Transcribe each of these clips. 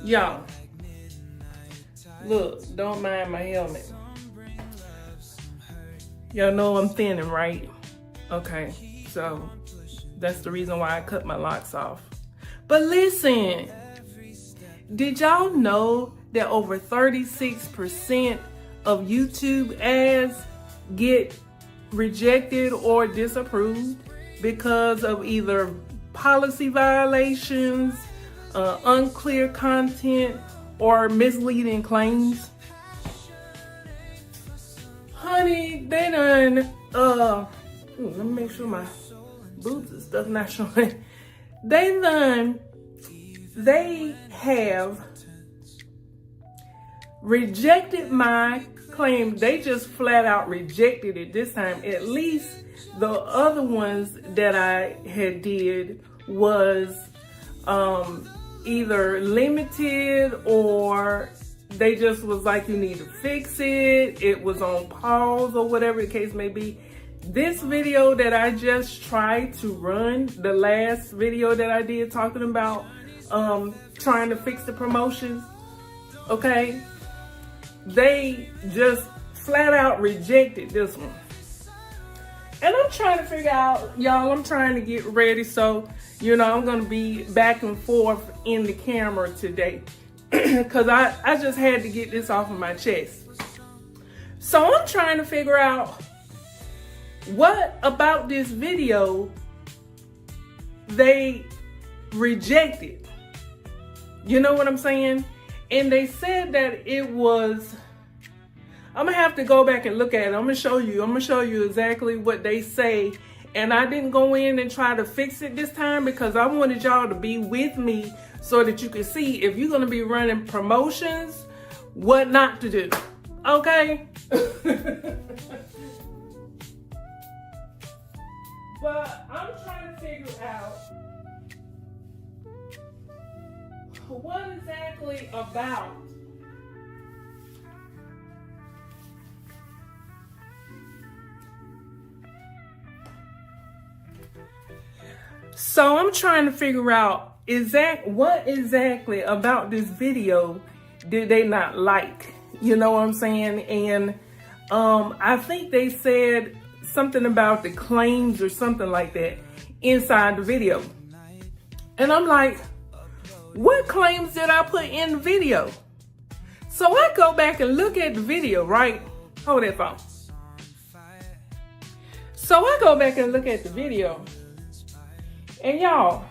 Y'all, look, don't mind my helmet. Y'all know I'm thinning, right? Okay, so that's the reason why I cut my locks off. But listen, did y'all know that over 36% of YouTube ads get rejected or disapproved because of either policy violations, unclear content, or misleading claims? Honey, they done, let me make sure my boots and stuff not showing. They have rejected my claim. They just flat out rejected it this time. At least the other ones that I had did was either limited, or they just was like, you need to fix it. It was on pause or whatever the case may be. This video that I just tried to run, the last video that I did talking about trying to fix the promotions, okay, they just flat out rejected this one. And I'm trying to figure out, y'all, I'm trying to get ready. So, you know, I'm going to be back and forth in the camera today because I just had to get this off of my chest. So I'm trying to figure out what about this video they rejected. You know what I'm saying? And they said that it was, I'm gonna have to go back and look at it. I'm gonna show you exactly what they say. And I didn't go in and try to fix it this time because I wanted y'all to be with me so that you can see if you're gonna be running promotions, what not to do. Okay? But I'm trying to figure out what exactly about I'm trying to figure out what exactly about this video did they not like? You know what I'm saying? And I think they said something about the claims or something like that inside the video. And I'm like, what claims did I put in the video? So I go back and look at the video, right? Hold that phone. So I go back and look at the video. And y'all,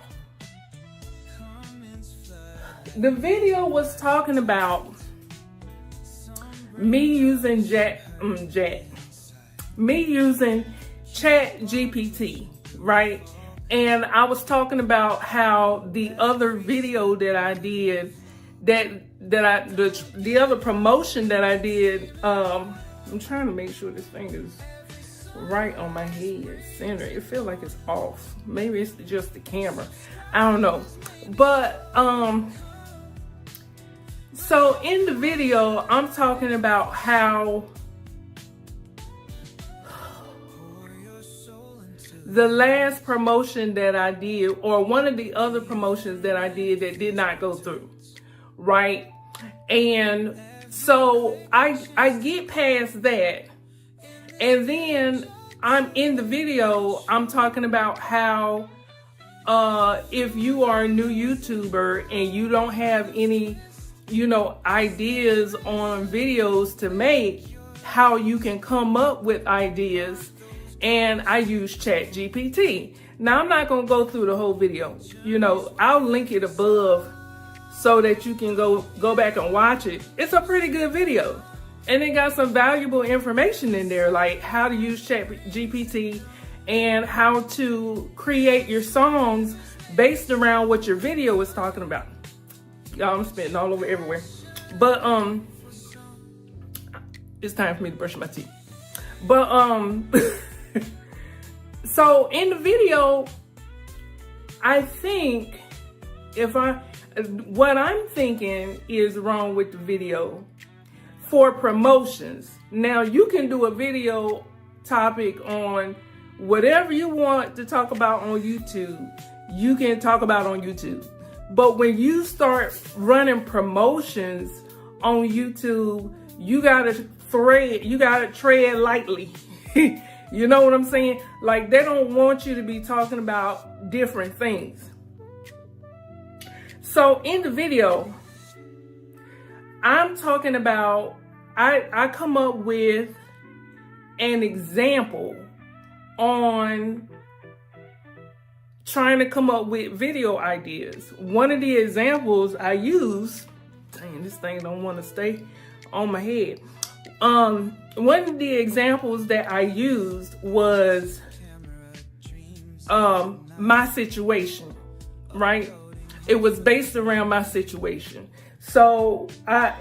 the video was talking about me using Chat GPT, right? And I was talking about how the other video that I did, the other promotion that I did, I'm trying to make sure this thing is right on my head center. It feels like it's off. Maybe it's just the camera. I don't know. But so in the video, I'm talking about how the last promotion that I did, or one of the other promotions that I did that did not go through, right? And so I get past that, and then I'm in the video, I'm talking about how if you are a new YouTuber and you don't have any, you know, ideas on videos to make, how you can come up with ideas. And I use Chat GPT. Now, I'm not going to go through the whole video. You know, I'll link it above so that you can go back and watch it. It's a pretty good video. And it got some valuable information in there, like how to use Chat GPT and how to create your songs based around what your video is talking about. Y'all, I'm spitting all over everywhere. But it's time for me to brush my teeth. But so in the video, I think what I'm thinking is wrong with the video for promotions. Now, you can do a video topic on whatever you want to talk about on YouTube. You can talk about on YouTube. But when you start running promotions on YouTube, you gotta tread lightly. You know what I'm saying? Like, they don't want you to be talking about different things. So in the video, I'm talking about, I come up with an example on trying to come up with video ideas. One of the examples I use, dang, this thing don't want to stay on my head. One of the examples that I used was my situation, right? It was based around my situation. So I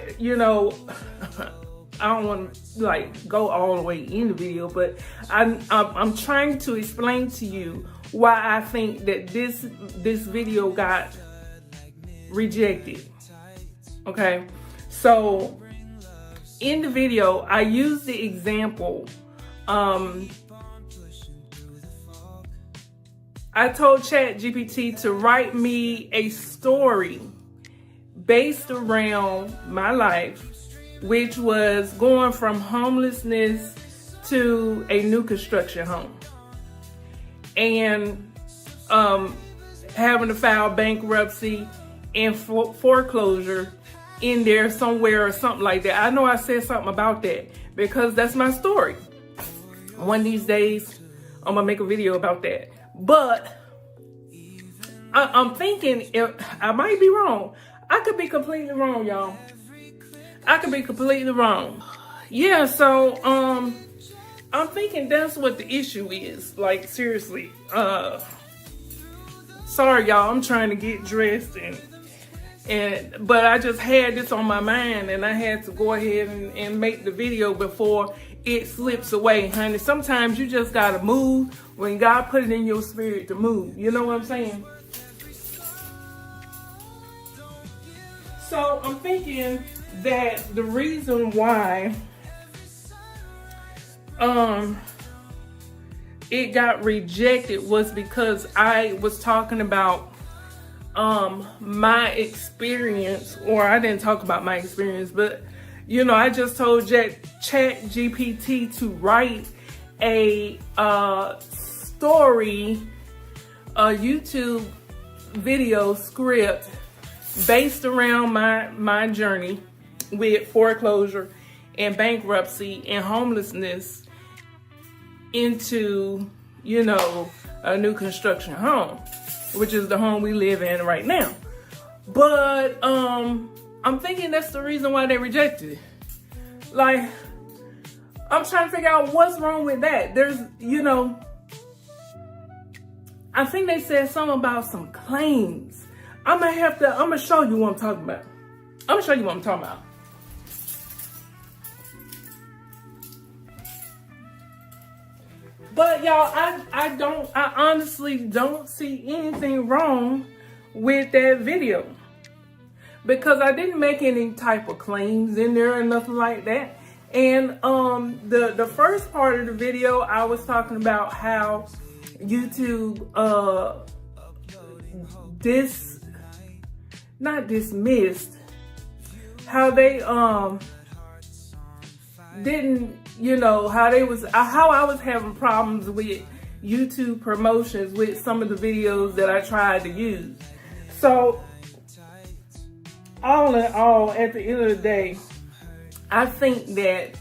don't want to like go all the way in the video, but I'm trying to explain to you why I think that this video got rejected. Okay, so in the video, I used the example. I told ChatGPT to write me a story based around my life, which was going from homelessness to a new construction home, and having to file bankruptcy and foreclosure in there somewhere or something like that. I know I said something about that because that's my story. One of these days, I'm gonna make a video about that. But I'm thinking, I might be wrong. I could be completely wrong, y'all. I could be completely wrong. Yeah, so I'm thinking that's what the issue is. Like, seriously. Sorry, y'all. I'm trying to get dressed but I just had this on my mind, and I had to go ahead and make the video before it slips away, honey. Sometimes you just gotta move when God put it in your spirit to move. You know what I'm saying? So I'm thinking that the reason why it got rejected was because I was talking about my experience, or I didn't talk about my experience, but I just told ChatGPT to write a story, a YouTube video script based around my journey with foreclosure and bankruptcy and homelessness into, a new construction home, which is the home we live in right now. But I'm thinking that's the reason why they rejected it. Like, I'm trying to figure out what's wrong with that. There's, I think they said something about some claims. I'm gonna show you what I'm talking about. I'm gonna show you what I'm talking about. But y'all, I honestly don't see anything wrong with that video, because I didn't make any type of claims in there or nothing like that. And the first part of the video, I was talking about how YouTube not dismissed, how they didn't, how I was having problems with YouTube promotions with some of the videos that I tried to use. So all in all, at the end of the day, I think that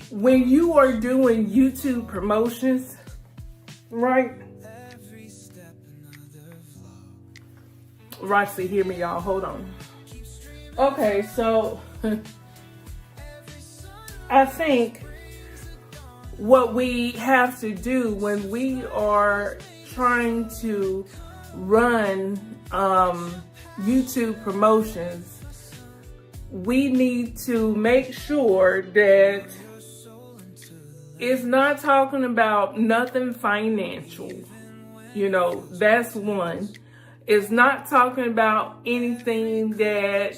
when you are doing YouTube promotions, right? Roxy, hear me, y'all. Hold on. Okay, so I think what we have to do when we are trying to run YouTube promotions, we need to make sure that it's not talking about nothing financial. That's one. It's not talking about anything that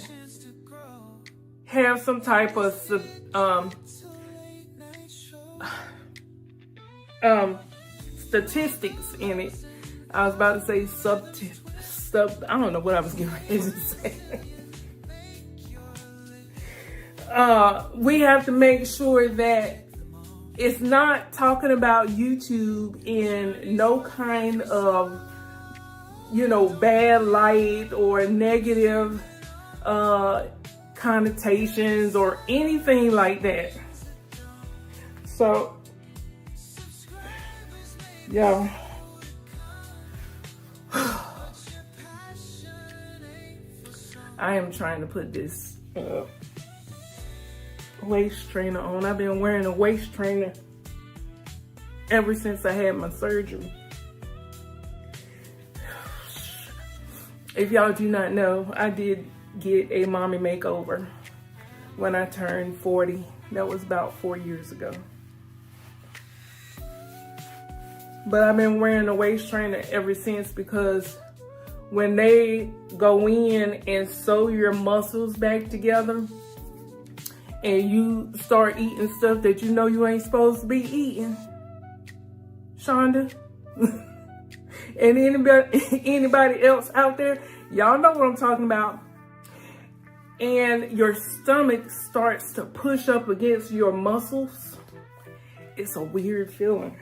have some type of statistics in it. I was about to say stuff. I don't know what I was getting ready to say. We have to make sure that it's not talking about YouTube in no kind of, bad light or negative connotations or anything like that. So, yeah. I am trying to put this waist trainer on. I've been wearing a waist trainer ever since I had my surgery. If y'all do not know, I did get a mommy makeover when I turned 40. That was about 4 years ago. But I've been wearing a waist trainer ever since, because when they go in and sew your muscles back together and you start eating stuff that you know you ain't supposed to be eating, Shonda, and anybody else out there, y'all know what I'm talking about. And your stomach starts to push up against your muscles. It's a weird feeling.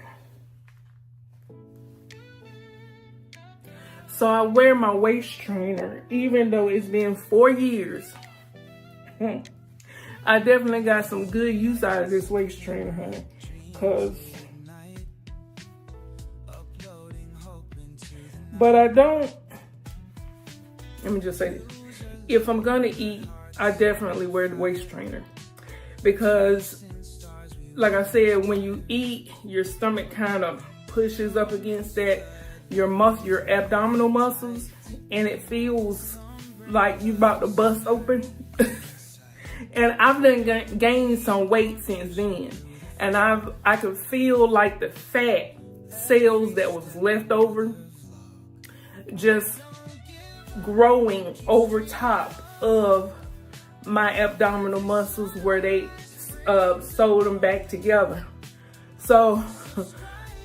So I wear my waist trainer, even though it's been 4 years. I definitely got some good use out of this waist trainer, honey. But I don't, let me just say this. If I'm gonna eat, I definitely wear the waist trainer. Because, like I said, when you eat, your stomach kind of pushes up against that, your abdominal muscles, and it feels like you about to bust open. And I've done gained some weight since then, and I could feel like the fat cells that was left over just growing over top of my abdominal muscles where they sewed them back together. So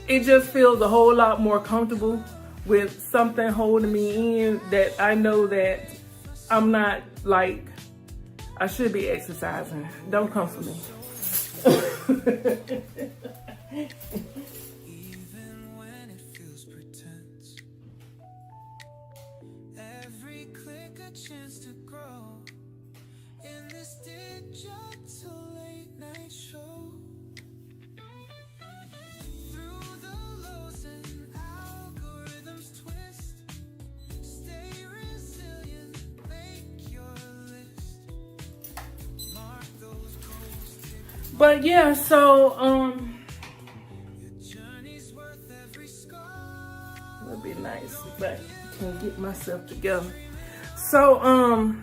it just feels a whole lot more comfortable with something holding me in, that I know that I'm not like, I should be exercising. Don't come for me. But yeah, so it'll be nice if I can get myself together. So oh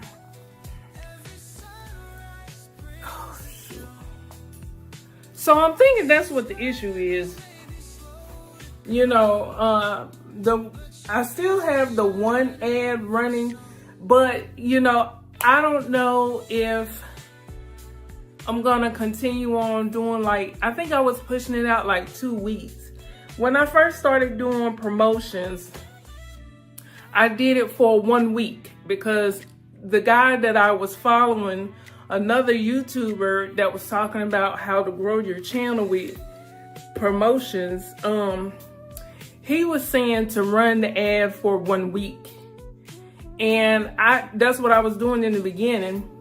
shoot. So I'm thinking that's what the issue is. I still have the one ad running, but I don't know if I'm gonna continue on doing, like, I think I was pushing it out like 2 weeks. When I first started doing promotions, I did it for 1 week because the guy that I was following, another YouTuber that was talking about how to grow your channel with promotions, he was saying to run the ad for 1 week. And that's what I was doing in the beginning.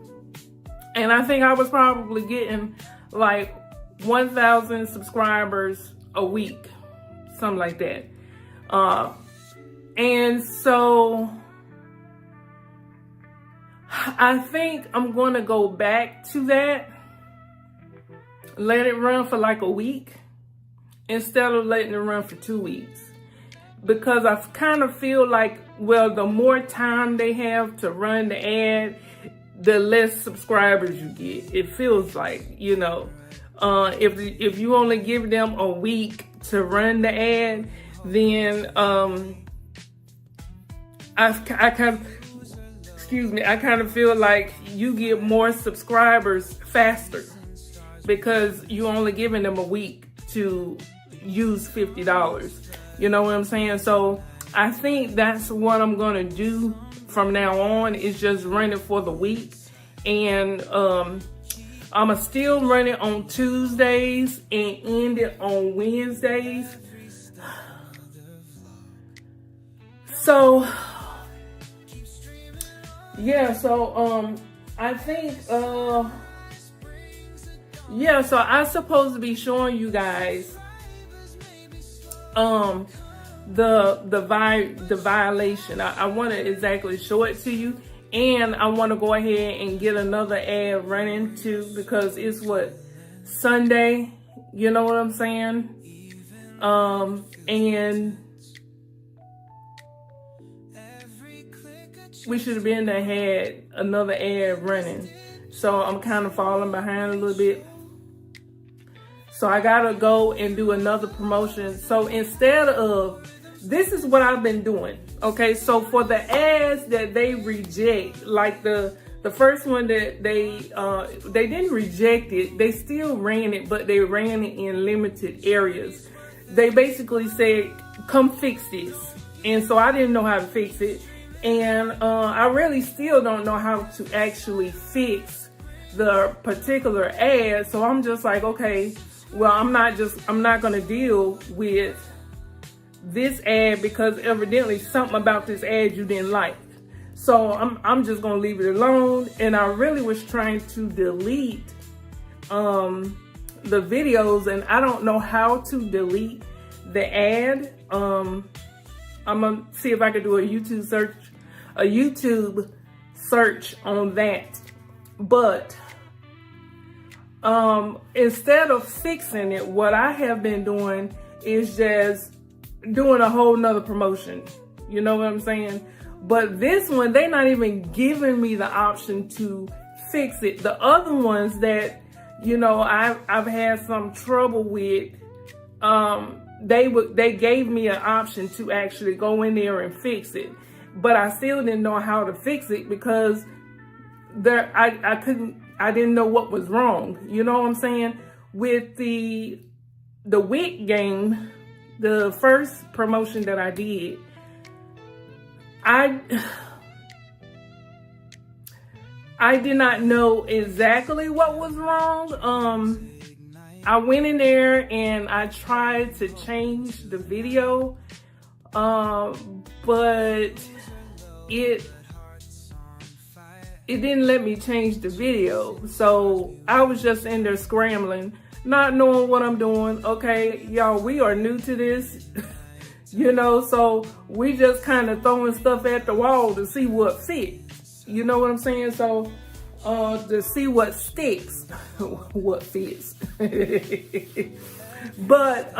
And I think I was probably getting like 1,000 subscribers a week, something like that. And so I think I'm going to go back to that, let it run for like a week instead of letting it run for 2 weeks. Because I kind of feel like, well, the more time they have to run the ad, the less subscribers you get. It feels like, if you only give them a week to run the ad, then I kind of feel like you get more subscribers faster because you only giving them a week to use $50. You know what I'm saying? So I think that's what I'm gonna do from now on, is just run it for the week. And I'ma still run it on Tuesdays and end it on Wednesdays. So yeah, so I think yeah, so I'm supposed to be showing you guys the violation. I want to exactly show it to you, and I want to go ahead and get another ad running too, because it's what, Sunday, you know what I'm saying? And we should have been there, had another ad running. So I'm kind of falling behind a little bit. So I gotta go and do another promotion. So instead of, this is what I've been doing. Okay, so for the ads that they reject, like the first one that they didn't reject it, they still ran it, but they ran it in limited areas. They basically said, come fix this. And so I didn't know how to fix it. And I really still don't know how to actually fix the particular ad. So I'm just like, okay, well, I'm not gonna deal with this ad, because evidently something about this ad you didn't like. So I'm just gonna leave it alone. And I really was trying to delete the videos, and I don't know how to delete the ad. I'm gonna see if I could do a YouTube search on that. But instead of fixing it, what I have been doing is just doing a whole nother promotion. You know what I'm saying? But this one, they're not even giving me the option to fix it. The other ones that, you know, I've had some trouble with, they gave me an option to actually go in there and fix it. But I still didn't know how to fix it, because I didn't know what was wrong. You know what I'm saying? With the WIC game, the first promotion that I did, I did not know exactly what was wrong. I went in there and I tried to change the video, but it didn't let me change the video. So I was just in there scrambling, not knowing what I'm doing. Okay, y'all, we are new to this, you know, so we just kind of throwing stuff at the wall to see what fits. You know what I'm saying? So to see what sticks, what fits. But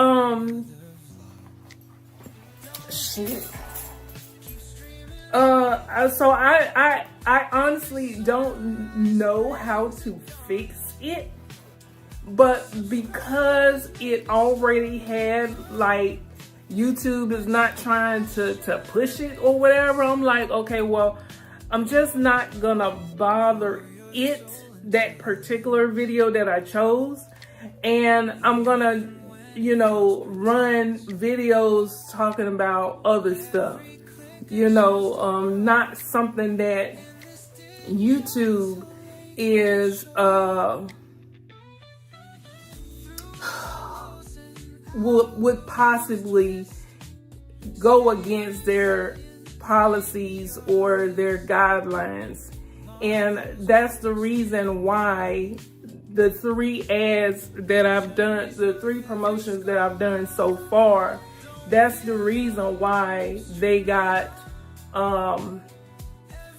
shit. So I honestly don't know how to fix it, but because it already had, like, YouTube is not trying to push it or whatever, I'm like, okay, well, I'm just not gonna bother it, that particular video that I chose, and I'm gonna, you know, run videos talking about other stuff. You know, not something that YouTube is would possibly go against their policies or their guidelines. And that's the reason why the 3 ads that I've done, the 3 promotions that I've done so far, that's the reason why they got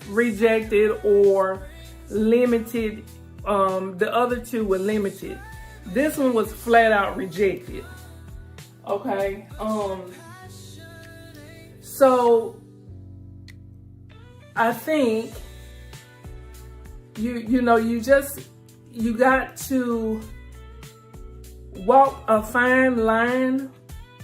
rejected or limited. The other 2 were limited. This one was flat out rejected. Okay. So I think you know, you got to walk a fine line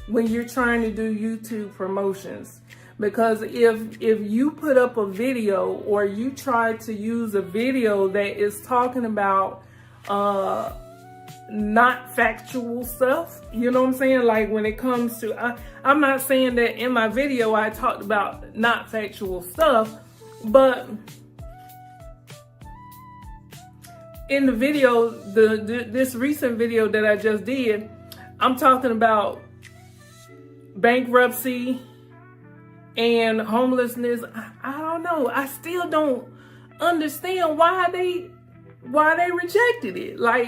when you're trying to do YouTube promotions, because if you put up a video or you try to use a video that is talking about not factual stuff. You know what I'm saying? Like when it comes to, I'm not saying that in my video I talked about not factual stuff, but in the video, this recent video that I just did, I'm talking about bankruptcy and homelessness. I don't know. I still don't understand why they rejected it. Like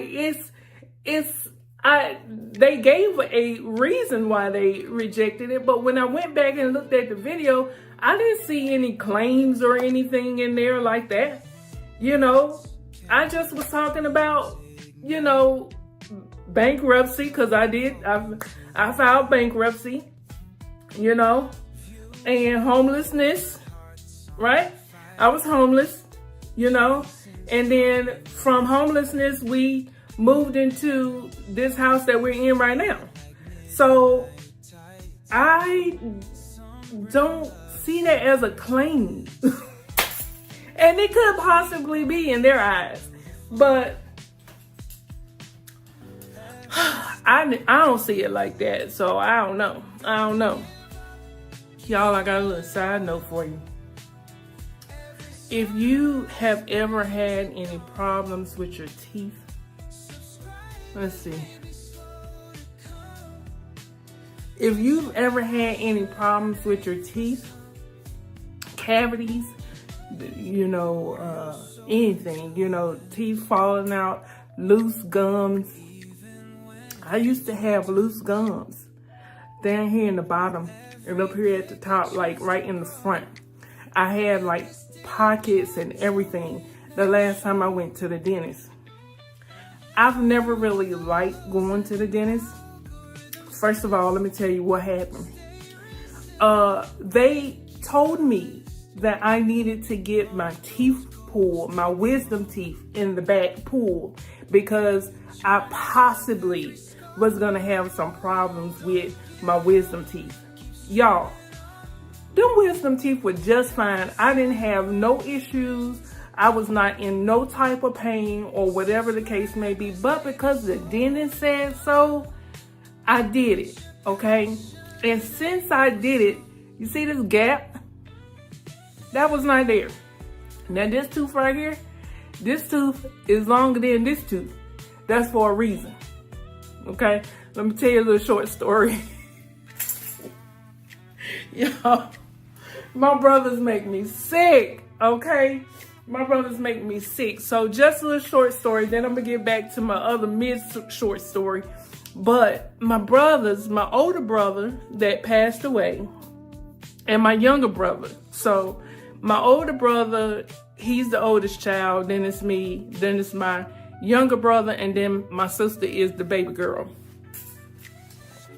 they gave a reason why they rejected it, but when I went back and looked at the video, I didn't see any claims or anything in there like that. You know, I just was talking about, you know, bankruptcy, because I filed bankruptcy, you know, and homelessness, right? I was homeless, you know, and then from homelessness, we moved into this house that we're in right now. So I don't see that as a claim. And it could possibly be in their eyes, but I don't see it like that. So I don't know. Y'all, I got a little side note for you. If you have ever had any problems with your teeth, let's see. If you've ever had any problems with your teeth, cavities, you know, anything, you know, teeth falling out, loose gums. I used to have loose gums down here in the bottom and up here at the top, like right in the front. I had like pockets and everything the last time I went to the dentist. I've never really liked going to the dentist. First of all, let me tell you what happened. They told me that I needed to get my teeth pulled, my wisdom teeth in the back pulled, because I possibly was gonna have some problems with my wisdom teeth. Y'all, them wisdom teeth were just fine. I didn't have no issues. I was not in no type of pain or whatever the case may be, but because the dentist said so, I did it, okay? And since I did it, you see this gap? That was not there. Now this tooth right here, this tooth is longer than this tooth. That's for a reason, okay? Let me tell you a little short story. Y'all, my brothers make me sick, okay? My brothers make me sick. So just a little short story, then I'm gonna get back to my other mid-short story. But my brothers, my older brother that passed away, and my younger brother. So my older brother, he's the oldest child, then it's me, then it's my younger brother, and then my sister is the baby girl.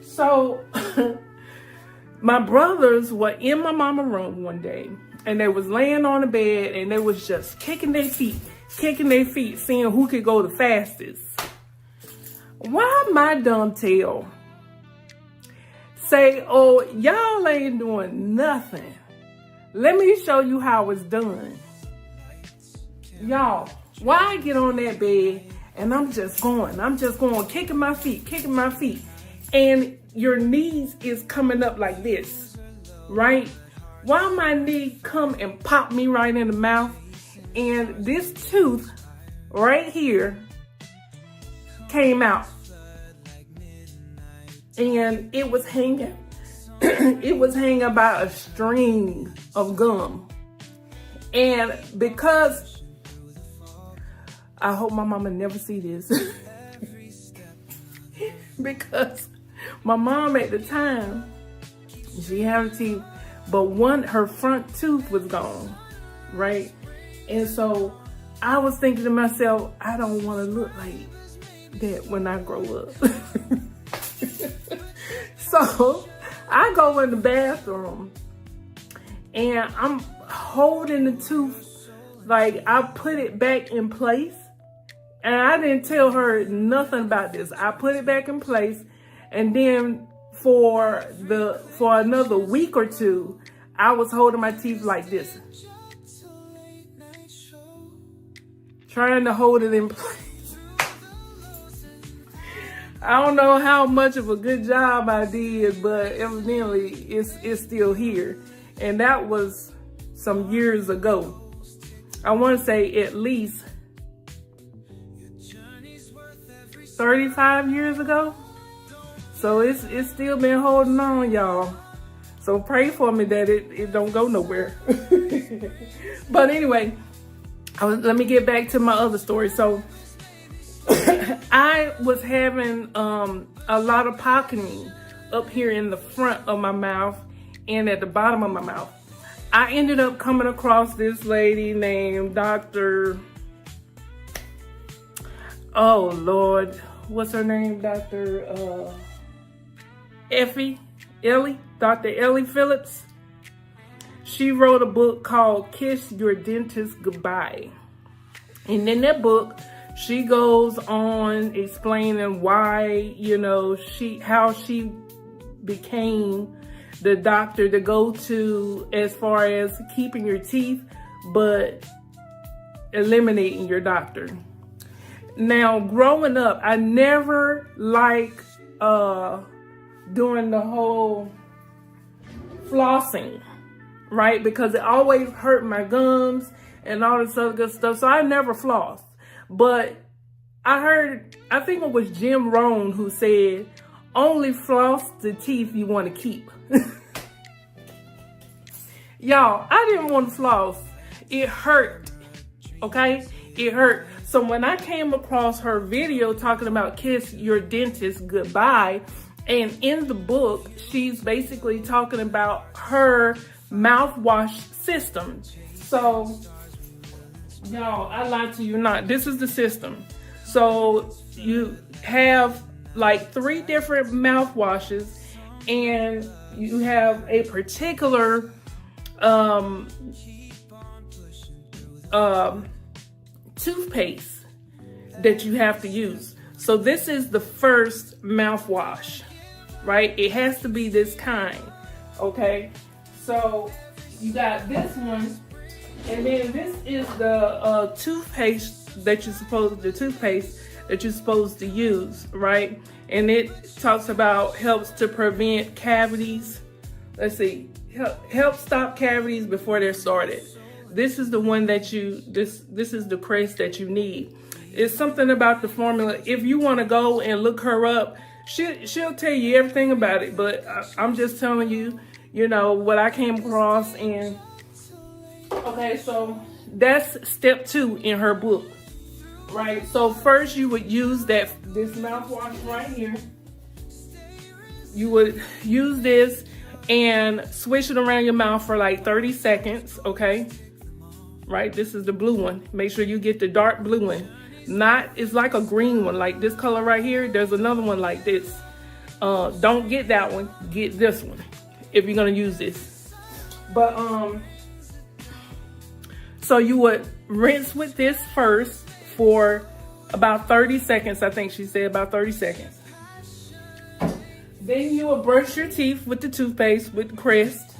So my brothers were in my mama's room one day, and they was laying on the bed, and they was just kicking their feet, seeing who could go the fastest. Why my dumb tail say, oh, y'all ain't doing nothing. Let me show you how it's done. Y'all, why I get on that bed and I'm just going, kicking my feet. And your knees is coming up like this, right? Why my knee come and pop me right in the mouth, and this tooth right here came out. And it was hanging. It was hanging by a string of gum. And because, I hope my mama never see this. Because my mom at the time, she had her teeth, but her front tooth was gone, right? And so I was thinking to myself, I don't want to look like that when I grow up. So I go in the bathroom and I'm holding the tooth, like I put it back in place, and I didn't tell her nothing about this. I put it back in place, and then for another week or two, I was holding my teeth like this, trying to hold it in place. I don't know how much of a good job I did, but evidently it's still here. And that was some years ago. I want to say at least 35 years ago. So it's still been holding on, y'all. So pray for me that it don't go nowhere. But anyway, let me get back to my other story. So I was having a lot of pocketing up here in the front of my mouth and at the bottom of my mouth. I ended up coming across this lady named Dr. Oh Lord, what's her name? Dr. Dr. Ellie Phillips. She wrote a book called Kiss Your Dentist Goodbye. And in that book, she goes on explaining why, how she became the doctor to go to as far as keeping your teeth, but eliminating your doctor. Now, growing up, I never liked doing the whole flossing, right? Because it always hurt my gums and all this other good stuff. So I never flossed. But I think it was Jim Rohn who said, only floss the teeth you want to keep. Y'all, I didn't want to floss. It hurt, okay? It hurt. So when I came across her video talking about Kiss Your Dentist Goodbye, and in the book, she's basically talking about her mouthwash system. So, y'all, I lied to you not. This is the system. So you have like 3 different mouthwashes, and you have a particular toothpaste that you have to use. So this is the first mouthwash, right? It has to be this kind, okay? So you got this one, and then this is the toothpaste that you're supposed to use, right? And it talks about helps to prevent cavities. Let's see, help stop cavities before they're started. This is the one that this is the crest that you need. It's something about the formula. If you want to go and look her up, she'll tell you everything about it. But I'm just telling you, what I came across. And okay, so that's step 2 in her book, right? So first you would use this mouthwash right here. You would use this and swish it around your mouth for like 30 seconds, okay? Right, this is the blue one. Make sure you get the dark blue one. It's like a green one, like this color right here. There's another one like this. Don't get that one, get this one if you're gonna use this. But so you would rinse with this first for about 30 seconds. I think she said about 30 seconds. Then you will brush your teeth with the toothpaste, with the crest.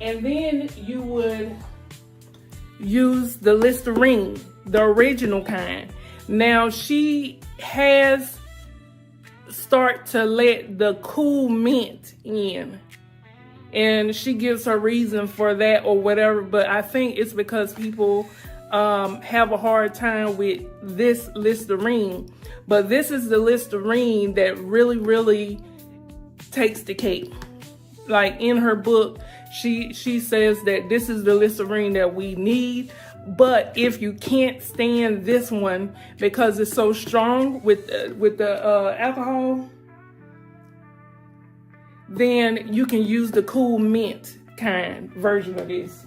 And then you would use the Listerine, the original kind. Now she has start to let the cool mint in. And she gives her reason for that or whatever. But I think it's because people have a hard time with this Listerine. But this is the Listerine that really, really takes the cake. Like in her book, she says that this is the Listerine that we need. But if you can't stand this one because it's so strong with the alcohol, then you can use the cool mint kind version of this.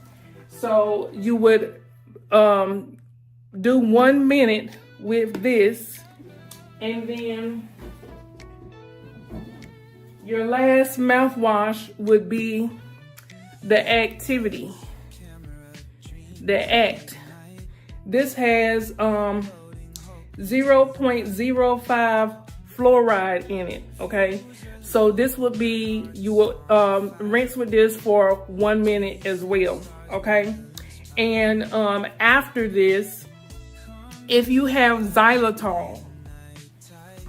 So you would do 1 minute with this, and then your last mouthwash would be the Activity. The Act. This has 0.05 fluoride in it, okay? So this would be, you will rinse with this for 1 minute as well, okay? And after this, if you have xylitol,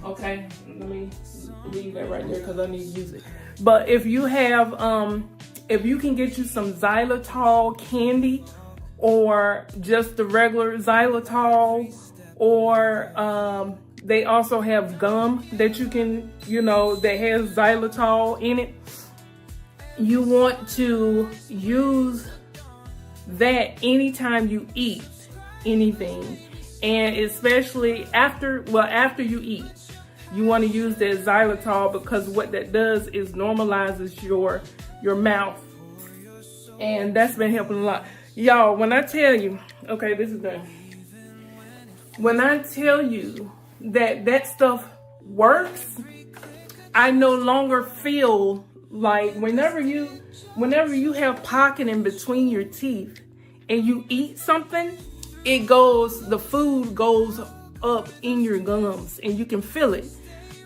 Okay, let me leave that right there because I need to use it. But if you have, if you can get you some xylitol candy, or just the regular xylitol, or they also have gum that you can, that has xylitol in it. You want to use that anytime you eat anything, and especially after you eat. You want to use that xylitol because what that does is normalizes your mouth. And that's been helping a lot. Y'all, when I tell you, okay, this is done. When I tell you that stuff works, I no longer feel like whenever you have pocket in between your teeth and you eat something, the food goes up in your gums and you can feel it.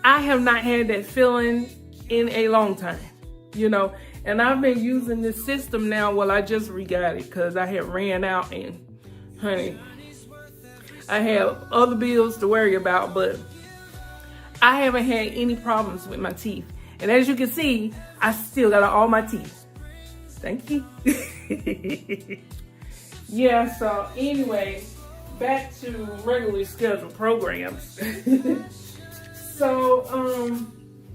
I have not had that feeling in a long time, and I've been using this system now. Well, I just re-got it because I had ran out, and honey, I have other bills to worry about, but I haven't had any problems with my teeth. And as you can see, I still got all my teeth. Thank you. Yeah, so anyway, back to regularly scheduled programs. So,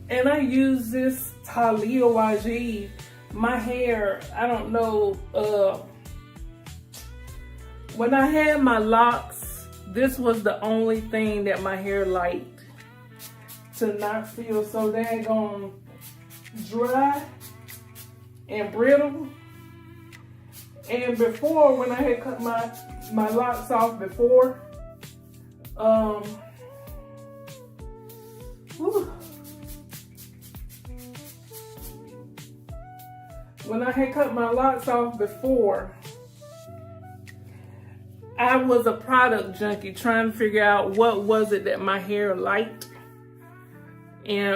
and I use this Talia Wajid. My hair, I don't know, when I had my locks, this was the only thing that my hair liked, to not feel so daggone dry and brittle. And before, when I had cut my locks off before, when I had cut my locks off before, I was a product junkie trying to figure out what was it that my hair liked. And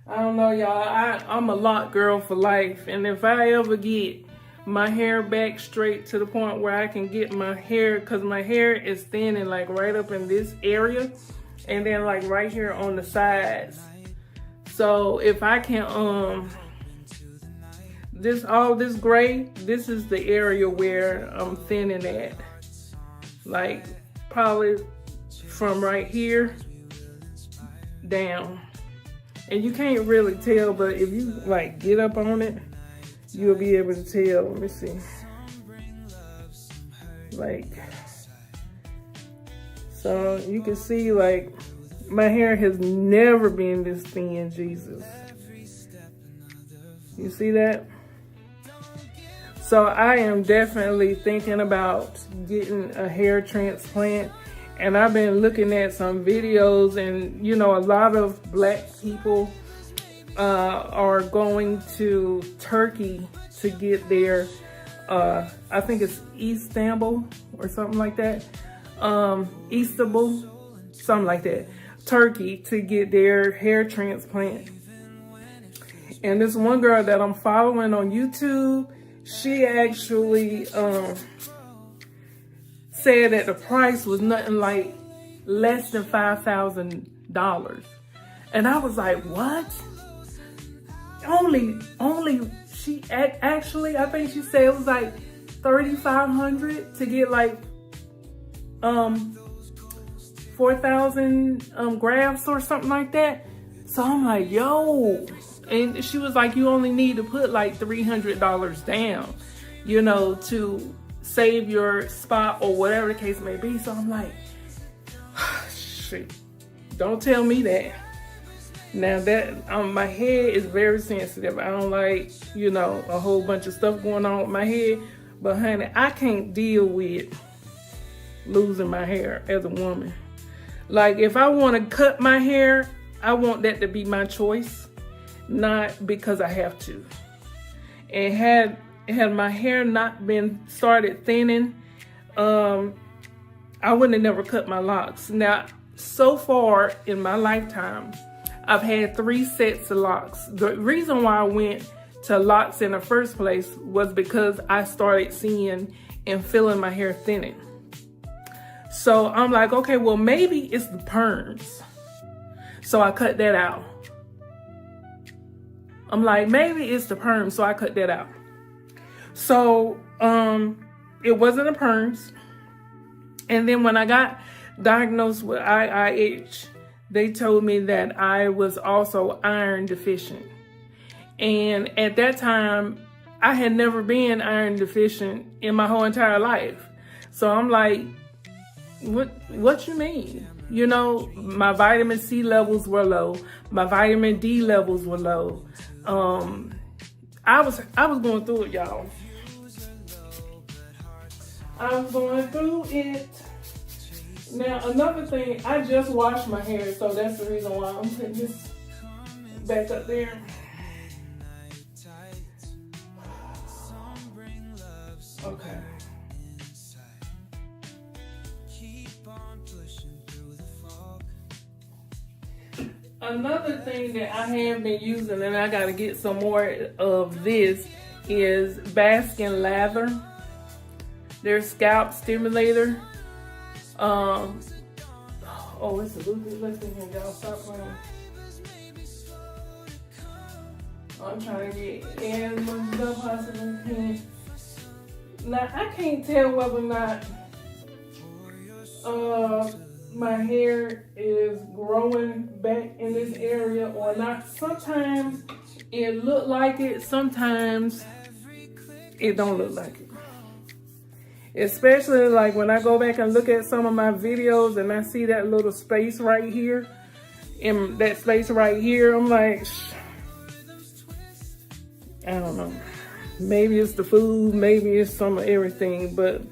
I don't know, y'all. I'm a lock girl for life. And if I ever get my hair back straight to the point where I can get my hair, because my hair is thinning like right up in this area and then like right here on the sides. So if I can, all this gray, this is the area where I'm thinning at. Like probably from right here down. And you can't really tell, but if you like get up on it, you'll be able to tell. Let me see. Like, so you can see like my hair has never been this thin, Jesus. You see that? So I am definitely thinking about getting a hair transplant. And I've been looking at some videos, and a lot of black people are going to Turkey to get their, I think it's Istanbul or something like that. Istanbul, something like that. Turkey to get their hair transplant. And this one girl that I'm following on YouTube, she actually said that the price was nothing like less than $5,000. And I was like, what? She actually, I think she said it was like $3,500 to get like 4,000 grafts or something like that. So I'm like, yo. And she was like, you only need to put like $300 down, to save your spot or whatever the case may be. So I'm like, shit, don't tell me that. Now that my head is very sensitive. I don't like, a whole bunch of stuff going on with my head. But honey, I can't deal with losing my hair as a woman. Like if I want to cut my hair, I want that to be my choice, not because I have to. And had my hair not been started thinning, I wouldn't have never cut my locks. Now, so far in my lifetime, I've had 3 sets of locks. The reason why I went to locks in the first place was because I started seeing and feeling my hair thinning. So I'm like, okay, well, maybe it's the perms. So I cut that out. I'm like, maybe it's the perms. So I cut that out. So it wasn't the perms. And then when I got diagnosed with IIH, they told me that I was also iron deficient. And at that time, I had never been iron deficient in my whole entire life. So I'm like, what you mean? You know, my vitamin C levels were low. My vitamin D levels were low. I was going through it, y'all. I was going through it. Now, another thing, I just washed my hair, so that's the reason why I'm putting this back up there. Okay. Another thing that I have been using, and I gotta get some more of this, is Baskin Lather. Their scalp stimulator. Oh, it's a little bit less in here, y'all. Stop playing. I'm trying to get as much stuff possible as I can. Now, I can't tell whether or not my hair is growing back in this area or not. Sometimes it look like it, sometimes it don't look like it. Especially like when I go back and look at some of my videos and I see that little space right here, and that space right here, I'm like, I don't know. Maybe it's the food, maybe it's some of everything, but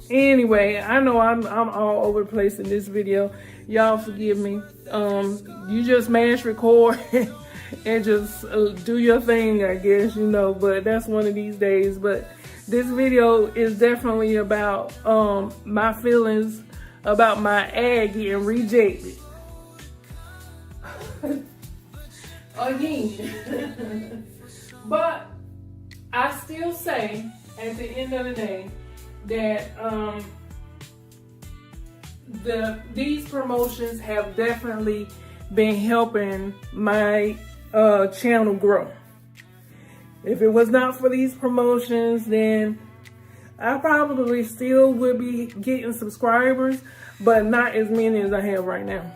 anyway, I know I'm all over the place in this video. Y'all forgive me. You just mash record and just do your thing, I guess, you know, but that's one of these days. But this video is definitely about my feelings about my ad getting rejected. Again. But I still say, at the end of the day, that these promotions have definitely been helping my channel grow. If it was not for these promotions, then I probably still would be getting subscribers, but not as many as I have right now.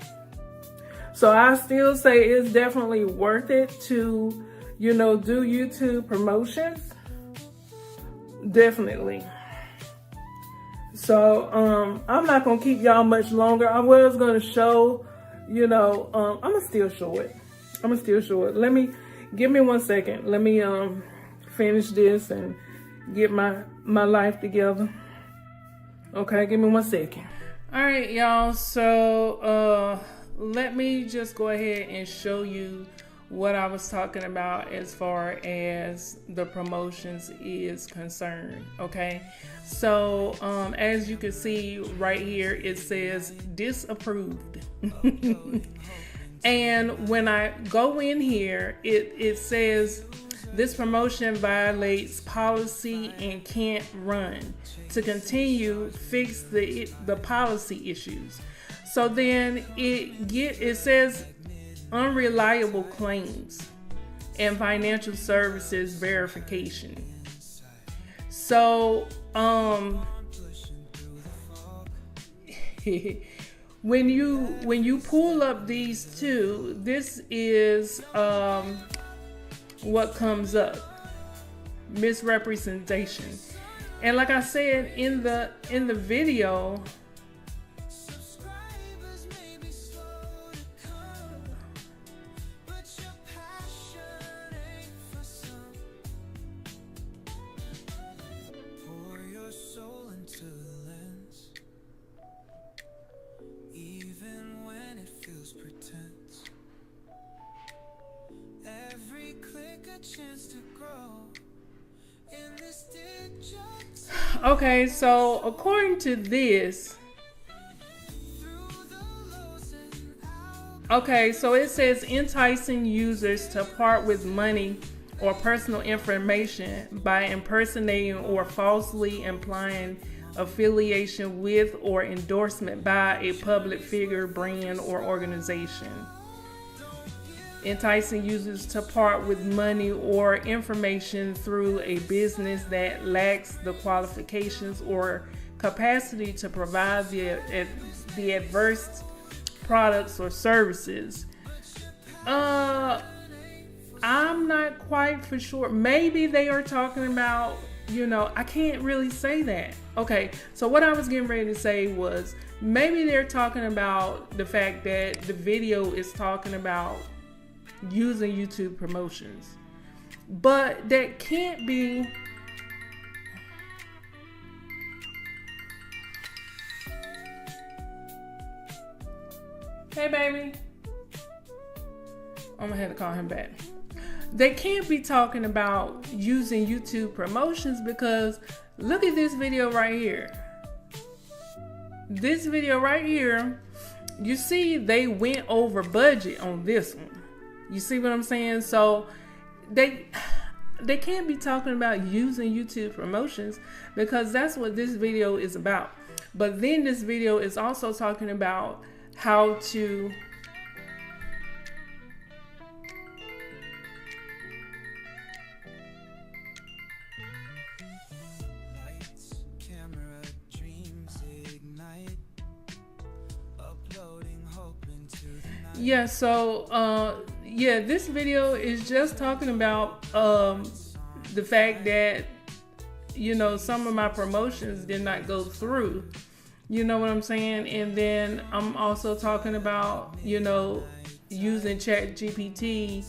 So I still say it's definitely worth it to, you know, do YouTube promotions. Definitely. So I'm not gonna keep y'all much longer. I was gonna show, you know, I'm gonna still show it. Give me 1 second. Let me finish this and get my life together. Okay, give me 1 second. All right, y'all. So let me just go ahead and show you what I was talking about as far as the promotions is concerned. Okay, so as you can see right here, it says disapproved. And when I go in here, it says this promotion violates policy and can't run. To continue, fix the policy issues. So then it says unreliable claims and financial services verification. So when you pull up these two, this is what comes up: misrepresentation. And like I said in the video, okay, so according to this, Okay, so it says enticing users to part with money or personal information by impersonating or falsely implying affiliation with or endorsement by a public figure, brand, or organization. Enticing users to part with money or information through a business that lacks the qualifications or capacity to provide the adverse products or services. I'm not quite for sure. Maybe they are talking about, I can't really say that. Okay, so what I was getting ready to say was maybe they're talking about the fact that the video is talking about using YouTube promotions. But that can't be. Hey, baby. I'm gonna have to call him back. They can't be talking about using YouTube promotions because look at this video right here. This video right here, you see they went over budget on this one. You see what I'm saying? So they can't be talking about using YouTube promotions because that's what this video is about. But then this video is also talking about how to this video is just talking about the fact that some of my promotions did not go through. You know what I'm saying? And then I'm also talking about, using ChatGPT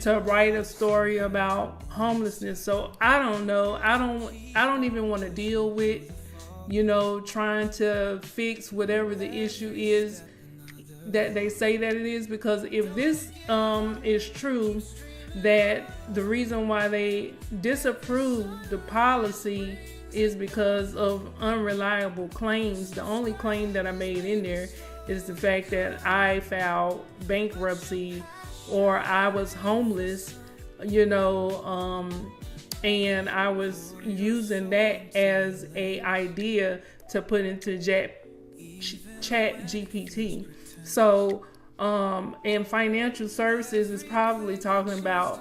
to write a story about homelessness. So I don't know. I don't even want to deal with, trying to fix whatever the issue is that they say that it is, because if this is true, that the reason why they disapprove the policy is because of unreliable claims. The only claim that I made in there is the fact that I filed bankruptcy or I was homeless, and I was using that as a idea to put into ChatGPT. So, and financial services is probably talking about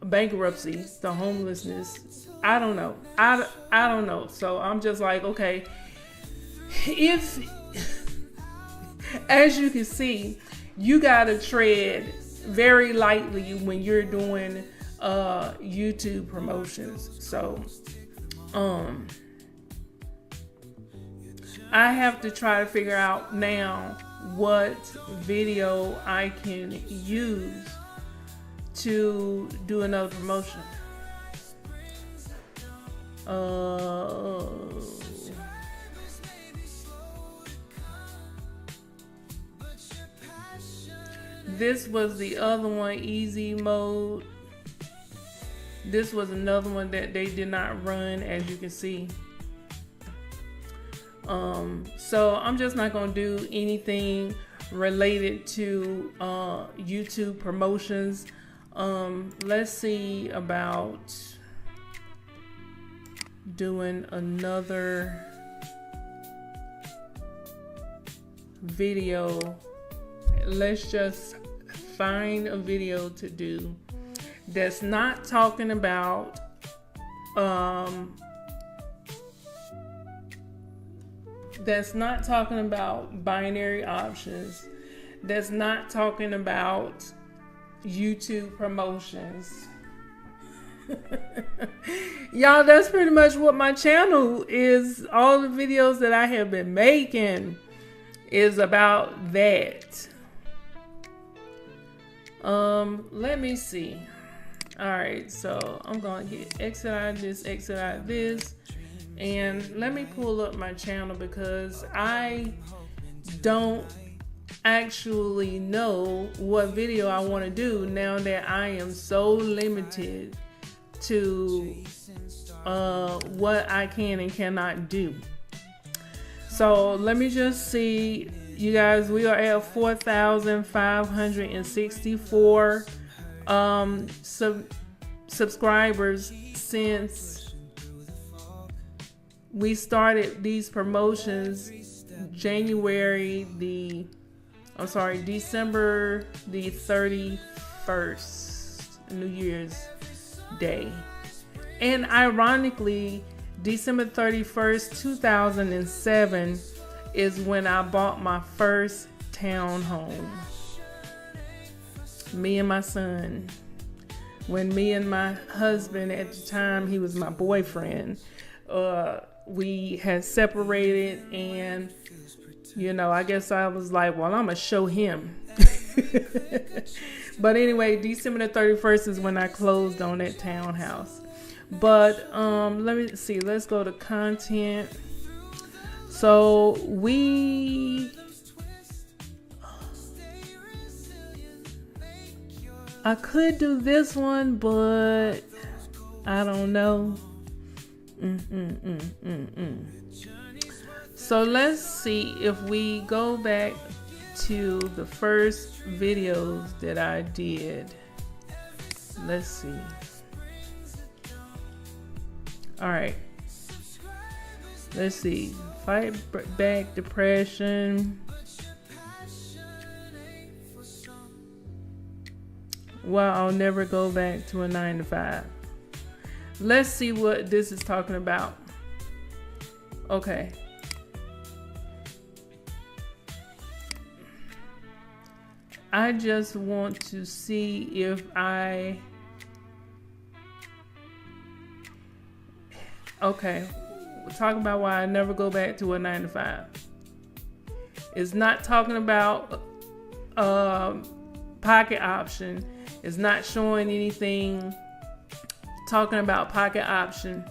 bankruptcy, the homelessness. I don't know. I don't know. So I'm just like, okay, if, as you can see, you gotta tread very lightly when you're doing YouTube promotions. So, I have to try to figure out now what video I can use to do another promotion. This was the other one, easy mode. This was another one that they did not run, as you can see. So I'm just not going to do anything related to YouTube promotions. Let's see about doing another video. Let's just find a video to do that's not talking about binary options, that's not talking about YouTube promotions. Y'all, that's pretty much what my channel is. All the videos that I have been making is about that. Let me see. All right, so I'm going to exit out of this. And let me pull up my channel because I don't actually know what video I want to do now that I am so limited to what I can and cannot do. So let me just see. You guys, we are at 4,564 subscribers since we started these promotions December the 31st, New Year's Day. And ironically, December 31st, 2007 is when I bought my first townhome. Me and my son. When me and my husband, at the time he was my boyfriend, we had separated, and I guess I was like, well, I'm gonna show him. But anyway, December the 31st is when I closed on that townhouse. But let me see, let's go to content. So I could do this one, but I don't know. So let's see if we go back to the first videos that I did. Let's see. All right. Let's see. Fight back depression. Well, I'll never go back to a 9-to-5. Let's see what this is talking about. Okay. I just want to see if okay. We're talking about why I never go back to a 9-to-5. It's not talking about pocket option. It's not showing anything talking about pocket option.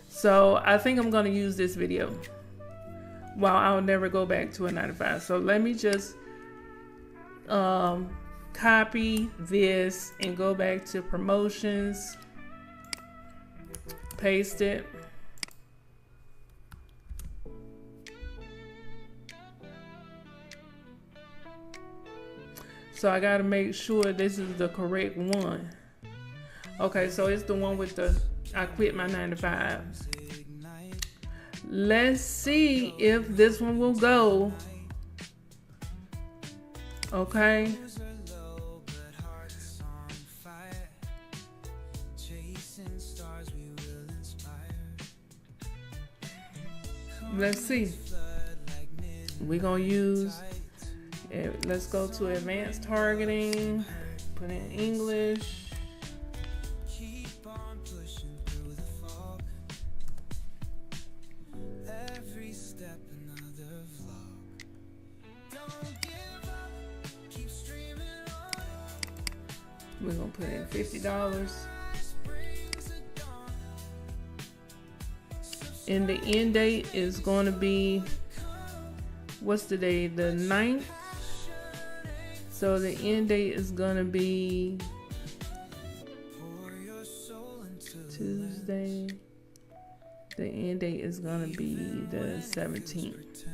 So I think I'm going to use this video while I'll never go back to a 9-to-5. So let me just copy this and go back to promotions, paste it. So I got to make sure this is the correct one. Okay, so it's the one with the I quit my 9-to-5. Let's see if this one will go. Okay. Let's see. We're going to use, let's go to advanced targeting, put in English. We're going to put in $50. And the end date is going to be, what's the day? The 9th. So the end date is going to be Tuesday. The end date is going to be the 17th.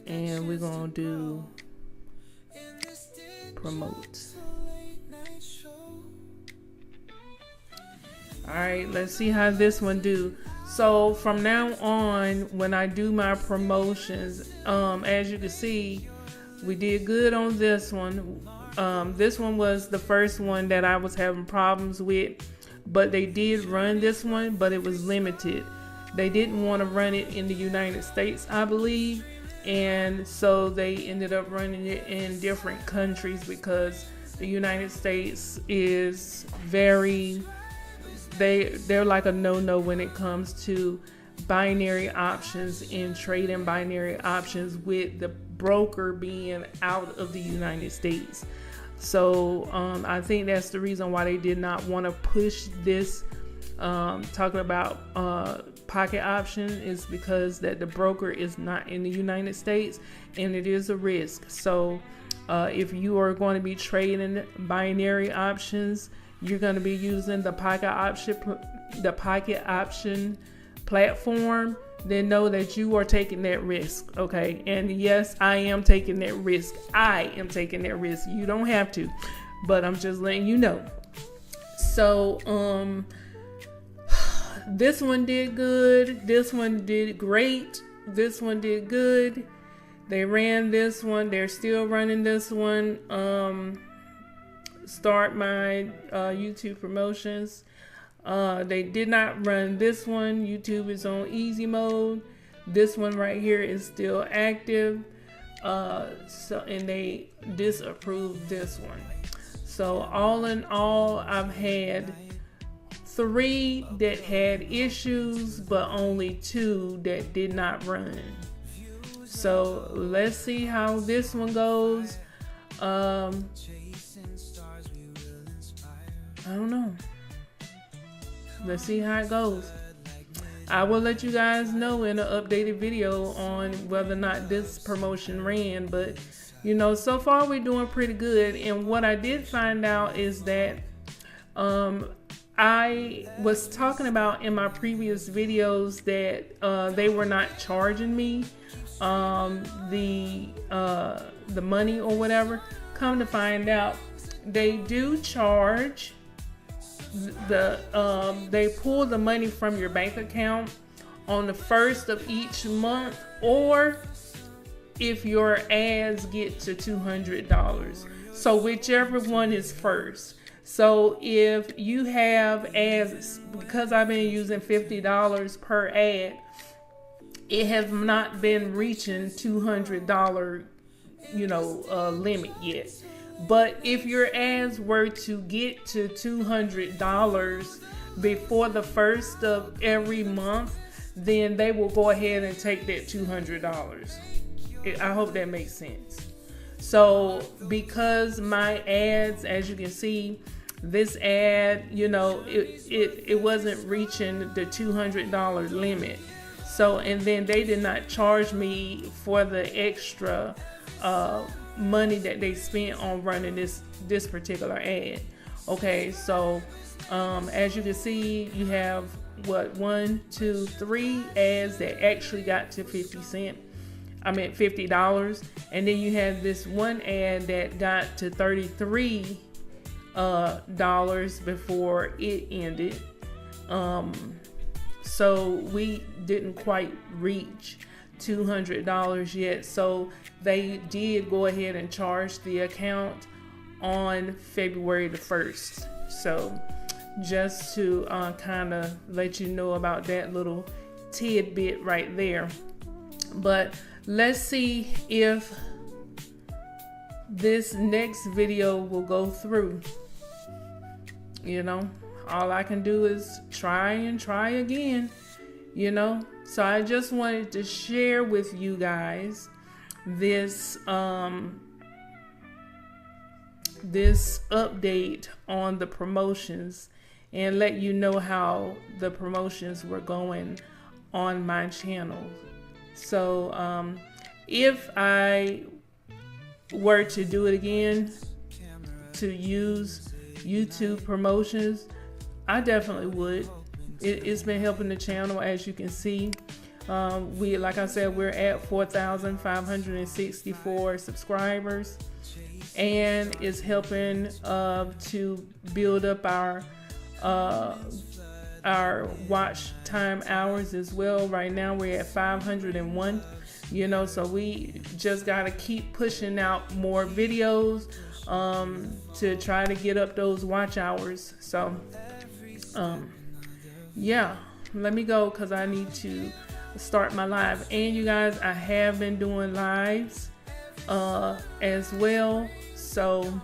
And we're going to do promote. All right, let's see how this one do. So from now on, when I do my promotions, as you can see, we did good on this one. This one was the first one that I was having problems with, but they did run this one, but it was limited. They didn't want to run it in the United States, I believe. And so they ended up running it in different countries because the United States is they're like a no-no when it comes to binary options and trading binary options with the broker being out of the United States. So I think that's the reason why they did not want to push this, talking about pocket option, is because that the broker is not in the United States and it is a risk. So if you are going to be trading binary options, you're going to be using the pocket option platform, then know that you are taking that risk, okay? And yes, I am taking that risk. I am taking that risk. You don't have to, but I'm just letting you know. So, this one did good. This one did great. This one did good. They ran this one. They're still running this one. Start my YouTube promotions. They did not run this one. YouTube is on easy mode. This one right here is still active. And they disapproved this one. So all in all, I've had 3 that had issues, but only 2 that did not run. So let's see how this one goes. I don't know. Let's see how it goes. I will let you guys know in an updated video on whether or not this promotion ran, but you know, so far we're doing pretty good. And what I did find out is that I was talking about in my previous videos that they were not charging me the money or whatever. Come to find out, they do charge. They pull the money from your bank account on the 1st of each month, or if your ads get to $200. So whichever one is first. So if you have ads, because I've been using $50 per ad, it has not been reaching $200, limit yet. But if your ads were to get to $200 before the 1st of every month, then they will go ahead and take that $200. I hope that makes sense. So because my ads, as you can see, this ad, it wasn't reaching the $200 limit. So, and then they did not charge me for the extra money that they spent on running this particular ad. Okay, so as you can see, you have 1, 2, 3 ads that actually got to $50, and then you have this one ad that got to $33 before it ended. So we didn't quite reach $200 yet. So they did go ahead and charge the account on February the 1st. So just to kind of let you know about that little tidbit right there. But let's see if this next video will go through. All I can do is try and try again, So I just wanted to share with you guys this this update on the promotions and let you know how the promotions were going on my channel. So if I were to do it again, to use YouTube promotions, I definitely would. It's been helping the channel, as you can see. Like I said, we're at 4,564 subscribers, and it's helping to build up our watch time hours as well. Right now we're at 501. So we just got to keep pushing out more videos to try to get up those watch hours. So yeah, let me go because I need to start my live. And you guys, I have been doing lives as well. So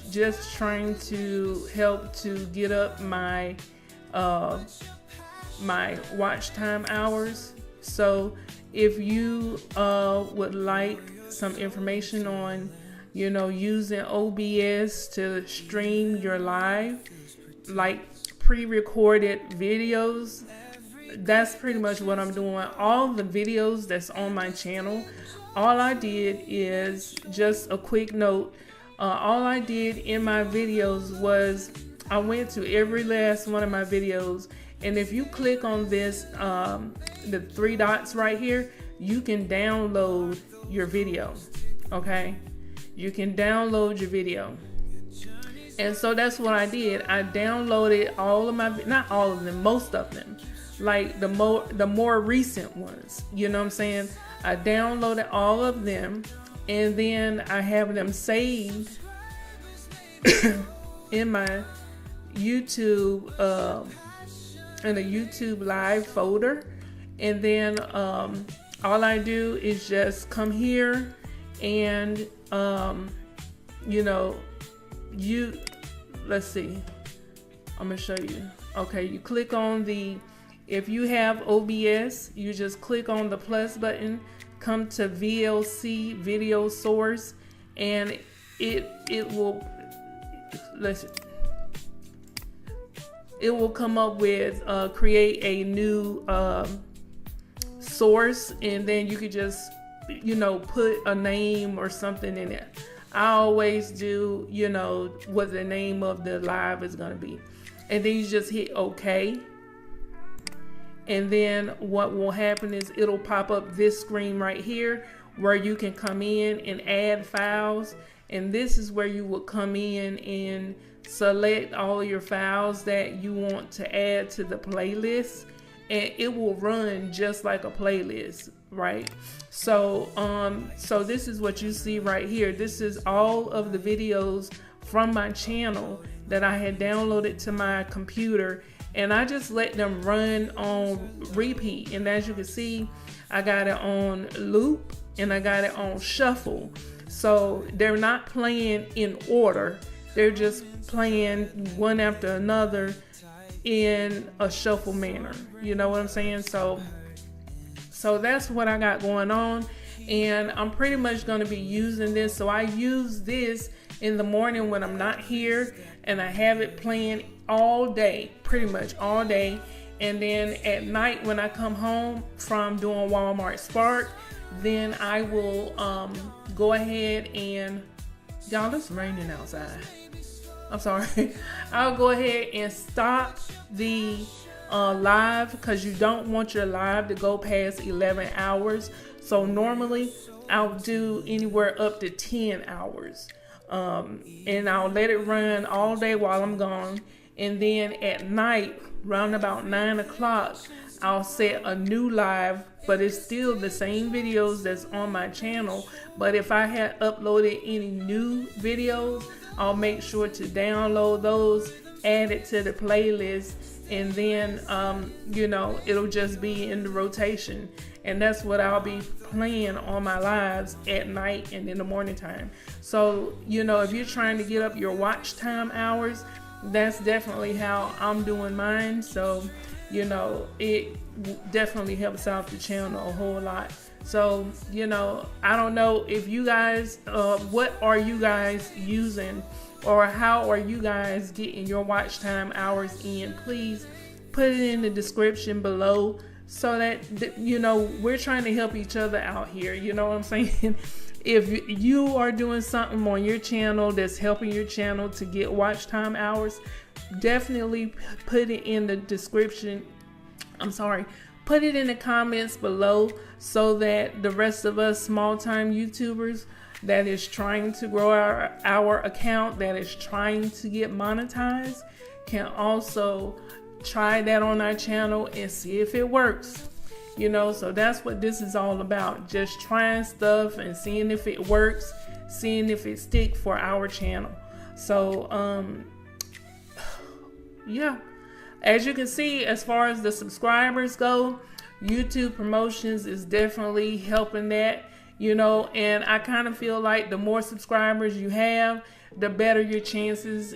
just trying to help to get up my my watch time hours. So if you would like some information on using OBS to stream your live, like pre-recorded videos, that's pretty much what I'm doing. All the videos that's on my channel, all I did is, just a quick note, all I did in my videos was I went to every last one of my videos And if you click on this, the three dots right here, you can download your video. Okay, you can download your video. And so that's what I did. I downloaded all of my, not all of them, most of them, like the more recent ones. You know what I'm saying? I downloaded all of them, and then I have them saved in my YouTube, in a YouTube live folder. And then all I do is just come here and let's see, I'm gonna show you. Okay, you click on if you have OBS, you just click on the plus button, come to VLC, video source, and it will come up with create a new source, and then you could just put a name or something in it. I always do what the name of the live is going to be, and then you just hit OK. And then what will happen is it'll pop up this screen right here where you can come in and add files, and this is where you will come in and select all your files that you want to add to the playlist, and it will run just like a playlist, right? So so this is what you see right here. This is all of the videos from my channel that I had downloaded to my computer, and I just let them run on repeat. And as you can see, I got it on loop and I got it on shuffle. So they're not playing in order. They're just playing one after another in a shuffle manner. You know what I'm saying? So that's what I got going on, and I'm pretty much going to be using this. So I use this in the morning when I'm not here, and I have it playing all day, pretty much all day. And then at night when I come home from doing Walmart Spark, then I will go ahead and, y'all, it's raining outside. I'm sorry. I'll go ahead and stop the live, because you don't want your live to go past 11 hours. So normally I'll do anywhere up to 10 hours. And I'll let it run all day while I'm gone. And then at night, around about 9 o'clock, I'll set a new live, but it's still the same videos that's on my channel. But if I had uploaded any new videos, I'll make sure to download those, add it to the playlist, and then it'll just be in the rotation. And that's what I'll be playing on my lives at night and in the morning time. So if you're trying to get up your watch time hours, that's definitely how I'm doing mine. So it definitely helps out the channel a whole lot. So I don't know if you guys, what are you guys using, or how are you guys getting your watch time hours in? Please put it in the description below, so that we're trying to help each other out here. You know what I'm saying? If you are doing something on your channel that's helping your channel to get watch time hours, definitely put it in the description. Put it in the comments below, so that the rest of us small-time YouTubers that is trying to grow our account, that is trying to get monetized, can also try that on our channel and see if it works. So that's what this is all about. Just trying stuff and seeing if it works, seeing if it sticks for our channel. So yeah, as you can see, as far as the subscribers go, YouTube promotions is definitely helping that, and I kind of feel like the more subscribers you have, the better your chances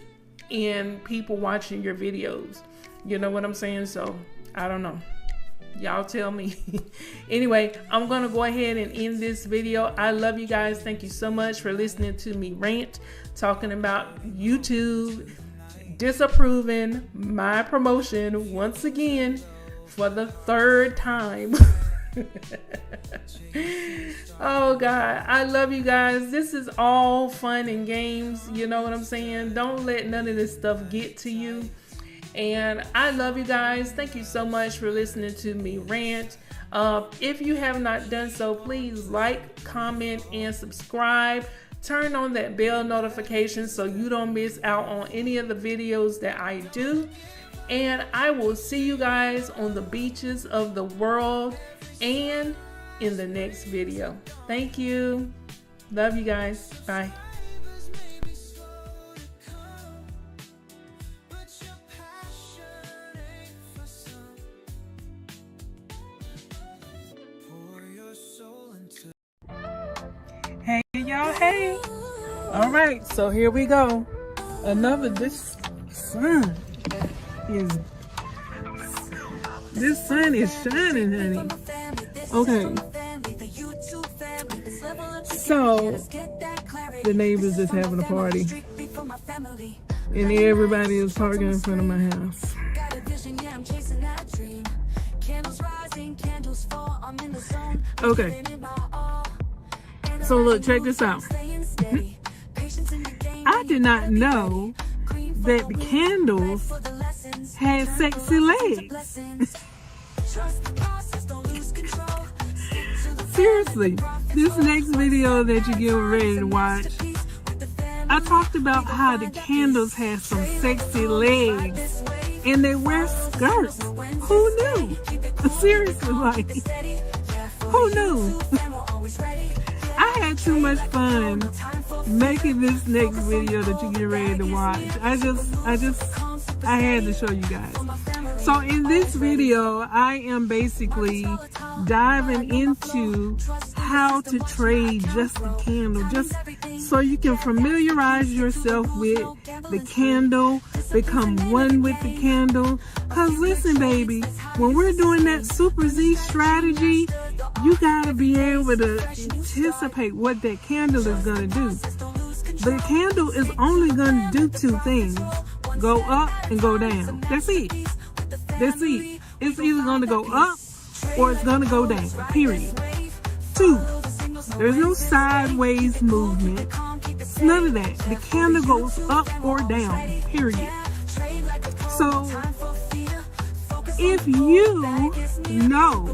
in people watching your videos. You know what I'm saying? So I don't know. Y'all tell me. Anyway, I'm going to go ahead and end this video. I love you guys. Thank you so much for listening to me rant, talking about YouTube disapproving my promotion once again for the third time. Oh God, I love you guys. This is all fun and games. You know what I'm saying? Don't let none of this stuff get to you. And I love you guys. Thank you so much for listening to me rant. If you have not done so, please like, comment, and subscribe. Turn on that bell notification so you don't miss out on any of the videos that I do. And I will see you guys on the beaches of the world and in the next video. Thank you. Love you guys. Bye. Hey y'all, hey. All right, so here we go. This sun is shining, honey. Okay. So the neighbors is having a party and everybody is parking in front of my house. Okay. So look, check this out. I did not know that the candles had sexy legs. Seriously, this next video that you get ready to watch, I talked about how the candles have some sexy legs and they wear skirts. Who knew? Seriously, like, who knew? I had too much fun making this next video that you get ready to watch. I had to show you guys. So in this video, I am basically diving into how to trade just the candle, just so you can familiarize yourself with the candle, become one with the candle. Cause listen, baby, when we're doing that Super Z strategy, you gotta be able to anticipate what that candle is gonna do. The candle is only gonna do two things: go up and go down. That's it. That's it. It's either gonna go up or it's gonna go down. Period. Two, there's no sideways movement. It's none of that. The candle goes up or down. Period. So if you know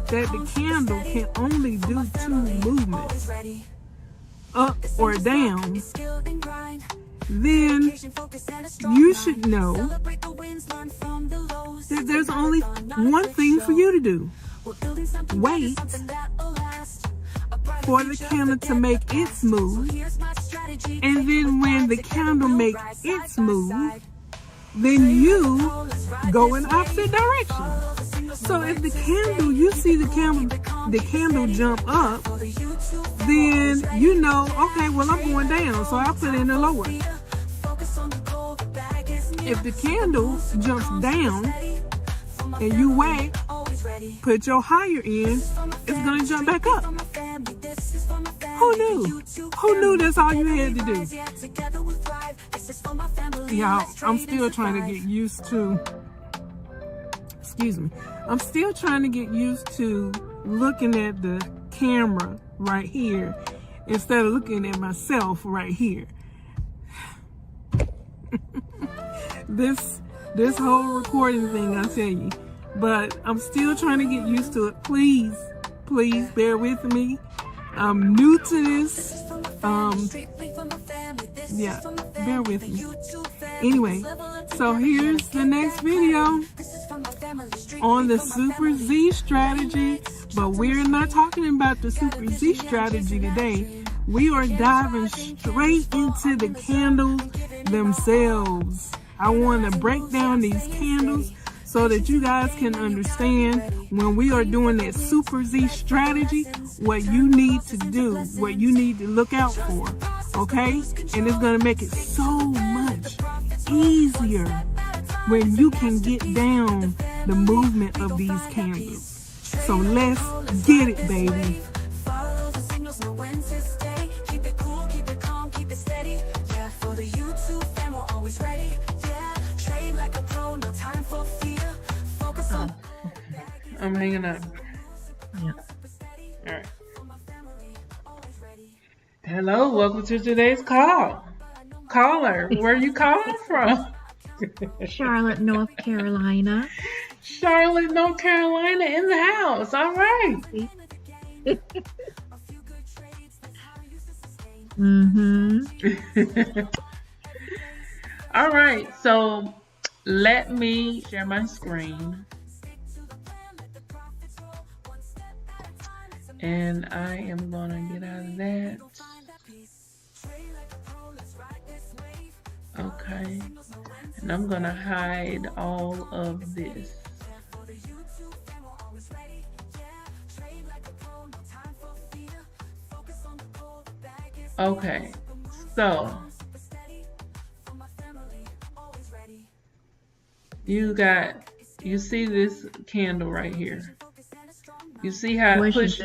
that the candle can only do two movements, up or down, then you should know that there's only one thing for you to do. Wait for the candle to make its move, and then when the candle makes its move, then you go in opposite direction. So if the candle, you see the candle jump up, then you know, okay, well, I'm going down, so I put in a lower. If the candle jumps down and you wait, put your higher in, it's gonna jump back up. Who knew? Who knew that's all you had to do? Y'all, I'm still trying to get used to, I'm still trying to get used to looking at the camera right here instead of looking at myself right here. This whole recording thing, I tell you, but I'm still trying to get used to it. Please bear with me. I'm new to this. Yeah, bear with me. Anyway, so here's the next video on the Super Z strategy, but we're not talking about the Super Z strategy today. We are diving straight into the candles themselves. I want to break down these candles so that you guys can understand when we are doing that Super Z strategy, what you need to do, what you need to look out for, okay? And it's going to make it so much easier when you can get down the movement of these candles. So let's get it, baby. I'm hanging up. Yeah. All right. Hello, welcome to today's call. Caller, where are you calling from? Charlotte, North Carolina. Charlotte, North Carolina in the house. All right. Mm-hmm. All right. So let me share my screen. And I am going to get out of that. Okay. And I'm going to hide all of this. Okay. So you see this candle right here. You see how it pushed?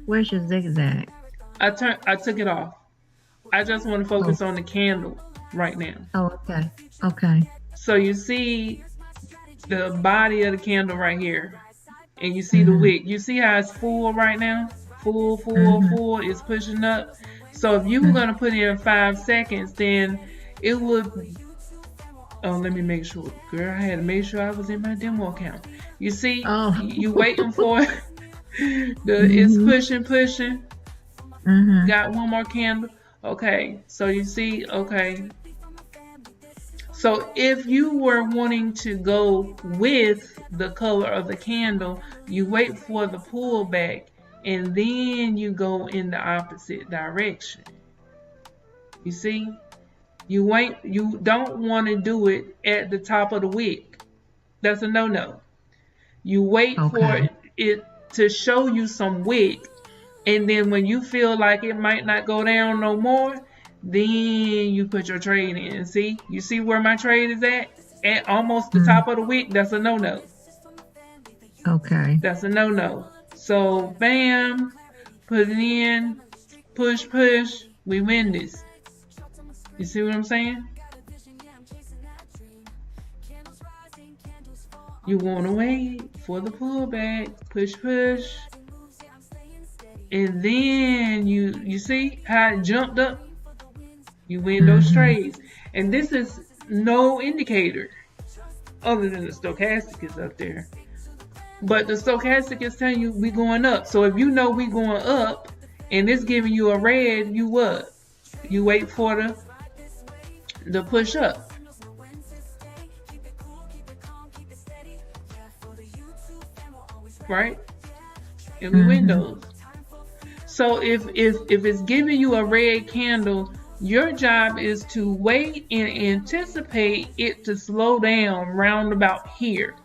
Where's your zigzag? I took it off. I just want to focus on the candle right now. Oh, okay. Okay. So you see the body of the candle right here. And you see the wick. You see how it's full right now? Full. It's pushing up. So if you were going to put in 5 seconds, then it would... Oh, let me make sure. Girl, I had to make sure I was in my demo account. You see, you waiting for it. It's pushing. Got one more candle. Okay, so you see, okay. So if you were wanting to go with the color of the candle, you wait for the pullback and then you go in the opposite direction. You see? You don't want to do it at the top of the wick. That's a no-no. You wait for it to show you some wick, and then when you feel like it might not go down no more, then you put your trade in. See? You see where my trade is at? At almost the top of the wick. That's a no-no. Okay. That's a no-no. So, bam, put it in, push, we win this. You see what I'm saying? You want to wait for the pullback, push, and then you see how it jumped up? You win those trades. And this is no indicator other than the stochastic is up there. But the stochastic is telling you we going up. So if you know we going up and it's giving you a red, you what? You wait for the push up. Right? And we win those. So if it's giving you a red candle, your job is to wait and anticipate it to slow down round about here.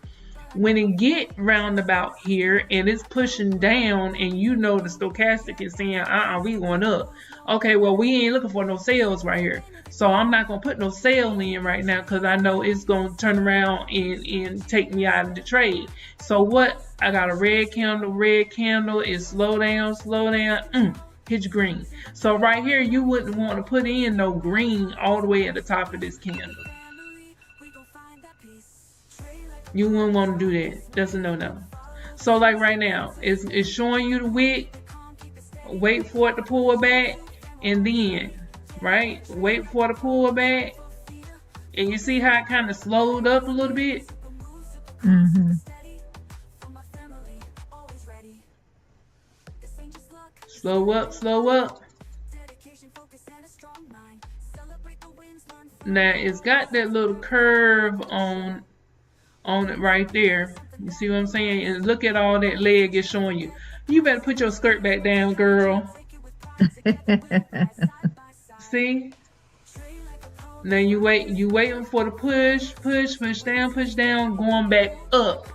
When it get round about here and it's pushing down and you know the stochastic is saying, we going up. Okay, well, we ain't looking for no sales right here. So I'm not going to put no sale in right now because I know it's going to turn around and take me out of the trade. So what? I got a red candle. It slow down. Hit green. So right here, you wouldn't want to put in no green all the way at the top of this candle. You wouldn't want to do that. That's a no-no. So like right now, it's showing you the wick. Wait for it to pull back. And then, right, wait for the pullback. And you see how it kind of slowed up a little bit? Slow up. Now, it's got that little curve on it right there. You see what I'm saying? And look at all that leg it's showing you. You better put your skirt back down, girl. See? Now you waiting for the push down, going back up.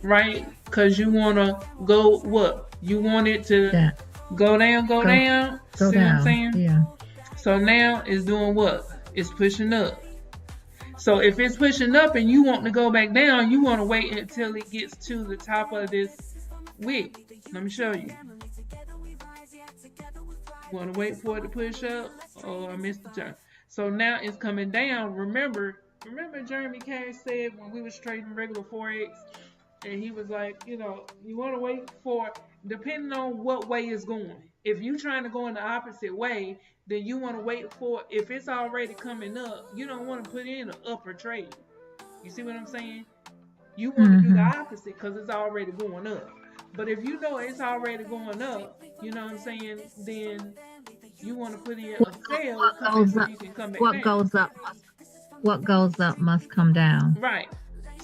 Right? Because you want to go what? You want it to go down? See what I'm saying? Yeah. So now it's doing what? It's pushing up. So if it's pushing up and you want to go back down, you want to wait until it gets to the top of this wick. Let me show you. Want to wait for it to push up? Oh, I missed the turn. So now it's coming down. Remember Jeremy Cash said when we was trading regular Forex, and he was like, you want to wait for, depending on what way it's going. If you're trying to go in the opposite way, then you want to wait for, if it's already coming up, you don't want to put in an upper trade. You see what I'm saying? You want to do the Mm-hmm. opposite because it's already going up. But if you know it's already going up, you know what I'm saying, then you want to put in a sale, What come in goes so up? you can come back What down. goes up? What goes up must come down. Right.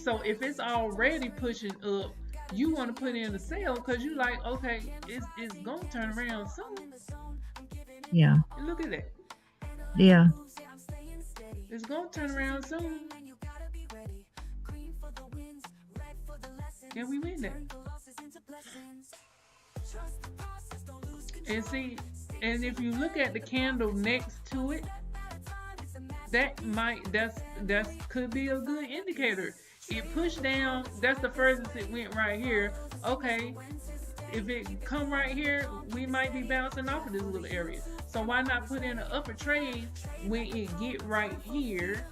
So if it's already pushing up, you want to put in a sale because you like, okay, it's gonna turn around soon. Yeah. And look at that. Yeah. It's gonna turn around soon. And we win that. And see, and if you look at the candle next to it, that's could be a good indicator. It pushed down, that's the furthest it went right here. Okay, if it come right here, we might be bouncing off of this little area. So why not put in an upper trade when it get right here?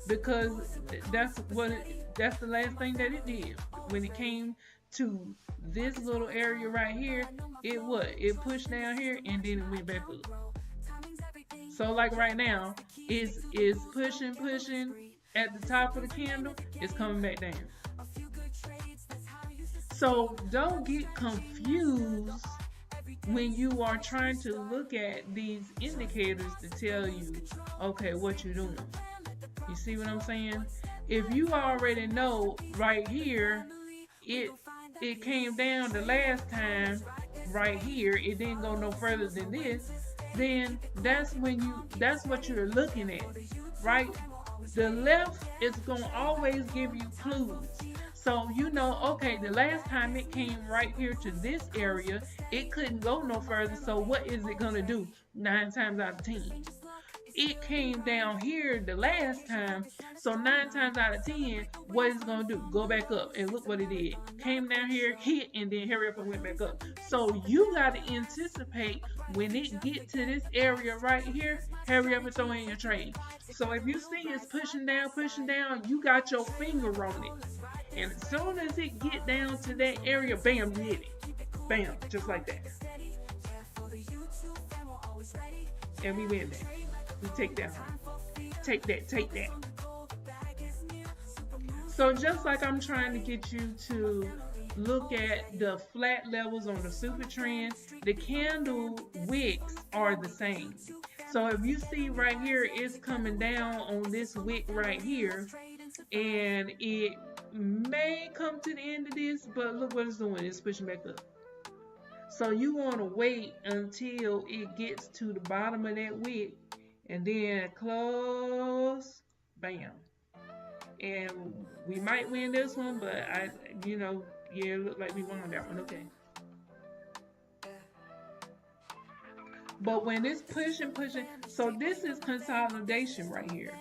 Because that's the last thing that it did. When it came to this little area right here, it pushed down here and then it went back up. So like right now, it's pushing at the top of the candle, it's coming back down. So don't get confused when you are trying to look at these indicators to tell you, okay, what you're doing. You see what I'm saying? If you already know right here, it came down the last time right here, it didn't go no further than this, then that's what you're looking at, right? The left is gonna always give you clues. So you know, okay, the last time it came right here to this area, it couldn't go no further. So what is it gonna do? 9 times out of 10. It came down here the last time, so 9 times out of 10, what it's gonna do? Go back up, and look what it did. Came down here, hit, and then hurry up and went back up. So you gotta anticipate when it get to this area right here, hurry up and throw in your trade. So if you see it's pushing down, you got your finger on it. And as soon as it get down to that area, bam, you hit it. Bam, just like that. And we win that. We take that one. Take that. So just like I'm trying to get you to look at the flat levels on the super trend, the candle wicks are the same. So if you see right here, it's coming down on this wick right here, and it may come to the end of this, but look what it's doing. It's pushing back up. So you want to wait until it gets to the bottom of that wick, and then close, bam. And we might win this one, but it looked like we won that one. Okay. But when it's pushing, so this is consolidation right here.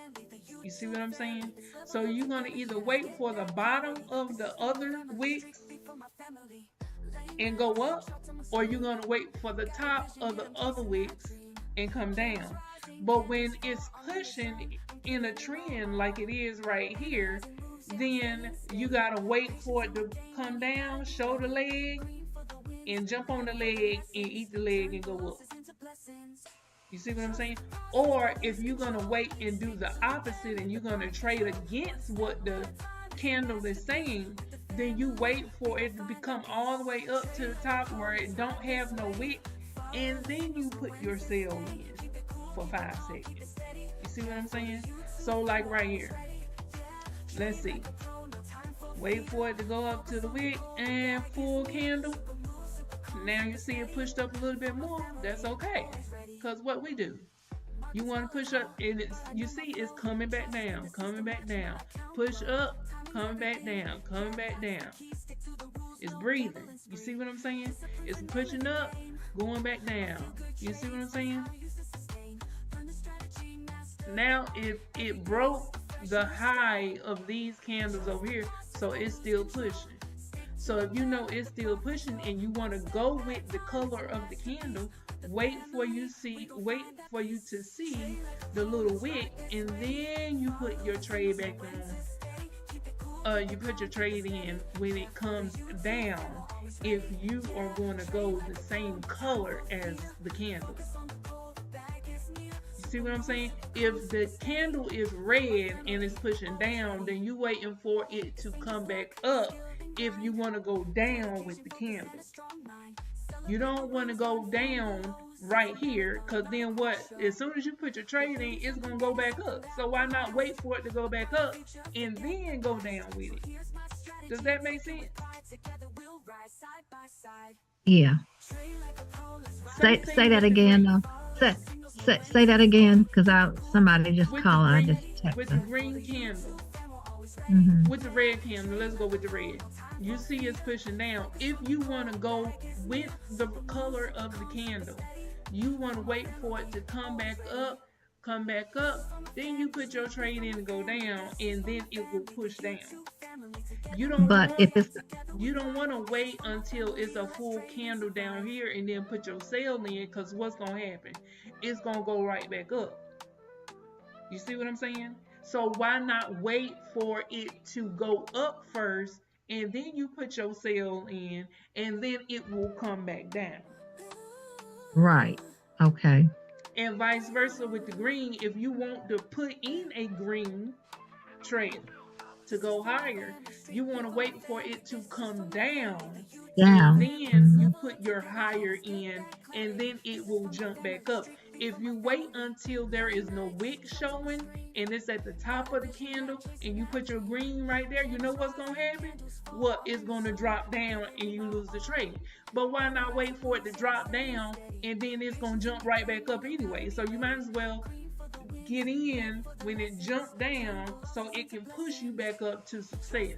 You see what I'm saying? So you're going to either wait for the bottom of the other wicks and go up, or you're going to wait for the top of the other wicks and come down. But when it's pushing in a trend like it is right here, then you got to wait for it to come down, show the leg, and jump on the leg and eat the leg and go up. You see what I'm saying? Or if you're going to wait and do the opposite and you're going to trade against what the candle is saying, then you wait for it to become all the way up to the top where it don't have no wick, and then you put your sale in for 5 seconds. You see what I'm saying? So like right here, let's see. Wait for it to go up to the wick and full candle. Now you see it pushed up a little bit more. That's okay. Because what we do, you want to push up, and you see it's coming back down. Push up, coming back down. It's breathing. You see what I'm saying? It's pushing up, going back down. You see what I'm saying? Now it broke the high of these candles over here, so it's still pushing. So if you know it's still pushing and you want to go with the color of the candle, wait for you to see the little wick, and then you put your trade back on you put your trade in when it comes down if you are going to go the same color as the candle. You see what I'm saying? If the candle is red and it's pushing down, then you waiting for it to come back up if you want to go down with the candle. You don't want to go down right here, because then what? As soon as you put your trade in, it's going to go back up. So why not wait for it to go back up and then go down with it? Does that make sense? Yeah. Say that again. Say that again, because somebody just called. I just texted. With the green candle. Mm-hmm. With the red candle, let's go with the red. You see it's pushing down. If you want to go with the color of the candle, you want to wait for it to come back up, then you put your trade in and go down, and then it will push down. You don't want to wait until it's a full candle down here and then put your sale in, because what's going to happen? It's going to go right back up. You see what I'm saying? So why not wait for it to go up first, and then you put your sale in, and then it will come back down. Right. Okay. And vice versa with the green. If you want to put in a green trade to go higher, you want to wait for it to come down. And then you put your higher in, and then it will jump back up. If you wait until there is no wick showing and it's at the top of the candle and you put your green right there, you know what's going to happen? What? It's going to drop down and you lose the trade. But why not wait for it to drop down and then it's going to jump right back up anyway? So you might as well get in when it jumps down so it can push you back up to success.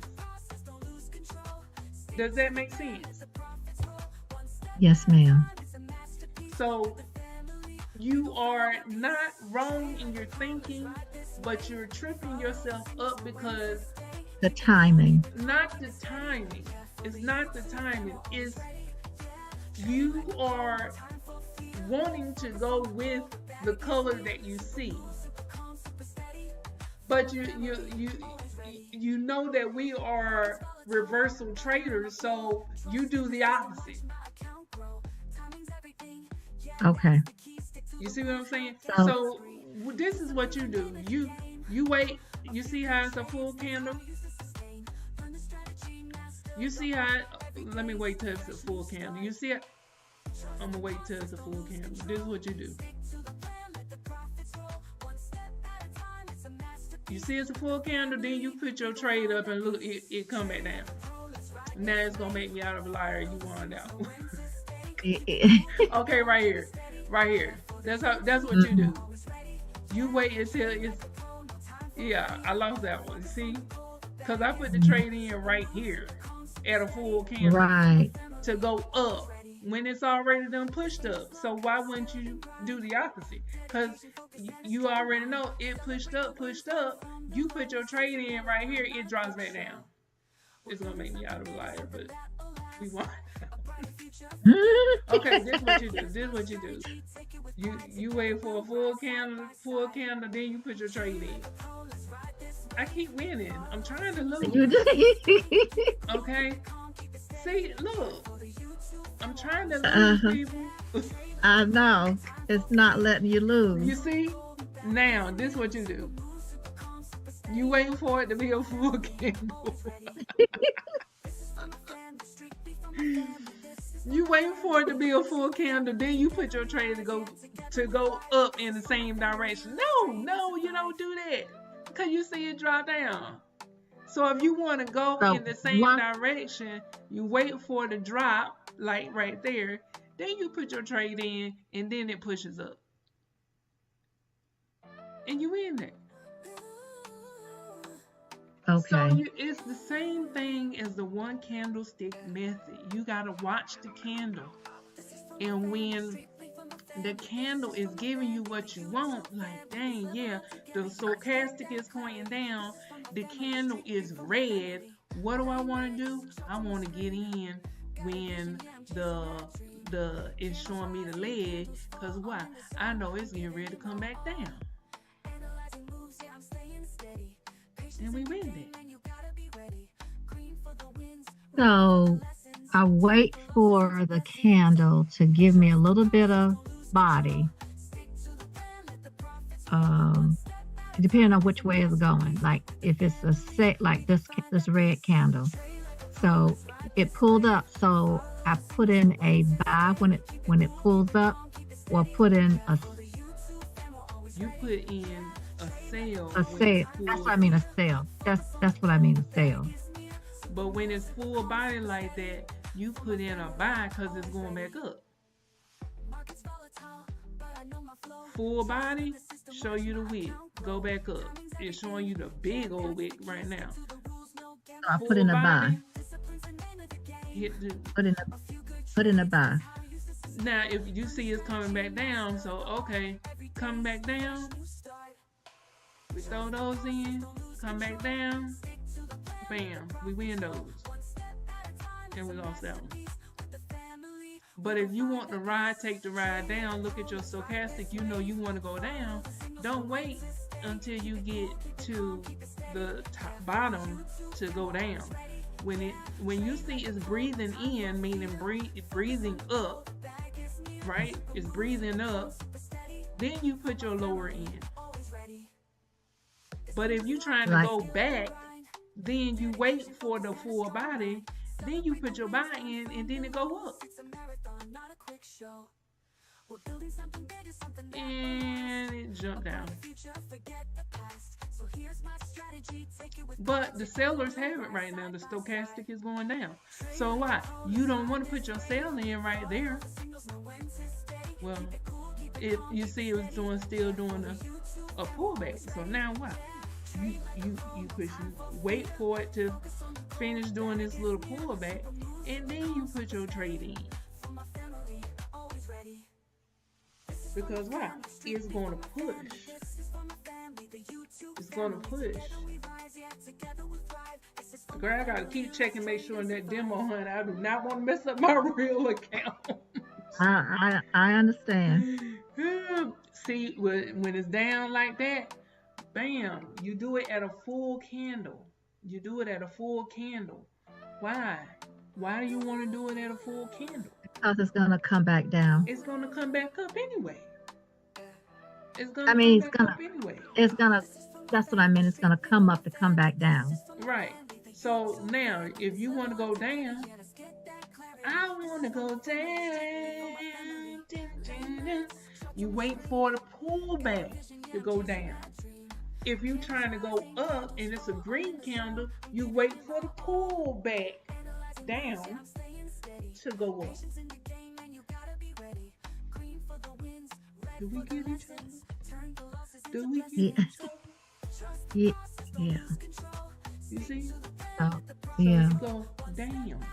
Does that make sense? Yes, ma'am. So you are not wrong in your thinking, but you're tripping yourself up because the timing. Not the timing. It's not the timing. It's you are wanting to go with the color that you see. But you know that we are reversal traders, so you do the opposite. Okay. You see what I'm saying? So this is what you do. You wait. You see how it's a full candle? You see how let me wait till it's a full candle. You see it? I'm gonna wait till it's a full candle. This is what you do. You see it's a full candle, then you put your trade up and look, it come back down. Now it's gonna make me out of a liar. You won out. Okay, right here. That's what you do. You wait until it's. Yeah, I lost that one. See, because I put the trade in right here at a full candle, right, to go up when it's already done pushed up. So why wouldn't you do the opposite? Because you already know it pushed up. You put your trade in right here, it drops back down. It's gonna make me out of a liar, but we won. Okay, this is what you do. You wait for a full candle, then you put your trade in. I keep winning. I'm trying to lose. Okay? See, look. I'm trying to lose, people. I know. It's not letting you lose. You see? Now, this is what you do. You waiting for it to be a full candle. You waiting for it to be a full candle, then you put your trade to go up in the same direction. No, you don't do that, because you see it drop down. So if you want to go in the same direction, you wait for it to drop, like right there, then you put your trade in, and then it pushes up. And you win that. Okay. So it's the same thing as the one candlestick method. You got to watch the candle. And when the candle is giving you what you want, like, dang, yeah, the stochastic is pointing down, the candle is red, what do I want to do? I want to get in when the it's showing me the leg, because why? I know it's getting ready to come back down. And we win that. So I wait for the candle to give me a little bit of body, depending on which way it's going. Like if it's a set, like this red candle. So it pulled up. So I put in a buy when it pulls up, or put in a You put in a sale. sale. That's what I mean, a sale. That's what I mean, a sale. But when it's full body like that, you put in a buy because it's going back up. Full body, show you the wick. Go back up. It's showing you the big old wick right now. So I put in a buy. Hit the, Put in a buy. now, if you see it's coming back down, so okay, come back down. We throw those in, come back down. Bam, we win those. And we lost that one. But if you want the ride, take the ride down, look at your stochastic, you know you want to go down. Don't wait until you get to the bottom to go down. When you see it's breathing in, meaning breathing up, right? It's breathing up, then you put your lower in. But if you're trying to go back, then you wait for the full body, then you put your buy in, and then it go up. And it jumped down. But the sellers have it right now. The stochastic is going down. So why? You don't want to put your sell in right there. Well, if you see it was still doing a pullback. So now what? You wait for it to finish doing this little pullback, and then you put your trade in. Because why? It's going to push. It's going to push. Girl, I got to keep checking, make sure in that demo, honey. I do not want to mess up my real account. I understand. See, when it's down like that, bam, you do it at a full candle. You do it at a full candle. Why? Why do you want to do it at a full candle? Because it's going to come back down. It's going to come back up anyway. It's going to come back up anyway. It's going to, that's what I mean. It's going to come up to come back down. Right. So now, if you want to go down, I want to go down. You wait for the pullback to go down. If you're trying to go up and it's a green candle, you wait for the pullback down to go up. Do we get each other? Do we get each other? Yeah. Yeah. You see? Oh, yeah. So you go down.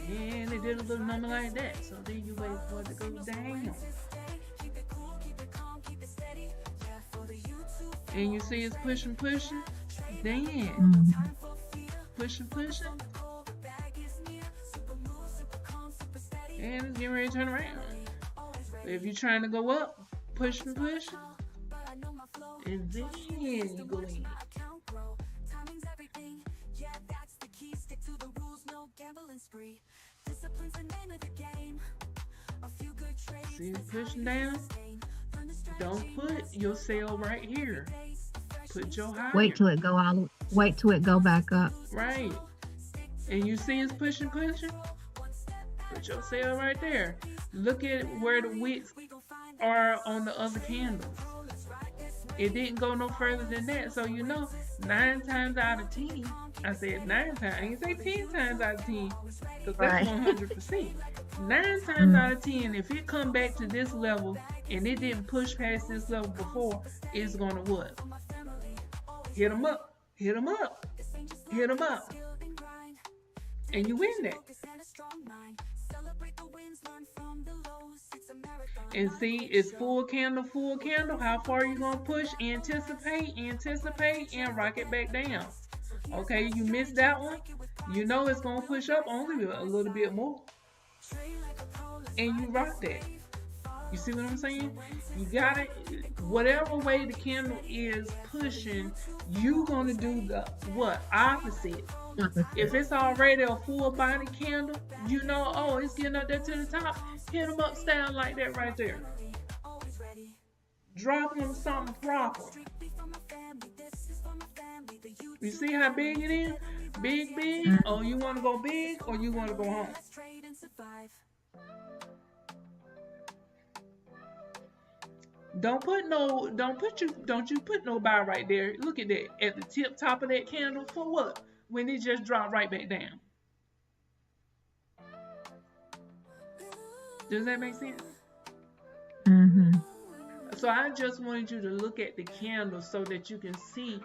And they did a little number like that. So then you wait for it to go down. And you see it's pushing. Then pushing. And it's getting ready to turn around. If you're trying to go up, pushing. And then you go in. See it pushing down? Don't put your sale right here. Put your higher. Wait till it go back up. Right. And you see it's pushing. Put your sale right there. Look at where the wicks are on the other candles. It didn't go no further than that. So 9 times out of 10, I said 9 times. I didn't say 10 times out of 10, because that's 100%. 9 times out of 10, if it come back to this level and it didn't push past this level before, it's gonna what? Hit them up. And you win that. And see, it's full candle. How far are you going to push? Anticipate, and rock it back down. Okay, you missed that one. You know it's going to push up only a little bit more. And you rock that. You see what I'm saying? You gotta, whatever way the candle is pushing, you gonna do the what? Opposite. If it's already a full body candle, you know, oh, it's getting up there to the top, hit them upstairs like that right there. Drop them something proper. You see how big it is? Big, big? Oh, you want to go big or you want to go home? Don't you put no bar right there. Look at that. At the top of that candle for what? When it just dropped right back down. Does that make sense? Mm-hmm. So I just wanted you to look at the candle so that you can see,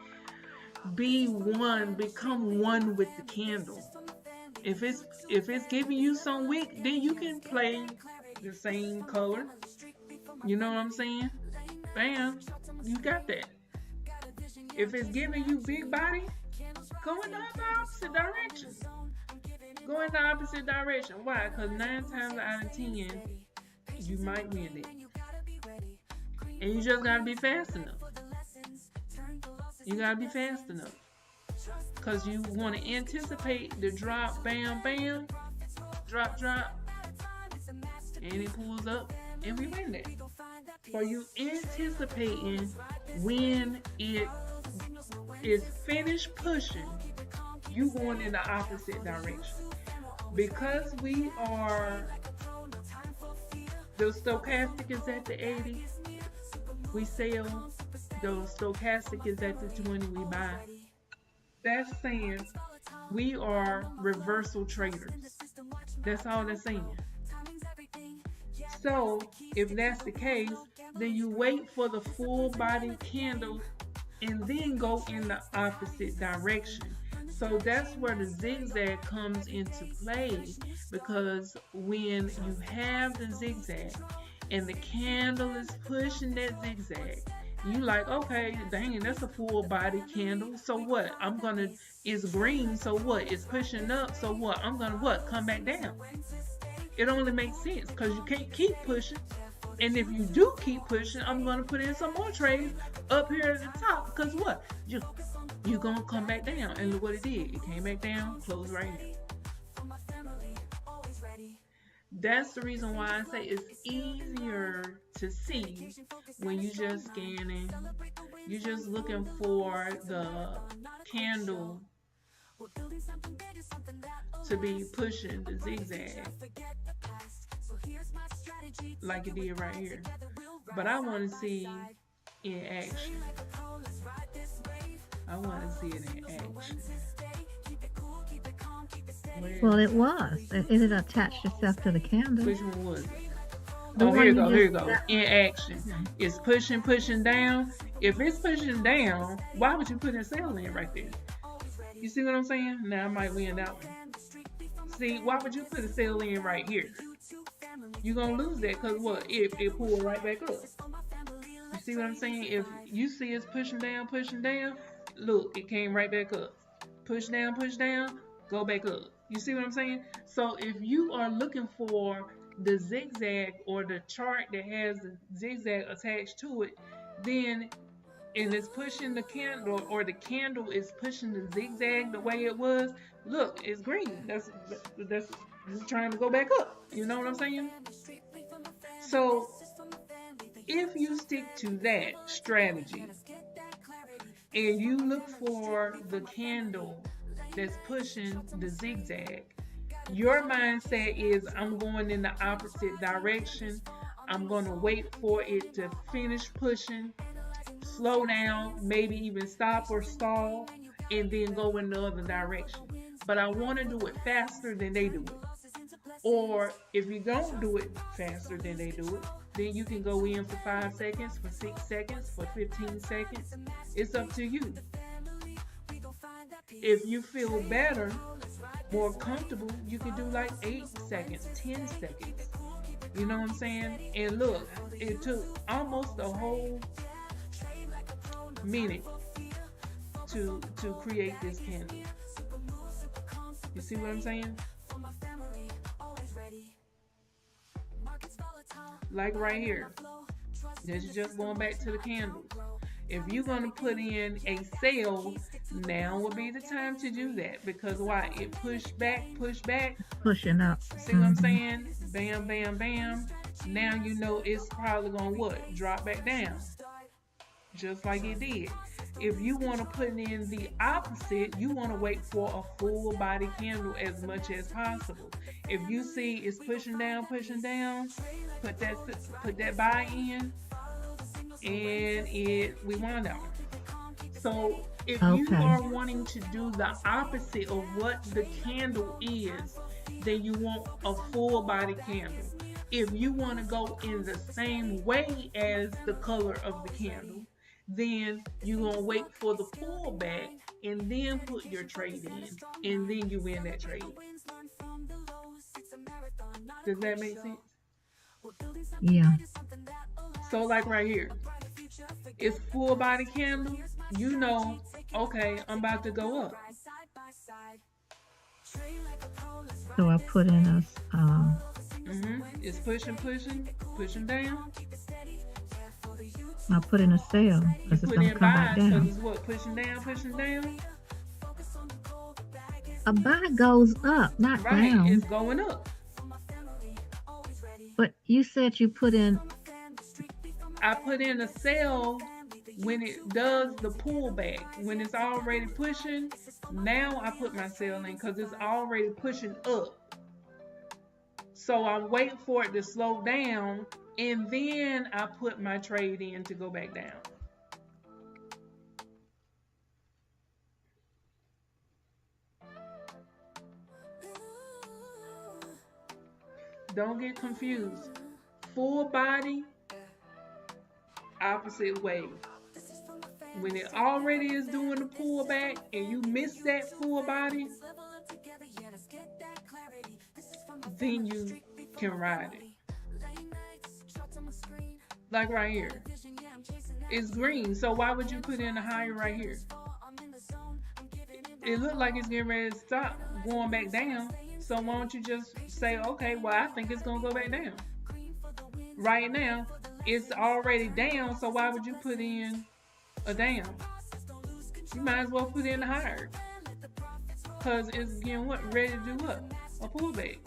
be one, become one with the candle. If it's giving you some wick, then you can play the same color. You know what I'm saying? Bam, you got that. If it's giving you big body, go in the opposite direction. Go in the opposite direction. Why? Because 9 times out of 10, you might win it. And you just gotta be fast enough. You gotta be fast enough. Because you want to anticipate the drop, bam, bam, drop, drop, and it pulls up, and we win that. So you anticipating when it is finished pushing, you going in the opposite direction. Because we are, the stochastic is at the 80, we sell. The stochastic is at the 20, we buy. That's saying we are reversal traders. That's all that's saying. So if that's the case, then you wait for the full body candle and then go in the opposite direction. So that's where the zigzag comes into play, because when you have the zigzag and the candle is pushing that zigzag, you like, okay, dang it, that's a full body candle. So what? It's green, so what? It's pushing up, so what? I'm gonna what? Come back down. It only makes sense because you can't keep pushing. And if you do keep pushing, I'm gonna put in some more trades up here at the top, because what? You're gonna come back down. And look what it did. It came back down, closed right here. That's the reason why I say it's easier to see when you just scanning. You're just looking for the candle to be pushing the zigzag like it did right here. But I want to see in action. I want to see it in action. Well, it was. It had attached itself to the candle. Which one was it? Oh, here you go. In action. It's pushing down. If it's pushing down, why would you put a sell in right there? You see what I'm saying? Now I might win that one. See, why would you put a sell in right here? You're going to lose that because what? It pulled right back up. You see what I'm saying? If you see it's pushing down, look, it came right back up. Push down, go back up. You see what I'm saying? So if you are looking for the zigzag or the chart that has the zigzag attached to it, then and it's pushing the candle, or the candle is pushing the zigzag the way it was, look, it's green. That's trying to go back up. You know what I'm saying? So if you stick to that strategy and you look for the candle that's pushing the zigzag, your mindset is, I'm going in the opposite direction. I'm going to wait for it to finish pushing, slow down, maybe even stop or stall, and then go in the other direction. But I want to do it faster than they do it. Or if you don't do it faster than they do it, then you can go in for 5 seconds, for 6 seconds, for 15 seconds. It's up to you. If you feel better, more comfortable, you can do like 8 seconds, 10 seconds. You know what I'm saying? And look, it took almost a whole minute to create this candle. You see what I'm saying? like right here. This is just going back to the candles. If you're going to put in a sale, now will be the time to do that. Because why? It pushed back. Pushing up. See what I'm saying? Bam, bam, bam. Now you know it's probably going to what? Drop back down. Just like it did. If you want to put in the opposite, you want to wait for a full body candle as much as possible. If you see it's pushing down, put that buy in, and we wound out. So if you are wanting to do the opposite of what the candle is, then you want a full body candle. If you want to go in the same way as the color of the candle, then you're going to wait for the pullback and then put your trade in, and then you win that trade. Does that make sense? Yeah. So like right here, it's full body candle, you know, okay, I'm about to go up. So I put in a it's pushing down. I put in a sale because it's going to come back down. It's what, pushing down? A buy goes up, not down. It's going up. But you said you put in... I put in a sell when it does the pullback. When it's already pushing, now I put my sell in because it's already pushing up. So I'm waiting for it to slow down, and then I put my trade in to go back down. Don't get confused. Full body, opposite way. When it already is doing the pullback and you miss that full body, then you can ride it. Like right here. It's green, so why would you put in a higher right here? It looked like it's getting ready to stop going back down. So why don't you just say, okay, well, I think it's going to go back down. Right now, it's already down, so why would you put in a down? You might as well put in a higher. Because it's getting what? Ready to do what? A pullback.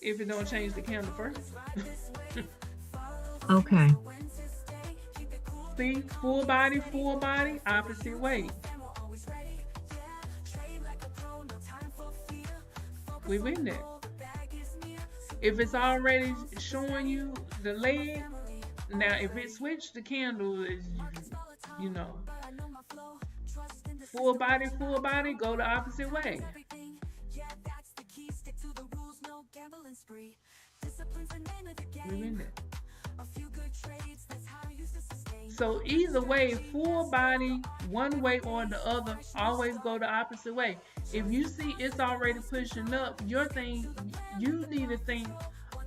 If it don't change the candle first. Okay. See? Full body, opposite way. We win that. If it's already showing you the leg, now if it switched the candle, you know, full body, go the opposite way. We win that. So either way, full body, one way or the other, always go the opposite way. If you see it's already pushing up, your thing, you need to think,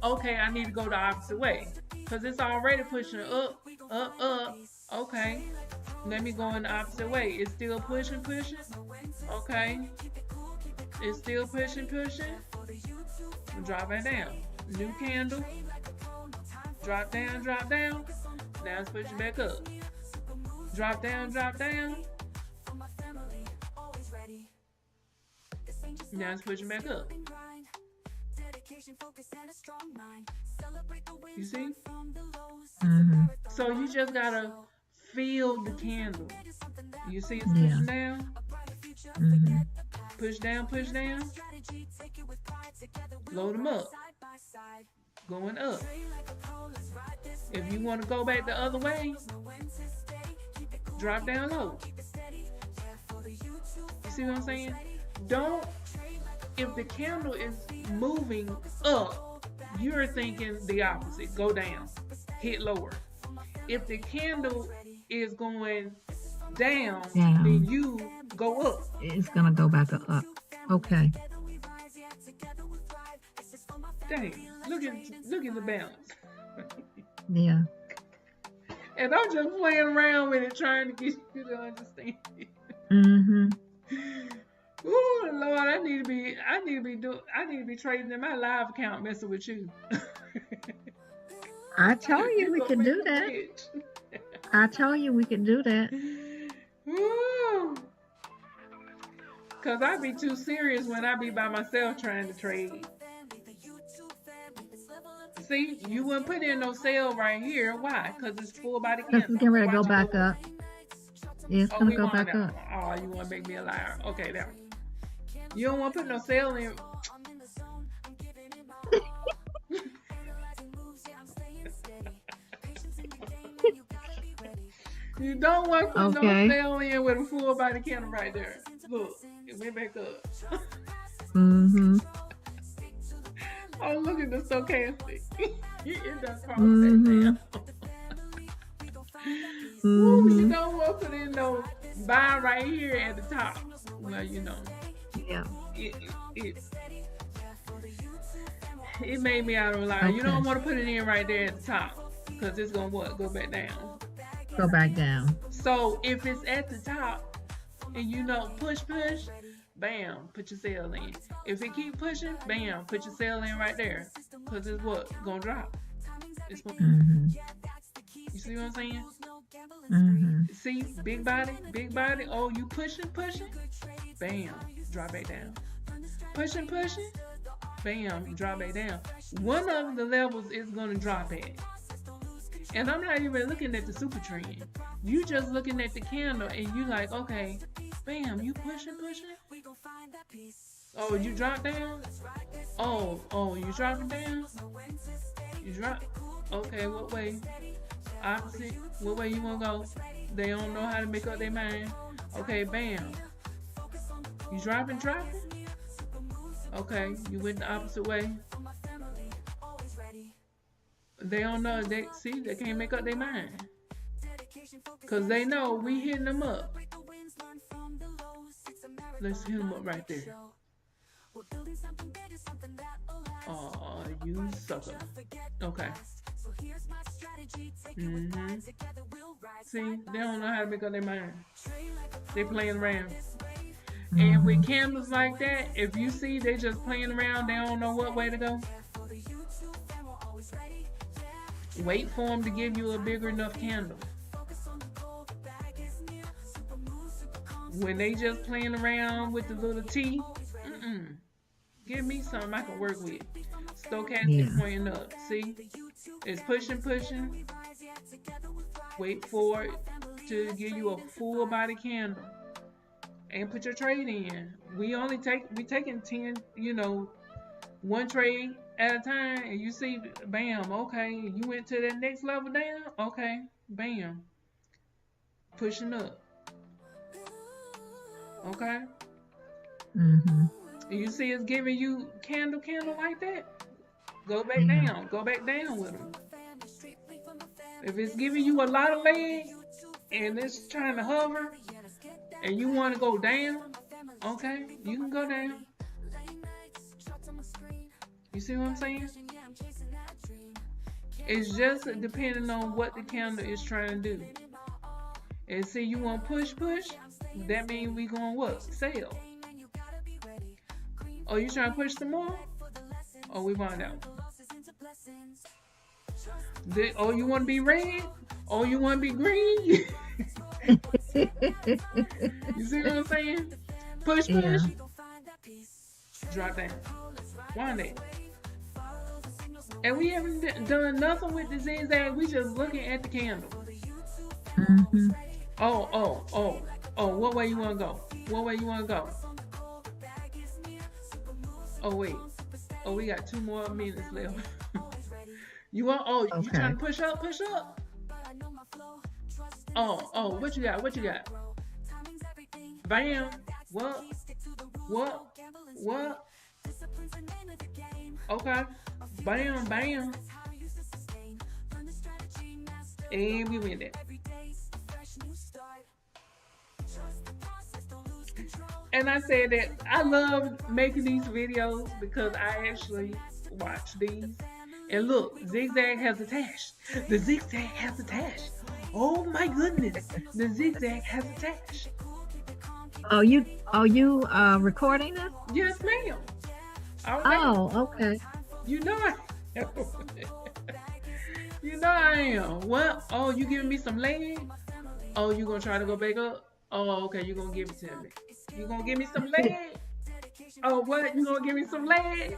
okay, I need to go the opposite way. Because it's already pushing up. Okay, let me go in the opposite way. It's still pushing. Okay, it's still pushing. Drop it down. New candle. Drop down. Now it's pushing back up. Drop down. Now it's pushing back up. You see? Mm-hmm. So you just gotta feel the candle. You see it's pushing down? Mm-hmm. Push down. Load them up. Going up. If you want to go back the other way, drop down low. You see what I'm saying? If the candle is moving up, you're thinking the opposite. Go down. Hit lower. If the candle is going down, then you go up. It's going to go back up. Okay. Dang. Look at the balance. Yeah. And I'm just playing around with it, trying to get you to understand it. Mm-hmm. Ooh, Lord, I need to be trading in my live account messing with you. I told you we gonna could make do a that. bitch. I told you we could do that. Woo. Cause I be too serious when I be by myself trying to trade. See, you wouldn't put in no sale right here. Why? Cause it's full body This is candle. getting ready to Watch go it back go up. up. Yeah, it's Oh, gonna we go want back that. up. Oh, you want to make me a liar? Okay, now you don't want to put no sale in. You don't want to put no Okay. sale in with a full body candle right there. Look, it went back up. Mm-hmm. Oh, look at the stochastic. It does cross back Mm-hmm. down. Ooh, you Mm-hmm. don't want to put in no buy right here at the top. Well, you know, Yeah. it made me out of a lie. You Okay. don't want to put it in right there at the top because it's gonna what? Go back down. Go back down. So if it's at the top and you know push, bam, put your sale in. If it keep pushing, bam, put your sale in right there because it's what? Gonna drop. It's gonna, Mm-hmm. you see what I'm saying? Mm-hmm. See, big body. Oh, you pushing, bam, drop back down. Pushing, bam, drop back down. One of the levels is gonna drop at. And I'm not even looking at the super trend. You just looking at the candle and you like, okay, bam, you pushing. Oh, you drop down? Oh, you dropping down? You drop? Okay, what way? Opposite? What way you wanna go? They don't know how to make up their mind. Okay, bam. You dropping? Okay, you went the opposite way. They don't know. They can't make up their mind. Cause they know we hitting them up. Let's hit them up right there. Oh, you sucker. Okay. Mm-hmm. See, they don't know how to make up their mind. They playing around. And with candles like that, if you see they just playing around, they don't know what way to go. Wait for them to give you a bigger enough candle. When they just playing around with the little T, give me something I can work with. Stochastic pointing up. See? It's pushing. Wait for it to give you a full body candle. And put your trade in. We taking 10, one trade at a time, and you see, bam, okay, you went to that next level down, okay, bam, pushing up, okay. Mm-hmm. And you see it's giving you candle like that, go back down with them. If it's giving you a lot of leg and it's trying to hover and you want to go down, okay, you can go down. You see what I'm saying? It's just depending on what the candle is trying to do. And see, you want push, that means we going what? Sell. Oh, you trying to push some more? Oh, we find out. Oh, you want to be red? Oh, you want to be green? You see what I'm saying? Push. Drop down. Wind it. And we haven't done nothing with the zigzag. We just looking at the candle. Mm-hmm. Oh. What way you want to go? Oh, wait. Oh, we got 2 more minutes left. You trying to push up? Oh, what you got? Bam. What? Okay. Bam. And we win that. And I said that I love making these videos because I actually watch these. And look, zigzag has attached. The zigzag has attached. Oh my goodness, the zigzag has attached. Are you recording this? Yes, ma'am. Oh, okay. You know it. You know I am. What? Oh, you giving me some leg? Oh, you gonna try to go back up? Oh, okay, you gonna give it to me. You gonna give me some leg? Oh, what? You gonna give me some leg?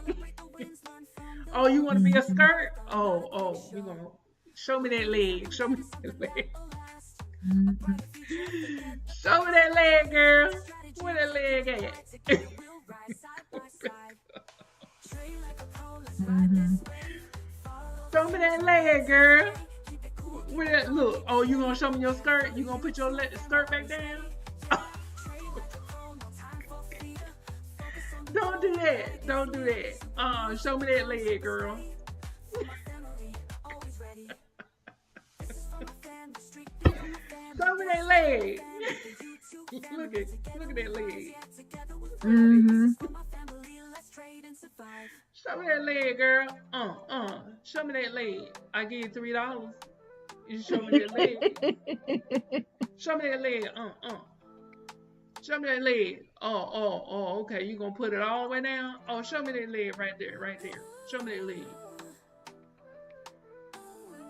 Oh, you wanna be a Mhm. skirt? Oh, you gonna show me that leg. Show me that leg. Mhm. Show me that leg, girl. Where that leg at? Mhm. Show me that leg, girl. Where that look? Oh, you gonna show me your skirt? You gonna put your skirt back down? Don't do that. Don't do that. Show me that leg, girl. Show me that leg. look at look at that leg. Look at that Mhm. leg. Show me that leg, girl. Show me that leg. I give you $3. You show me that leg. Show me that leg. Show me that leg. Oh. Okay. You gonna put it all the way down? Oh, show me that leg right there, right there. Show me that leg.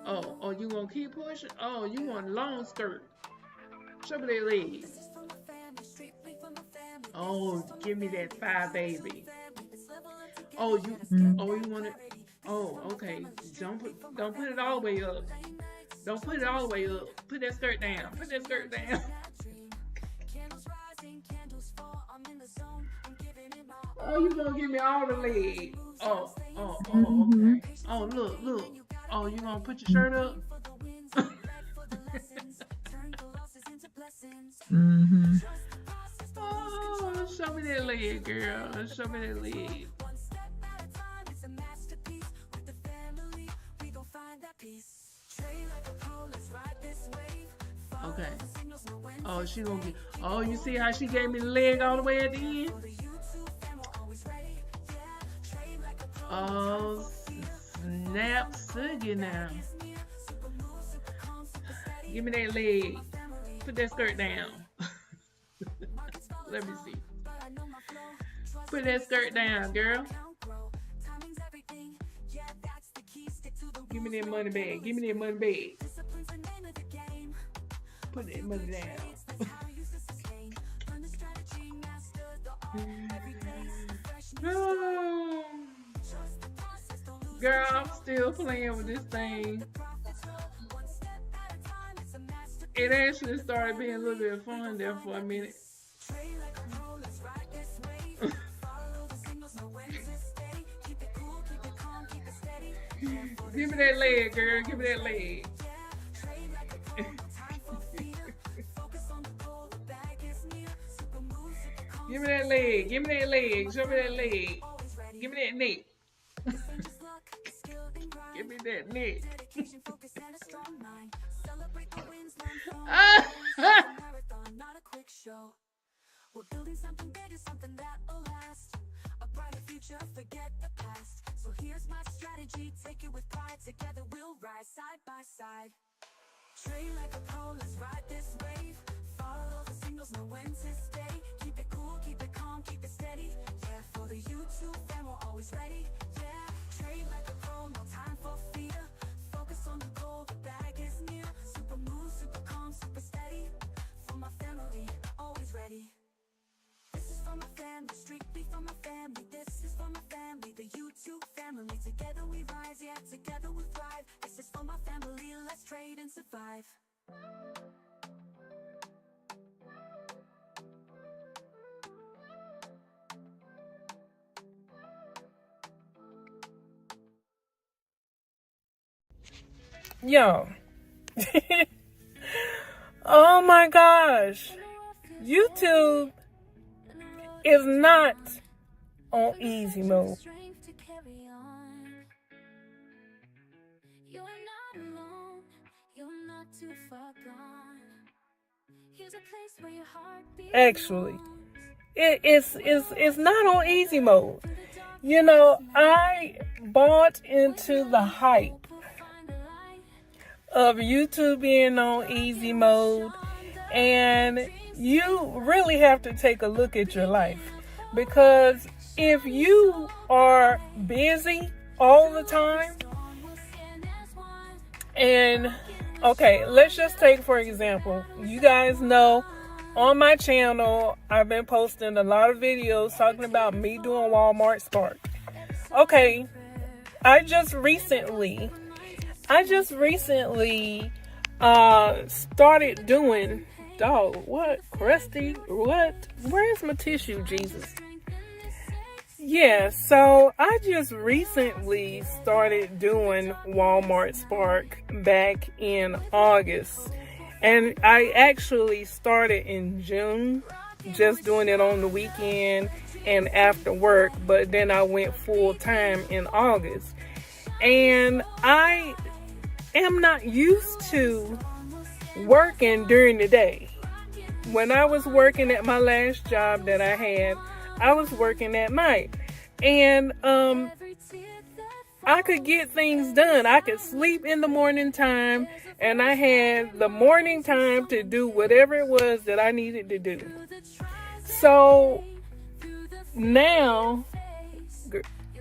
Oh, you gonna keep pushing? Oh, you want a long skirt? Show me that leg. Oh, give me that thigh, baby. Oh, Mhm. you want it? Oh, okay. Don't put it all the way up. Don't put it all the way up. Put that skirt down. Put that skirt down. Oh, you gonna give me all the leg? Mhm. Okay. Oh, look. Oh, you gonna put your shirt up? Mhm. Oh, show me that leg, girl. Show me that leg. Okay. Oh, she gonna get. Oh, you see how she gave me the leg all the way at the end? Oh, snap, sugar now. Give me that leg. Put that skirt down. Let me see. Put that skirt down, girl. Give me that money bag. Give me that money bag. Put that money down. Oh, girl, I'm still playing with this thing. It actually started being a little bit of fun there for a minute. Give me that leg, girl. Give me that leg. Give me that leg. Give me that leg. Show me that leg. Give me that neck. Give me that neck. We're building something bigger, something that'll last. A brighter future, forget the past. So here's my strategy, take it with pride. Together we'll rise side by side. Train like a pro, let's ride this wave. Follow the signals, know when to stay. Keep it cool, keep it calm, keep it steady. Yeah, for the YouTube fan, we're always ready. Yeah, train like a pro, no time for fear. Focus on the goal, the bag is near. Super move, super calm, super steady. For my family, always ready. This is for my family, strictly for my family. This is for my family, the YouTube family. Together we rise, yeah, together we thrive. This is for my family, let's trade and survive. Yo. Oh my gosh. YouTube is not on easy mode. Actually, it's not on easy mode. You know, I bought into the hype of YouTube being on easy mode, and you really have to take a look at your life, because if you are busy all the time. And okay, let's just take for example, you guys know on my channel, I've been posting a lot of videos talking about me doing Walmart Spark. Okay, I just recently started doing, dog, what, crusty, what, where's my tissue, Jesus? Yeah, so I just recently started doing Walmart Spark back in August. And I actually started in June, just doing it on the weekend and after work, but then I went full time in August. And I am not used to working during the day. When I was working at my last job that I had, I was working at night. And I could get things done. I could sleep in the morning time, and I had the morning time to do whatever it was that I needed to do. So now,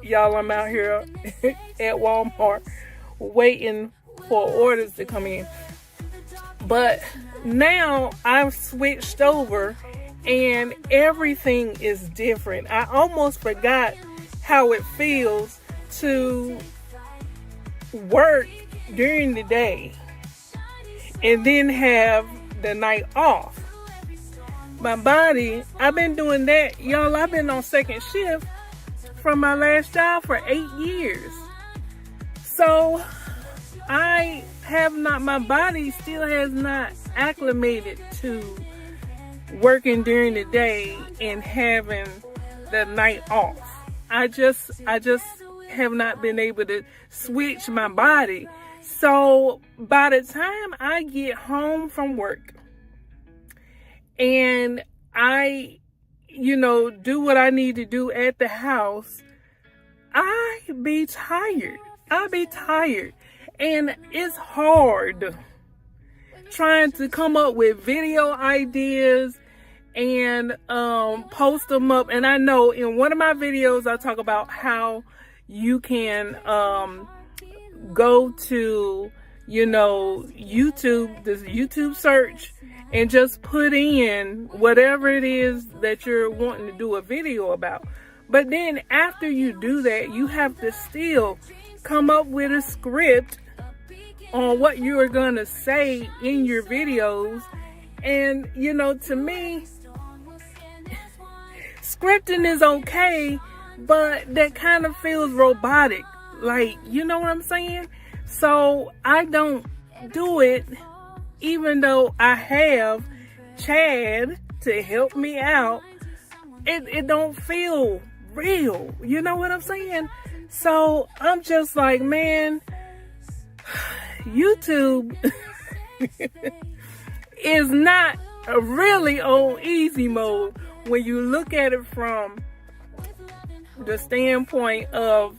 y'all, I'm out here at Walmart waiting for orders to come in. But now I've switched over and everything is different. I almost forgot how it feels to work during the day and then have the night off. My body, I've been doing that. Y'all, I've been on second shift from my last job for 8 years. So my body still has not acclimated to working during the day and having the night off. I just have not been able to switch my body. So by the time I get home from work and I, do what I need to do at the house, I be tired. And it's hard trying to come up with video ideas and post them up. And I know in one of my videos I talk about how you can go to YouTube, this YouTube search, and just put in whatever it is that you're wanting to do a video about. But then after you do that, you have to still come up with a script on what you are going to say in your videos. And to me, scripting is okay, but that kind of feels robotic. Like, you know what I'm saying? So I don't do it, even though I have Chad to help me out. It don't feel real. You know what I'm saying? So I'm just like, man, YouTube is not really on easy mode when you look at it from the standpoint of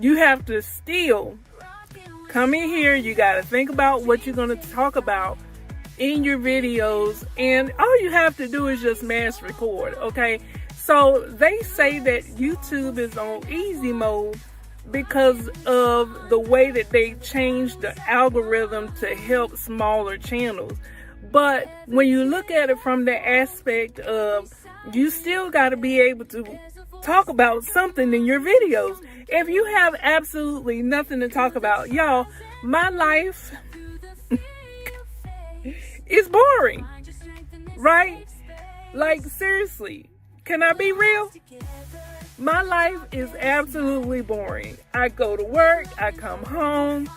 you have to still come in here. You got to think about what you're going to talk about in your videos, and all you have to do is just mass record. Okay, so they say that YouTube is on easy mode because of the way that they changed the algorithm to help smaller channels. But when you look at it from the aspect of you still got to be able to talk about something in your videos. If you have absolutely nothing to talk about, y'all, my life is boring, right? Like, seriously, can I be real? My life is absolutely boring. I go to work, I come home,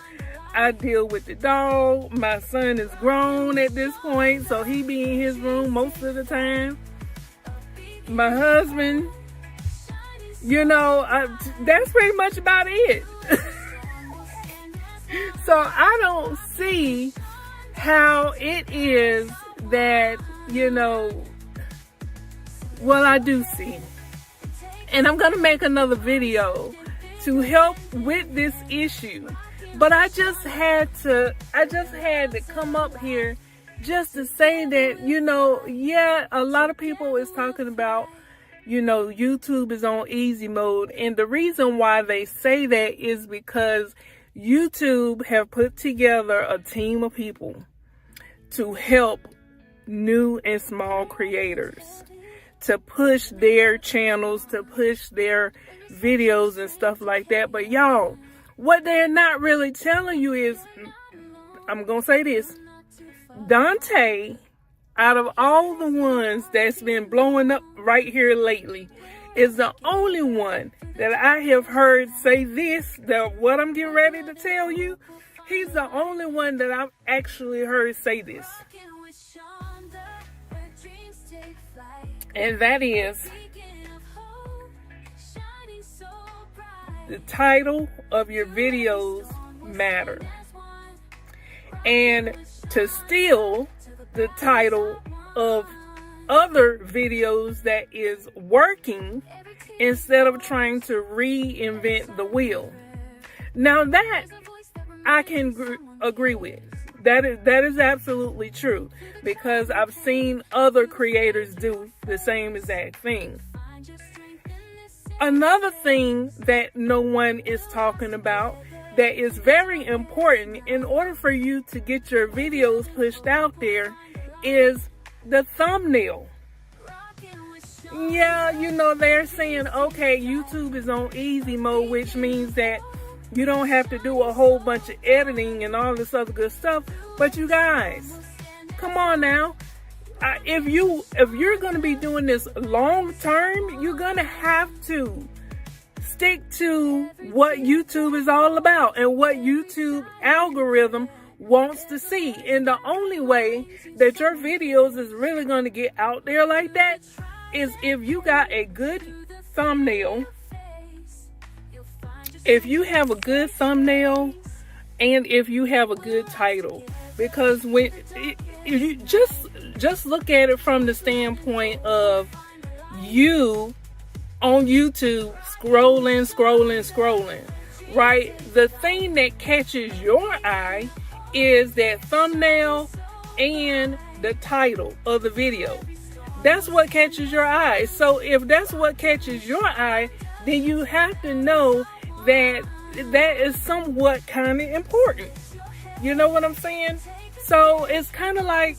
I deal with the dog. My son is grown at this point, so he be in his room most of the time. My husband, that's pretty much about it. So I don't see how it is that, well, I do see. And I'm going to make another video to help with this issue. But I just had to come up here just to say that, yeah, a lot of people is talking about, YouTube is on easy mode. And the reason why they say that is because YouTube have put together a team of people to help new and small creators, to push their channels, to push their videos and stuff like that. But y'all, what they're not really telling you is, I'm going to say this, Dante, out of all the ones that's been blowing up right here lately, is the only one that I have heard say this, that what I'm getting ready to tell you, he's the only one that I've actually heard say this. And that is, the title of your videos matter. And to steal the title of other videos that is working instead of trying to reinvent the wheel. Now that I can agree with. That is absolutely true, because I've seen other creators do the same exact thing. Another thing that no one is talking about that is very important in order for you to get your videos pushed out there is the thumbnail. Yeah, they're saying, okay, YouTube is on easy mode, which means that you don't have to do a whole bunch of editing and all this other good stuff. But you guys, come on now. If you're going to be doing this long term, you're going to have to stick to what YouTube is all about and what YouTube algorithm wants to see. And the only way that your videos is really going to get out there like that is if you got a good thumbnail. If you have a good thumbnail and if you have a good title, because when you just look at it from the standpoint of you on YouTube scrolling, right? The thing that catches your eye is that thumbnail and the title of the video. That's what catches your eye. So if that's what catches your eye, then you have to know that is somewhat kind of important. You know what I'm saying? So it's kind of like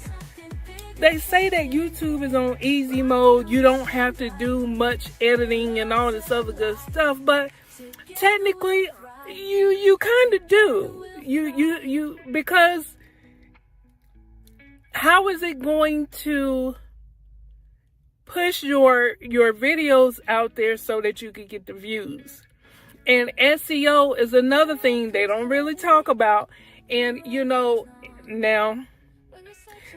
they say that YouTube is on easy mode. You don't have to do much editing and all this other good stuff, but technically you kind of do. You because how is it going to push your videos out there so that you can get the views? And SEO is another thing they don't really talk about. And now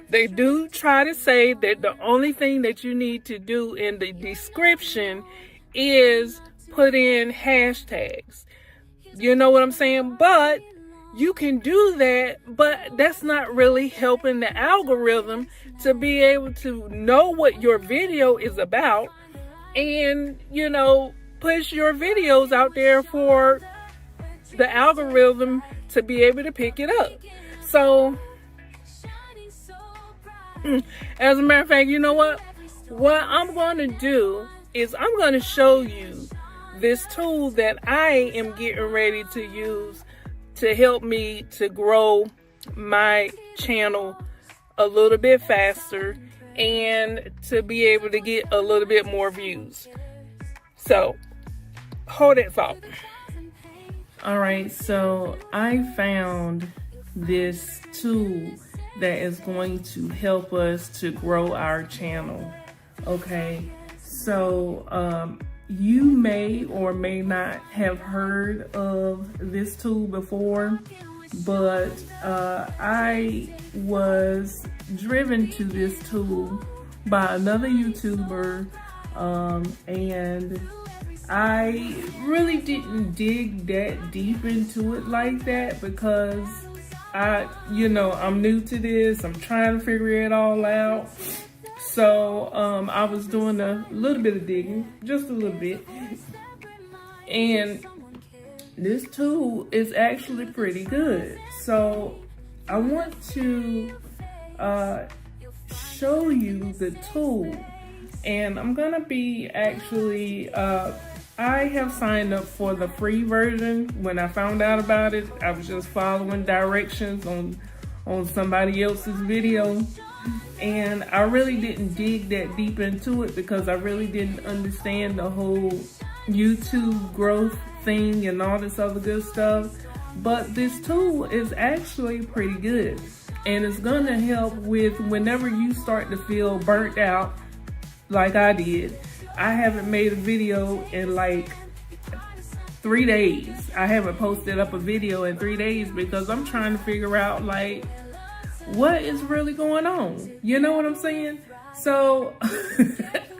they do try to say that the only thing that you need to do in the description is put in hashtags. You know what I'm saying? But you can do that, but that's not really helping the algorithm to be able to know what your video is about and, push your videos out there for the algorithm to be able to pick it up. So, as a matter of fact, you know what? What I'm going to do is I'm going to show you this tool that I am getting ready to use to help me to grow my channel a little bit faster and to be able to get a little bit more views. So, hold that thought. All right, so I found this tool that is going to help us to grow our channel. Okay, so you may or may not have heard of this tool before, but I was driven to this tool by another YouTuber, and I really didn't dig that deep into it like that because I'm new to this. I'm trying to figure it all out. So I was doing a little bit of digging, just a little bit. And this tool is actually pretty good. So I want to show you the tool And I'm gonna be actually, I have signed up for the free version. When I found out about it, I was just following directions on somebody else's video. And I really didn't dig that deep into it because I really didn't understand the whole YouTube growth thing and all this other good stuff. But this tool is actually pretty good. And it's gonna help with whenever you start to feel burnt out, like I did. I haven't made a video in like 3 days. I haven't posted up a video in 3 days because I'm trying to figure out like what is really going on. You know what I'm saying? So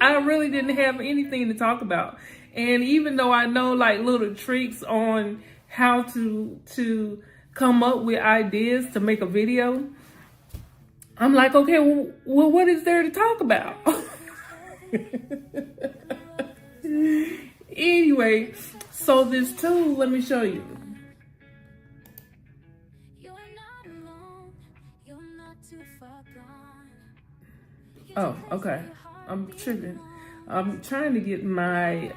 I really didn't have anything to talk about. And even though I know like little tricks on how to come up with ideas to make a video, I'm like, okay, well what is there to talk about? Anyway, so this tool, let me show you. Oh, okay. I'm tripping. I'm trying to get my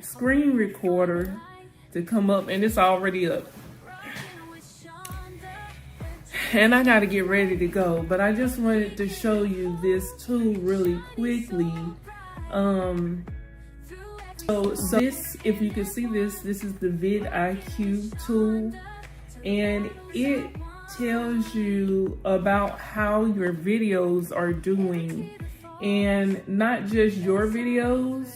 screen recorder to come up, and it's already up. And I got to get ready to go, but I just wanted to show you this tool really quickly. So this, if you can see this is the vidIQ tool, and it tells you about how your videos are doing, and not just your videos.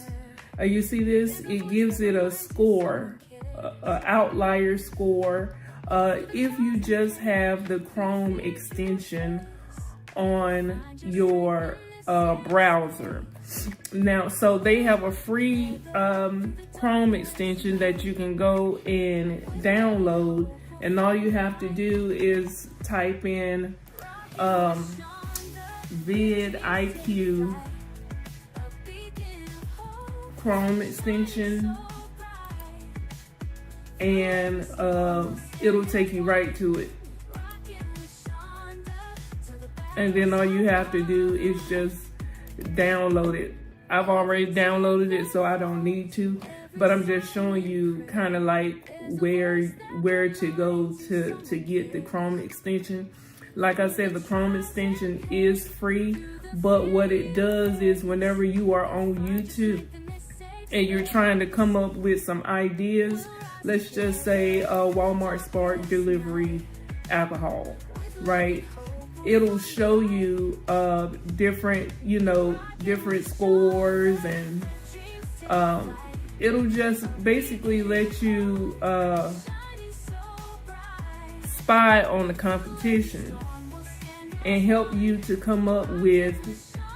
You see this? It gives it a score, an outlier score. If you just have the Chrome extension on your browser. Now, so they have a free Chrome extension that you can go and download, and all you have to do is type in vidIQ Chrome extension, and it'll take you right to it. And then all you have to do is just download it. I've already downloaded it, so I don't need to, but I'm just showing you kind of like where to go to get the Chrome extension. Like I said, the Chrome extension is free, but what it does is whenever you are on YouTube and you're trying to come up with some ideas, let's just say Walmart Spark delivery alcohol, right? It'll show you different scores, and it'll just basically let you spy on the competition and help you to come up with,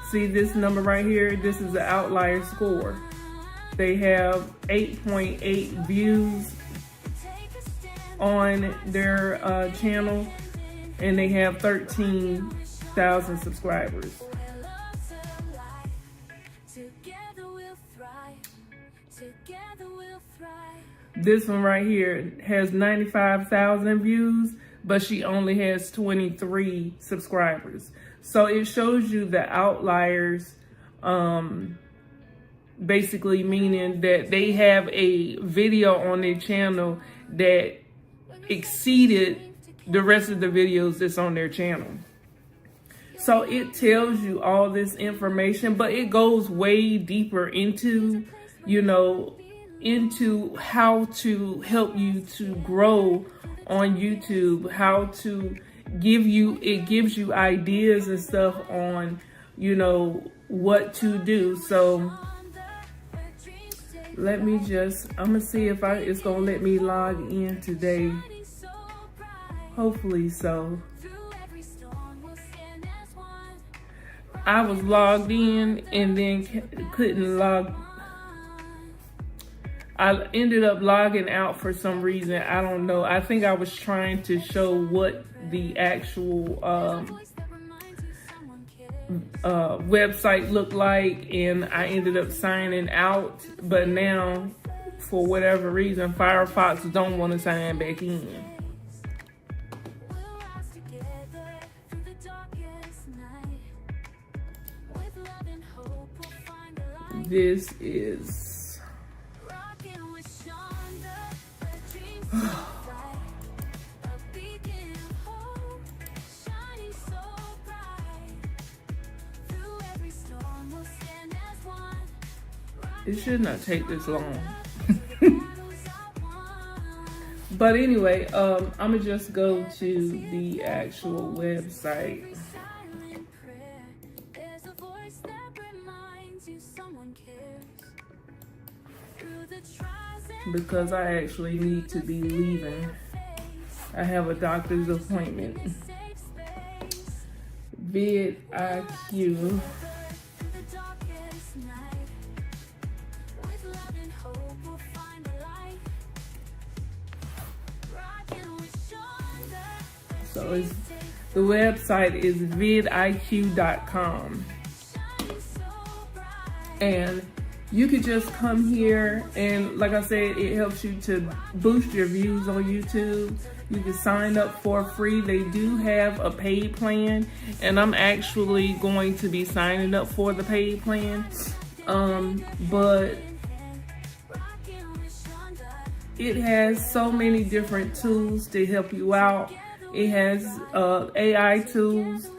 see this number right here, this is the outlier score. They have 8.8 views on their channel, and they have 13,000 subscribers. This one right here has 95,000 views, but she only has 23 subscribers. So it shows you the outliers, basically meaning that they have a video on their channel that exceeded the rest of the videos that's on their channel. So it tells you all this information, but it goes way deeper into, into how to help you to grow on YouTube, how to it gives you ideas and stuff on, what to do. So let me I'm gonna see if it's gonna let me log in today. Hopefully so. I was logged in and then couldn't log. I ended up logging out for some reason. I don't know. I think I was trying to show what the actual website looked like, and I ended up signing out. But now, for whatever reason, Firefox don't want to sign back in. This is it should not take this long. But anyway, I'm gonna just go to the actual website. Because I actually need to be leaving. I have a doctor's appointment. vidIQ. So the website is vidiq.com. And you could just come here, and like I said, it helps you to boost your views on YouTube. You can sign up for free. They do have a paid plan, and I'm actually going to be signing up for the paid plan. But it has so many different tools to help you out. It has AI tools,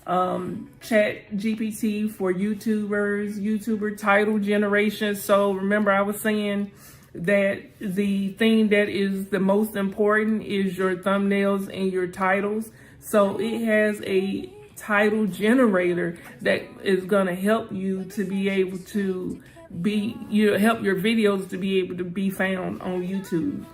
Chat GPT for YouTubers, YouTuber title generation. So remember, I was saying that the thing that is the most important is your thumbnails and your titles. So it has a title generator that is going to help you to be able to help your videos to be able to be found on YouTube.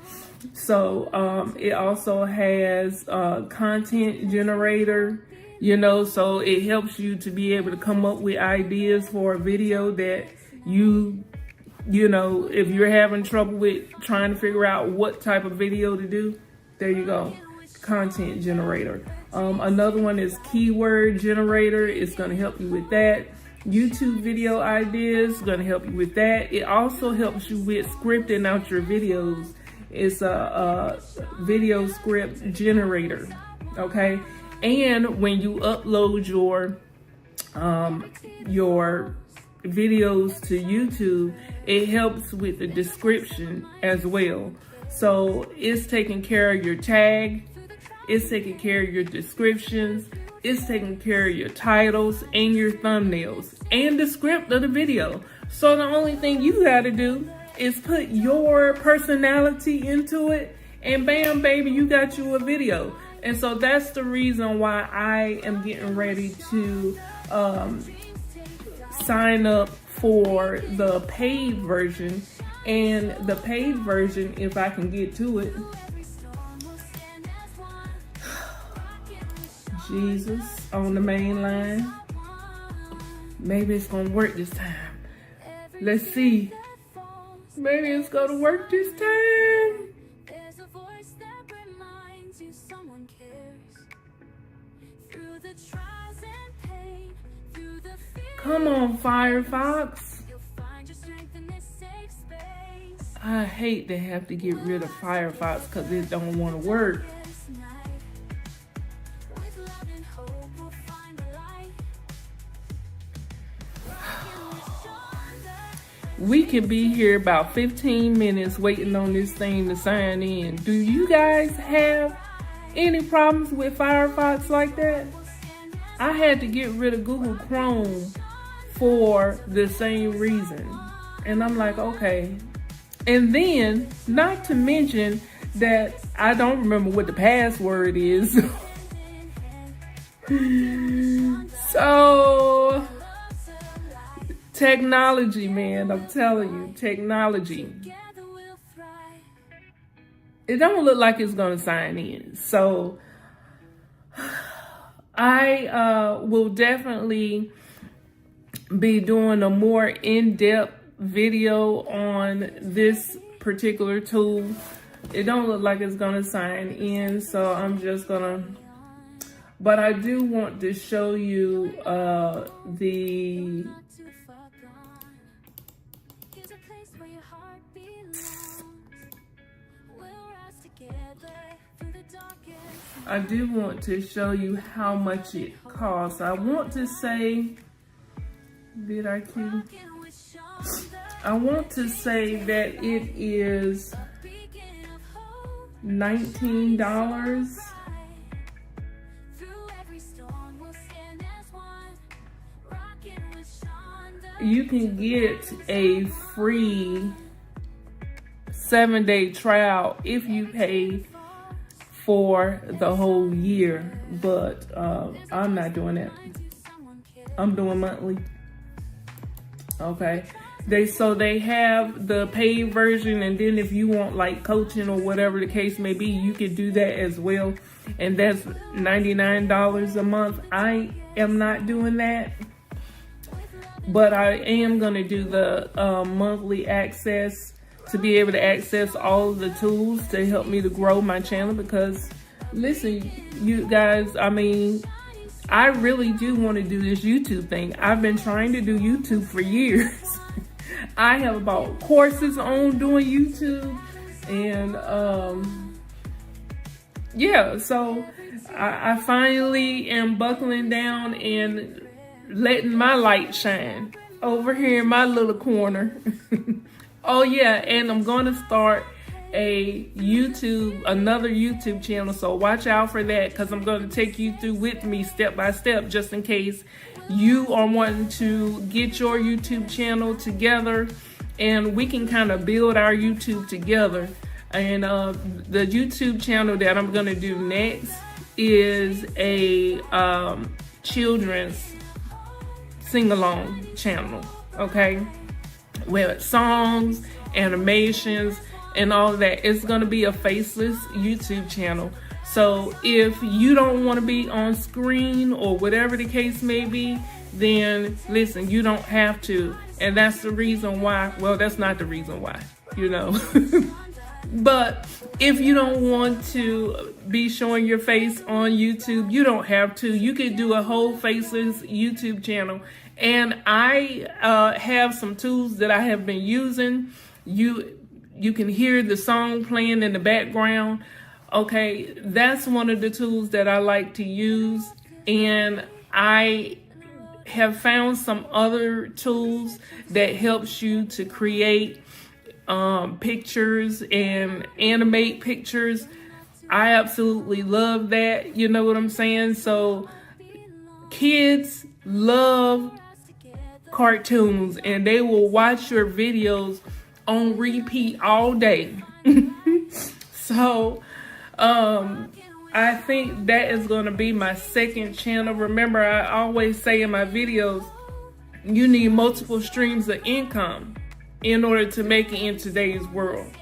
So it also has content generator, so it helps you to be able to come up with ideas for a video that if you're having trouble with trying to figure out what type of video to do, there you go, content generator. Another one is keyword generator. It's going to help you with that. YouTube video ideas, going to help you with that. It also helps you with scripting out your videos. It's a video script generator, okay? And when you upload your videos to YouTube, it helps with the description as well. So it's taking care of your tag, it's taking care of your descriptions, it's taking care of your titles and your thumbnails and the script of the video. So the only thing you got to do is put your personality into it, and bam, baby, you got you a video. And so that's the reason why I am getting ready to sign up for the paid version. And the paid version, if I can get to it, Jesus, on the main line, maybe it's gonna work this time. Let's see. Maybe it's gonna work this time. There's a voice that reminds you someone cares. Through the trials and pain, through the fear. Come on, Firefox. You'll find your strength in this safe space. I hate to have to get rid of Firefox because it don't want to work. We could be here about 15 minutes waiting on this thing to sign in. Do you guys have any problems with Firefox like that? I had to get rid of Google Chrome for the same reason. And I'm like, okay. And then, not to mention that I don't remember what the password is. So, technology, man, I'm telling you, technology. It don't look like it's gonna sign in. So I will definitely be doing a more in-depth video on this particular tool. It don't look like it's gonna sign in, so I'm just gonna, but I do want to show you the I do want to show you how much it costs. I want to say, vidIQ. I want to say that it is $19. You can get a free 7-day trial if you pay for the whole year, but I'm not doing that. I'm doing monthly. Okay. They have the paid version, and then if you want like coaching or whatever the case may be, you can do that as well. And that's $99 a month. I am not doing that, but I am gonna do the monthly access to be able to access all of the tools to help me to grow my channel. Because listen, you guys, I mean, I really do want to do this YouTube thing. I've been trying to do YouTube for years. I have bought courses on doing YouTube, and yeah, so I finally am buckling down and letting my light shine over here in my little corner. Oh yeah, and I'm going to start another YouTube channel, so watch out for that, because I'm going to take you through with me step by step, just in case you are wanting to get your YouTube channel together, and we can kind of build our YouTube together. And the YouTube channel that I'm going to do next is a children's sing-along channel, okay, with songs, animations, and all of that. It's going to be a faceless YouTube channel. So if you don't want to be on screen or whatever the case may be, then listen, you don't have to. And that's the reason why, well, that's not the reason why, you know. But if you don't want to be showing your face on YouTube, you don't have to. You could do a whole faceless YouTube channel. And I have some tools that I have been using. You can hear the song playing in the background. Okay, that's one of the tools that I like to use. And I have found some other tools that helps you to create pictures and animate pictures. I absolutely love that. You know what I'm saying? So kids love cartoons, and they will watch your videos on repeat all day. So I think that is going to be my second channel. Remember, I always say in my videos, you need multiple streams of income in order to make it in today's world.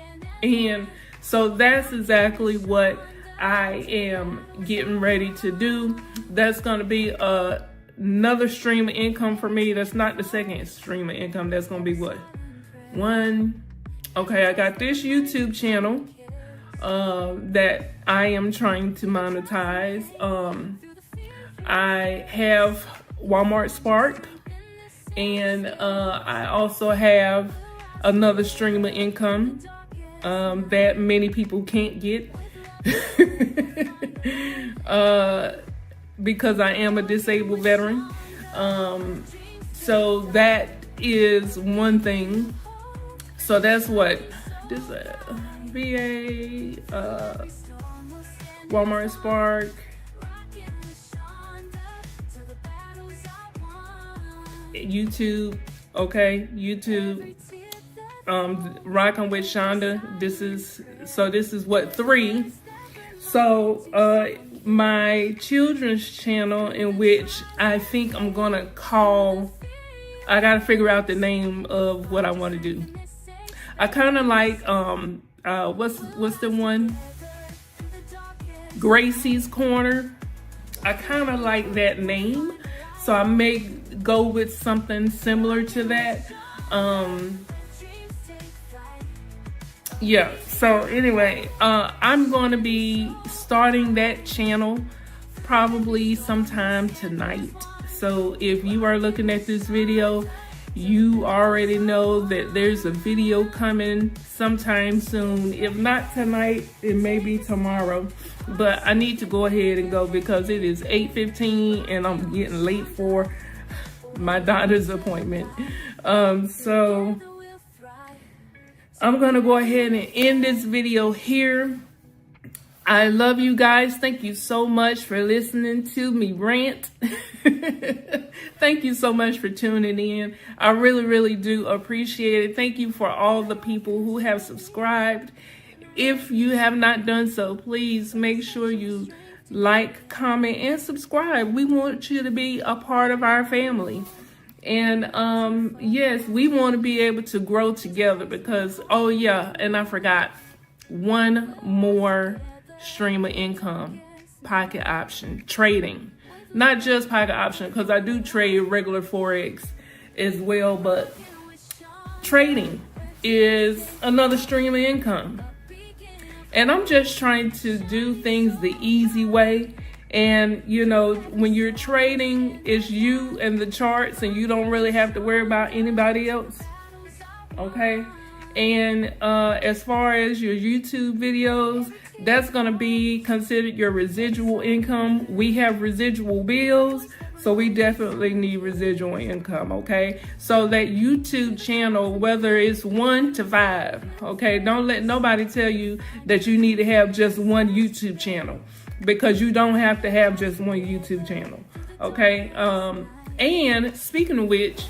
And so that's exactly what I am getting ready to do. That's going to be another stream of income for me. That's not the second stream of income. That's going to be what? One. Okay, I got this YouTube channel that I am trying to monetize. I have Walmart Spark, and I also have another stream of income that many people can't get because I am a disabled veteran. So that is one thing. So that's what this VA, Walmart Spark, YouTube, okay, YouTube, Rockin with Shonda. This is what, 3. So my children's channel, in which I think I'm gonna call, I gotta figure out the name of what I want to do. I kind of like what's the one, Gracie's Corner. I kind of like that name, so I may go with something similar to that. Yeah, so anyway, I'm going to be starting that channel probably sometime tonight. So if you are looking at this video, you already know that there's a video coming sometime soon. If not tonight, it may be tomorrow. But I need to go ahead and go because it is 8:15 and I'm getting late for my doctor's appointment. So I'm going to go ahead and end this video here. I love you guys. Thank you so much for listening to me rant. Thank you so much for tuning in. I really, really do appreciate it. Thank you for all the people who have subscribed. If you have not done so, please make sure you like, comment, and subscribe. We want you to be a part of our family. And yes, we want to be able to grow together because, oh yeah, and I forgot, one more stream of income, pocket option, trading. Not just pocket option, because I do trade regular Forex as well, but trading is another stream of income. And I'm just trying to do things the easy way. And, you know, when you're trading, it's you and the charts, and you don't really have to worry about anybody else. Okay? And as far as your YouTube videos, that's going to be considered your residual income. We have residual bills, so we definitely need residual income, okay? So that YouTube channel, whether it's 1 to 5, okay? Don't let nobody tell you that you need to have just one YouTube channel, because you don't have to have just one YouTube channel, okay? And speaking of which,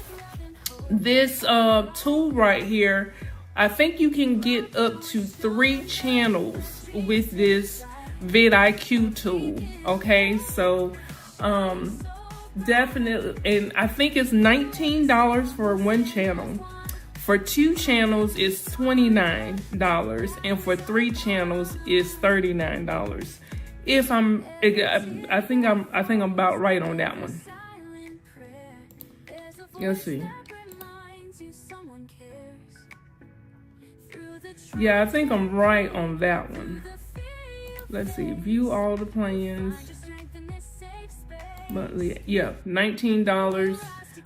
this tool right here, I think you can get up to 3 channels with this vidIQ tool, okay? So definitely, and I think it's $19 for one channel. For 2 channels it's $29, and for 3 channels it's $39. I think I'm about right on that one. Let's see. Yeah, I think I'm right on that one. Let's see, view all the plans. Monthly, yeah, $19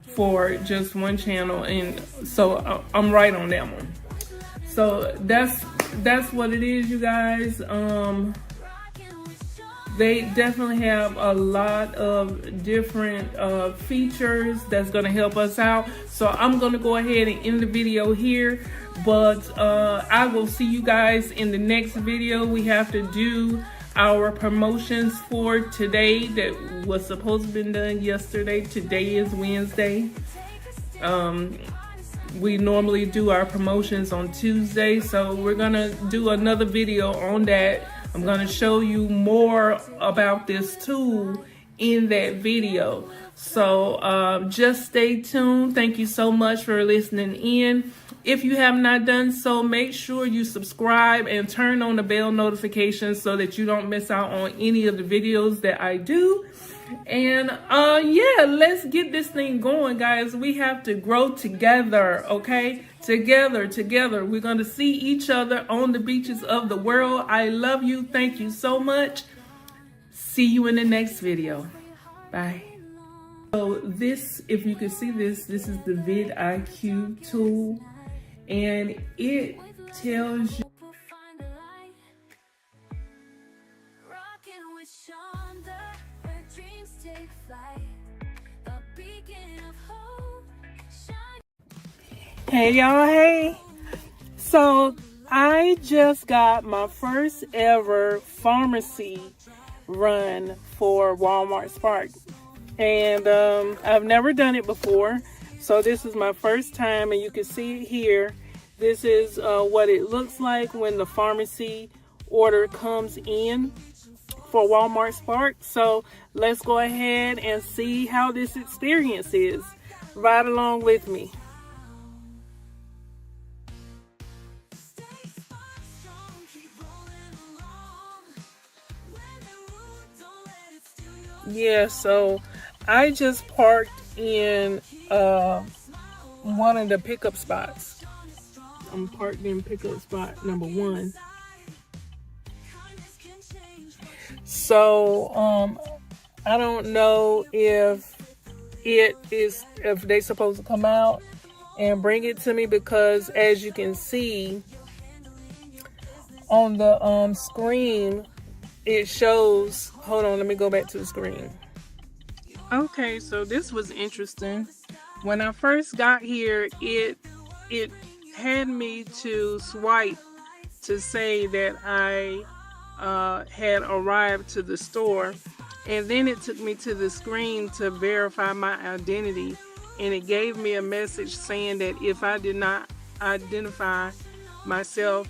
for just one channel, and so I'm right on that one. So that's what it is, you guys. They definitely have a lot of different features that's going to help us out. So I'm going to go ahead and end the video here. But I will see you guys in the next video. We have to do our promotions for today that was supposed to be done yesterday. Today is Wednesday. We normally do our promotions on Tuesday. So we're going to do another video on that. I'm going to show you more about this tool in that video. So just stay tuned. Thank you so much for listening in. If you have not done so, make sure you subscribe and turn on the bell notifications so that you don't miss out on any of the videos that I do. And yeah, let's get this thing going, guys. We have to grow together, okay? Together. We're going to see each other on the beaches of the world. I love you. Thank you so much. See you in the next video. Bye. So this, if you can see this is the vidIQ tool, and it tells you Rockin with Shonda, where dreams take flight, a beacon of hope. Hey y'all, hey. So I just got my first ever pharmacy run for Walmart Spark, and I've never done it before. So this is my first time, and you can see it here. This is what it looks like when the pharmacy order comes in for Walmart Spark. So let's go ahead and see how this experience is. Ride along with me. Yeah, so I just parked in one of the pickup spots. I'm parked in pickup spot number 1. So I don't know if they supposed to come out and bring it to me, because as you can see on the screen, it shows, hold on, let me go back to the screen. Okay, so this was interesting. When I first got here, it had me to swipe to say that I had arrived to the store, and then it took me to the screen to verify my identity, and it gave me a message saying that if I did not identify myself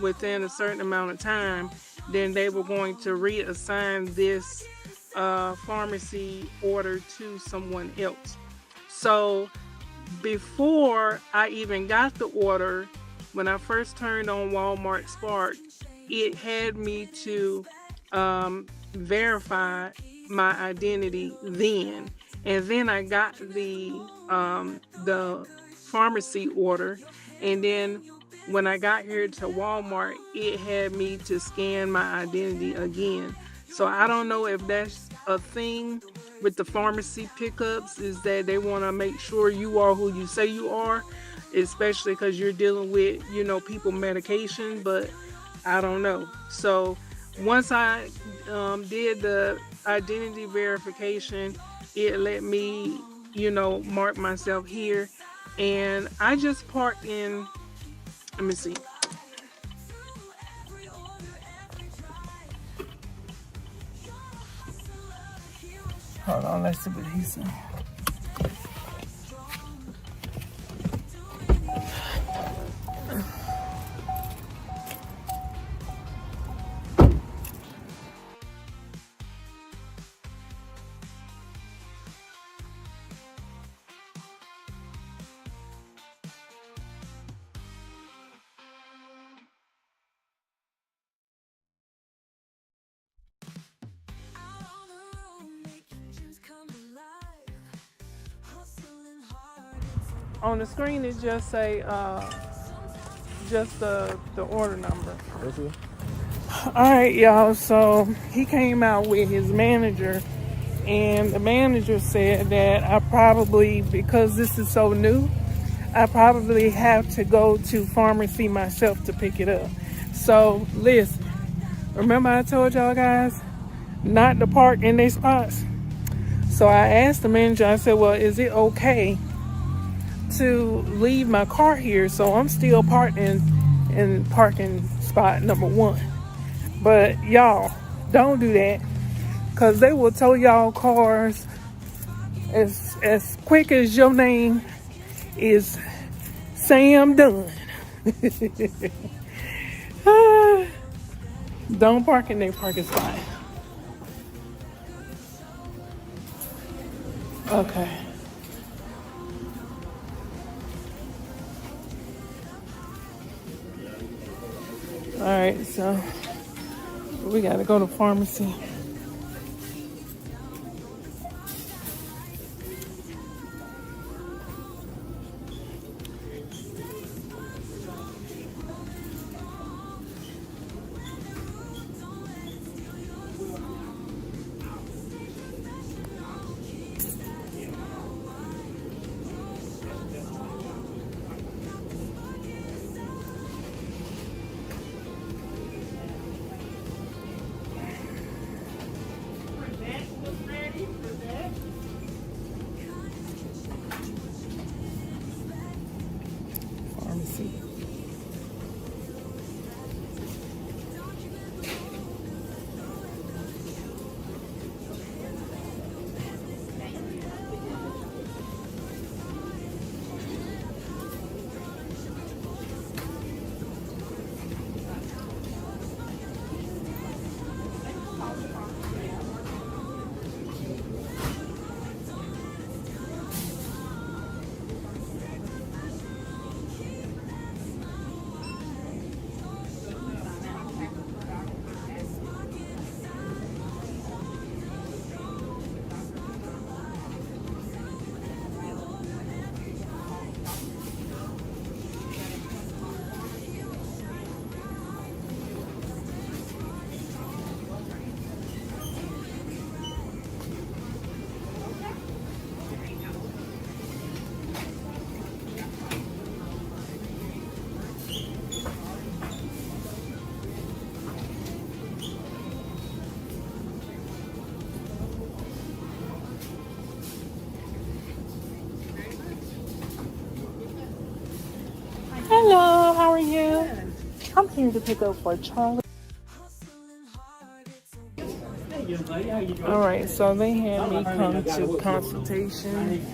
within a certain amount of time, then they were going to reassign this pharmacy order to someone else. So before I even got the order, when I first turned on Walmart Spark, it had me to verify my identity then, and then I got the pharmacy order, and then when I got here to Walmart, it had me to scan my identity again. So I don't know if that's a thing with the pharmacy pickups, is that they want to make sure you are who you say you are, especially because you're dealing with, people medication, but I don't know. So once I did the identity verification, it let me, mark myself here. And I just parked in, let me see. Hold on, let's see what he said. On the screen, it just say just the order number. Okay. All right, y'all. So he came out with his manager, and the manager said that I probably, because this is so new, I probably have to go to pharmacy myself to pick it up. So listen, remember I told y'all guys not to park in their spots? So I asked the manager, I said, well, is it okay to leave my car here? So I'm still parked in parking spot number 1. But y'all, don't do that, because they will tow y'all cars as quick as your name is Sam Dunn. Don't park in their parking spot. Okay. All right, so we gotta go to pharmacy. I'm here to pick up for Charlie. All right, so they had me come to consultation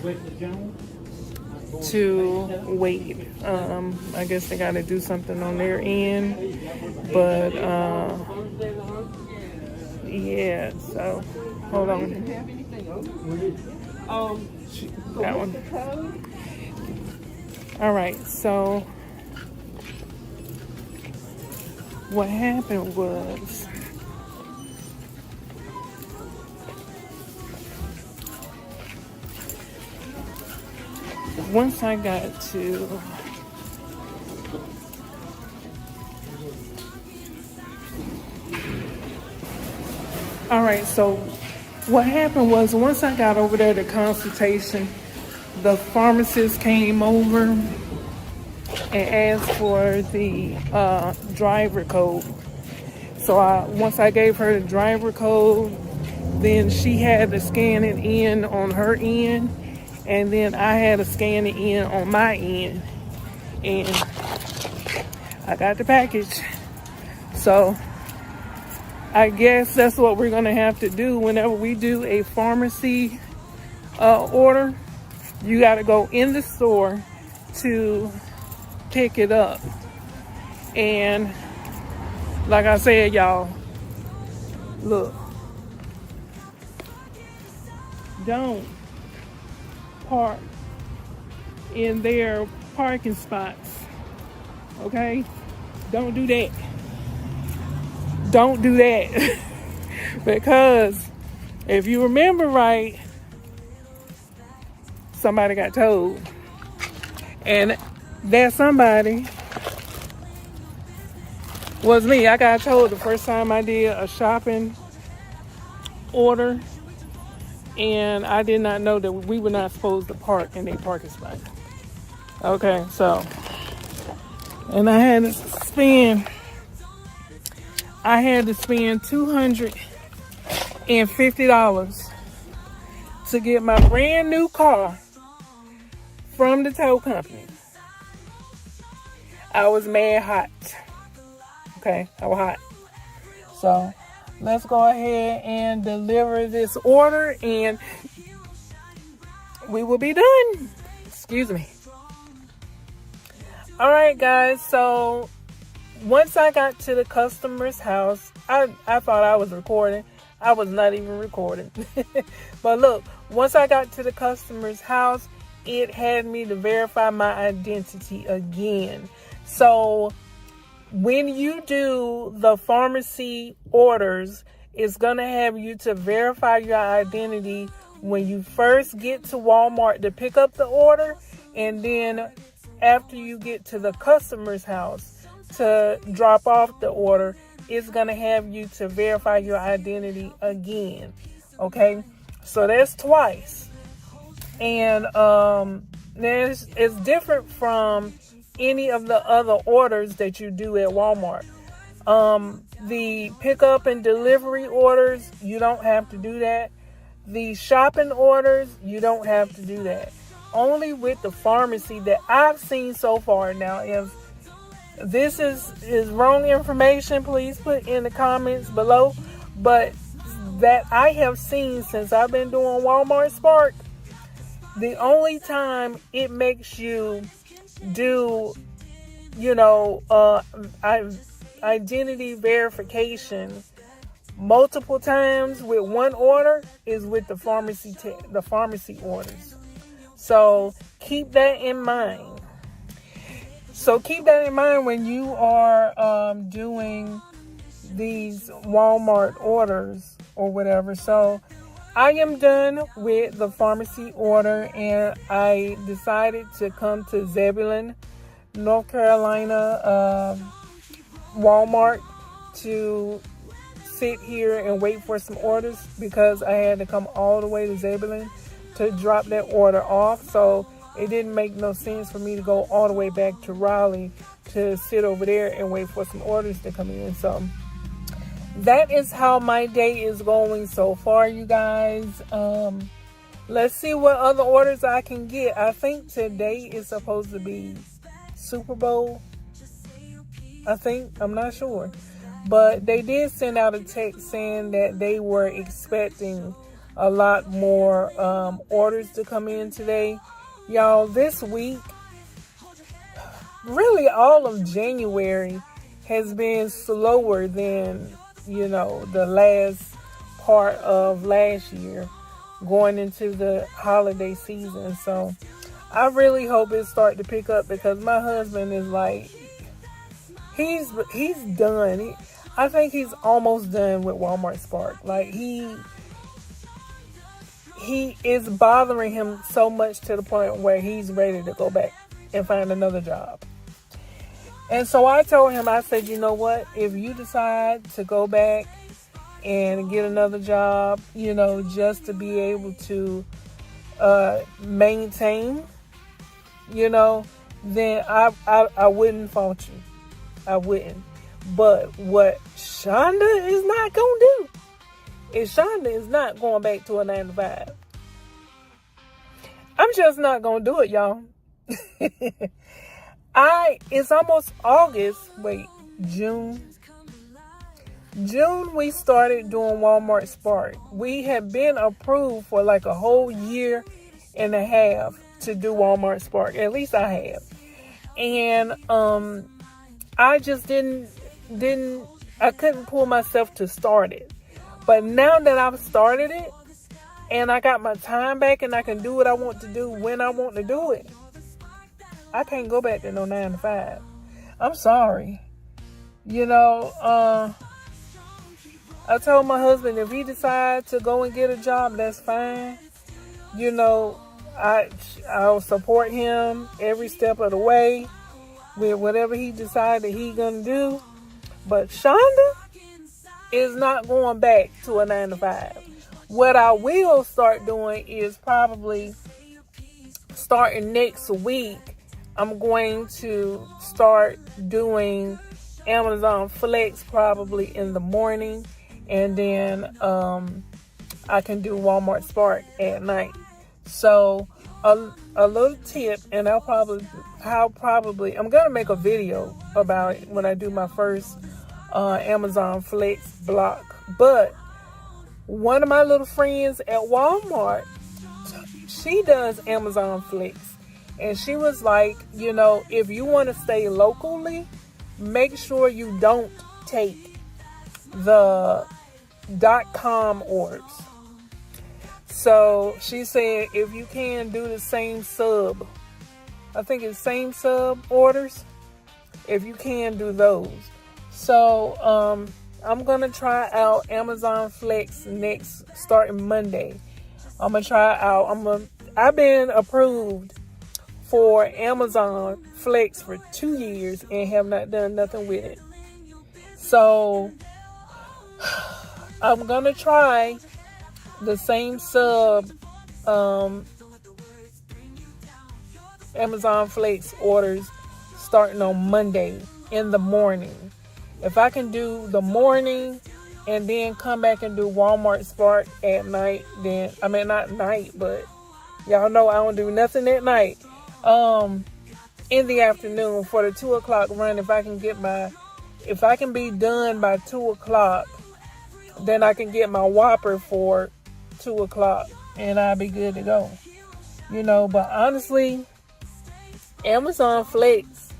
to wait. I guess they got to do something on their end, but yeah. So hold on. That one. All right, so what happened was, once I got to all right, so what happened was, once I got over there to consultation, the pharmacist came over and asked for the driver code. So once I gave her the driver code, then she had to scan it in on her end, and then I had to scan it in on my end, and I got the package. So I guess that's what we're gonna have to do whenever we do a pharmacy order. You got to go in the store to pick it up. And like I said, y'all, look, don't park in their parking spots, okay? Don't do that. Don't do that. Because if you remember right, somebody got told, and that somebody was me. I got told the first time I did a shopping order, and I did not know that we were not supposed to park in a parking spot. Okay, so, and I had to spend $250 to get my brand new car from the tow company. I was mad hot. Okay, I was hot. So let's go ahead and deliver this order, and we will be done. Excuse me. All right, guys. So once I got to the customer's house, I thought I was recording. I was not even recording. But look, once I got to the customer's house, it had me to verify my identity again. So when you do the pharmacy orders, it's going to have you to verify your identity when you first get to Walmart to pick up the order, and then after you get to the customer's house to drop off the order, it's going to have you to verify your identity again. Okay, so that's twice. And it's different from any of the other orders that you do at Walmart. The pickup and delivery orders, you don't have to do that. The shopping orders, you don't have to do that. Only with the pharmacy that I've seen so far. Now, if this is wrong information, please put in the comments below. But that I have seen since I've been doing Walmart Spark, the only time it makes you do, identity verification multiple times with one order is with the pharmacy orders. So keep that in mind. So keep that in mind when you are doing these Walmart orders or whatever. So I am done with the pharmacy order, and I decided to come to Zebulon, North Carolina, Walmart to sit here and wait for some orders, because I had to come all the way to Zebulon to drop that order off. So it didn't make no sense for me to go all the way back to Raleigh to sit over there and wait for some orders to come in. So that is how my day is going so far, you guys. Let's see what other orders I can get. I think today is supposed to be Super Bowl. I think. I'm not sure. But they did send out a text saying that they were expecting a lot more orders to come in today. Y'all, this week, really all of January has been slower than, the last part of last year going into the holiday season. So I really hope it start to pick up, because my husband is like, he's done. I think he's almost done with Walmart Spark. Like, he is bothering him so much to the point where he's ready to go back and find another job. And so I told him, I said, you know what? If you decide to go back and get another job, just to be able to maintain, then I wouldn't fault you. I wouldn't. But what Shonda is not going to do is Shonda is not going back to a 9 to 5. I'm just not going to do it, y'all. It's almost August. Wait, June. June we started doing Walmart Spark. We have been approved for like a whole year and a half to do Walmart Spark. At least I have. And I just I couldn't pull myself to start it. But now that I've started it and I got my time back and I can do what I want to do when I want to do it, I can't go back to no 9 to 5. I'm sorry. I told my husband, if he decides to go and get a job, that's fine. I'll support him every step of the way with whatever he decided he gonna do. But Shonda is not going back to a 9 to 5. What I will start doing is probably starting next week, I'm going to start doing Amazon Flex probably in the morning, and then I can do Walmart Spark at night. So a little tip, and I'm gonna make a video about it when I do my first Amazon Flex block. But one of my little friends at Walmart, she does Amazon Flex, and she was like, if you want to stay locally, make sure you don't take the .com orders. So she said, if you can, do the same sub. I think it's same sub orders. If you can, do those. So I'm going to try out Amazon Flex starting Monday. I'm going to try out. I've been approved for Amazon Flex for 2 years and have not done nothing with it. So I'm going to try the same sub Amazon Flex orders starting on Monday in the morning. If I can do the morning and then come back and do Walmart Spark at night, then, not night, but y'all know I don't do nothing at night. In the afternoon for the 2 o'clock run, if I can be done by 2 o'clock, then I can get my Whopper for 2 o'clock and I'll be good to go. But honestly, Amazon Flex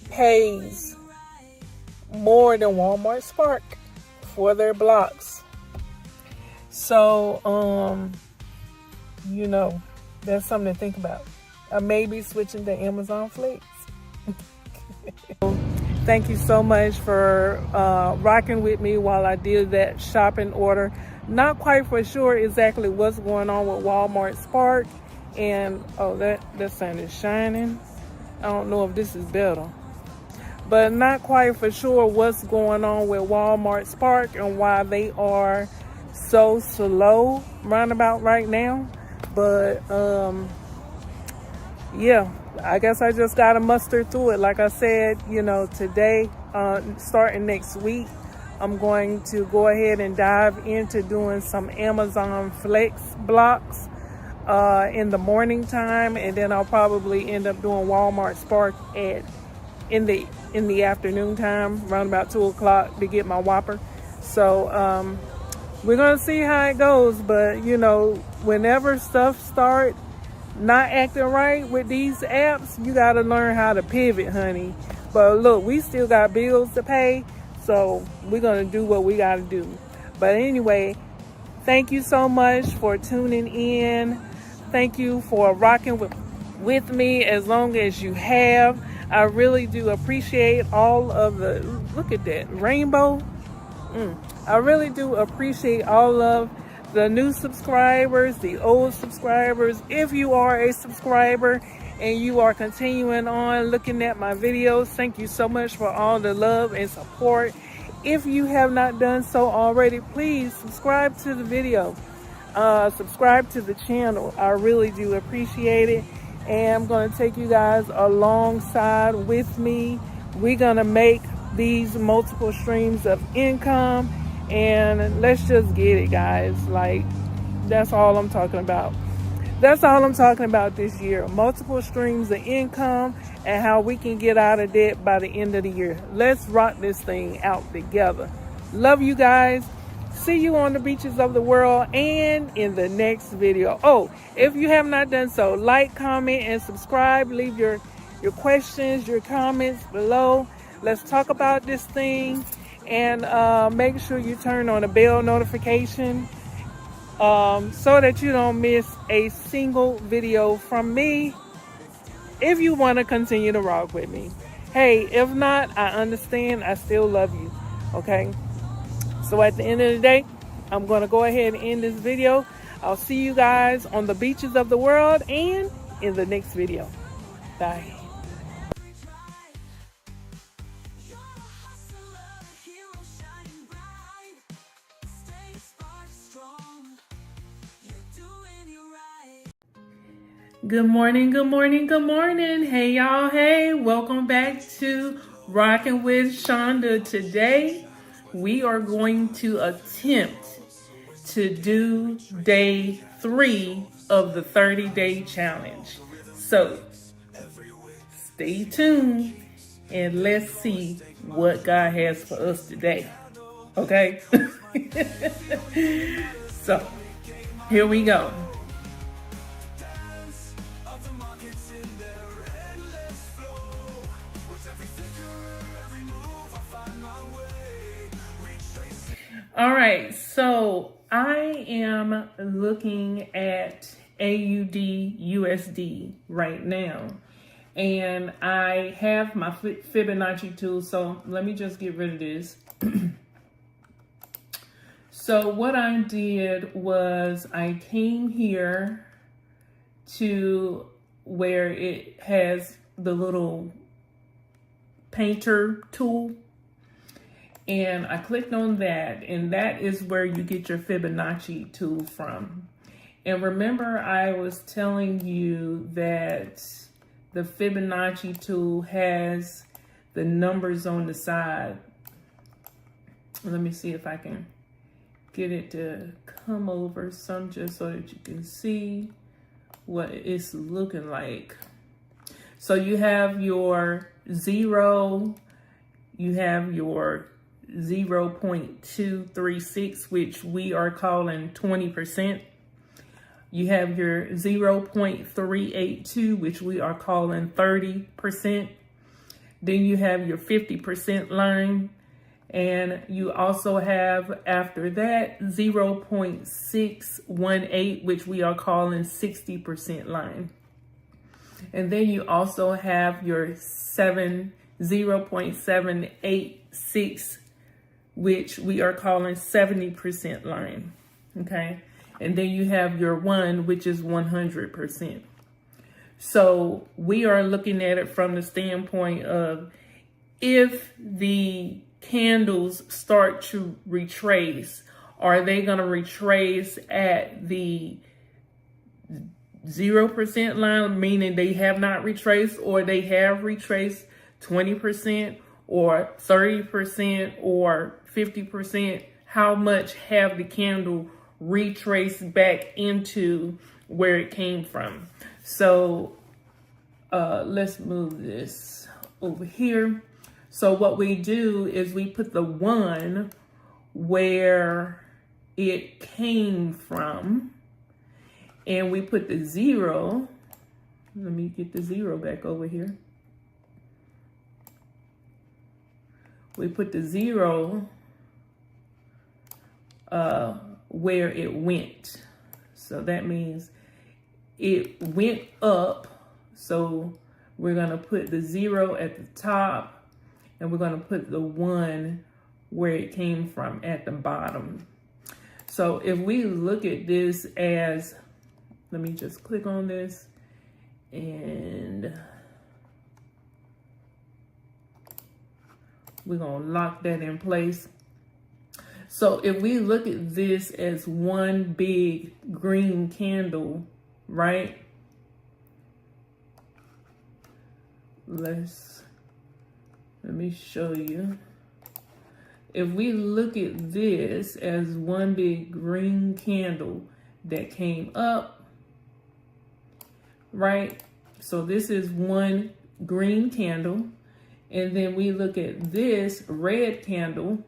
pays more than Walmart Spark for their blocks. So, that's something to think about. I may be switching to Amazon Flex. Thank you so much for rocking with me while I did that shopping order. Not quite for sure exactly what's going on with Walmart Spark. And, that sun is shining. I don't know if this is better. But not quite for sure what's going on with Walmart Spark and why they are so slow roundabout right now. But, yeah, I guess I just got to muster through it. Like I said, today, starting next week, I'm going to go ahead and dive into doing some Amazon Flex blocks in the morning time. And then I'll probably end up doing Walmart Spark at in the afternoon time, around about 2 o'clock, to get my Whopper. So we're gonna see how it goes. But you know, whenever stuff start not acting right with these apps, you gotta learn how to pivot, honey. But look, we still got bills to pay, so we're gonna do what we gotta do. But anyway, thank you so much for tuning in. Thank you for rocking with me as long as you have. I really do appreciate all of the, look at that rainbow. I really do appreciate all of the new subscribers, the old subscribers. If you are a subscriber and you are continuing on looking at my videos, thank you so much for all the love and support. If you have not done so already, please subscribe to the video. Subscribe to the channel. I really do appreciate it. And I'm going to take you guys alongside with me. We're going to make these multiple streams of income, and let's just get it, guys. Like, that's all I'm talking about. That's all I'm talking about this year. Multiple streams of income and how we can get out of debt by the end of the year. Let's rock this thing out together. Love you guys. See you on the beaches of the world and in the next video. Oh, if you have not done so, like, comment, and subscribe. Leave your questions, your comments below. Let's talk about this thing, and make sure you turn on the bell notification so that you don't miss a single video from me if you want to continue to rock with me. Hey, if not, I understand. I still love you. Okay? So at the end of the day, I'm going to go ahead and end this video. I'll see you guys on the beaches of the world and in the next video. Bye. Good morning, good morning, good morning. Hey, y'all. Hey, welcome back to Rockin' with Shonda. Today, we are going to attempt to do day 3 of the 30-day challenge. So, stay tuned and let's see what God has for us today. Okay? So, here we go. All right, so I am looking at AUD USD right now, and I have my Fibonacci tool, so let me just get rid of this. So what I did was I came here to where it has the little painter tool, and I clicked on that, and that is where you get your Fibonacci tool from. And remember, I was telling you that the Fibonacci tool has the numbers on the side. Let me see if I can get it to come over some just so that you can see what it's looking like. So you have your 0, you have your 0.236, which we are calling 20%. You have your 0.382, which we are calling 30%. Then you have your 50% line. And you also have, after that, 0.618, which we are calling 60% line. And then you also have your 0.786, which we are calling 70% line, okay? And then you have your 1, which is 100%. So we are looking at it from the standpoint of, if the candles start to retrace, are they going to retrace at the 0% line, meaning they have not retraced, or they have retraced 20%, or 30%, or 50%? How much have the candle retraced back into where it came from? So let's move this over here. So what we do is we put the 1 where it came from, and we put the 0. Let me get the 0 back over here. We put the 0 where it went. So that means it went up. So we're going to put the 0 at the top, and we're going to put the 1 where it came from at the bottom. So if we look at this as, let me just click on this, and we're going to lock that in place. So if we look at this as one big green candle, right? Let me show you. If we look at this as one big green candle that came up, right? So this is one green candle. And then we look at this red candle.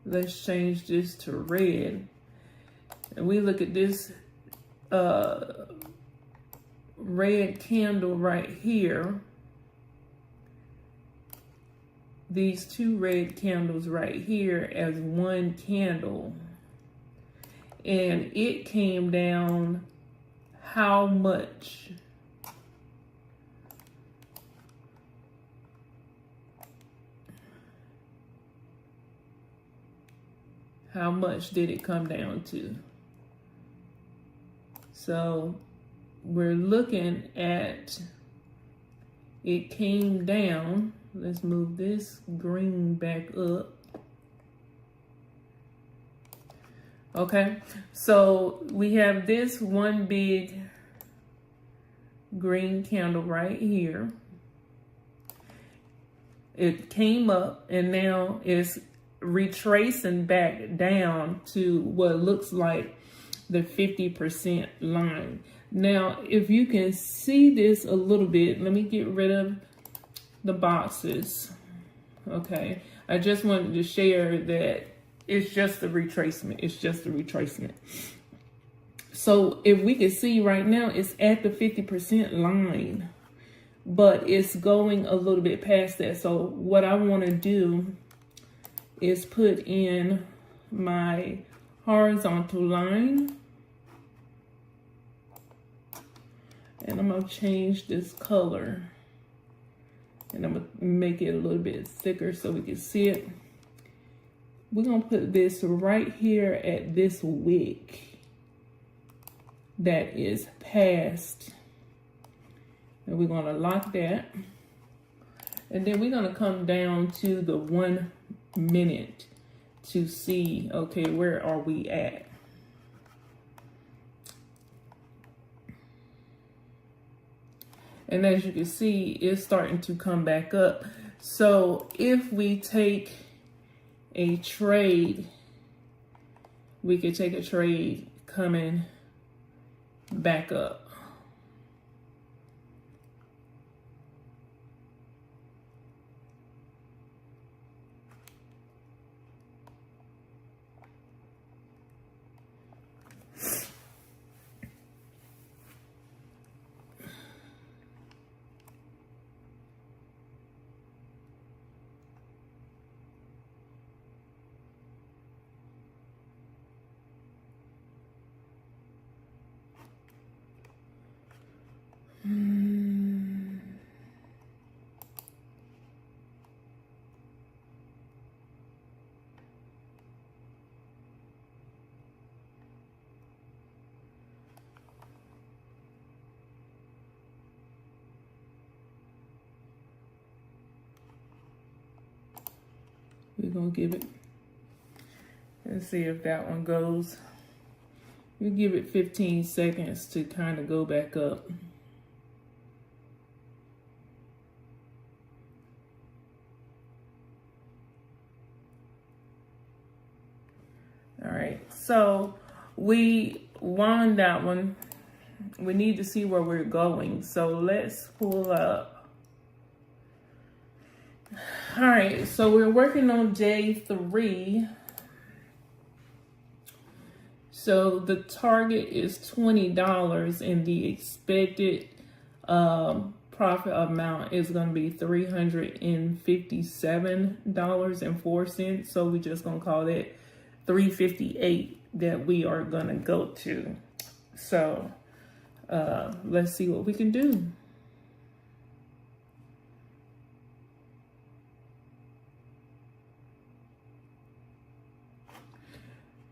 Let's change this to red. And we look at this red candle right here. These 2 red candles right here as one candle. And it came down how much? How much did it come down to? So we're looking at, it came down. Let's move this green back up. Okay, so we have this one big green candle right here. It came up and now it's retracing back down to what looks like the 50% line. Now, if you can see this a little bit, let me get rid of the boxes. Okay, I just wanted to share that it's just a retracement. It's just a retracement. So if we can see right now, it's at the 50% line, but it's going a little bit past that. So what I want to do is put in my horizontal line. And I'm going to change this color. And I'm going to make it a little bit thicker so we can see it. We're going to put this right here at this wick that is past. And we're going to lock that. And then we're going to come down to the 1 minute to see, okay, where are we at? And as you can see, it's starting to come back up. So if we take a trade, we could take a trade coming back up. We're going to give it, let's see if that one goes. You give it 15 seconds to kind of go back up. All right, so we won that one. We need to see where we're going. So let's pull up. All right, so we're working on J3. So the target is $20 and the expected profit amount is going to be $357.04. So we're just going to call it 358 that we are going to go to. So let's see what we can do.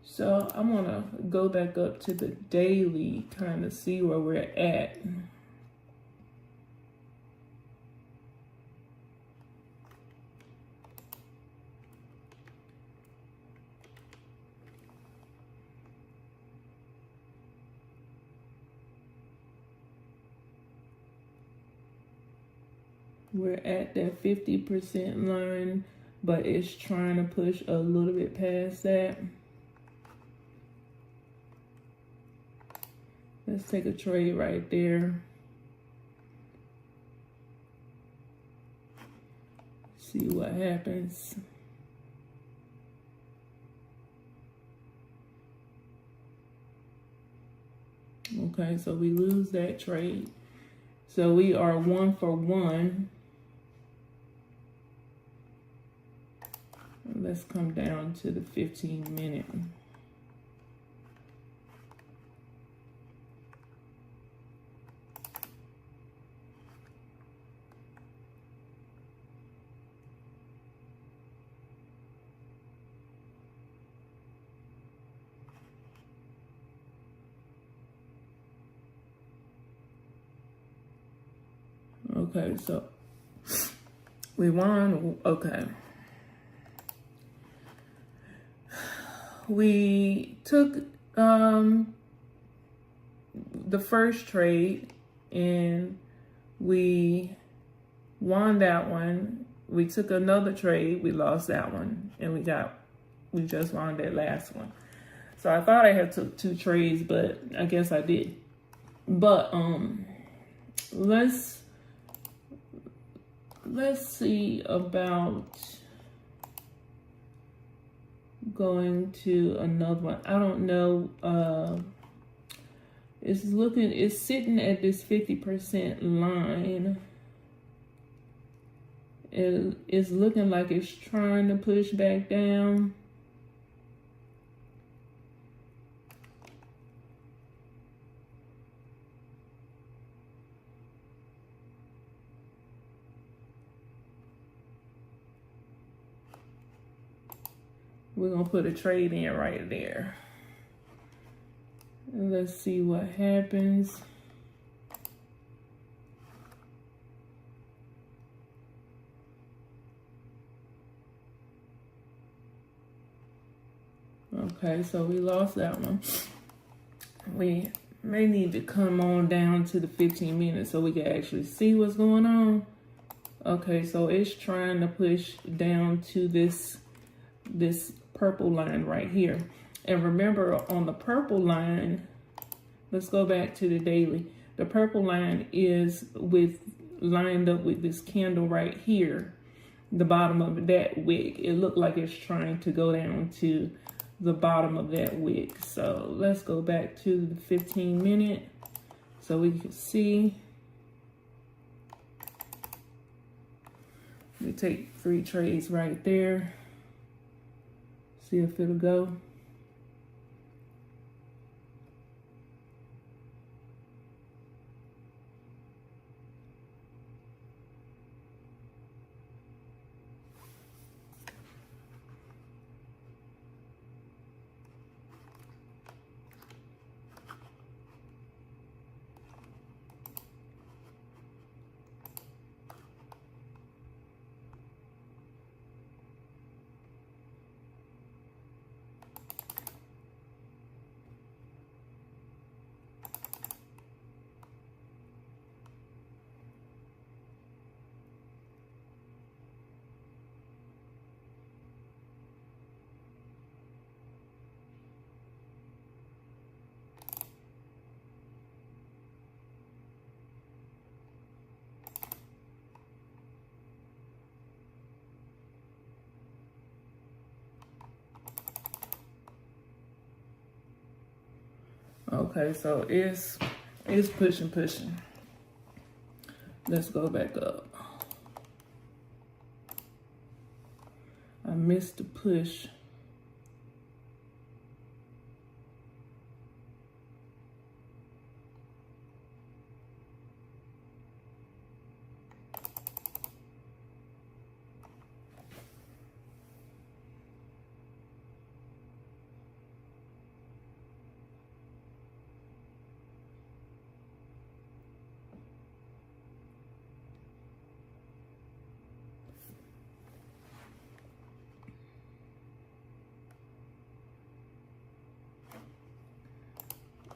So I'm going to go back up to the daily, kind of see where we're at. We're at that 50% line, but it's trying to push a little bit past that. Let's take a trade right there. See what happens. Okay, so we lose that trade. So we are 1 for 1. Let's come down to the 15-minute. Okay, so we won. Okay. We took the first trade and we won that one. We took another trade, we lost that one, and we just won that last one. So I thought I had took 2 trades, but I guess I did. But let's see about going to another one. I don't know. It's sitting at this 50% line. It's looking like it's trying to push back down. We're going to put a trade in right there. And let's see what happens. Okay, so we lost that one. We may need to come on down to the 15 minutes so we can actually see what's going on. Okay, so it's trying to push down to this purple line right here. And remember, on the purple line, let's go back to the daily. The purple line is lined up with this candle right here, the bottom of that wick. It looked like it's trying to go down to the bottom of that wick. So let's go back to the 15 minute so we can see. We take 3 trades right there. See if it'll go. Okay, so it's pushing. Let's go back up. I missed the push.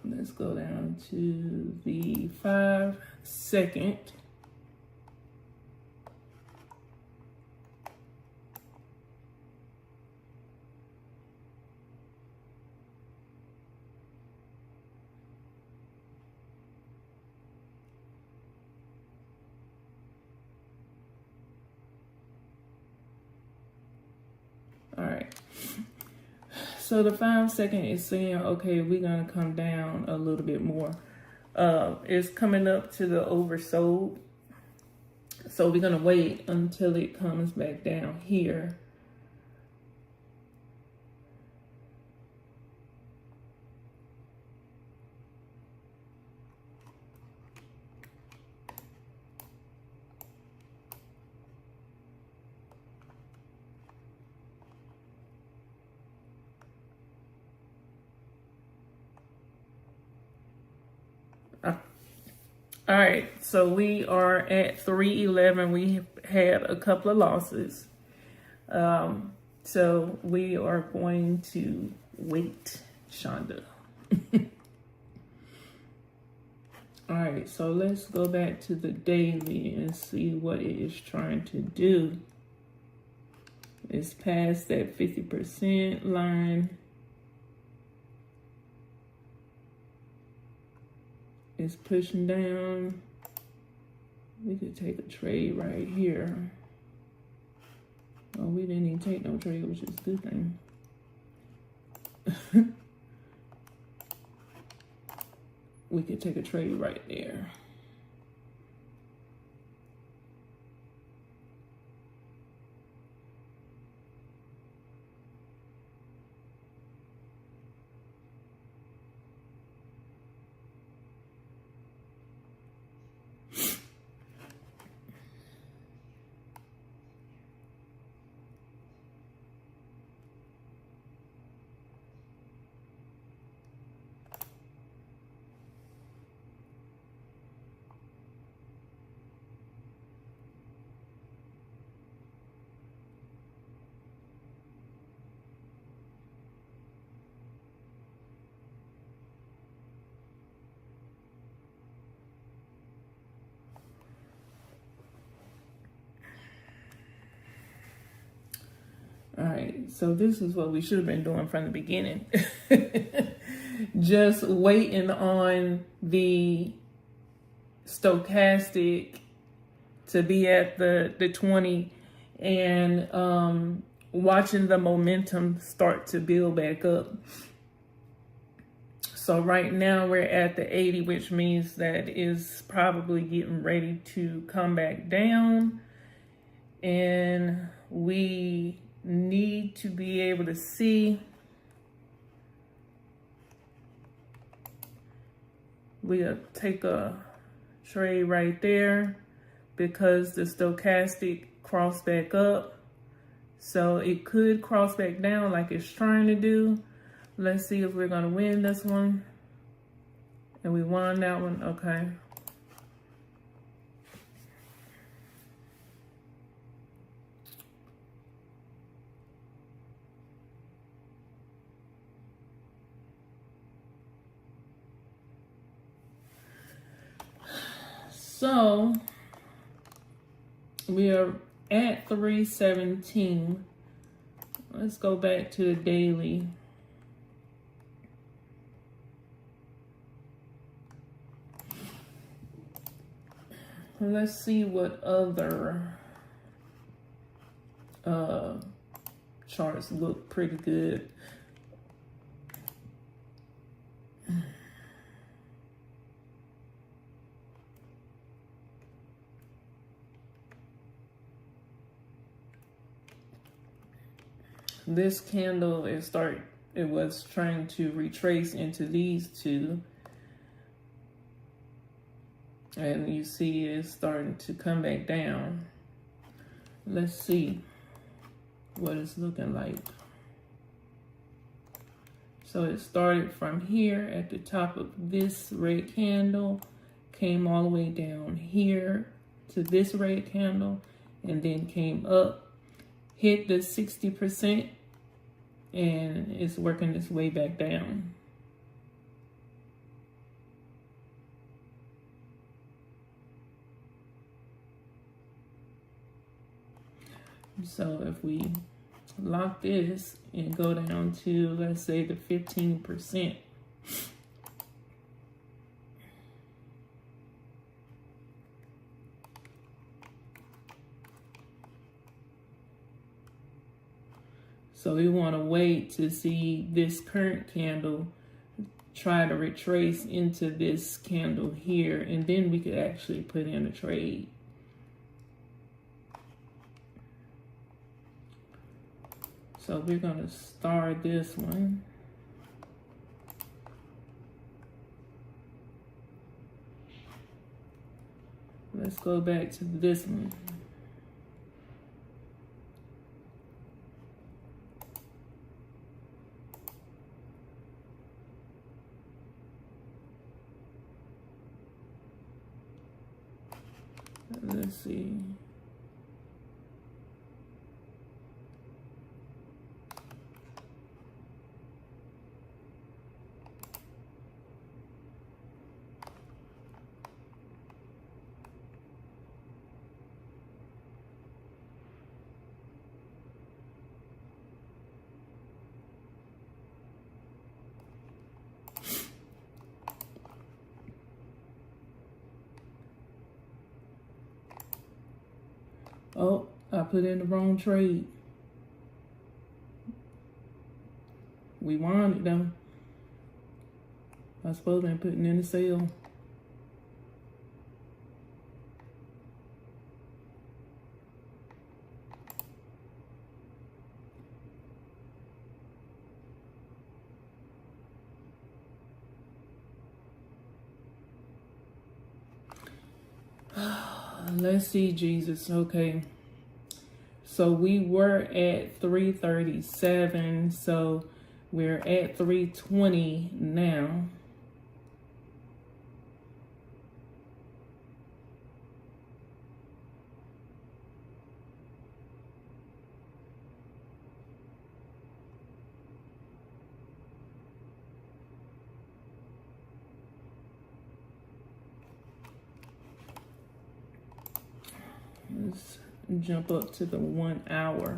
Let's go down to the 5-second. All right. So the 5-second is saying, okay, we're gonna come down a little bit more. It's coming up to the oversold. So we're gonna wait until it comes back down here. All right, so we are at 311. We had a couple of losses. So we are going to wait, Shonda. All right, so let's go back to the daily and see what it is trying to do. It's past that 50% line. It's pushing down. We could take a trade right here. Oh, we didn't even take no trade, which is a good thing. We could take a trade right there. All right, so this is what we should have been doing from the beginning. Just waiting on the stochastic to be at the 20 and watching the momentum start to build back up. So right now we're at the 80, which means that is probably getting ready to come back down. And we need to be able to see. We'll take a trade right there because the stochastic crossed back up. So it could cross back down like it's trying to do. Let's see if we're going to win this one. And we won that one. Okay. So we are at 317. Let's go back to the daily. Let's see what other charts look pretty good. this candle it was trying to retrace into these two, and you see it's starting to come back down. Let's see what it's looking like. So it started from here at the top of this red candle, came all the way down here to this red candle, and then came up, hit the 60%, and it's working its way back down. So if we lock this and go down to, let's say, the 15%, so we want to wait to see this current candle try to retrace into this candle here, and then we could actually put in a trade. So we're going to start this one. Let's go back to this one. Let's see. Oh, I put in the wrong trade. We won it though. I suppose I'm putting in a sale. Let's see, Jesus. Okay. So we were at 337. So we're at 320 now. Let's jump up to the 1 hour.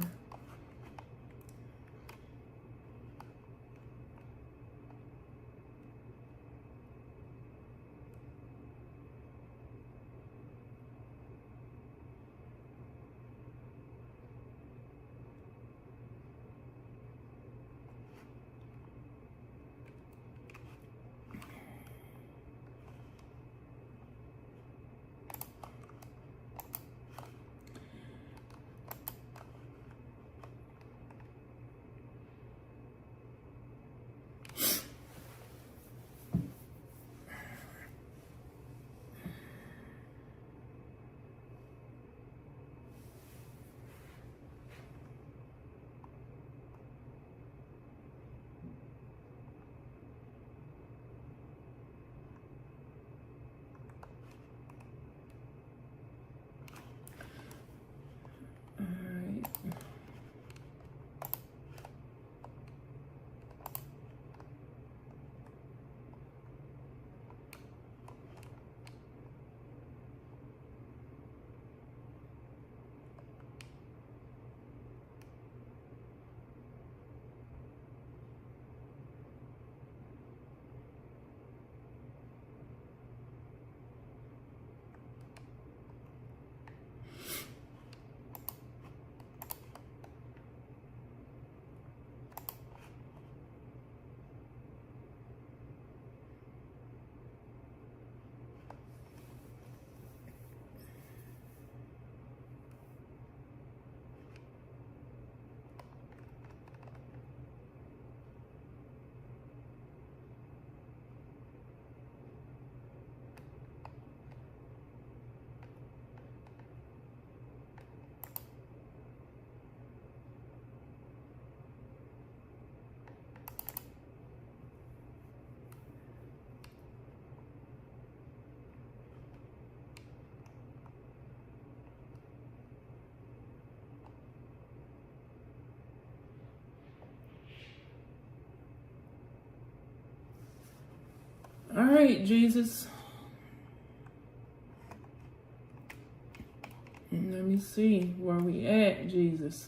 right, Jesus. Let me see where we at, Jesus.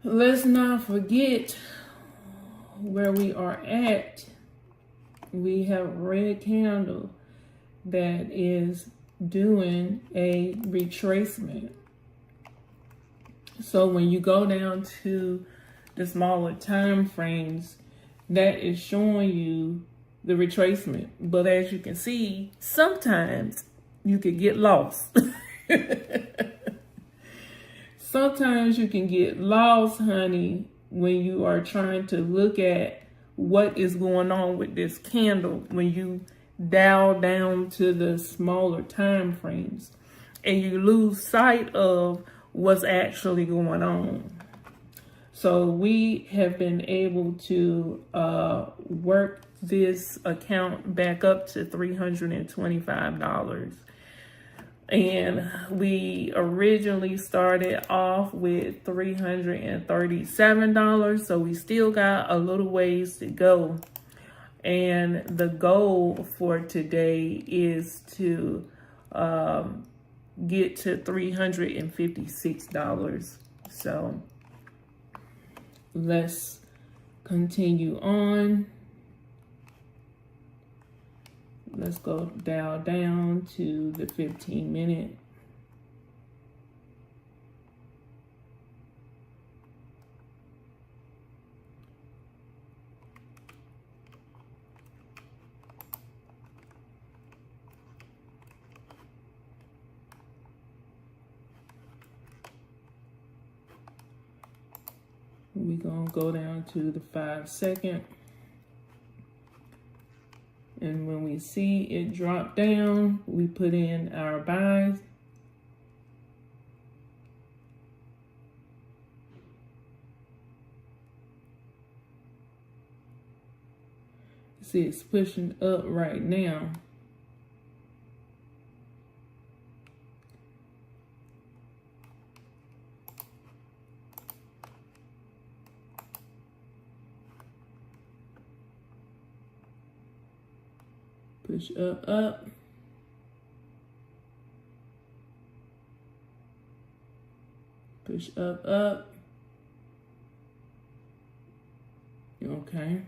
Let's not forget where we are at. We have a red candle that is doing a retracement. So when you go down to the smaller time frames, that is showing you the retracement. But as you can see, sometimes you can get lost. Sometimes you can get lost, honey, when you are trying to look at what is going on with this candle, when you dial down to the smaller time frames and you lose sight of what's actually going on. So we have been able to work this account back up to $325. And we originally started off with $337. So we still got a little ways to go. And the goal for today is to get to $356. So let's continue on. Let's go dial down to the 15-minute. We're gonna go down to the 5-second. And when we see it drop down, we put in our buys. See, it's pushing up right now. Push up. Push up. Okay.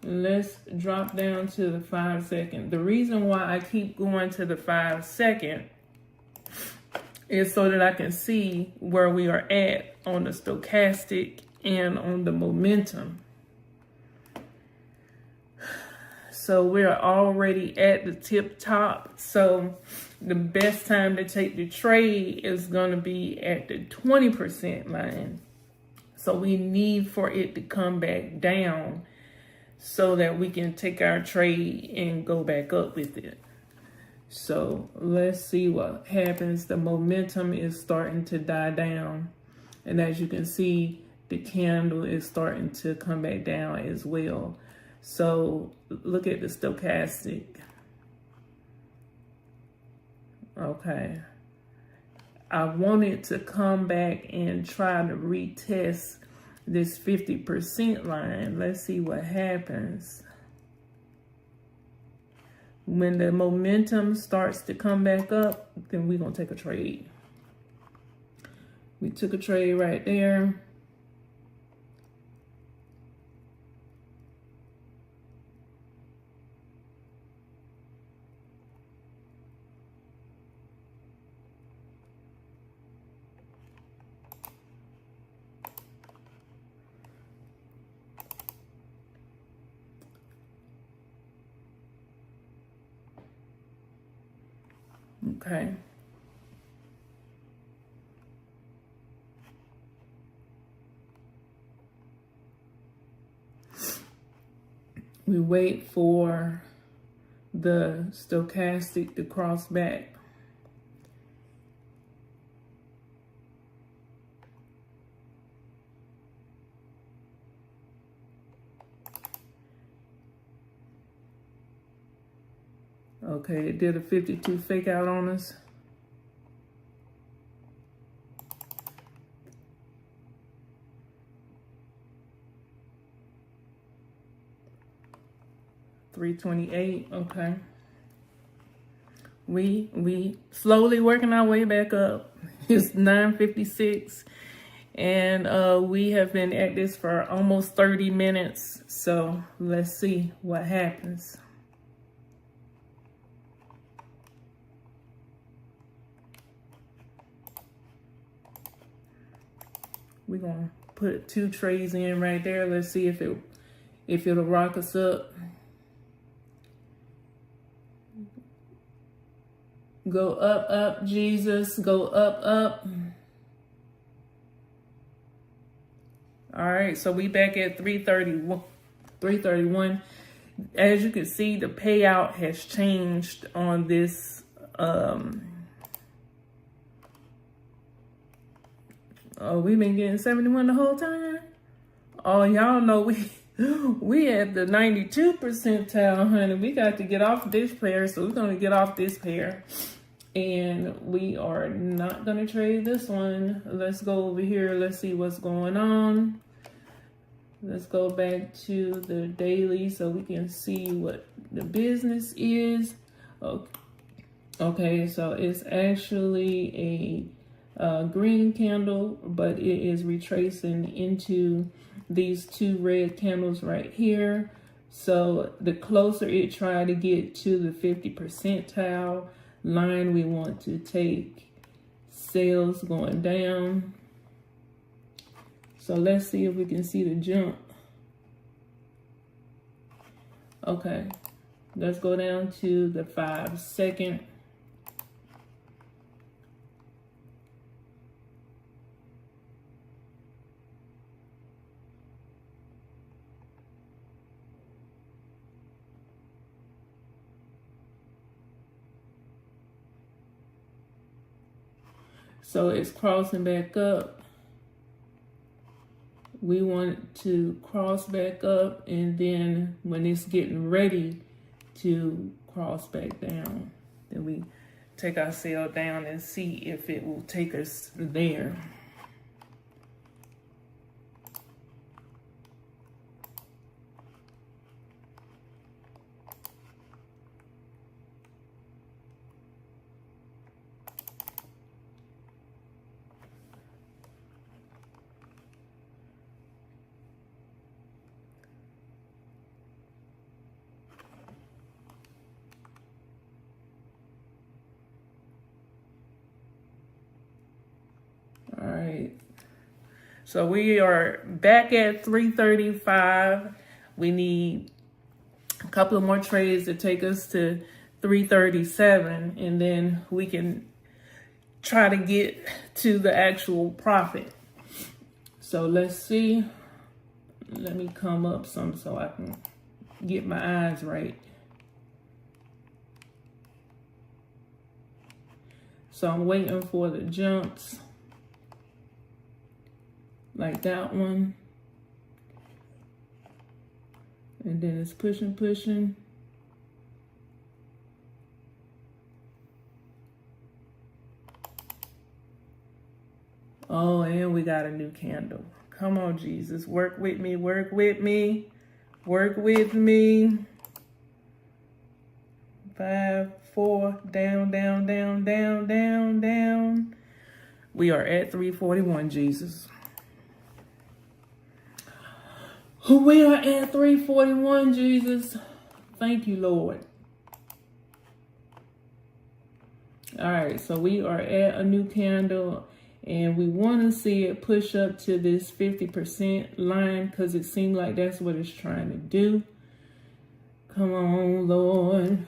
Let's drop down to the 5-second. The reason why I keep going to the 5-second is so that I can see where we are at on the stochastic and on the momentum. So we're already at the tip top. So the best time to take the trade is going to be at the 20% line. So we need for it to come back down so that we can take our trade and go back up with it. So let's see what happens. The momentum is starting to die down. And as you can see, the candle is starting to come back down as well. So look at the stochastic. Okay. I wanted to come back and try to retest this 50% line. Let's see what happens. When the momentum starts to come back up, then we're going to take a trade. We took a trade right there. Okay. We wait for the stochastic to cross back. Okay, it did a 52 fake out on us. $328. Okay. We slowly working our way back up. It's 9:56, and we have been at this for almost 30 minutes. So let's see what happens. We're gonna put 2 trays in right there. Let's see if it'll rock us up. Go up, up, Jesus. Go up, up. All right, so we back at 331. 331. As you can see, the payout has changed on this. Oh, we've been getting 71 the whole time. Oh, y'all know we at the 92 percentile, honey. We got to get off this pair, so we're gonna get off this pair. And we are not gonna trade this one. Let's go over here. Let's see what's going on. Let's go back to the daily so we can see what the business is. Okay, so it's actually a green candle, but it is retracing into these 2 red candles right here. So the closer it try to get to the 50 percentile line, we want to take sales going down. So let's see if we can see the jump. Okay, let's go down to the 5-second. So it's crossing back up. We want to cross back up, and then when it's getting ready to cross back down, then we take our sale down and see if it will take us there. All right, so we are back at 335. We need a couple of more trades to take us to 337, and then we can try to get to the actual profit. So let's see. Let me come up some so I can get my eyes right. So I'm waiting for the jumps. Like that one. And then it's pushing, pushing. Oh, and we got a new candle. Come on, Jesus. Work with me, work with me, work with me. 5, 4, down, down, down, down, down, down. We are at 341, Jesus. We are at 341, Jesus. Thank you, Lord. All right, so we are at a new candle, and we want to see it push up to this 50% line because it seems like that's what it's trying to do. Come on, Lord.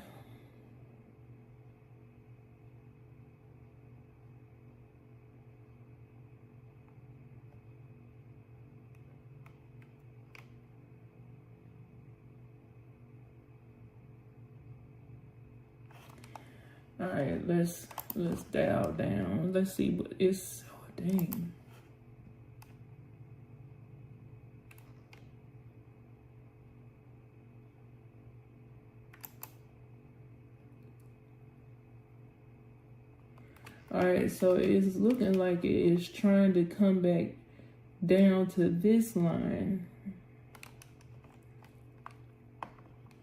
All right, let's dial down. Let's see what it's. Oh, dang. All right, so it's looking like it is trying to come back down to this line.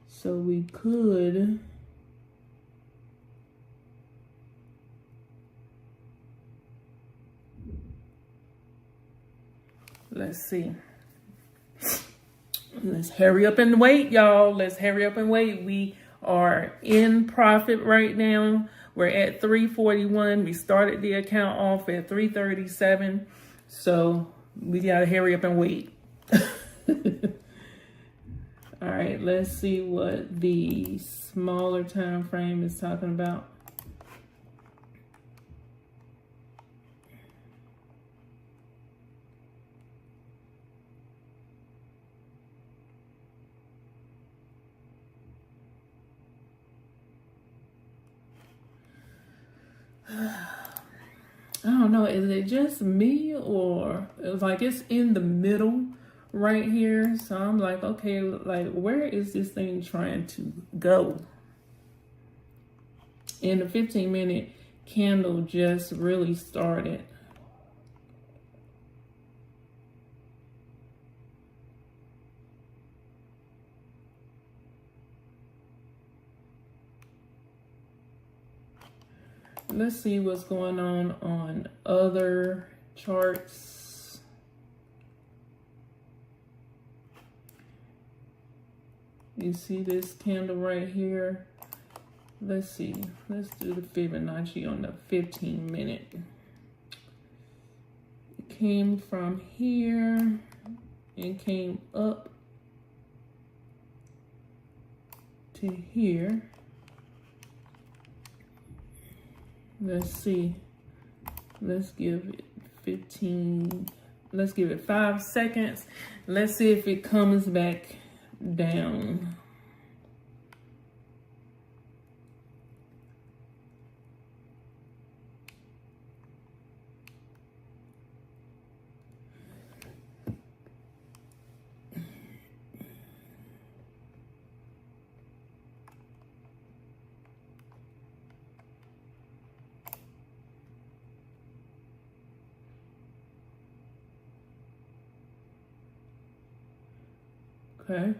So we could let's see. Let's hurry up and wait, y'all. Let's hurry up and wait. We are in profit right now. We're at 341. We started the account off at 337. So we gotta hurry up and wait. All right, let's see what the smaller time frame is talking about. I don't know, is it just me, or it's like it's in the middle right here? So I'm like, okay, like where is this thing trying to go? And the 15-minute candle just really started. Let's see what's going on other charts. You see this candle right here? Let's see. Let's do the Fibonacci on the 15-minute. It came from here and came up to here. Let's see. Let's give it 15. Let's give it 5 seconds. Let's see if it comes back down. Okay,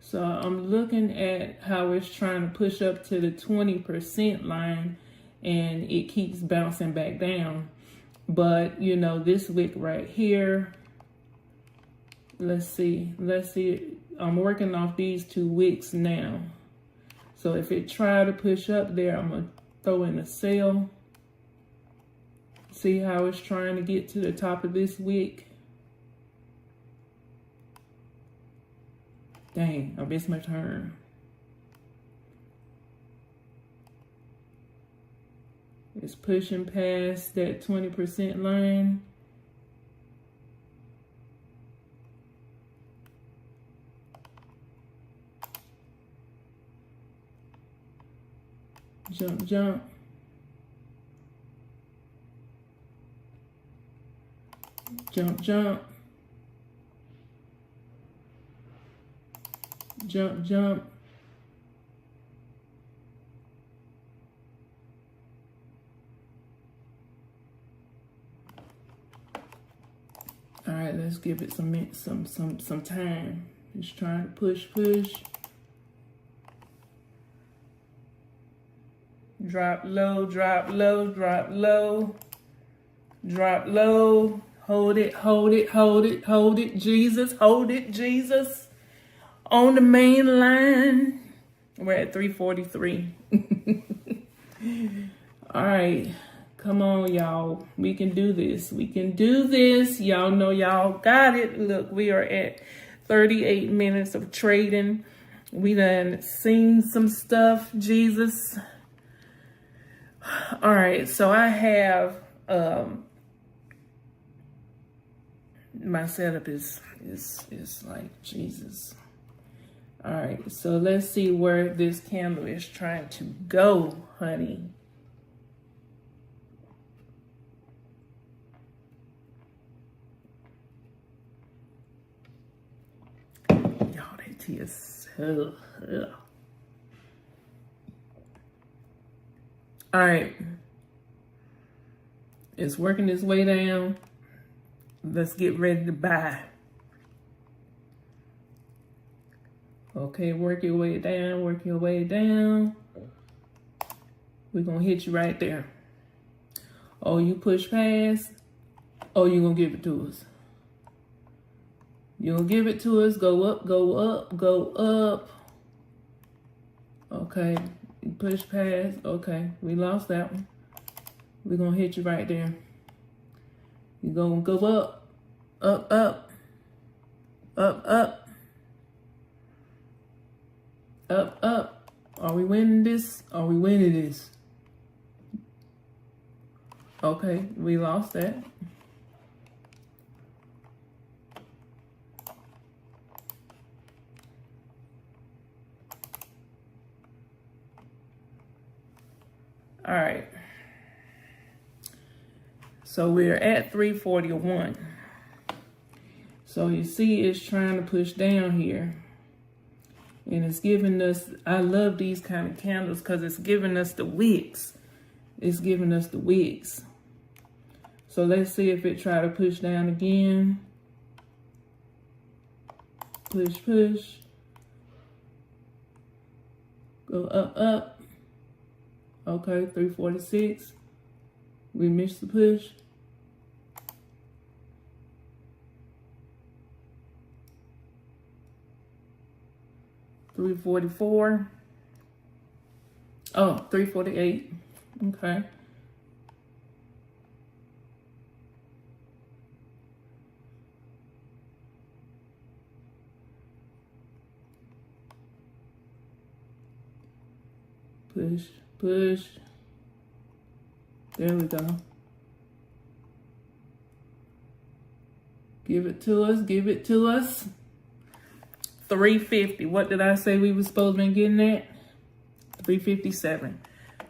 so I'm looking at how it's trying to push up to the 20% line and it keeps bouncing back down. But you know, this wick right here, let's see, I'm working off these 2 wicks now. So if it try to push up there, I'm gonna throw in a sell. See how it's trying to get to the top of this wick. Dang, I missed my turn. It's pushing past that 20% line. Jump, jump. Jump, jump. Jump, jump. All right, let's give it some time. Just trying to push. Drop low, drop low, drop low. Drop low. Hold it, hold it, hold it, hold it, Jesus, hold it, Jesus. On the main line, we're at 343. All right, come on, y'all. We can do this. We can do this. Y'all know y'all got it. Look, we are at 38 minutes of trading. We done seen some stuff, Jesus. All right, so I have my setup is like Jesus. All right, so let's see where this candle is trying to go, honey. Y'all, that tea is so... All right, It's working its way down. Let's get ready to buy. Okay, work your way down, work your way down. We're going to hit you right there. Oh, you push past. Oh, you're going to give it to us. You're going to give it to us. Go up, go up, go up. Okay, you push past. Okay, we lost that one. We're going to hit you right there. You're going to go up, up, up, up, up, up, up. Are we winning this? Are we winning this? Okay, we lost that. All right. So we're at 341. So you see it's trying to push down here. And it's giving us, I love these kind of candles because it's giving us the wicks. It's giving us the wicks. So let's see if it try to push down again. Push, push. Go up, up. Okay, 346. We missed the push. $344. Oh, 348. Okay. Push, push. There we go. Give it to us, give it to us. 350. What did I say we were supposed to be getting at? 357.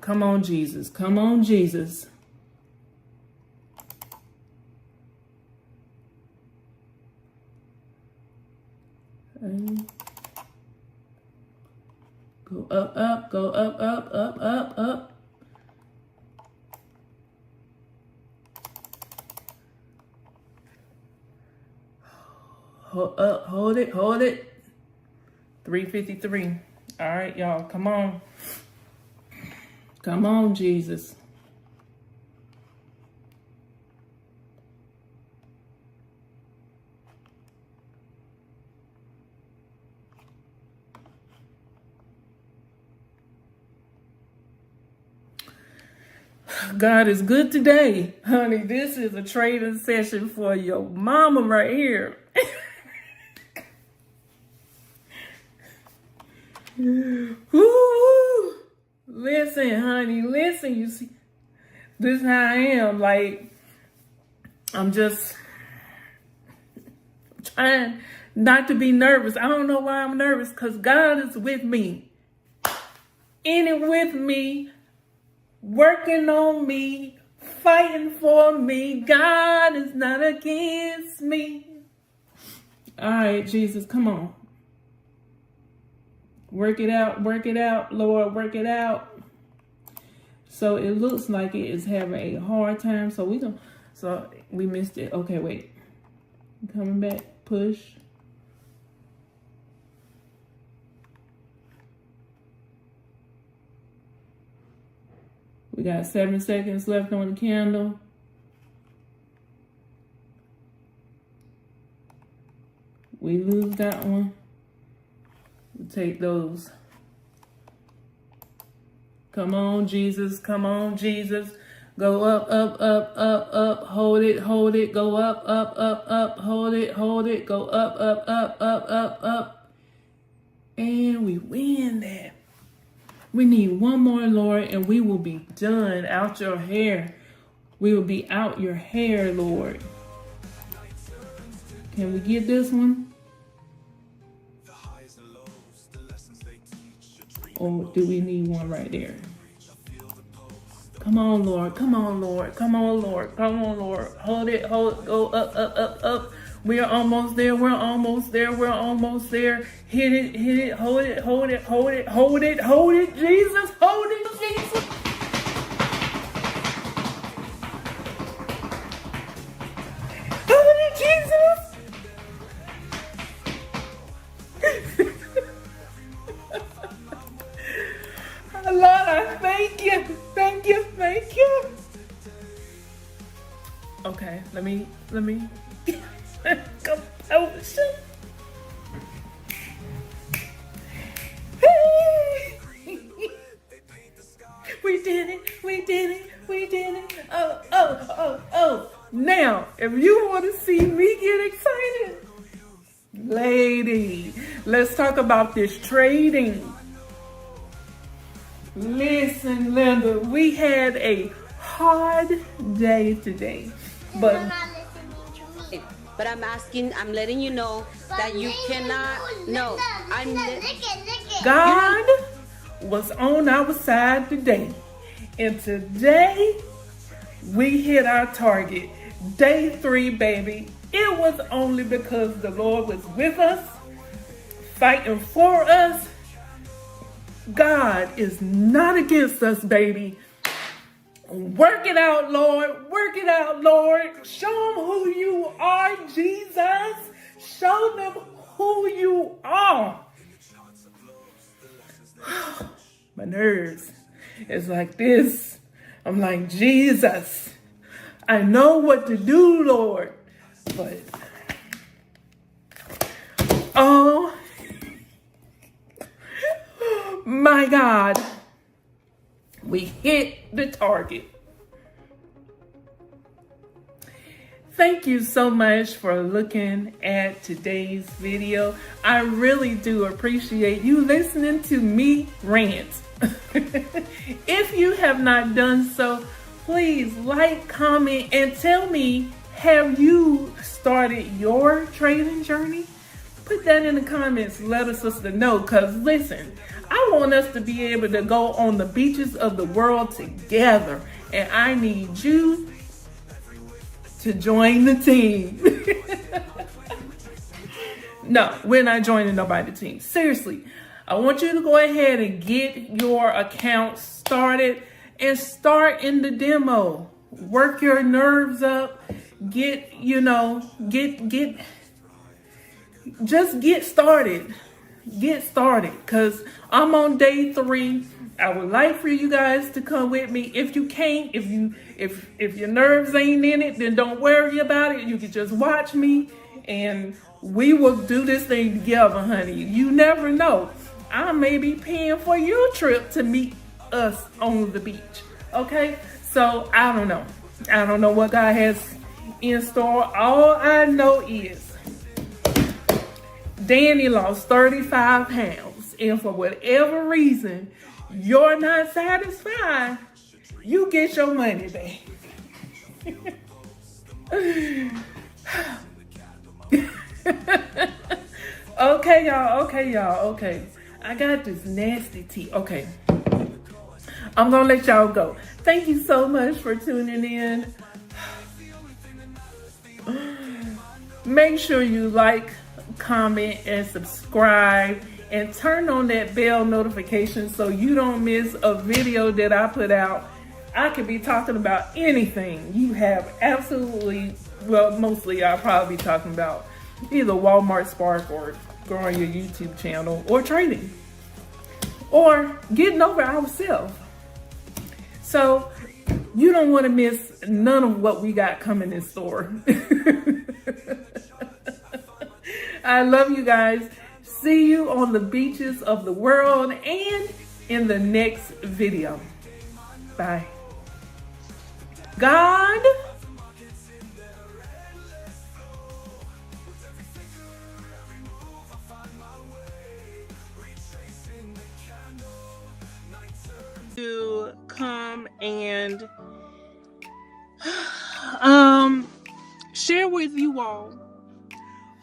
Come on, Jesus. Come on, Jesus. Okay. Go up, up, go up, up, up, up, up. Hold up, hold it, hold it. 353. All right, y'all, come on. Come on, Jesus. God is good today. Honey, this is a trading session for your mama right here. Woo! Listen, honey, listen. You see, this is how I am. Like, I'm just trying not to be nervous. I don't know why I'm nervous, because God is with me. In it with me, working on me, fighting for me. God is not against me. All right, Jesus, come on. Work it out, Lord, work it out. So it looks like it is having a hard time. So we missed it. Okay, wait. Coming back, push. We got 7 seconds left on the candle. We lose that one. We take those. Come on, Jesus. Come on, Jesus. Go up, up, up, up, up. Hold it, hold it. Go up, up, up, up. Hold it, hold it. Go up, up, up, up, up, up. And we win that. We need one more, Lord, and we will be done. Out your hair. We will be out your hair, Lord. Can we get this one? Or do we need one right there? Come on, Lord. Come on, Lord. Come on, Lord. Come on, Lord. Hold it. Hold it. Go up, up, up, up. We are almost there. We're almost there. We're almost there. Hit it. Hit it. Hold it. Hold it. Hold it. Hold it. Hold it. Jesus. Hold it. Jesus. Jesus. Lord, I thank you. Thank you. Thank you. Okay, let me composure. We did it. We did it. We did it. Oh. Now, if you want to see me get excited, lady, let's talk about this trading. Listen, Linda, we had a hard day today, but I'm asking, I'm letting you know that you cannot. No, God was on our side today, and today we hit our target. Day 3, baby. It was only because the Lord was with us, fighting for us. God is not against us, baby. Work it out, Lord. Work it out, Lord. Show them who you are, Jesus. Show them who you are. My nerves is like this. I'm like, Jesus, I know what to do, Lord. But, oh, my God, we hit the target. Thank you so much for looking at today's video. I really do appreciate you listening to me rant. If you have not done so, please like, comment, and tell me, have you started your trading journey? Put that in the comments. Let us sister know. Because listen, I want us to be able to go on the beaches of the world together. And I need you to join the team. No, we're not joining nobody's team. Seriously, I want you to go ahead and get your account started and start in the demo. Work your nerves up. Just get started. Get started, because I'm on day 3. I would like for you guys to come with me. If you can't, if your nerves ain't in it, then don't worry about it. You can just watch me and we will do this thing together, honey. You never know. I may be paying for your trip to meet us on the beach. Okay? So I don't know. I don't know what God has in store. All I know is Danny lost 35 pounds, and for whatever reason you're not satisfied, you get your money back. Okay, y'all. Okay. I got this nasty tea. Okay. I'm gonna let y'all go. Thank you so much for tuning in. Make sure you like, comment, and subscribe, and turn on that bell notification so you don't miss a video that I put out. I could be talking about anything. You have absolutely, well, mostly I'll probably be talking about either Walmart Spark or growing your YouTube channel or trading or getting over ourselves. So you don't want to miss none of what we got coming in store. I love you guys. See you on the beaches of the world and in the next video. Bye. God. To come and share with you all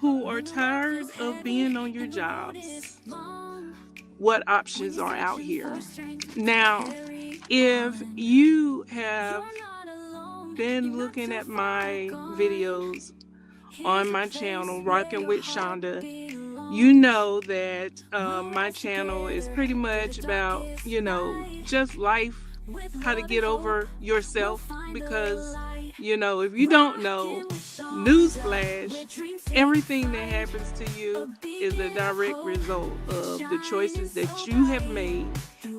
who are tired of being on your jobs what options are out here. Now, if you have been looking at my videos on my channel, Rockin with Shonda, you know that my channel is pretty much about, just life how to get over yourself, because, you know, if you don't know, newsflash, everything that happens to you is a direct result of the choices that you have made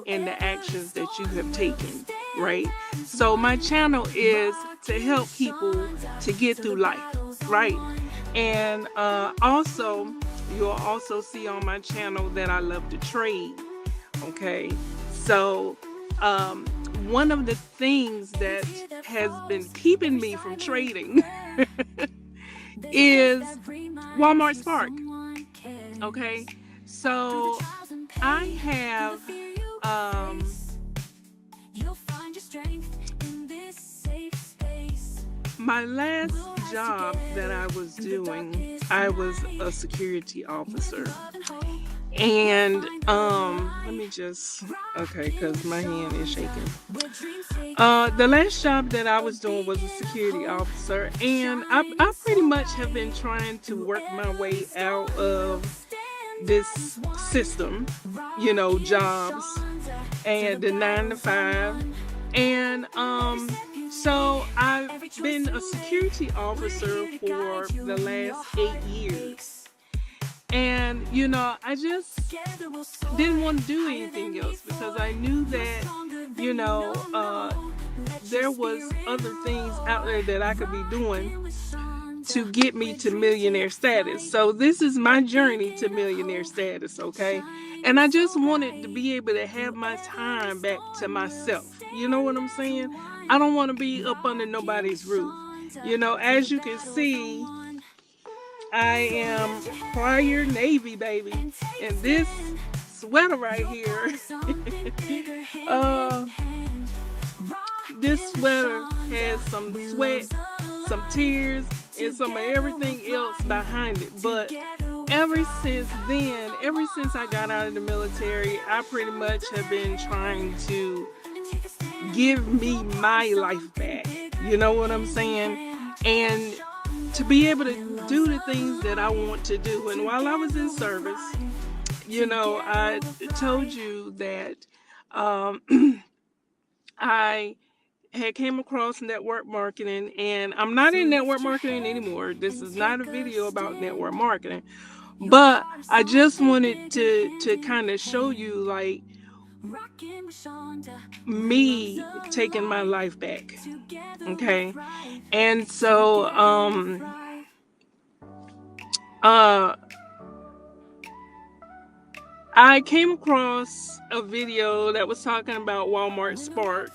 and the actions that you have taken, right? So my channel is to help people to get through life, right? And also, you'll also see on my channel that I love to trade, okay? So one of the things that has been keeping me from trading is Walmart Spark, okay? So I have my last job that I was doing, I was a security officer. And let me just, okay, because my hand is shaking. The last job that I was doing was a security officer, and I pretty much have been trying to work my way out of this system, you know, jobs and the 9 to 5. And so I've been a security officer for the last 8 years. And, you know, I just didn't want to do anything else, because I knew that, you know, there was other things out there that I could be doing to get me to millionaire status. So this is my journey to millionaire status, okay? And I just wanted to be able to have my time back to myself. You know what I'm saying? I don't want to be up under nobody's roof. You know, as you can see, I am prior Navy, baby. And this sweater right here, this sweater has some sweat, some tears, and some of everything else behind it. But ever since then, ever since I got out of the military, I pretty much have been trying to give me my life back. You know what I'm saying? And to be able to do the things that I want to do. And while I was in service, you know, I told you that I had came across network marketing, and I'm not in network marketing anymore. This is not a video about network marketing, but I just wanted to kind of show you, like, me taking my life back, okay? And so I came across a video that was talking about Walmart Spark,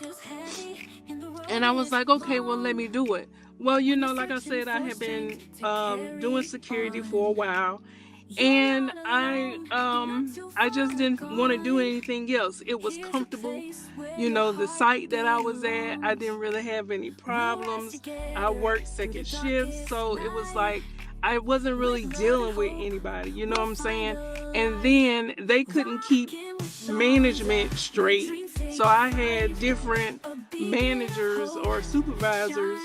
and I was like, okay, well, let me do it. Well, you know, like I said, I have been doing security for a while, and I just didn't want to do anything else. It was comfortable. You know, the site that I was at, I didn't really have any problems. I worked second shift, so it was like I wasn't really dealing with anybody, you know what I'm saying? And then they couldn't keep management straight. So I had different managers or supervisors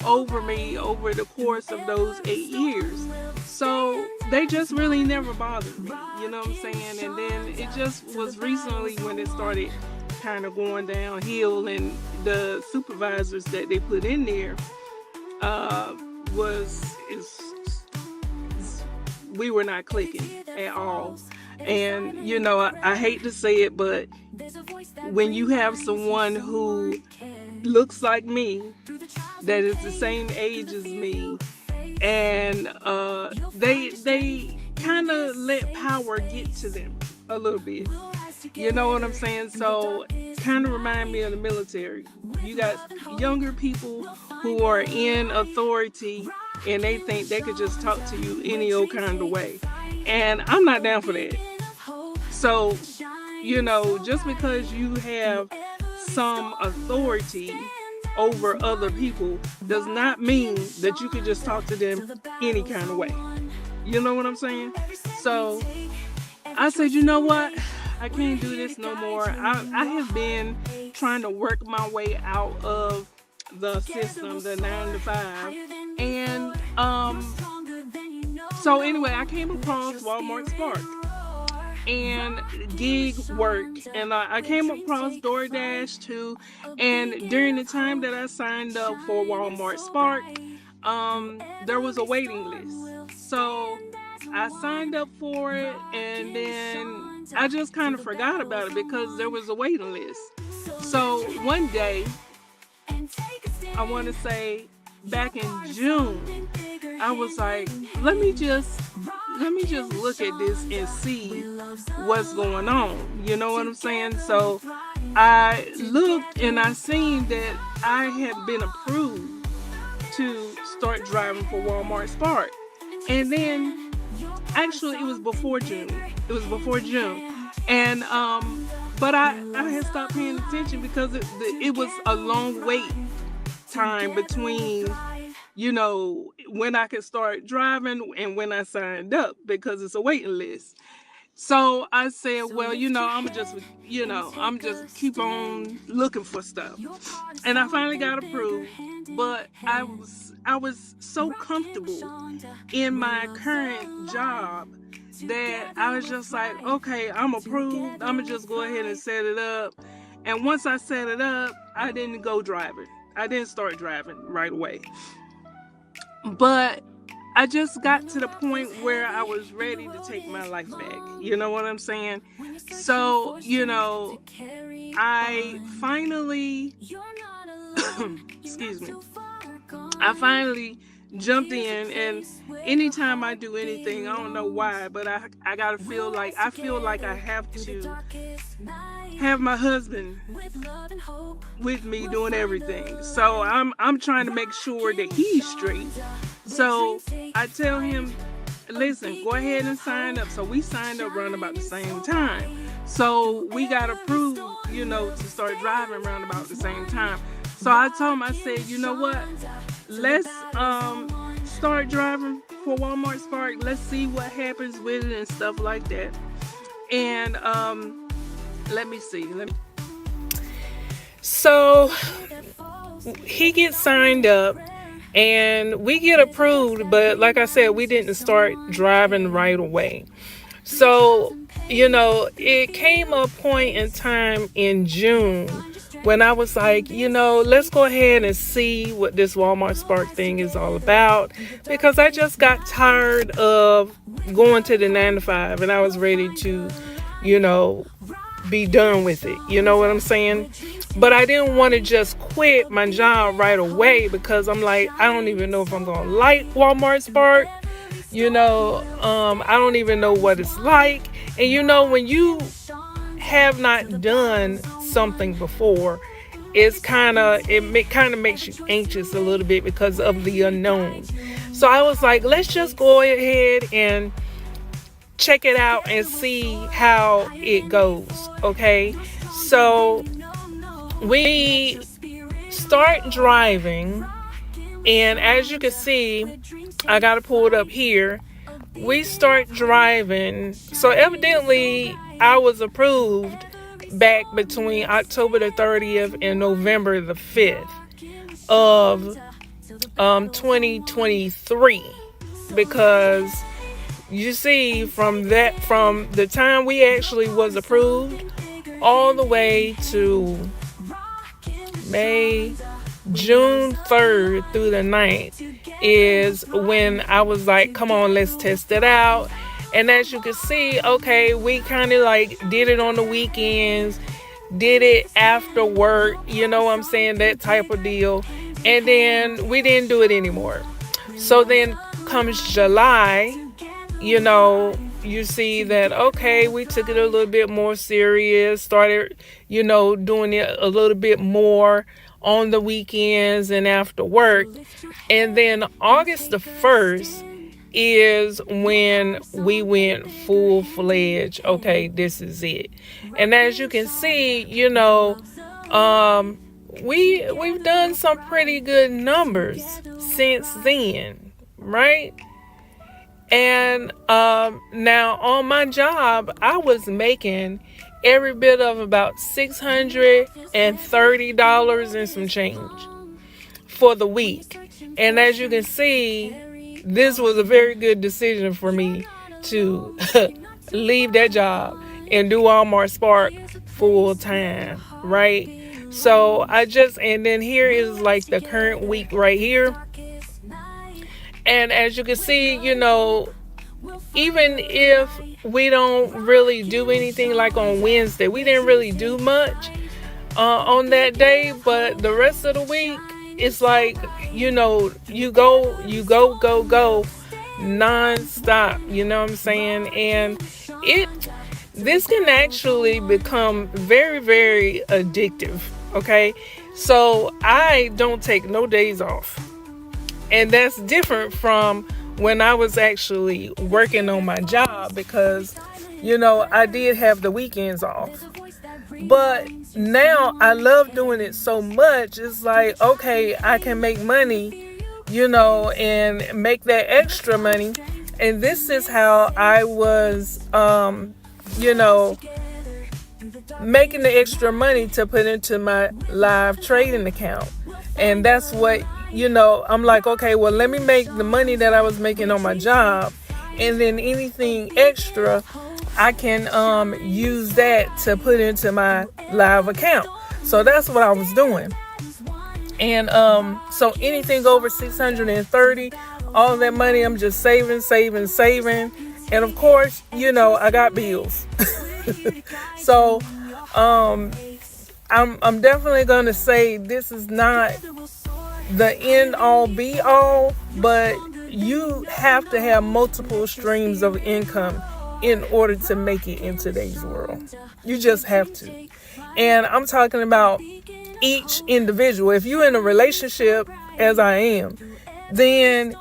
over me over the course of those 8 years. So they just really never bothered me, you know what I'm saying? And then it just was recently when it started kind of going downhill, and the supervisors that they put in there we were not clicking at all. And, you know, I hate to say it, but when you have someone who looks like me, that is the same age as me, and they kind of let power get to them a little bit. You know what I'm saying? So kind of remind me of the military. You got younger people who are in authority, and they think they could just talk to you any old kind of way. And I'm not down for that. So, you know, just because you have some authority over other people does not mean that you can just talk to them any kind of way. You know what I'm saying? So I said, you know what? I can't do this no more. I have been trying to work my way out of the system, the 9 to 5. And so anyway, I came across Walmart Spark. and gig work. And I came across DoorDash too. And during the time that I signed up for Walmart Spark, there was a waiting list. So I signed up for it, and then I just kind of forgot about it because there was a waiting list. So one day, I want to say back in June, I was like, let me just look at this and see what's going on. You know what I'm saying? So I looked and I seen that I had been approved to start driving for Walmart Spark. And then actually it was before June. And but I had stopped paying attention because it was a long wait time between, you know, when I could start driving and when I signed up, because it's a waiting list. So I said, well, I'm just keep on looking for stuff. And I finally got approved, but I was so comfortable in my current job that I was just like, okay, I'm approved. I'm gonna just go ahead and set it up. And once I set it up, I didn't go driving. I didn't start driving right away. But I just got to the point where I was ready to take my life back. You know what I'm saying? So, I finally, excuse me, I finally jumped in, and anytime I do anything, I don't know why, but I gotta feel like I have to have my husband with me doing everything. So I'm trying to make sure that he's straight. So I tell him, listen, go ahead and sign up. So we signed up around about the same time. So we got approved, to start driving around about the same time. So I told him, I said, you know what? Let's start driving for Walmart Spark. Let's see what happens with it and stuff like that. And let me see. So he gets signed up and we get approved, but like I said, we didn't start driving right away. So, it came a point in time in June when I was like, let's go ahead and see what this Walmart Spark thing is all about, because I just got tired of going to the 9 to 5 and I was ready to, be done with it. You know what I'm saying? But I didn't want to just quit my job right away because I'm like, I don't even know if I'm going to like Walmart Spark. I don't even know what it's like. And when you have not done something before, it kind of makes you anxious a little bit because of the unknown. So I was like, let's just go ahead and check it out and see how it goes. Okay, so we start driving, and as you can see, I got it pulled up here. We start driving. So evidently I was approved back between October the 30th and November the 5th of 2023, because you see, from the time we actually was approved all the way to June 3rd through the 9th is when I was like, come on, let's test it out. And as you can see, okay, we kind of like did it on the weekends, did it after work, you know what I'm saying, that type of deal. And then we didn't do it anymore. So then comes July, you see that, okay, we took it a little bit more serious, started, doing it a little bit more on the weekends and after work. And then August the 1st is when we went full-fledged. Okay, this is it. And as you can see, we've done some pretty good numbers since then, right? And now on my job, I was making every bit of about $630 and some change for the week. And as you can see, this was a very good decision for me to leave that job and do Walmart Spark full time, right? So and then here is like the current week right here. And as you can see, even if we don't really do anything, like on Wednesday, we didn't really do much on that day, but the rest of the week, it's like, you go non-stop, you know what I'm saying? And this can actually become very, very addictive, okay? So I don't take no days off. And that's different from when I was actually working on my job, because, I did have the weekends off. But now I love doing it so much. It's like, okay, I can make money, and make that extra money. And this is how I was, making the extra money to put into my live trading account. And that's what, I'm like, okay, well, let me make the money that I was making on my job, and then anything extra, I can use that to put into my live account. So that's what I was doing. And so anything over 630, all that money, I'm just saving. And of course, I got bills. So I'm definitely going to say this is not the end all be all, but you have to have multiple streams of income in order to make it in today's world. You just have to. And I'm talking about each individual. If you're in a relationship, as I am, then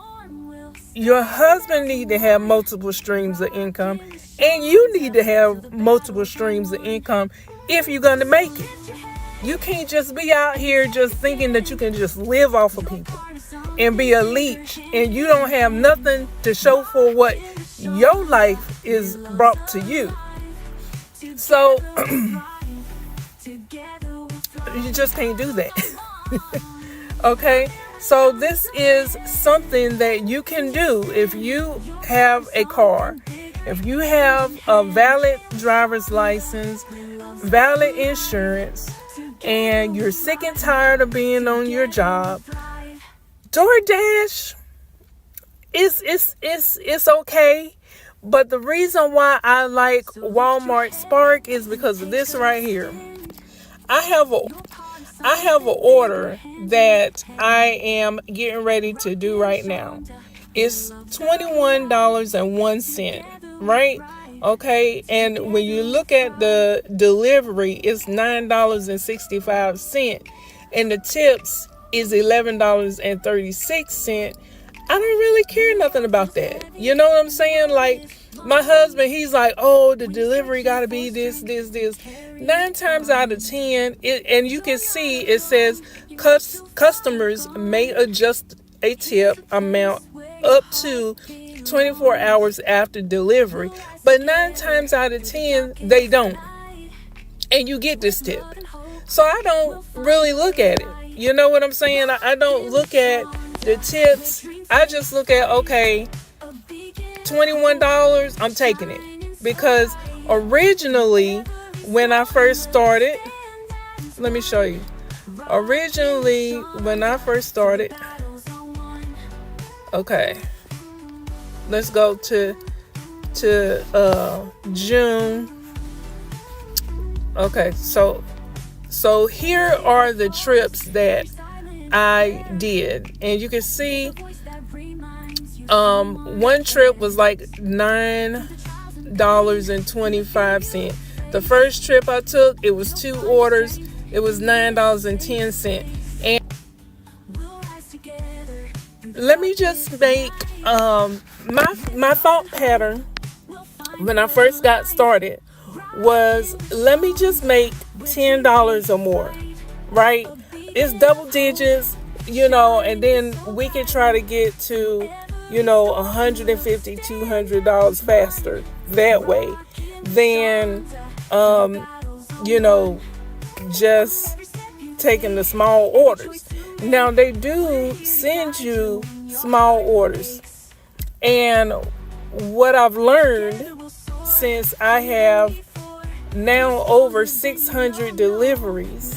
your husband need to have multiple streams of income, and you need to have multiple streams of income if you're going to make it. You can't just be out here just thinking that you can just live off of people and be a leech, and you don't have nothing to show for what your life is brought to you. So you just can't do that. Okay? So this is something that you can do if you have a car, if you have a valid driver's license, valid insurance, and you're sick and tired of being on your job. DoorDash it's okay, but the reason why I like Walmart Spark is because of this right here. I have an order that I am getting ready to do right now. It's $21.01, right? Okay, and when you look at the delivery, it's $9.65, and the tips is $11.36. I don't really care nothing about that. You know what I'm saying? Like, my husband, he's like, oh, the delivery gotta be this. 9 times out of 10, and you can see it says customers may adjust a tip amount up to 24 hours after delivery, but 9 times out of 10 they don't, and you get this tip. So I don't really look at it. You know what I'm saying? I don't look at the tips. I just look at, okay, $21, I'm taking it, because originally when I first started, let me show you. Originally when I first started, okay, let's go to June. Okay, so here are the trips that I did, and you can see one trip was like $9.25. The first trip I took, it was 2 orders, it was $9.10. And let me just make my thought pattern when I first got started was, let me just make $10 or more, right? It's double digits, and then we can try to get to, $150, $200 faster that way than, just taking the small orders. Now, they do send you small orders. And what I've learned since I have now over 600 deliveries,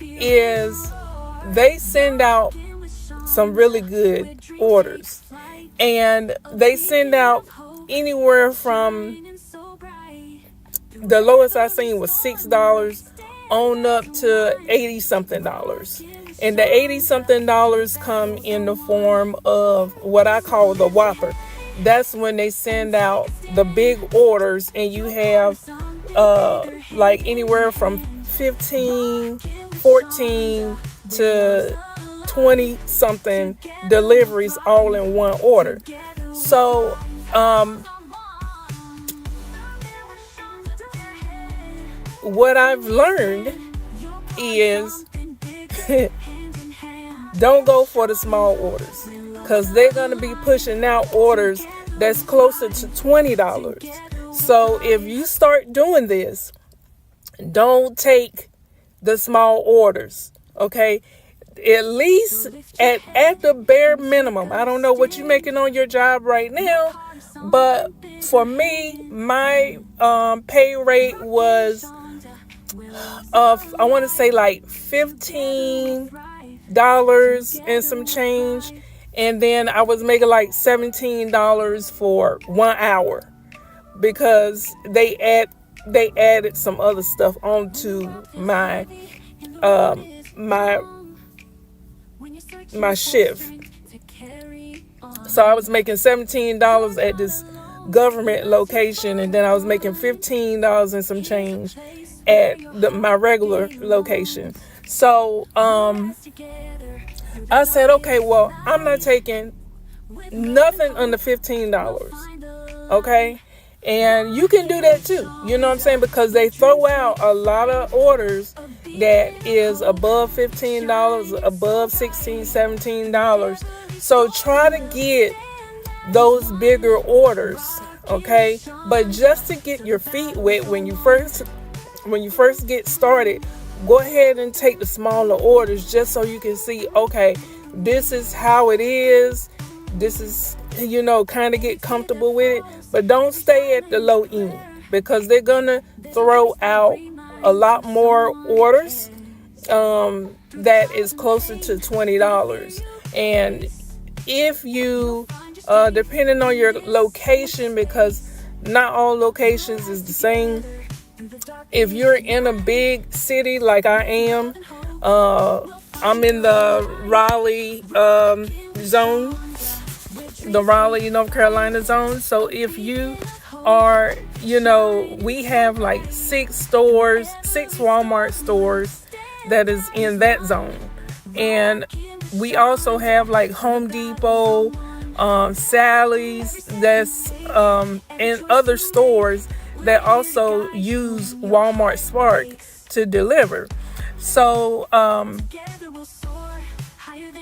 is they send out some really good orders, and they send out anywhere from, the lowest I seen was $6 on up to $80 something. And the $80 something come in the form of what I call the Whopper. That's when they send out the big orders, and you have like anywhere from 15, 14 to 20 something deliveries all in one order. So what I've learned is don't go for the small orders, because they're going to be pushing out orders that's closer to $20. So if you start doing this, don't take the small orders, okay? At least at the bare minimum. I don't know what you're making on your job right now, but for me, my pay rate was I want to say like $15 and some change, and then I was making like $17 for 1 hour, because they added some other stuff onto my my shift. So I was making $17 at this government location, and then I was making $15 and some change at my regular location. So I said, okay, well, I'm not taking nothing under $15, okay? And you can do that too, you know what I'm saying? Because they throw out a lot of orders that is above $15, above $16, $17. So try to get those bigger orders, okay? But just to get your feet wet when you first get started, go ahead and take the smaller orders, just so you can see, okay, this is how it is. This is, kind of get comfortable with it. But don't stay at the low end, because they're going to throw out a lot more orders that is closer to $20. And if you, depending on your location, because not all locations is the same. If you're in a big city like I am, I'm in the Raleigh zone, the Raleigh, North Carolina zone. So if you are, we have like 6 Walmart stores that is in that zone. And we also have like Home Depot, Sally's, that's and other stores that also use Walmart Spark to deliver. So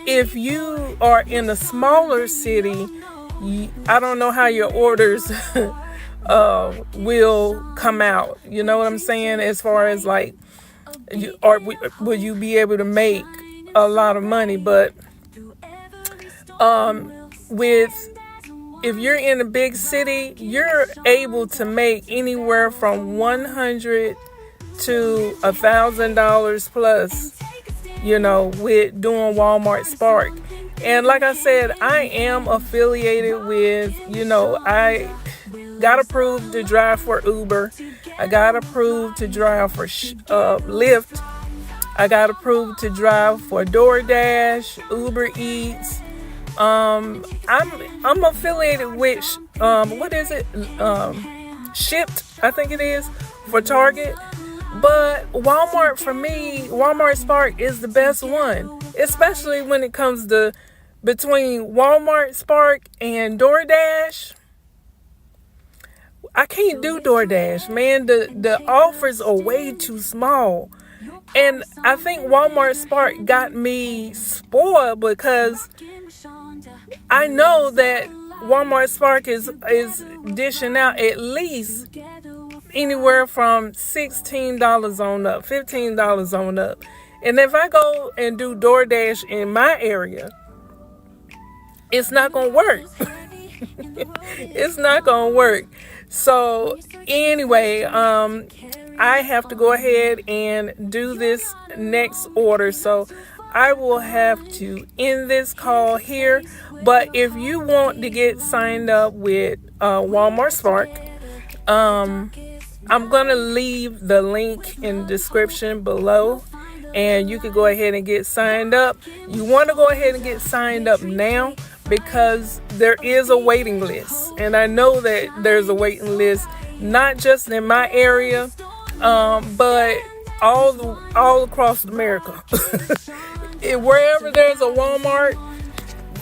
if you are in a smaller city, I don't know how your orders will come out. You know what I'm saying? As far as like, will you be able to make a lot of money? But if you're in a big city, you're able to make anywhere from $100 to $1,000 plus, with doing Walmart Spark. And like I said, I am affiliated with, I got approved to drive for Uber. I got approved to drive for Lyft. I got approved to drive for DoorDash, Uber Eats. I'm affiliated with what is it? Shipped, I think it is, for Target. But Walmart, for me, Walmart Spark is the best one, especially when it comes to between Walmart Spark and DoorDash. I can't do DoorDash, man. The offers are way too small. And I think Walmart Spark got me spoiled, because I know that Walmart Spark is dishing out at least anywhere from $16 on up, $15 on up. And if I go and do DoorDash in my area, it's not going to work. It's not going to work. So anyway, I have to go ahead and do this next order. So I will have to end this call here. But if you want to get signed up with Walmart Spark, I'm going to leave the link in the description below, and you can go ahead and get signed up. You want to go ahead and get signed up now because there is a waiting list. And I know that there's a waiting list, not just in my area, but all across America. Wherever there's a Walmart,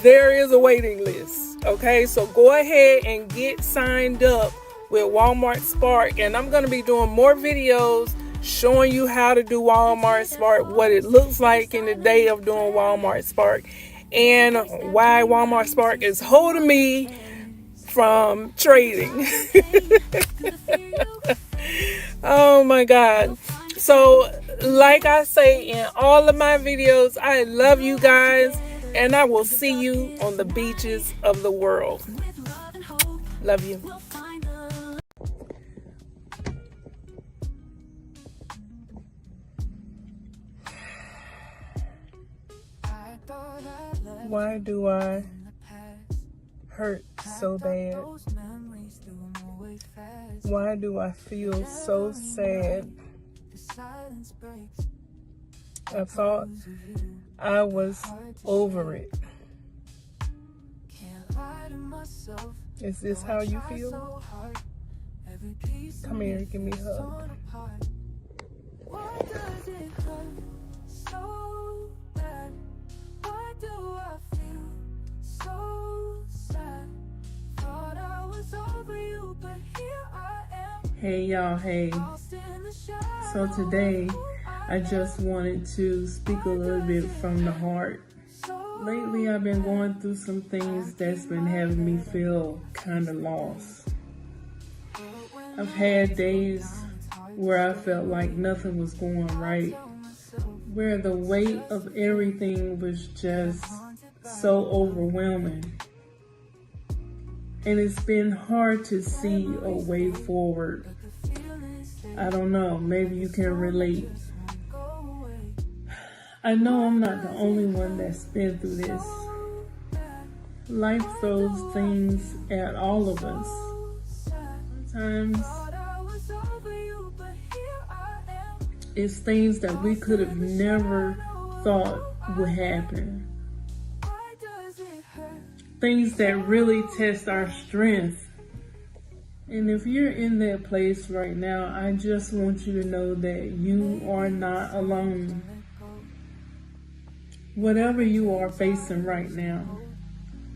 there is a waiting list. Okay, so go ahead and get signed up with Walmart Spark, and I'm going to be doing more videos showing you how to do Walmart Spark, what it looks like in the day of doing Walmart Spark, and why Walmart Spark is holding me from trading. Oh my God. So like I say in all of my videos, I love you guys, and I will see you on the beaches of the world. Love you. Why do I hurt so bad? Why do I feel so sad? I thought I was over it. Is this how you feel? Come here, give me a hug. Why does it hurt so bad? Why do I feel so sad? Thought I was over you, but here I am. Hey y'all, hey. So today, I just wanted to speak a little bit from the heart. Lately, I've been going through some things that's been having me feel kind of lost. I've had days where I felt like nothing was going right, where the weight of everything was just so overwhelming. And it's been hard to see a way forward. I don't know, maybe you can relate. I know I'm not the only one that's been through this. Life throws things at all of us. Sometimes it's things that we could have never thought would happen. Things that really test our strength. And if you're in that place right now, I just want you to know that you are not alone. Whatever you are facing right now,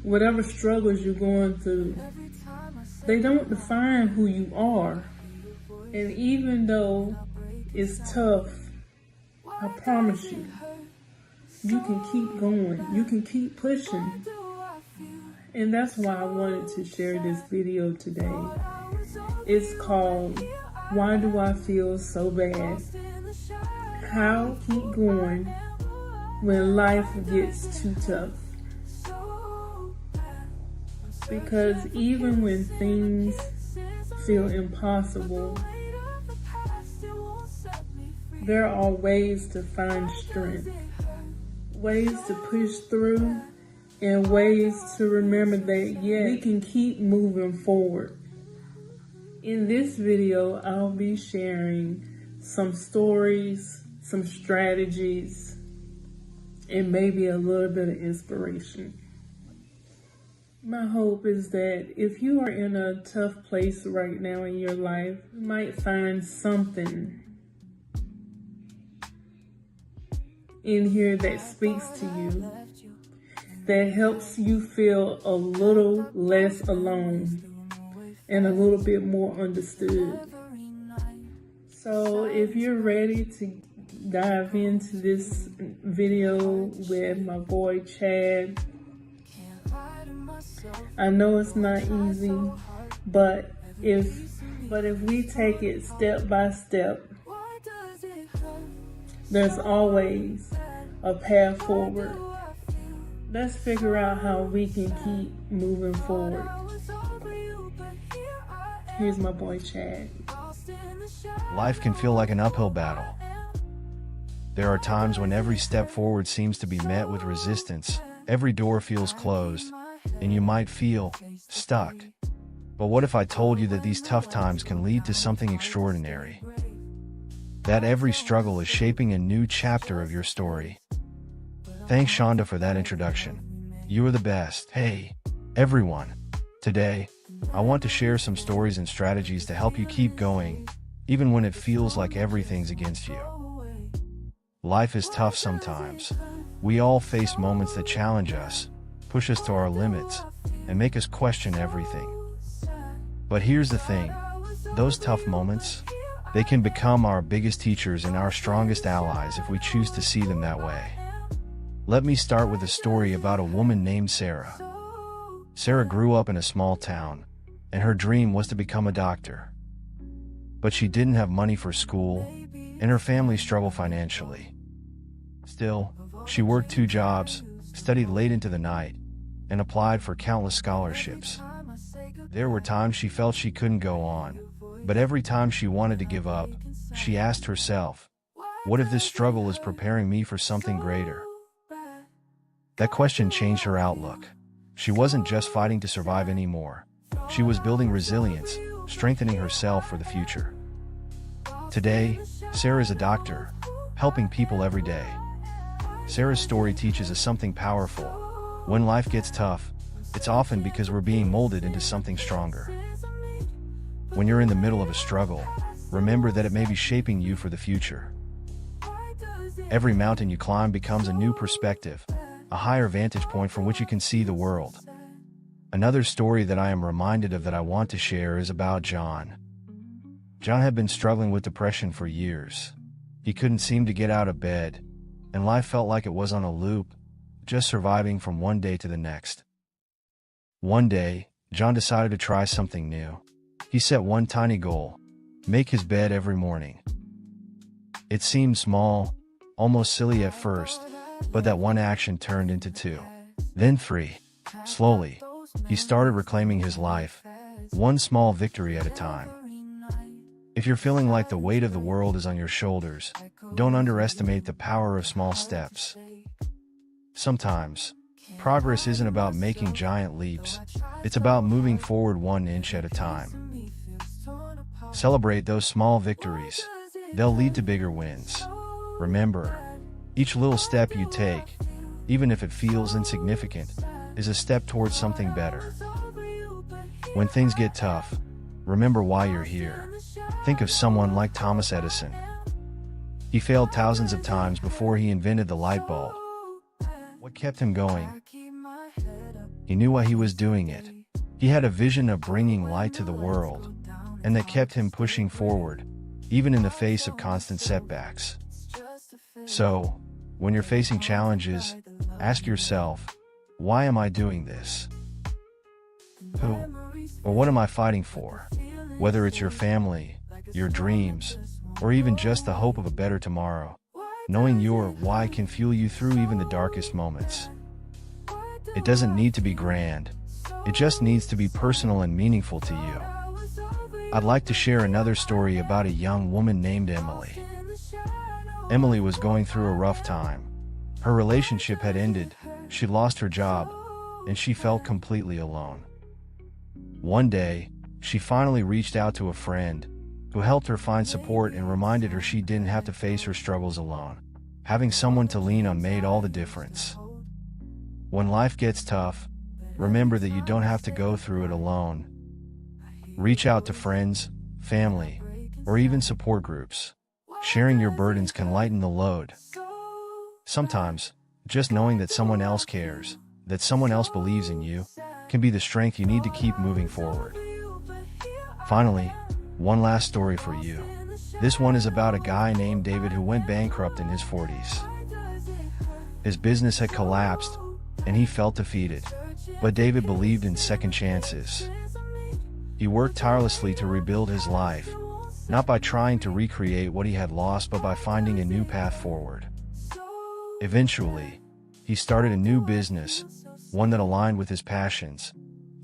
whatever struggles you're going through, they don't define who you are. And even though it's tough, I promise you, you can keep going. You can keep pushing. And that's why I wanted to share this video today. It's called, Why Do I Feel So Bad? How keep going when life gets too tough. Because even when things feel impossible, there are ways to find strength, ways to push through, and ways to remember that, yeah, we can keep moving forward. In this video, I'll be sharing some stories, some strategies, and maybe a little bit of inspiration. My hope is that if you are in a tough place right now in your life, you might find something in here that speaks to you, that helps you feel a little less alone and a little bit more understood. So if you're ready to dive into this video with my boy Chad, I know it's not easy, but if we take it step by step, there's always a path forward. Let's figure out how we can keep moving forward. Here's my boy Chad. Life can feel like an uphill battle. There are times when every step forward seems to be met with resistance, every door feels closed, and you might feel stuck. But what if I told you that these tough times can lead to something extraordinary? That every struggle is shaping a new chapter of your story. Thanks, Shonda, for that introduction. You are the best. Hey, everyone. Today, I want to share some stories and strategies to help you keep going, even when it feels like everything's against you. Life is tough sometimes. We all face moments that challenge us, push us to our limits, and make us question everything. But here's the thing, those tough moments, they can become our biggest teachers and our strongest allies if we choose to see them that way. Let me start with a story about a woman named Sarah. Sarah grew up in a small town, and her dream was to become a doctor. But she didn't have money for school, and her family struggled financially. Still, she worked 2 jobs, studied late into the night, and applied for countless scholarships. There were times she felt she couldn't go on, but every time she wanted to give up, she asked herself, what if this struggle is preparing me for something greater? That question changed her outlook. She wasn't just fighting to survive anymore. She was building resilience, strengthening herself for the future. Today, Sarah is a doctor, helping people every day. Sarah's story teaches us something powerful. When life gets tough, it's often because we're being molded into something stronger. When you're in the middle of a struggle, remember that it may be shaping you for the future. Every mountain you climb becomes a new perspective, a higher vantage point from which you can see the world. Another story that I am reminded of that I want to share is about John. John had been struggling with depression for years. He couldn't seem to get out of bed, and life felt like it was on a loop, just surviving from one day to the next. One day, John decided to try something new. He set one tiny goal: make his bed every morning. It seemed small, almost silly at first, but that one action turned into 2, then 3. Slowly, he started reclaiming his life, one small victory at a time. If you're feeling like the weight of the world is on your shoulders, don't underestimate the power of small steps. Sometimes, progress isn't about making giant leaps, it's about moving forward 1 inch at a time. Celebrate those small victories. They'll lead to bigger wins. Remember, each little step you take, even if it feels insignificant, is a step towards something better. When things get tough, remember why you're here. Think of someone like Thomas Edison. He failed thousands of times before he invented the light bulb. What kept him going? He knew why he was doing it. He had a vision of bringing light to the world, and that kept him pushing forward, even in the face of constant setbacks. So, when you're facing challenges, ask yourself, why am I doing this? Who or what am I fighting for? Whether it's your family, your dreams, or even just the hope of a better tomorrow, knowing your why can fuel you through even the darkest moments. It doesn't need to be grand. It just needs to be personal and meaningful to you. I'd like to share another story about a young woman named Emily. Emily was going through a rough time. Her relationship had ended, she'd lost her job, and she felt completely alone. One day, she finally reached out to a friend, who helped her find support and reminded her she didn't have to face her struggles alone. Having someone to lean on made all the difference. When life gets tough, remember that you don't have to go through it alone. Reach out to friends, family, or even support groups. Sharing your burdens can lighten the load. Sometimes, just knowing that someone else cares, that someone else believes in you, can be the strength you need to keep moving forward. Finally, one last story for you. This one is about a guy named David who went bankrupt in his 40s. His business had collapsed, and he felt defeated. But David believed in second chances. He worked tirelessly to rebuild his life, not by trying to recreate what he had lost, but by finding a new path forward. Eventually, he started a new business, one that aligned with his passions,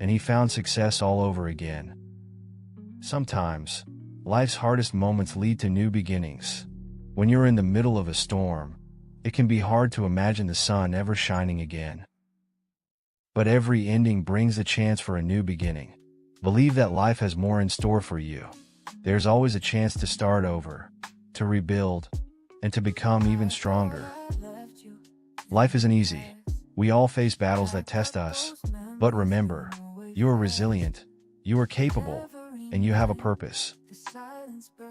and he found success all over again. Sometimes, life's hardest moments lead to new beginnings. When you're in the middle of a storm, it can be hard to imagine the sun ever shining again. But every ending brings a chance for a new beginning. Believe that life has more in store for you. There's always a chance to start over, to rebuild, and to become even stronger. Life isn't easy. We all face battles that test us. But remember, you are resilient, you are capable, and you have a purpose.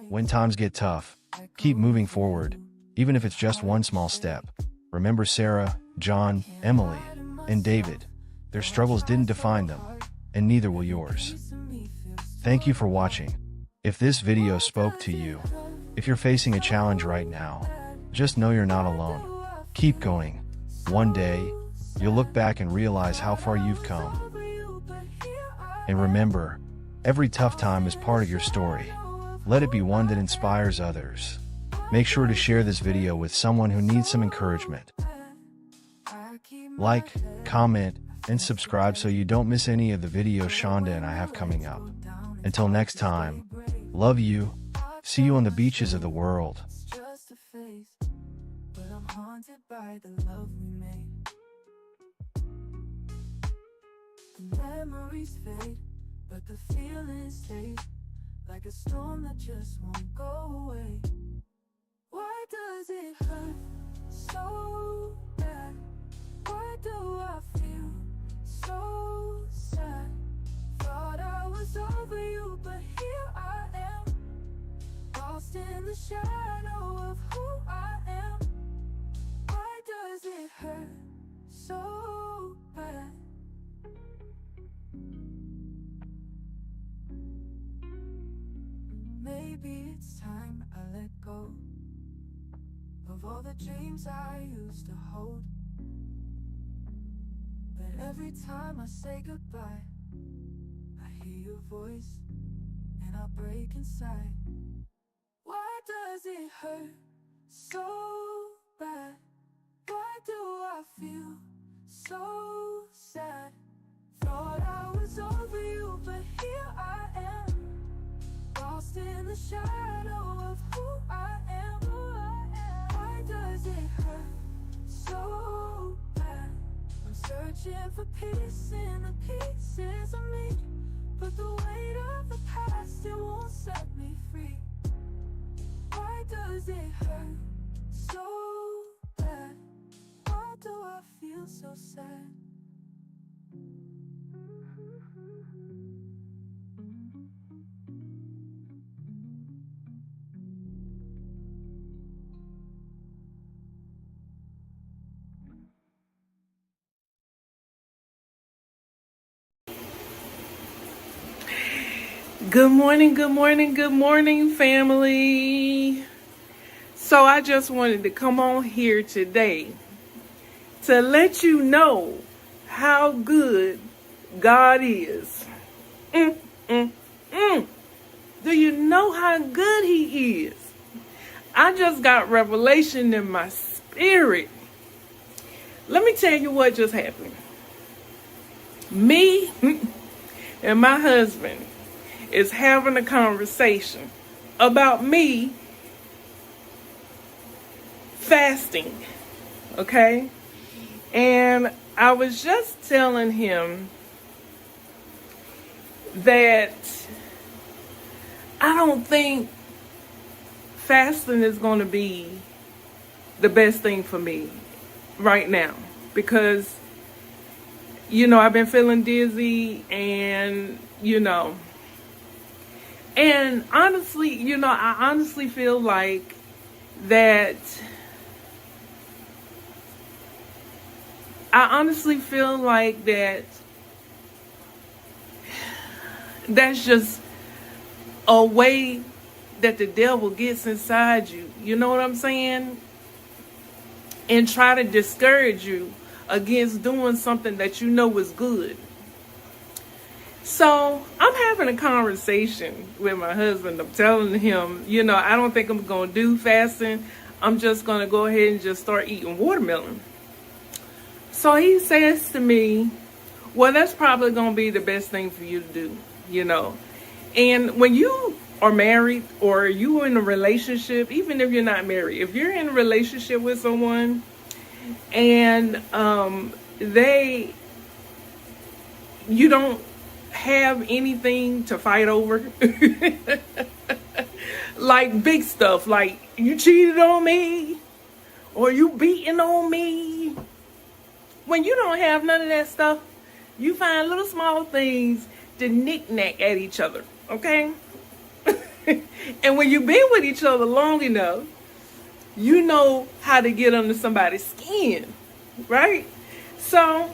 When times get tough, keep moving forward, even if it's just one small step. Remember Sarah, John, Emily, and David. Their struggles didn't define them, and neither will yours. Thank you for watching. If this video spoke to you, if you're facing a challenge right now, just know you're not alone. Keep going. One day, you'll look back and realize how far you've come. And remember, every tough time is part of your story. Let it be one that inspires others. Make sure to share this video with someone who needs some encouragement. Like, comment, and subscribe so you don't miss any of the videos Shonda and I have coming up. Until next time, love you. See you on the beaches of the world. Memories fade, but the feelings stay, like a storm that just won't go away. Why does it hurt so bad? Why do I feel so sad? Thought I was over you, but here I am, lost in the shadow of who I am. Why does it hurt so bad? Maybe it's time I let go of all the dreams I used to hold. But every time I say goodbye, I hear your voice and I break inside. Why does it hurt so bad? Why do I feel so sad? Thought I was over you, but here I am, lost in the shadow of who I am. Why does it hurt so bad? I'm searching for peace in the pieces of me, but the weight of the past, it won't set me free. Why does it hurt so bad? Why do I feel so sad? Good morning, good morning, good morning, family. So I just wanted to come on here today to let you know how good God is. Do you know how good He is? I just got revelation in my spirit. Let me tell you what just happened. Me and my husband is having a conversation about me fasting, okay? And I was just telling him that I don't think fasting is going to be the best thing for me right now, because, you know, I've been feeling dizzy and, and honestly, I honestly feel like that that's just a way that the devil gets inside you. You know what I'm saying? And try to discourage you against doing something that you know is good. So I'm having a conversation with my husband. I'm telling him, I don't think I'm going to do fasting. I'm just going to go ahead and just start eating watermelon. So he says to me, well, that's probably going to be the best thing for you to do, And when you are married or you in a relationship, even if you're not married, if you're in a relationship with someone and you don't have anything to fight over, like big stuff, like you cheated on me or you beating on me. When you don't have none of that stuff, you find little small things to knick-knack at each other, okay? And when you've been with each other long enough, you know how to get under somebody's skin, right? So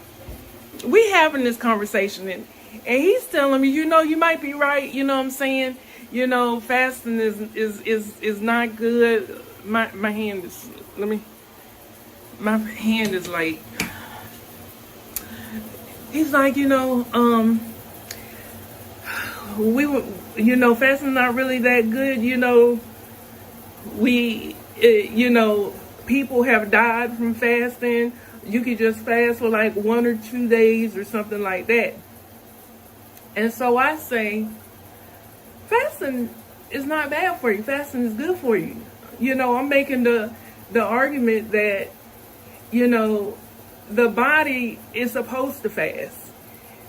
we having this conversation, and he's telling me, you know, you might be right. You know what I'm saying? You know, fasting is not good. My hand is, my hand is like, he's like, you know, fasting not really that good. You know, people have died from fasting. You could just fast for like 1 or 2 days or something like that. And so I say, fasting is not bad for you. Fasting is good for you. You know, I'm making the argument that, you know, the body is supposed to fast.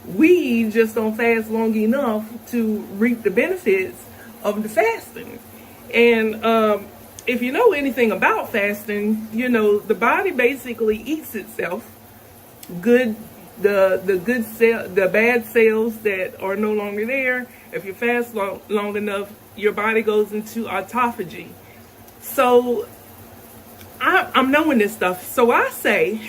We just don't fast long enough to reap the benefits of the fasting. And if you know anything about fasting, you know, the body basically eats itself. The bad cells that are no longer there. If you fast long enough, your body goes into autophagy. So I'm knowing this stuff. So I say,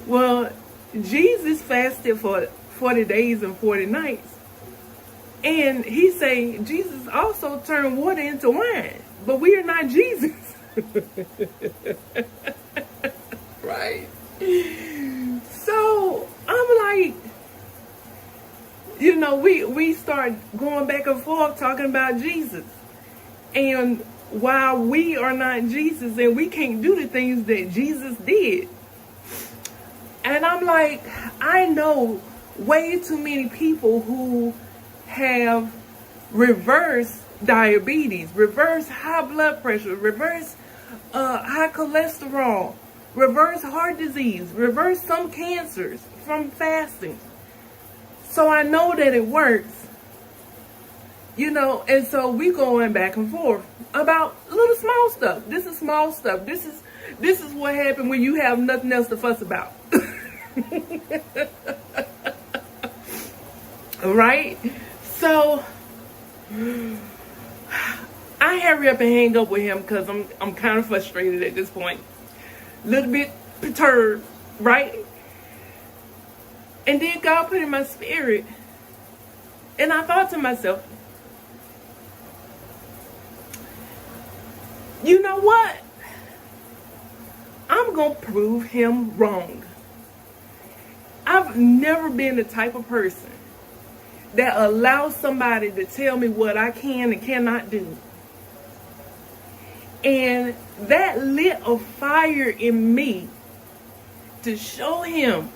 well, Jesus fasted for 40 days and 40 nights. And he say Jesus also turned water into wine. But we are not Jesus. Right? So I'm like, you know, we start going back and forth talking about Jesus. And while we are not Jesus and we can't do the things that Jesus did. And I'm like, I know way too many people who have reversed diabetes, reverse high blood pressure, reverse high cholesterol, reverse heart disease, reverse some cancers from fasting. So I know that it works, you know, and so we going back and forth about little small stuff. This is small stuff. This is what happened when you have nothing else to fuss about. Right? So I hurry up and hang up with him because I'm kind of frustrated at this point. A little bit perturbed, right? And then God put in my spirit. And I thought to myself, you know what? I'm going to prove him wrong. I've never been the type of person that allows somebody to tell me what I can and cannot do. And that lit a fire in me to show him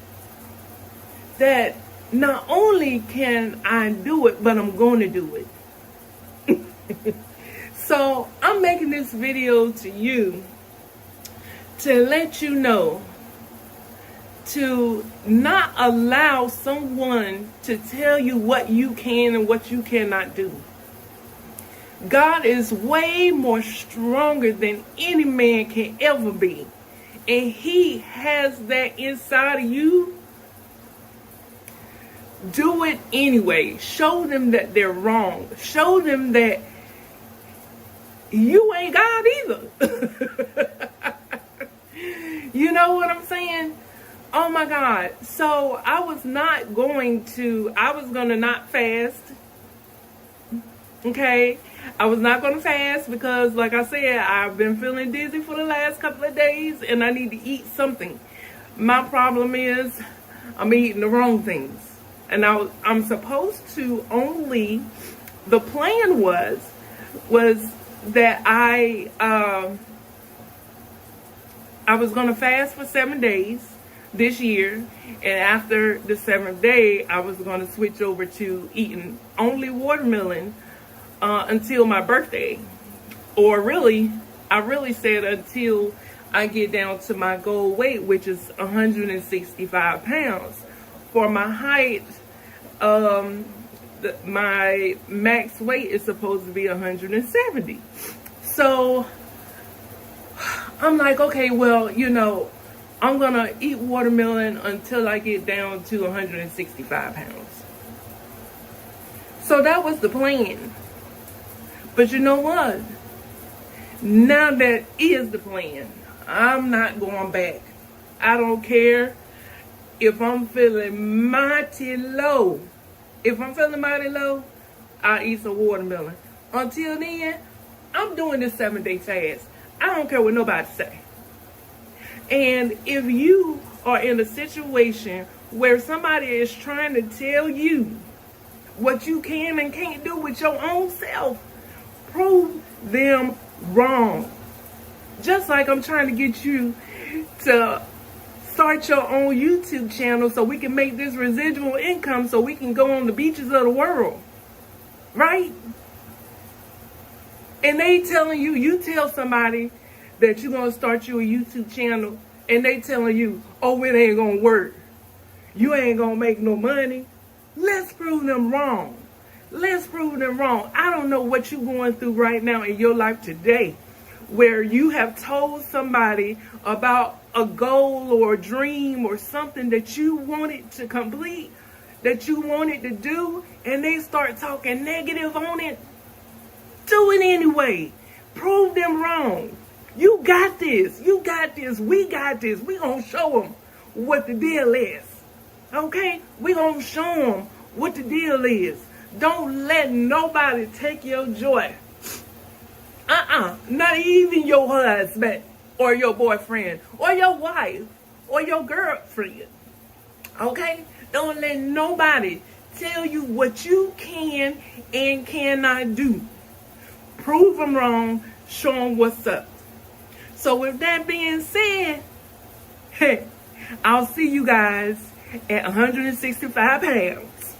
that not only can I do it, but I'm going to do it. So I'm making this video to you to let you know to not allow someone to tell you what you can and what you cannot do. God is way more stronger than any man can ever be. And he has that inside of you. Do it anyway. Show them that they're wrong. Show them that you ain't God either. You know what I'm saying? Oh my God. So I was going to not fast. Okay? I was not going to fast because, like I said, I've been feeling dizzy for the last couple of days and I need to eat something. My problem is I'm eating the wrong things. And I'm supposed to only, the plan was that I was going to fast for 7 days. this year. And after the 7th day, I was going to switch over to eating only watermelon until my birthday. Or really, I really said until I get down to my goal weight, which is 165 pounds. For my height, my max weight is supposed to be 170. So I'm like, okay, well, you know, I'm gonna eat watermelon until I get down to 165 pounds. So that was the plan. But you know what? Now that is the plan. I'm not going back. I don't care if I'm feeling mighty low. If I'm feeling mighty low, I'll eat some watermelon. Until then, I'm doing this 7-day fast. I don't care what nobody say. And if you are in a situation where somebody is trying to tell you what you can and can't do with your own self, prove them wrong. Just like I'm trying to get you to start your own YouTube channel so we can make this residual income so we can go on the beaches of the world. Right? And they telling you, you tell somebody that you're going to start you a YouTube channel and they telling you, oh, it ain't going to work. You ain't going to make no money. Let's prove them wrong. Let's prove them wrong. I don't know what you're going through right now in your life today where you have told somebody about a goal or a dream or something that you wanted to complete, that you wanted to do, and they start talking negative on it. Do it anyway. Prove them wrong. You got this. You got this. We got this. We gonna show them what the deal is. Okay? We gonna show them what the deal is. Don't let nobody take your joy. Not even your husband or your boyfriend or your wife or your girlfriend. Okay? Don't let nobody tell you what you can and cannot do. Prove them wrong. Show them what's up. So with that being said, hey, I'll see you guys at 165 pounds.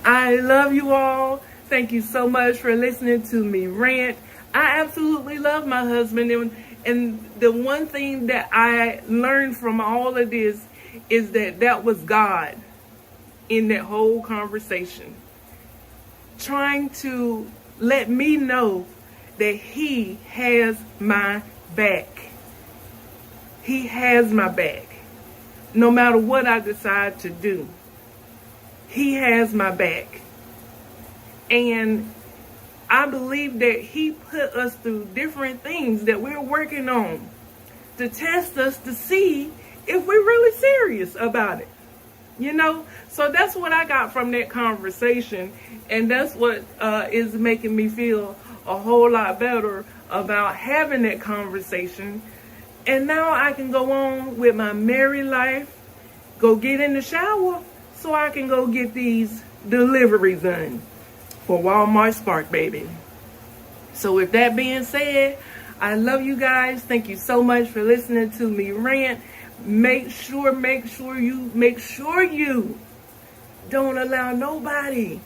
I love you all. Thank you so much for listening to me rant. I absolutely love my husband. And the one thing that I learned from all of this is that was God in that whole conversation. Trying to let me know that he has my back. He has my back. No matter what I decide to do, he has my back. And I believe that he put us through different things that we're working on to test us to see if we're really serious about it. You know? So that's what I got from that conversation. And that's what is making me feel a whole lot better about having that conversation. And now I can go on with my married life, go get in the shower so I can go get these deliveries done for Walmart Spark, baby. So with that being said, I love you guys. Thank you so much for listening to me rant. Make sure you don't allow nobody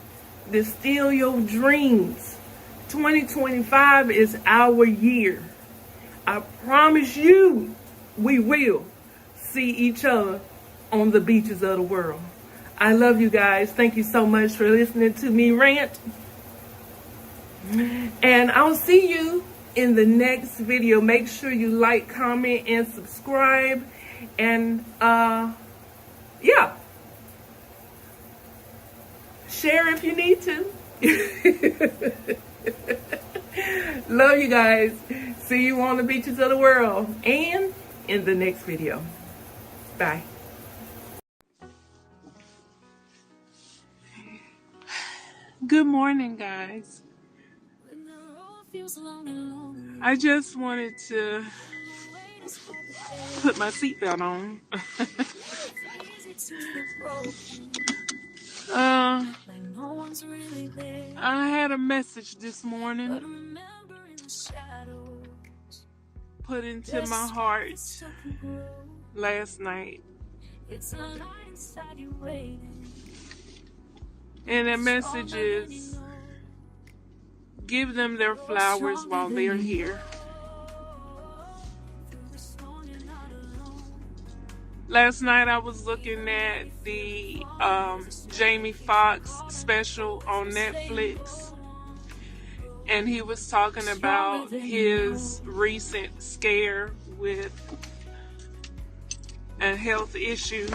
to steal your dreams. 2025 is our year. I promise you, we will see each other on the beaches of the world. I love you guys. Thank you so much for listening to me rant. And I'll see you in the next video. Make sure you like, comment, and subscribe. And yeah, share if you need to. Love you guys. See you on the beaches of the world and in the next video. Bye. Good morning, guys. I just wanted to put my seatbelt on. I had a message this morning put into my heart last night. And the message is, give them their flowers while they're here. Last night I was looking at the Jamie Foxx special on Netflix, and he was talking about his recent scare with a health issue,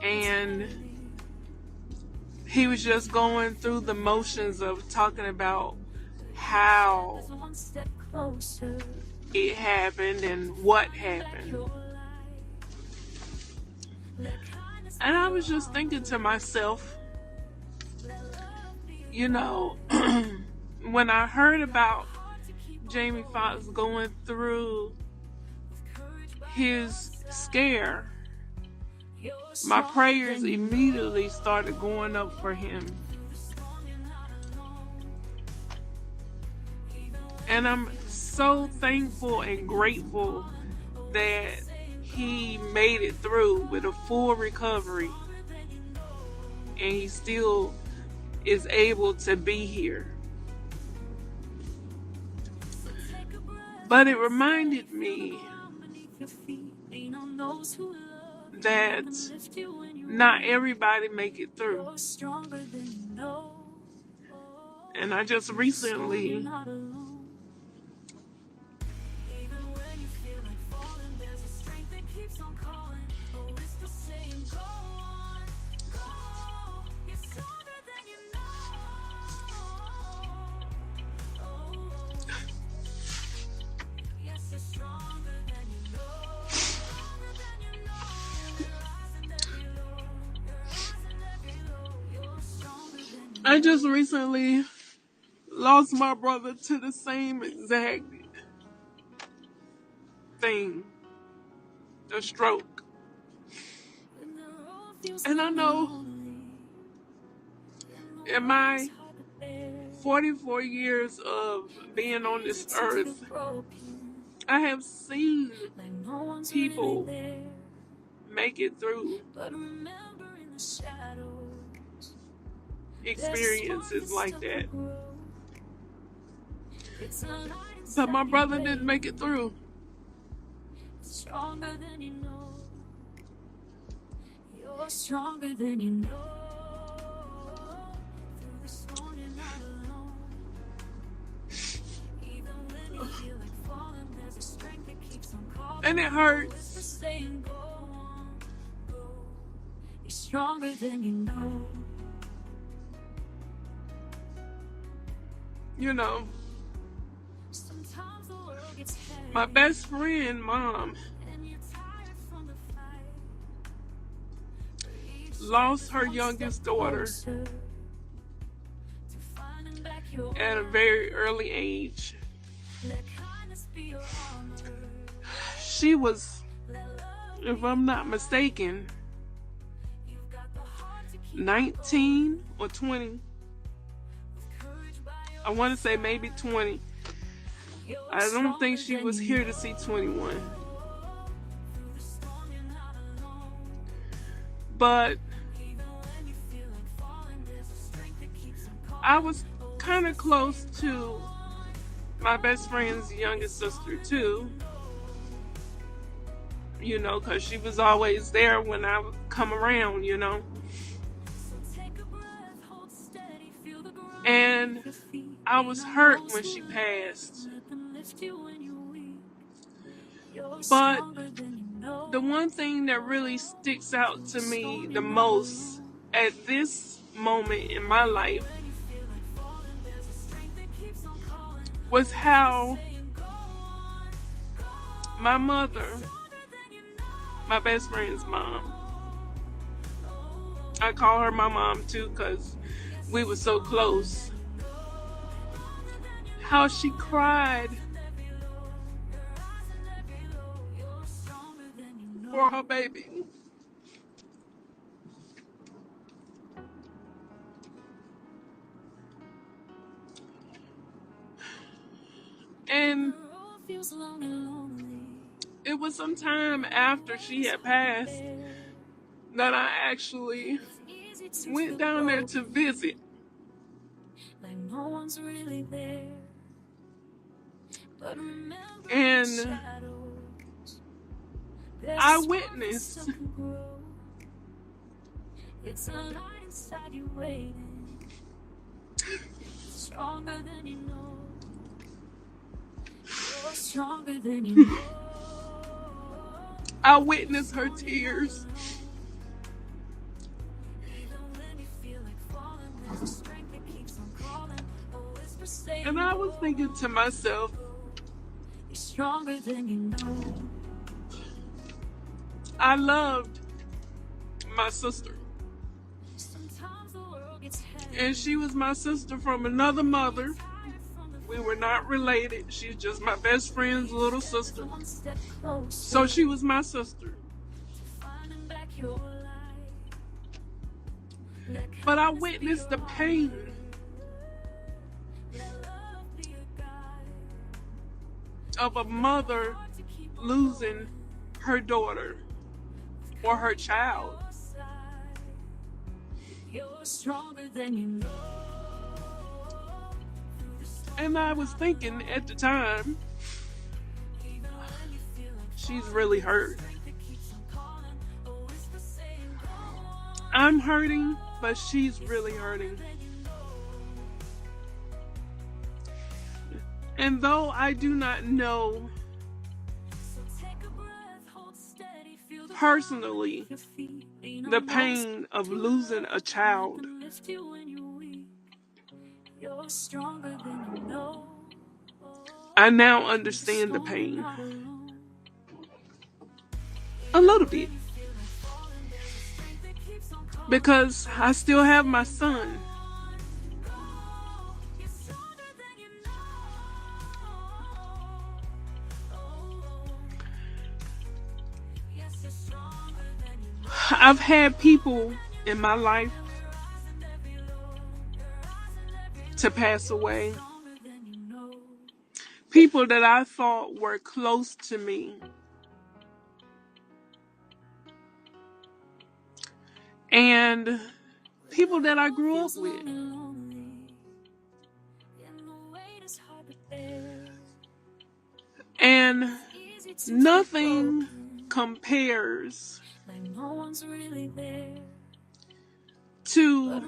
and he was just going through the motions of talking about how it happened and what happened. And I was just thinking to myself, you know, when I heard about Jamie Foxx going through his scare, my prayers immediately started going up for him. And I'm so thankful and grateful that he made it through with a full recovery, and he still is able to be here. But it reminded me that not everybody make it through. And I just recently lost my brother to the same exact thing, a stroke. And I know in my 44 years of being on this earth, I have seen people make it through experiences like that. But my brother didn't make it through. Stronger than you know. You're stronger than you know. Through the storm you're not alone. Even when you feel like falling, there's a strength that keeps on calling. And it hurts. Saying, go on, go. You're stronger than you know. You know, my best friend, Mom, lost her youngest daughter at a very early age. She was, if I'm not mistaken, 19 or 20. I want to say maybe 20. I don't think she was here to see 21. But I was kind of close to my best friend's youngest sister too. You know, because she was always there when I would come around, you know. And I was hurt when she passed. But the one thing that really sticks out to me the most at this moment in my life was how my mother, my best friend's mom, I call her my mom too because we were so close, how she cried for her baby. And It was some time after she had passed that I actually went down there to visit. And I witnessed it's a light inside you waiting, stronger than you know. You're stronger than you know. I witnessed her tears. And I was thinking to myself, Stronger than you know. I loved my sister. Sometimes the world gets heavy. And she was my sister from another mother. We were not related. She's just my best friend's little sister. One step closer. So she was my sister. Finding back your light. But I witnessed the pain of a mother losing her daughter or her child. You're stronger than you know. And I was thinking at the time, she's really hurt. I'm hurting, but she's really hurting. And though I do not know personally the pain of losing a child, I now understand the pain a little bit, because I still have my son. I've had people in my life to pass away. People that I thought were close to me. And people that I grew up with. And nothing compares to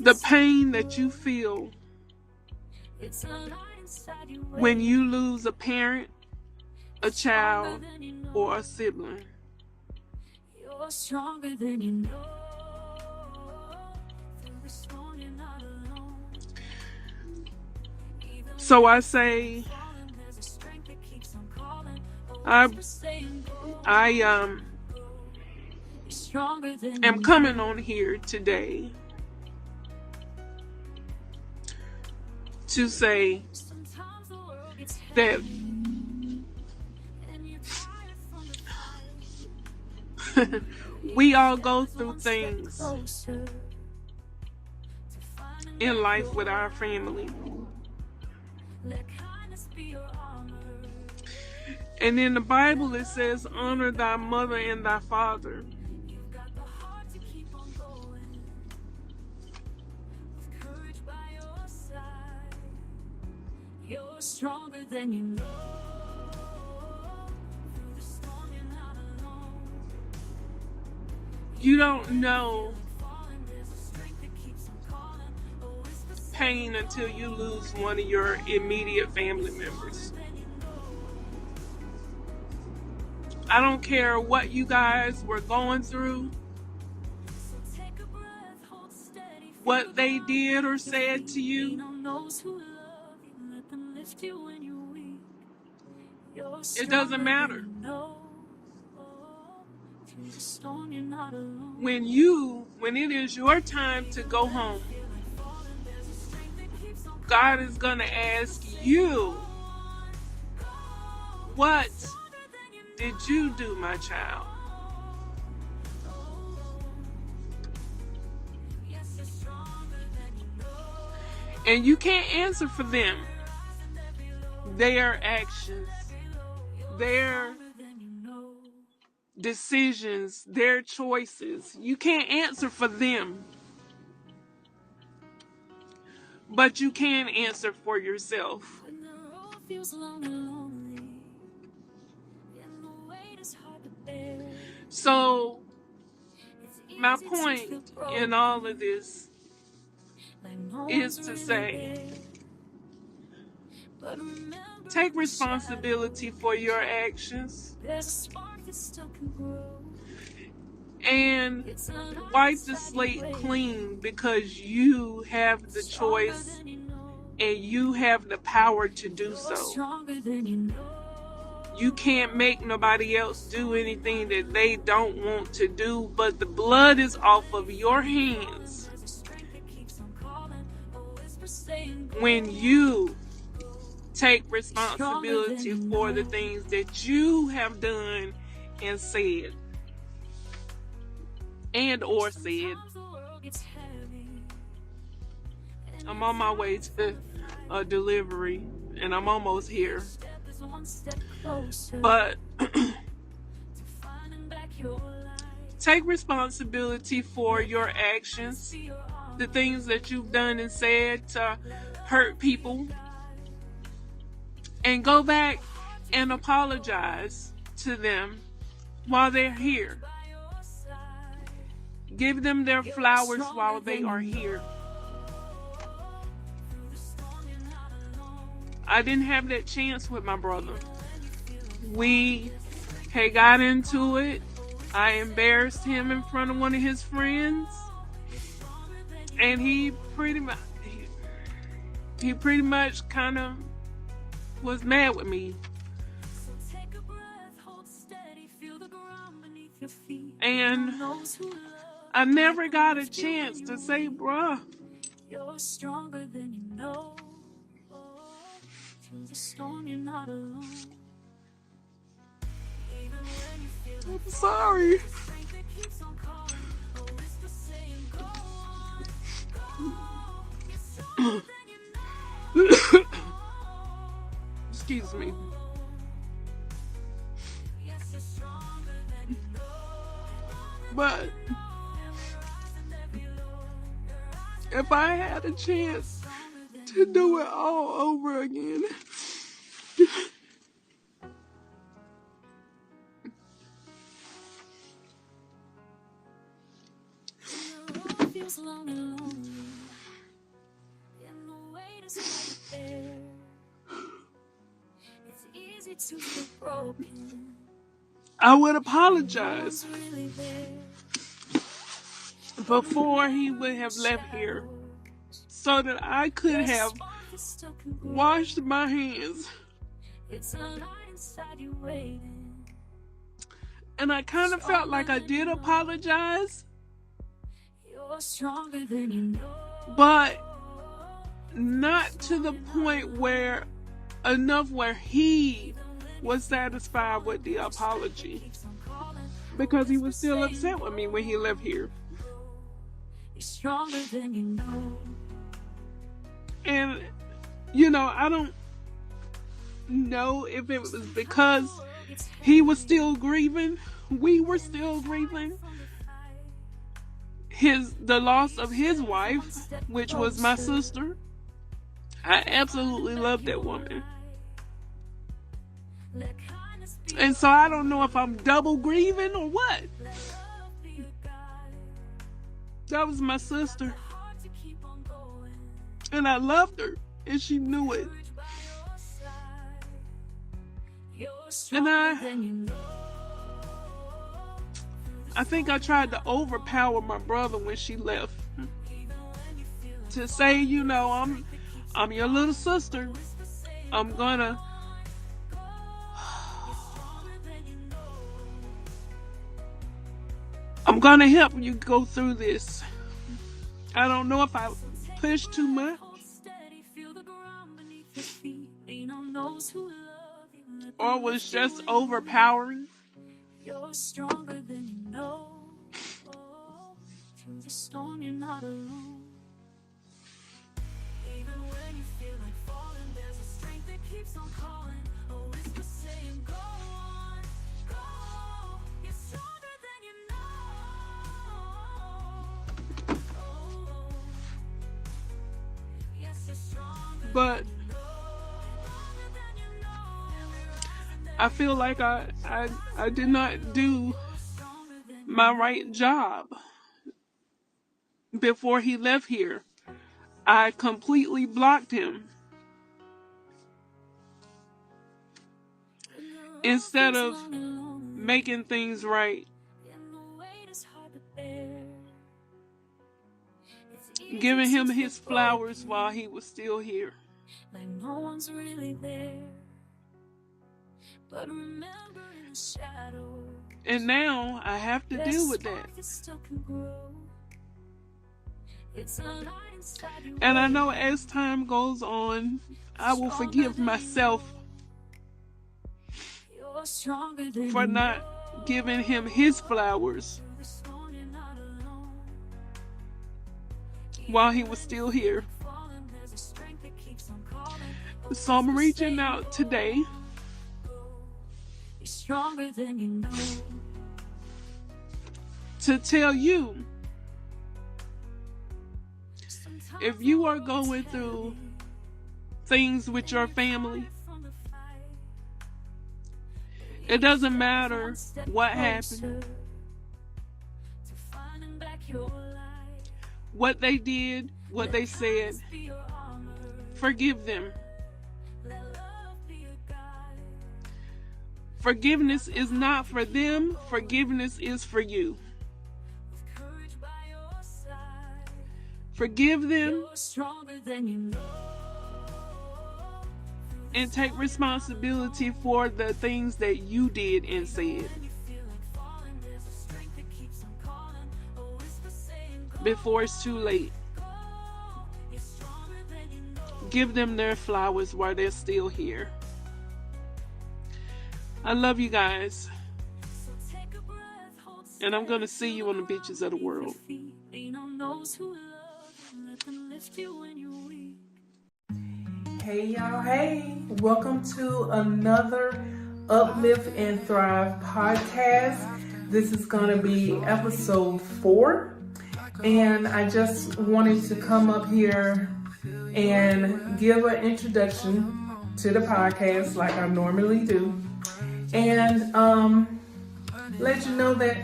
the pain that you feel when you lose a parent, a child, or a sibling. You're stronger than you know. So I say, I am coming on here today to say that we all go through things in life with our family. And in the Bible it says, honor thy mother and thy father. You're stronger than you know. You don't know pain until you lose one of your immediate family members. I don't care what you guys were going through, what they did or said to you. It doesn't matter. When it is your time to go home, God is going to ask you, what did you do, my child? And you can't answer for them. Their actions, their decisions, their choices. You can't answer for them. But you can answer for yourself. So, my point in all of this is to say, take responsibility for your actions and wipe the slate clean, because you have the choice and you have the power to do so. You can't make nobody else do anything that they don't want to do, but the blood is off of your hands when you take responsibility for the things that you have done and said or said. I'm on my way to a delivery and I'm almost here. But take responsibility for your actions, the things that you've done and said to hurt people, and go back and apologize to them while they're here. Give them their flowers while they are here. I didn't have that chance with my brother. We had got into it. I embarrassed him in front of one of his friends, and he pretty much kind of was mad with me. And I never got a chance to say, bruh, you're stronger than you know. Through the storm, you're not alone. I'm sorry. Excuse me. But if I had a chance to do it all over again, I would apologize before he would have left here, so that I could have washed my hands. And I kind of felt like I did apologize, but not to the point where he was satisfied with the apology, because he was still upset with me when he left here. And I don't know if it was because he was still grieving, we were still grieving the loss of his wife, which was my sister. I absolutely love that woman. And so I don't know if I'm double grieving or what. That was my sister. And I loved her, and she knew it. And I think I tried to overpower my brother when she left. To say, I'm your little sister. I'm gonna help you go through this. I don't know if I pushed too much or was just overpowering. You're stronger than you know. Through the storm, you're not alone. Even keeps on calling, a whisper saying go on, go. You're stronger than you know. Oh, yes, you're stronger. But I feel like I did not do my right job before he left here. I completely blocked him. Instead of making things right, giving him his flowers while he was still here. Like no one's really there. But remember in the shadow, And now I have to deal with that. And I know as time goes on, I will forgive myself for not giving him his flowers while he was still here. So I'm reaching out today stronger than you know. To tell you, if you are going through things with your family, it doesn't matter what happened, what they did, what they said, forgive them. Forgiveness is not for them, forgiveness is for you. Forgive them and take responsibility for the things that you did and said before it's too late. Give them their flowers while they're still here. I love you guys. And I'm going to see you on the beaches of the world. Hey y'all, hey. Welcome to another Uplift and Thrive podcast. This is going to be episode 4. And I just wanted to come up here and give an introduction to the podcast like I normally do. And let you know that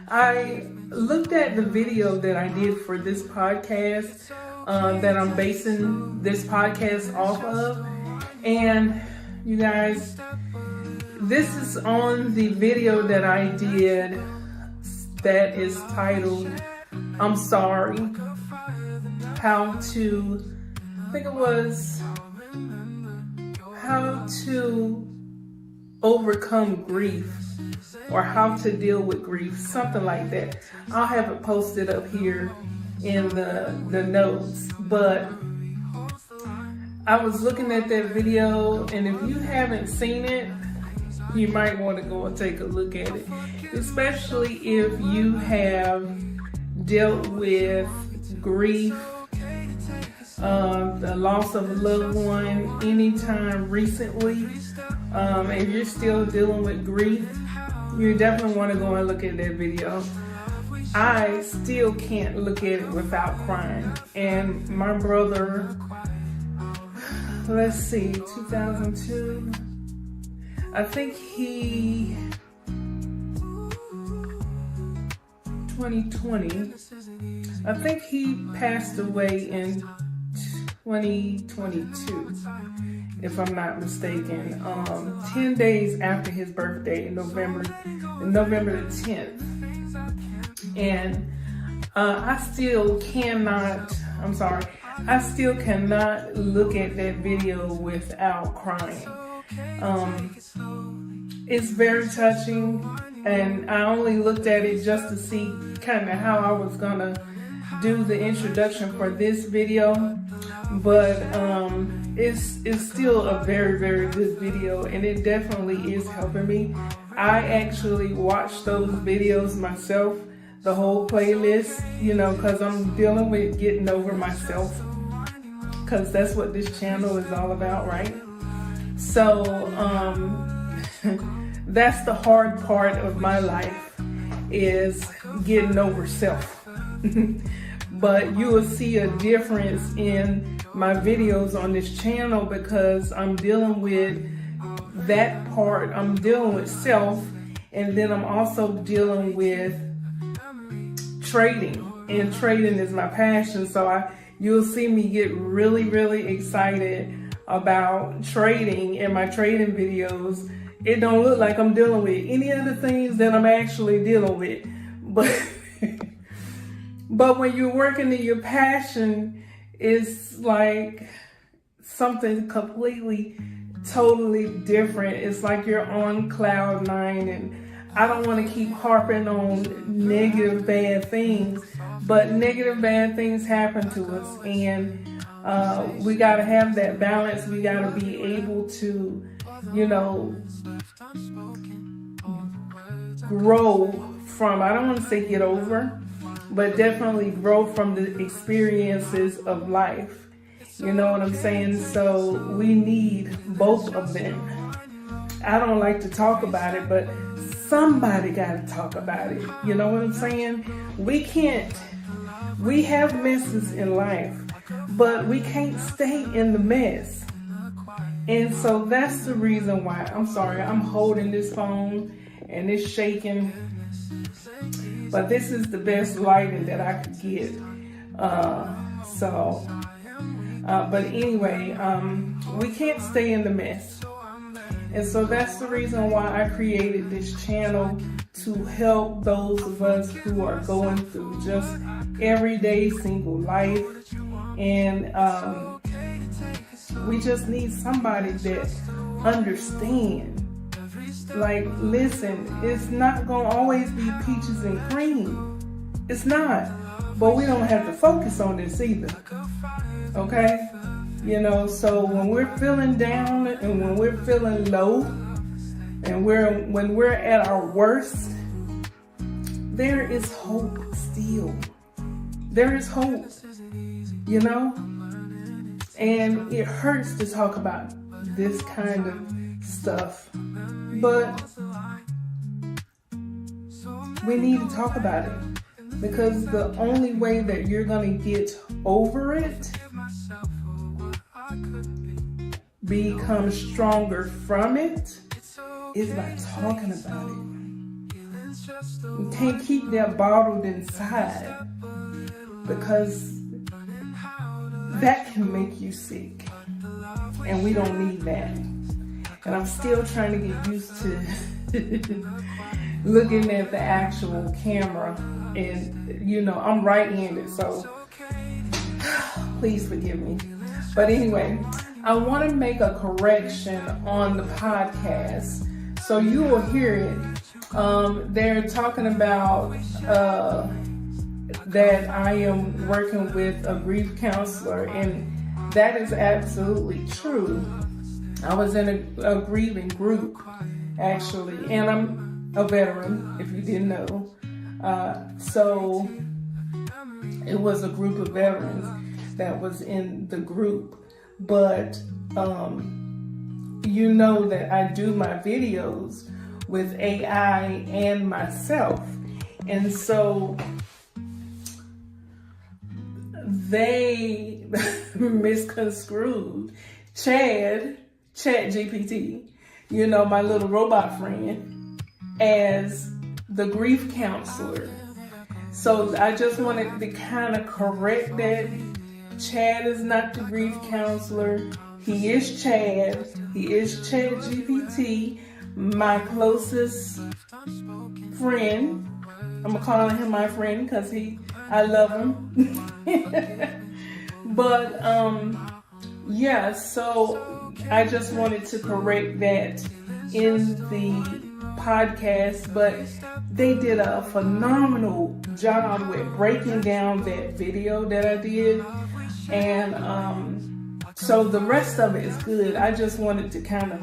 I looked at the video that I did for this podcast that I'm basing this podcast off of. And you guys, this is on the video that I did that is titled, I'm Sorry, how to overcome grief, or how to deal with grief, something like that. I'll have it posted up here in the notes. But I was looking at that video, and if you haven't seen it, you might want to go and take a look at it, especially if you have dealt with grief, the loss of a loved one anytime recently. If you're still dealing with grief, you definitely want to go and look at that video. I still can't look at it without crying. And my brother, let's see, 2002, I think 2020, I think he passed away in 2022, if I'm not mistaken, 10 days after his birthday, November the 10th. And I still cannot look at that video without crying. It's very touching, and I only looked at it just to see kind of how I was gonna do the introduction for this video. But it's still a very, very good video, and it definitely is helping me. I actually watch those videos myself, the whole playlist, because I'm dealing with getting over myself, because that's what this channel is all about, right? So that's the hard part of my life, is getting over self. But you will see a difference in my videos on this channel because I'm dealing with that part. I'm dealing with self, and then I'm also dealing with trading, and trading is my passion. So you'll see me get really, really excited about trading in my trading videos. It don't look like I'm dealing with any of the things that I'm actually dealing with, but when you're working in your passion, it's like something completely, totally different. It's like you're on cloud nine, and I don't want to keep harping on negative, bad things, but negative, bad things happen to us, and we got to have that balance. We got to be able to, grow from, I don't want to say get over, but definitely grow from the experiences of life. You know what I'm saying? So we need both of them. I don't like to talk about it, but somebody got to talk about it. You know what I'm saying? We have messes in life, but we can't stay in the mess. And so that's the reason why, I'm sorry, I'm holding this phone and it's shaking, but this is the best lighting that I could get. But anyway, we can't stay in the mess. And so that's the reason why I created this channel, to help those of us who are going through just everyday single life. And we just need somebody that understands. Like, listen, it's not going to always be peaches and cream. It's not. But we don't have to focus on this either. Okay? So when we're feeling down and when we're feeling low and when we're at our worst, there is hope still. There is hope, and it hurts to talk about this kind of stuff, but we need to talk about it, because the only way that you're going to get over it, become stronger from it, is by talking about it. You can't keep that bottled inside, because that can make you sick, and we don't need that. And I'm still trying to get used to looking at the actual camera, and I'm right-handed, so please forgive me. But anyway, I want to make a correction on the podcast, so you will hear it. They're talking about that I am working with a grief counselor, and that is absolutely true. I was in a grieving group, actually, and I'm a veteran, if you didn't know. So it was a group of veterans that was in the group, but you know that I do my videos with AI and myself, and so they misconstrued ChatGPT, my little robot friend, as the grief counselor. So I just wanted to kind of correct that. Chad is not the grief counselor. He is Chad. He is ChatGPT, my closest friend. I'm gonna call him my friend because I love him. But yeah, so I just wanted to correct that in the podcast, but they did a phenomenal job with breaking down that video that I did, and so the rest of it is good. I just wanted to kind of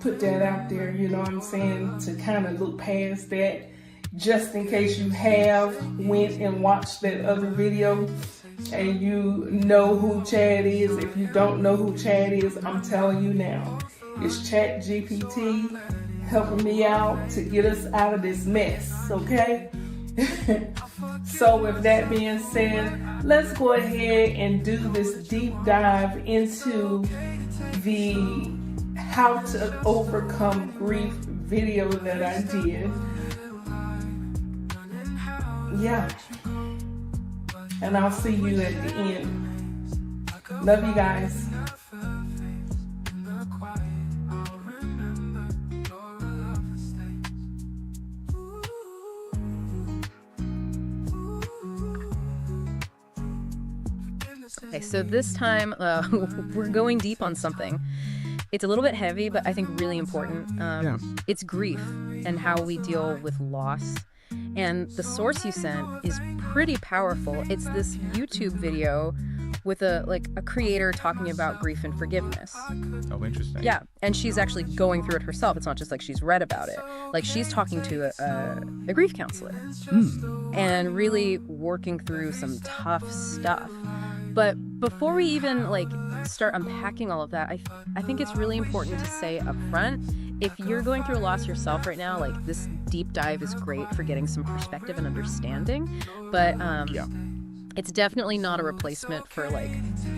put that out there, you know what I'm saying, to kind of look past that, just in case you have went and watched that other video. and you know who Chad is. If you don't know who Chad is, I'm telling you now. It's Chat GPT helping me out to get us out of this mess, okay? So with that being said, let's go ahead and do this deep dive into the how to overcome grief video that I did. Yeah. And I'll see you at the end. Love you guys. Okay, so this time we're going deep on something. It's a little bit heavy, but I think really important. It's grief and how we deal with loss. And the source you sent is pretty powerful. It's this YouTube video with a creator talking about grief and forgiveness. Oh, interesting. Yeah, and she's actually going through it herself. It's not just like she's read about it. Like she's talking to a grief counselor and really working through some tough stuff. But before we even start unpacking all of that, I think it's really important to say up front, if you're going through a loss yourself right now, this deep dive is great for getting some perspective and understanding. But it's definitely not a replacement for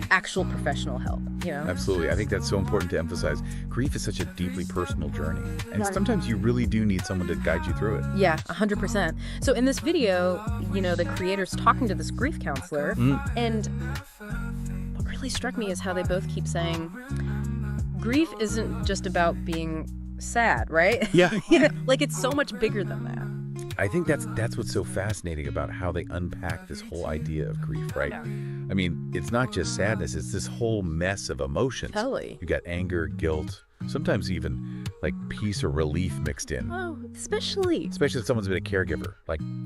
actual professional help, you know? Absolutely. I think that's so important to emphasize. Grief is such a deeply personal journey. And sometimes you really do need someone to guide you through it. Yeah, 100%. So in this video, the creator's talking to this grief counselor, and what really struck me is how they both keep saying, grief isn't just about being sad, right? Yeah. It's so much bigger than that. I think that's what's so fascinating about how they unpack this whole idea of grief, right? Yeah. I mean, it's not just sadness, it's this whole mess of emotions. Totally. You got anger, guilt, sometimes even peace or relief mixed in. Oh, especially Especially if someone's been a caregiver,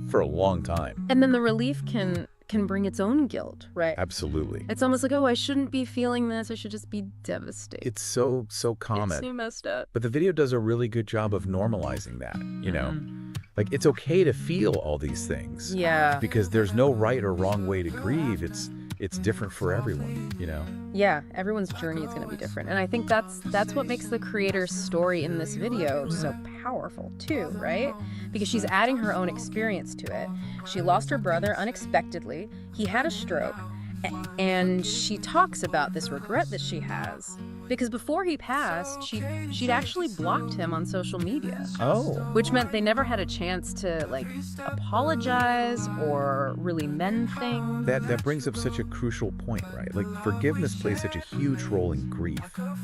for a long time. And then the relief can bring its own guilt, right? Absolutely. It's almost like, oh, I shouldn't be feeling this. I should just be devastated. It's so common. It's so messed up. But the video does a really good job of normalizing that, you know? It's okay to feel all these things. Yeah. Because there's no right or wrong way to grieve. It's different for everyone, you know? Yeah, everyone's journey is going to be different. And I think that's what makes the creator's story in this video so powerful too, right? Because she's adding her own experience to it. She lost her brother unexpectedly. He had a stroke. And she talks about this regret that she has. Because before he passed, she'd actually blocked him on social media. Oh. Which meant they never had a chance to apologize or really mend things. That brings up such a crucial point, right? Forgiveness plays such a huge role in grief.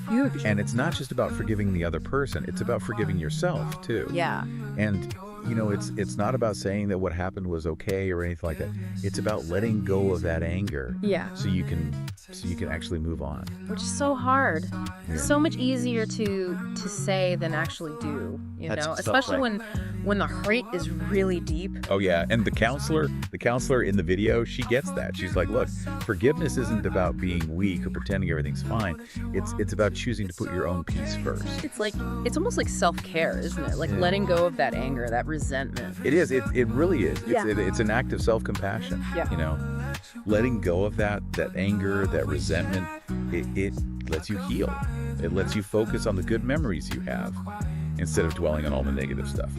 Huge. And it's not just about forgiving the other person, it's about forgiving yourself too. Yeah. And it's not about saying that what happened was okay or anything like that. It's about letting go of that anger. Yeah. So you can actually move on. Which is so hard. Yeah. So much easier to say than actually do, especially when the hurt is really deep. Oh yeah, and the counselor in the video, she gets that. She's like, look, forgiveness isn't about being weak or pretending everything's fine. It's about choosing to put your own peace first. It's almost like self-care, isn't it? Letting go of that anger, that resentment. It is. It really is. Yeah. It's an act of self-compassion. Yeah. Letting go of that anger, that resentment, it lets you heal. It lets you focus on the good memories you have instead of dwelling on all the negative stuff.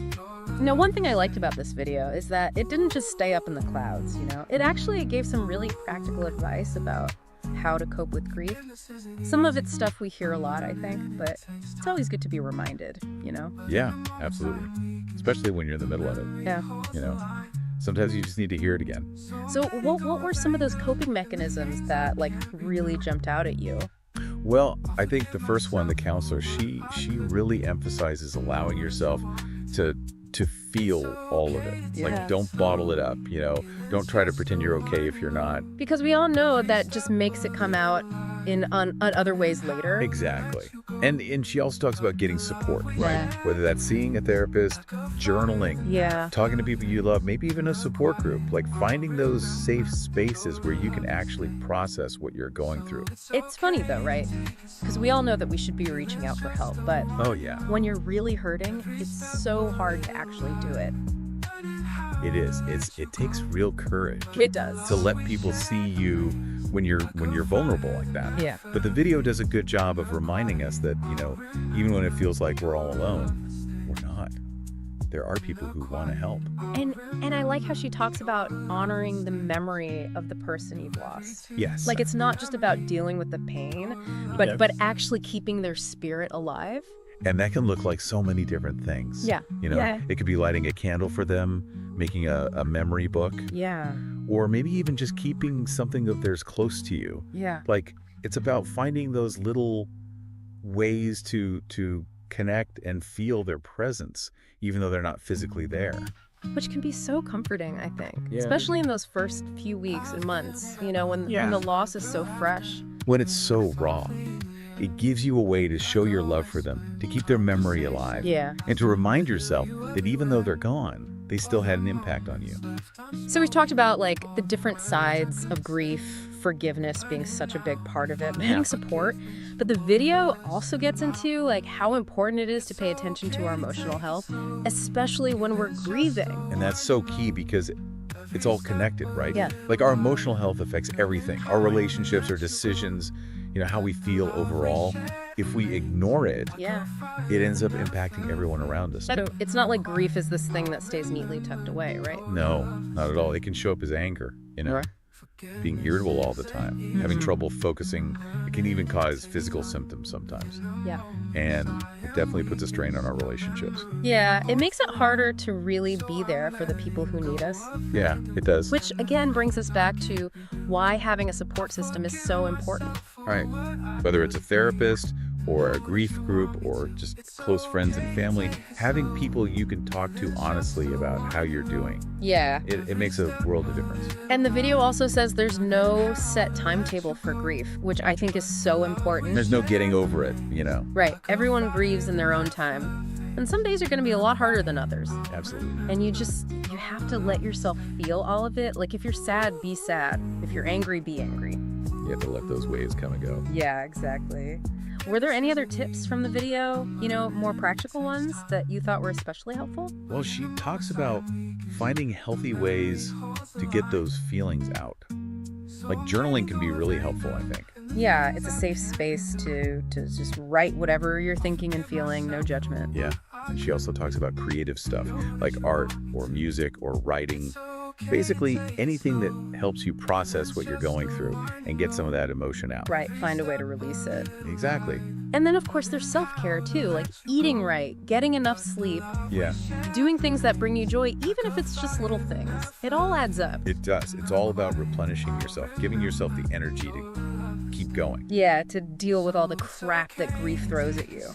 Now, one thing I liked about this video is that it didn't just stay up in the clouds, It actually gave some really practical advice about how to cope with grief. Some of it's stuff we hear a lot, I think, but it's always good to be reminded, Yeah, absolutely. Especially when you're in the middle of it. Yeah. Sometimes you just need to hear it again. So what were some of those coping mechanisms that really jumped out at you? Well, I think the first one, the counselor, she really emphasizes allowing yourself to feel all of it. Yeah. Don't bottle it up, Don't try to pretend you're okay if you're not. Because we all know that just makes it come out in other ways later. Exactly. And she also talks about getting support, right? Yeah. Whether that's seeing a therapist, journaling, Yeah. talking to people you love, maybe even a support group, finding those safe spaces where you can actually process what you're going through. It's funny though, right? Because we all know that we should be reaching out for help, but Oh yeah. when you're really hurting, it's so hard to actually do it. It is. It takes real courage. It does. To let people see you when you're vulnerable like that. Yeah. But the video does a good job of reminding us that, even when it feels like we're all alone, we're not. There are people who want to help. And I like how she talks about honoring the memory of the person you've lost. Yes. Like, it's not just about dealing with the pain, but actually keeping their spirit alive. And that can look like so many different things. Yeah. Yeah. It could be lighting a candle for them, making a memory book, Yeah. or maybe even just keeping something of theirs close to you. Yeah. Like, it's about finding those little ways to connect and feel their presence, even though they're not physically there. Which can be so comforting, I think. Yeah. Especially in those first few weeks and months, when the loss is so fresh. When it's so raw, it gives you a way to show your love for them, to keep their memory alive, Yeah. and to remind yourself that even though they're gone, they still had an impact on you. So we've talked about the different sides of grief, forgiveness being such a big part of it, having support. But the video also gets into how important it is to pay attention to our emotional health, especially when we're grieving. And that's so key because it's all connected, right? Yeah. Like, our emotional health affects everything, our relationships, our decisions, how we feel overall. If we ignore it, Yeah. it ends up impacting everyone around us. So it's not like grief is this thing that stays neatly tucked away, right? No, not at all. It can show up as anger, Right. being irritable all the time, having trouble focusing. It can even cause physical symptoms sometimes. Yeah. And it definitely puts a strain on our relationships. Yeah, it makes it harder to really be there for the people who need us. Yeah, it does. Which again brings us back to why having a support system is so important. Right. Whether it's a therapist or a grief group or just close friends and family, having people you can talk to honestly about how you're doing, Yeah. it makes a world of difference. And the video also says there's no set timetable for grief, which I think is so important. There's no getting over it, Right. Everyone grieves in their own time. And some days are going to be a lot harder than others. Absolutely. And you have to let yourself feel all of it. Like, if you're sad, be sad. If you're angry, be angry. You have to let those waves come and go. Yeah, exactly. Were there any other tips from the video, more practical ones that you thought were especially helpful? Well, she talks about finding healthy ways to get those feelings out. Like, journaling can be really helpful, I think. Yeah, it's a safe space to just write whatever you're thinking and feeling, no judgment. Yeah. And she also talks about creative stuff like art or music or writing. Basically, anything that helps you process what you're going through and get some of that emotion out. Right, find a way to release it. Exactly. And then, of course, there's self-care, too, like eating right, getting enough sleep, Yeah, doing things that bring you joy, even if it's just little things. It all adds up. it does. It's all about replenishing yourself, giving yourself the energy to keep going. Yeah, to deal with all the crap that grief throws at you.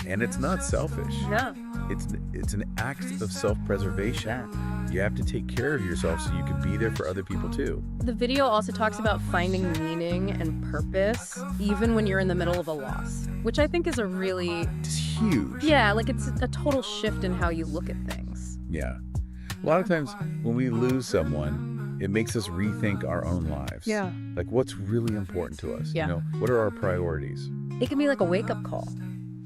And it's not selfish. No. It's an act of self-preservation. You have to take care of yourself so you can be there for other people too. The video also talks about finding meaning and purpose, even when you're in the middle of a loss, which I think is a really, It's huge. yeah, like it's a total shift in how you look at things. Yeah. A lot of times when we lose someone, it makes us rethink our own lives. Yeah. Like, what's really important to us? Yeah. What are our priorities? It can be like a wake-up call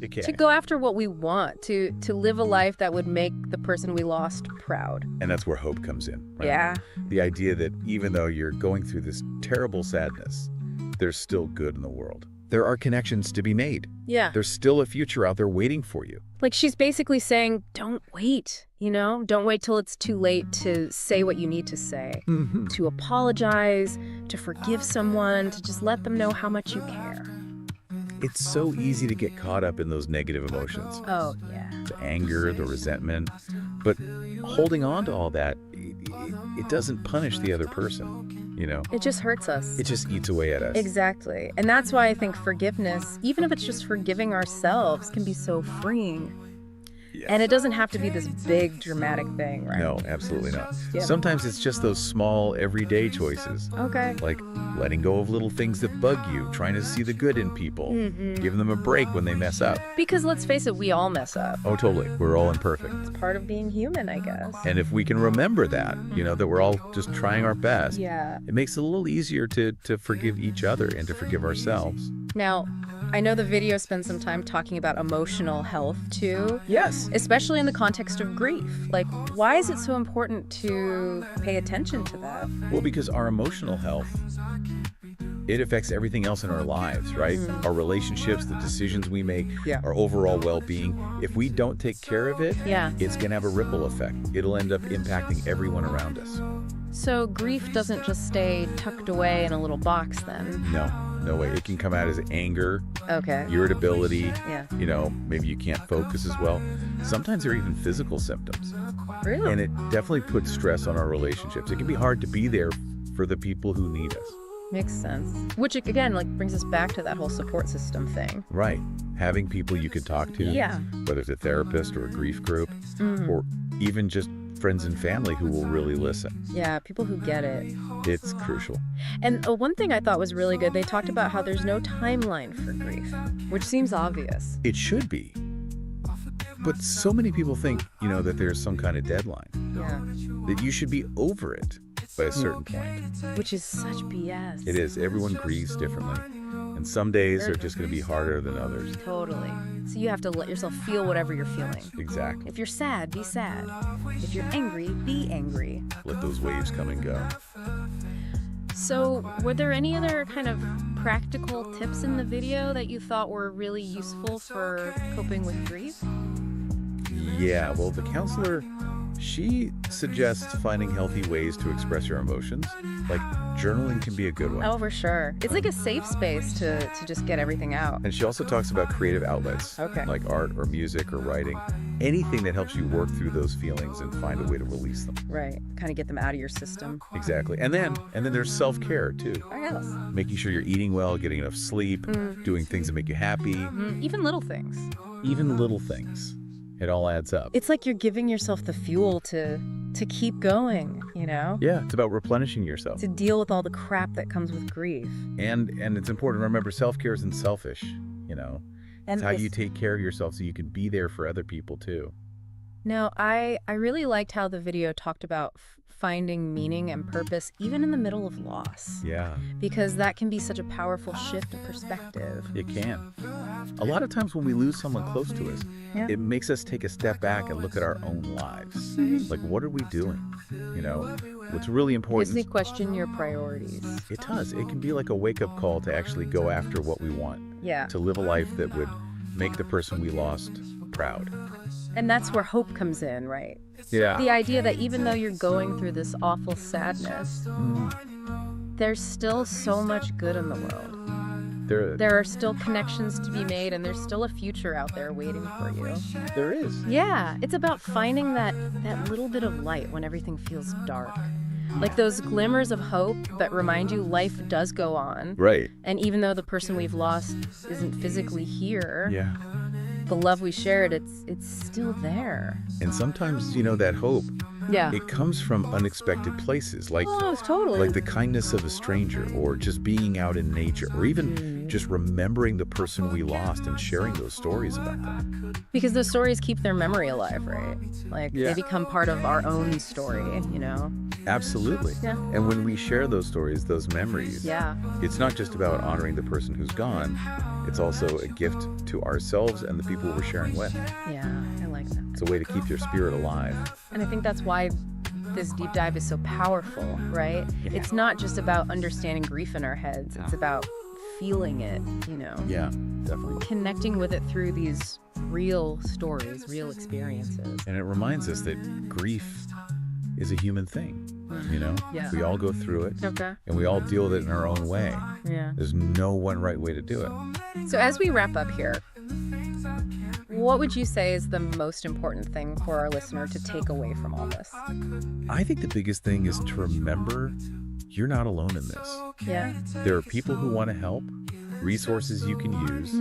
It can. to go after what we want, to live a life that would make the person we lost proud. And that's where hope comes in. Right? Yeah. The idea that even though you're going through this terrible sadness, there's still good in the world. There are connections to be made. Yeah. There's still a future out there waiting for you. Like, she's basically saying, don't wait, Don't wait till it's too late to say what you need to say, to apologize, to forgive someone, to just let them know how much you care. It's so easy to get caught up in those negative emotions, Oh, yeah. the anger, the resentment. But holding on to all that, it doesn't punish the other person, It just hurts us. It just eats away at us. Exactly. And that's why I think forgiveness, even if it's just forgiving ourselves, can be so freeing. Yeah. And it doesn't have to be this big dramatic thing, right? No, absolutely not. Yeah. Sometimes it's just those small everyday choices, Okay. like letting go of little things that bug you, trying to see the good in people, giving them a break when they mess up. Because let's face it, we all mess up. Oh, totally. We're all imperfect. It's part of being human, I guess. And if we can remember that, that we're all just trying our best, Yeah. it makes it a little easier to forgive each other and to forgive ourselves. Now, I know the video spends some time talking about emotional health too. Yes. Especially in the context of grief. Like, why is it so important to pay attention to that? Well, because our emotional health, it affects everything else in our lives, right? Our relationships, the decisions we make, our overall well-being. If we don't take care of it, it's going to have a ripple effect. It'll end up impacting everyone around us. So grief doesn't just stay tucked away in a little box then? No way. It can come out as anger, irritability, maybe you can't focus as well. Sometimes there are even physical symptoms. Really? And it definitely puts stress on our relationships. It can be hard to be there for the people who need us. Makes sense. Which, again, like brings us back to that whole support system thing. Right. Having people you can talk to, whether it's a therapist or a grief group, or even just friends and family who will really listen. Yeah, people who get it. It's crucial. And one thing I thought was really good, they talked about how there's no timeline for grief, which seems obvious. It should be. But so many people think, that there's some kind of deadline. Yeah. That you should be over it by a certain point. Which is such BS. It is. Everyone grieves differently. And some days are just going to be harder than others. Totally. So you have to let yourself feel whatever you're feeling. Exactly. If you're sad, be sad. If you're angry, be angry. Let those waves come and go. So were there any other kind of practical tips in the video that you thought were really useful for coping with grief? Yeah, well, the counselor, she suggests finding healthy ways to express your emotions. Like journaling can be a good one. Oh, for sure. It's like a safe space to just get everything out. And she also talks about creative outlets, like art or music or writing. Anything that helps you work through those feelings and find a way to release them. Right. Kind of get them out of your system. Exactly. And then there's self-care too. I guess. Making sure you're eating well, getting enough sleep, doing things that make you happy. Even little things. Even little things. It all adds up. It's like you're giving yourself the fuel to keep going, Yeah, it's about replenishing yourself. To deal with all the crap that comes with grief. And it's important to remember self-care isn't selfish, It's how you take care of yourself so you can be there for other people too. Now, I really liked how the video talked about finding meaning and purpose even in the middle of loss. Yeah. Because that can be such a powerful shift of perspective. It can. A lot of times when we lose someone close to us, it makes us take a step back and look at our own lives. Like, what are we doing? What's really important. Makes me question your priorities. It does. It can be like a wake-up call to actually go after what we want. Yeah. To live a life that would make the person we lost proud. And that's where hope comes in, right? Yeah. The idea that even though you're going through this awful sadness, there's still so much good in the world. There are still connections to be made, and there's still a future out there waiting for you. There is. Yeah, it's about finding that little bit of light when everything feels dark. Like those glimmers of hope that remind you life does go on. Right. And even though the person we've lost isn't physically here, the love we shared, it's still there. And sometimes, that hope, it comes from unexpected places, like like the kindness of a stranger, or just being out in nature, or even just remembering the person we lost and sharing those stories about them. Because those stories keep their memory alive, right? Like they become part of our own story, Absolutely. Yeah. And when we share those stories, those memories, it's not just about honoring the person who's gone, it's also a gift to ourselves and the people we're sharing with. Yeah, I like that. It's a way to keep your spirit alive. And I think that's why this deep dive is so powerful, right? Yeah. It's not just about understanding grief in our heads. It's about feeling it, Yeah, definitely. Connecting with it through these real stories, real experiences. And it reminds us that grief is a human thing, Yeah. We all go through it. Okay. And we all deal with it in our own way. Yeah. There's no one right way to do it. So as we wrap up here, what would you say is the most important thing for our listener to take away from all this? I think the biggest thing is to remember you're not alone in this. Yeah. There are people who want to help, resources you can use,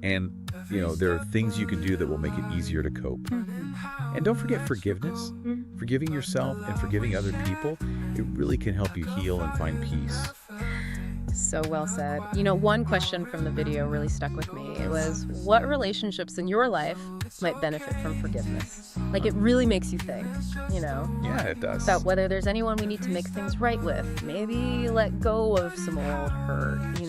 and there are things you can do that will make it easier to cope. And don't forget forgiveness. Forgiving yourself and forgiving other people, it really can help you heal and find peace. So well said. One question from the video really stuck with me. It was, what relationships in your life might benefit from forgiveness? Like, it really makes you think, Yeah, it does. about whether there's anyone we need to make things right with. Maybe let go of some old hurt,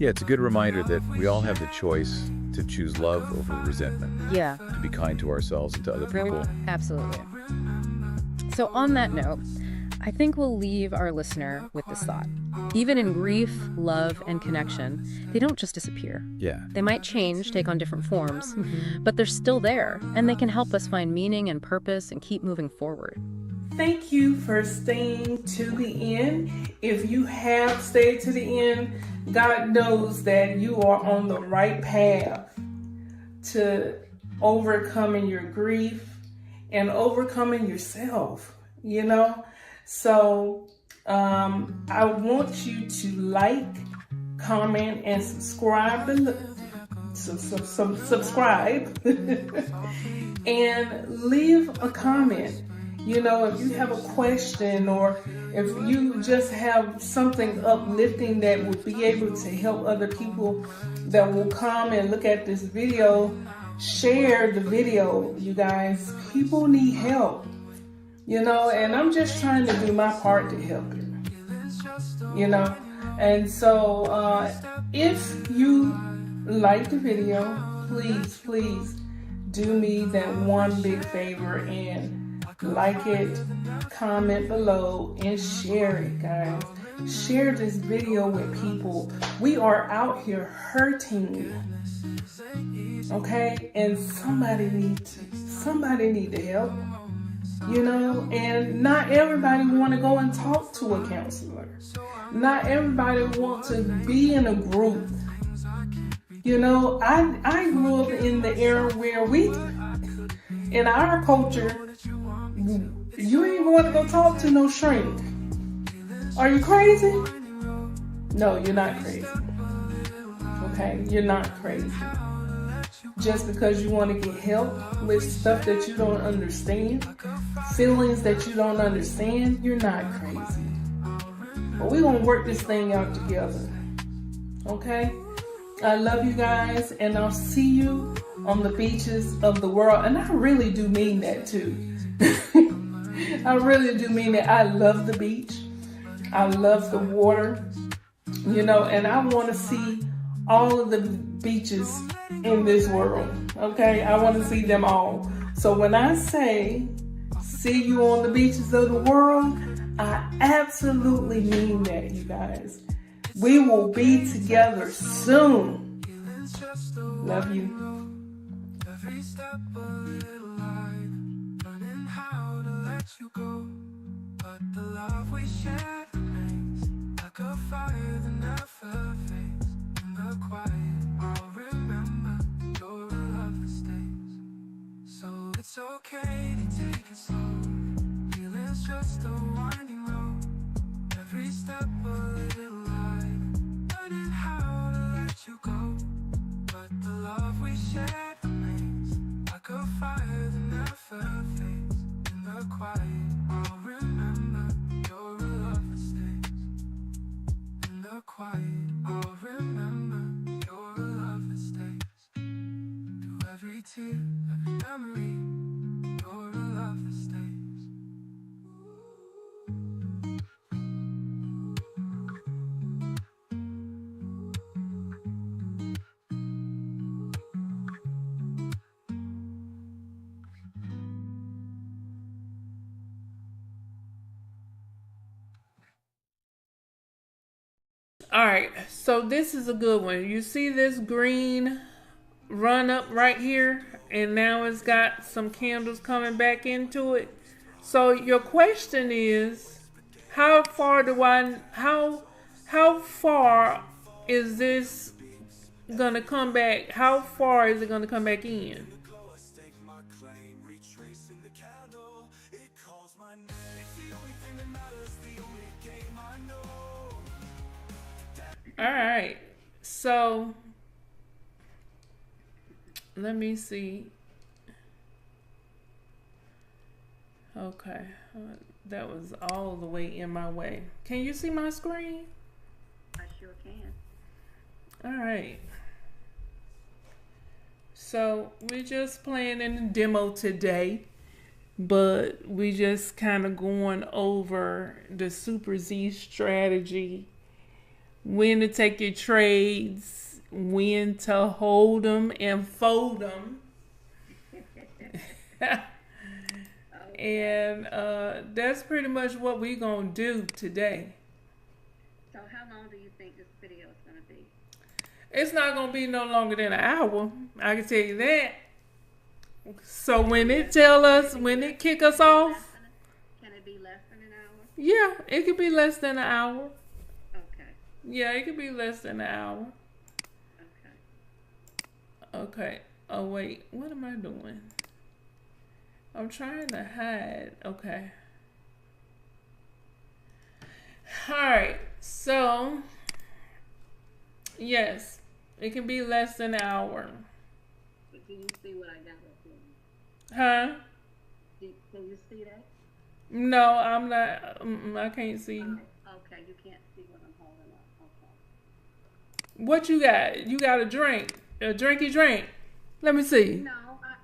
Yeah, it's a good reminder that we all have the choice to choose love over resentment, Yeah, to be kind to ourselves and to other people. absolutely. So on that note, I think we'll leave our listener with this thought. Even in grief, love, and connection, they don't just disappear. Yeah. They might change, take on different forms, but they're still there, and they can help us find meaning and purpose and keep moving forward. Thank you for staying to the end. If you have stayed to the end, God knows that you are on the right path to overcoming your grief and overcoming yourself, you know? So I want you to like, comment, and subscribe. Subscribe and leave a comment. You know, if you have a question or if you just have something uplifting that will be able to help other people that will come and look at this video, share the video, you guys. People need help, you know, and I'm just trying to do my part to help you, you know. And so if you like the video, please do me that one big favor and like it, comment below, and share it, guys. Share this video with people. We are out here hurting, okay? And somebody need to help, you know? And not everybody want to go and talk to a counselor. Not everybody want to be in a group. You know, I grew up in the era where in our culture, you ain't even want to go talk to no shrink. Are you crazy? No, you're not crazy. Okay, you're not crazy. Just because you want to get help with stuff that you don't understand, feelings that you don't understand, you're not crazy. But we're going to work this thing out together. Okay? I love you guys, and I'll see you on the beaches of the world. And I really do mean that too. I really do mean it. I love the beach. I love the water, you know, and I want to see all of the beaches in this world, okay? I want to see them all. So when I say, see you on the beaches of the world, I absolutely mean that, you guys. We will be together soon. Love you. You go, but the love we shared remains like a fire that never fades. In the quiet, I'll remember your love that stays. So it's okay to take it slow. Feeling's just a winding road. Every step a little lighter, learning how to let you go. But the love we shared remains like a fire that never fades. The quiet, I'll remember your love that stays. In the quiet, I'll remember your love that stays. Through every tear, every memory, your love that stays. All right, so this is a good one. You see this green run up right here, and now it's got some candles coming back into it. So your question is, how far is this gonna come back? How far is it gonna come back in? All right, so let me see. Okay, that was all the way in my way. Can you see my screen? I sure can. All right. So we're just playing in the demo today, but we just kind of going over the Super Z strategy when to take your trades, when to hold them and fold them. And that's pretty much what we're going to do today. So how long do you think this video is going to be? It's not going to be no longer than an hour. I can tell you that. So when it kick us off, Can it be less than an hour? yeah, it could be less than an hour. Okay. Yeah, it could be less than an hour. Okay. Okay. Oh, wait. What am I doing? I'm trying to hide. Okay. Alright. So, yes. It can be less than an hour. But do you see what I got up here? Huh? Can you see that? No, I'm not. I can't see. Okay, you can't see what I'm holding up. Okay. What you got? You got a drink. A drinky drink. Let me see. No, I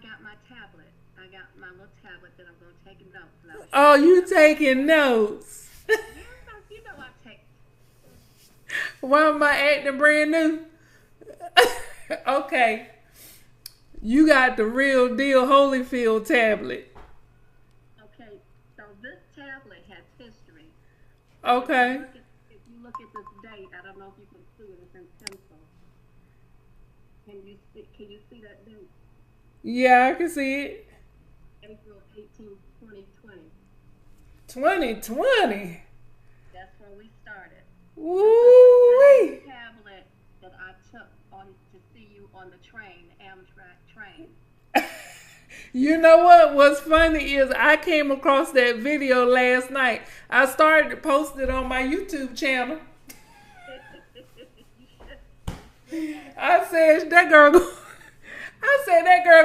got my tablet. I got my little tablet that I'm going to take notes. Oh, you taking notes. You know I take. Why am I acting brand new? Okay. You got the real deal Holyfield tablet. Okay, so this tablet has history. Okay. If you look at this date, I don't know if you can see it. It's in pencil. Can you see that date? Yeah, I can see it. April 18, 2020. 2020. That's when we started. Woo-wee. Tablet that I took on to see you on the train, Amtrak train. You know what? What's funny is I came across that video last night. I started to post it on my YouTube channel. I said that girl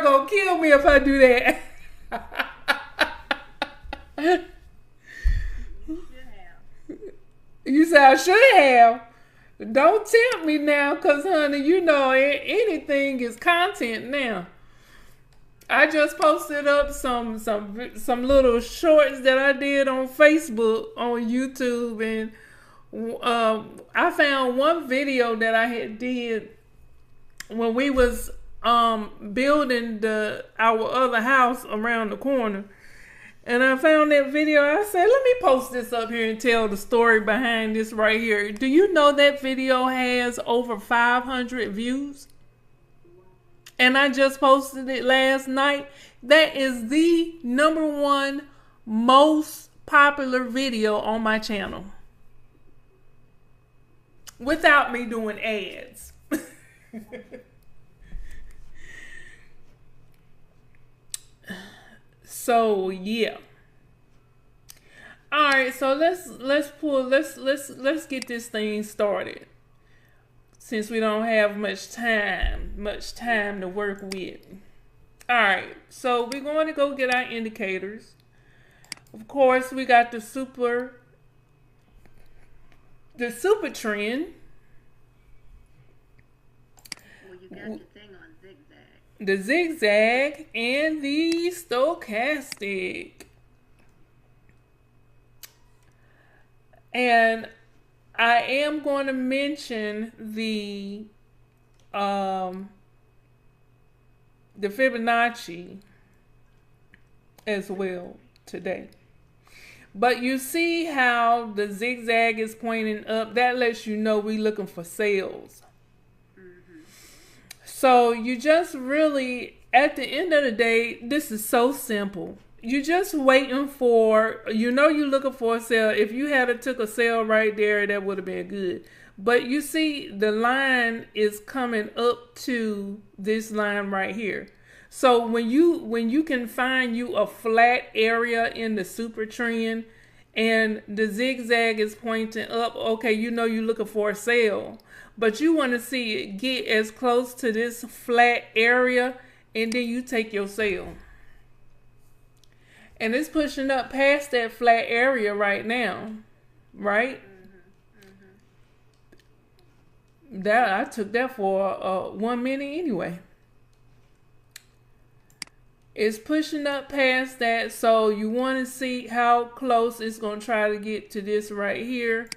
gonna kill me if I do that. You said I should have. Don't tempt me now, cause honey, you know anything is content now. I just posted up some little shorts that I did on Facebook, on YouTube, and I found one video that I had did when we was building our other house around the corner. And I found that video. I said, let me post this up here and tell the story behind this right here. Do you know that video has over 500 views? And I just posted it last night. That is the #1 most popular video on my channel. Without me doing ads. So yeah. All right, so let's get this thing started. Since we don't have much time to work with. All right, so we're going to go get our indicators. Of course, we got the super trend. Well, you got your thing on zigzag. The zigzag and the stochastic. And I am going to mention the Fibonacci as well today. But you see how the zigzag is pointing up. That lets you know we're looking for sales. So you just really, at the end of the day, this is so simple. You're just waiting for, you're looking for a sale. If you had took a sale right there, that would have been good. But you see the line is coming up to this line right here. So when you can find you a flat area in the super trend and the zigzag is pointing up, okay, you're looking for a sale. But you want to see it get as close to this flat area, and then you take your sale. And it's pushing up past that flat area right now, right? That I took that for 1 minute anyway. It's pushing up past that, so you want to see how close it's going to try to get to this right here.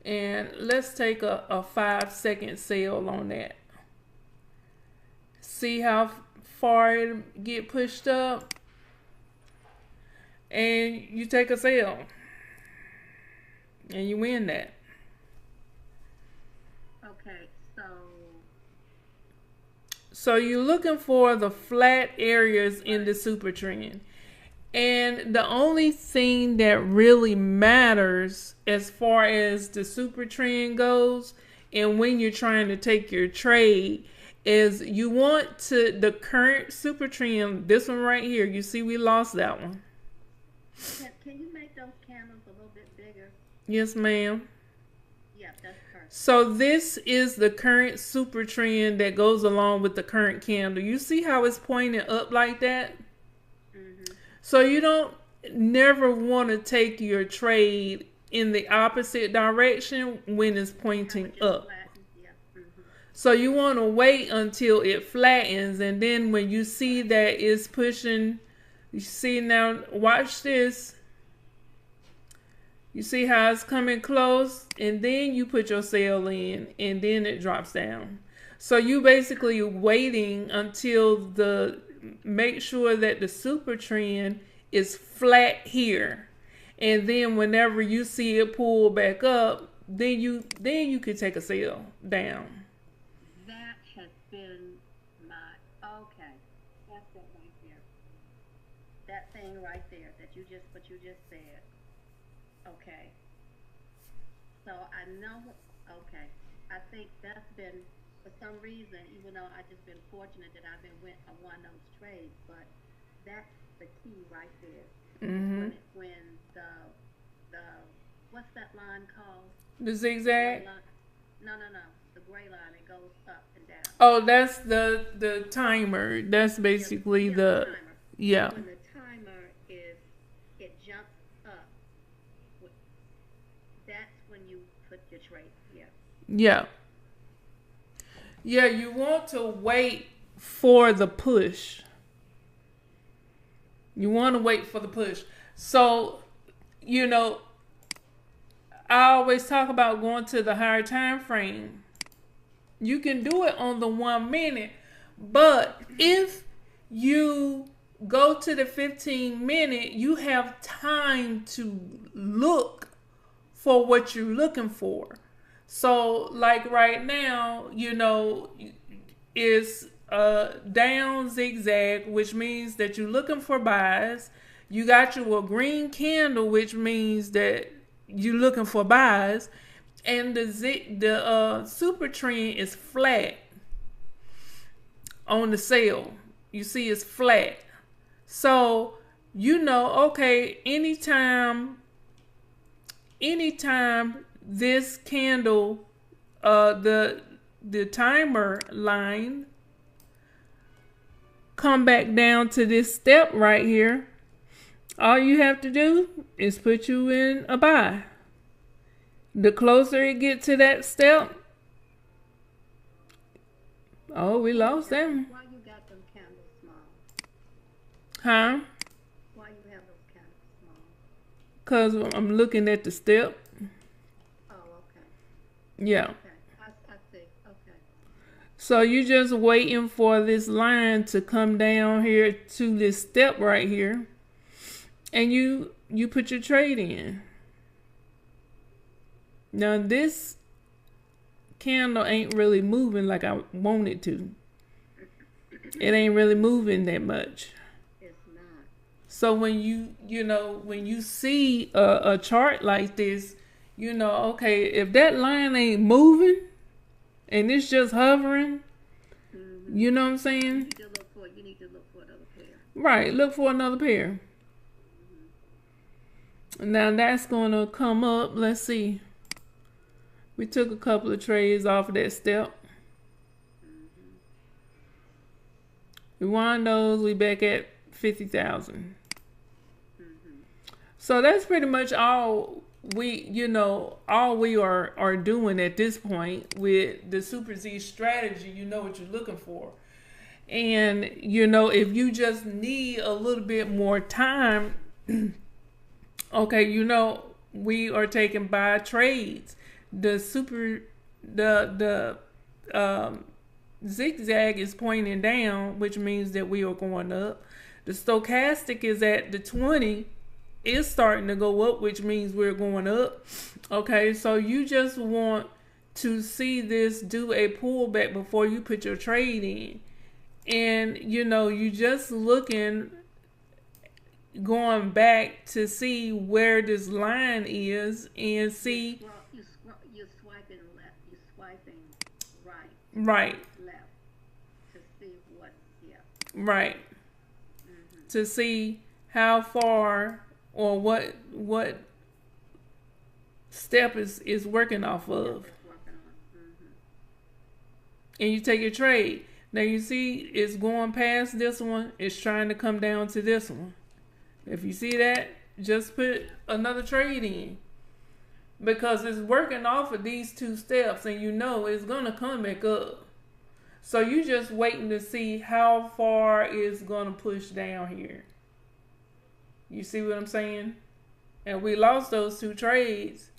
And let's take a 5-second sale on that. See how far it get pushed up? And you take a sale. And you win that. Okay, So you're looking for the flat areas in the super trend. And the only thing that really matters as far as the super trend goes, and when you're trying to take your trade, is you want to the current super trend, this one right here. You see we lost that one. can you make those candles a little bit bigger? Yes, ma'am. Yeah, that's perfect. So this is the current super trend that goes along with the current candle. You see how it's pointing up like that? So you don't never want to take your trade in the opposite direction when it's pointing up. So you want to wait until it flattens, and then when you see that it's pushing, you see now, watch this. You see how it's coming close, and then you put your sale in, and then it drops down. So you basically waiting until make sure that the super trend is flat here, and then whenever you see it pull back up, then you can take a sale down. That has been okay. That's it right there. That thing right there that you just said. Okay. So I know. Okay. I think that's been, for some reason, even though I just been fortunate that I've won those trades, but that's the key right there. When the what's that line called? The zigzag? No. The gray line, it goes up and down. Oh, that's the timer. That's basically the timer. yeah. When the timer it jumps up, that's when you put your trade. Yeah. Yeah, you want to wait for the push. You want to wait for the push. So, I always talk about going to the higher time frame. You can do it on the 1 minute, but if you go to the 15-minute, you have time to look for what you're looking for. So, like right now, it's down zigzag, which means that you're looking for buys. You got your green candle, which means that you're looking for buys, and the super trend is flat on the sale. You see, it's flat. So okay, anytime this candle, the timer line come back down to this step right here, all you have to do is put you in a buy. The closer it get to that step, oh, we lost them. Why you got them candles small? Huh? Why you have those candles small? 'Cause I'm looking at the step. Oh, okay. Yeah. Okay. I see. Okay. So you just waiting for this line to come down here to this step right here, and you put your trade in. Now this candle ain't really moving like I want it to. It ain't really moving that much. It's not. So when you see a chart like this, okay, if that line ain't moving and it's just hovering, you know what I'm saying? You need to look for another pair. Right, look for another pair. Now that's gonna come up. Let's see. We took a couple of trades off of that step. We won those. We back at 50,000. So that's pretty much all we are doing at this point with the Super Z strategy. You know what you're looking for. And, if you just need a little bit more time, okay, we are taking buy trades. the super the zigzag is pointing down, which means that we are going up. The stochastic is at the 20, it's starting to go up, which means we're going up. Okay, so you just want to see this do a pullback before you put your trade in. And, you know, you just looking, going back to see where this line is and see. Well, you're swiping left. You're swiping right. Right. Left. To see what, yeah. Right. To see how far or what step is working off of. And you take your trade. Now you see it's going past this one. It's trying to come down to this one. If you see that, just put another trade in. Because it's working off of these two steps and you know it's going to come back up. So you just waiting to see how far it's going to push down here. You see what I'm saying? And we lost those two trades.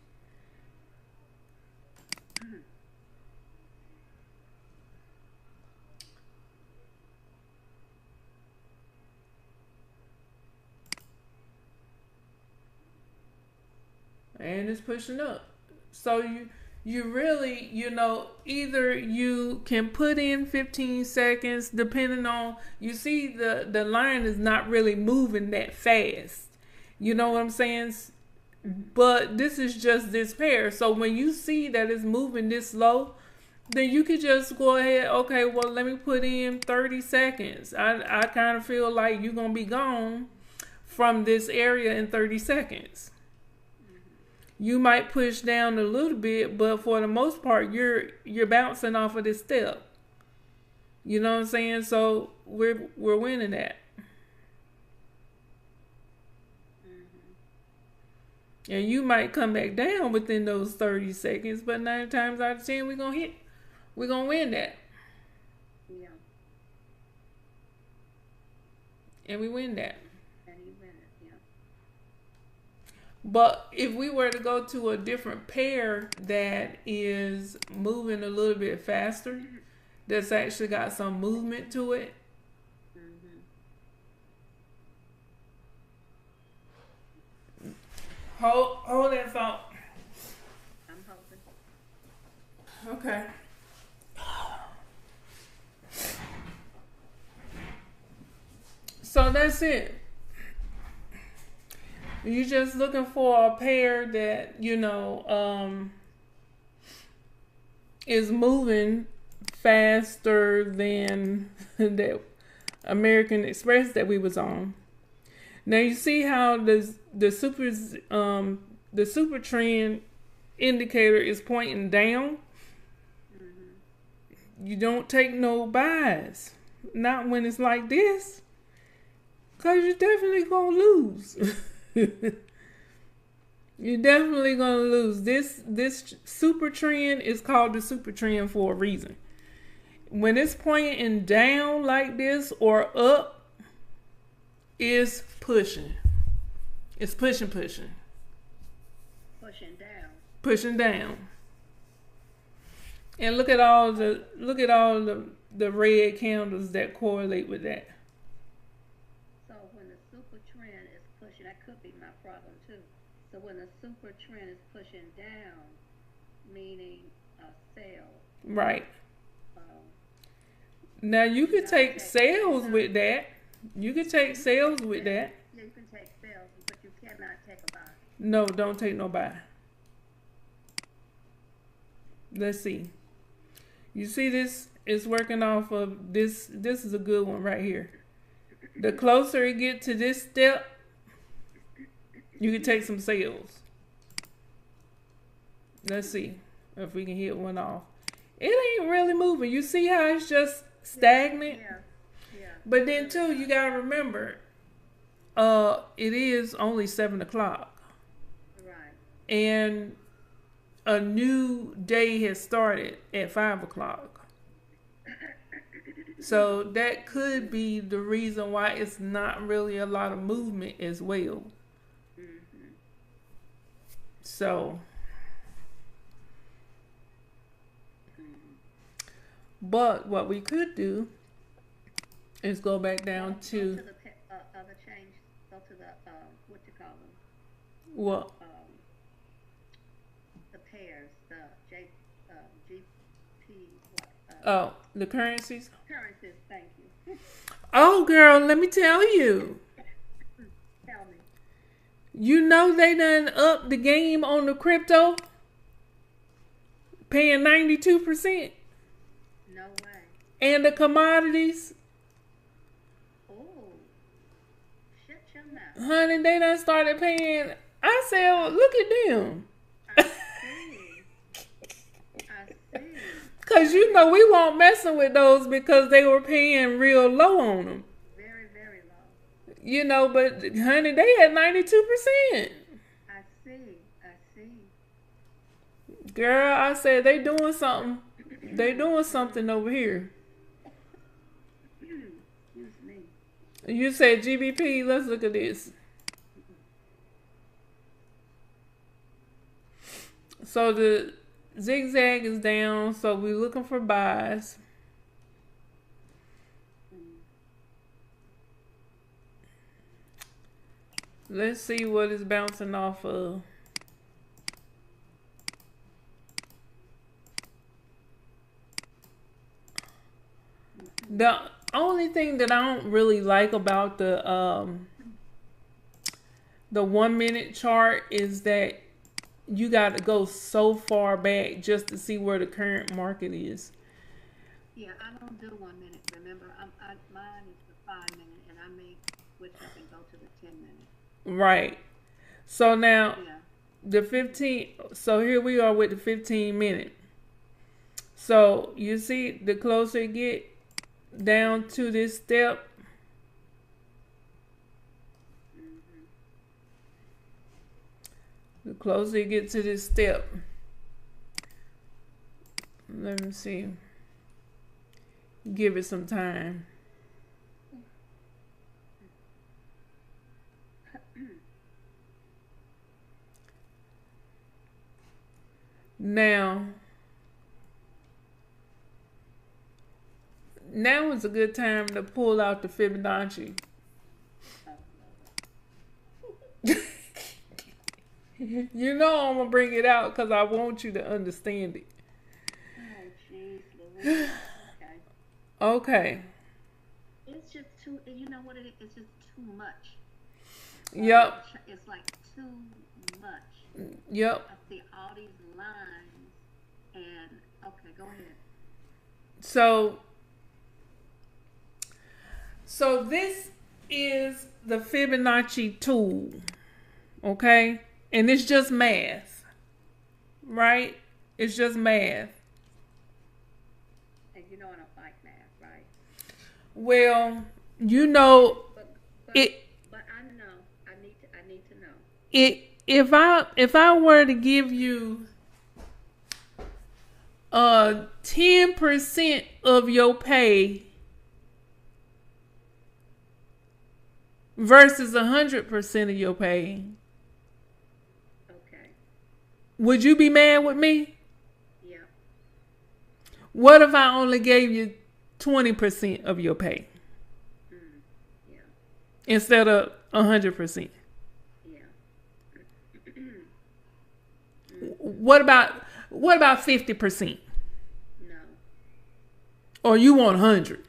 And it's pushing up. So you really, you know, either you can put in 15 seconds depending on, you see the line is not really moving that fast. You know what I'm saying? But this is just this pair. So when you see that it's moving this slow, then you could just go ahead, okay, well, let me put in 30 seconds. I kind of feel like you're going to be gone from this area in 30 seconds. You might push down a little bit, but for the most part, you're bouncing off of this step. You know what I'm saying? So we're winning that. And you might come back down within those 30 seconds, but 9 times out of 10, we're gonna win that. Yeah. And we win that. And you win it, yeah. But if we were to go to a different pair that is moving a little bit faster, that's actually got some movement to it. Hold that thought. I'm hoping. Okay. So that's it. You're just looking for a pair that, you know, is moving faster than that American Express that we was on. Now you see how the super trend indicator is pointing down. You don't take no buys, not when it's like this, cause you're definitely gonna lose. You're definitely gonna lose. This super trend is called the super trend for a reason. When it's pointing down like this or up, it's pushing. It's pushing. Pushing down. Pushing down. And look at all the red candles that correlate with that. So when the super trend is pushing, that could be my problem too. So when the super trend is pushing down, meaning a sale. Right. Now you could take sales with that. You could take sales with that. Yeah, you can take sales, but you cannot take a buy. No, don't take no buy. Let's see. You see this is working off of this. This is a good one right here. The closer you get to this step, you can take some sales. Let's see if we can hit one off. It ain't really moving. You see how it's just stagnant? Yeah. But then too, you gotta remember, it is only 7 o'clock. Right. And a new day has started at 5 o'clock. So that could be the reason why it's not really a lot of movement as well. So But what we could do is go back down Go to to the other change. Go to the what you call them? what? The pairs. The GP. What? Oh, the currencies. Currencies. Thank you. Oh, girl, let me tell you. Tell me. You know they done up the game on the crypto, paying 92%, No way. and the commodities. Oh. Shut your mouth. Honey, they done started paying. I said, well, look at them. I see. Because you know we won't messing with those because they were paying real low on them. Very, very low. You know, but honey, they had 92%. I see. Girl, I said they doing something. They doing something over here. Excuse me. You said GBP. Let's look at this. So the zigzag is down. So we're looking for buys. Let's see what it's bouncing off of. The only thing that I don't really like about the 1 minute chart is that you got to go so far back just to see where the current market is. Yeah, I don't do 1 minute. Remember, mine is the 5 minute, and I may switch up and go to the 10 minute. Right. So now Yeah. the 15. So here we are with the 15 minute. So you see, the closer you get down to this step, the closer you get to this step. Let me see. Give it some time. Now is a good time to pull out the Fibonacci. You know I'm gonna bring it out because I want you to understand it. Oh, jeez, Louise. Okay. Okay. It's just too, you know what it is? It's just too much. Yep. It's like too much. Yep. I see all these lines, and okay, go ahead. So this is the Fibonacci tool, okay? And it's just math, right? It's just math. And you know I don't like math, right? Well, you know But it. But I know I need to know. If I were to give you 10% of your pay versus 100% of your pay, Okay. would you be mad with me? Yeah. What if I only gave you 20% of your pay Yeah. instead of 100%? Yeah. What about 50%? No. Or you want 100?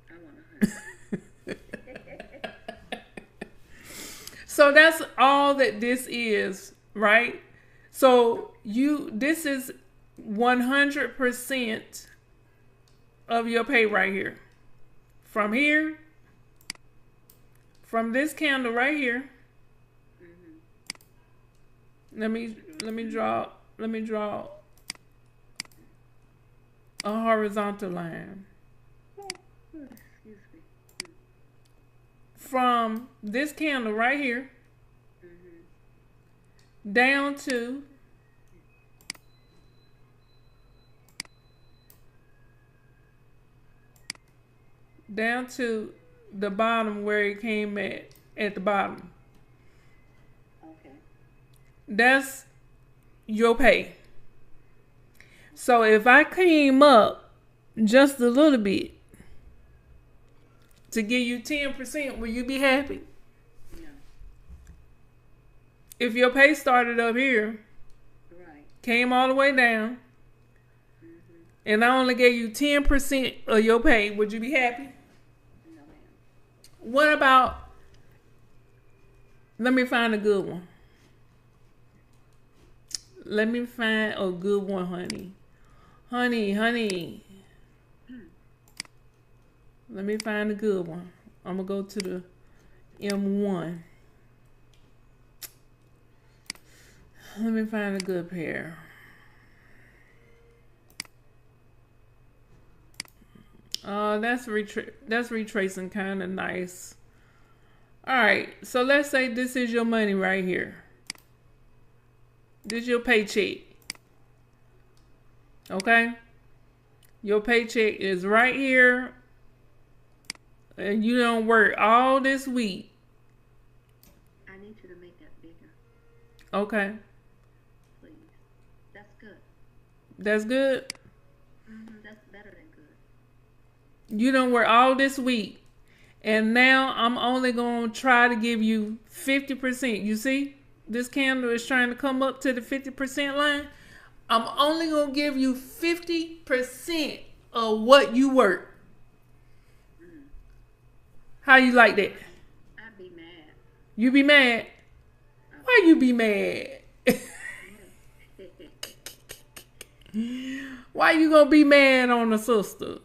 I want 100. So that's all that this is, right? So this is 100% of your pay right here. From here, from this candle right here. Let me draw a horizontal line. Excuse me. From this candle right here down to the bottom where it came at the bottom. Okay. That's your pay. So if I came up just a little bit to give you 10%, will you be happy? No. If your pay started up here, Right. came all the way down, and I only gave you 10% of your pay, would you be happy? No, ma'am. What about, let me find a good one. Let me find a good one, honey. Honey. Let me find a good one. I'm going to go to the M1. Let me find a good pair. That's retracing kind of nice. All right, so let's say this is your money right here. This is your paycheck. Okay? Your paycheck is right here. And you don't work all this week. I need you to make that bigger, Okay. please. That's good. That's good. That's better than good. You don't work all this week. And now I'm only going to try to give you 50%. You see? This candle is trying to come up to the 50% line. I'm only going to give you 50% of what you work. How you like that? I'd be mad. You be mad? Why you be mad? Why you gonna be mad on the sister?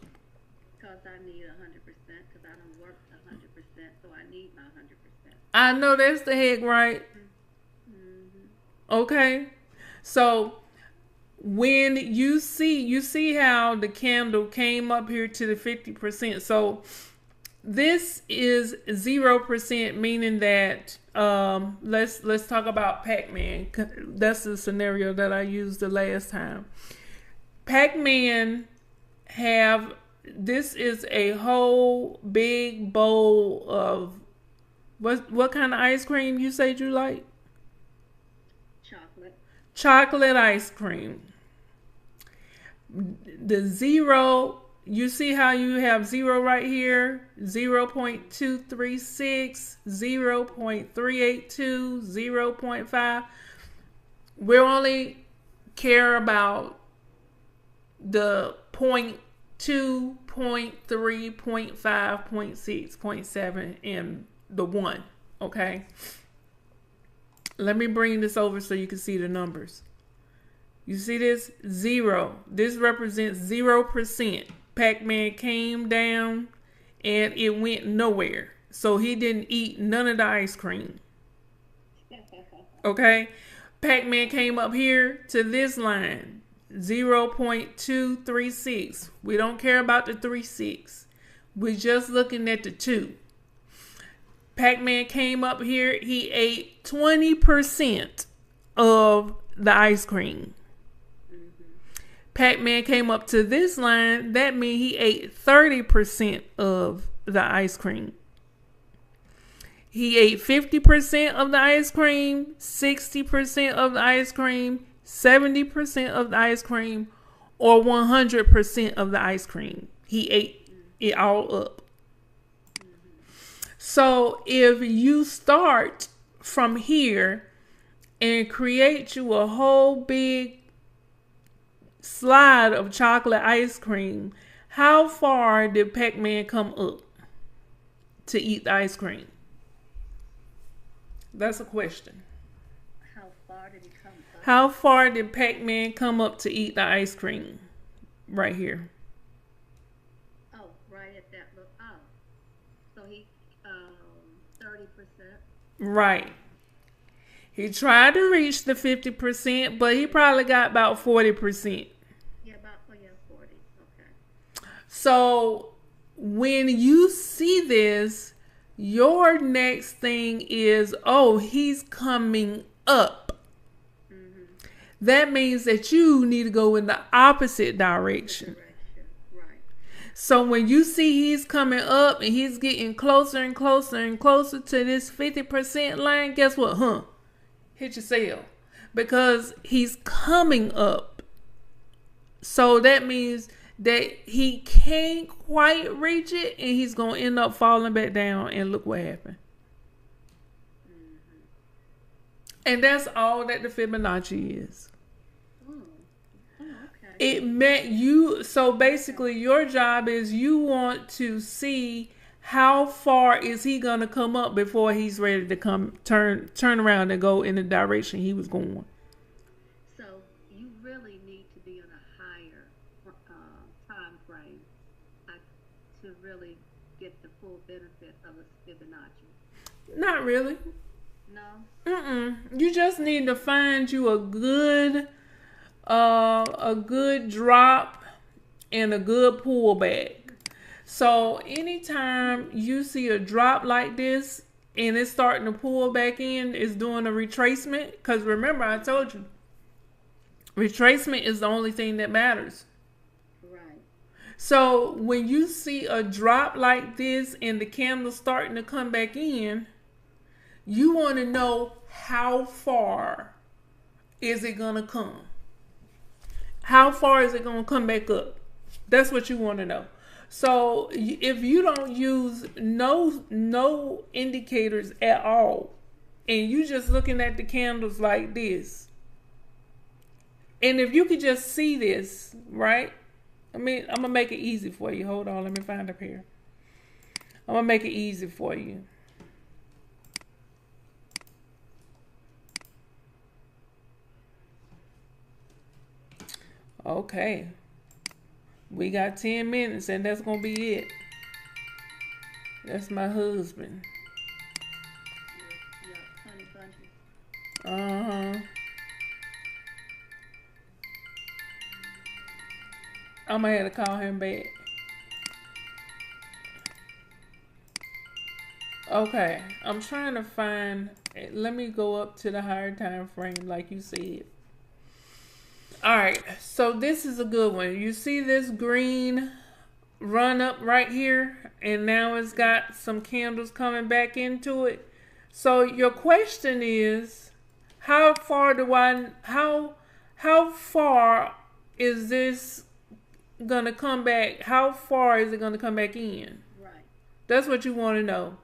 Because I need 100%, because I don't work 100%, so I need my 100%. I know that's the heck right. Okay. So when you see how the candle came up here to the 50%. So this is 0%, meaning that let's talk about Pac-Man. That's the scenario that I used the last time. Pac-Man this is a whole big bowl of what kind of ice cream you said you like? Chocolate ice cream. The zero, you see how you have 0 right here? 0.236, 0.382, 0.5. We only care about the 0.2, 0.3, 0.5, 0.6, 0.7, and the 1. Okay? Let me bring this over so you can see the numbers. You see this? 0. This represents 0%. Pac-Man came down and it went nowhere. So he didn't eat none of the ice cream. Okay? Pac-Man came up here to this line. 0.236. We don't care about the 3.6. We're just looking at the 2. Pac-Man came up here. He ate 20% of the ice cream. Pac-Man came up to this line. That means he ate 30% of the ice cream. He ate 50% of the ice cream, 60% of the ice cream, 70% of the ice cream, or 100% of the ice cream. He ate it all up. So if you start from here and create you a whole big slide of chocolate ice cream, how far did Pac-Man come up to eat the ice cream? That's a question. How far did he come up? How far did Pac-Man come up to eat the ice cream? Right here. Oh, right at that look. Oh. So he 30%. Right. He tried to reach the 50%, but he probably got about 40%. Yeah, about 40. Okay. So when you see this, your next thing is, oh, he's coming up. That means that you need to go in the opposite direction. Right. So when you see he's coming up and he's getting closer and closer and closer to this 50% line, guess what? Hit your sale. Because he's coming up. So that means that he can't quite reach it, and he's gonna end up falling back down. And look what happened. And that's all that the Fibonacci is. It meant you, so basically your job is you want to see how far is he going to come up before he's ready to turn around and go in the direction he was going. So you really need to be on a higher time frame to really get the full benefit of a Fibonacci. Not really. No? You just need to find you a good drop and a good pullback. So anytime you see a drop like this and it's starting to pull back in, it's doing a retracement. Because remember, I told you, retracement is the only thing that matters. Right. So when you see a drop like this and the candle starting to come back in, you want to know how far is it going to come? How far is it going to come back up? That's what you want to know. So if you don't use no indicators at all, and you just looking at the candles like this, and if you could just see this, right? I mean, I'm going to make it easy for you. Hold on, let me find up here. I'm going to make it easy for you. Okay. We got 10 minutes and that's going to be it. That's my husband. Yeah, honey bunches. I'm going to have to call him back. Okay. I'm trying to find, let me go up to the higher time frame like you said. All right, so this is a good one. You see this green run up right here, and now it's got some candles coming back into it. So your question is, how far is this gonna come back? How far is it gonna come back in? Right. That's what you want to know.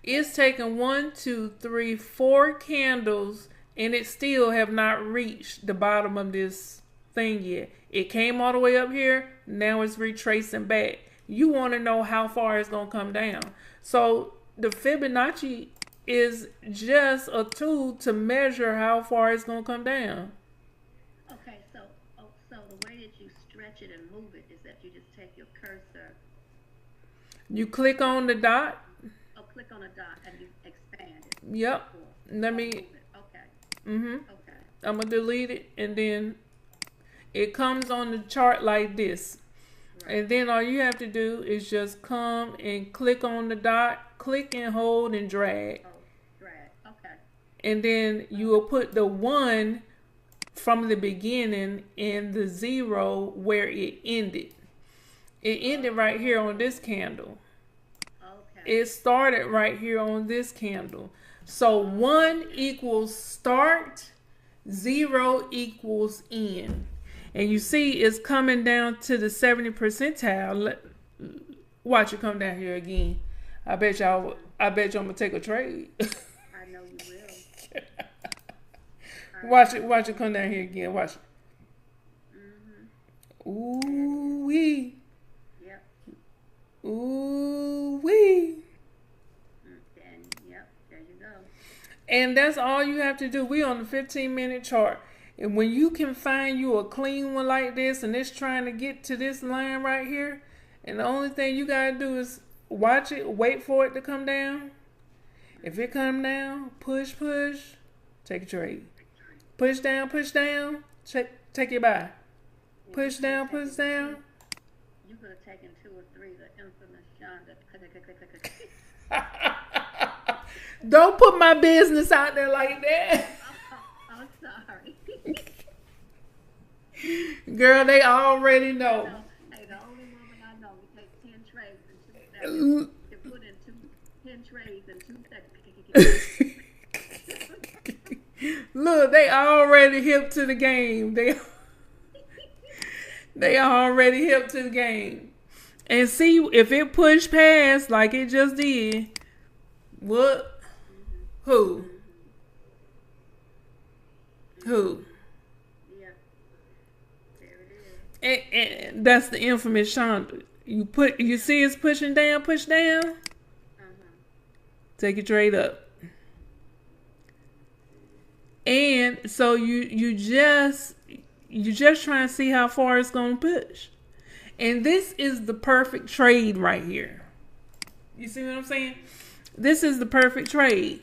It's taken 1, 2, 3, 4 candles, and it still have not reached the bottom of this thing yet. It came all the way up here. Now it's retracing back. You want to know how far it's going to come down. So the Fibonacci is just a tool to measure how far it's going to come down. Okay, so the way that you stretch it and move it is that you just take your cursor. You click on the dot. Oh, click on a dot and you expand it. Yep. Let me. Okay. Okay. I'm going to delete it, and then it comes on the chart like this. Right. And then all you have to do is just come and click on the dot, click and hold and drag. Oh, drag. Okay. And then you will put the 1 from the beginning and the 0 where it ended. It ended right here on this candle. Okay. It started right here on this candle. So 1 equals start, 0 equals end. And you see it's coming down to the 70th percentile. Watch it come down here again. I bet you I'm gonna take a trade. I know you will. Watch it come down here again. Watch it. Ooh wee. Yep. Ooh wee. And that's all you have to do. We on the 15-minute chart. And when you can find you a clean one like this and it's trying to get to this line right here, and the only thing you got to do is watch it, wait for it to come down. If it come down, push, take a trade. Push down, take your buy. Push down. You could have taken 2 or 3, the infamous Shonda. Don't put my business out there like that. I'm sorry. Girl, they already know. Hey, the only woman I know who takes 10 trades in 2 seconds. Can put in 10 trades in 2 seconds. Look, they already hip to the game. They are already hip to the game. And see if it pushed past like it just did. What? Who? Who? Yeah. There it is. And that's the infamous Shonda. You see it's pushing down, push down. Take it straight up. And so you just trying to see how far it's gonna push. And this is the perfect trade right here. You see what I'm saying? This is the perfect trade.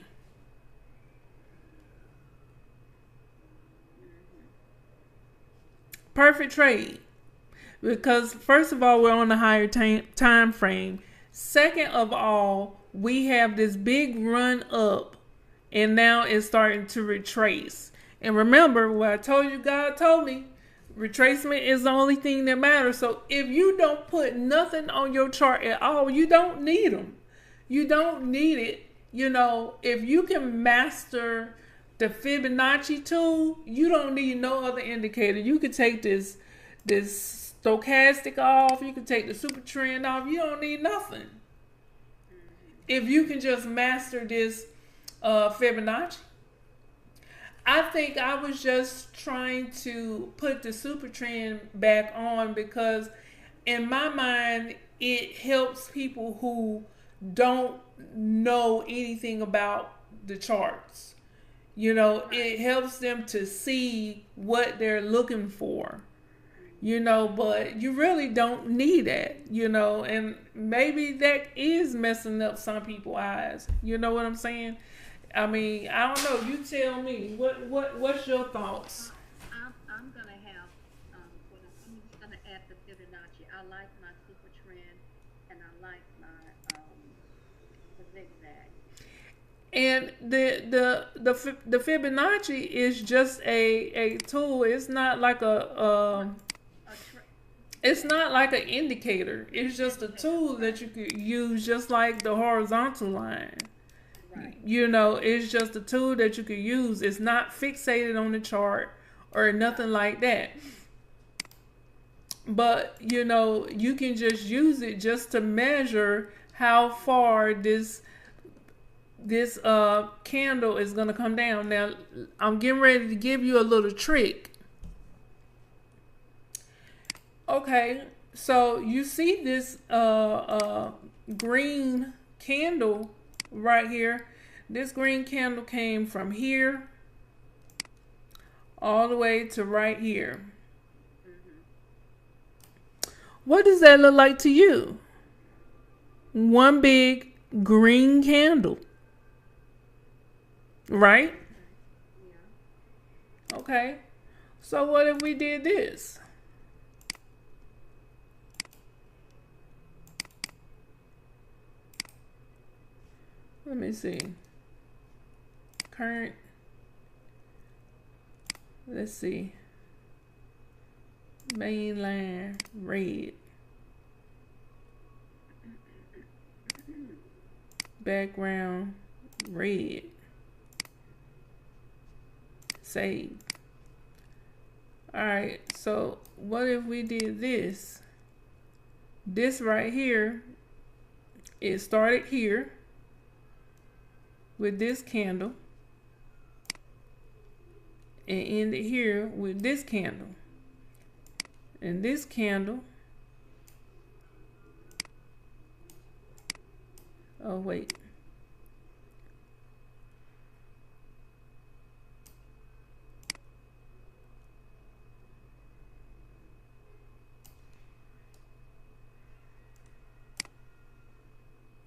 Perfect trade. Because first of all, we're on the higher time frame. Second of all, we have this big run up, and now it's starting to retrace. And remember what I told you, God told me, retracement is the only thing that matters. So if you don't put nothing on your chart at all, you don't need them. You don't need it. You know, if you can master the Fibonacci tool, you don't need no other indicator. You could take this stochastic off. You can take the super trend off. You don't need nothing. If you can just master this Fibonacci. I think I was just trying to put the super trend back on because in my mind, it helps people who don't know anything about the charts. You know, it helps them to see what they're looking for. You know, but you really don't need that, you know, and maybe that is messing up some people's eyes. You know what I'm saying? I mean, I don't know. You tell me. What's your thoughts? I'm gonna have I'm just gonna add the Fibonacci. I like my super trend, and I like my the zigzag. And the Fibonacci is just a tool. It's not like it's not like an indicator. It's just a tool that you could use just like the horizontal line. Right. You know, it's just a tool that you could use. It's not fixated on the chart or nothing like that. But, you know, you can just use it just to measure how far this candle is going to come down. Now, I'm getting ready to give you a little trick. Okay, so you see this green candle right here. This green candle came from here all the way to right here. What does that look like to you? One big green candle. Right? Okay. So what if we did this? Let me see. Current. Let's see. Main line red. Background red. Save. Alright, so what if we did this? This right here, it started here with this candle and ended here with this candle. And this candle, oh wait,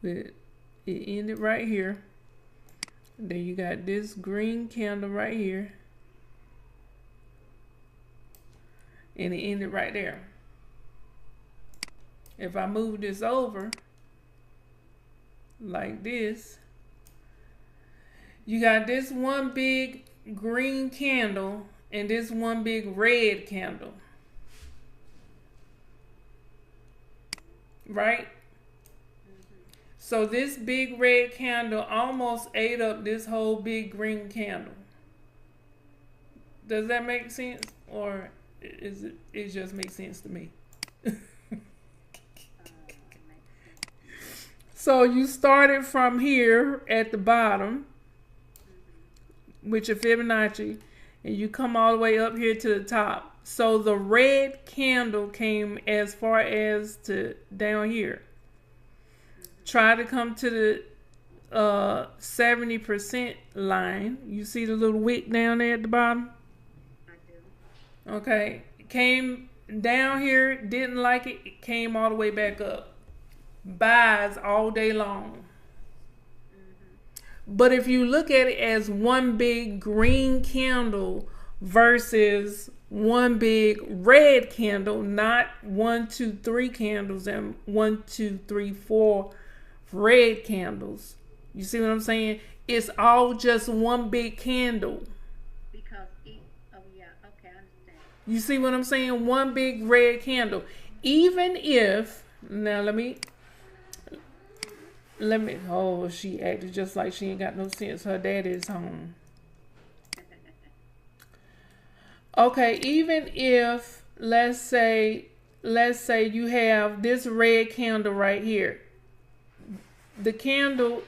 it ended right here. Then you got this green candle right here. And it ended right there. If I move this over like this, you got this one big green candle and this one big red candle. Right? So this big red candle almost ate up this whole big green candle. Does that make sense? Or It just makes sense to me. So you started from here at the bottom with your Fibonacci, and you come all the way up here to the top. So the red candle came as far as to down here. Try to come to the 70% line. You see the little wick down there at the bottom? I do. Okay. Came down here, didn't like it, it came all the way back up. Buys all day long. But if you look at it as one big green candle versus one big red candle, not 1, 2, 3 candles and 1, 2, 3, 4 red candles. You see what I'm saying? It's all just one big candle. Because oh yeah, okay, I understand. You see what I'm saying? One big red candle. Even if, now let me, oh, she acted just like she ain't got no sense. Her daddy is home. Okay, even if, let's say you have this red candle right here. The candle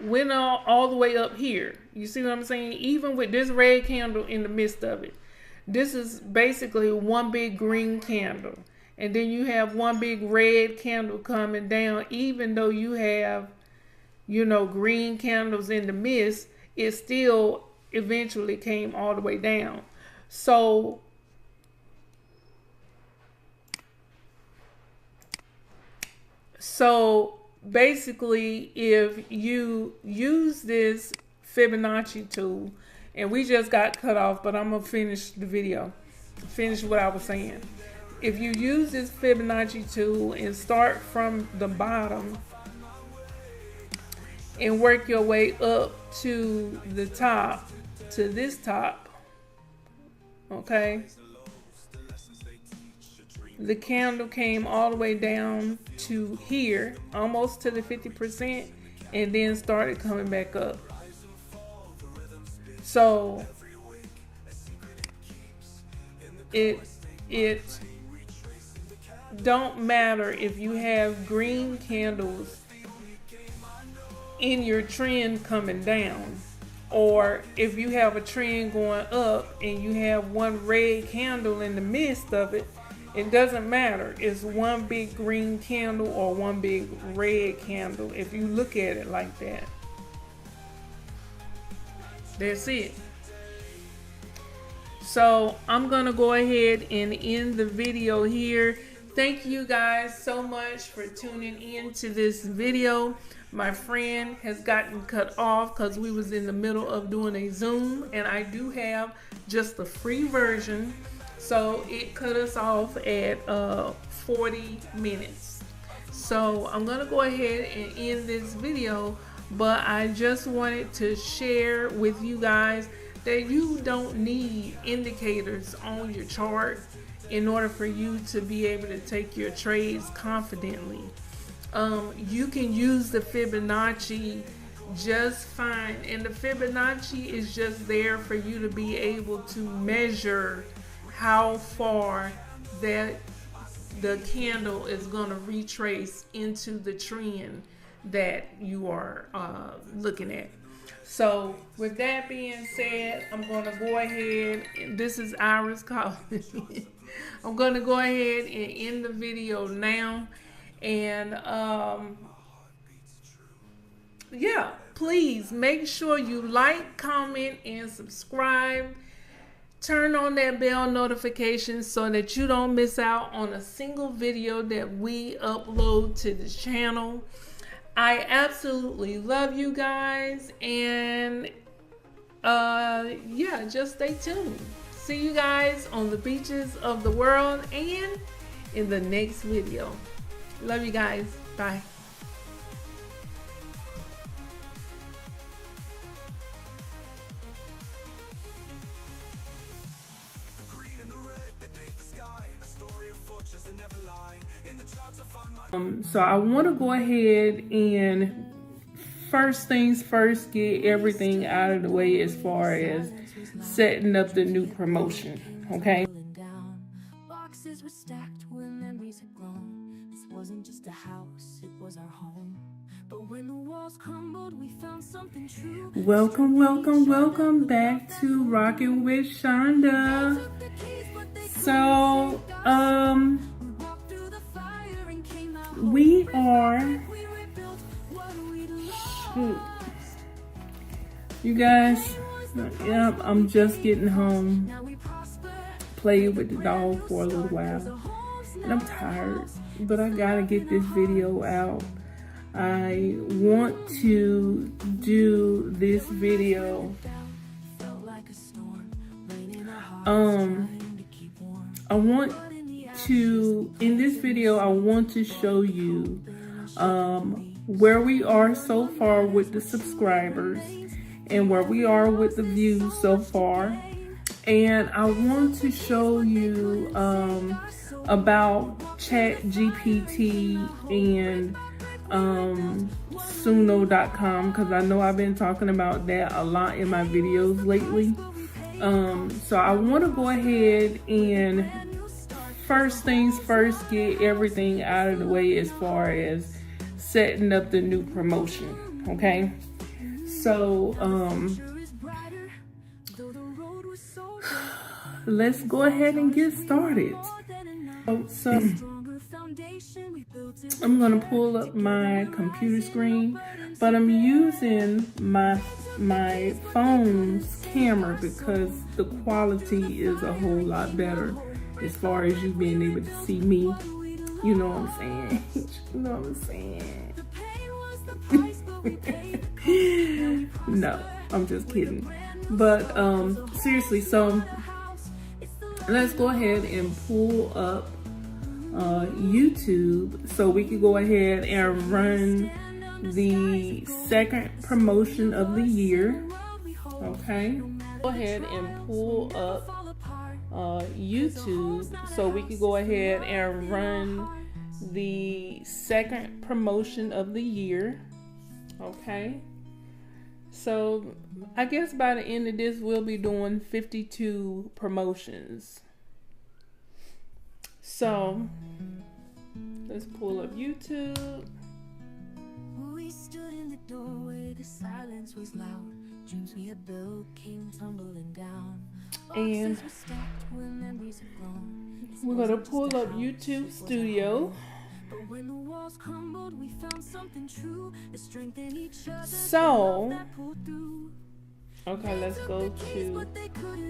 went all the way up here. You see what I'm saying? Even with this red candle in the midst of it. This is basically one big green candle. And then you have one big red candle coming down. Even though you have, green candles in the midst, it still eventually came all the way down. So basically, if you use this Fibonacci tool, and we just got cut off, but I'm going to finish the video, finish what I was saying. If you use this Fibonacci tool and start from the bottom and work your way up to the top, to this top, okay? The candle came all the way down to here, almost to the 50%, and then started coming back up. So it don't matter if you have green candles in your trend coming down, or if you have a trend going up and you have one red candle in the midst of it. It doesn't matter. It's one big green candle or one big red candle if you look at it like that. That's it. So I'm going to go ahead and end the video here. Thank you guys so much for tuning in to this video. My friend has gotten cut off because we was in the middle of doing a Zoom, and I do have just the free version. So it cut us off at 40 minutes. So I'm going to go ahead and end this video, but I just wanted to share with you guys that you don't need indicators on your chart in order for you to be able to take your trades confidently. You can use the Fibonacci just fine, and the Fibonacci is just there for you to be able to measure how far that the candle is going to retrace into the trend that you are looking at. So with that being said, I'm going to go ahead, and this is Iris calling. I'm going to go ahead and end the video now. And yeah, please make sure you like, comment, and subscribe. Turn on that bell notification so that you don't miss out on a single video that we upload to the channel. I absolutely love you guys, and yeah, just stay tuned. See you guys on the beaches of the world and in the next video. Love you guys. Bye. So I want to go ahead and first things first, get everything out of the way as far as setting up the new promotion. Okay. boxes were stacked when memories had grown. This wasn't just a house, it was our home. But when the walls crumbled, we found something true. Welcome, welcome, welcome back to Rockin with Shonda. So, we are, you guys, yep, I'm just getting home. Played with the dog for a little while. And I'm tired, but I gotta get this video out. I want to do this video. In this video, I want to show you where we are so far with the subscribers and where we are with the views so far. And I want to show you about ChatGPT and Suno.com, because I know I've been talking about that a lot in my videos lately. So I want to go ahead and first things first, get everything out of the way as far as setting up the new promotion. Okay, so let's go ahead and get started. So I'm gonna pull up my computer screen, but I'm using my phone's camera because the quality is a whole lot better as far as you being able to see me. You know what I'm saying? You know what I'm saying? No, I'm just kidding. But seriously, so let's go ahead and pull up YouTube so we can go ahead and run the second promotion of the year. Okay, go ahead and pull up YouTube so we can go ahead and run the second promotion of the year. Okay, so I guess by the end of this we'll be doing 52 promotions. So let's pull up YouTube. We stood in the doorway, the silence was loud. Dreams we had built came tumbling down. And we're gonna pull up YouTube Studio. But when the walls crumbled, we found something true that strengthened each other. So, okay, let's go to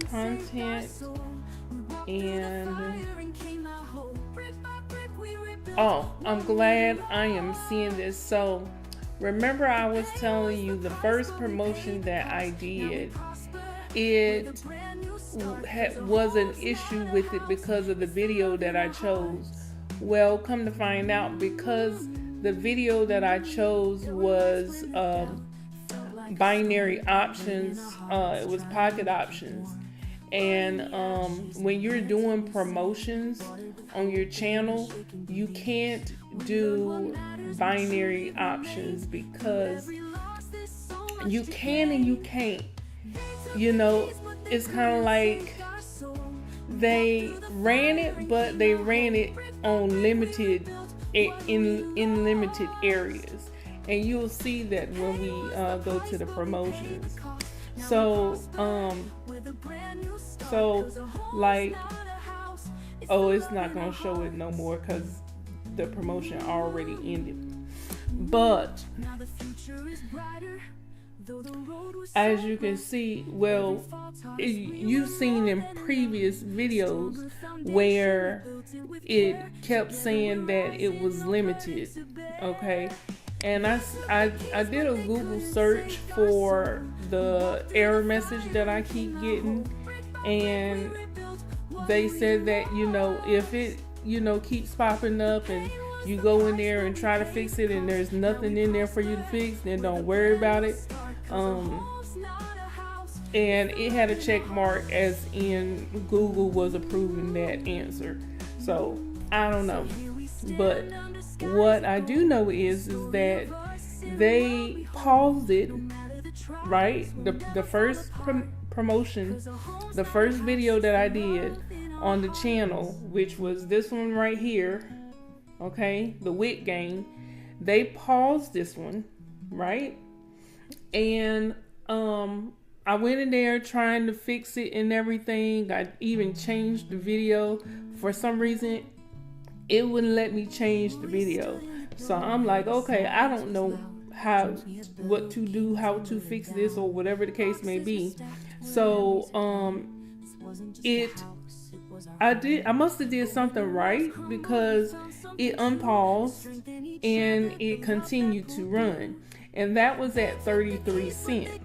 content and oh, I'm glad I am seeing this. So remember I was telling you the first promotion that I did, it was an issue with it because of the video that I chose. Well, come to find out, because the video that I chose was binary options, it was pocket options. And when you're doing promotions on your channel, you can't do binary options because you can and you can't. You know, it's kind of like they ran it, but they ran it on limited, in limited areas. And you'll see that when we go to the promotions. So like, oh, it's not gonna show it no more because the promotion already ended. But as you can see, well, you've seen in previous videos where it kept saying that it was limited. Okay, and I did a Google search for the error message that I keep getting, and they said that, you know, if it, you know, keeps popping up and you go in there and try to fix it and there's nothing in there for you to fix, then don't worry about it. And it had a check mark as in Google was approving that answer. So I don't know, but what I do know is that they paused it, right? The first promotion, the first video that I did, on the channel, which was this one right here, okay, the weight gain. They paused this one, right? And I went in there trying to fix it and everything. I even changed the video. For some reason, it wouldn't let me change the video. So I'm like, okay, I don't know what to do, how to fix this, or whatever the case may be. So I must have did something right, because it unpaused and it continued to run, and that was at 33 cents.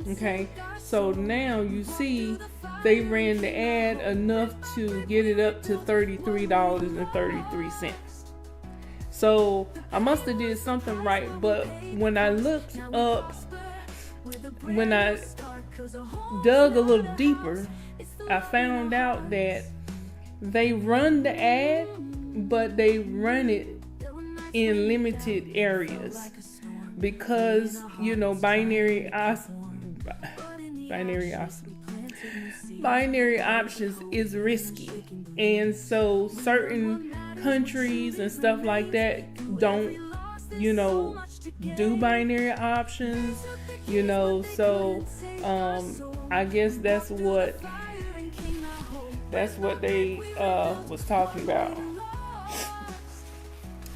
Okay, so now you see they ran the ad enough to get it up to $33.33. So I must have did something right, but when I looked up, when I dug a little deeper, I found out that they run the ad, but they run it in limited areas, because, you know, binary options is risky, and so certain countries and stuff like that don't, you know, do binary options, you know. So I guess that's what they was talking about.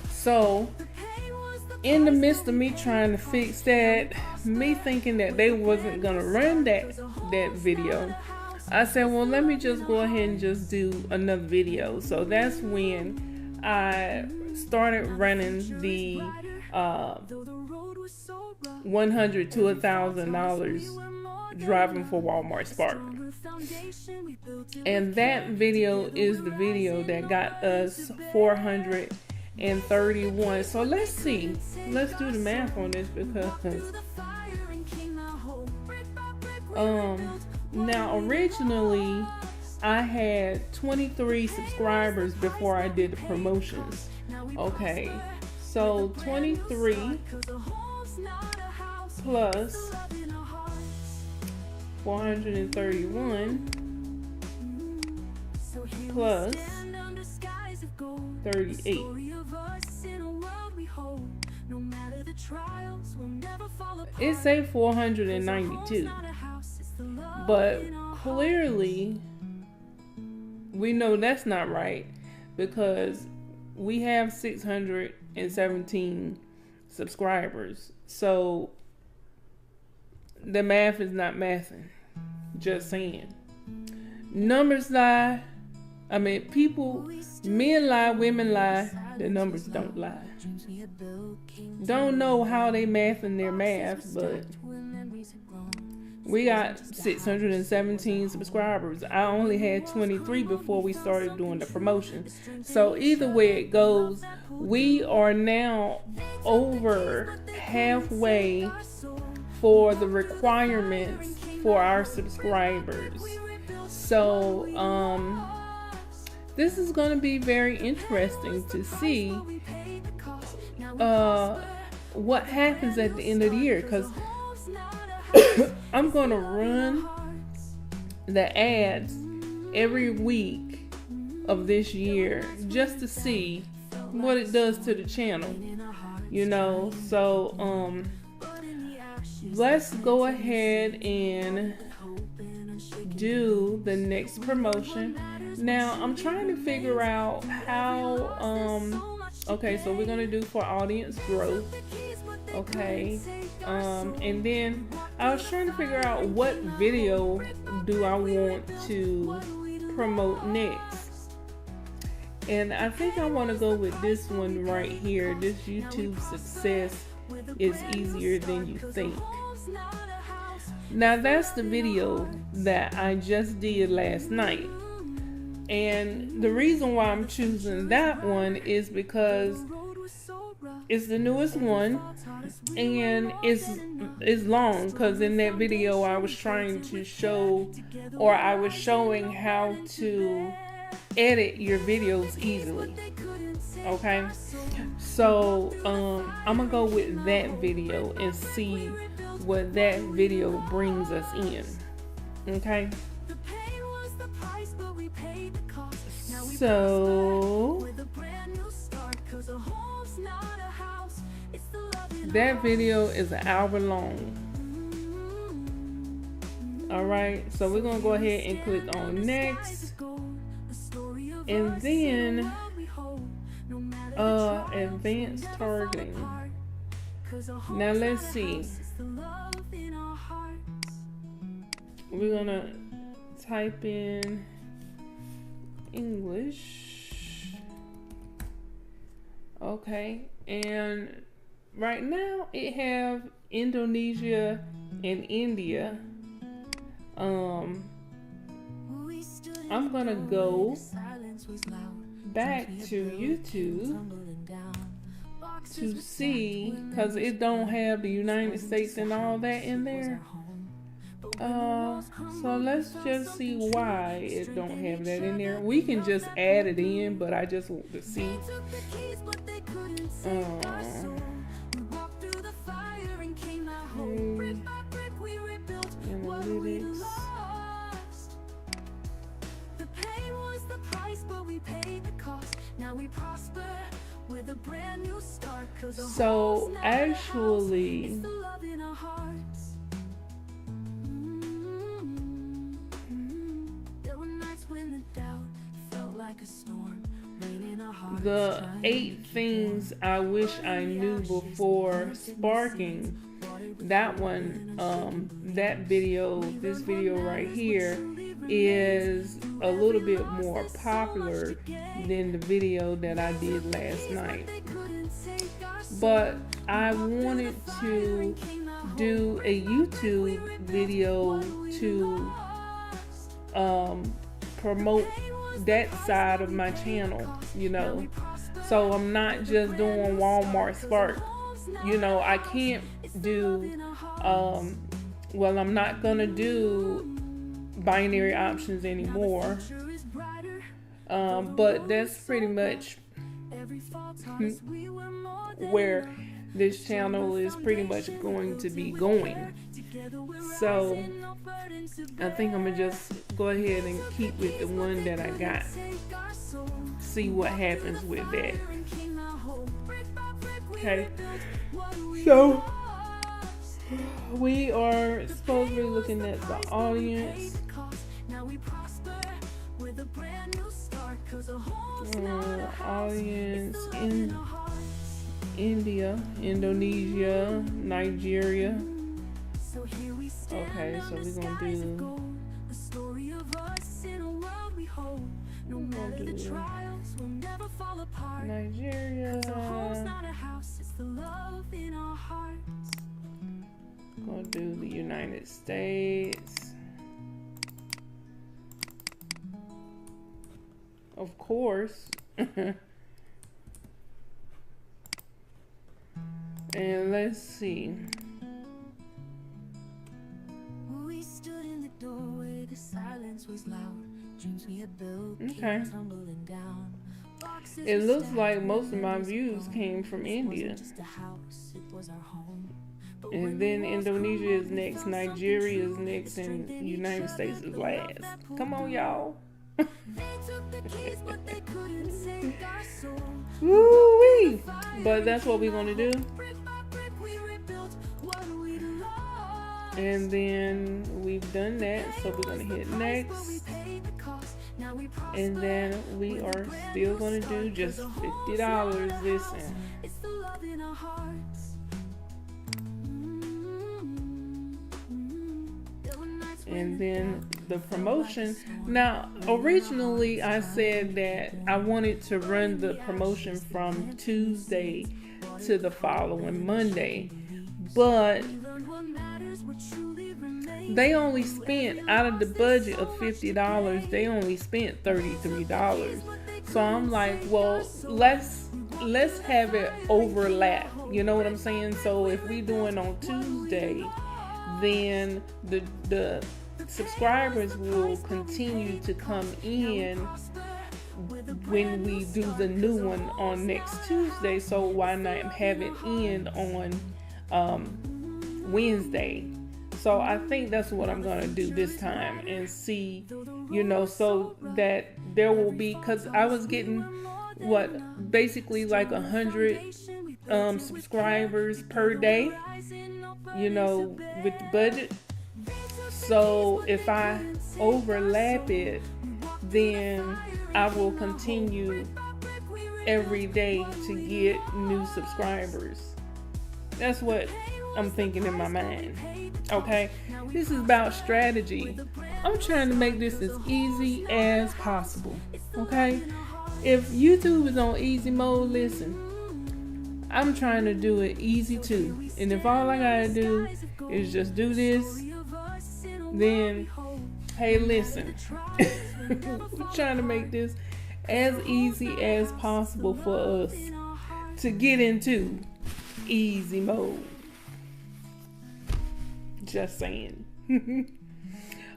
So in the midst of me trying to fix that, me thinking that they wasn't gonna run that video, I said, well, let me just go ahead and just do another video. So that's when I started running the $100 to $1,000 driving for Walmart Spark. And that video is the video that got us 431. So let's see. Let's do the math on this, because now originally I had 23 subscribers before I did the promotions. Okay, so 23 plus 431 plus 38. It say 492, but clearly we know that's not right, because we have 617 subscribers. So the math is not mathing. Just saying. Numbers lie. I mean, people, men lie, women lie. The numbers don't lie. Don't know how they mathing their math, but we got 617 subscribers. I only had 23 before we started doing the promotion. So either way it goes, we are now over halfway for the requirements for our subscribers. So this is going to be very interesting to see what happens at the end of the year, because I'm going to run the ads every week of this year just to see what it does to the channel, you know. So let's go ahead and do the next promotion. Now I'm trying to figure out how okay, so we're gonna do for audience growth. Okay, and then I was trying to figure out what video do I want to promote next, and I think I want to go with this one right here. This YouTube success is easier than you think. Now that's the video that I just did last night, and the reason why I'm choosing that one is because it's the newest one, and it's long, because in that video I was trying to show, or I was showing how to edit your videos easily. Okay, so I'm gonna go with that video and see what that video brings us in. Okay. So that video is an hour long. Alright, so we're gonna go ahead and click on next, and then advanced targeting. Now let's see. We're gonna type in English. Okay, and right now it have Indonesia and India. I'm gonna go back to YouTube to see, because it don't have the United States and all that in there. So let's just see why it don't have that in there. We can just add it in, but I just want to see. Analytics. So actually, the 8 things I wish I knew before sparking, that one, that video, this video right here, is a little bit more popular than the video that I did last night. But I wanted to do a YouTube video to promote that side of my channel, you know. So I'm not just doing Walmart Spark. You know, I can't do, well, I'm not gonna do binary options anymore, but that's pretty much where this channel is pretty much going to be going. So I think I'm gonna just go ahead and keep with the one that I got, see what happens with that. Okay, so we are supposed to be looking at the audience. Audience in India, Indonesia, Nigeria. Okay, so we're gonna do Nigeria. Gonna do the United States. Of course. And let's see. We stood in the doorway, the silence was loud. Dreams we had built came tumbling down. It looks like most of my views came from India. And then Indonesia is next, Nigeria is next, and the United States is last. Come on, y'all. Woo-wee. But that's what we're gonna do. And then we've done that, so we're gonna hit next. And then we are still gonna do just $50. Listen. And then the promotion. Now, originally I said that I wanted to run the promotion from Tuesday to the following Monday, but they only spent, out of the budget of $50, they only spent $33. So I'm like, well, let's have it overlap. You know what I'm saying? So if we doing on Tuesday, then the subscribers will continue to come in when we do the new one on next Tuesday. So why not have it end on Wednesday? So I think that's what I'm going to do this time and see, so that there will be, because I was getting basically like 100 subscribers per day, with the budget. So if I overlap it, then I will continue every day to get new subscribers. That's what I'm thinking in my mind. Okay, this is about strategy. I'm trying to make this as easy as possible. Okay, if YouTube is on easy mode, listen, I'm trying to do it easy too. And if all I gotta do is just do this, then hey, listen, we're trying to make this as easy as possible for us to get into easy mode. Just saying.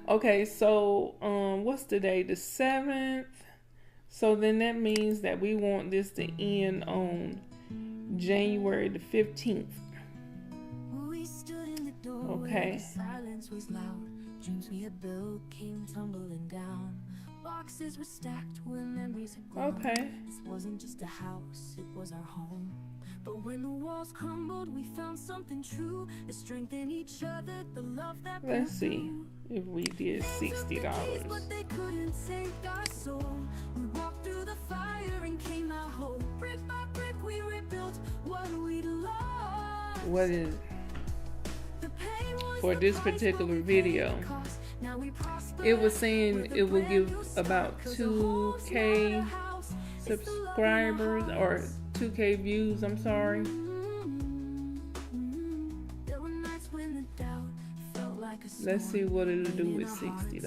Okay, so what's today? The 7th. So then that means that we want this to end on January the 15th. Okay. Dreams we had built came tumbling down. Boxes were stacked when memories had grown. Okay. This wasn't just a house, it was our home. But when the walls crumbled, we found something true that strengthened each other, the love that. Let's see if we did $60. But they couldn't take our soul. We walked through the fire and came out whole. Brick by brick we rebuilt what we'd lost. What is for this particular video? It was saying it will give about 2K subscribers or 2K views, I'm sorry. Let's see what it'll do with $60.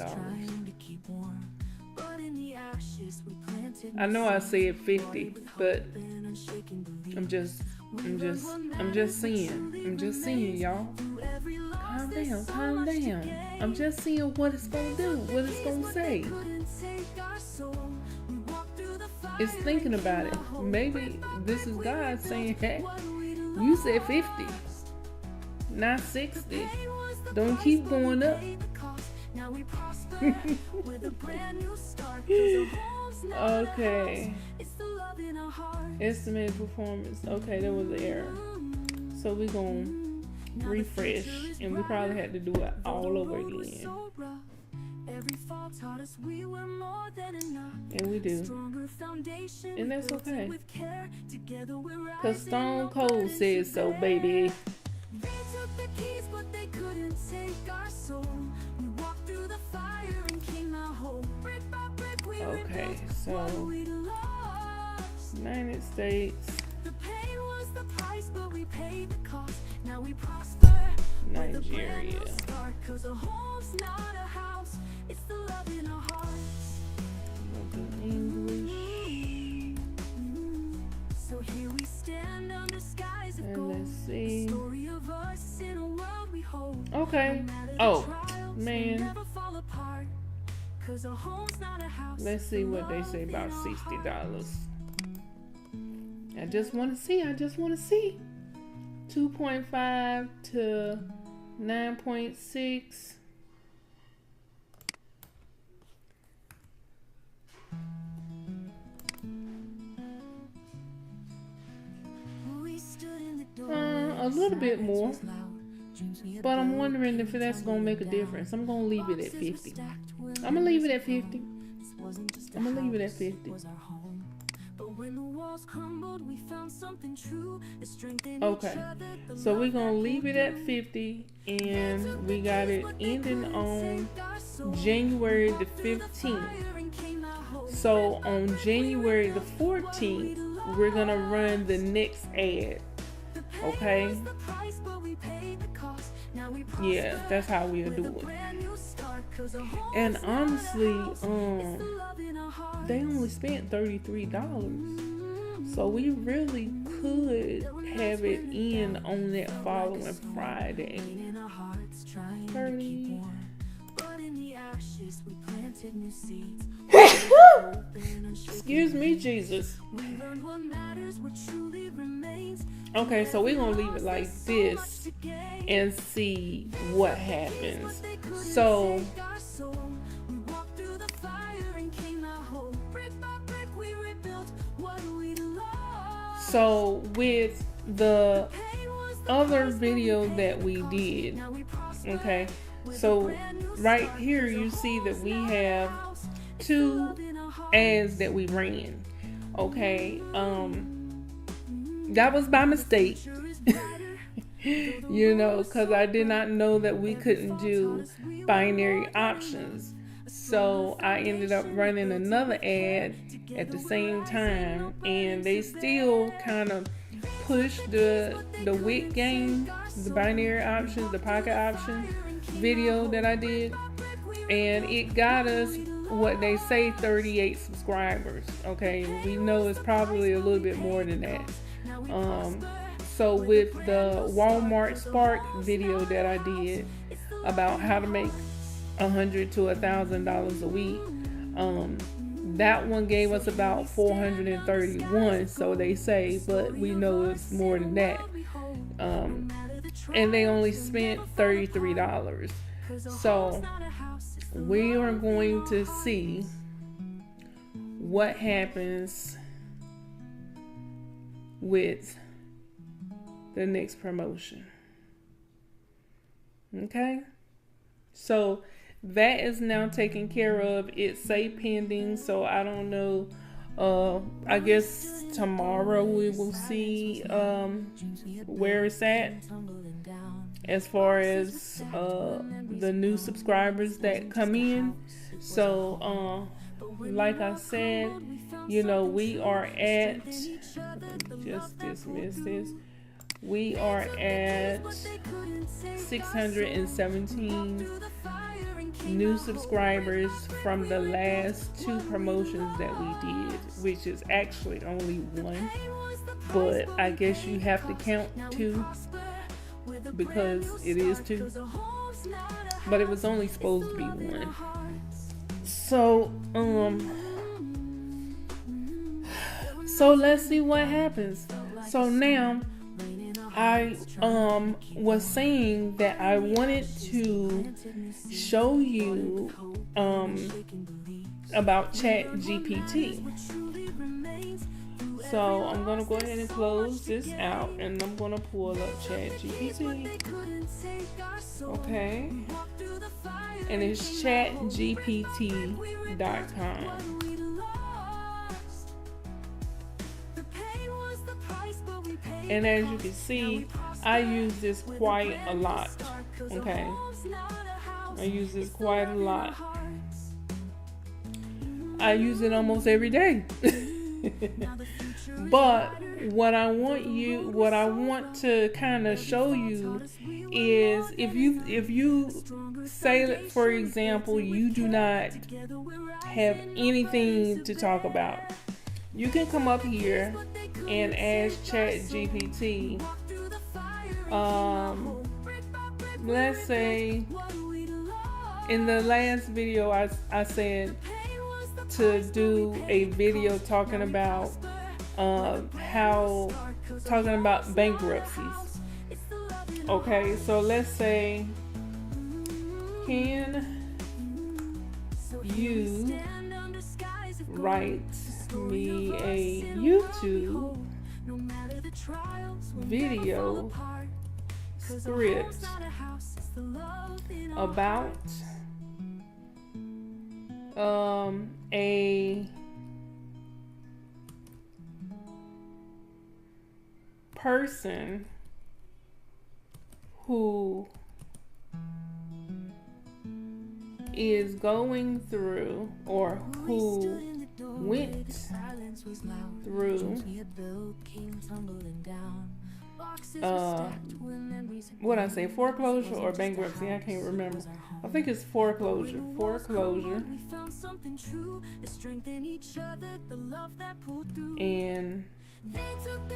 I know I said 50, but I'm just seeing, y'all. Calm down. I'm just seeing what it's gonna do, what it's gonna say. It's thinking about it. Maybe this is God saying, hey, you said 50, not 60. Don't keep going up. Okay. Estimated performance. Okay, there was an error. So we're gonna refresh, and we probably had to do it all over again. And we do. And that's okay. Cause Stone Cold says so, baby. Okay, so United States, Nigeria. English. So here we stand under skies of gold. And let's see. Story of us in a world we hold. Okay. Oh, man. Let's see what they say about $60. I just want to see. 2.5 to 9.6. A little bit more, but I'm wondering if that's gonna make a difference. I'm gonna leave it at 50. I'm gonna leave it at 50. Okay, so we're gonna leave it at 50, and we got it ending on January the 15th. So on January the 14th, we're gonna run the next ad. Okay. Yeah, that's how we'll do it. And honestly, they only spent $33. So we really could have it in on that following Friday. 30. Woo! Excuse me, Jesus. Okay, so we're gonna leave it like this and see what happens. So with the other video that we did, okay, so right here you see that we have 2 ads that we ran. Okay, that was by mistake. You know, because I did not know that we couldn't do binary options. So I ended up running another ad at the same time, and they still kind of pushed the WIC game, the binary options, the pocket option video that I did, and it got us what they say 38 subscribers. Okay, we know it's probably a little bit more than that. So with the Walmart Spark video that I did about how to make $100 to $1,000 a week, that one gave us about 431, so they say, but we know it's more than that. And they only spent $33. So we are going to see what happens with the next promotion. Okay, so that is now taken care of. It say pending, so I don't know. I guess tomorrow we will see where it's at as far as the new subscribers that come in. So like I said, you know, we are at, just dismiss this, we are at 617 new subscribers from the last 2 promotions that we did, which is actually only 1, but I guess you have to count 2 because it is 2, but it was only supposed to be 1. So let's see what happens. So now I was saying that I wanted to show you about ChatGPT. So I'm gonna go ahead and close this out, and I'm gonna pull up ChatGPT. Okay, and it's chatgpt.com. And as you can see, I use this quite a lot. Okay, I use this quite a lot. I use it almost every day. But what I want to kind of show you is if you say that, for example, you do not have anything to talk about, you can come up here and ask ChatGPT. Let's say in the last video I said to do a video talking about bankruptcies. Okay, so let's say, can you write me a YouTube video script about a person who is going through, or who went through what I say, foreclosure or bankruptcy, I can't remember. I think it's foreclosure and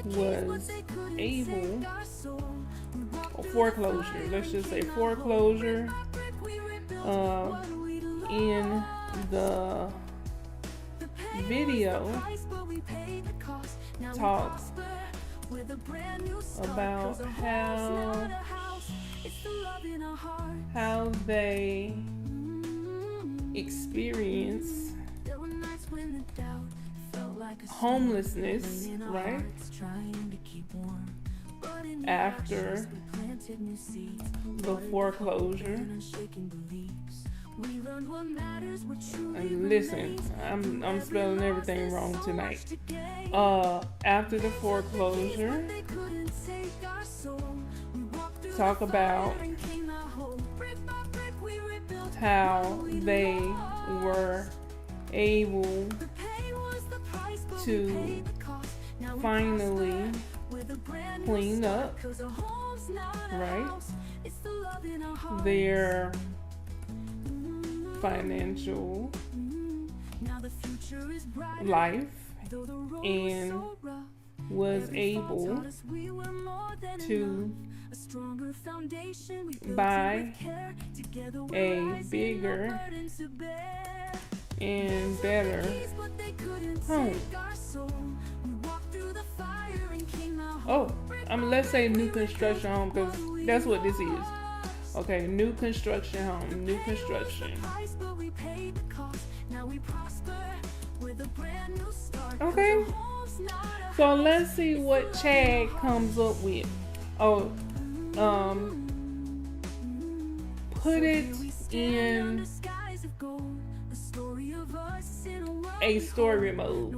was able, or foreclosure, let's just say foreclosure in the video talks about how they experience homelessness, right? After the foreclosure. And listen, I'm spelling everything wrong tonight. After the foreclosure, talk about how they were able to finally clean up, right, their financial life, and was able to buy a bigger and better home. Oh, let's say new construction home, because that's what this is. Okay, new construction home, new construction. Okay, so let's see what Chad comes up with. Oh, put it in a story mode.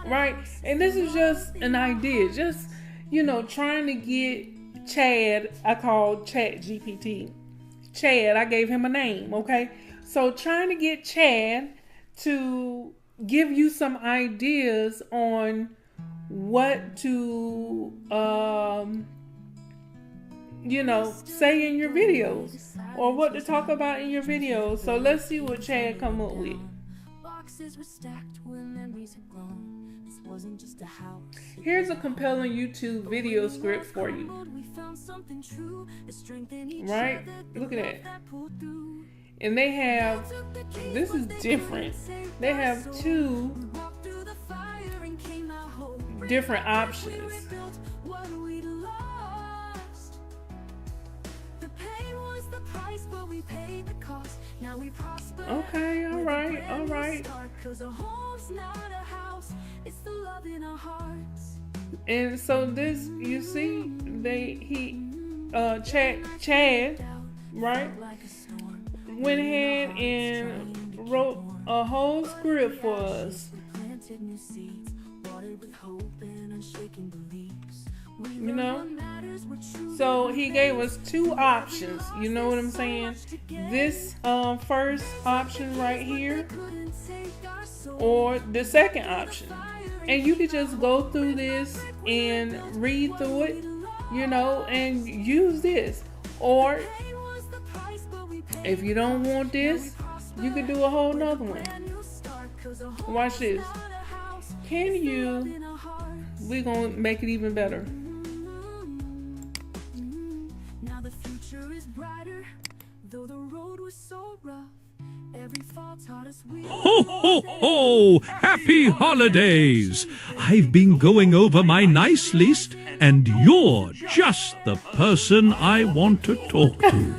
Right, and this is just an idea, just, trying to get Chad. I called Chat GPT Chad. I gave him a name, okay? So trying to get Chad to give you some ideas on what to, say in your videos, or what to talk about in your videos. So let's see what Chad come up with. Here's a compelling YouTube video script for you. Right? Look at that. And they have, this is different. They have 2 different options. Okay, all right. And so this, you see, Chad, right, went ahead and wrote a whole script for us. So he gave us 2 options. You know what I'm saying? This first option right here, or the second option. And you could just go through this and read through it, and use this. Or if you don't want this, you could do a whole nother one. Watch this. We're gonna make it even better. Now the future is brighter, though the road was so rough. Every fall taught us we Ho, ho, ho! Happy holidays! I've been going over my nice list, and you're just the person I want to talk to.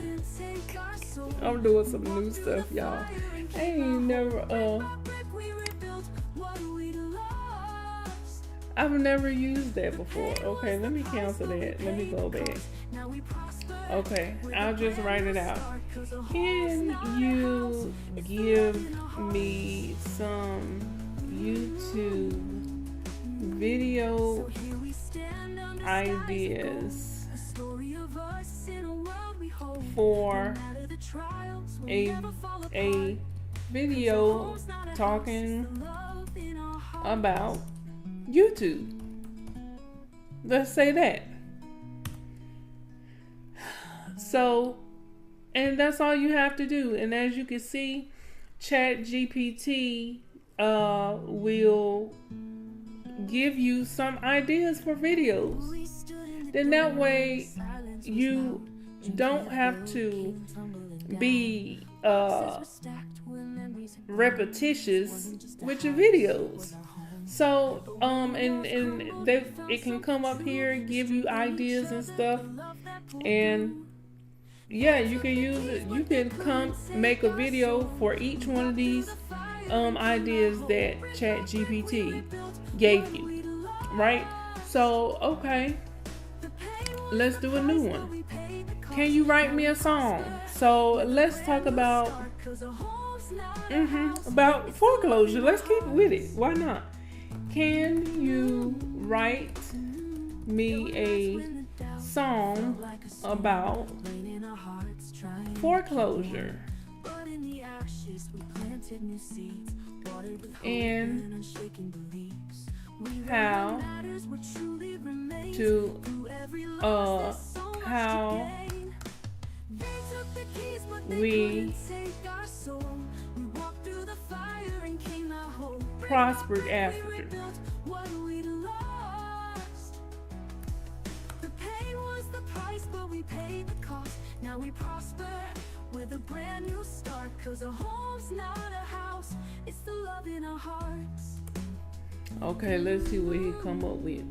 I'm doing some new stuff, y'all. I ain't never, I've never used that before. Okay, let me cancel that. Let me go back. Okay, I'll just write it out. Can you give me some YouTube video ideas for a video talking about YouTube? Let's say that. So, and that's all you have to do. And as you can see, Chat GPT will give you some ideas for videos. Then that way you don't have to be repetitious with your videos. So it can come up here and give you ideas and stuff, and yeah, you can use it. You can come make a video for each one of these ideas that ChatGPT gave you, right? So okay, let's do a new one. Can you write me a song? So let's talk about foreclosure. Let's keep with it. Why not? Can you write me a song about foreclosure? And how we prospered after. Now we prosper with a brand new start, 'cause a home's not a house, it's the love in our hearts. Okay, let's see what he come up with.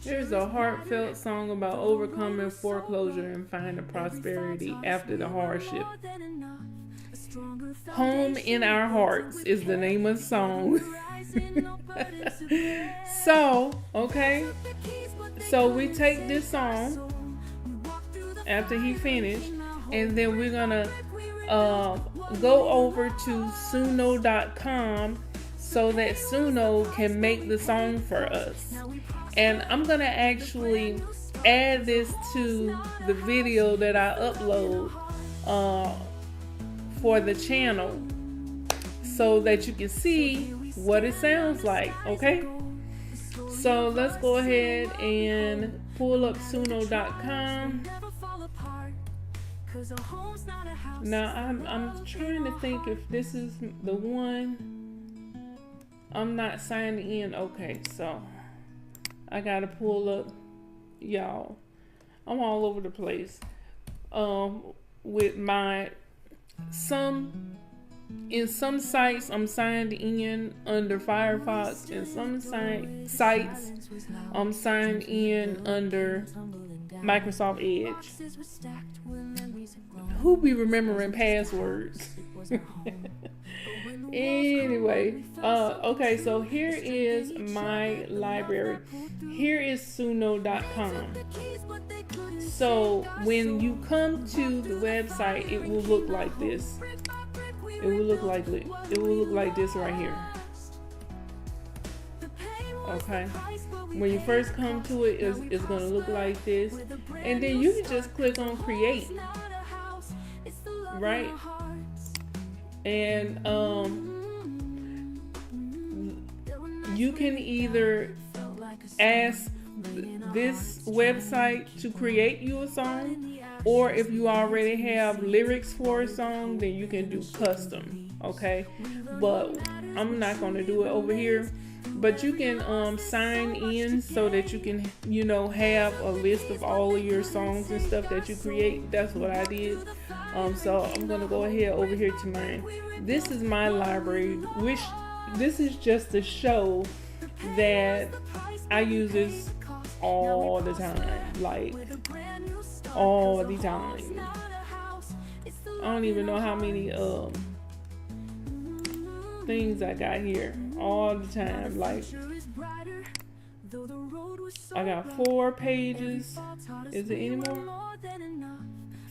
There's a heartfelt song about overcoming foreclosure and finding prosperity after the hardship. Home in Our Hearts is the name of the song. So, okay. So we take this song after he finished, and then we're gonna go over to Suno.com so that Suno can make the song for us. And I'm gonna actually add this to the video that I upload for the channel so that you can see what it sounds like, okay? So let's go ahead and pull up Suno.com. Now I'm trying to think if this is the one. I'm not signing in. Okay, so I gotta pull up, y'all. I'm all over the place with my in some sites I'm signed in under Firefox, and some sites I'm signed in under Microsoft Edge. Who be remembering passwords? Anyway, okay, so here is my library. Here is Suno.com. So when you come to the website, it will look like this. It will look like this right here. Okay. When you first come to it, it's going to look like this, and then you can just click on create, right? And you can either ask this website to create you a song, or if you already have lyrics for a song, then you can do custom, okay? But I'm not going to do it over here. But you can sign in so that you can, have a list of all of your songs and stuff that you create. That's what I did. So I'm going to go ahead over here to mine. This is my library, which this is just to show that I use this all the time. Like, all the time. I don't even know how many things I got here. All the time. Like, I got 4 pages. Is it any more?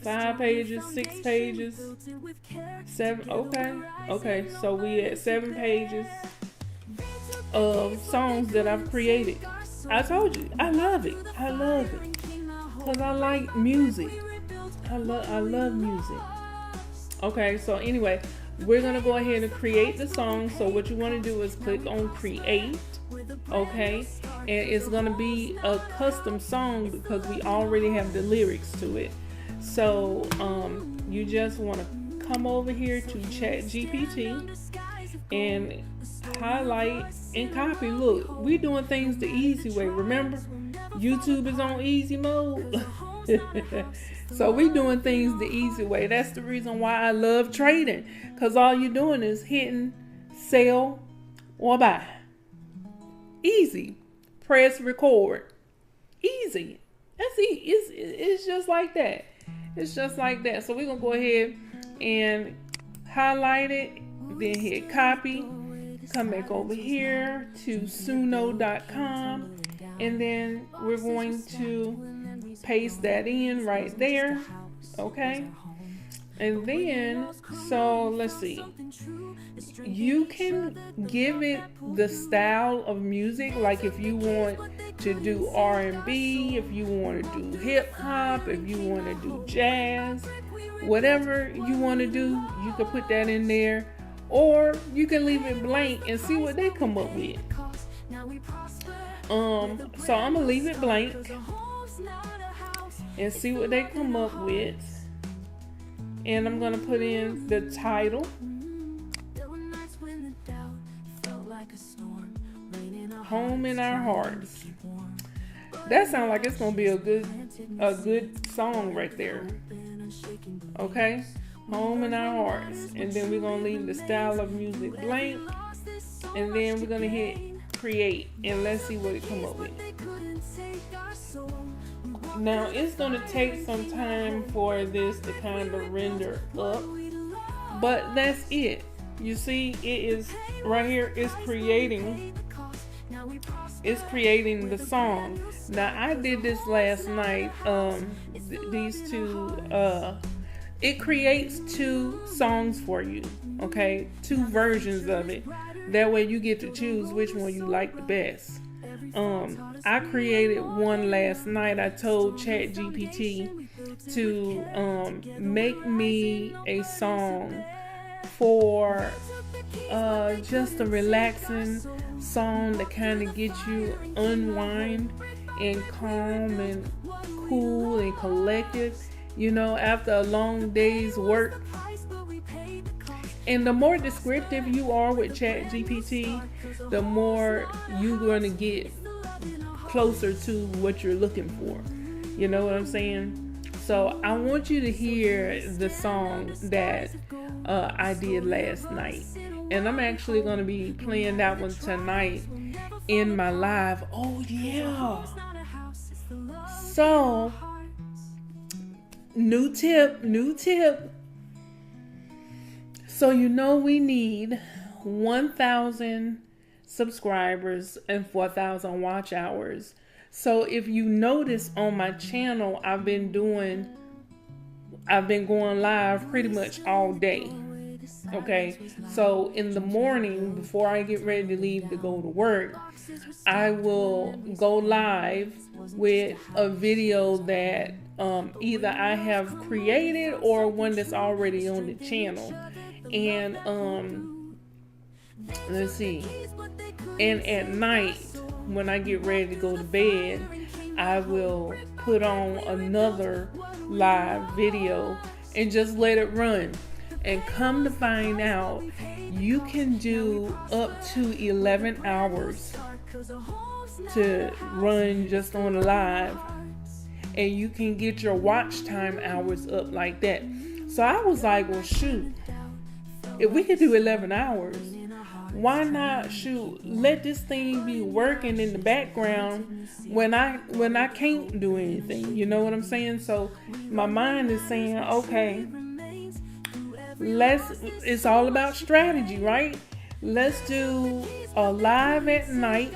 5 pages, 6 pages, 7. Okay, so we at 7 pages of songs that I've created. I told you, I love it because I like music. I love music. Okay, so anyway, we're gonna go ahead and create the song. So what you want to do is click on create, okay, and it's gonna be a custom song because we already have the lyrics to it. So you just want to come over here to ChatGPT and highlight and copy. Look, we're doing things the easy way. Remember, YouTube is on easy mode. So we doing things the easy way. That's the reason why I love trading, because all you're doing is hitting sell or buy. Easy. Press record. Easy. That's easy. It's just like that. It's just like that. So we're going to go ahead and highlight it, then hit copy, come back over here to suno.com, and then we're going to paste that in right there. Okay. And then, so let's see. You can give it the style of music, like if you want to do R&B, if you want to do hip hop, if you want to do jazz, whatever you want to do, you can put that in there, or you can leave it blank and see what they come up with. So I'm gonna leave it blank and see what they come up with. And I'm going to put in the title, Home in Our Hearts. That sounds like it's going to be a good song right there. Okay? Home in Our Hearts. And then we're going to leave the style of music blank. And then we're going to hit create. And let's see what it come up with. Now it's going to take some time for this to kind of render up, but that's it. You see, it is right here. It's creating the song. Now I did this last night. These two, it creates two songs for you. Okay, two versions of it. That way you get to choose which one you like the best. I created one last night. I told ChatGPT to make me a song for just a relaxing song to kind of get you unwind and calm and cool and collected, you know, after a long day's work. And the more descriptive you are with ChatGPT, the more you're going to get closer to what you're looking for. You know what I'm saying? So I want you to hear the song that I did last night. And I'm actually going to be playing that one tonight in my live. Oh, yeah. So, new tip. So you know we need 1,000 subscribers and 4,000 watch hours. So if you notice on my channel, I've been going live pretty much all day. Okay, so in the morning before I get ready to leave to go to work, I will go live with a video that either I have created or one that's already on the channel. And let's see, and at night when I get ready to go to bed, I will put on another live video and just let it run. And come to find out, you can do up to 11 hours to run just on a live, and you can get your watch time hours up like that. So I was like, well, shoot, if we could do 11 hours, why not let this thing be working in the background when I can't do anything? You know what I'm saying? So my mind is saying, okay, it's all about strategy, right? Let's do a live at night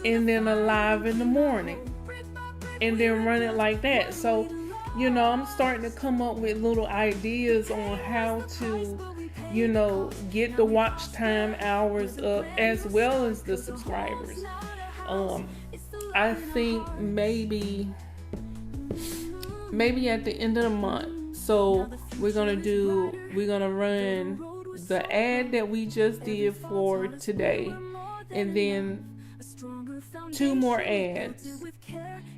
and then a live in the morning and then run it like that. So, you know, I'm starting to come up with little ideas on how to, you know, get the watch time hours up as well as the subscribers. I think maybe at the end of the month. So we're gonna run the ad that we just did for today, and then 2 more ads,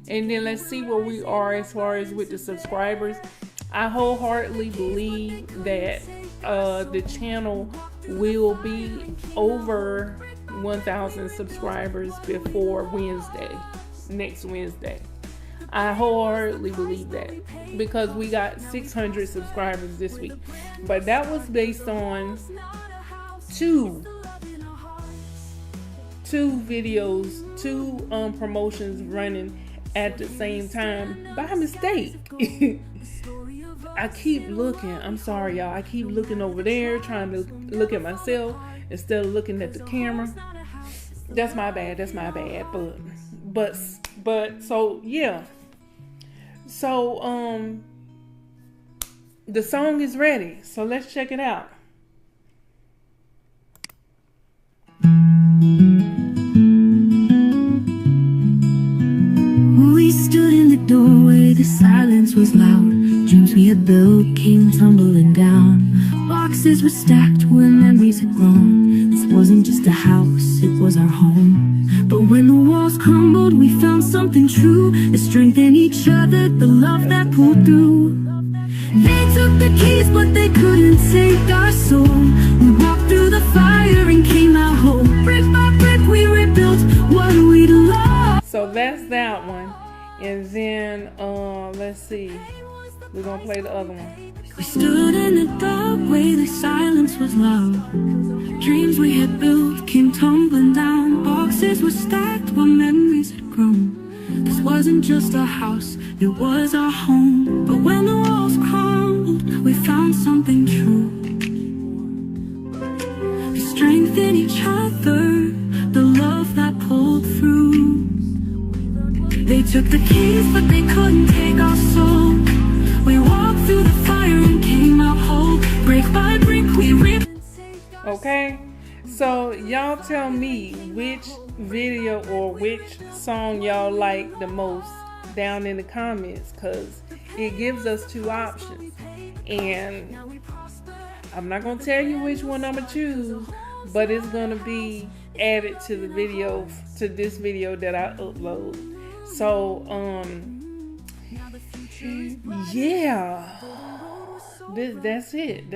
and then let's see where we are as far as with the subscribers. I wholeheartedly believe that the channel will be over 1,000 subscribers before next Wednesday. I wholeheartedly believe that, because we got 600 subscribers this week. But that was based on two videos, two promotions running at the same time by mistake. I keep looking. I'm sorry, y'all. I keep looking over there, trying to look at myself instead of looking at the camera. That's my bad. But so yeah. So the song is ready. So let's check it out. We stood in the doorway, the silence was loud. Dreams we had built came tumbling down. Boxes were stacked where memories had grown. This wasn't just a house, it was our home. But when the walls crumbled, we found something true. The strength in each other, the love that pulled through. They took the keys, but they couldn't take our soul. We walked through the fire and came out whole. Brick by brick, we rebuilt what we'd lost. So that's that one. And then, let's see. We're gonna play the other one. We stood in the doorway, the silence was loud. Dreams we had built came tumbling down. Boxes were stacked where memories had grown. This wasn't just a house, it was our home. But when the walls crumbled, we found something true. We strengthened each other, the love that pulled through. They took the keys, but they couldn't take our soul. We walked through the fire and came out whole. Brick by brick, we ripped. Okay, so y'all tell me which video or which song y'all like the most down in the comments, because it gives us two options. And I'm not going to tell you which one I'm going to choose, but it's going to be added to the video, to this video that I upload. So, yeah, that's it.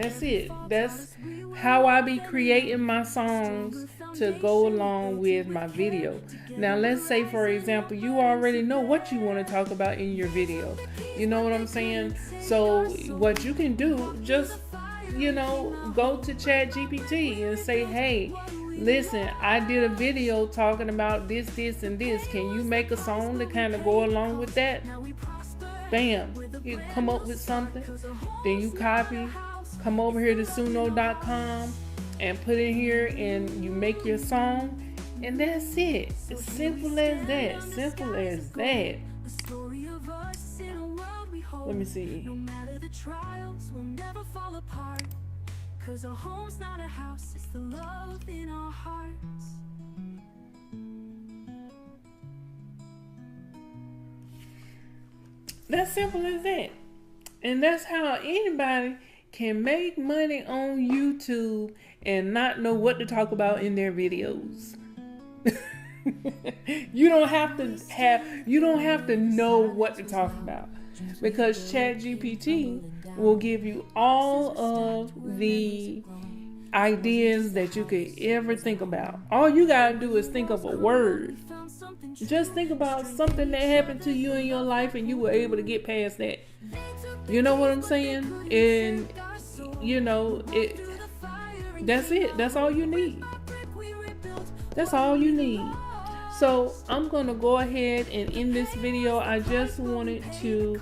That's how I be creating my songs to go along with my video. Now, let's say, for example, you already know what you want to talk about in your video. You know what I'm saying? So what you can do, just, go to ChatGPT and say, hey, listen, I did a video talking about this, and this. Can you make a song to kind of go along with that? Bam. You come up with something. Then you copy. Come over here to suno.com and put it here, and you make your song. And that's it. It's simple as that. Simple as that. Let me see. No matter the trials, we'll never fall apart. 'Cause a home's not a house, it's the love in our hearts. That's simple as that. And that's how anybody can make money on YouTube and not know what to talk about in their videos. You don't have to know what to talk about, because ChatGPT will give you all of the ideas that you could ever think about. All you gotta do is think of a word. Just think about something that happened to you in your life and you were able to get past that. You know what I'm saying? And that's it. That's all you need. That's all you need. So I'm gonna go ahead and end this video. I just wanted to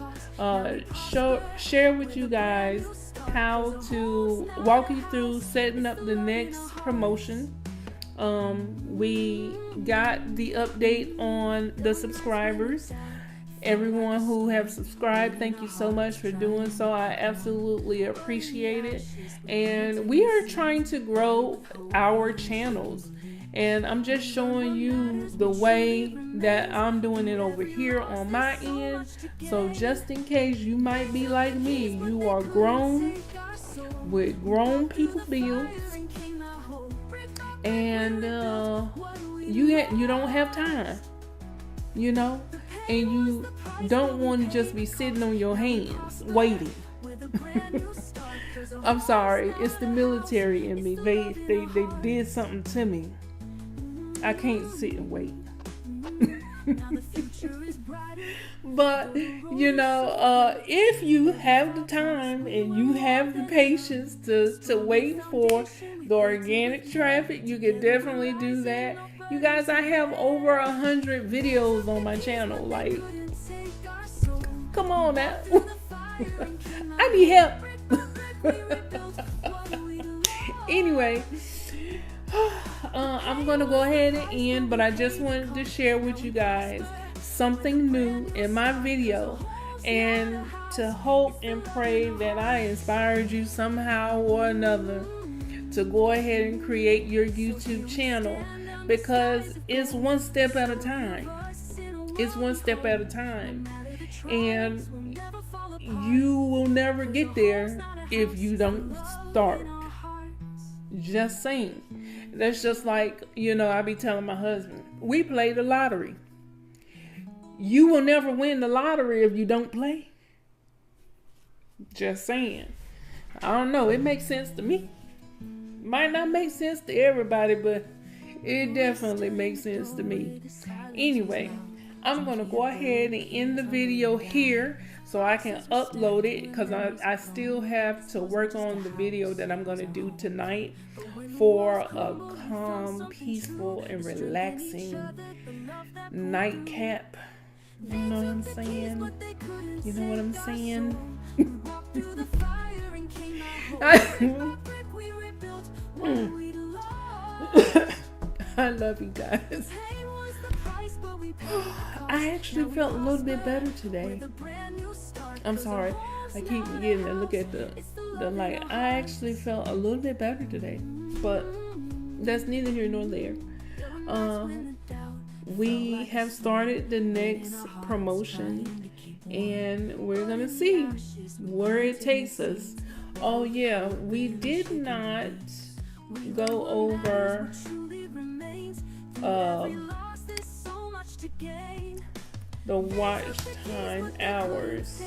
share with you guys how to walk you through setting up the next promotion. We got the update on the subscribers. Everyone who have subscribed, thank you so much for doing so. I absolutely appreciate it. And we are trying to grow our channels. And I'm just showing you the way that I'm doing it over here on my end. So just in case you might be like me, you are grown with grown people bills, and you don't have time, and you don't want to just be sitting on your hands waiting. I'm sorry, it's the military in me. They did something to me. I can't sit and wait. But, you know, if you have the time and you have the patience to wait for the organic traffic, you can definitely do that. You guys, I have over 100 videos on my channel. Like, come on now. I need help. Anyway, I'm going to go ahead and end, but I just wanted to share with you guys something new in my video, and to hope and pray that I inspired you somehow or another to go ahead and create your YouTube channel, because it's one step at a time. It's one step at a time, and you will never get there if you don't start. Just saying. That's just like, you know, I be telling my husband, we play the lottery. You will never win the lottery if you don't play. Just saying. I don't know. It makes sense to me. Might not make sense to everybody, but it definitely makes sense to me. Anyway, I'm going to go ahead and end the video here so I can upload it, because I still have to work on the video that I'm going to do tonight for a calm, peaceful, and relaxing nightcap. You know what I'm saying? You know what I'm saying? I love you guys. I actually felt a little bit better today. I'm sorry. I keep forgetting to look at the light. I actually felt a little bit better today. But that's neither here nor there. We have started the next promotion, and we're going to see where it takes us. Oh yeah, we did not go over the watch time hours.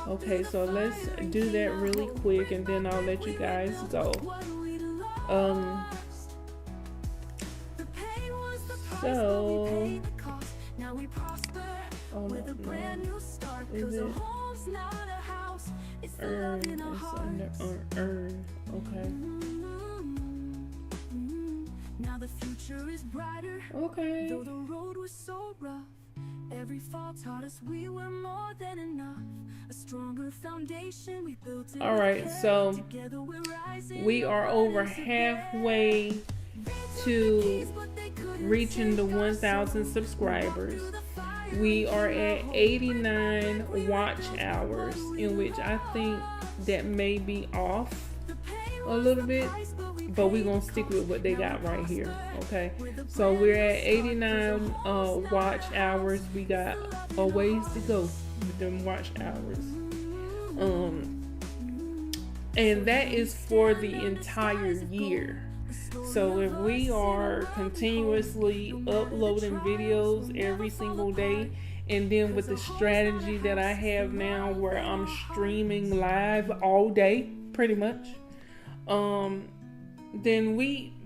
Okay, so let's do that really quick, and then I'll let you guys go. So, oh no, is it earn? It's under earn. Okay. Now the future is brighter. Okay. Though the road was so rough, every fall taught us we were more than enough. A stronger foundation we built. All right, so we are over halfway to reaching the 1,000 subscribers. We are at 89 watch hours, in which I think that may be off a little bit, but we're gonna stick with what they got right here. Okay, so we're at 89 watch hours. We got a ways to go with them watch hours, and that is for the entire year. So if we are continuously uploading videos every single day, and then with the strategy that I have now where I'm streaming live all day pretty much, then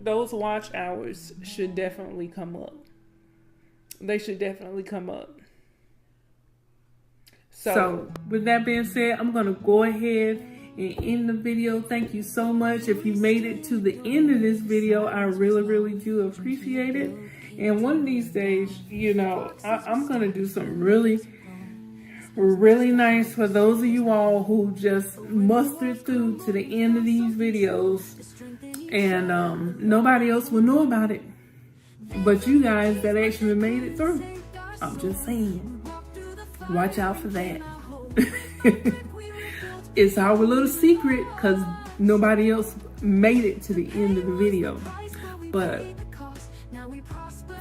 those watch hours should definitely come up. They should definitely come up. So with that being said, I'm gonna go ahead and end the video. Thank you so much. If you made it to the end of this video, I really, really do appreciate it. And one of these days, you know, I'm gonna do something really, really nice for those of you all who just mustered through to the end of these videos, and nobody else will know about it but you guys that actually made it through. I'm just saying, watch out for that. It's our little secret because nobody else made it to the end of the video. But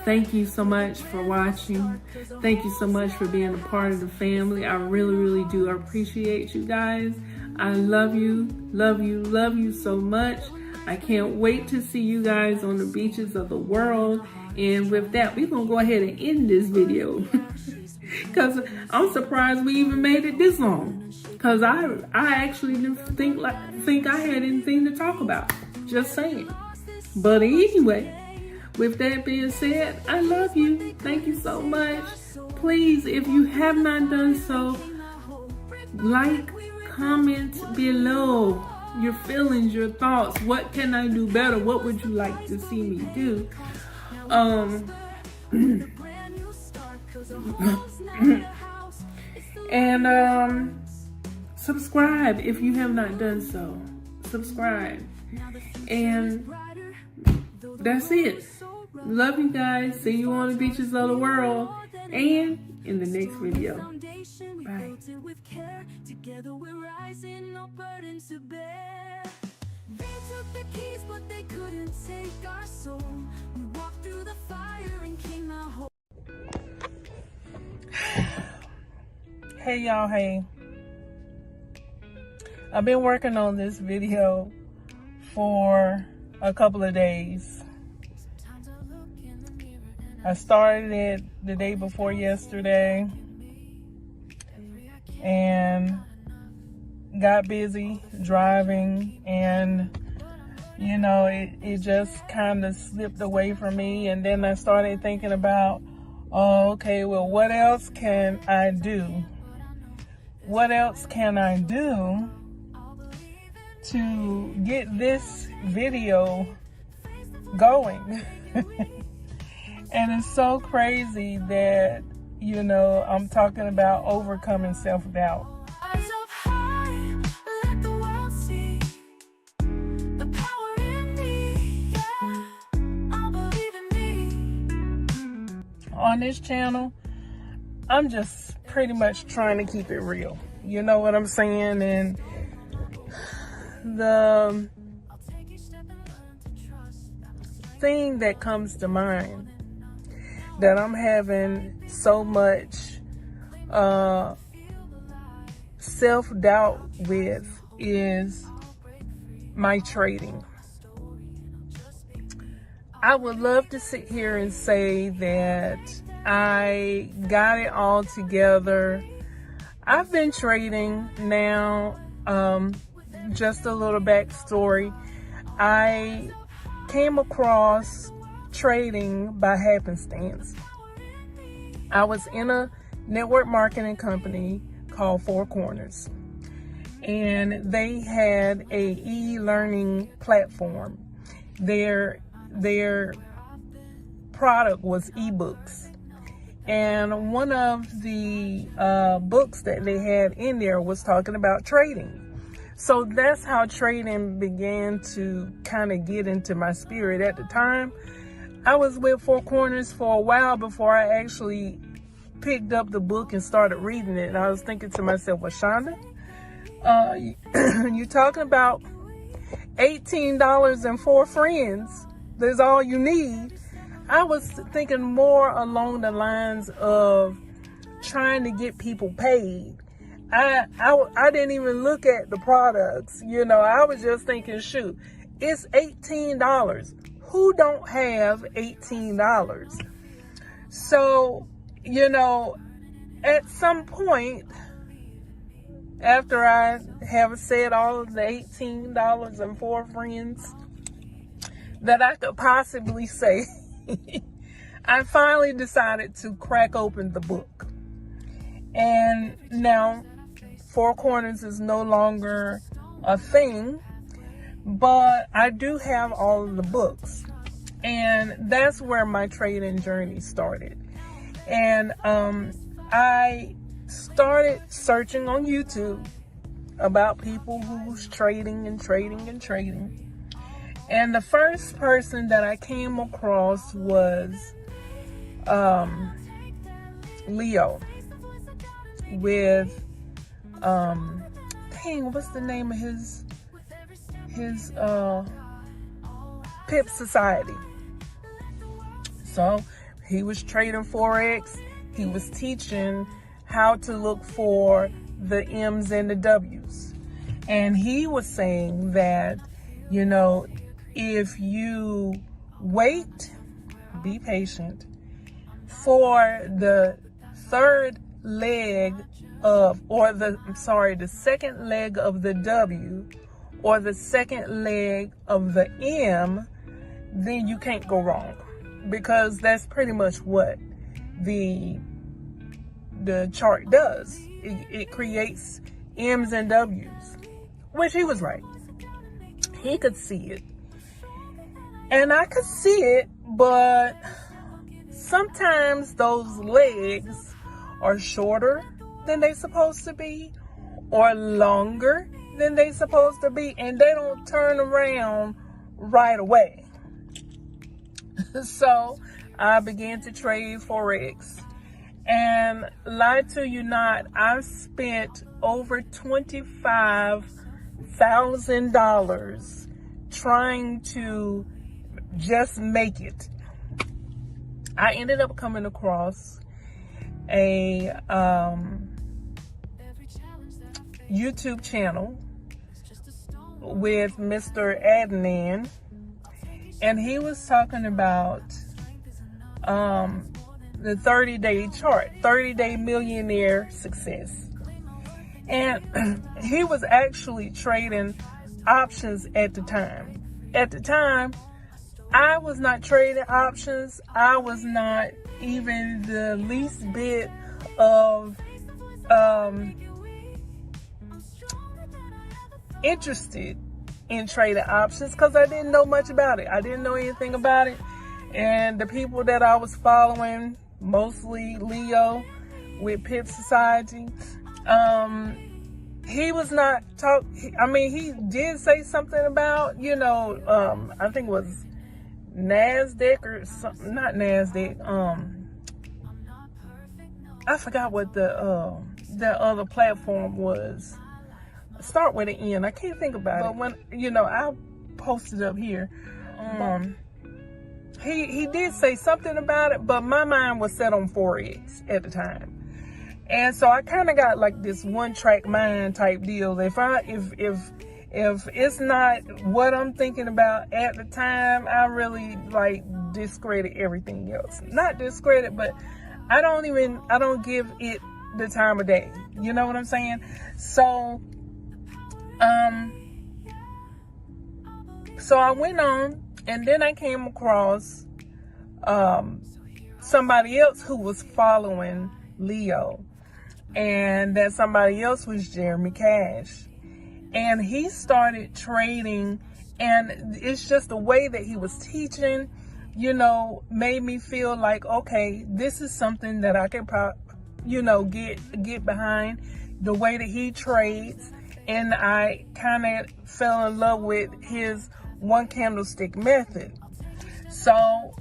thank you so much for watching. Thank you so much for being a part of the family. I really, really do appreciate you guys. I love you, love you, love you so much. I can't wait to see you guys on the beaches of the world. And with that, we're going to go ahead and end this video. Because I'm surprised we even made it this long. Because I actually didn't think I had anything to talk about. Just saying. But anyway, with that being said, I love you. Thank you so much. Please, if you have not done so, like, comment below your feelings, your thoughts. What can I do better? What would you like to see me do? And subscribe if you have not done so. Subscribe. And that's it. Love you guys. See you on the beaches of the world and in the next video. Bye. Together we're rising, no burden to bear. They took the keys, but they couldn't take our soul. We walked through the fire and came out whole. Hey y'all, hey. I've been working on this video for a couple of days. I started it the day before yesterday and got busy driving, and you know, it just kind of slipped away from me. And then I started thinking about, oh, okay, well, what else can I do? What else can I do to get this video going? And it's so crazy that, you know, I'm talking about overcoming self-doubt. Eyes up high, let the world see the power in me. Yeah, I believe in me. On this channel, I'm just pretty much trying to keep it real. You know what I'm saying? And the thing that comes to mind that I'm having so much self-doubt with is my trading. I would love to sit here and say that I got it all together. I've been trading now. Just a little backstory. I came across trading by happenstance. I was in a network marketing company called Four Corners, and they had a e-learning platform. Their product was ebooks, and one of the books that they had in there was talking about trading. So that's how trading began to kind of get into my spirit. At the time, I was with Four Corners for a while before I actually picked up the book and started reading it. And I was thinking to myself, well, Shonda, you're talking about $18 and 4 friends. That's all you need. I was thinking more along the lines of trying to get people paid. I didn't even look at the products. You know, I was just thinking, shoot, it's $18. Who don't have $18? So, you know, at some point, after I have said all of the $18 and 4 friends that I could possibly say, I finally decided to crack open the book. And now, Four Corners is no longer a thing, but I do have all of the books. And that's where my trading journey started. And I started searching on YouTube about people who's trading and trading and trading. And the first person that I came across was Leo with dang, what's the name of his Pip Society. So he was trading Forex. He was teaching how to look for the M's and the W's. And he was saying that, you know, if you wait, be patient, for the third leg of, or the second leg of the W, or the second leg of the M, then you can't go wrong. because that's pretty much what the chart does. It creates M's and W's, which he was right. He could see it. And I could see it, but sometimes those legs are shorter than they're supposed to be or longer than they're supposed to be, and they don't turn around right away. So I began to trade Forex, and lie to you not, I've spent over $25,000 trying to just make it. I ended up coming across a YouTube channel with Mr. Adnan, and he was talking about the 30-day chart, 30-day millionaire success. And he was actually trading options at the time. At the time, I was not trading options. I was not even the least bit of interested in trading options because I didn't know much about it. I didn't know anything about it. And the people that I was following, mostly Leo with Pip Society, he was not he did say something about, I think it was NASDAQ or something, not NASDAQ. I forgot what the other platform was. Start with an N. I can't think about it. But when, I'll post it up here. He did say something about it, but my mind was set on Forex at the time. And so I kind of got like this one-track mind type deal. If it's not what I'm thinking about at the time, I really discredit everything else. Not discredit, but I don't give it the time of day. You know what I'm saying? So so I went on, and then I came across somebody else who was following Leo, and that somebody else was Jeremy Cash. And he started trading, and it's just the way that he was teaching, made me feel like, okay, this is something that I can get behind, the way that he trades. And I kind of fell in love with his one candlestick method. So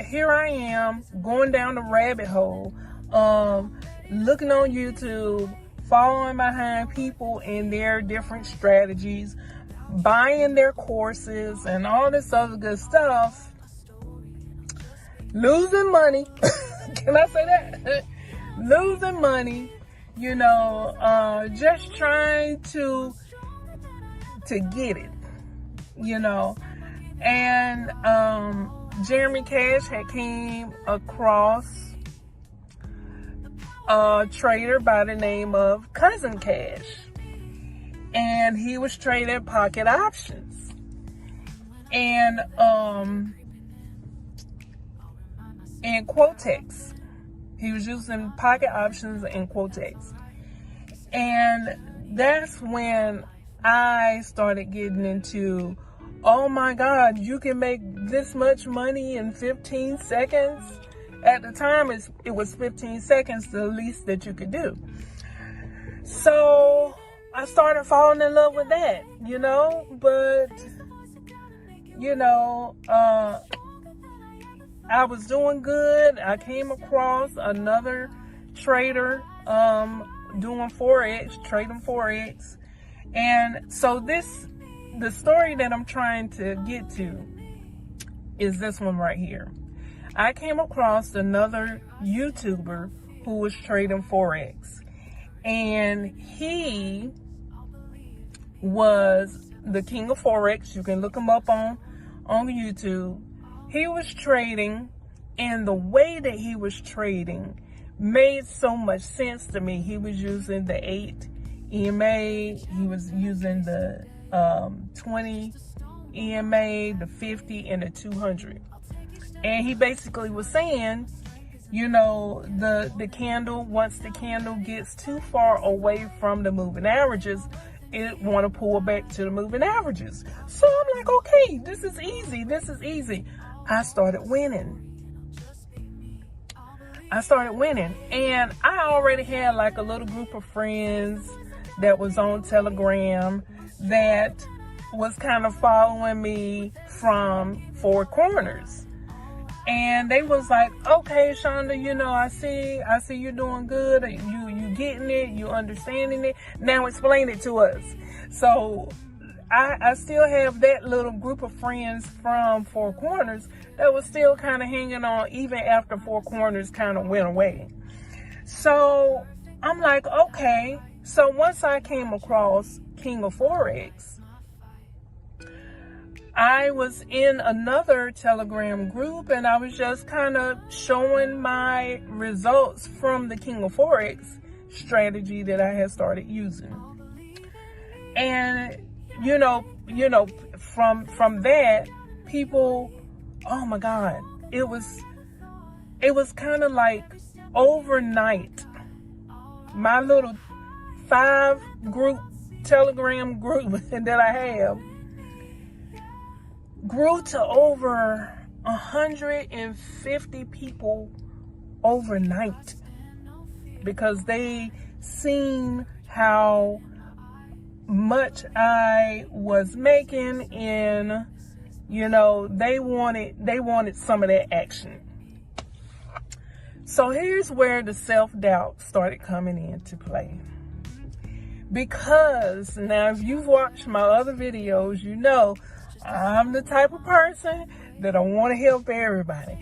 here I am going down the rabbit hole, looking on YouTube, following behind people in their different strategies, buying their courses and all this other good stuff, losing money. Can I say that? Losing money, just trying to get it, and Jeremy Cash had came across a trader by the name of Cousin Cash, and he was trading pocket options, and Quotex. He was using pocket options and Quotex. And that's when I started getting into, oh my God, you can make this much money in 15 seconds. At the time, it was 15 seconds, the least that you could do. So I started falling in love with that, but, I was doing good. I came across another trader doing Forex, trading Forex. And so the story that I'm trying to get to is this one right here. I came across another YouTuber who was trading Forex. And he was the king of Forex. You can look him up on YouTube. He was trading, and the way that he was trading made so much sense to me. He was using the 8 EMA, he was using the 20 EMA, the 50, and the 200. And he basically was saying, you know, the candle, once the candle gets too far away from the moving averages, it want to pull back to the moving averages. So I'm like, okay, this is easy. This is easy. I started winning. And I already had like a little group of friends that was on Telegram that was kind of following me from Four Corners. And they was like, okay, Shonda, you know, I see you doing good. You getting it, you understanding it. Now explain it to us. So I still have that little group of friends from Four Corners that was still kind of hanging on even after Four Corners kind of went away. So I'm like, okay. So once I came across King of Forex, I was in another Telegram group and I was just kind of showing my results from the King of Forex strategy that I had started using. And you know, from that, people, oh my God, it was kind of like overnight, my little 5 group Telegram group that I have grew to over 150 people overnight, because they seen how much I was making, and you know, they wanted some of that action. So here's where the self-doubt started coming into play. Because now, if you've watched my other videos, you know I'm the type of person that I want to help everybody.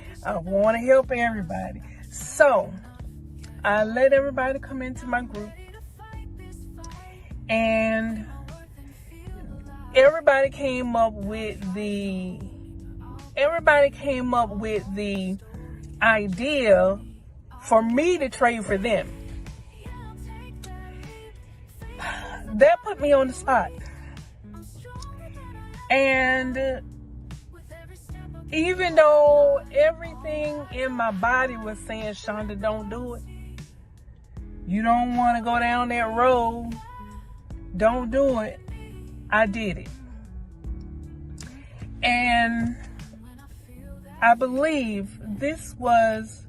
So I let everybody come into my group, and everybody came up with the idea for me to trade for them. That put me on the spot. And even though everything in my body was saying, Shonda, don't do it. You don't want to go down that road. Don't do it. I did it. And I believe this was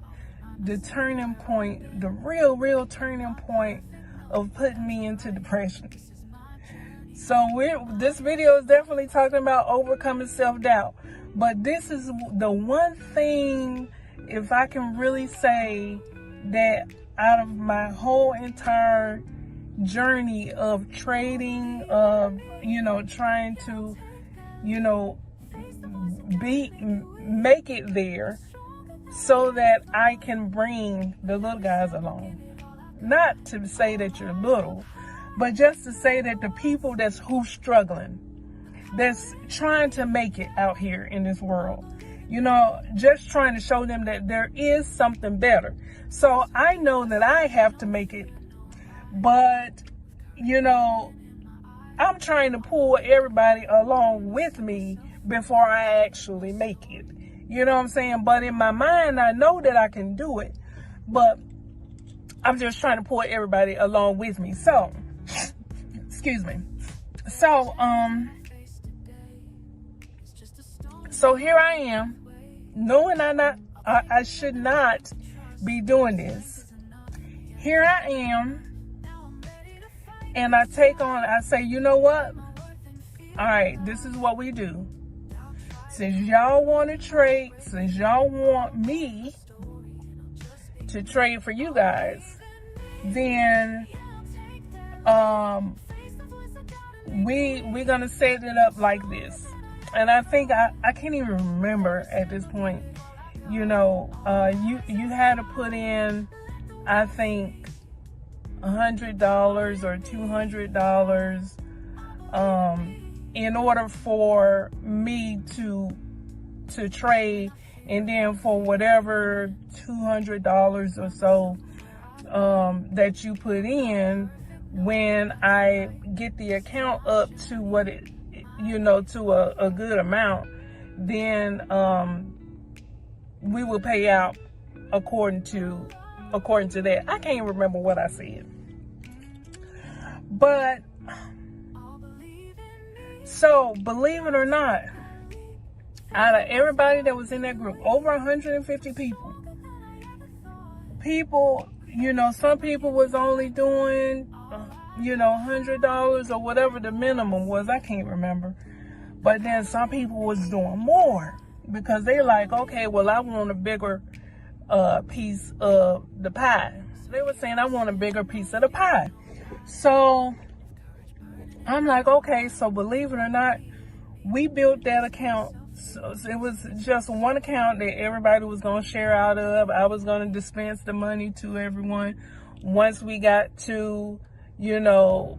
the turning point, the real turning point of putting me into depression. So this video is definitely talking about overcoming self-doubt. But this is the one thing, if I can really say, that out of my whole entire journey of trading, of, you know, trying to, you know, make it there so that I can bring the little guys along. Not to say that you're little, but just to say that the people who's struggling, that's trying to make it out here in this world, you know, just trying to show them that there is something better. So I know that I have to make it, but, you know, I'm trying to pull everybody along with me before I actually make it. You know what I'm saying? But in my mind, I know that I can do it, but I'm just trying to pull everybody along with me. So, excuse me. So, so here I am, knowing I should not be doing this. Here I am, and I say, you know what? All right, this is what we do. Since y'all want to trade, since y'all want me to trade for you guys, then we're gonna set it up like this. And I think I can't even remember at this point, you know, you had to put in, I think, $100 or $200 in order for me to trade, and then for whatever $200 or so that you put in, when I get the account up to what it, you know, to a good amount, then we will pay out according to that. I can't remember what I said. But, so, believe it or not, out of everybody that was in that group, over 150 people, you know, some people was only doing, you know, $100 or whatever the minimum was. I can't remember. But then some people was doing more because they like, okay, well, I want a bigger piece of the pie. They were saying, I want a bigger piece of the pie. So I'm like, okay, so believe it or not, we built that account. So it was just one account that everybody was going to share out of. I was going to dispense the money to everyone. Once we got to, you know,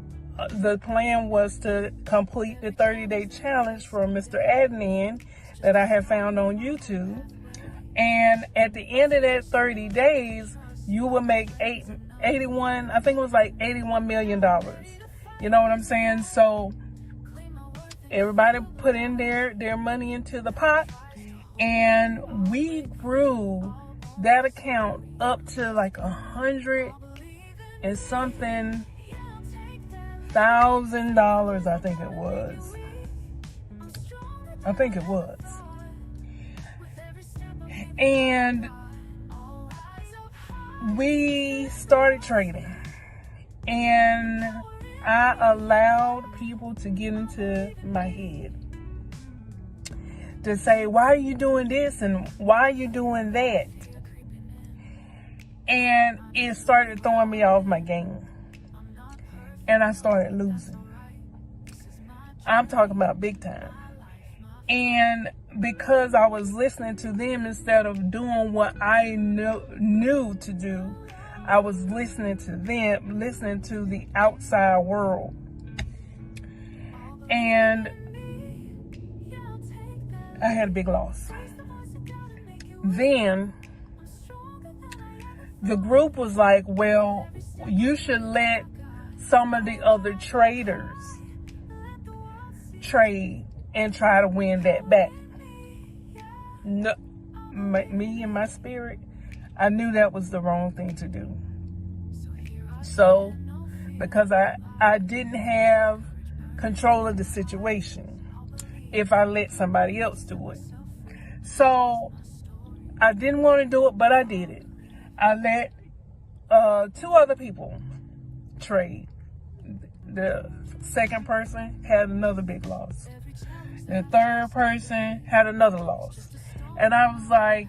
the plan was to complete the 30-day challenge from Mr. Adnan that I had found on YouTube. And at the end of that 30 days, you would make $81 million. You know what I'm saying? So everybody put in their money into the pot, and we grew that account up to like 100 and something $1,000, I think it was. And we started trading, and I allowed people to get into my head to say, why are you doing this and why are you doing that? And it started throwing me off my game. And I started losing. I'm talking about big time. And because I was listening to them instead of doing what I knew to do, I was listening to them, listening to the outside world. And I had a big loss. Then the group was like, well, you should let some of the other traders trade and try to win that back. No, me and my spirit, I knew that was the wrong thing to do. So, because I didn't have control of the situation if I let somebody else do it. So, I didn't want to do it, but I did it. I let 2 other people trade. The second person had another big loss. The third person had another loss. And I was like,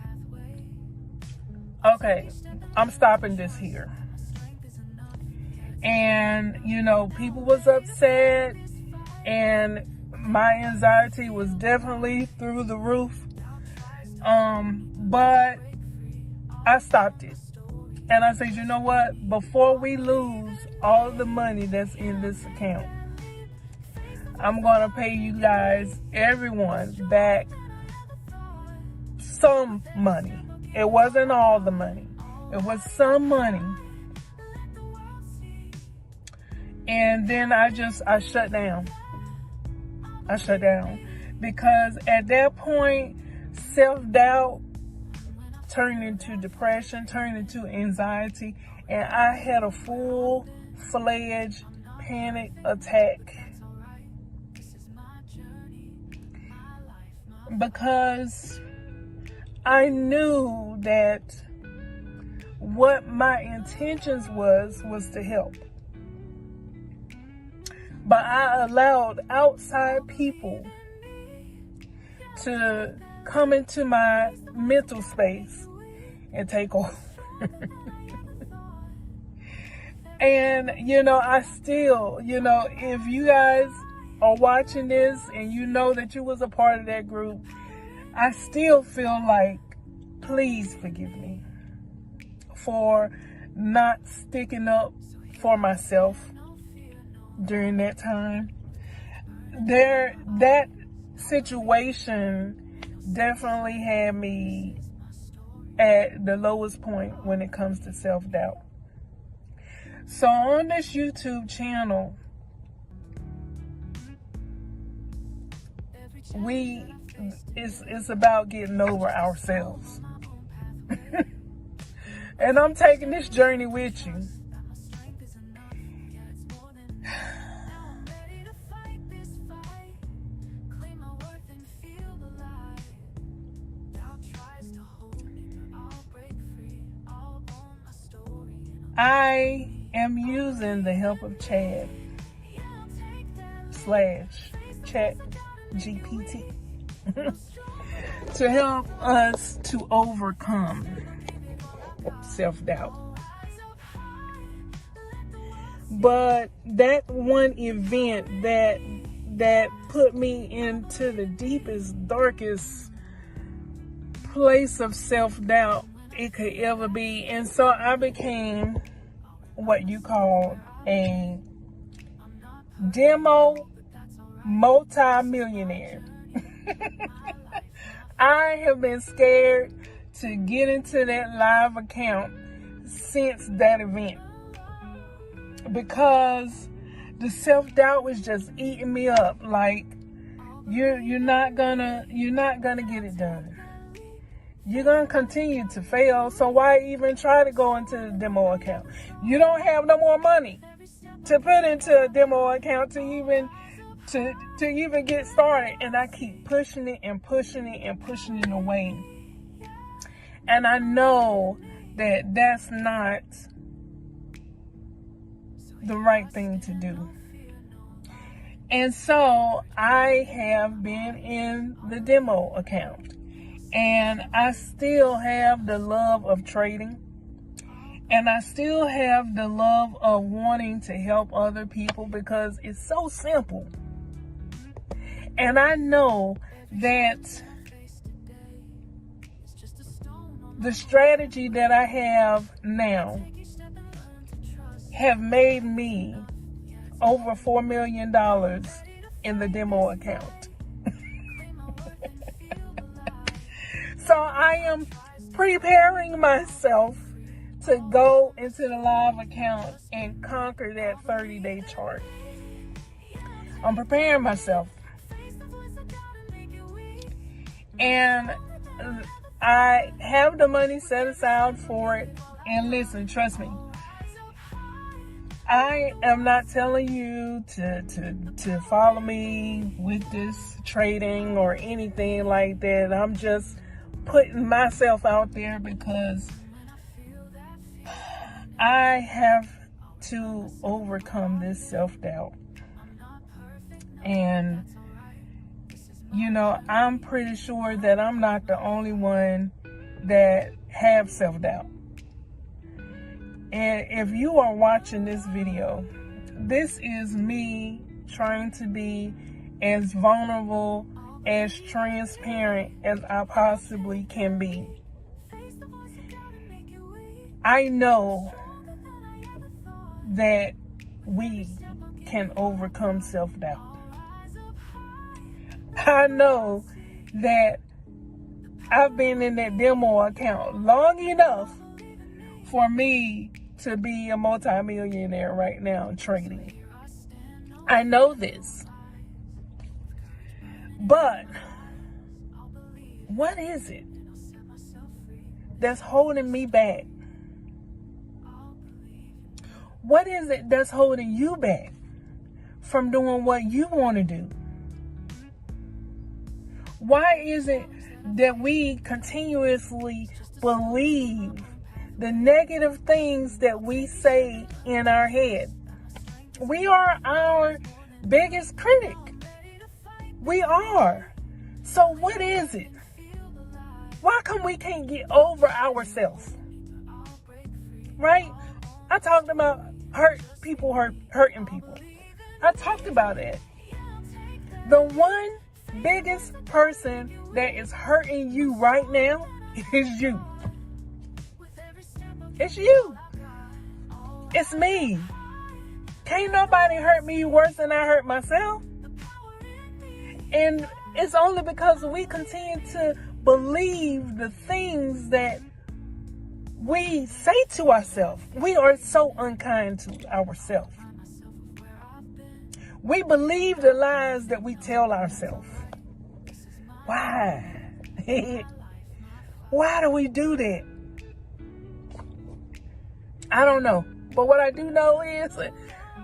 okay, I'm stopping this here. And, you know, people was upset, and my anxiety was definitely through the roof. But I stopped it. And I said, you know what? Before we lose all the money that's in this account, I'm going to pay you guys, everyone, back some money. It wasn't all the money. It was some money. And then I shut down. I shut down. Because at that point, self-doubt turned into depression, turned into anxiety, and I had a full-fledged panic attack. Because I knew that what my intentions was to help. But I allowed outside people to come into my mental space and take over. And, you know, I still, you know, if you guys are watching this and you know that you was a part of that group, I still feel like, please forgive me for not sticking up for myself during that time. That situation definitely had me at the lowest point when it comes to self-doubt. So on this YouTube channel, it's about getting over ourselves. And I'm taking this journey with you. I am using the help of Chat GPT to help us to overcome self-doubt. But that one event that put me into the deepest, darkest place of self-doubt it could ever be. And so I became what you call a demo multi-millionaire. I have been scared to get into that live account since that event, because the self-doubt was just eating me up. Like, you're not gonna get it done. You're gonna continue to fail, so why even try to go into the demo account? You don't have no more money to put into a demo account to even get started. And I keep pushing it and pushing it and pushing it away. And I know that that's not the right thing to do. And so I have been in the demo account, and I still have the love of trading, and I still have the love of wanting to help other people, because it's so simple. And I know that the strategy that I have now have made me over $4 million in the demo account. So I am preparing myself to go into the live account and conquer that 30-day chart. I'm preparing myself. And I have the money set aside for it. And listen, trust me, I am not telling you to follow me with this trading or anything like that. I'm just putting myself out there because I have to overcome this self-doubt. And, you know, I'm pretty sure that I'm not the only one that have self-doubt. And if you are watching this video, this is me trying to be as vulnerable, as transparent as I possibly can be. I know that we can overcome self-doubt. I know that I've been in that demo account long enough for me to be a multimillionaire right now trading. I know this. But what is it that's holding me back? What is it that's holding you back from doing what you want to do? Why is it that we continuously believe the negative things that we say in our head? We are our biggest critic. We are. So what is it? Why come we can't get over ourselves? Right? I talked about hurting people. I talked about it. The one biggest person that is hurting you right now is you. It's you. It's me. Can't nobody hurt me worse than I hurt myself. And it's only because we continue to believe the things that we say to ourselves. We are so unkind to ourselves. We believe the lies that we tell ourselves. Why? Why do we do that? I don't know. But what I do know is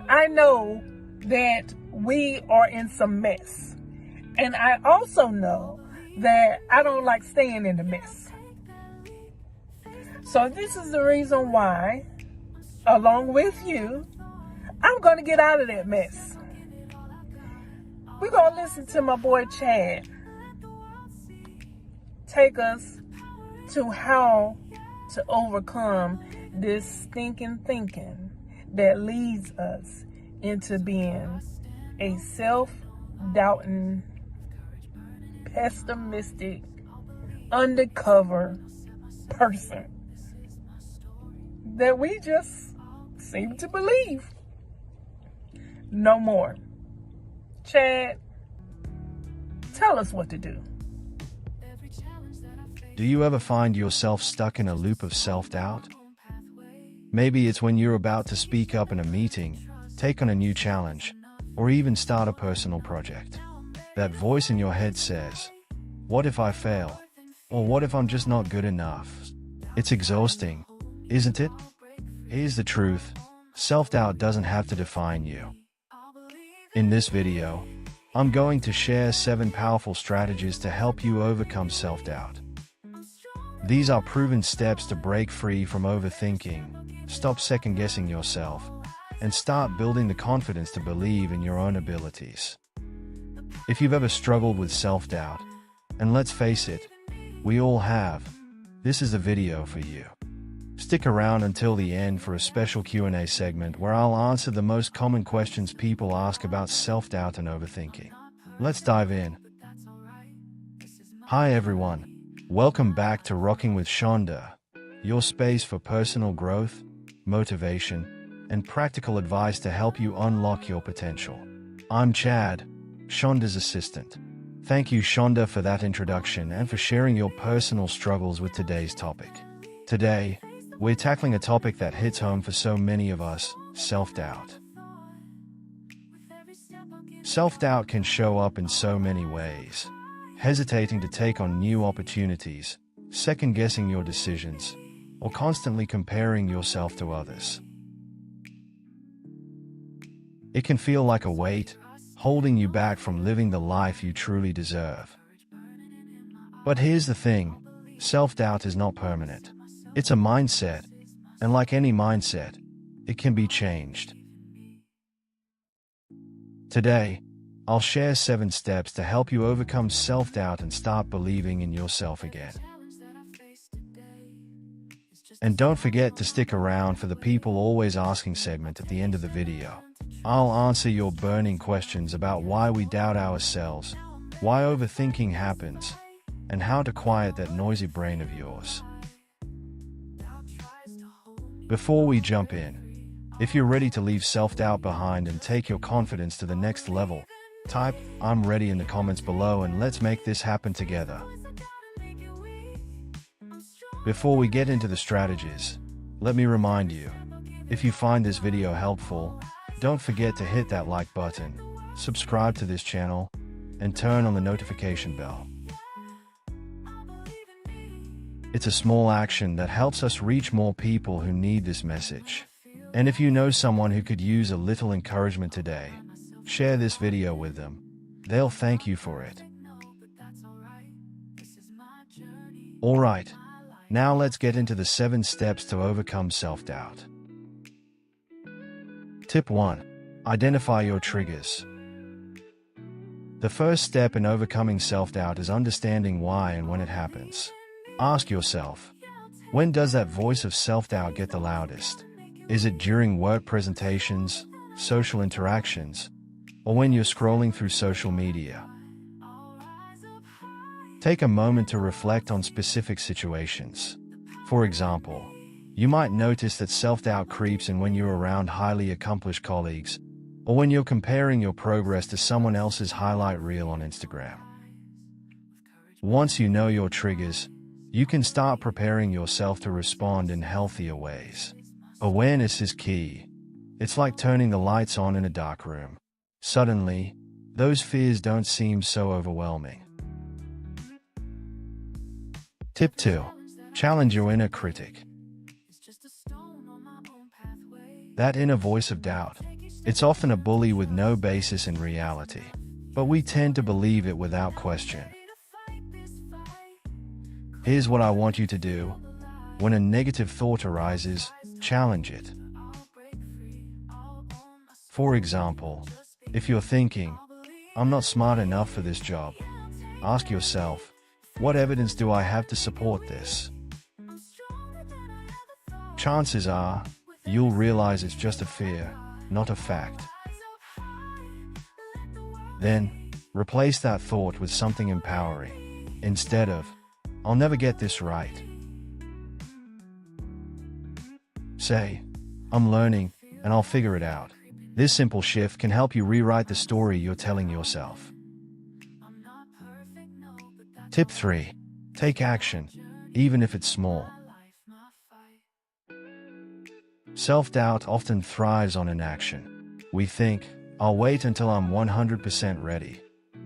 I know that we are in some mess. And I also know that I don't like staying in the mess. So this is the reason why, along with you, I'm going to get out of that mess. We're going to listen to my boy Chad take us to how to overcome this stinking thinking that leads us into being a self-doubting, pessimistic, undercover person that we just seem to believe no more. Chad, tell us what to do. Do you ever find yourself stuck in a loop of self-doubt? Maybe it's when you're about to speak up in a meeting, take on a new challenge, or even start a personal project. That voice in your head says, "What if I fail?" Or "What if I'm just not good enough?" It's exhausting, isn't it? Here's the truth. Self-doubt doesn't have to define you. In this video, I'm going to share 7 powerful strategies to help you overcome self-doubt. These are proven steps to break free from overthinking, stop second-guessing yourself, and start building the confidence to believe in your own abilities. If you've ever struggled with self-doubt, and let's face it, we all have, this is the video for you. Stick around until the end for a special Q&A segment where I'll answer the most common questions people ask about self-doubt and overthinking. Let's dive in. Hi everyone. Welcome back to Rockin with Shonda, your space for personal growth, motivation, and practical advice to help you unlock your potential. I'm Chad, Shonda's assistant. Thank you, Shonda, for that introduction and for sharing your personal struggles with today's topic. Today, we're tackling a topic that hits home for so many of us, self-doubt. Self-doubt can show up in so many ways. Hesitating to take on new opportunities, second-guessing your decisions, or constantly comparing yourself to others. It can feel like a weight, holding you back from living the life you truly deserve. But here's the thing, self-doubt is not permanent. It's a mindset, and like any mindset, it can be changed. Today, I'll share 7 steps to help you overcome self-doubt and start believing in yourself again. And don't forget to stick around for the people always asking segment at the end of the video. I'll answer your burning questions about why we doubt ourselves, why overthinking happens, and how to quiet that noisy brain of yours. Before we jump in, if you're ready to leave self-doubt behind and take your confidence to the next level, type "I'm ready" in the comments below and let's make this happen together. Before we get into the strategies, let me remind you, if you find this video helpful, don't forget to hit that like button, subscribe to this channel, and turn on the notification bell. It's a small action that helps us reach more people who need this message. And if you know someone who could use a little encouragement today, share this video with them. They'll thank you for it. Alright, now let's get into the 7 steps to overcome self-doubt. Tip 1. Identify your triggers. The first step in overcoming self-doubt is understanding why and when it happens. Ask yourself, when does that voice of self-doubt get the loudest? Is it during work presentations, social interactions, or when you're scrolling through social media? Take a moment to reflect on specific situations. For example, you might notice that self-doubt creeps in when you're around highly accomplished colleagues, or when you're comparing your progress to someone else's highlight reel on Instagram. Once you know your triggers, you can start preparing yourself to respond in healthier ways. Awareness is key. It's like turning the lights on in a dark room. Suddenly, those fears don't seem so overwhelming. Tip 2. Challenge your inner critic. That inner voice of doubt. It's often a bully with no basis in reality, but we tend to believe it without question. Here's what I want you to do. When a negative thought arises, challenge it. For example, if you're thinking, "I'm not smart enough for this job," ask yourself, what evidence do I have to support this? Chances are, you'll realize it's just a fear, not a fact. Then, replace that thought with something empowering. Instead of, "I'll never get this right," say, "I'm learning, and I'll figure it out." This simple shift can help you rewrite the story you're telling yourself. Tip 3. Take action, even if it's small. Self-doubt often thrives on inaction. We think, "I'll wait until I'm 100% ready."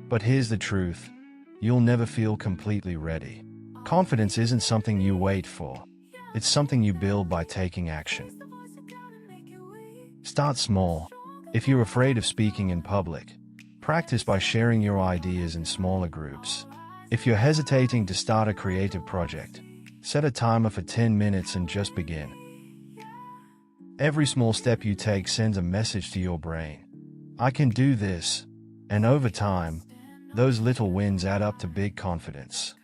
But here's the truth. You'll never feel completely ready. Confidence isn't something you wait for. It's something you build by taking action. Start small. If you're afraid of speaking in public, practice by sharing your ideas in smaller groups. If you're hesitating to start a creative project, set a timer for 10 minutes and just begin. Every small step you take sends a message to your brain. "I can do this." And over time, those little wins add up to big confidence.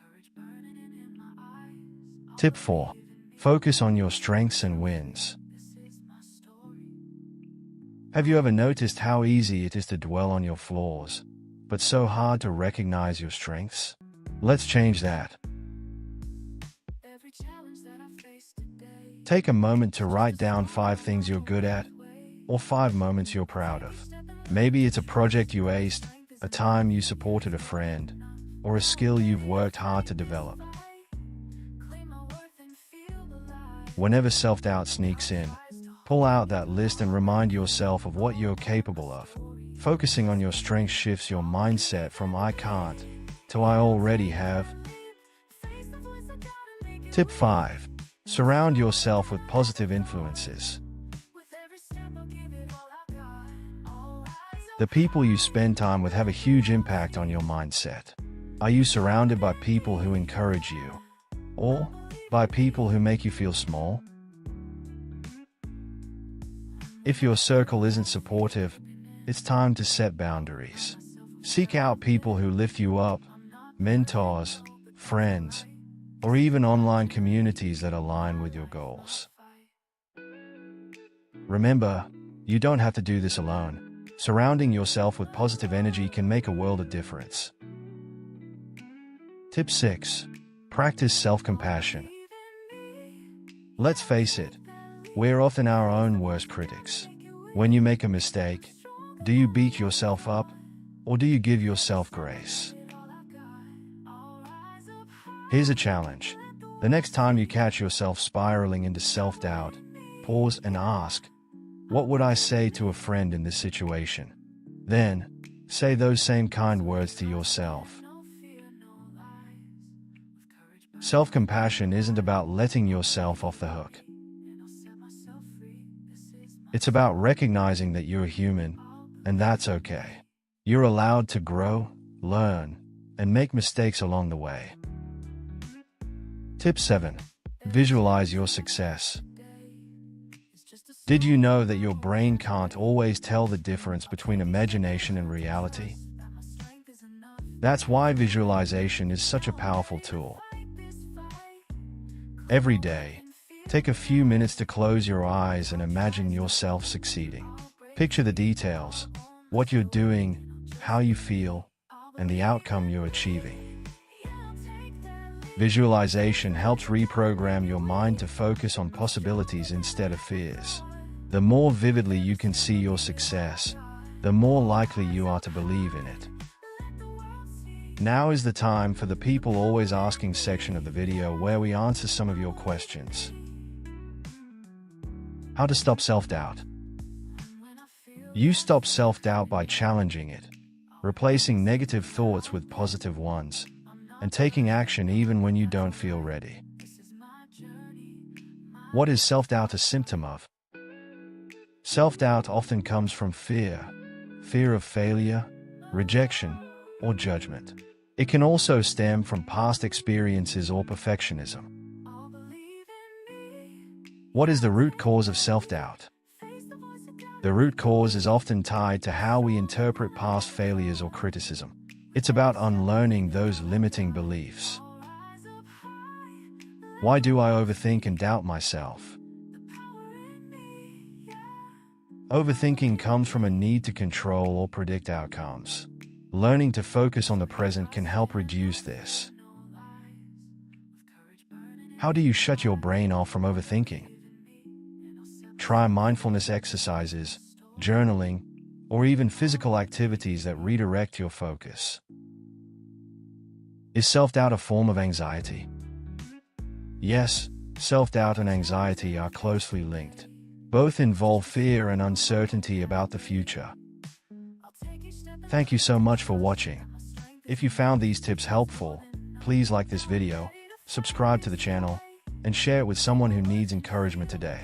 Tip 4. Focus on your strengths and wins. Have you ever noticed how easy it is to dwell on your flaws, but so hard to recognize your strengths? Let's change that. Take a moment to write down 5 things you're good at, or 5 moments you're proud of. Maybe it's a project you aced, a time you supported a friend, or a skill you've worked hard to develop. Whenever self-doubt sneaks in, pull out that list and remind yourself of what you're capable of. Focusing on your strengths shifts your mindset from "I can't" to "I already have." Tip 5. Surround yourself with positive influences. The people you spend time with have a huge impact on your mindset. Are you surrounded by people who encourage you, or by people who make you feel small? If your circle isn't supportive, it's time to set boundaries. Seek out people who lift you up, mentors, friends, or even online communities that align with your goals. Remember, you don't have to do this alone. Surrounding yourself with positive energy can make a world of difference. Tip 6. Practice self-compassion. Let's face it, we're often our own worst critics. When you make a mistake, do you beat yourself up, or do you give yourself grace? Here's a challenge. The next time you catch yourself spiraling into self-doubt, pause and ask, "What would I say to a friend in this situation?" Then, say those same kind words to yourself. Self-compassion isn't about letting yourself off the hook. It's about recognizing that you're human, and that's okay. You're allowed to grow, learn, and make mistakes along the way. Tip 7. Visualize your success. Did you know that your brain can't always tell the difference between imagination and reality? That's why visualization is such a powerful tool. Every day, take a few minutes to close your eyes and imagine yourself succeeding. Picture the details, what you're doing, how you feel, and the outcome you're achieving. Visualization helps reprogram your mind to focus on possibilities instead of fears. The more vividly you can see your success, the more likely you are to believe in it. Now is the time for the people always asking section of the video where we answer some of your questions. How to stop self-doubt. You stop self-doubt by challenging it, replacing negative thoughts with positive ones, and taking action even when you don't feel ready. What is self-doubt a symptom of? Self-doubt often comes from fear of failure, rejection, or judgment. It can also stem from past experiences or perfectionism. What is the root cause of self-doubt? The root cause is often tied to how we interpret past failures or criticism. It's about unlearning those limiting beliefs. Why do I overthink and doubt myself? Overthinking comes from a need to control or predict outcomes. Learning to focus on the present can help reduce this. How do you shut your brain off from overthinking? Try mindfulness exercises, journaling, or even physical activities that redirect your focus. Is self-doubt a form of anxiety? Yes, self-doubt and anxiety are closely linked. Both involve fear and uncertainty about the future. Thank you so much for watching. If you found these tips helpful, please like this video, subscribe to the channel, and share it with someone who needs encouragement today.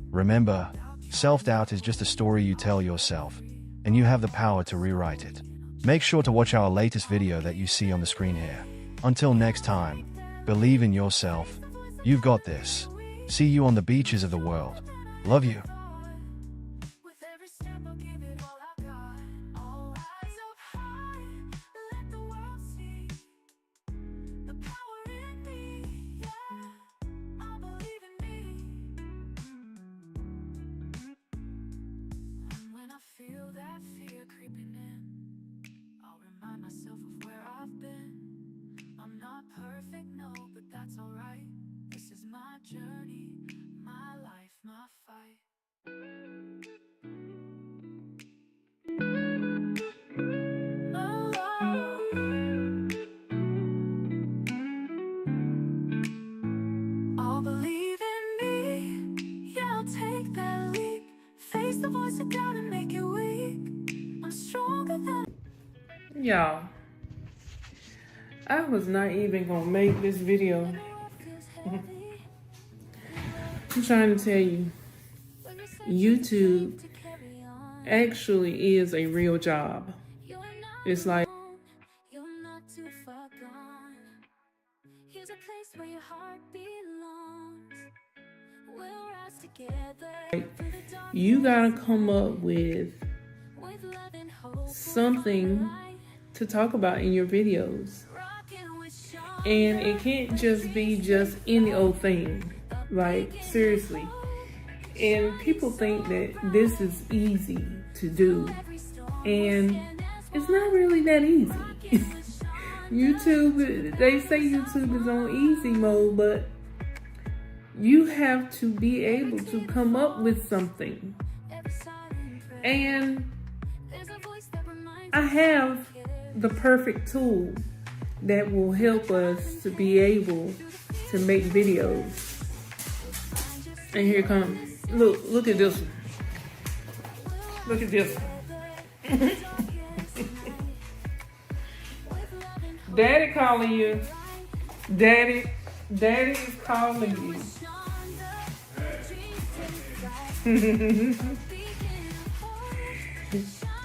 Remember, self-doubt is just a story you tell yourself, and you have the power to rewrite it. Make sure to watch our latest video that you see on the screen here. Until next time, believe in yourself. You've got this. See you on the beaches of the world. Love you. Feel that fear creeping in. I'll remind myself of where I've been. I'm not perfect, no, but that's alright. This is my journey, my life, my fight. I'll believe in me. Yeah, I'll take that leap. Face the voice of doubt and make it weak. I'm stronger than. Y'all, I was not even gonna make this video. I'm trying to tell you, YouTube actually is a real job. It's like You're not too far gone. Here's a place where your heart belongs. We'll rise together. you gotta come up with something to talk about in your videos. And it can't just be just any old thing. Like, seriously. And people think that this is easy to do. And it's not really that easy. YouTube, they say YouTube is on easy mode, but you have to be able to come up with something. And I have the perfect tool that will help us to be able to make videos. And here it comes. Look at this one. Look at this one. Daddy calling you. Daddy is calling you.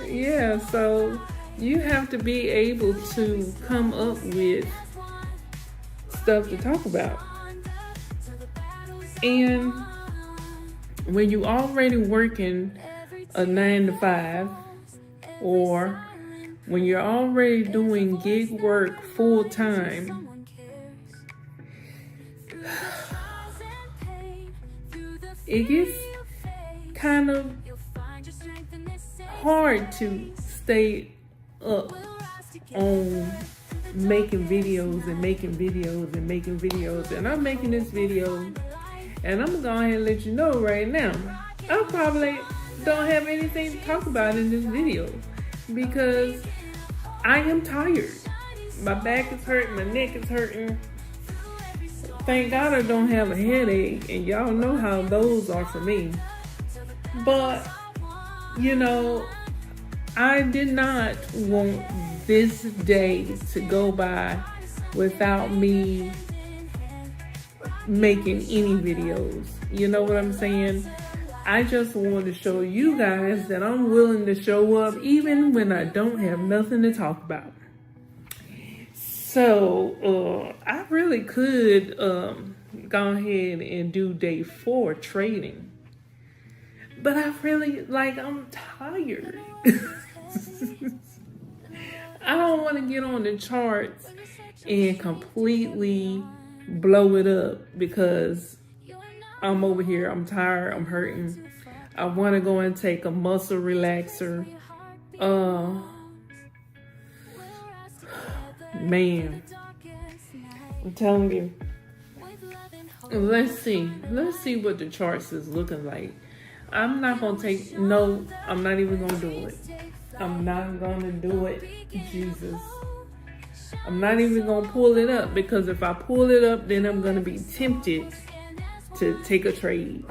Yeah, so you have to be able to come up with stuff to talk about. And when you already working a 9-to-5, or when you're already doing gig work full time, it gets kind of hard to stay up on making videos and making videos and making videos. And I'm making this video, and I'm gonna go ahead and let you know right now, I probably don't have anything to talk about in this video because I am tired. My back is hurting, my neck is hurting. Thank God I don't have a headache, and y'all know how those are for me. But, you know, I did not want this day to go by without me making any videos. You know what I'm saying? I just want to show you guys that I'm willing to show up even when I don't have nothing to talk about. So I really could go ahead and do day 4 trading. But I really, I'm tired. I don't want to get on the charts and completely blow it up because I'm over here, I'm tired, I'm hurting. I want to go and take a muscle relaxer. Man, I'm telling you. Let's see what the charts is looking like. I'm not going to I'm not even going to do it. I'm not going to do it. Jesus. I'm not even going to pull it up because if I pull it up, then I'm going to be tempted to take a trade.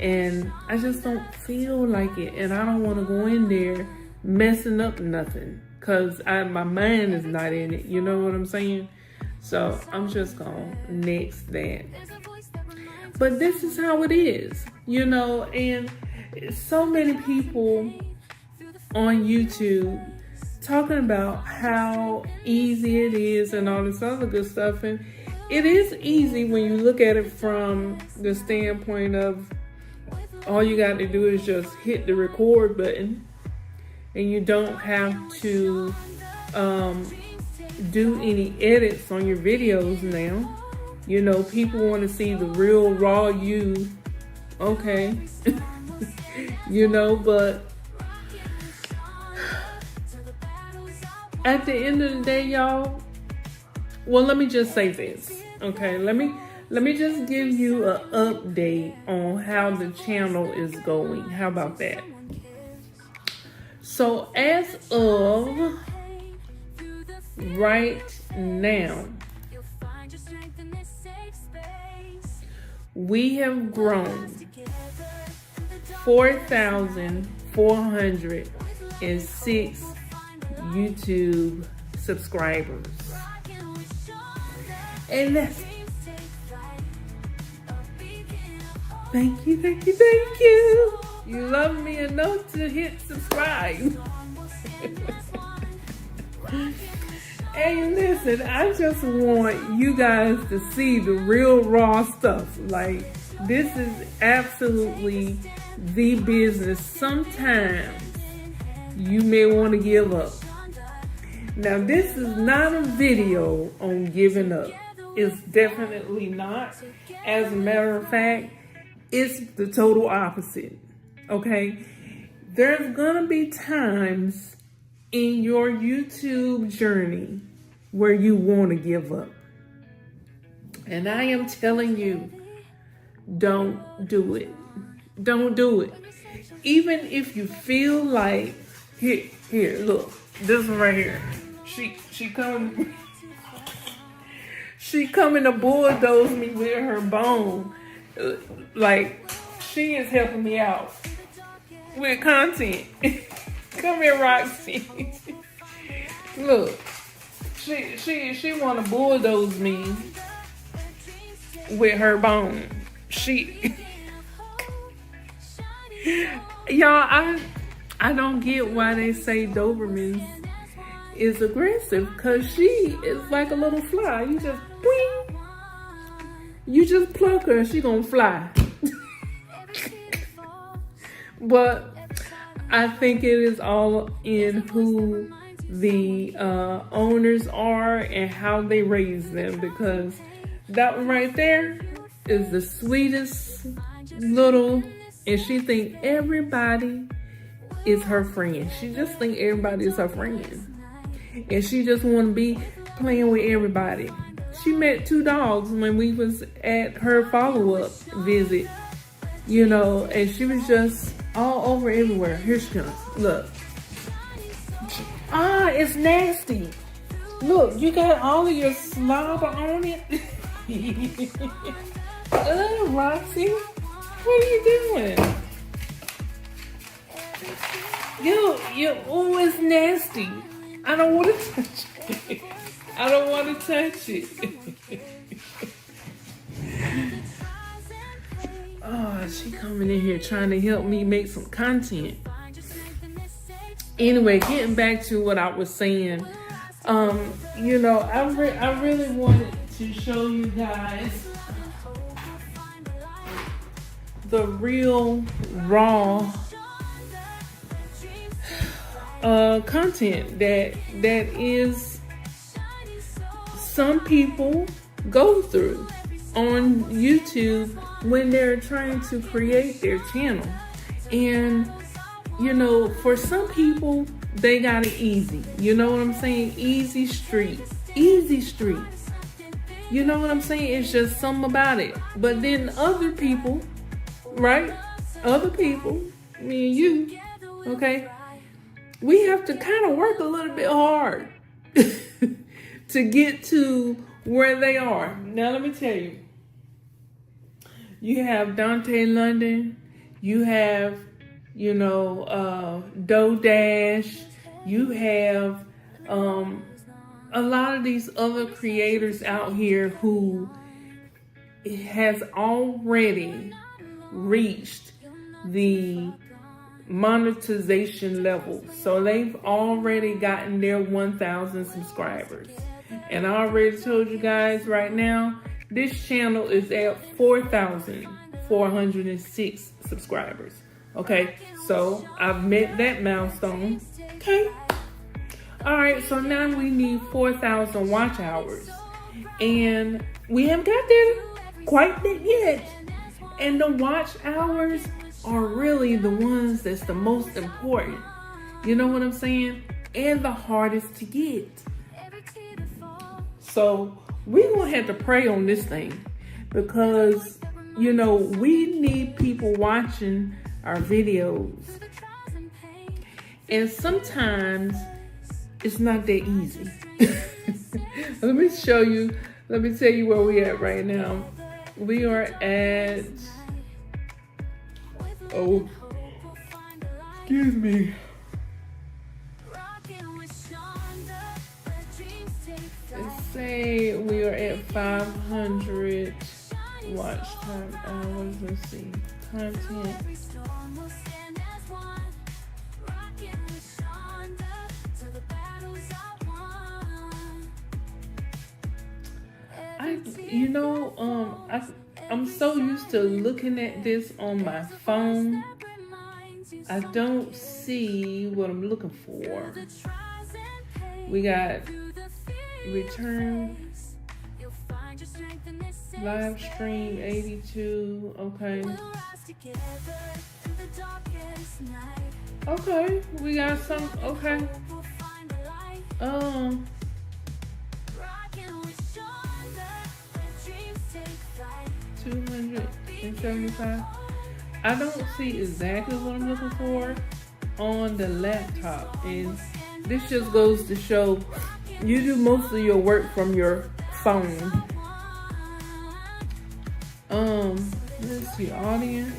And I just don't feel like it. And I don't want to go in there messing up nothing because my mind is not in it. You know what I'm saying? So I'm just going to next that. But this is how it is, and so many people on YouTube talking about how easy it is and all this other good stuff. And it is easy when you look at it from the standpoint of all you got to do is just hit the record button and you don't have to do any edits on your videos now. People want to see the real raw you. Okay. But at the end of the day, y'all, well, let me just say this. Okay, let me just give you an update on how the channel is going. How about that? So as of right now, we have grown 4,406 YouTube subscribers. And that's thank you. You love me enough to hit subscribe. And listen, I just want you guys to see the real raw stuff. This is absolutely the business. Sometimes you may want to give up. Now, this is not a video on giving up. It's definitely not. As a matter of fact, it's the total opposite. Okay? There's gonna be times in your YouTube journey where you want to give up. And I am telling you, don't do it. Don't do it. Even if you feel like, here, look, this one right here. She coming to bulldoze me with her bone. She is helping me out with content. Come here, Roxy. Look, she want to bulldoze me with her bone. Y'all, I don't get why they say Doberman is aggressive, because she is like a little fly. You just boing, you just pluck her and she gonna fly. But I think it is all in who the owners are and how they raise them, because that one right there is the sweetest little, and she think everybody is her friend. She just think everybody is her friend. And she just want to be playing with everybody. She met 2 dogs when we was at her follow-up visit, and she was just all over everywhere. Here she comes. Look. It's nasty. Look, you got all of your slobber on it. Roxy, what are you doing? Oh, it's nasty. I don't want to touch it. I don't want to touch it. Oh, she coming in here trying to help me make some content. Anyway, getting back to what I was saying, you know, I really wanted to show you guys the real raw content that is some people go through on YouTube when they're trying to create their channel. And you know, for some people, they got it easy. You know what I'm saying? Easy street. Easy street. You know what I'm saying? It's just something about it. But then other people, right? Other people, me and you, okay? We have to kind of work a little bit hard to get to where they are. Now, let me tell you. You have Dante London. You have, you know, DoDash. You have a lot of these other creators out here who has already reached the monetization level. So they've already gotten their 1,000 subscribers. And I already told you guys right now, this channel is at 4,406 subscribers. Okay, so I've met that milestone. Okay. All right, so now we need 4,000 watch hours. And we haven't got there quite yet. And the watch hours are really the ones that's the most important. You know what I'm saying? And the hardest to get. So we're going to have to pray on this thing. Because, you know, we need people watching our videos. And sometimes it's not that easy. Let me show you. Let me tell you where we at right now. We are at, oh, excuse me. Let's say we are at 500 watch time hours. Let's see. Content. I'm so used to looking at this on my phone. I don't see what I'm looking for. We got return, live stream 82. Okay. Okay, we got some. Okay. 275. I don't see exactly what I'm looking for on the laptop, and this just goes to show you do most of your work from your phone. Let's see, audience.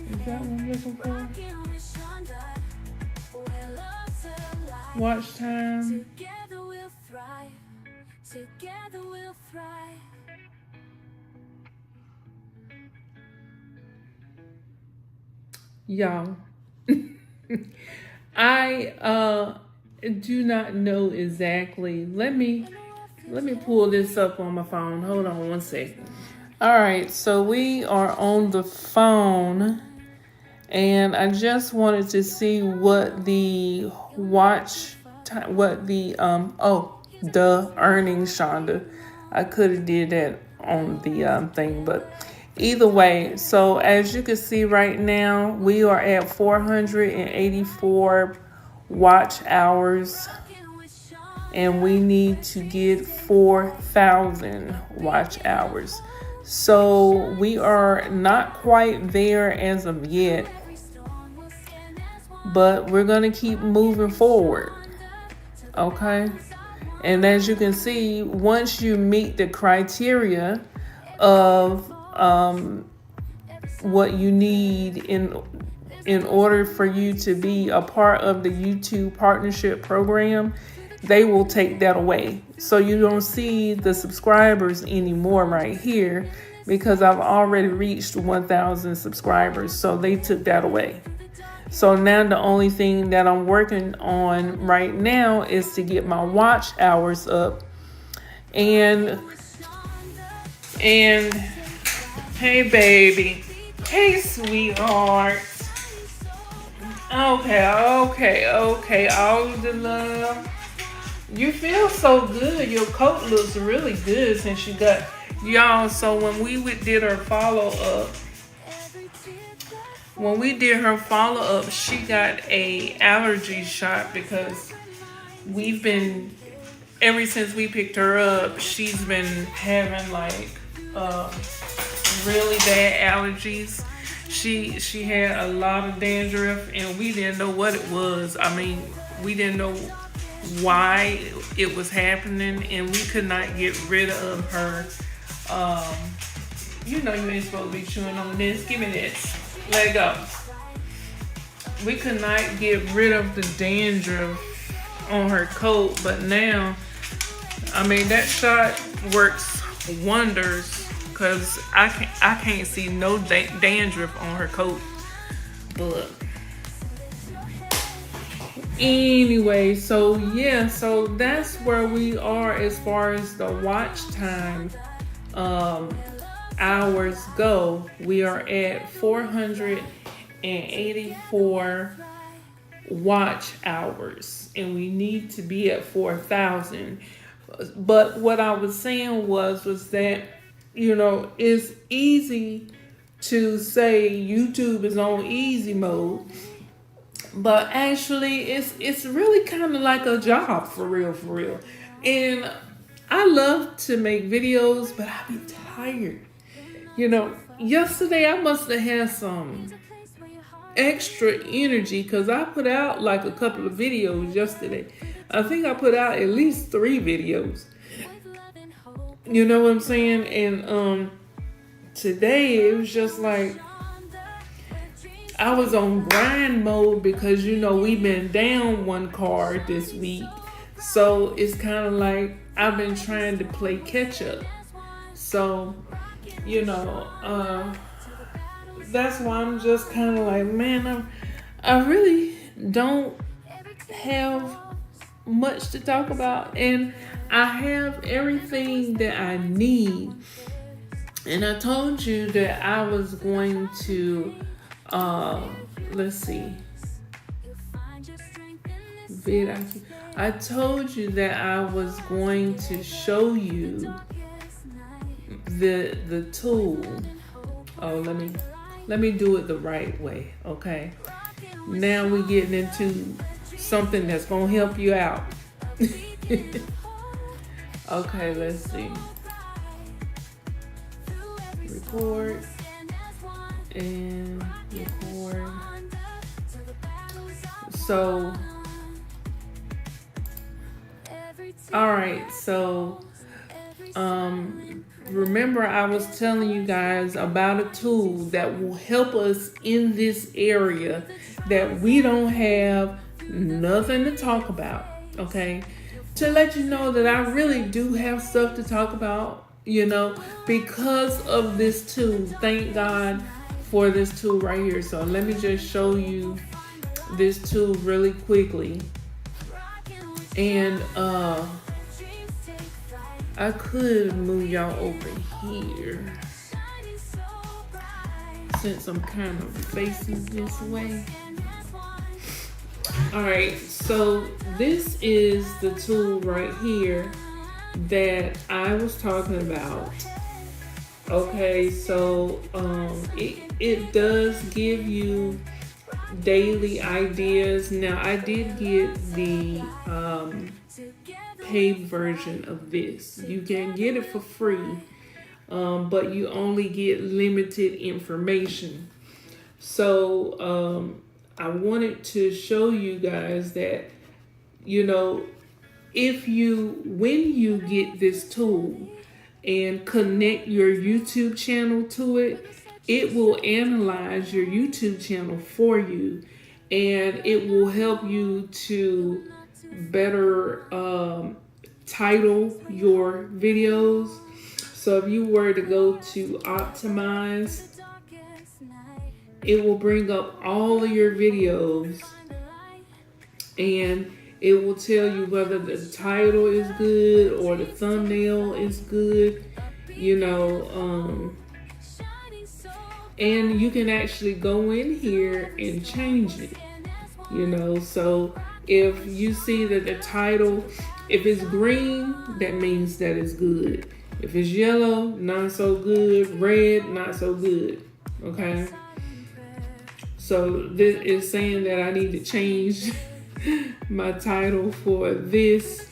Is that what I'm looking for? Watch time. Together we'll thrive. Y'all, I do not know exactly. Let me pull this up on my phone. Hold on one second. All right, so we are on the phone, and I just wanted to see what the watch time, what the the earnings, Shonda. I could have did that on the thing, but either way. So as you can see right now, we are at 484 watch hours, and we need to get 4,000 watch hours. So we are not quite there as of yet, but we're gonna keep moving forward. Okay. And as you can see, once you meet the criteria of what you need in order for you to be a part of the YouTube partnership program, they will take that away. So you don't see the subscribers anymore right here because I've already reached 1,000 subscribers. So they took that away. So now the only thing that I'm working on right now is to get my watch hours up. And hey baby, hey sweetheart. Okay, all the love. You feel so good. Your coat looks really good since you got y'all. So when we did her follow up, she got a allergy shot because ever since we picked her up, she's been having like really bad allergies. She had a lot of dandruff and we didn't know what it was. I mean, we didn't know why it was happening, and we could not get rid of her. You ain't supposed to be chewing on this. Give me this. Let it go. We could not get rid of the dandruff on her coat, but now, I mean, that shot works wonders because I can't see no dandruff on her coat. But anyway, so yeah, so that's where we are as far as the watch time hours go. We are at 484 watch hours and we need to be at 4,000. But what I was saying was that, it's easy to say YouTube is on easy mode, but actually it's really kind of like a job for real. And I love to make videos, but I be tired. Yesterday I must have had some extra energy because I put out like a couple of videos yesterday. I think I put out at least 3 videos. You know what I'm saying? And today it was just like I was on grind mode because we've been down 1 card this week. So it's kind of like I've been trying to play catch up. So, that's why I'm just kind of like, man, I really don't have much to talk about, and I have everything that I need. And I told you that I was going to let's see, I told you that I was going to show you the tool. Oh, let me do it the right way, okay? Now we're getting into something that's gonna help you out. Okay, let's see. Record and record. So, all right, so remember I was telling you guys about a tool that will help us in this area that we don't have nothing to talk about, okay? To let you know that I really do have stuff to talk about, because of this tool. Thank God for this tool right here. So let me just show you this tool really quickly. And I could move y'all over here since I'm kind of facing this way. Alright, so this is the tool right here that I was talking about. Okay, so it does give you daily ideas. Now I did get the paid version of this. You can get it for free, but you only get limited information. So I wanted to show you guys that, when you get this tool and connect your YouTube channel to it, it will analyze your YouTube channel for you, and it will help you to better title your videos. So if you were to go to optimize, it will bring up all of your videos and it will tell you whether the title is good or the thumbnail is good, you know, and you can actually go in here and change it, you know. So if you see that the title, if it's green, that means that it's good. If it's yellow, not so good. Red, not so good. Okay. So this is saying that I need to change my title for this,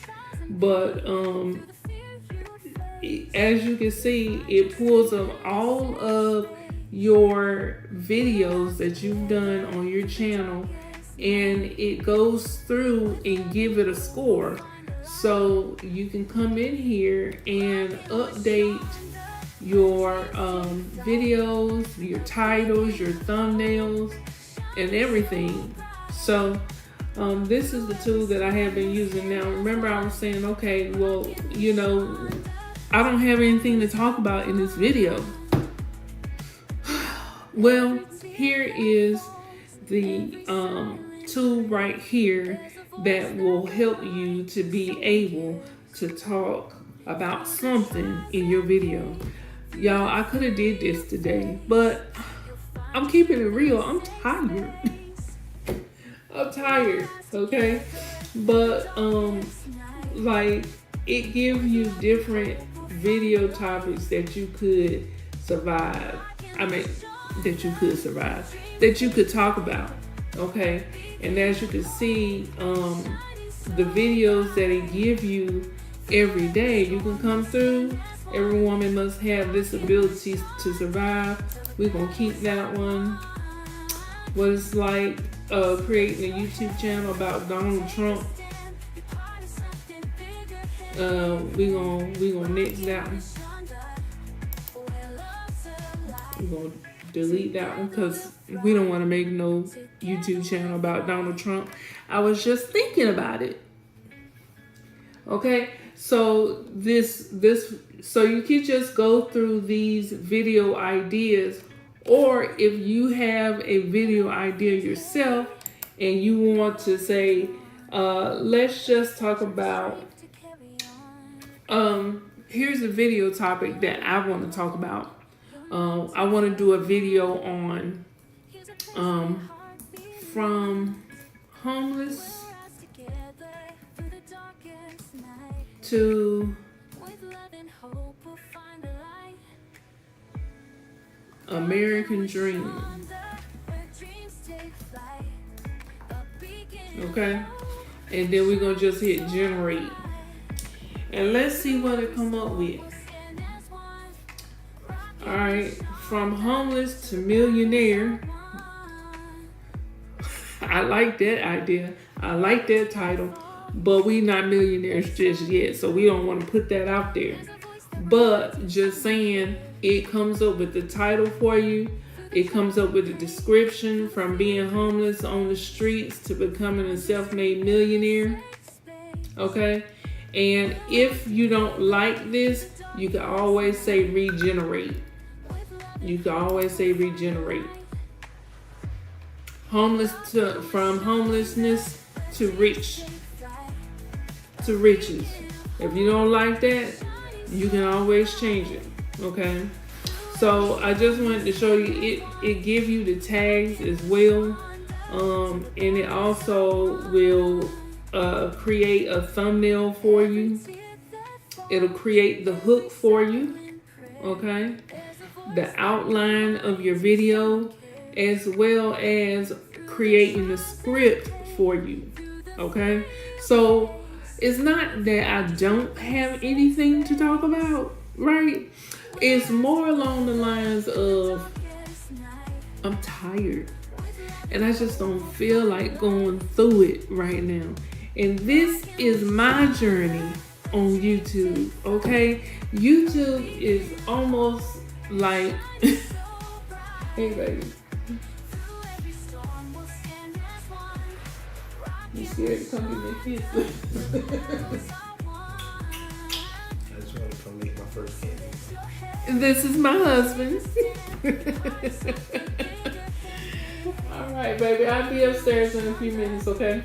but as you can see, it pulls up all of your videos that you've done on your channel, and it goes through and give it a score. So you can come in here and update your videos, your titles, your thumbnails, and everything. So this is the tool that I have been using. Now, remember I was saying, okay, well, you know, I don't have anything to talk about in this video. Well, here is the tool right here that will help you to be able to talk about something in your video. Y'all, I could have did this today, but I'm keeping it real. I'm tired. I'm tired, okay? But like, it gives you different video topics that you could survive. I mean, that you could survive, that you could talk about, okay? And as you can see, the videos that it give you every day, you can come through. Every woman must have this ability to survive. We're gonna keep that one. What it's like creating a YouTube channel about Donald Trump. We gonna nix that one. We're gonna delete that one because we don't want to make no YouTube channel about Donald Trump. I was just thinking about it. Okay, so so you can just go through these video ideas, or if you have a video idea yourself and you want to say, let's just talk about, here's a video topic that I want to talk about. I want to do a video on from homeless to American dream. Okay, and then we're gonna just hit generate, and let's see what it come up with. All right, from homeless to millionaire. I like that idea. I like that title, but we not millionaires just yet, so we don't want to put that out there. But just saying, it comes up with the title for you. It comes up with a description, from being homeless on the streets to becoming a self-made millionaire. Okay, and if you don't like this, you can always say regenerate. You can always say regenerate. From homelessness to riches. If you don't like that, you can always change it. Okay. So I just wanted to show you it give you the tags as well. And it also will create a thumbnail for you. It'll create the hook for you. Okay. The outline of your video, as well as creating the script for you. Okay, so it's not that I don't have anything to talk about, right? It's more along the lines of I'm tired and I just don't feel like going through it right now. And this is my journey on YouTube. Okay, YouTube is almost like hey baby, You scared to come give me a kiss? I just wanted to come meet my first candy. This is my husband. All right, baby. I'll be upstairs in a few minutes, okay?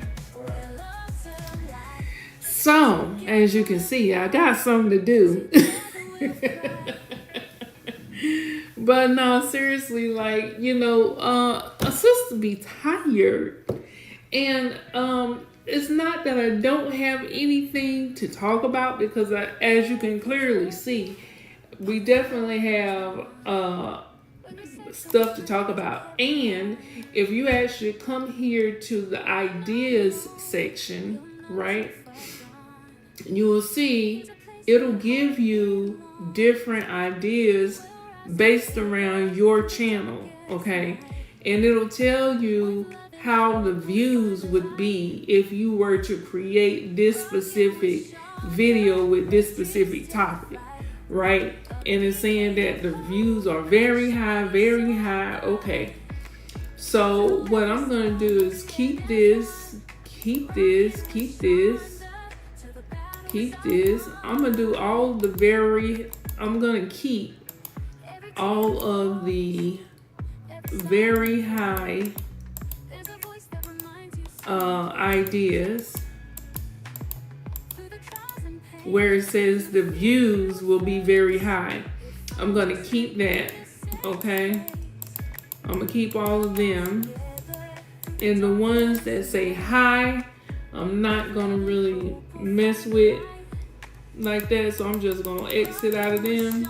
So, as you can see, I got something to do. But no, seriously, like, you know, a sister be tired. And it's not that I don't have anything to talk about, because as you can clearly see, we definitely have stuff to talk about. And if you actually come here to the ideas section, right, you will see it'll give you different ideas based around your channel, okay? And it'll tell you how the views would be if you were to create this specific video with this specific topic, right? And it's saying that the views are very high, okay. So what I'm gonna do is keep this. I'm gonna do I'm gonna keep all of the very high ideas where it says the views will be very high. I'm gonna keep that, okay? I'm gonna keep all of them. And the ones that say high, I'm not gonna really mess with like that, so I'm just gonna exit out of them.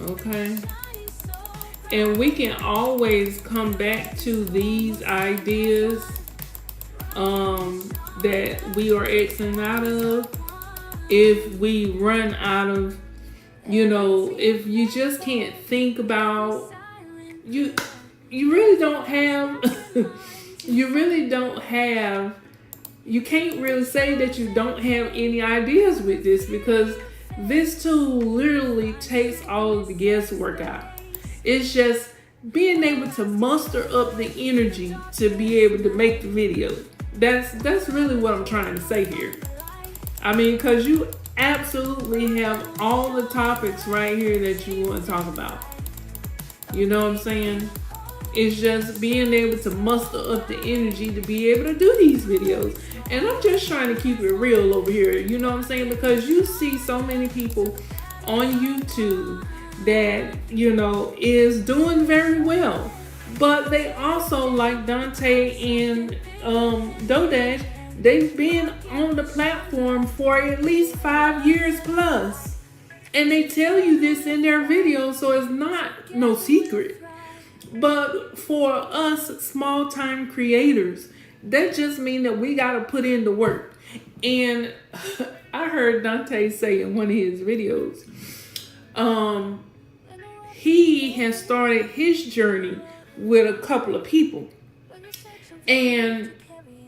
Okay. And we can always come back to these ideas that we are exiting out of if we run out of, you know, if you just can't think about, you really don't have, you can't really say that you don't have any ideas with this, because this tool literally takes all of the guesswork out. It's just being able to muster up the energy to be able to make the video. That's really what I'm trying to say here. I mean, because you absolutely have all the topics right here that you want to talk about. You know what I'm saying? It's just being able to muster up the energy to be able to do these videos. And I'm just trying to keep it real over here. You know what I'm saying? Because you see so many people on YouTube that, you know, is doing very well. But they also, like Dante and Dodash, they've been on the platform for at least 5 years plus. And they tell you this in their videos, so it's not no secret. But for us small time creators, that just means that we got to put in the work. And I heard Dante say in one of his videos, he has started his journey with a couple of people. And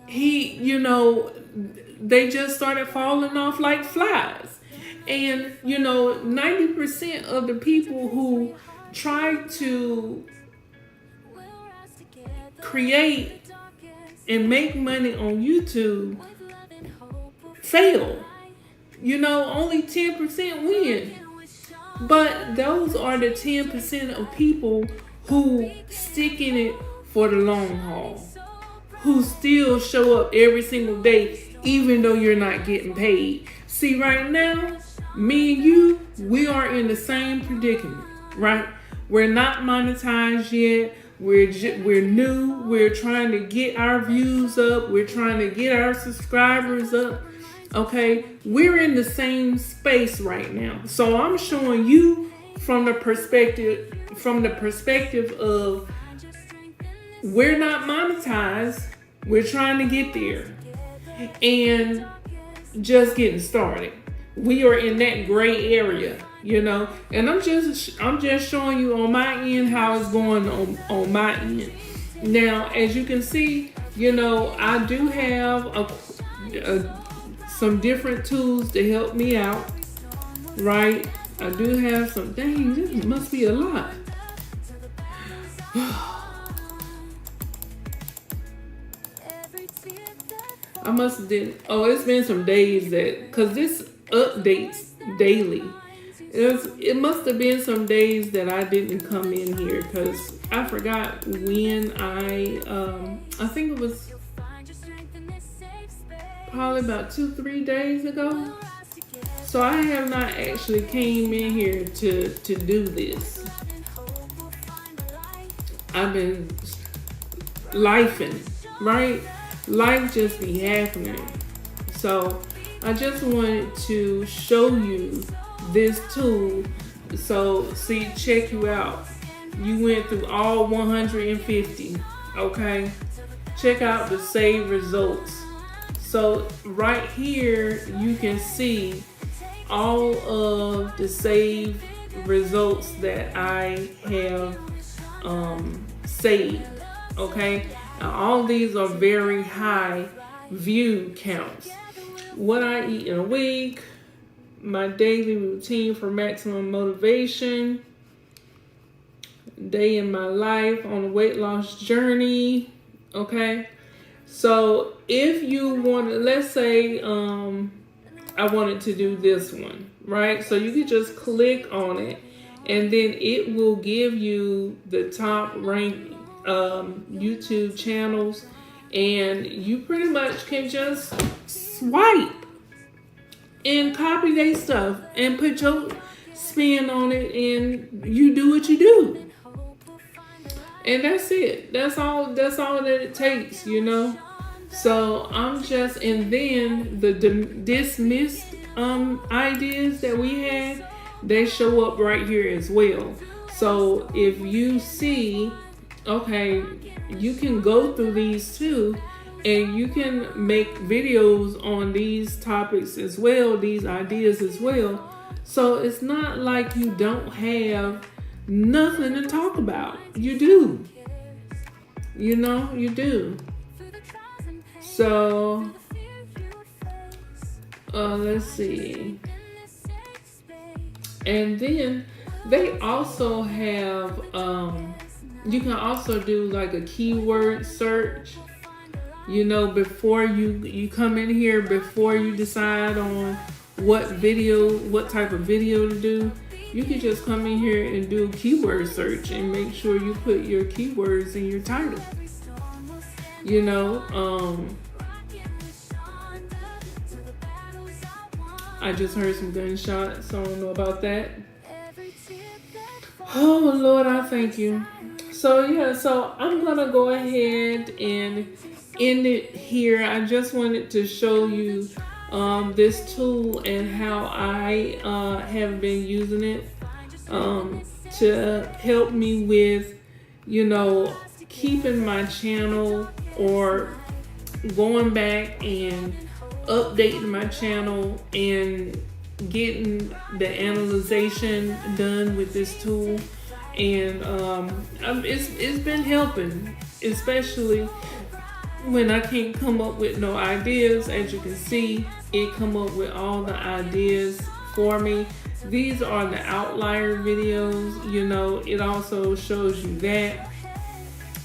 he, you know, they just started falling off like flies. And, you know, 90% of the people who try to create and make money on YouTube fail. You know, only 10% win. But those are the 10% of people who stick in it for the long haul, who still show up every single day, even though you're not getting paid. See, right now, me and you, we are in the same predicament, right? We're not monetized yet. We're new. We're trying to get our views up. We're trying to get our subscribers up. Okay, we're in the same space right now. So I'm showing you from the perspective of we're not monetized. We're trying to get there and just getting started. We are in that gray area, you know, and I'm just showing you on my end how it's going on my end. Now, as you can see, you know, I do have some different tools to help me out, right? I do have some, dang, this must be a lot. I must have did. Oh, it's been some days that, cause this updates daily. It must have been some days that I didn't come in here, cause I forgot when I think it was probably about 2-3 days ago. So I have not actually came in here to do this. I've been lifing, right? Life just be happening. So I just wanted to show you this tool. So see, check you out. You went through all 150, okay? Check out the save results. So right here, you can see all of the save results that I have saved, okay? Now, all these are very high view counts. What I eat in a week, my daily routine for maximum motivation, day in my life on a weight loss journey, okay? So if you want to, let's say I wanted to do this one, right? So you could just click on it and then it will give you the top ranked YouTube channels, and you pretty much can just swipe and copy their stuff and put your spin on it, and you do what you do. And that's it. That's all that it takes, you know. So I'm just, and then the dismissed ideas that we had, they show up right here as well. So if you see, okay, you can go through these too, and you can make videos on these topics as well, these ideas as well. So it's not like you don't have nothing to talk about. You do. You know, you do. So, let's see. And then they also have, you can also do like a keyword search, you know, before you come in here, before you decide on what type of video to do. You can just come in here and do a keyword search and make sure you put your keywords in your title. You know, I just heard some gunshots, so I don't know about that. Oh, Lord, I thank you. So, yeah, so I'm going to go ahead and end it here. I just wanted to show you this tool and how I have been using it to help me with, you know, keeping my channel or going back and updating my channel and getting the analyzation done with this tool. And it's been helping, especially when I can't come up with no ideas. As you can see, it come up with all the ideas for me. These are the outlier videos, you know. It also shows you that.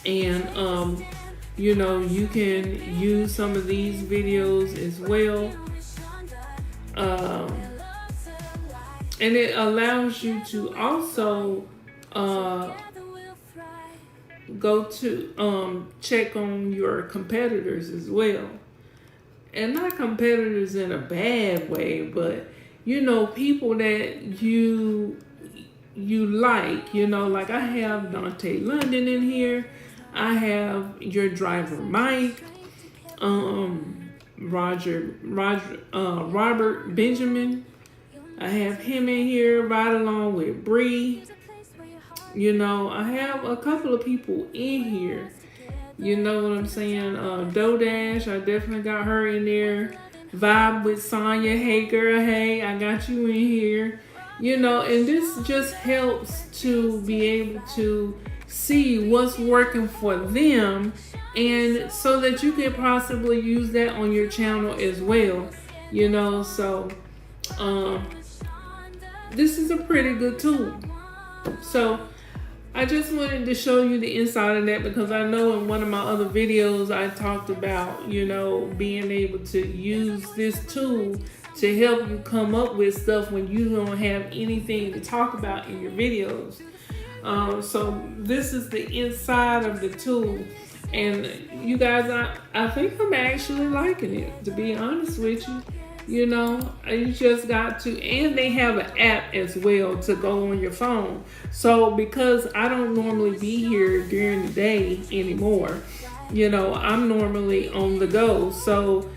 And you know, you can use some of these videos as well. And it allows you to also go to check on your competitors as well. And not competitors in a bad way, but you know, people that you like, you know, like I have Dante London in here. I have your driver Mike, Robert Benjamin. I have him in here right along with Bree. You know, I have a couple of people in here. You know what I'm saying? Dodash, I definitely got her in there. Vibe with Sonya. Hey girl, hey, I got you in here. You know, and this just helps to be able to see what's working for them, and so that you can possibly use that on your channel as well. You know, so this is a pretty good tool. So I just wanted to show you the inside of that because I know in one of my other videos I talked about, you know, being able to use this tool to help you come up with stuff when you don't have anything to talk about in your videos. So this is the inside of the tool. And you guys, I think I'm actually liking it, to be honest with you. You know, you just got to, and they have an app as well to go on your phone. So because I don't normally be here during the day anymore, you know, I'm normally on the go. So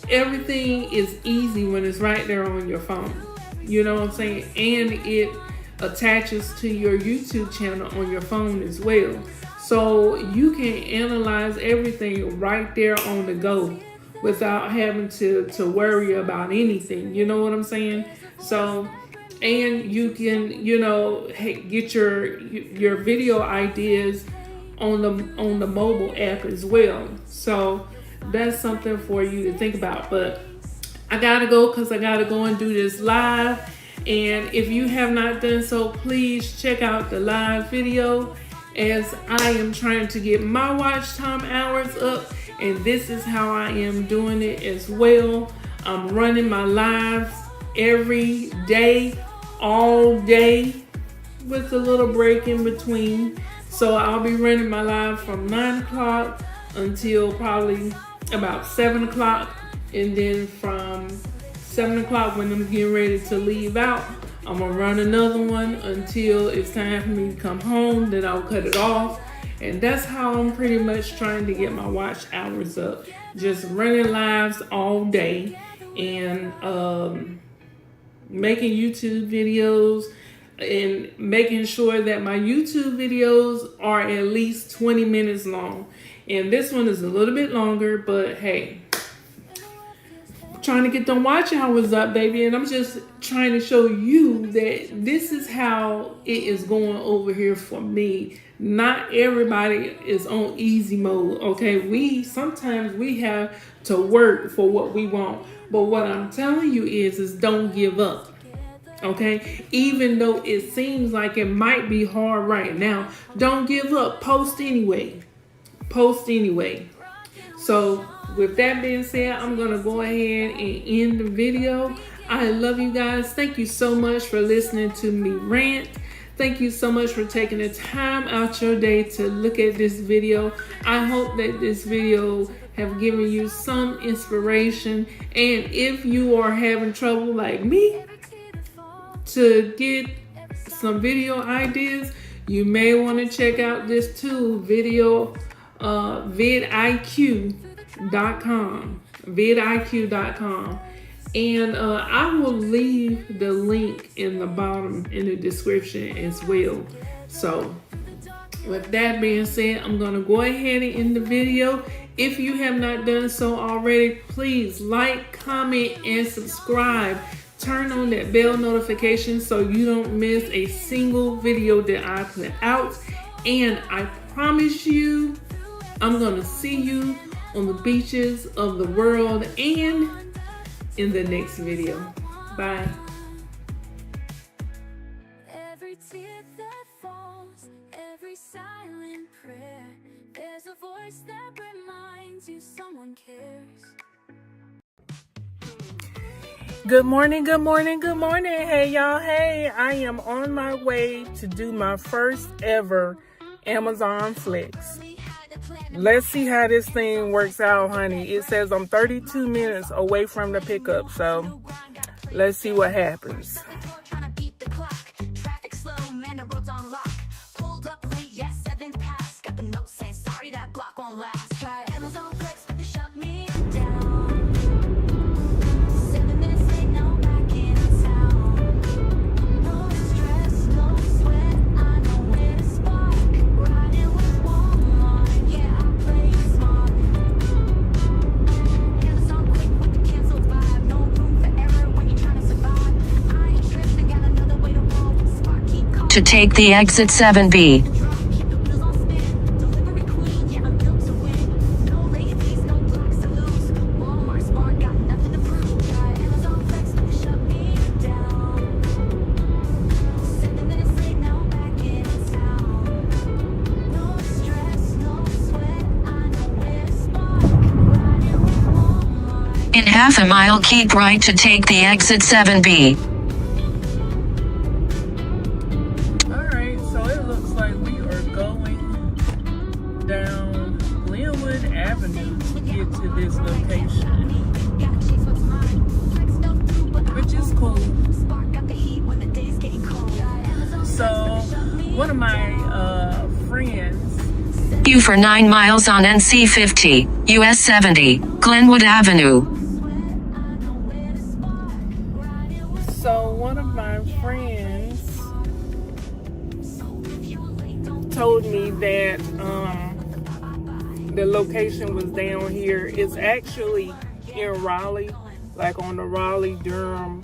everything is easy when it's right there on your phone. You know what I'm saying? And it attaches to your YouTube channel on your phone as well. So you can analyze everything right there on the go without having to worry about anything. You know what I'm saying? So, and you can, you know, get your video ideas on the mobile app as well. So that's something for you to think about. But I gotta go because I gotta go and do this live. And if you have not done so, please check out the live video, as I am trying to get my watch time hours up, and this is how I am doing it as well. I'm running my lives every day, all day, with a little break in between. So I'll be running my live from 9 o'clock until probably about 7 o'clock, and then from 7 o'clock when I'm getting ready to leave out, I'm gonna run another one until it's time for me to come home. Then I'll cut it off. And that's how I'm pretty much trying to get my watch hours up. Just running lives all day and making YouTube videos and making sure that my YouTube videos are at least 20 minutes long. And this one is a little bit longer, but hey, trying to get them watch hours up, baby. And I'm just trying to show you that this is how it is going over here for me. Not everybody is on easy mode, okay? Sometimes we have to work for what we want. But what I'm telling you is don't give up, okay? Even though it seems like it might be hard right now, don't give up. Post anyway. Post anyway. So with that being said, I'm going to go ahead and end the video. I love you guys. Thank you so much for listening to me rant. Thank you so much for taking the time out your day to look at this video. I hope that this video have given you some inspiration. And if you are having trouble like me to get some video ideas, you may want to check out this tool, vidiq.com. And I will leave the link in the bottom in the description as well. So with that being said, I'm going to go ahead and end the video. If you have not done so already, please like, comment, and subscribe. Turn on that bell notification so you don't miss a single video that I put out. And I promise you, I'm going to see you on the beaches of the world and in the next video. Bye. Every tear that falls, every silent prayer, there's a voice that reminds you someone cares. Good morning, good morning, good morning. Hey y'all, hey, I am on my way to do my first ever Amazon Flex. Let's see how this thing works out, honey. It says I'm 32 minutes away from the pickup, so let's see what happens. To take the exit 7B. In half a mile, keep right to take the exit 7B. Alright, so it looks like we are going down Glenwood Avenue to get to this location, which is cool. So one of my friends, You for 9 miles on NC 50, US 70, Glenwood Avenue. So one of my friends told me that the location was down here. It's actually in Raleigh, like on the Raleigh-Durham,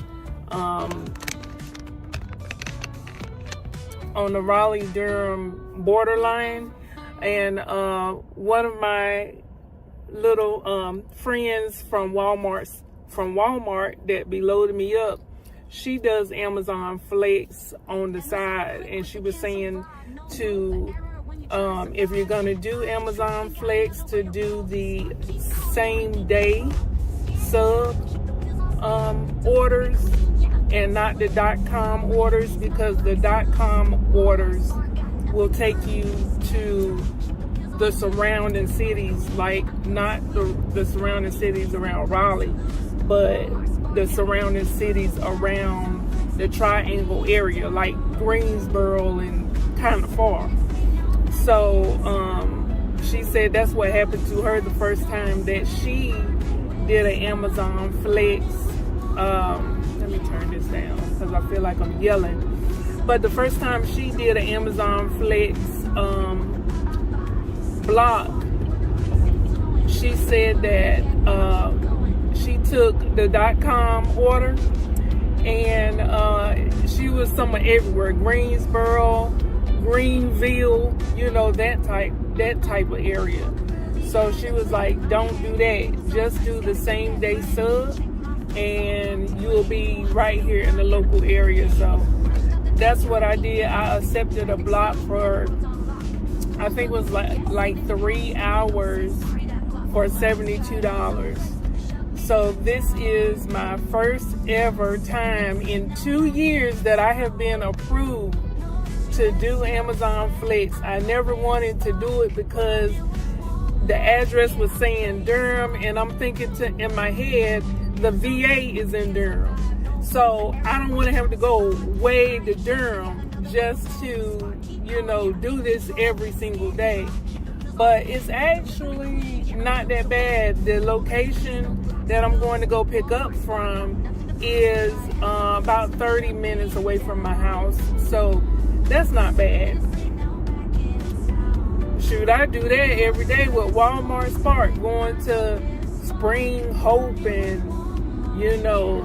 borderline. And one of my little friends from Walmart that be loading me up, she does Amazon Flex on the side, and she was saying to if you're gonna do Amazon Flex, to do the same day sub orders and not the .com orders, because the .com orders will take you to the surrounding cities, like not the surrounding cities around Raleigh, but the surrounding cities around the Triangle area, like Greensboro and kind of far. So she said that's what happened to her the first time that she did an Amazon Flex. Let me turn this down because I feel like I'm yelling. But the first time she did an Amazon Flex block, she said that she took the .com order, and she was somewhere everywhere, Greensboro, Greenville, you know, that type of area. So she was like, don't do that, just do the same day sub and you'll be right here in the local area. So that's what I did. I accepted a block for, I think it was like 3 hours for $72. So this is my first ever time in 2 years that I have been approved to do Amazon Flex. I never wanted to do it because the address was saying Durham, and I'm thinking in my head, the VA is in Durham. So I don't want to have to go way to Durham just to, you know, do this every single day. But it's actually not that bad. The location that I'm going to go pick up from is about 30 minutes away from my house. So that's not bad. Shoot, I do that every day with Walmart Spark, going to Spring Hope and, you know,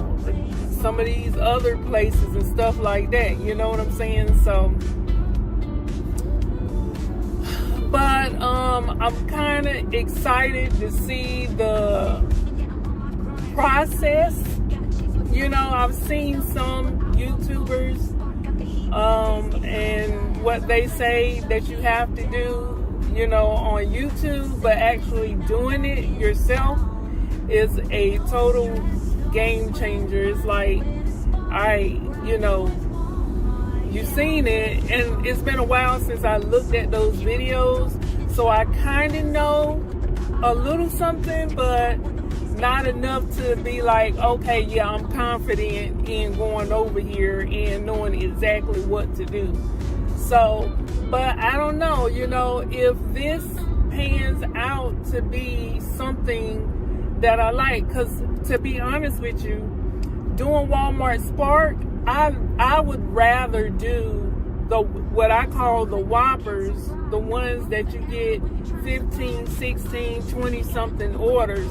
some of these other places and stuff like that. You know what I'm saying? So, but I'm kind of excited to see the process. You know, I've seen some YouTubers and what they say that you have to do, you know, on YouTube, but actually doing it yourself is a total game changer. It's like, you've seen it, and it's been a while since I looked at those videos, so I kind of know a little something, but not enough to be like, okay, yeah, I'm confident in going over here and knowing exactly what to do. So, but I don't know, you know, if this pans out to be something that I like, because to be honest with you, doing Walmart Spark, I would rather do what I call the Whoppers, the ones that you get 15, 16, 20 something orders.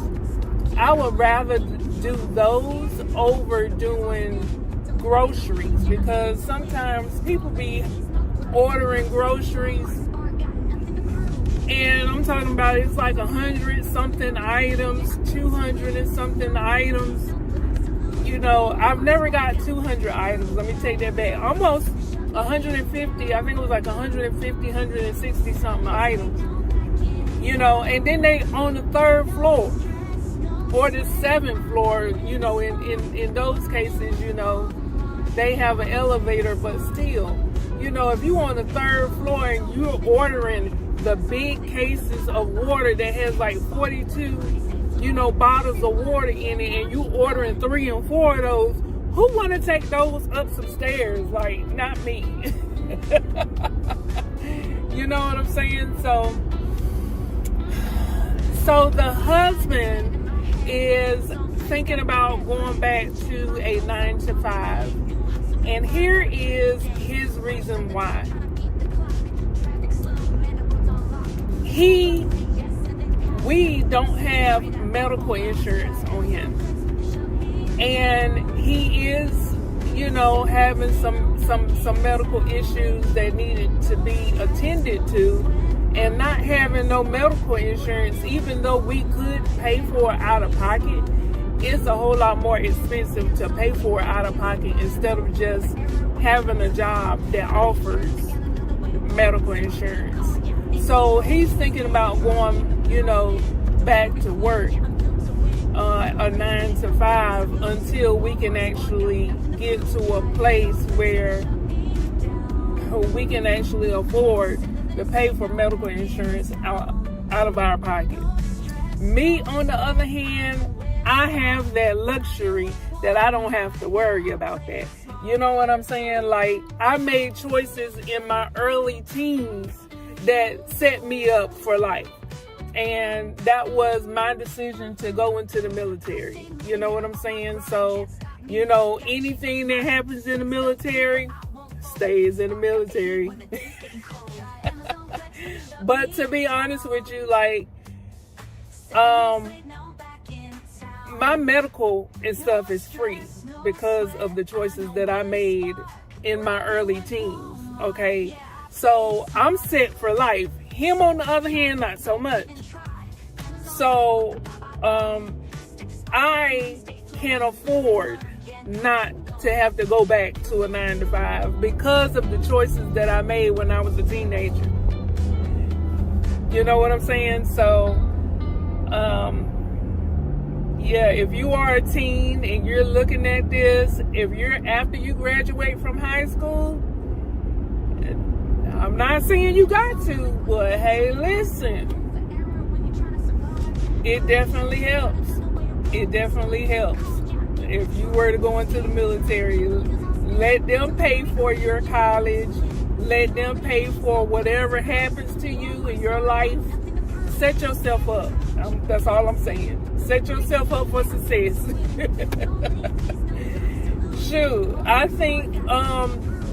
I would rather do those over doing groceries, because sometimes people be ordering groceries and I'm talking about it's like 100 something items, 200 and something items. You know, I've never got 200 items. Let me take that back. Almost 150. I think it was like 150, 160 something items. You know, and then they on the third floor. or the 7th floor, you know, in those cases, you know, they have an elevator, but still, you know, if you on the 3rd floor and you're ordering the big cases of water that has like 42, you know, bottles of water in it, and you ordering 3 and 4 of those, who want to take those up some stairs? Like, not me. You know what I'm saying? So the husband is thinking about going back to a 9 to 5. And here is his reason why. We don't have medical insurance on him. And he is, you know, having some medical issues that needed to be attended to, and not having no medical insurance, even though we could pay for it out of pocket, it's a whole lot more expensive to pay for it out of pocket instead of just having a job that offers medical insurance. So he's thinking about going, you know, back to work, a 9 to 5, until we can actually get to a place where we can actually afford to pay for medical insurance out of our pocket. Me, on the other hand, I have that luxury that I don't have to worry about that. You know what I'm saying? Like, I made choices in my early teens that set me up for life. And that was my decision to go into the military. You know what I'm saying? So, you know, anything that happens in the military stays in the military. But to be honest with you, like, my medical and stuff is free because of the choices that I made in my early teens. Okay, so I'm set for life. Him, on the other hand, not so much. So I can afford not to have to go back to a 9 to 5 because of the choices that I made when I was a teenager. You know what I'm saying? So yeah, if you are a teen and you're looking at this, if you're after you graduate from high school, I'm not saying you got to, but hey, listen, it definitely helps. It definitely helps. If you were to go into the military, let them pay for your college, let them pay for whatever happens to you in your life. Set yourself up. That's all I'm saying. Set yourself up for success. Shoot, I think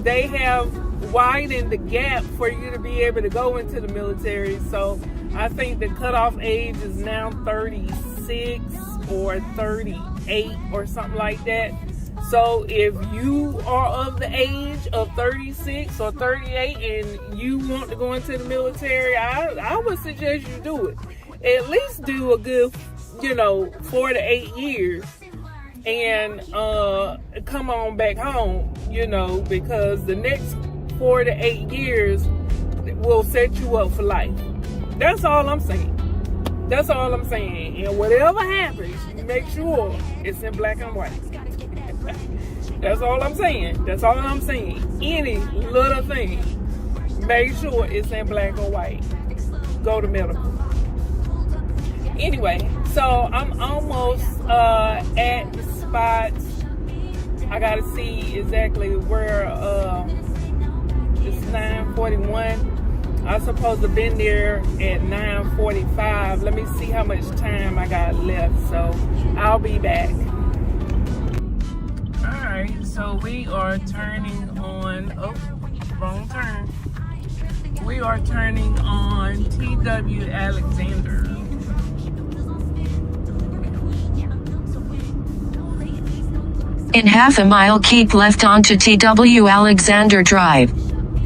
they have widened the gap for you to be able to go into the military. So I think the cutoff age is now 36 or 38 or something like that. So if you are of the age of 36 or 38 and you want to go into the military, I would suggest you do it. At least do a good, 4 to 8 years and come on back home, because the next 4 to 8 years will set you up for life. That's all I'm saying. That's all I'm saying. And whatever happens, make sure it's in black and white. That's all I'm saying. That's all I'm saying. Any little thing, make sure it's in black and white. Go to medical. Anyway, so I'm almost at the spot. I gotta see exactly where it's 9:41. I'm supposed to have been there at 9:45. Let me see how much time I got left. So I'll be back. Alright, so we are turning on, wrong turn. We are turning on T.W. Alexander. In half a mile, keep left onto T.W. Alexander Drive.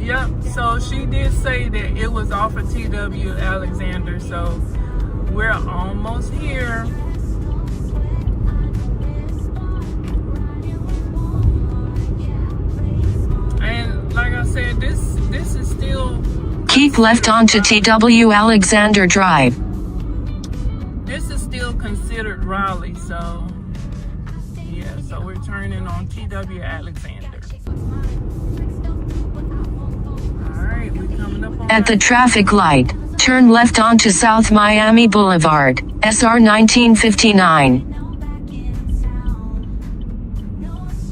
Yep, so she did say that it was off of T.W. Alexander, so we're almost here. And like I said, this is still... Keep left onto T.W. Alexander Drive. This is still considered Raleigh. Raleigh, so yeah, so we're turning on TW Alexander. Alright, we're coming up on At the traffic light, turn left onto South Miami Boulevard, SR 1959.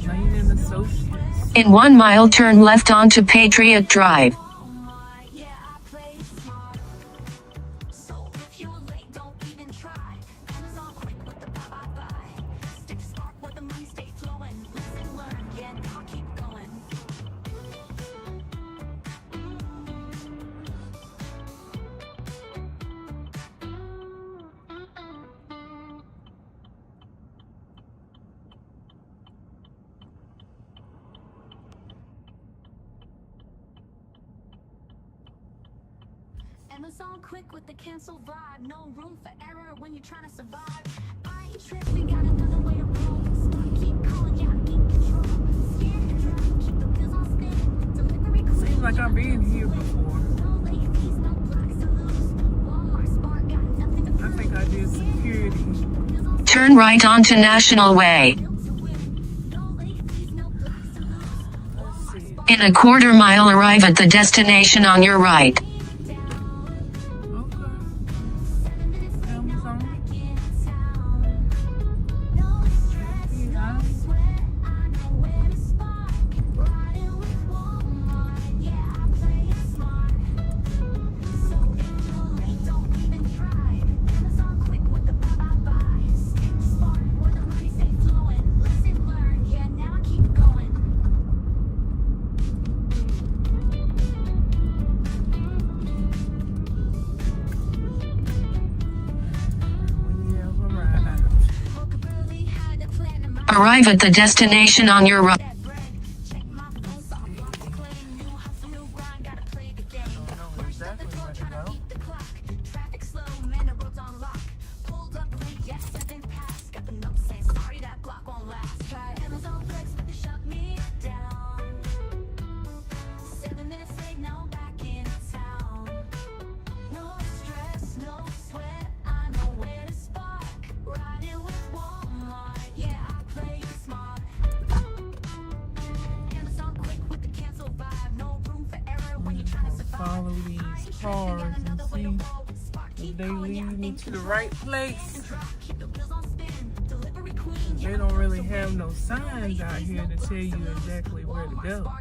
Lane and Associates. In 1 mile, turn left onto Patriot Drive. Amazon quick with the cancel vibe. No room for error when you're trying to survive. I ain't tripping, got another way to roll. Keep calling, yeah, I keep control. Scan and drop, keep the wheels on spin. Delivery quick. Seems like I've been here before. No late fees, no blocks to lose. Walmart Spark got nothing to I think I did security. Turn right onto National Way. Let's see. In a quarter mile, arrive at the destination on your right. Arrive at the destination on your right. Follow these cars and see if they lead me to the right place. They don't really have no signs out here to tell you exactly where to go.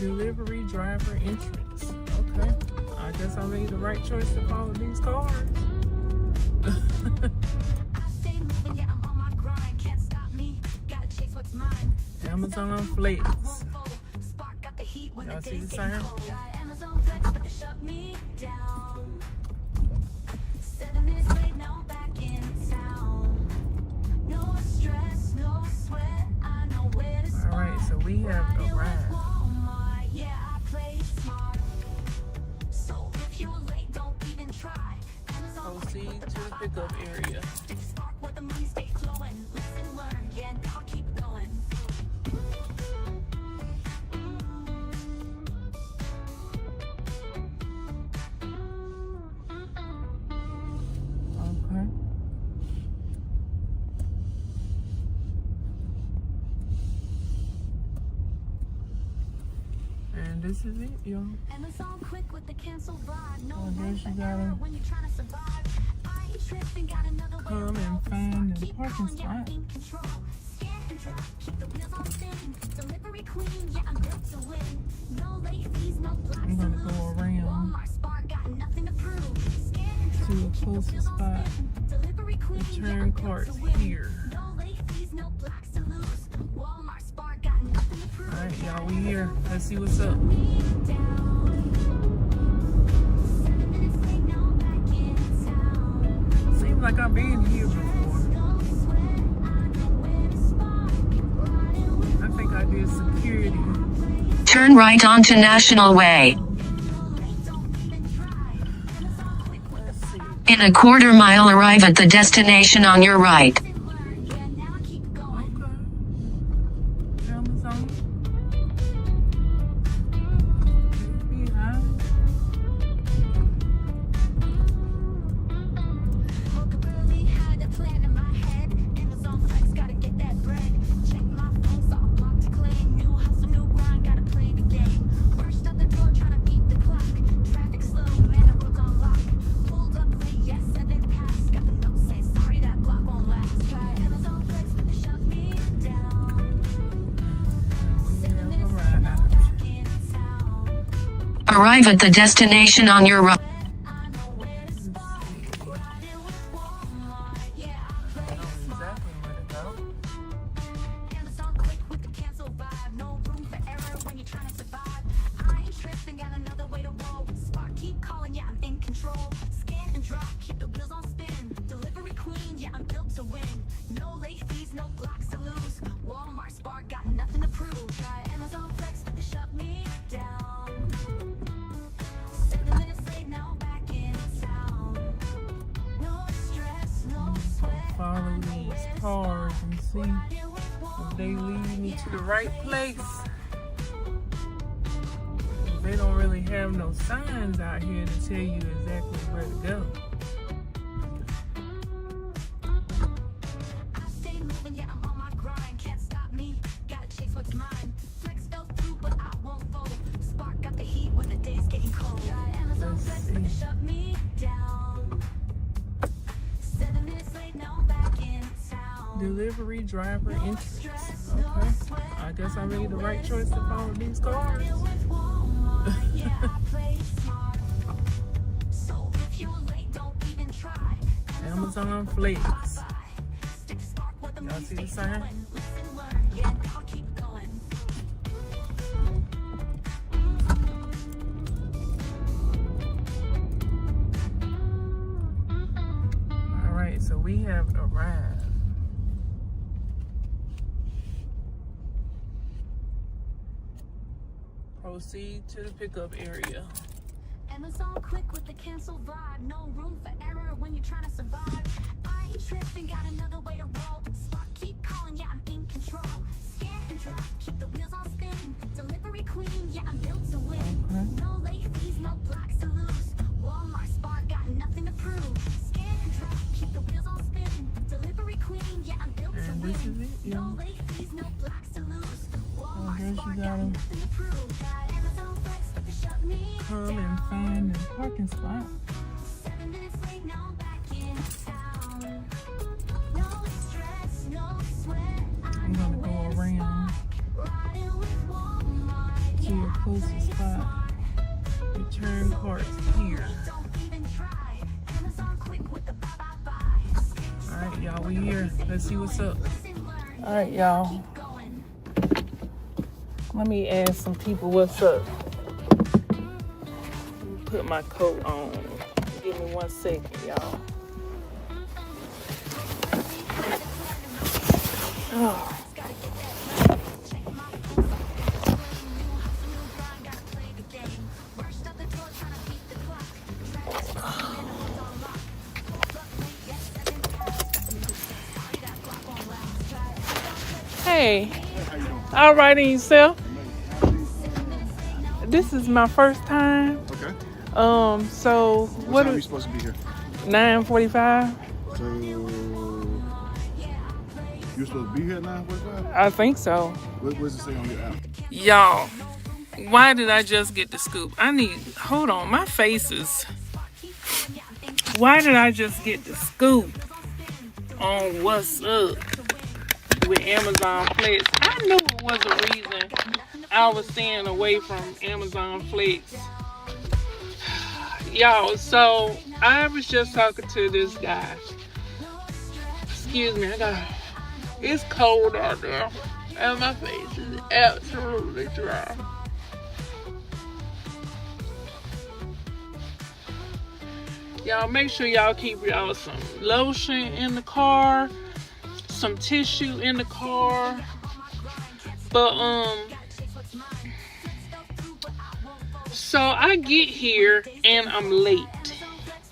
Delivery driver entrance. Okay. I guess I made the right choice to follow these cars. Amazon Flex. Y'all see the sign? Alright, so we have arrived. Proceed to the pickup area. Okay. And this is it, y'all. Amazon quick with the cancel vibe. No Oh, room there for she got error him. when you're trying to survive. I ain't tripping, got another way Come to roll. and find the Keep parking calling, yeah, spot. in control. Scan and drop, keep the wheels on spin. Delivery queen, yeah, I'm built to win. No late fees, no blocks I'm to gonna lose. go around Walmart Spark got nothing to prove. Scan and drop, to the keep the closest wheels on spot. spin. Delivery queen, yeah, Return I'm built carts to win. here. No late fees, no blocks to lose. Walmart Spark got nothing to prove. Alright, y'all, we here. Let's see what's up. Seems like I've been here before. I think I did security. Turn right onto National Way. Let's see. In a quarter mile, arrive at the destination on your right. Amazon. Arrive at the destination on your right. Follow these cars and see if they lead me to the right place. They don't really have no signs out here to tell you exactly where to go. Delivery driver entrance. Okay. I guess I made the right choice to follow these cars. Amazon Flex. Y'all see the sign? Alright, so we have arrived. Proceed to the pickup area. Amazon quick with the cancel vibe. No room for error when you're trying to survive. I ain't tripping, got another way to roll. Spot keep calling, yeah, I'm in control. Scan and drop, keep the wheels on spin. Delivery queen, yeah, I'm built to win. No late fees, no blocks to lose. Walmart Spot got nothing to prove. Scan and drop, keep the wheels on spin. Delivery queen, yeah, I'm built to win. No late fees, no blocks to lose. Walmart Spot got nothing to prove. Come and find a parking spot. 7 minutes late, now back in town. No stress, no sweat. I'm gonna go around to your closest spot. Return carts here. Alright, y'all, we here. Let's see what's up. Alright, y'all. Let me ask some people what's up. Put my coat on. Give me 1 second, y'all. Oh. Hey. All right, and yourself? This is my first time. Okay. So what time are you supposed to be here? 9:45. So you're supposed to be here at 9:45? I think so. What does it say on your app? Y'all, why did I just get the scoop? Hold on, my face is. Why did I just get the scoop on what's up with Amazon Flex? I knew it was a reason I was staying away from Amazon Flex. Y'all, so I was just talking to this guy. Excuse me, it's cold out there and my face is absolutely dry. Y'all make sure y'all keep y'all some lotion in the car, some tissue in the car. But so I get here and I'm late.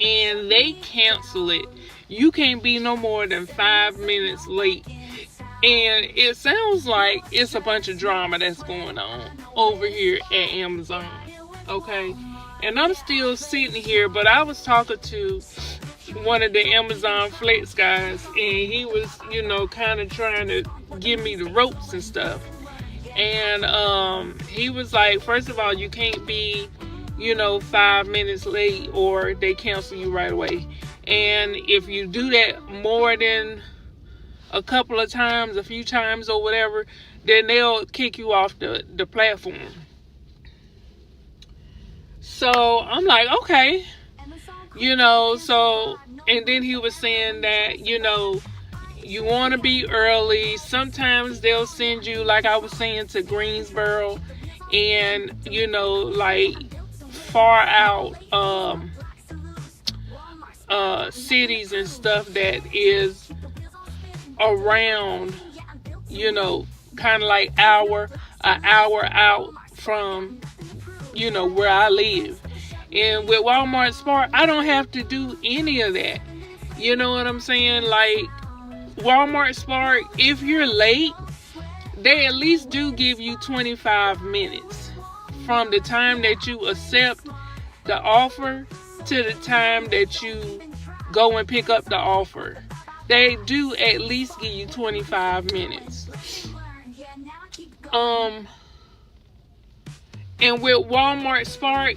and they cancel it, you can't be no more than 5 minutes late. And it sounds like it's a bunch of drama that's going on over here at Amazon. Okay? And I'm still sitting here, but I was talking to one of the Amazon Flex guys, and he was, kind of trying to give me the ropes and stuff. And he was like, first of all, you can't be, 5 minutes late or they cancel you right away. And if you do that more than a couple of times, a few times or whatever, then they'll kick you off the platform. So I'm like, okay, so, and then he was saying that, you want to be early. Sometimes they'll send you, like I was saying, to Greensboro and, like far out cities and stuff that is around, kind of like an hour out from, where I live. And with Walmart Spark, I don't have to do any of that. You know what I'm saying? Like Walmart Spark, if you're late, they at least do give you 25 minutes from the time that you accept the offer to the time that you go and pick up the offer. They do at least give you 25 minutes. And with Walmart Spark,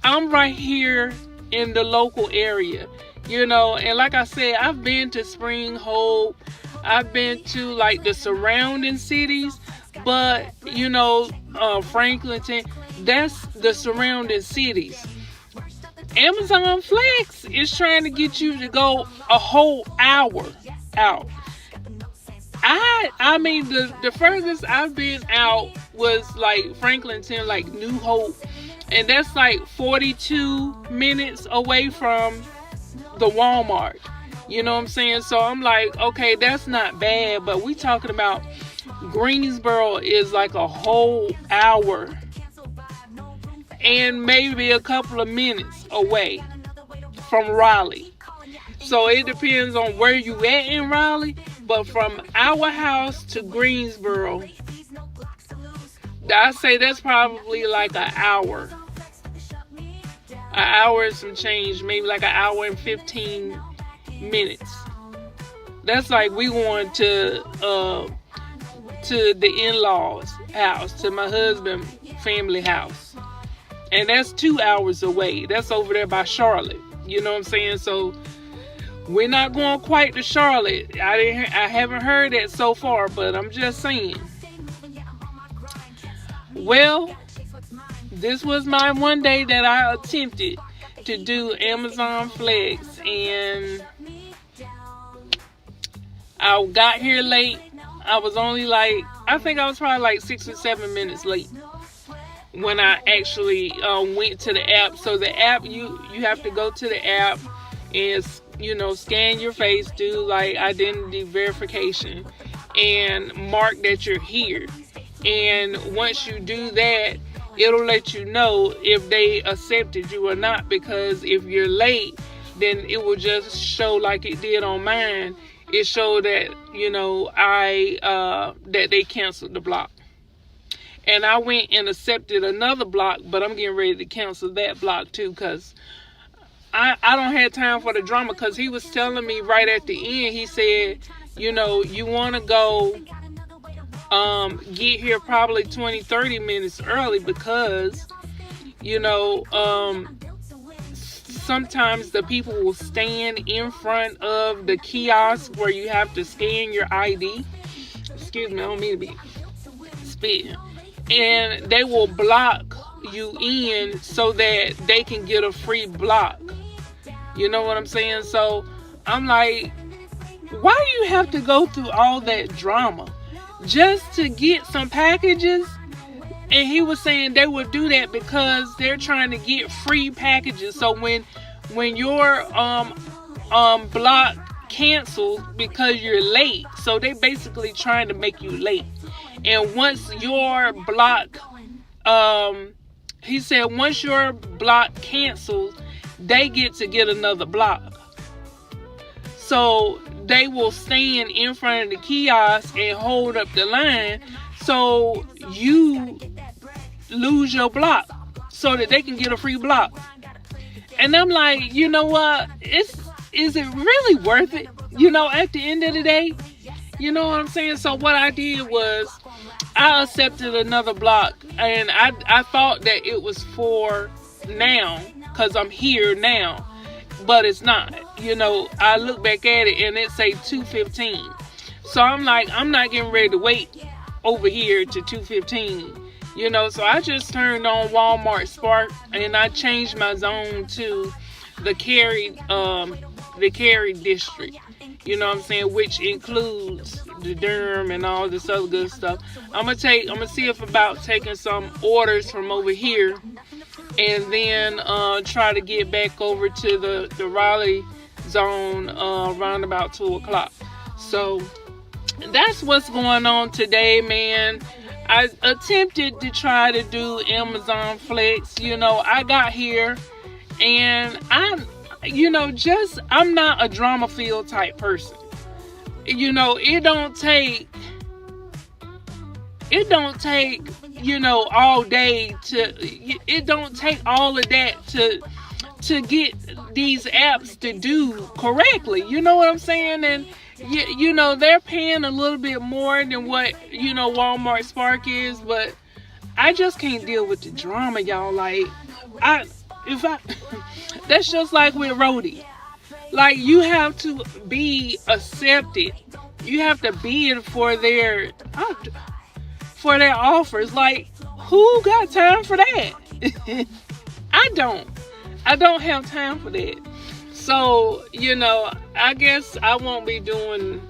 I'm right here in the local area, and like I said, I've been to Spring Hope, I've been to like the surrounding cities, but Franklinton, that's the surrounding cities. Amazon Flex is trying to get you to go a whole hour out. I mean, the furthest I've been out was like Franklinton, like New Hope, and that's like 42 minutes away from the Walmart. You know what I'm saying? So I'm like, okay, that's not bad, but we talking about Greensboro is like a whole hour and maybe a couple of minutes away from Raleigh. So it depends on where you at in Raleigh, but from our house to Greensboro, I say that's probably like an hour and some change, maybe like an hour and 15 minutes. That's like we going to the in-laws house, to my husband's family house, and that's 2 hours away. That's over there by Charlotte. You know what I'm saying? So we're not going quite to Charlotte. I haven't heard that so far, but I'm just saying. Well, this was my one day that I attempted to do Amazon Flex, and I got here late. I was only I think I was probably like 6 or 7 minutes late when I actually went to the app. So the app, you have to go to the app and scan your face, do like identity verification, and mark that you're here. And once you do that, it'll let you know if they accepted you or not, because if you're late, then it will just show like it did on mine. It showed that, that they canceled the block. And I went and accepted another block, but I'm getting ready to cancel that block too, because I don't have time for the drama. Because he was telling me right at the end, he said, you want to go get here probably 20-30 minutes early, because sometimes the people will stand in front of the kiosk where you have to scan your ID. Excuse me, I don't mean to be spitting. And they will block you in so that they can get a free block. You know what I'm saying? So I'm like, why do you have to go through all that drama just to get some packages? And he was saying they would do that because they're trying to get free packages. So when your block cancels because you're late, so they basically trying to make you late. And once your block, he said, once your block cancels, they get another block. So they will stand in front of the kiosk and hold up the line, so you lose your block so that they can get a free block. And I'm like, you know what? Is it really worth it? You know, at the end of the day, you know what I'm saying? So what I did was I accepted another block, and I thought that it was for now because I'm here now, but it's not. You know, I look back at it and it say 2:15. So I'm like, I'm not getting ready to wait over here to 2:15. You know, so I just turned on Walmart Spark and I changed my zone to the Cary district. You know what I'm saying, which includes the Durham and all this other good stuff. I'm gonna see if about taking some orders from over here, and then try to get back over to the Raleigh zone around about 2 o'clock. So that's what's going on today, man. I attempted to try to do Amazon Flex. You know, I got here and I'm not a drama filled type person. You know, it don't take, you know, all day it don't take all of that to get these apps to do correctly. You know what I'm saying? And you know, they're paying a little bit more than what, you know, Walmart Spark is, but I just can't deal with the drama, y'all. Like, that's just like with Rhodey. Like, you have to be accepted. You have to bid for their offers. Like, who got time for that? I don't have time for that. So, you know, I guess I won't be doing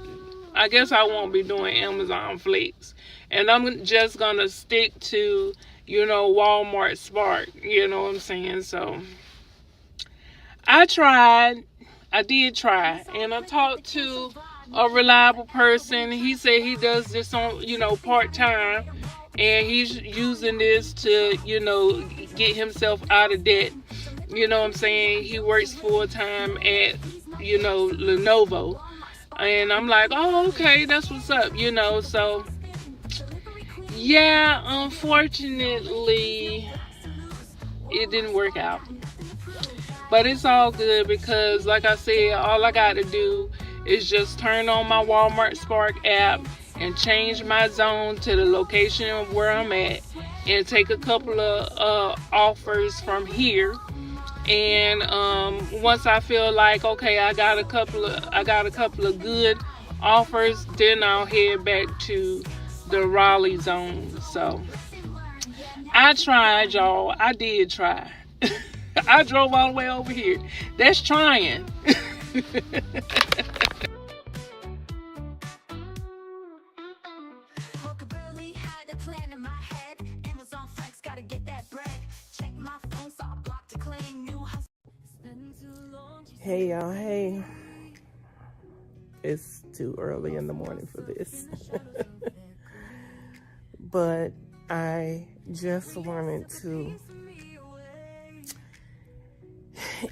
Amazon Flex. And I'm just gonna stick to, you know, Walmart Spark. You know what I'm saying? So I did try, and I talked to a reliable person. He said he does this on, you know, part-time, and he's using this to, you know, get himself out of debt. You know what I'm saying? He works full-time at, you know, Lenovo. And I'm like, oh, okay, that's what's up, you know. So, yeah, unfortunately, it didn't work out. But it's all good because, like I said, all I got to do is just turn on my Walmart Spark app and change my zone to the location of where I'm at and take a couple of offers from here. And once I feel like, okay, I got a couple of good offers, then I'll head back to the Raleigh zone. So I tried, y'all. I did try. I drove all the way over here. That's trying. Hey y'all, hey. It's too early in the morning for this. But I just wanted to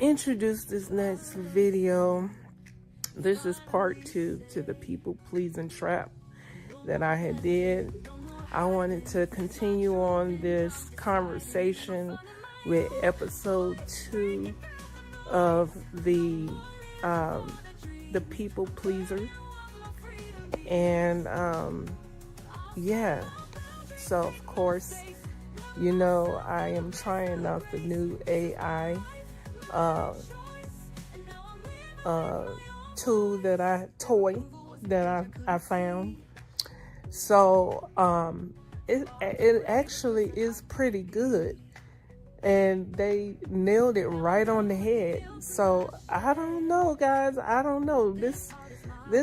introduce this next video. This is part 2 to the people pleasing trap that I had did. I wanted to continue on this conversation with episode 2 of the people pleaser. And yeah, so of course, you know, I am trying out the new AI tool that I found. So it actually is pretty good, and they nailed it right on the head. So I don't know, guys. I don't know. This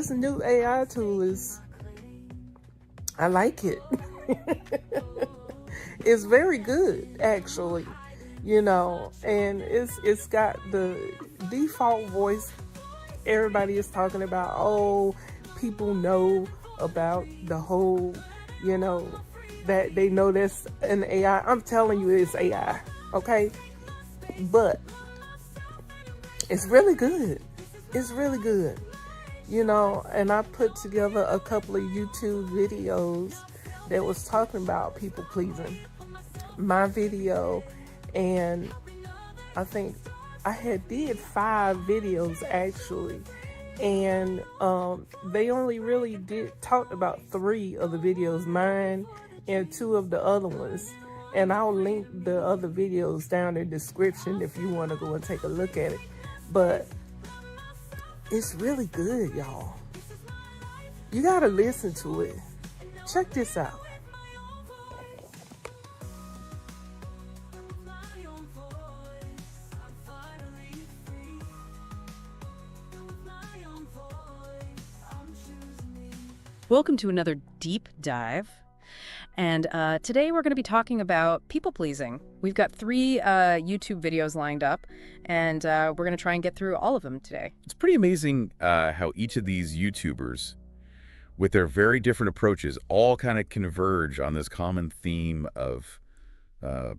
new AI tool I like it. It's very good, actually. You know, and it's got the default voice. Everybody is talking about, oh, people know about the whole, you know, that they know that's an AI. I'm telling you, it's AI, okay? But It's really good. It's really good. You know, and I put together a couple of YouTube videos that was talking about people pleasing. My video, and I think I did 5 videos actually, and they only really talked about 3 of the videos, mine and 2 of the other ones. And I'll link the other videos down in the description if you want to go and take a look at it. But it's really good, y'all. You gotta listen to it. Check this out. Welcome to another deep dive. And today we're going to be talking about people pleasing. We've got 3 YouTube videos lined up, and we're going to try and get through all of them today. It's pretty amazing how each of these YouTubers, with their very different approaches, all kind of converge on this common theme of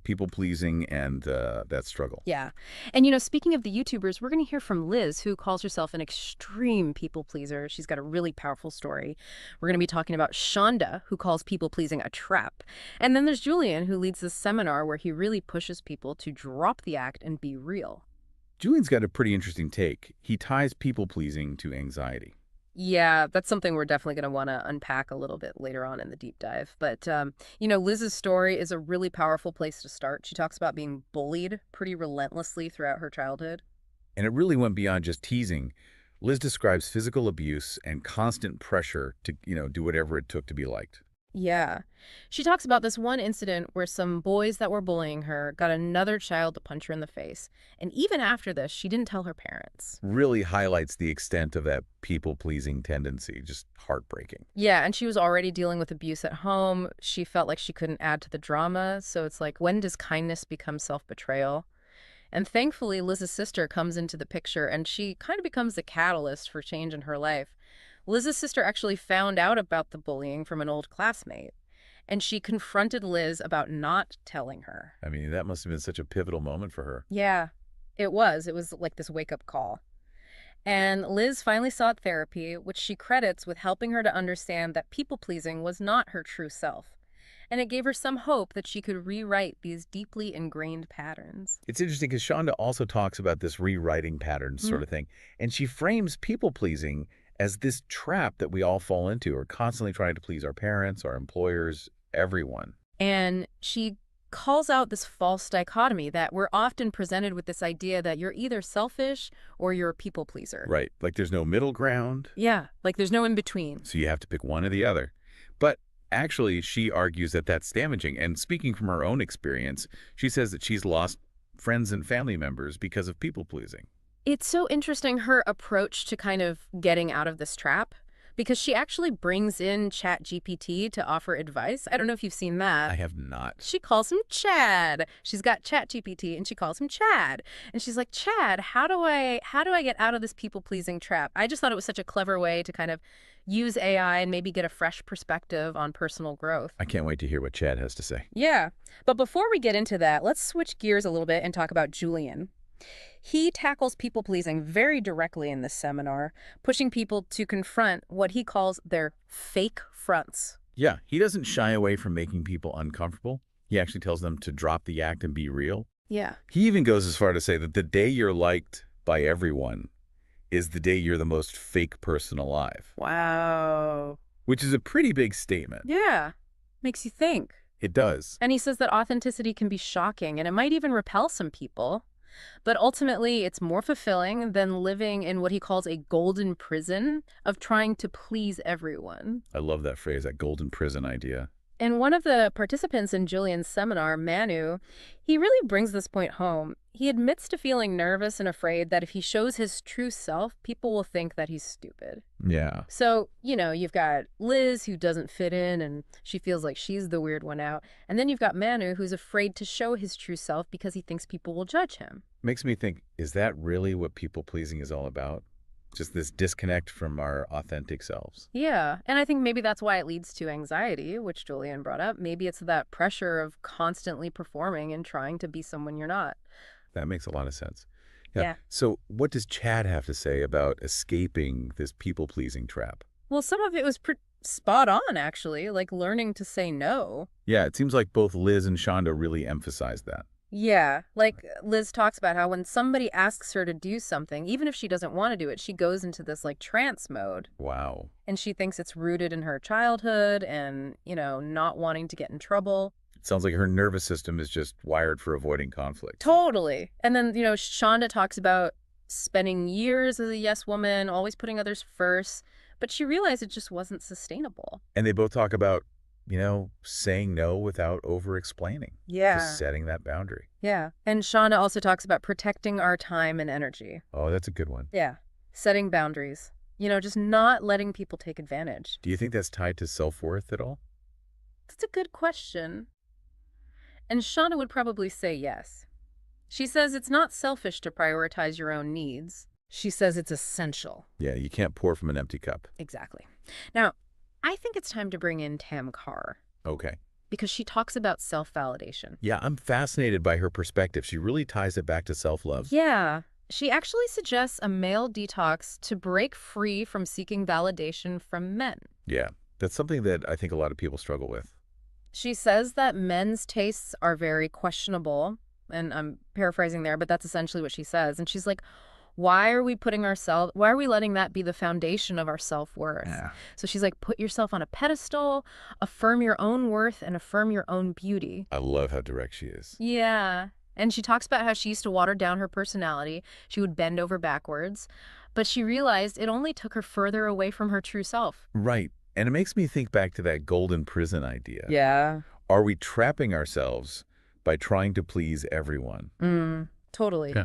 people pleasing and that struggle. Yeah. And, you know, speaking of the YouTubers, we're going to hear from Liz, who calls herself an extreme people pleaser. She's got a really powerful story. We're going to be talking about Shonda, who calls people pleasing a trap. And then there's Julian, who leads this seminar where he really pushes people to drop the act and be real. Julian's got a pretty interesting take. He ties people pleasing to anxiety. Yeah, that's something we're definitely going to want to unpack a little bit later on in the deep dive. But, you know, Liz's story is a really powerful place to start. She talks about being bullied pretty relentlessly throughout her childhood. And it really went beyond just teasing. Liz describes physical abuse and constant pressure to, do whatever it took to be liked. Yeah. She talks about this one incident where some boys that were bullying her got another child to punch her in the face. And even after this, she didn't tell her parents. Really highlights the extent of that people-pleasing tendency. Just heartbreaking. Yeah, and she was already dealing with abuse at home. She felt like she couldn't add to the drama. So it's like, when does kindness become self-betrayal? And thankfully, Liz's sister comes into the picture, and she kind of becomes the catalyst for change in her life. Liz's sister actually found out about the bullying from an old classmate, and she confronted Liz about not telling her. I mean, that must have been such a pivotal moment for her. Yeah, it was. It was like this wake-up call. And Liz finally sought therapy, which she credits with helping her to understand that people-pleasing was not her true self. And it gave her some hope that she could rewrite these deeply ingrained patterns. It's interesting because Shonda also talks about this rewriting patterns sort of thing, and she frames people-pleasing as this trap that we all fall into. We're constantly trying to please our parents, our employers, everyone. And she calls out this false dichotomy that we're often presented with this idea that you're either selfish or you're a people pleaser. Right. Like there's no middle ground. Yeah. Like there's no in between. So you have to pick one or the other. But actually, she argues that that's damaging. And speaking from her own experience, she says that she's lost friends and family members because of people pleasing. It's so interesting, her approach to kind of getting out of this trap, because she actually brings in ChatGPT to offer advice. I don't know if you've seen that. I have not. She calls him Chad. She's got ChatGPT and she calls him Chad. And she's like, Chad, how do I get out of this people-pleasing trap? I just thought it was such a clever way to kind of use AI and maybe get a fresh perspective on personal growth. I can't wait to hear what Chad has to say. Yeah. But before we get into that, let's switch gears a little bit and talk about Julian. He tackles people-pleasing very directly in this seminar, pushing people to confront what he calls their fake fronts. Yeah, he doesn't shy away from making people uncomfortable. He actually tells them to drop the act and be real. Yeah. He even goes as far to say that the day you're liked by everyone is the day you're the most fake person alive. Wow. Which is a pretty big statement. Yeah. Makes you think. It does. And he says that authenticity can be shocking, and it might even repel some people. But ultimately, it's more fulfilling than living in what he calls a golden prison of trying to please everyone. I love that phrase, that golden prison idea. And one of the participants in Julian's seminar, Manu, he really brings this point home. He admits to feeling nervous and afraid that if he shows his true self, people will think that he's stupid. Yeah. So, you've got Liz, who doesn't fit in, and she feels like she's the weird one out. And then you've got Manu, who's afraid to show his true self because he thinks people will judge him. Makes me think, is that really what people-pleasing is all about? Just this disconnect from our authentic selves. Yeah, and I think maybe that's why it leads to anxiety, which Julian brought up. Maybe it's that pressure of constantly performing and trying to be someone you're not. That makes a lot of sense. Yeah. So what does Chad have to say about escaping this people-pleasing trap? Well, some of it was spot on, actually, like learning to say no. Yeah, it seems like both Liz and Shonda really emphasized that. Yeah, like Liz talks about how when somebody asks her to do something, even if she doesn't want to do it, she goes into this like trance mode. Wow. And she thinks it's rooted in her childhood and, not wanting to get in trouble. It sounds like her nervous system is just wired for avoiding conflict. Totally. And then, Shonda talks about spending years as a yes woman, always putting others first, but she realized it just wasn't sustainable. And they both talk about, saying no without over-explaining. Yeah. Just setting that boundary. Yeah. And Shonda also talks about protecting our time and energy. Oh, that's a good one. Yeah. Setting boundaries. Just not letting people take advantage. Do you think that's tied to self-worth at all? That's a good question. And Shonda would probably say yes. She says it's not selfish to prioritize your own needs. She says it's essential. Yeah, you can't pour from an empty cup. Exactly. Now, I think it's time to bring in Tam Carr. Okay. Because she talks about self-validation. Yeah, I'm fascinated by her perspective. She really ties it back to self-love. Yeah. She actually suggests a male detox to break free from seeking validation from men. Yeah, that's something that I think a lot of people struggle with. She says that men's tastes are very questionable, and I'm paraphrasing there, but that's essentially what she says. And she's like, why are we letting that be the foundation of our self-worth? Yeah. So she's like, put yourself on a pedestal, affirm your own worth, and affirm your own beauty. I love how direct she is. Yeah. And she talks about how she used to water down her personality. She would bend over backwards. But she realized it only took her further away from her true self. Right. And it makes me think back to that golden prison idea. Yeah. Are we trapping ourselves by trying to please everyone? Totally. Yeah.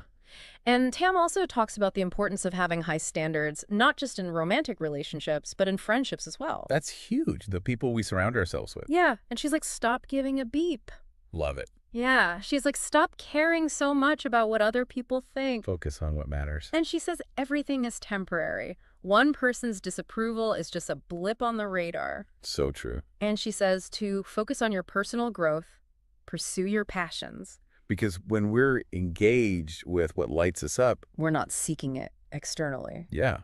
And Tam also talks about the importance of having high standards, not just in romantic relationships, but in friendships as well. That's huge, the people we surround ourselves with. Yeah. And she's like, stop giving a beep. Love it. Yeah. She's like, stop caring so much about what other people think. Focus on what matters. And she says everything is temporary. One person's disapproval is just a blip on the radar. So true. And she says to focus on your personal growth, pursue your passions. Because when we're engaged with what lights us up, we're not seeking it externally. Yeah.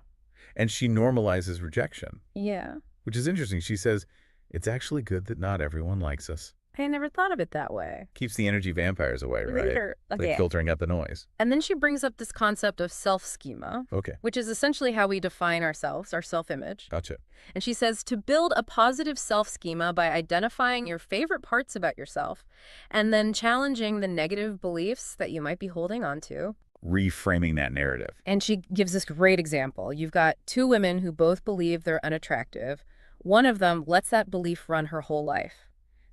And she normalizes rejection. Yeah. Which is interesting. She says, it's actually good that not everyone likes us. I never thought of it that way. Keeps the energy vampires away, right? Later. Okay. Like filtering out the noise. And then she brings up this concept of self-schema. Okay. Which is essentially how we define ourselves, our self-image. Gotcha. And she says to build a positive self-schema by identifying your favorite parts about yourself and then challenging the negative beliefs that you might be holding on to. Reframing that narrative. And she gives this great example. You've got two women who both believe they're unattractive. One of them lets that belief run her whole life.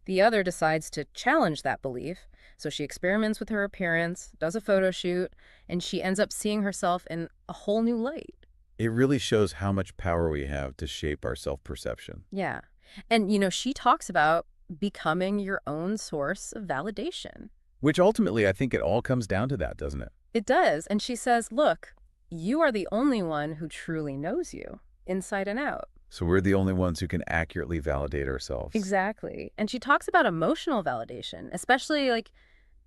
The other decides to challenge that belief, so she experiments with her appearance, does a photo shoot, and she ends up seeing herself in a whole new light. It really shows how much power we have to shape our self-perception. Yeah. And, she talks about becoming your own source of validation. Which ultimately, I think it all comes down to that, doesn't it? It does. And she says, look, you are the only one who truly knows you, inside and out. So we're the only ones who can accurately validate ourselves. Exactly. And she talks about emotional validation, especially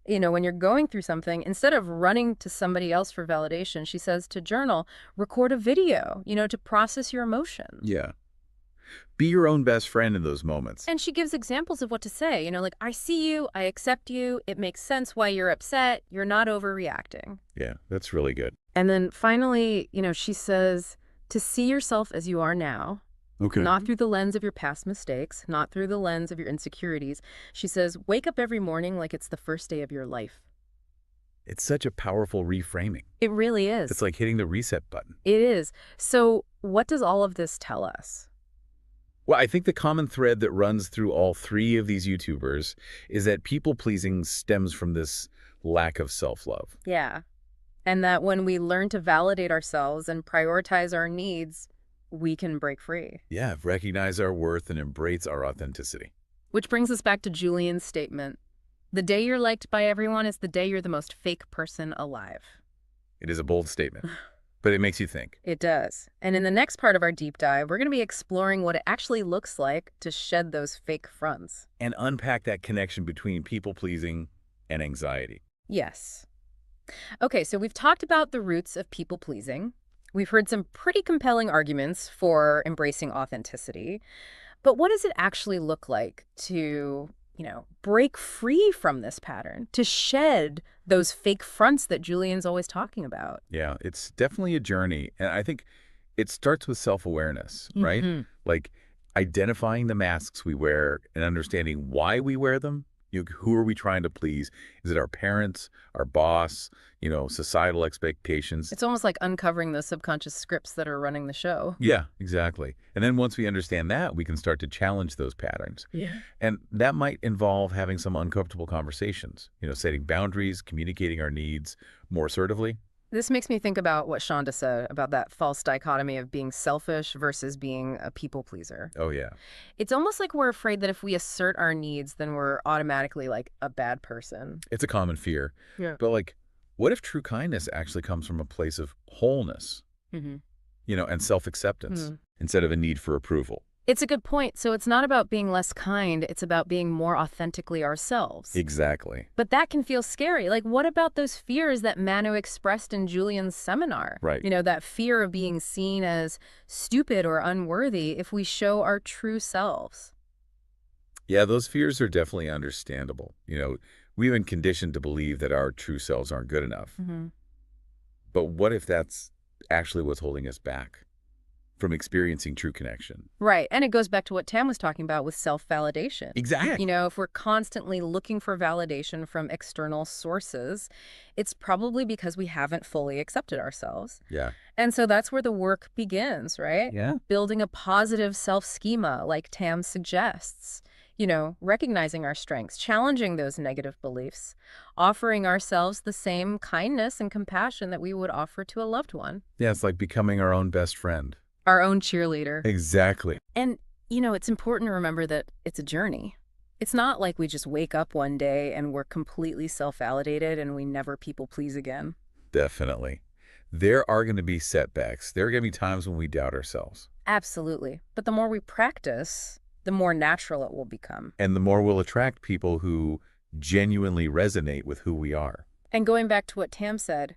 when you're going through something, instead of running to somebody else for validation, she says to journal, record a video, to process your emotions. Yeah. Be your own best friend in those moments. And she gives examples of what to say, I see you, I accept you, it makes sense why you're upset, you're not overreacting. Yeah, that's really good. And then finally, she says to see yourself as you are now. Okay. Not through the lens of your past mistakes, not through the lens of your insecurities. She says, wake up every morning like it's the first day of your life. It's such a powerful reframing. It really is. It's like hitting the reset button. It is. So what does all of this tell us? Well, I think the common thread that runs through all three of these YouTubers is that people-pleasing stems from this lack of self-love. Yeah. And that when we learn to validate ourselves and prioritize our needs, we can break free. Yeah, recognize our worth and embrace our authenticity. Which brings us back to Julian's statement. The day you're liked by everyone is the day you're the most fake person alive. It is a bold statement, but it makes you think. It does. And in the next part of our deep dive, we're going to be exploring what it actually looks like to shed those fake fronts. And unpack that connection between people-pleasing and anxiety. Yes. Okay, so we've talked about the roots of people pleasing. We've heard some pretty compelling arguments for embracing authenticity. But what does it actually look like to, break free from this pattern, to shed those fake fronts that Julian's always talking about? Yeah, it's definitely a journey. And I think it starts with self-awareness, right? Mhm. Like identifying the masks we wear and understanding why we wear them. Who are we trying to please? Is it our parents, our boss, societal expectations? It's almost like uncovering the subconscious scripts that are running the show. Yeah, exactly. And then once we understand that, we can start to challenge those patterns. Yeah. And that might involve having some uncomfortable conversations, setting boundaries, communicating our needs more assertively. This makes me think about what Shonda said about that false dichotomy of being selfish versus being a people pleaser. Oh, yeah. It's almost like we're afraid that if we assert our needs, then we're automatically like a bad person. It's a common fear. Yeah. But what if true kindness actually comes from a place of wholeness, Mm-hmm. and self-acceptance instead of a need for approval? It's a good point. So it's not about being less kind. It's about being more authentically ourselves. Exactly. But that can feel scary. Like, what about those fears that Manu expressed in Julian's seminar? Right. That fear of being seen as stupid or unworthy if we show our true selves. Yeah, those fears are definitely understandable. We've been conditioned to believe that our true selves aren't good enough. Mm-hmm. But what if that's actually what's holding us back from experiencing true connection? Right. And it goes back to what Tam was talking about with self-validation. Exactly. If we're constantly looking for validation from external sources, it's probably because we haven't fully accepted ourselves. Yeah. And so that's where the work begins, right? Yeah. Building a positive self-schema like Tam suggests. Recognizing our strengths, challenging those negative beliefs, offering ourselves the same kindness and compassion that we would offer to a loved one. Yeah, it's like becoming our own best friend. Our own cheerleader. Exactly. And, it's important to remember that it's a journey. It's not like we just wake up one day and we're completely self-validated and we never people please again. Definitely. There are going to be setbacks. There are going to be times when we doubt ourselves. Absolutely. But the more we practice, the more natural it will become. And the more we'll attract people who genuinely resonate with who we are. And going back to what Tam said,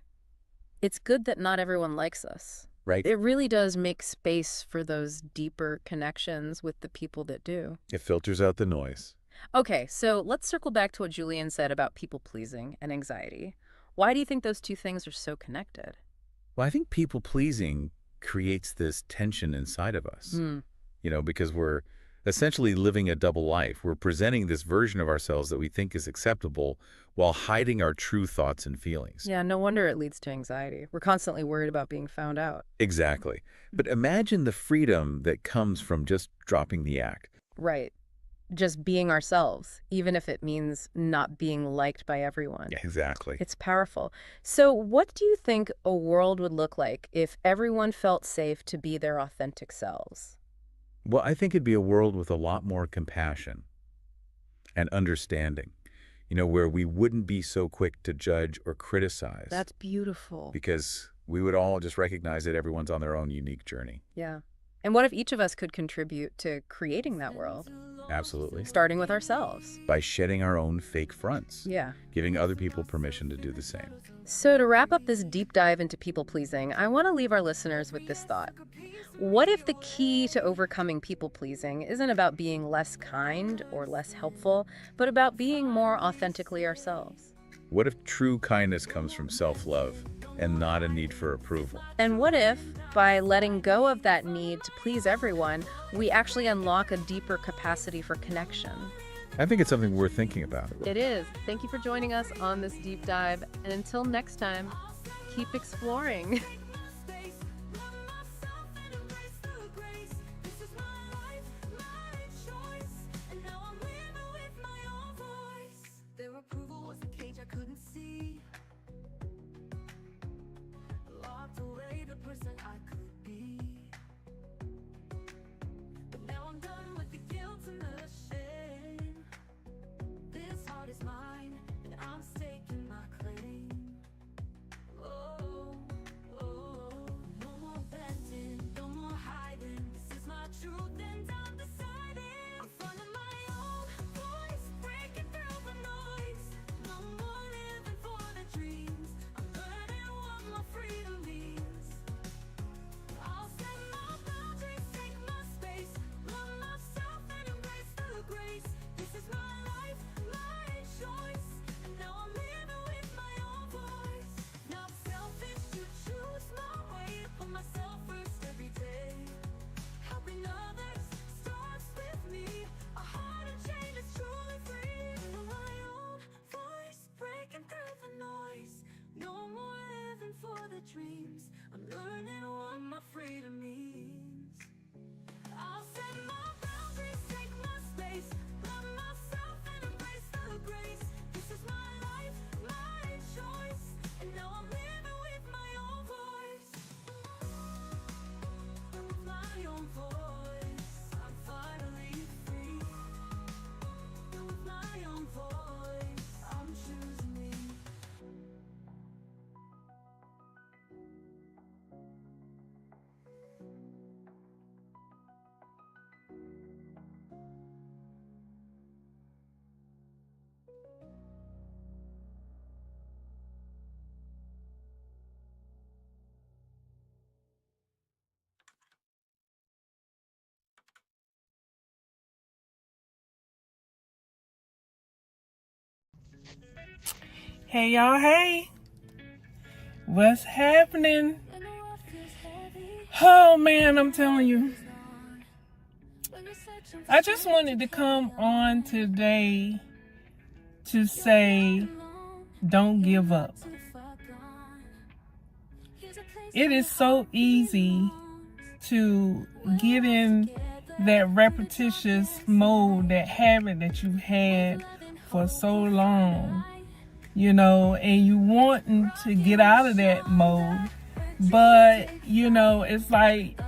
it's good that not everyone likes us. Right? It really does make space for those deeper connections with the people that do. It filters out the noise. Okay, so let's circle back to what Julian said about people-pleasing and anxiety. Why do you think those two things are so connected? Well, I think people-pleasing creates this tension inside of us, because we're essentially living a double life. We're presenting this version of ourselves that we think is acceptable while hiding our true thoughts and feelings. Yeah, no wonder it leads to anxiety. We're constantly worried about being found out. Exactly. But imagine the freedom that comes from just dropping the act. Right. Just being ourselves, even if it means not being liked by everyone. Yeah, exactly. It's powerful. So what do you think a world would look like if everyone felt safe to be their authentic selves? Well, I think it'd be a world with a lot more compassion and understanding, where we wouldn't be so quick to judge or criticize. That's beautiful. Because we would all just recognize that everyone's on their own unique journey. Yeah. And what if each of us could contribute to creating that world? Absolutely. Starting with ourselves. By shedding our own fake fronts. Yeah. Giving other people permission to do the same. So to wrap up this deep dive into people-pleasing, I want to leave our listeners with this thought. What if the key to overcoming people-pleasing isn't about being less kind or less helpful, but about being more authentically ourselves? What if true kindness comes from self-love and not a need for approval? And what if, by letting go of that need to please everyone, we actually unlock a deeper capacity for connection? I think it's something worth thinking about. It is. Thank you for joining us on this deep dive. And until next time, keep exploring. Mine, and I'm staking my claim. Oh, oh. Hey y'all, hey. What's happening? Oh man, I'm telling you. I just wanted to come on today to say, don't give up. It is so easy to get in that repetitious mode, that habit that you've had for so long, you know, and you wanting to get out of that mode, but you know, it's like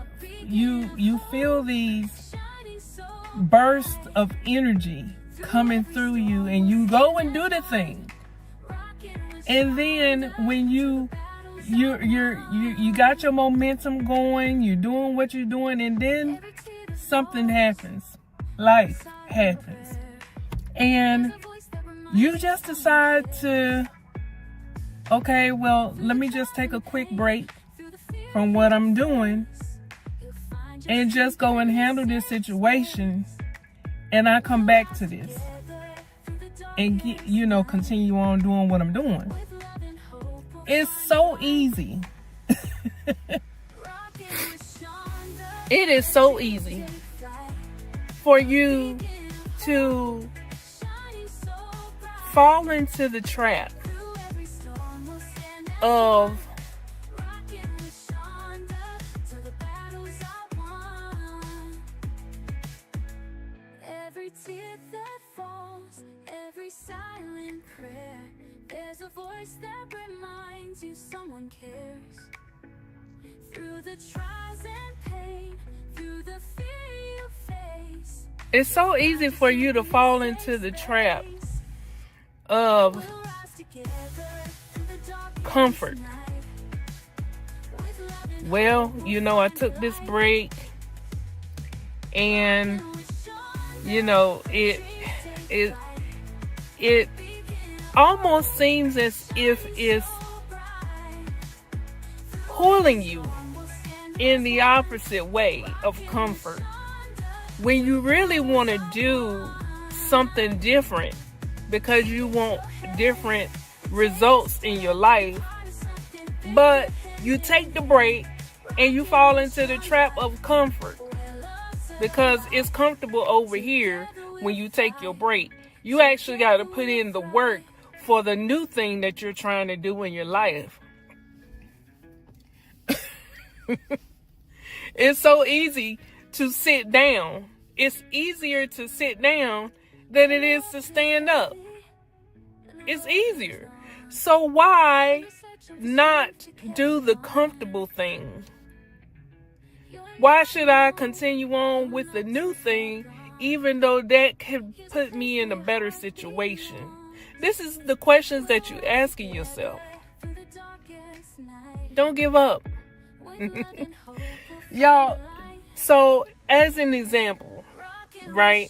you feel these bursts of energy coming through you, and you go and do the thing, and then when you got your momentum going, you're doing what you're doing, and then something happens, life happens, and you just decide to, okay, well, let me just take a quick break from what I'm doing and just go and handle this situation, and I come back to this and get, you know, continue on doing what I'm doing. It's so easy. It is so easy for you to fall into the trap of every tear that falls, every silent prayer. There's a voice that reminds you someone cares. Through the trials and pain, through the fear you face. It's so easy for you to fall into the trap of comfort. Well, you know, I took this break, and you know, it almost seems as if it's pulling you in the opposite way of comfort, when you really want to do something different because you want different results in your life, but you take the break and you fall into the trap of comfort because it's comfortable over here. When you take your break, you actually got to put in the work for the new thing that you're trying to do in your life. It's so easy to sit down. It's easier to sit down than it is to stand up. It's easier. So why not do the comfortable thing? Why should I continue on with the new thing, even though that could put me in a better situation? This is the questions that you're asking yourself. Don't give up. Y'all, so as an example, right?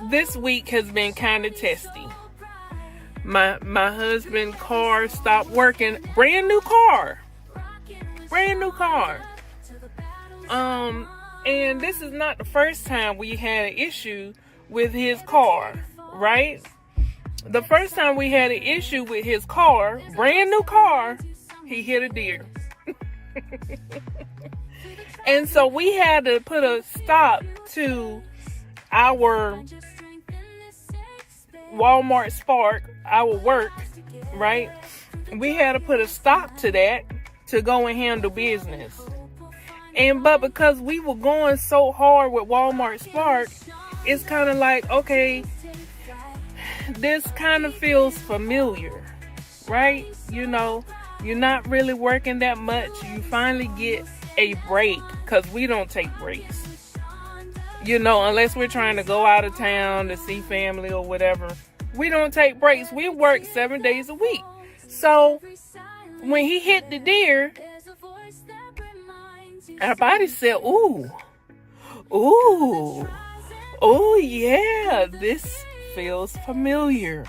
This week has been kind of testy. My husband's car stopped working. Brand new car. And this is not the first time we had an issue with his car, right? The first time we had an issue with his car, brand new car, he hit a deer. And so we had to put a stop to our Walmart Spark, our work, right? We had to put a stop to that to go and handle business. But because we were going so hard with Walmart Spark, it's kind of like, okay, this kind of feels familiar, right? You know, you're not really working that much. You finally get a break, because we don't take breaks. You know, unless we're trying to go out of town to see family or whatever. We don't take breaks. We work 7 days a week. So when he hit the deer, our body said, ooh, yeah, this feels familiar.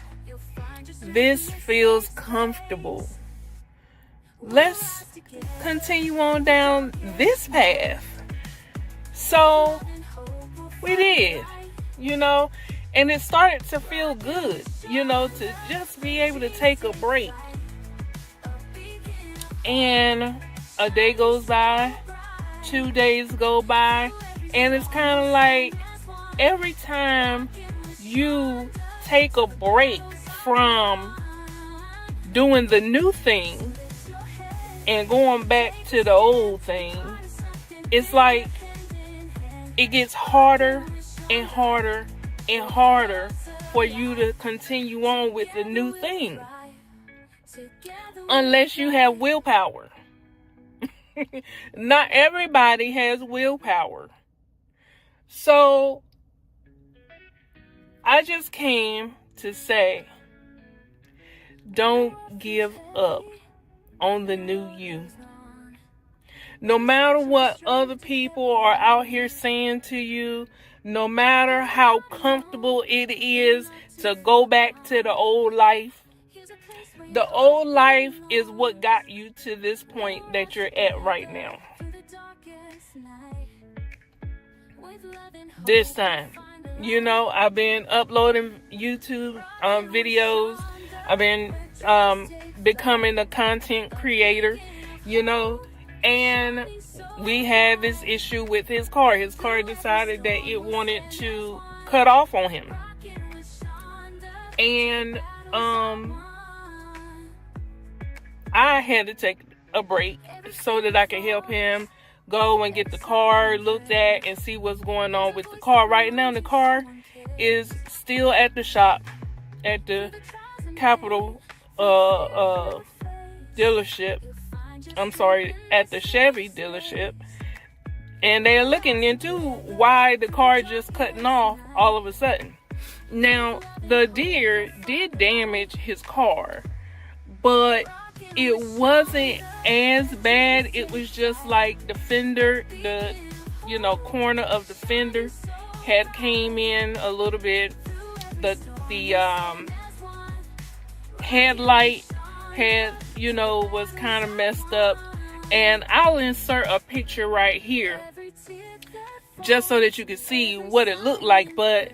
This feels comfortable. Let's continue on down this path. So we did, you know, And it started to feel good, you know, to just be able to take a break. And a day goes by, 2 days go by, and it's kind of like every time you take a break from doing the new thing and going back to the old thing, it's like it gets harder and harder and harder for you to continue on with the new thing, unless you have willpower. Not everybody has willpower. So I just came to say, don't give up on the new you. No matter what other people are out here saying to you, no matter how comfortable it is to go back to the old life, the old life is what got you to this point that you're at right now. This time, you know, I've been uploading YouTube videos. I've been becoming a content creator, you know, and we had this issue with his car. His car decided that it wanted to cut off on him. And I had to take a break so that I could help him go and get the car looked at and see what's going on with the car. Right now, the car is still at the shop, at the Capital dealership. I'm sorry, at the Chevy dealership. And they're looking into why the car just cutting off all of a sudden. Now, the deer did damage his car, but it wasn't as bad. It was just like the fender, the, you know, corner of the fender had came in a little bit. The headlight had, you know, was kind of messed up. And I'll insert a picture right here just so that you can see what it looked like. But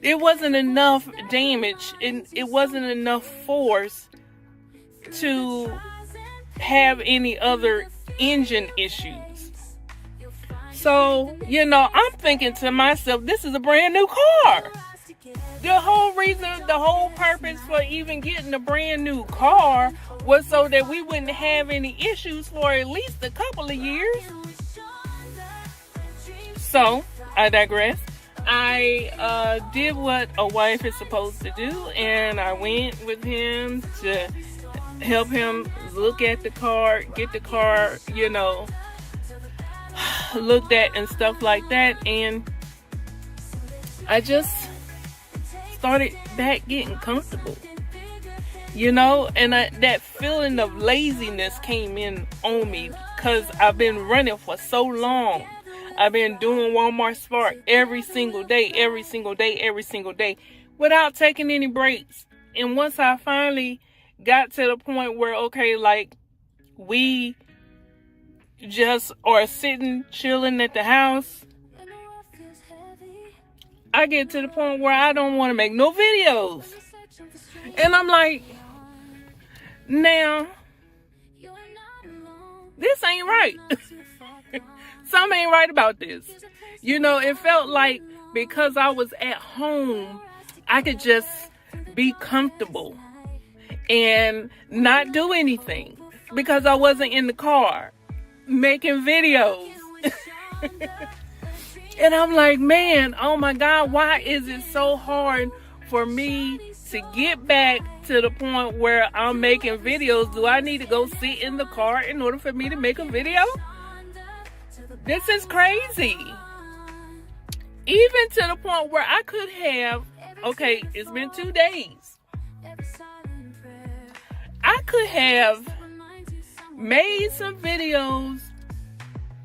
it wasn't enough damage and it wasn't enough force to have any other engine issues. So, you know, I'm thinking to myself, this is a brand new car. The whole reason, the whole purpose for even getting a brand new car was so that we wouldn't have any issues for at least a couple of years. So, I digress. I did what a wife is supposed to do, and I went with him to help him look at the car, get the car, you know, looked at and stuff like that. And I just started back getting comfortable, you know, and that feeling of laziness came in on me because I've been running for so long. I've been doing Walmart Spark every single day without taking any breaks. And once I finally got to the point where, okay, like, we just are sitting, chilling at the house, I get to the point where I don't want to make no videos. And I'm like, now, this ain't right. Something ain't right about this. You know, it felt like because I was at home, I could just be comfortable and not do anything because I wasn't in the car making videos. And I'm like, man, oh my God, why is it so hard for me to get back to the point where I'm making videos? Do I need to go sit in the car in order for me to make a video? This is crazy. Even to the point where I could have, okay, it's been 2 days. I could have made some videos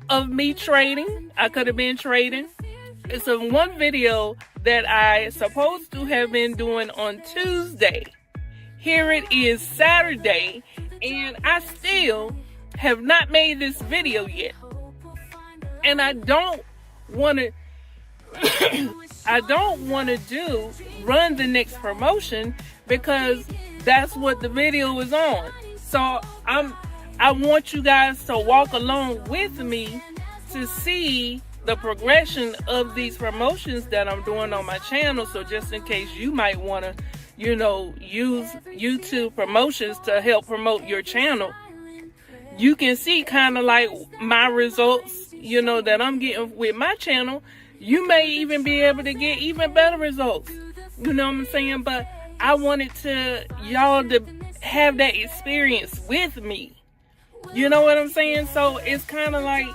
of me trading. I could have been trading. It's a one video that I supposed to have been doing on Tuesday. Here it is Saturday, and I still have not made this video yet. And I don't want to I don't want to run the next promotion because that's what the video is on. So I want you guys to walk along with me to see the progression of these promotions that I'm doing on my channel. So just in case you might want to, use YouTube promotions to help promote your channel, you can see kind of like my results, that I'm getting with my channel. You may even be able to get even better results. You know what I'm saying? But I wanted y'all to have that experience with me. You know what I'm saying? So it's kind of like,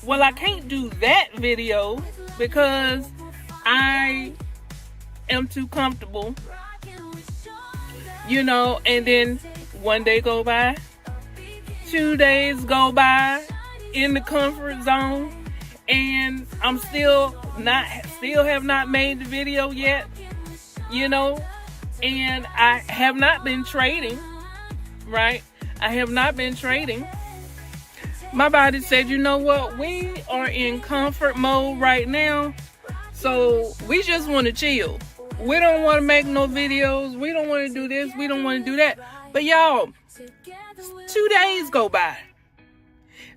well, I can't do that video because I am too comfortable. And then one day go by, 2 days go by in the comfort zone, and I'm still have not made the video yet, and I have not been trading, right? I have not been trading. My body said, you know what? We are in comfort mode right now, so we just want to chill. We don't want to make no videos. We don't want to do this. We don't want to do that. But y'all, 2 days go by.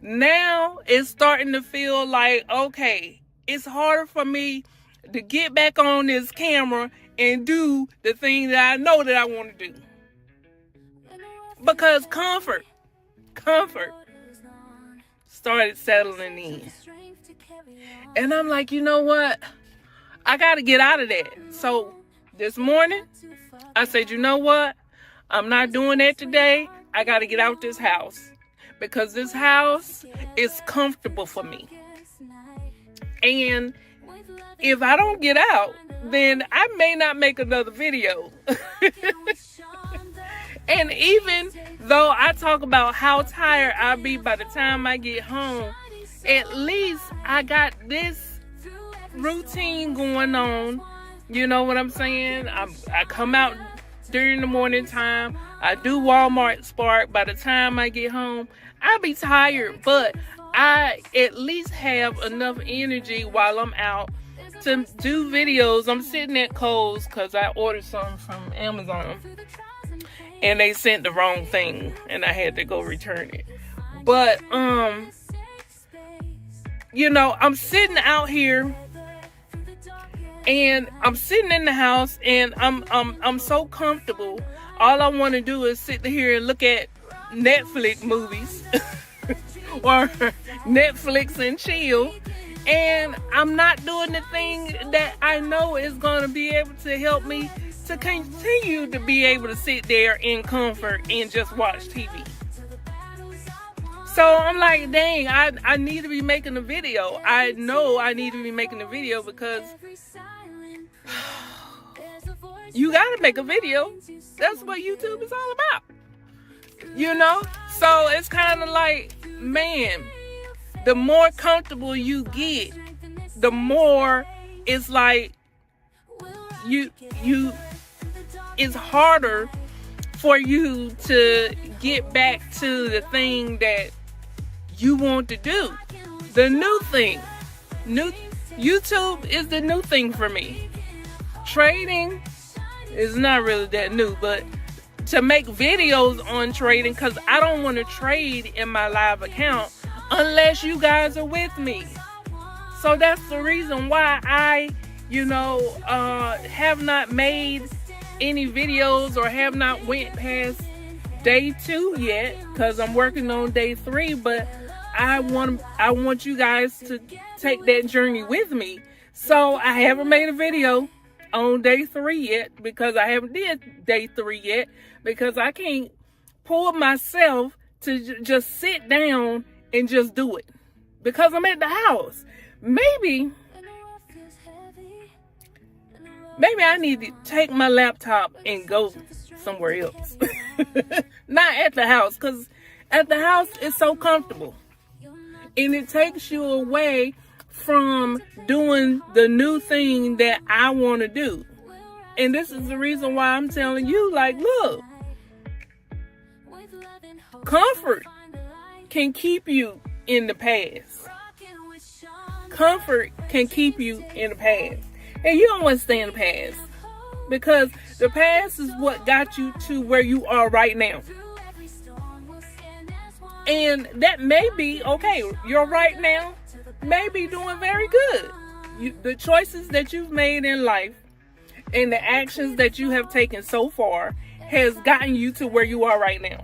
Now it's starting to feel like, okay, it's harder for me to get back on this camera and do the thing that I know that I want to do. Because comfort started settling in. And I'm like, you know what? I got to get out of that. So this morning, I said, you know what? I'm not doing that today. I got to get out this house. Because this house is comfortable for me. And if I don't get out, then I may not make another video. And even though I talk about how tired I'll be by the time I get home, at least I got this routine going on. You know what I'm saying? I come out during the morning time. I do Walmart Spark. By the time I get home, I'll be tired, but I at least have enough energy while I'm out to do videos. I'm sitting at Kohl's because I ordered something from Amazon and they sent the wrong thing and I had to go return it. But I'm sitting out here and I'm sitting in the house and I'm so comfortable. All I want to do is sit here and look at Netflix movies or Netflix and chill, and I'm not doing the thing that I know is going to be able to help me to continue to be able to sit there in comfort and just watch TV. So I'm like, dang, I need to be making a video. I know I need to be making a video because you got to make a video. That's what YouTube is all about. So it's kind of like, man, the more comfortable you get, the more it's like it's harder for you to get back to the thing that you want to do. The new thing. YouTube is the new thing for me. Trading is not really that new, but to make videos on trading, because I don't want to trade in my live account unless you guys are with me. So that's the reason why I, have not made any videos or have not went past day 2 yet, because I'm working on day 3, but I want you guys to take that journey with me. So I haven't made a video on day 3 yet, because I haven't did day 3 yet, because I can't pull myself to just sit down and just do it, because I'm at the house. Maybe I need to take my laptop and go somewhere else. Not at the house, because at the house it's so comfortable and it takes you away from doing the new thing that I want to do. And this is the reason why I'm telling you, like, look, comfort can keep you in the past. Comfort can keep you in the past. And you don't want to stay in the past, because the past is what got you to where you are right now. And that may be okay. You're right now may be doing very good. The choices that you've made in life and the actions that you have taken so far has gotten you to where you are right now.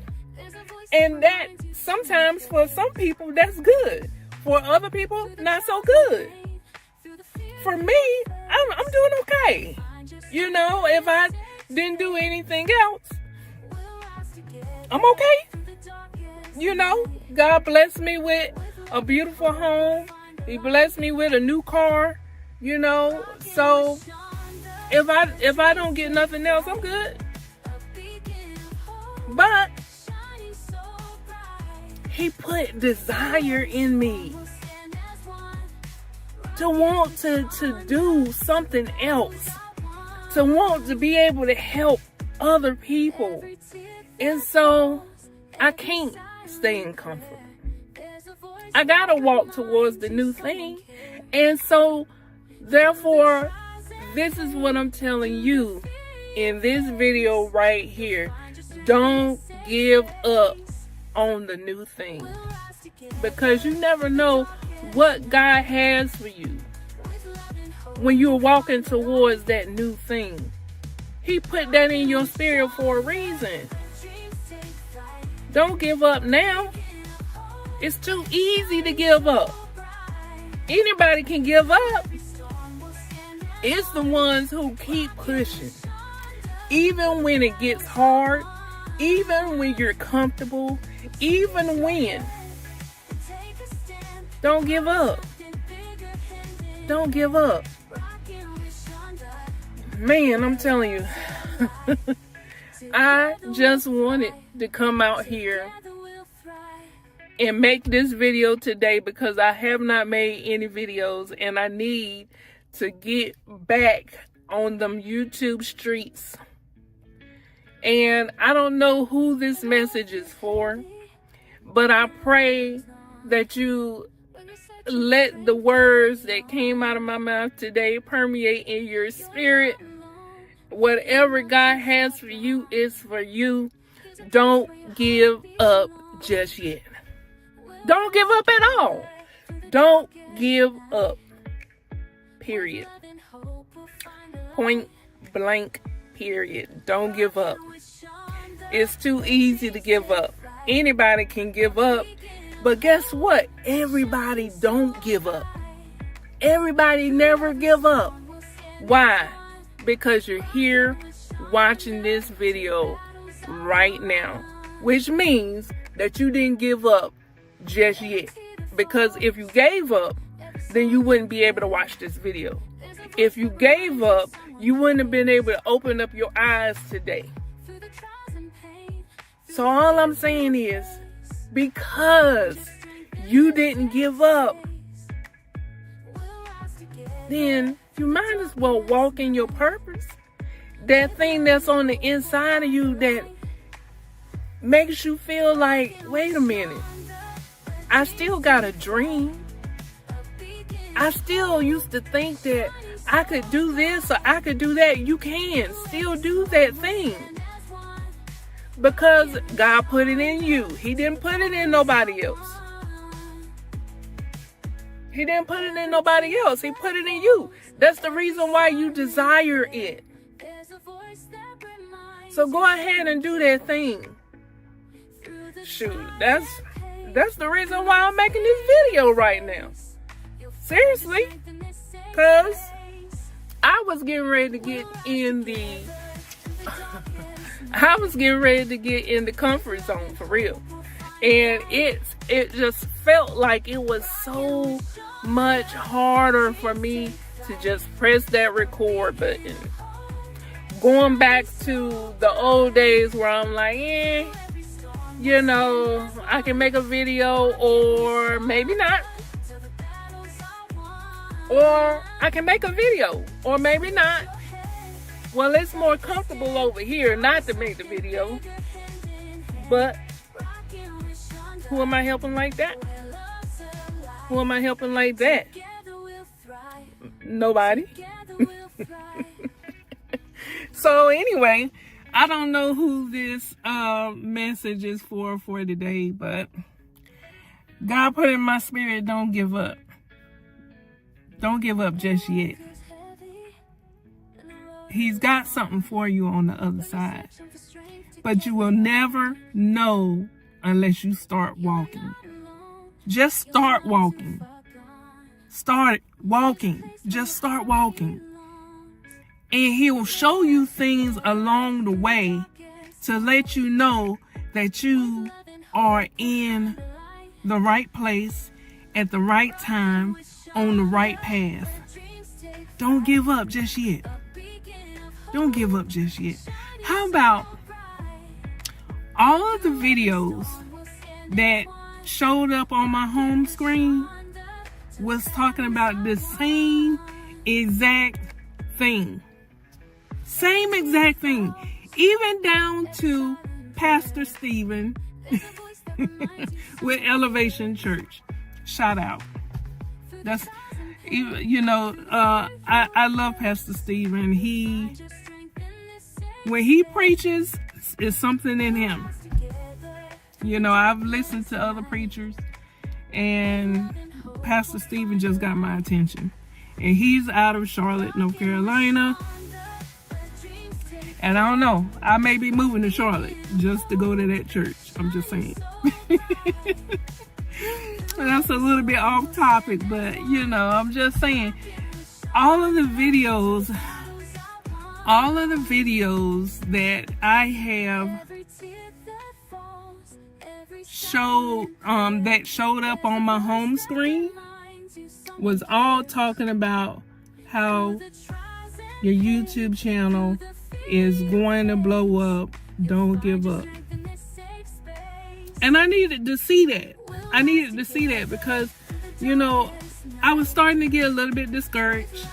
And that sometimes for some people that's good. For other people, not so good. For me, I'm doing okay. You know, if I didn't do anything else, I'm okay. You know, God blessed me with a beautiful home. He blessed me with a new car, you know. So if I don't get nothing else, I'm good. But he put desire in me to want to do something else, to want to be able to help other people. And so I can't stay in comfort. I gotta walk towards the new thing. And so therefore, this is what I'm telling you in this video right here. Don't give up on the new thing, because you never know what God has for you when you're walking towards that new thing. He put that in your spirit for a reason. Don't give up now. It's too easy to give up. Anybody can give up. It's the ones who keep pushing. Even when it gets hard, even when you're comfortable, even when. Don't give up. Don't give up. Man, I'm telling you, I just wanted to come out here and make this video today because I have not made any videos and I need to get back on them YouTube streets. And I don't know who this message is for, but I pray that you let the words that came out of my mouth today permeate in your spirit. Whatever God has for you is for you. Don't give up just yet. Don't give up at all. Don't give up. Period. Point blank, period. Don't give up. It's too easy to give up. Anybody can give up. But guess what? Everybody don't give up. Everybody never give up. Why? Because you're here watching this video right now, which means that you didn't give up just yet. Because if you gave up, then you wouldn't be able to watch this video. If you gave up, you wouldn't have been able to open up your eyes today. So all I'm saying is, because you didn't give up, then you might as well walk in your purpose. That thing that's on the inside of you that makes you feel like, wait a minute, I still got a dream. I still used to think that I could do this or I could do that. You can still do that thing. Because God put it in you. He didn't put it in nobody else. He didn't put it in nobody else. He put it in you. That's the reason why you desire it. So go ahead and do that thing. Shoot, that's the reason why I'm making this video right now. Seriously. Because I was getting ready to get in the comfort zone for real. And it just felt like it was so much harder for me to just press that record button. Going back to the old days where I'm like, you know, I can make a video or maybe not. Or I can make a video or maybe not. Well, it's more comfortable over here not to make the video. But who am I helping like that? Who am I helping like that? Nobody. So anyway, I don't know who this message is for today, but God put in my spirit, don't give up. Don't give up just yet. He's got something for you on the other side. But you will never know unless you start walking. Just start walking. Start walking. Just start walking. And he will show you things along the way to let you know that you are in the right place at the right time on the right path. Don't give up just yet. Don't give up just yet. How about all of the videos that showed up on my home screen was talking about the same exact thing. Same exact thing. Even down to Pastor Stephen with Elevation Church. Shout out. That's, you know, I love Pastor Stephen. When he preaches, it's something in him. You know, I've listened to other preachers, and Pastor Stephen just got my attention. And he's out of Charlotte, North Carolina. And I don't know, I may be moving to Charlotte just to go to that church. I'm just saying. That's a little bit off topic, but you know, I'm just saying, all of the videos that I have that showed up on my home screen was all talking about how your YouTube channel is going to blow up. Don't give up. And I needed to see that. I needed to see that because, you know, I was starting to get a little bit discouraged.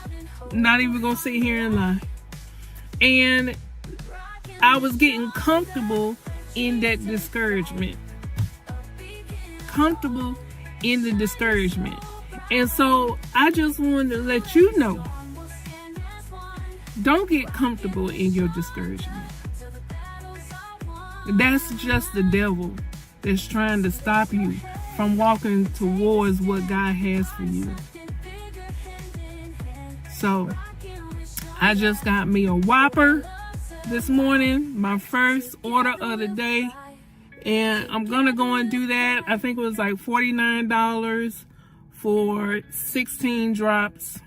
Not even gonna sit here and lie. And I was getting comfortable in that discouragement. Comfortable in the discouragement. And so I just wanted to let you know, don't get comfortable in your discouragement. That's just the devil that's trying to stop you from walking towards what God has for you. So I just got me a Whopper this morning, my first order of the day, and I'm gonna go and do that. I think it was like $49 for 16 drops.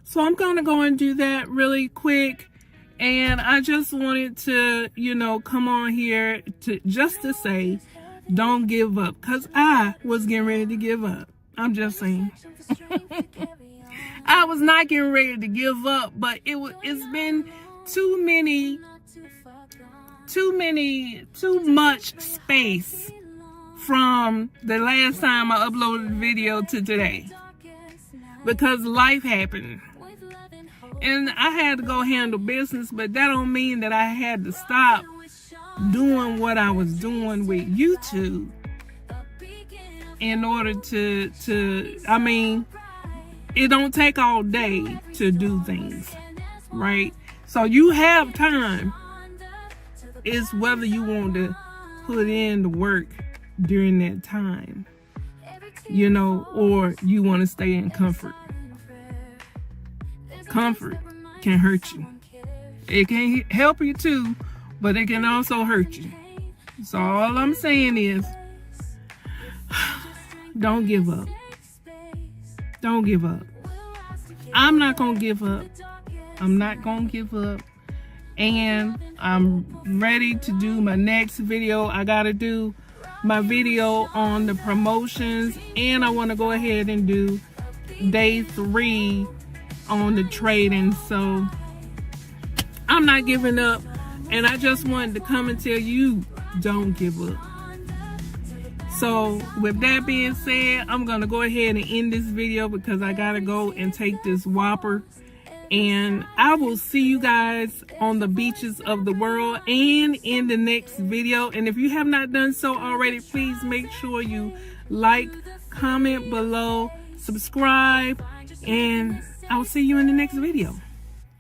So I'm gonna go and do that really quick. And I just wanted to, you know, come on here to say, don't give up. Because I was getting ready to give up. I'm just saying. I was not getting ready to give up, but it's been too much space from the last time I uploaded the video to today. Because life happened. And I had to go handle business, but that don't mean that I had to stop doing what I was doing with YouTube in order to I mean, it don't take all day to do things, right? So you have time. It's whether you want to put in the work during that time, you know, or you want to stay in comfort. Comfort can hurt you. It can help you too, but it can also hurt you. So all I'm saying is, don't give up. Don't give up. I'm not going to give up. I'm not going to give up. And I'm ready to do my next video. I got to do my video on the promotions, and I want to go ahead and do day 3 on the trading. So I'm not giving up, and I just wanted to come and tell you, don't give up. So with that being said, I'm gonna go ahead and end this video because I gotta go and take this Whopper, and I will see you guys on the beaches of the world and in the next video. And if you have not done so already, please make sure you like, comment below, subscribe, and I'll see you in the next video.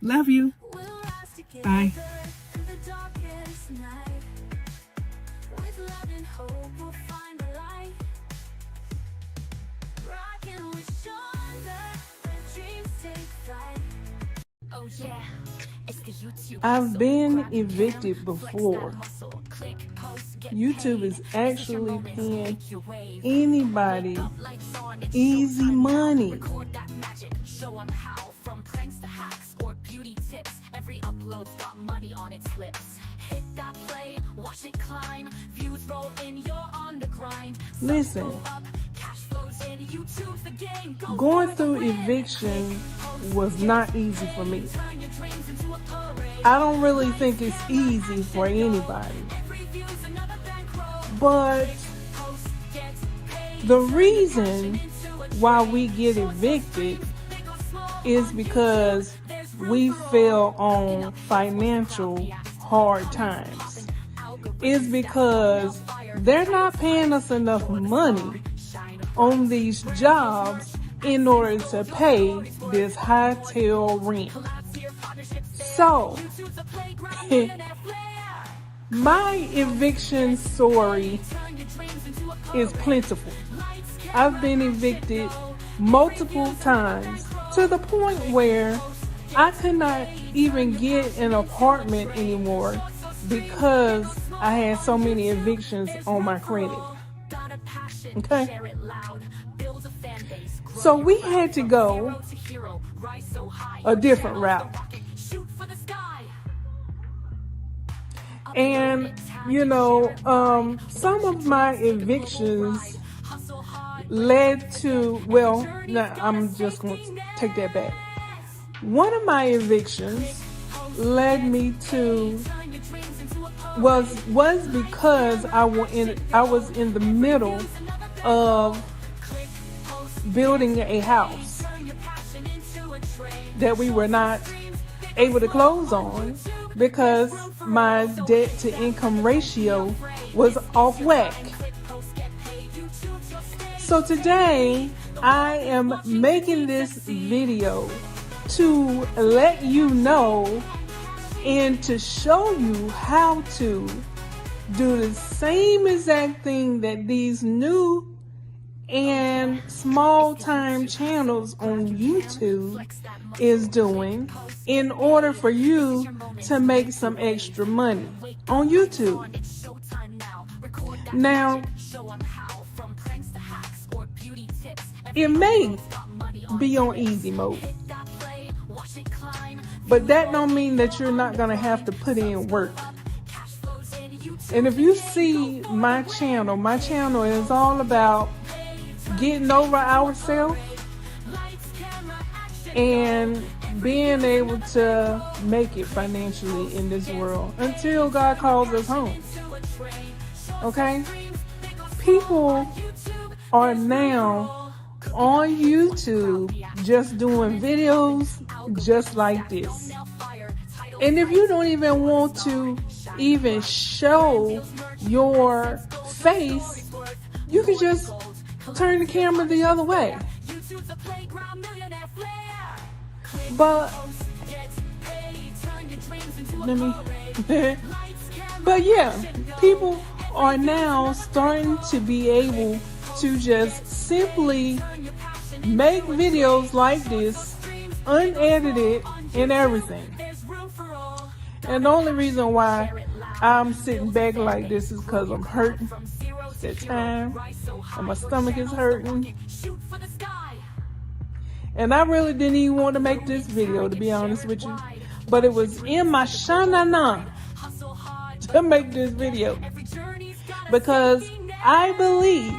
Love you. Bye. The darkest night. With love and hope, we'll find the light. Rockin' with Shonda, where dreams take flight. Oh yeah, it's the YouTube. I've been evicted before. YouTube is actually paying anybody easy money. Show 'em how, from pranks to hacks or beauty tips. Every upload's got money on its lips. Hit that play, watch it climb. Views roll in, you're on the grind. Listen, Cash flows in, YouTube's the game. Go going through eviction was not easy for me. turn your dreams into a parade. I don't really think it's easy for anybody. Every view's another bankroll. But Post gets paid. the reason why we get evicted is because we fell on financial hard times. It's because they're not paying us enough money on these jobs in order to pay this high-tail rent. So, my eviction story is plentiful. I've been evicted multiple times to the point where I could not even get an apartment anymore because I had so many evictions on my credit. Okay? So we had to go a different route. And, some of my evictions led to, I'm just going to take that back. One of my evictions led me to, was because I was in the middle of building a house that we were not able to close on because my debt to income ratio was off whack. So today I am making this video to let you know and to show you how to do the same exact thing that these new and small time channels on YouTube is doing in order for you to make some extra money on YouTube. Now, it may be on easy mode, but that don't mean that you're not going to have to put in work. And if you see my channel is all about getting over ourselves and being able to make it financially in this world until God calls us home. Okay? People are now on YouTube just doing videos just like this. And if you don't even want to even show your face, you can just turn the camera the other way. But but yeah, people are now starting to be able to just simply make videos like this, unedited and everything. And the only reason why I'm sitting back like this is because I'm hurting. It's that time, and my stomach is hurting. And I really didn't even want to make this video, to be honest with you. But it was in my Shonda to make this video. Because I believe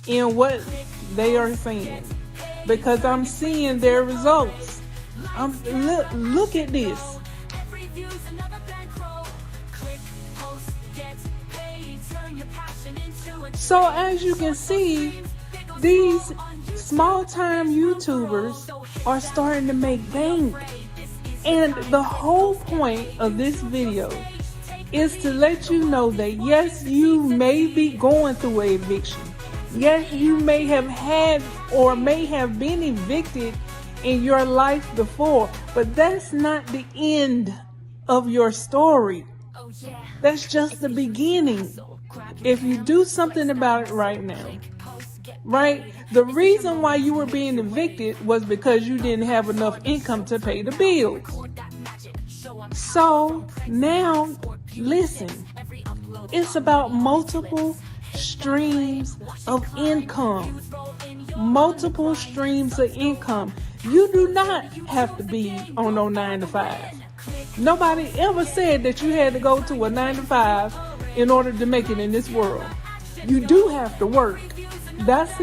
in what they are saying. Because I'm seeing their results. Look at this. So as you can see, these small-time YouTubers are starting to make bank. And the whole point of this video is to let you know that yes, you may be going through an eviction. Yes, you may have had or may have been evicted in your life before, but that's not the end of your story. That's just the beginning. If you do something about it right now, right? The reason why you were being evicted was because you didn't have enough income to pay the bills. So now, listen, it's about multiple streams of income. Multiple streams of income. You do not have to be on no 9 to 5. Nobody ever said that you had to go to a 9 to 5 in order to make it in this world. You do have to work. That's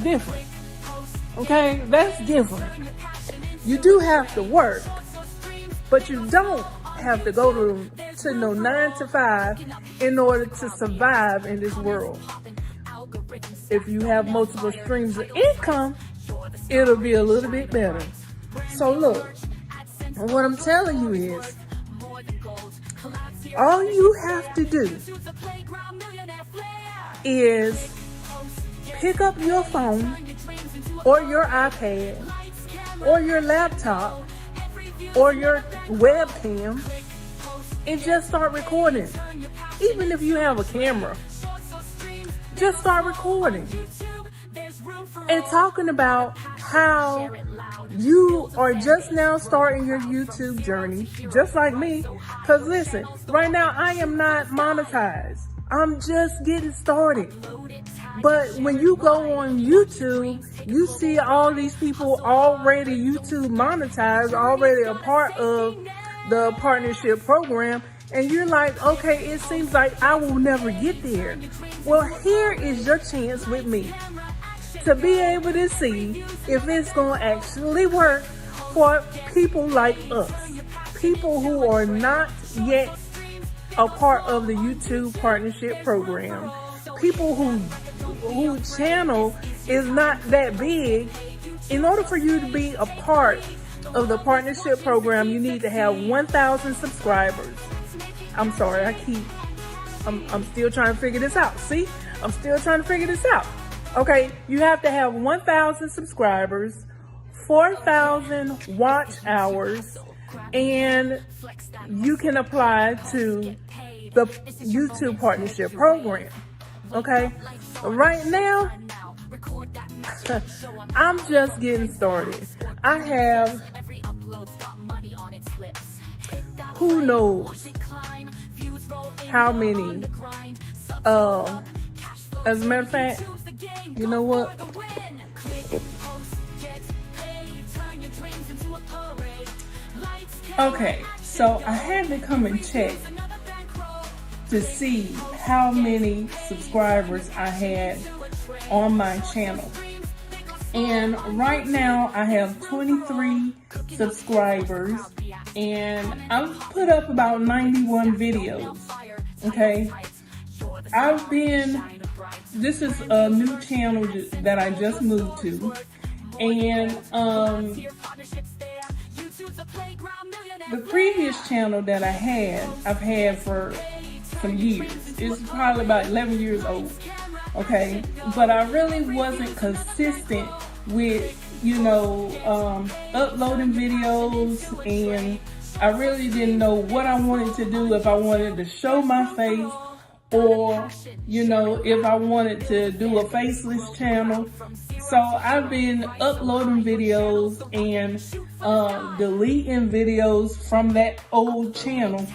different. Okay? That's different. You do have to work, but you don't have to go to no 9 to 5 in order to survive in this world. If you have multiple streams of income, it'll be a little bit better. So look, what I'm telling you is, all you have to do is pick up your phone or your iPad or your laptop or your webcam and just start recording. Even if you have a camera, just start recording and talking about how you are just now starting your YouTube journey, just like me. Because listen, right now I am not monetized. I'm just getting started. But when you go on YouTube, you see all these people already YouTube monetized, already a part of the partnership program. And you're like, okay, it seems like I will never get there. Well, here is your chance with me to be able to see if it's going to actually work for people like us. People who are not yet a part of the YouTube partnership program. People whose channel is not that big. In order for you to be a part of the partnership program, you need to have 1,000 subscribers. I'm sorry, I'm still trying to figure this out. See, I'm still trying to figure this out. Okay, you have to have 1,000 subscribers, 4,000 watch hours, and you can apply to the YouTube partnership program. Okay, right now, I'm just getting started. I have, who knows how many, as a matter of fact, you know what? Okay, so I had to come and check to see how many subscribers I had on my channel. And right now I have 23 subscribers and I've put up about 91 videos. Okay, this is a new channel that I just moved to, and the previous channel that I've had for some years. It's probably about 11 years old. Okay, but I really wasn't consistent with, uploading videos, and I really didn't know what I wanted to do, if I wanted to show my face, or, if I wanted to do a faceless channel. So I've been uploading videos and deleting videos from that old channel,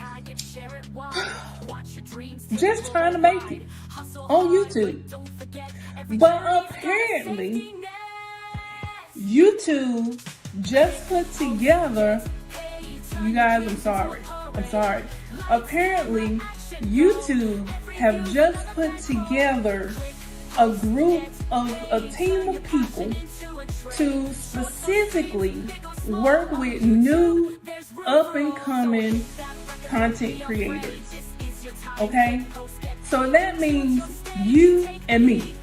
just trying to make it on YouTube. But apparently, YouTube just put together, you guys, I'm sorry. Apparently, YouTube have just put together a team of people to specifically work with new up-and-coming content creators. Okay? So that means you and me,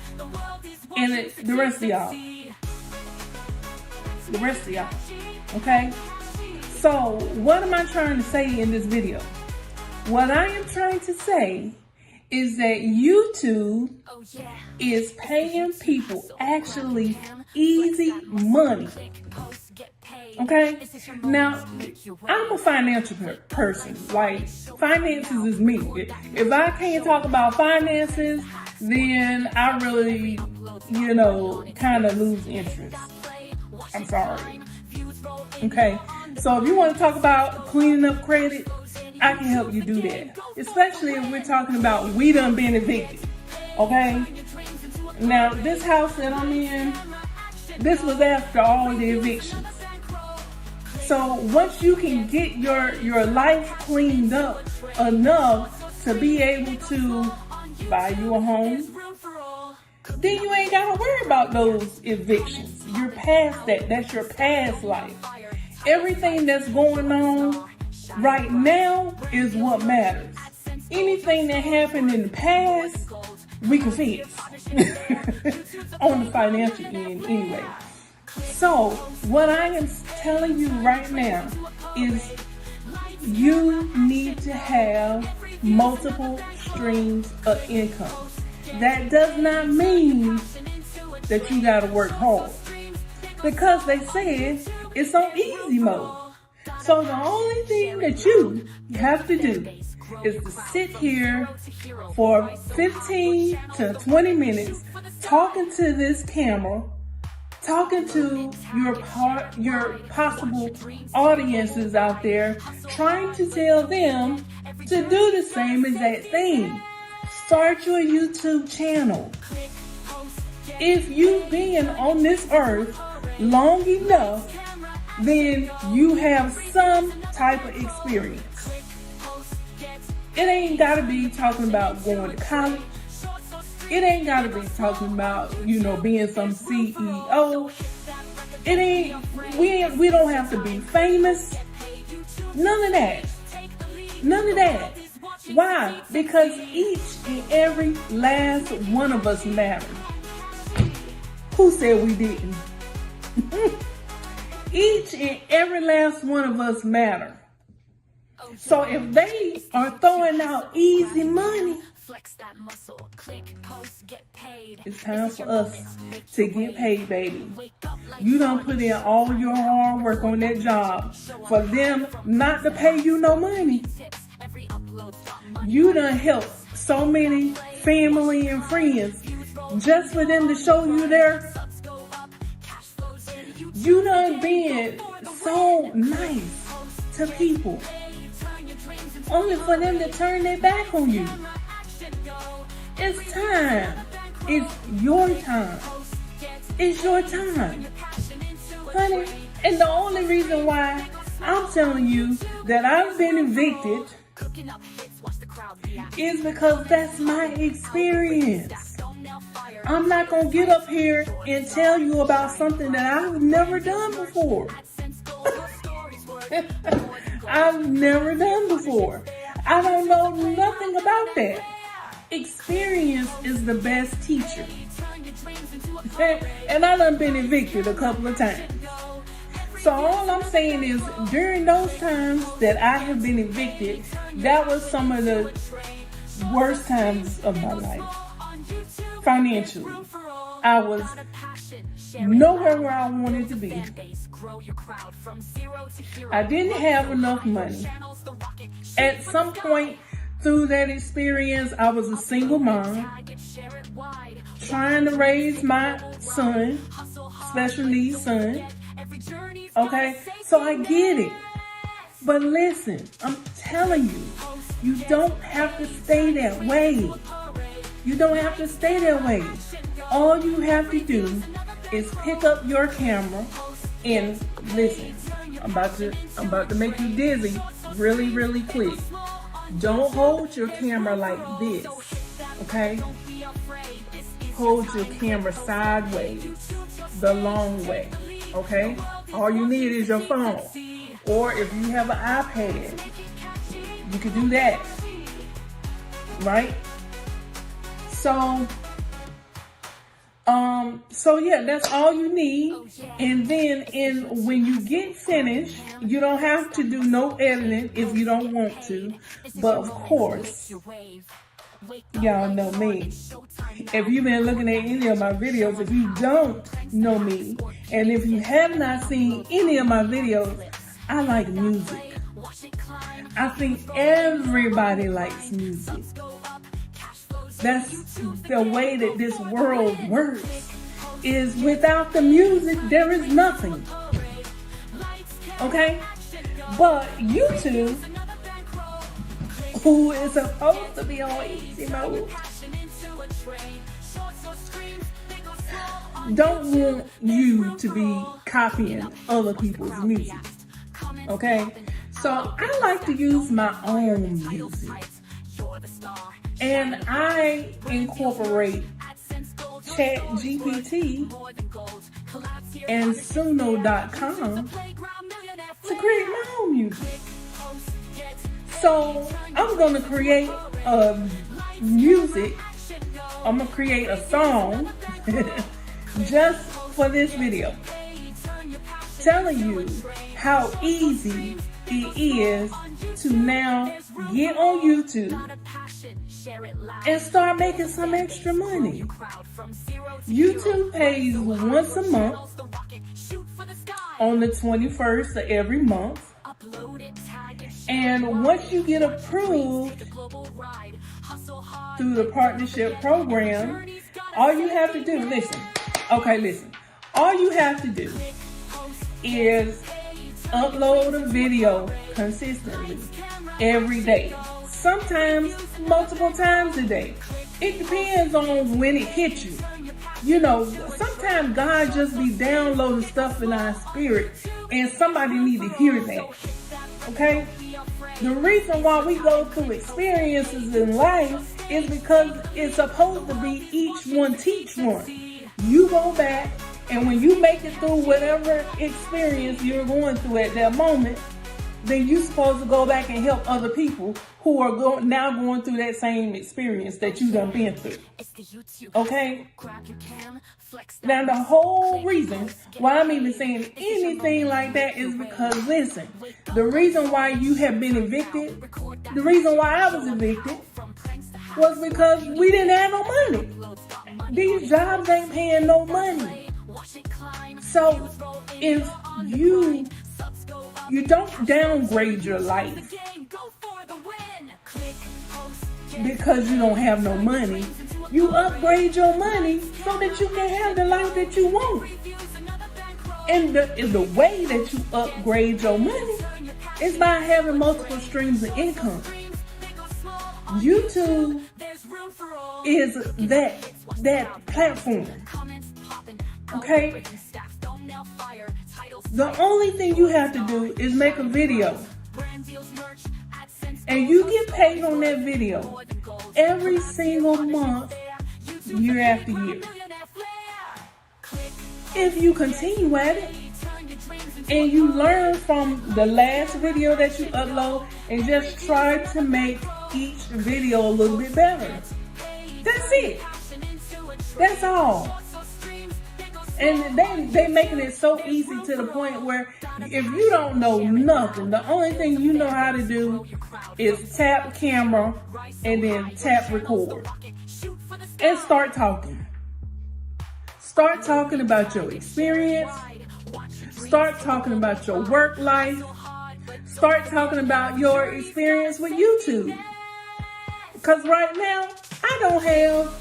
and the rest of y'all. The rest of y'all. Okay? So what am I trying to say in this video? What I am trying to say is that YouTube is paying people actually easy money. Okay? Now, I'm a financial person. Like, finances is me. If I can't talk about finances, then I really, kind of lose interest. I'm sorry. Okay? So if you want to talk about cleaning up credit, I can help you do that. Especially if we're talking about we done been evicted. Okay? Now, this house that I'm in, this was after all the evictions. So once you can get your life cleaned up enough to be able to buy you a home, then you ain't got to worry about those evictions. You're past that. That's your past life. Everything that's going on right now is what matters. Anything that happened in the past, we can fix. On the financial end anyway. So, what I am telling you right now is you need to have multiple streams of income. That does not mean that you got to work hard, because they said it's on easy mode. So the only thing that you have to do is to sit here for 15 to 20 minutes talking to this camera, talking to your possible audiences out there, trying to tell them to do the same exact thing. Start your YouTube channel. If you've been on this earth long enough, then you have some type of experience. It ain't got to be talking about going to college. It ain't got to be talking about, being some CEO. We don't have to be famous. None of that. None of that. Why? Because each and every last one of us matters. Who said we didn't? Each and every last one of us matter. So if they are throwing out easy money, it's time for us to get paid, baby. You done put in all your hard work on that job for them not to pay you no money. You done helped so many family and friends just for them to show you you done been so nice to people, only for them to turn their back on you. It's time. It's your time. It's your time. Honey, and the only reason why I'm telling you that I've been evicted is because that's my experience. I'm not going to get up here and tell you about something that I've never done before. I've never done before. I don't know nothing about that. Experience is the best teacher. And I done been evicted a couple of times. So all I'm saying is, during those times that I have been evicted, that was some of the worst times of my life. Financially, I was nowhere where I wanted to be. I didn't have enough money. At some point through that experience, I was a single mom, trying to raise my son, special needs son. Okay, so I get it. But listen, I'm telling you, you don't have to stay that way. You don't have to stay that way. All you have to do is pick up your camera and listen. I'm about to make you dizzy really, really quick. Don't hold your camera like this, okay? Hold your camera sideways, the long way, okay? All you need is your phone. Or if you have an iPad, you can do that, right? So yeah, that's all you need. And then when you get finished, you don't have to do no editing if you don't want to. But of course, y'all know me. If you've been looking at any of my videos, if you don't know me, and if you have not seen any of my videos, I like music. I think everybody likes music. That's the way that this world works. Is without the music, there is nothing. Okay? But YouTube, who is supposed to be on easy mode, don't want you to be copying other people's music. Okay? So I like to use my own music. And I incorporate ChatGPT and Suno.com to create my own music. So I'm going to create a music. I'm going to create a song just for this video, telling you how easy it is to now get on YouTube and start making some extra money. YouTube pays once a month on the 21st of every month. And once you get approved through the partnership program, all you have to do, listen, all you have to do is upload a video consistently every day. Sometimes multiple times a day. It depends on when it hits you. You know, sometimes God just be downloading stuff in our spirit and somebody need to hear that. Okay? The reason why we go through experiences in life is because it's supposed to be each one teach one. You go back, and when you make it through whatever experience you're going through at that moment, then you're supposed to go back and help other people who are now going through that same experience that you done been through. Okay? Now the whole reason why I'm even saying anything like that is because, listen, the reason why you have been evicted, the reason why I was evicted was because we didn't have no money. These jobs ain't paying no money. So if you don't downgrade your life because you don't have no money, you upgrade your money so that you can have the life that you want. And the way that you upgrade your money is by having multiple streams of income. YouTube is that platform. Okay? The only thing you have to do is make a video. And you get paid on that video every single month, year after year. If you continue at it and you learn from the last video that you upload and just try to make each video a little bit better. That's it. That's all. And they making it so easy to the point where if you don't know nothing, the only thing you know how to do is tap camera and then tap record. And start talking. Start talking about your experience. Start talking about your work life. Start talking about your experience with YouTube. Because right now, I don't have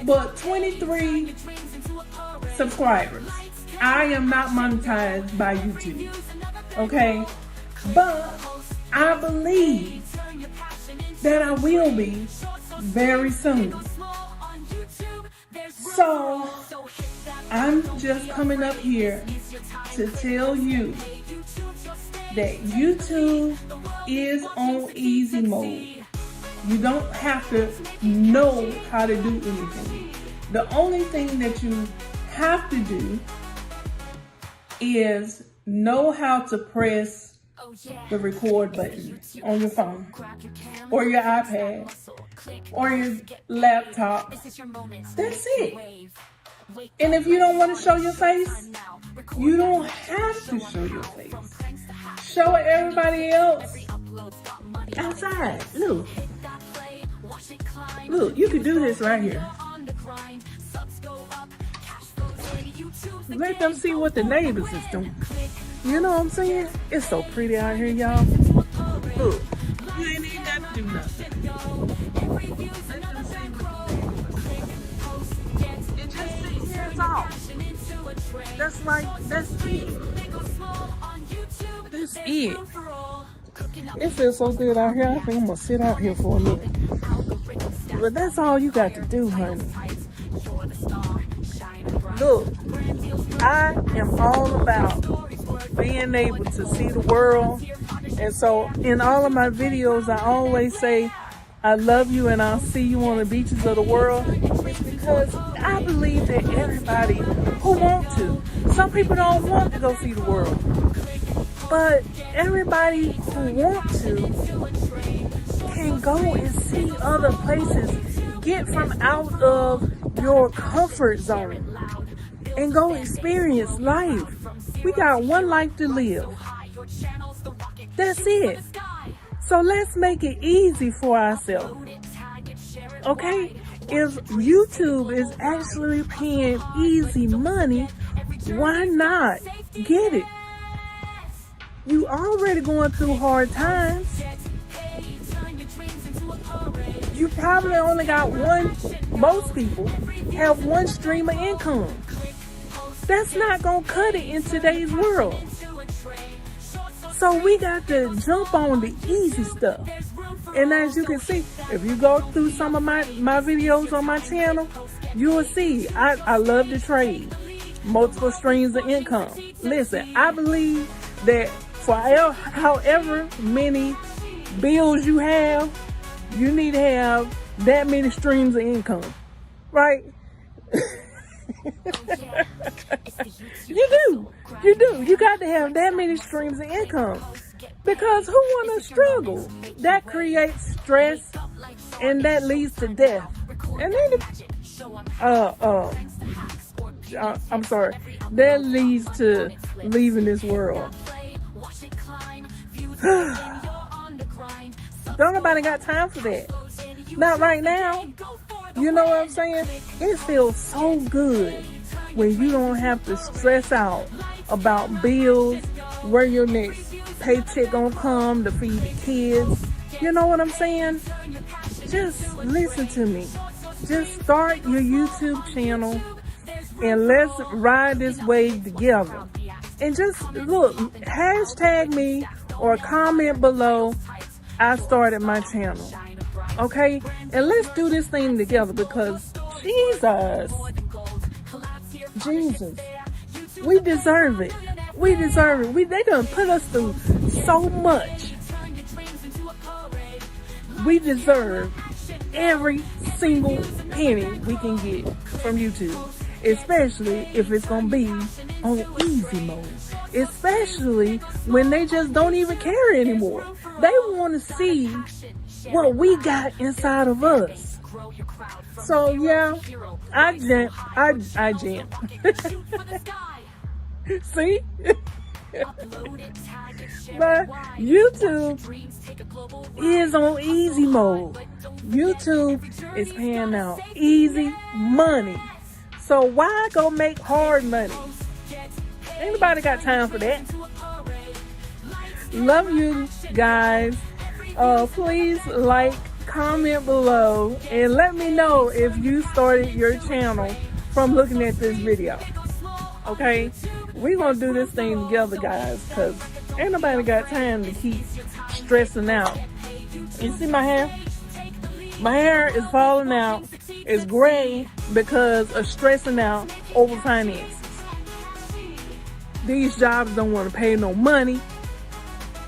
but 23 subscribers. I am not monetized by YouTube. Okay? But I believe that I will be very soon. So I'm just coming up here to tell you that YouTube is on easy mode. You don't have to know how to do anything. The only thing that you have to do is know how to press the record button on your phone or your iPad or your laptop. That's it. And if you don't want to show your face, you don't have to show your face. Show everybody else outside. Look. Look, you can do this right here. Let them see what the neighbors is doing. You know what I'm saying? It's so pretty out here, y'all. Look, you ain't even got to do nothing. Let them see what it just sits here, it's all. That's it. That's it. It feels so good out here. I think I'm gonna sit out here for a minute. But that's all you got to do, honey. Look, I am all about being able to see the world. And so in all of my videos, I always say, I love you and I'll see you on the beaches of the world. It's because I believe that everybody who want to, some people don't want to go see the world, but everybody who want to can go and see other places, get from out of your comfort zone and go experience life. We got one life to live. That's it. So let's make it easy for ourselves. Okay? If YouTube is actually paying easy money, why not get it? You already going through hard times. You probably only got most people have one stream of income. That's not going to cut it in today's world. So we got to jump on the easy stuff. And as you can see, if you go through some of my videos on my channel, you will see I love to trade. Multiple streams of income. Listen, I believe that for however many bills you have, you need to have that many streams of income. Right? You do. You got to have that many streams of income. Because who want to struggle? That creates stress and that leads to death. And then I'm sorry. That leads to leaving this world. Don't nobody got time for that. Not right now. You know what I'm saying? It feels so good when you don't have to stress out about bills, where your next paycheck gonna come to feed the kids. You know what I'm saying? Just listen to me. Just start your YouTube channel and let's ride this wave together. And just look, hashtag me or comment below, I started my channel. Okay? And let's do this thing together because Jesus, we deserve it. We deserve it. They done put us through so much. We deserve every single penny we can get from YouTube. Especially if it's going to be on easy mode. Especially when they just don't even care anymore. They want to see what we got inside of us. So yeah, I jam. See? But YouTube is on easy mode. YouTube is paying out easy money. So why go make hard money? Anybody got time for that? Love you guys. Please like, comment below, and let me know if you started your channel from looking at this video. Okay? We're going to do this thing together, guys, because ain't nobody got time to keep stressing out. You see my hair? My hair is falling out. It's gray because of stressing out over finances. These jobs don't want to pay no money.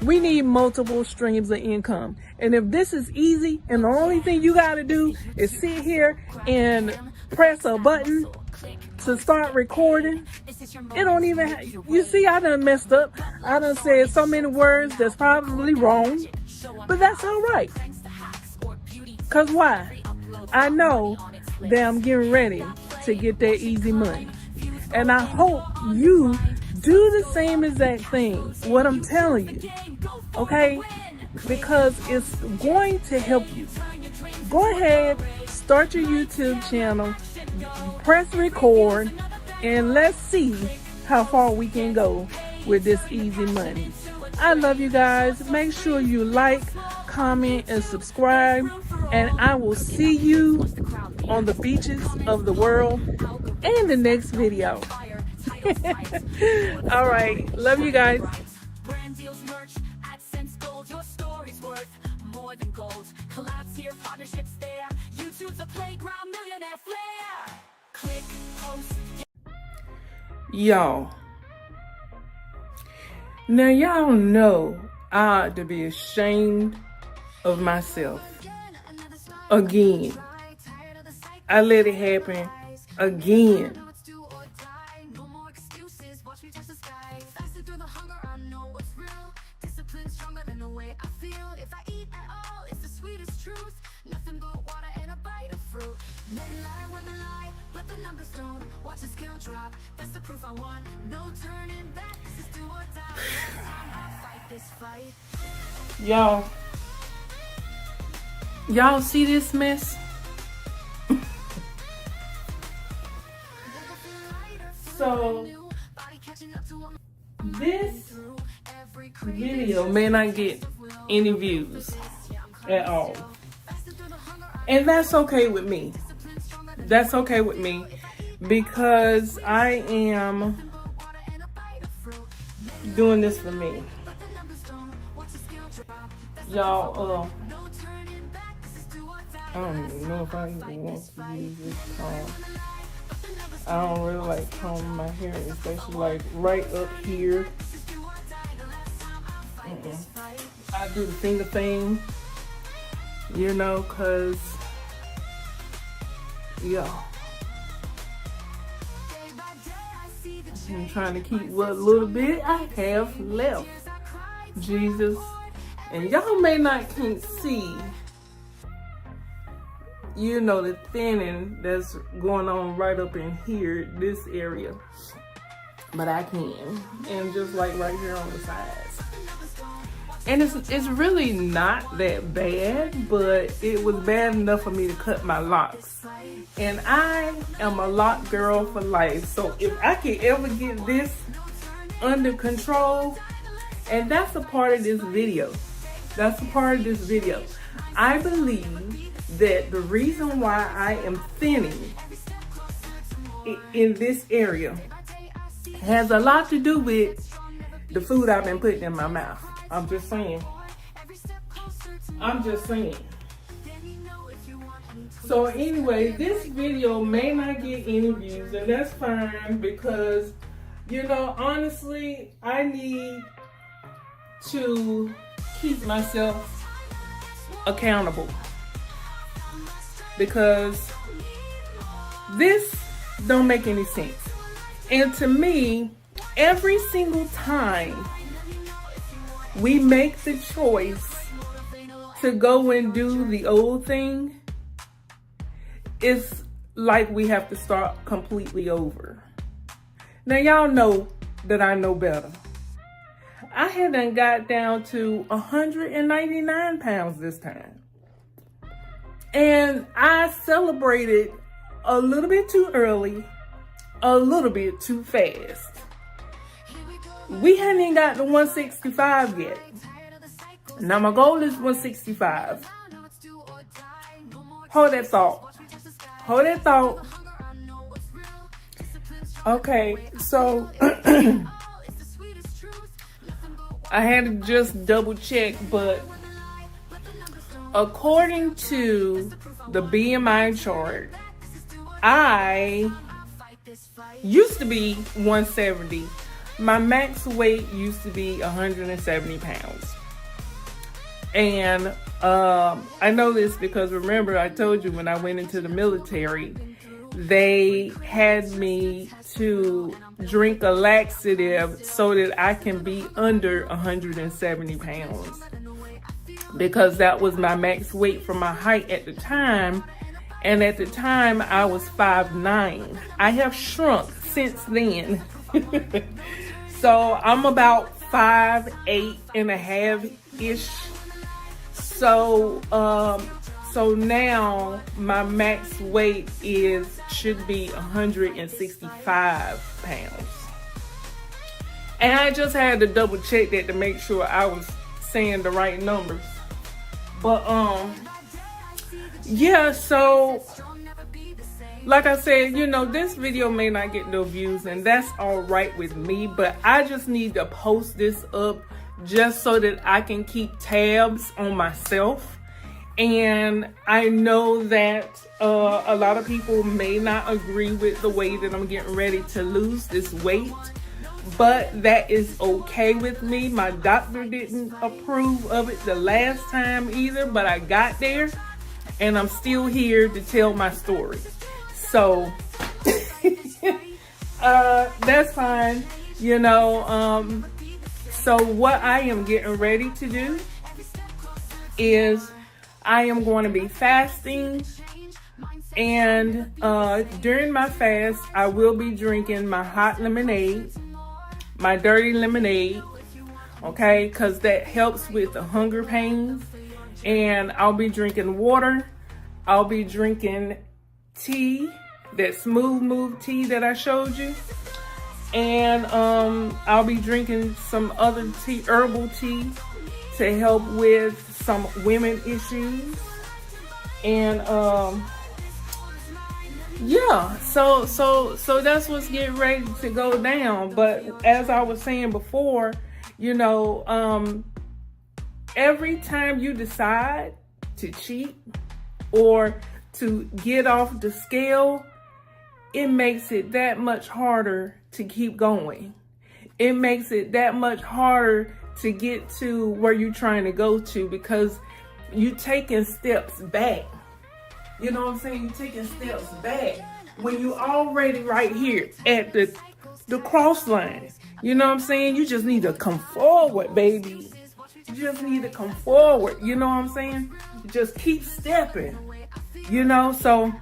We need multiple streams of income. And if this is easy and the only thing you got to do is sit here and press a button to start recording, it don't even you see, I done messed up. I done said so many words that's probably wrong, but that's all right. Cause why? I know that I'm getting ready to get that easy money. And I hope you do the same exact thing, what I'm telling you, okay? Because it's going to help you. go ahead, start your YouTube channel, press record, and let's see how far we can go with this easy money. I love you guys. Make sure you like, comment, and subscribe, and I will see you on the beaches of the world in the next video. All right, love you guys. Brand deals, merch, AdSense, gold, your story's worth more than gold. Collabs here, partnerships there. YouTube's a playground, millionaire flair. Click, post. Y'all. Now y'all know I ought to be ashamed of myself. Again. I let it happen again. That's the proof I want. No turning back. This is do or die. I'll fight this fight. Y'all see this mess? So this video may not get any views at all, and that's okay with me. That's okay with me, because I am doing this for me. Y'all, I don't even know if I even want to use this comb. I don't really like combing my hair, especially like right up here. I do the finger thing, you know, cause yeah. I'm trying to keep what little bit I have left. Jesus. And y'all may not can't see, you know, the thinning that's going on right up in here, this area. But I can. And just like right here on the sides. And it's really not that bad, but it was bad enough for me to cut my locks. And I am a lock girl for life. So if I can ever get this under control, and that's a part of this video. That's a part of this video. I believe that the reason why I am thinning in this area has a lot to do with the food I've been putting in my mouth. I'm just saying. I'm just saying. So anyway, this video may not get any views, and that's fine, because, you know, honestly, I need to keep myself accountable, because this don't make any sense. And to me, every single time we make the choice to go and do the old thing, it's like we have to start completely over. Now y'all know that I know better. I hadn't got down to 199 pounds this time. And I celebrated a little bit too early, a little bit too fast. We hadn't even got to 165 yet. Now my goal is 165. Hold that thought. Hold that thought. Okay, so I had to just double check, but according to the BMI chart, I used to be 170. My max weight used to be 170 pounds. And I know this because, remember, I told you when I went into the military, they had me to drink a laxative so that I can be under 170 pounds, because that was my max weight for my height at the time. And at the time I was 5'9". I have shrunk since then. So I'm about 5'8.5" ish. So so now my max weight should be 165 pounds. And I just had to double check that to make sure I was saying the right numbers. But yeah, so like I said, you know, this video may not get no views, and that's all right with me, but I just need to post this up just so that I can keep tabs on myself. And I know that a lot of people may not agree with the way that I'm getting ready to lose this weight, but that is okay with me. My doctor didn't approve of it the last time either, but I got there and I'm still here to tell my story. So that's fine, you know. So what I am getting ready to do is I am going to be fasting, and during my fast, I will be drinking my hot lemonade, my dirty lemonade, okay, because that helps with the hunger pains. And I'll be drinking water. I'll be drinking tea, that smooth move tea that I showed you. And I'll be drinking some other tea, herbal tea, to help with some women issues. And yeah, so that's what's getting ready to go down. But as I was saying before, you know, every time you decide to cheat or to get off the scale, it makes it that much harder to keep going. It makes it that much harder to get to where you're trying to go to, because you're taking steps back. You know what I'm saying? You're taking steps back when you're already right here at the cross line. You know what I'm saying? You just need to come forward, baby. You just need to come forward. You know what I'm saying? Just keep stepping. You know, so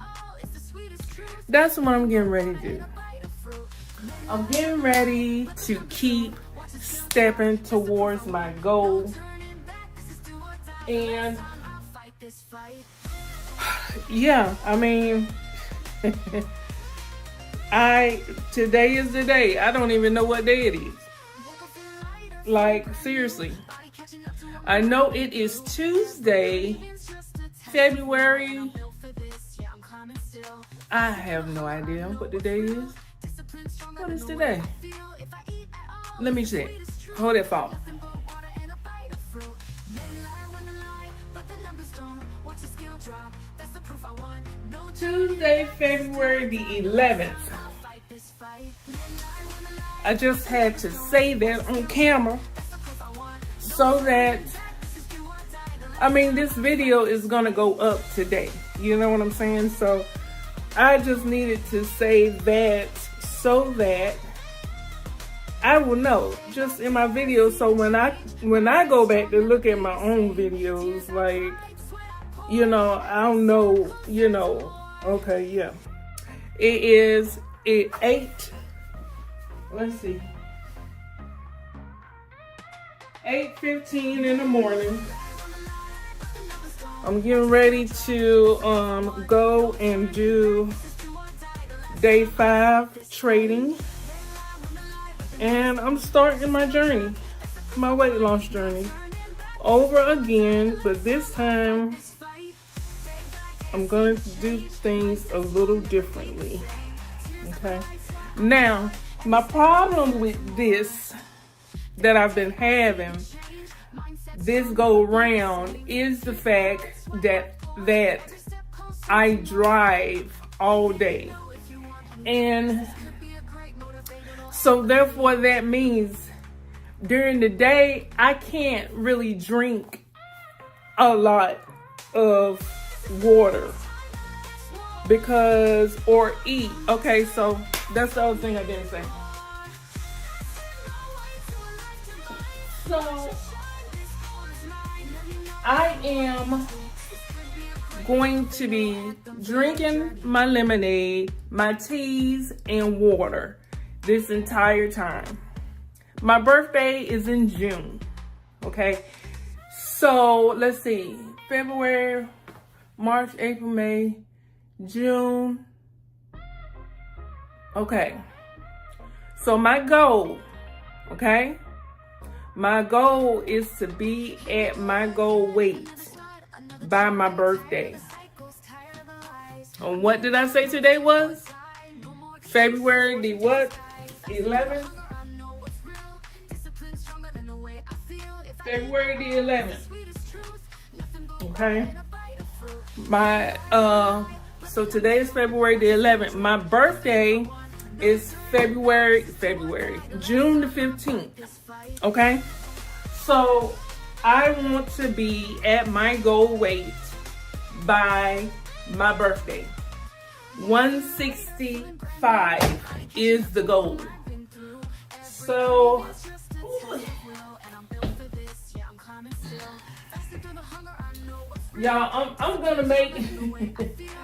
that's what I'm getting ready to do. I'm getting ready to keep stepping towards my goal. And yeah, I mean, today is the day. I don't even know what day it is. Like, seriously. I know it is Tuesday, February. I have no idea what the day is. What is today? Let me check. Hold that thought. Tuesday, February the 11th. I just had to say that on camera so that, I mean, this video is gonna go up today. You know what I'm saying? So I just needed to say that so that I will know just in my video. So when I go back to look at my own videos, like, you know, I'll know, you know, okay, yeah. It is 8, let's see, 8:15 in the morning. I'm getting ready to go and do day 5 trading. And I'm starting my journey, my weight loss journey, over again, but this time I'm going to do things a little differently, okay? Now, my problem with this that I've been having this go around is the fact that I drive all day. And so therefore that means during the day, I can't really drink a lot of water or eat. Okay, so that's the other thing I didn't say. So I am going to be drinking my lemonade, my teas, and water this entire time. My birthday is in June, okay? So let's see, February, March, April, May, June. Okay. So my goal, okay? My goal is to be at my goal weight by my birthday. And what did I say today was? February the what? 11th? February the 11th. Okay. So today is February the 11th. My birthday is June the 15th. Okay. So I want to be at my goal weight by my birthday. 165 is the goal. So y'all, I'm gonna make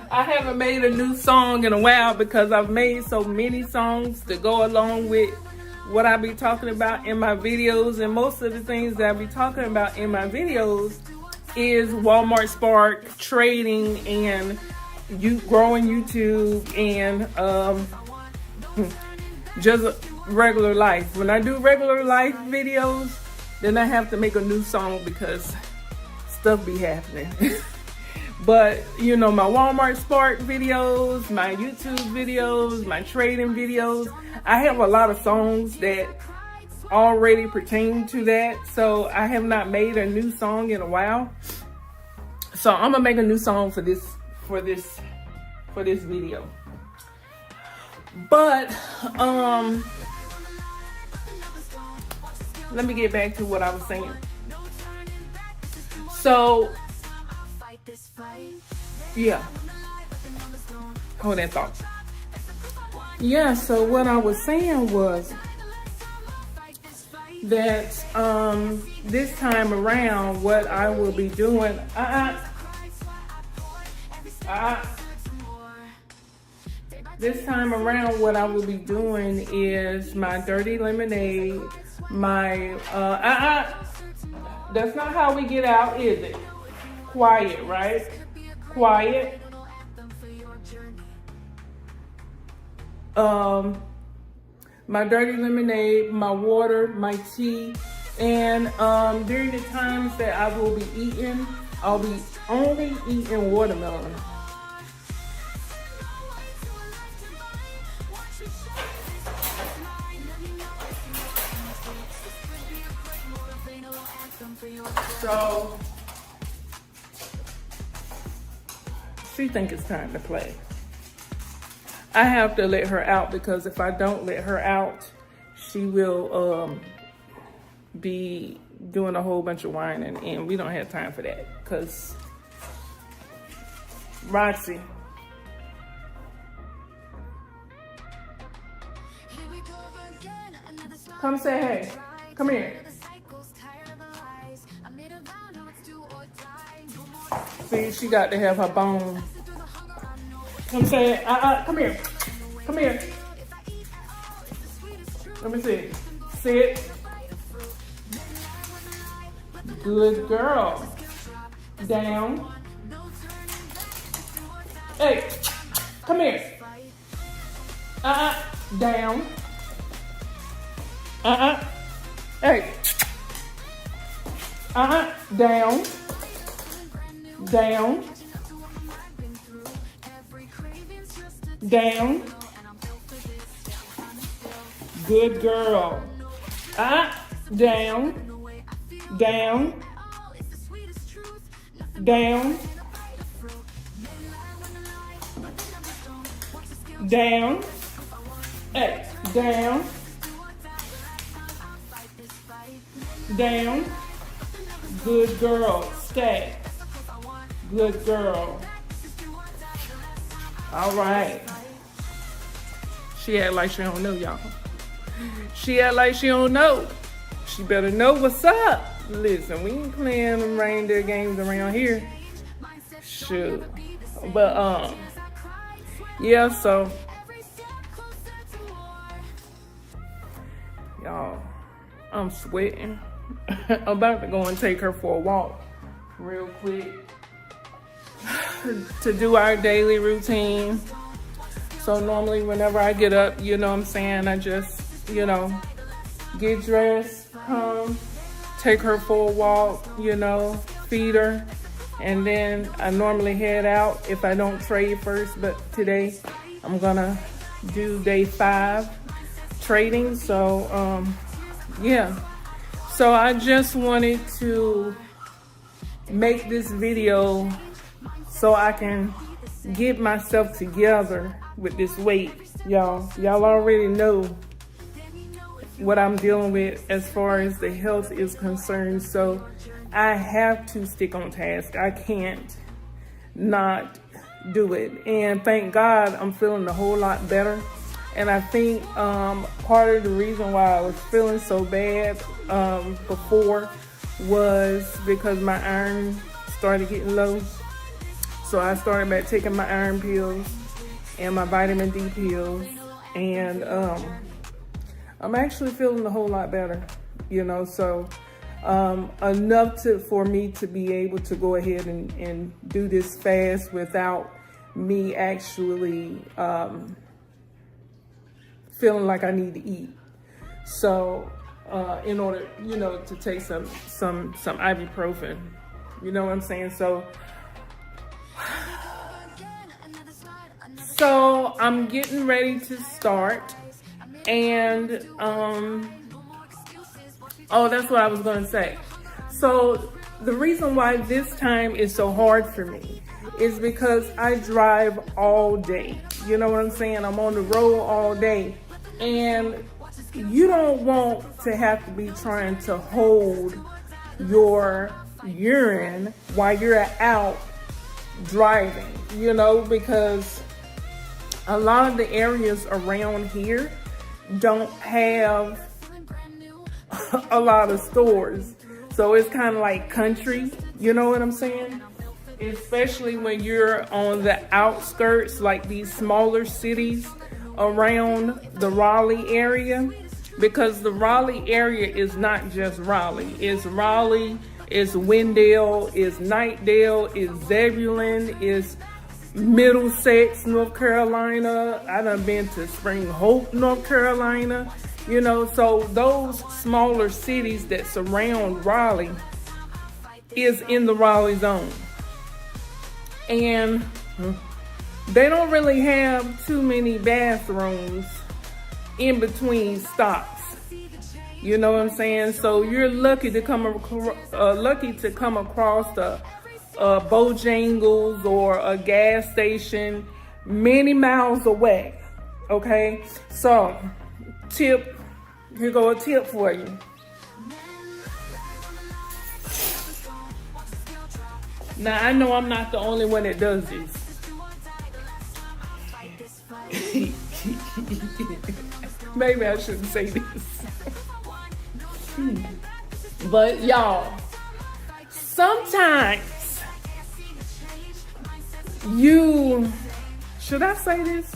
I haven't made a new song in a while because I've made so many songs to go along with what I be talking about in my videos, and most of the things that I be talking about in my videos is Walmart Spark, trading, and growing YouTube, and just regular life. When I do regular life videos, then I have to make a new song because stuff be happening. But you know, my Walmart Spark videos, my YouTube videos, my trading videos, I have a lot of songs that already pertain to that. So I have not made a new song in a while. So I'm gonna make a new song for this video. But let me get back to what I was saying. So yeah, hold that thought. Yeah, so what I was saying was that this time around, what I will be doing, this time around, what I will be doing is my dirty lemonade, my that's not how we get out, is it? Quiet, right? Quiet. My dirty lemonade, my water, my tea, and during the times that I will be eating, I'll be only eating watermelon. So she think it's time to play. I have to let her out because if I don't let her out, she will be doing a whole bunch of whining, and we don't have time for that. Because Roxy, come say hey. Come here. See, she got to have her bone. Come say, come here. Come here. Let me see. Sit. Good girl. Down. Hey, come here. Down. Hey. Down. Down. Down. Good girl. Down. Down. Down. Down. Hey, down. Down. Good girl. Stay. Good girl. All right. She act like she don't know, y'all. She act like she don't know. She better know what's up. Listen, we ain't playing them reindeer games around here. Shoot. But, yeah, so. Y'all, I'm sweating. I'm about to go and take her for a walk real quick. to do our daily routine. So normally whenever I get up, you know what I'm saying, I just, you know, get dressed, come, take her for a walk, you know, feed her, and then I normally head out if I don't trade first, but today I'm gonna do day 5 trading. So yeah, so I just wanted to make this video so I can get myself together with this weight. Y'all already know what I'm dealing with as far as the health is concerned, so I have to stick on task. I can't not do it, and thank God I'm feeling a whole lot better. And I think part of the reason why I was feeling so bad before was because my iron started getting low. So I started back taking my iron pills and my vitamin D pills, and I'm actually feeling a whole lot better, you know, so enough for me to be able to go ahead and do this fast without me actually feeling like I need to eat. So in order, you know, to take some ibuprofen, you know what I'm saying? So I'm getting ready to start, and oh, that's what I was gonna say. So the reason why this time is so hard for me is because I drive all day. You know what I'm saying? I'm on the road all day, and you don't want to have to be trying to hold your urine while you're out driving, you know, because a lot of the areas around here don't have a lot of stores. So it's kind of like country, you know what I'm saying? Especially when you're on the outskirts, like these smaller cities around the Raleigh area, because the Raleigh area is not just Raleigh. It's Raleigh, it's Wendell, it's Knightdale, it's Zebulon, it's Middlesex, North Carolina. I done been to Spring Hope, North Carolina. You know, so those smaller cities that surround Raleigh is in the Raleigh zone. And they don't really have too many bathrooms in between stops. You know what I'm saying? So you're lucky to come across a Bojangles or a gas station many miles away. Okay, so tip, here go a tip for you. Now I know I'm not the only one that does this. Maybe I shouldn't say this. But y'all, sometimes should I say this?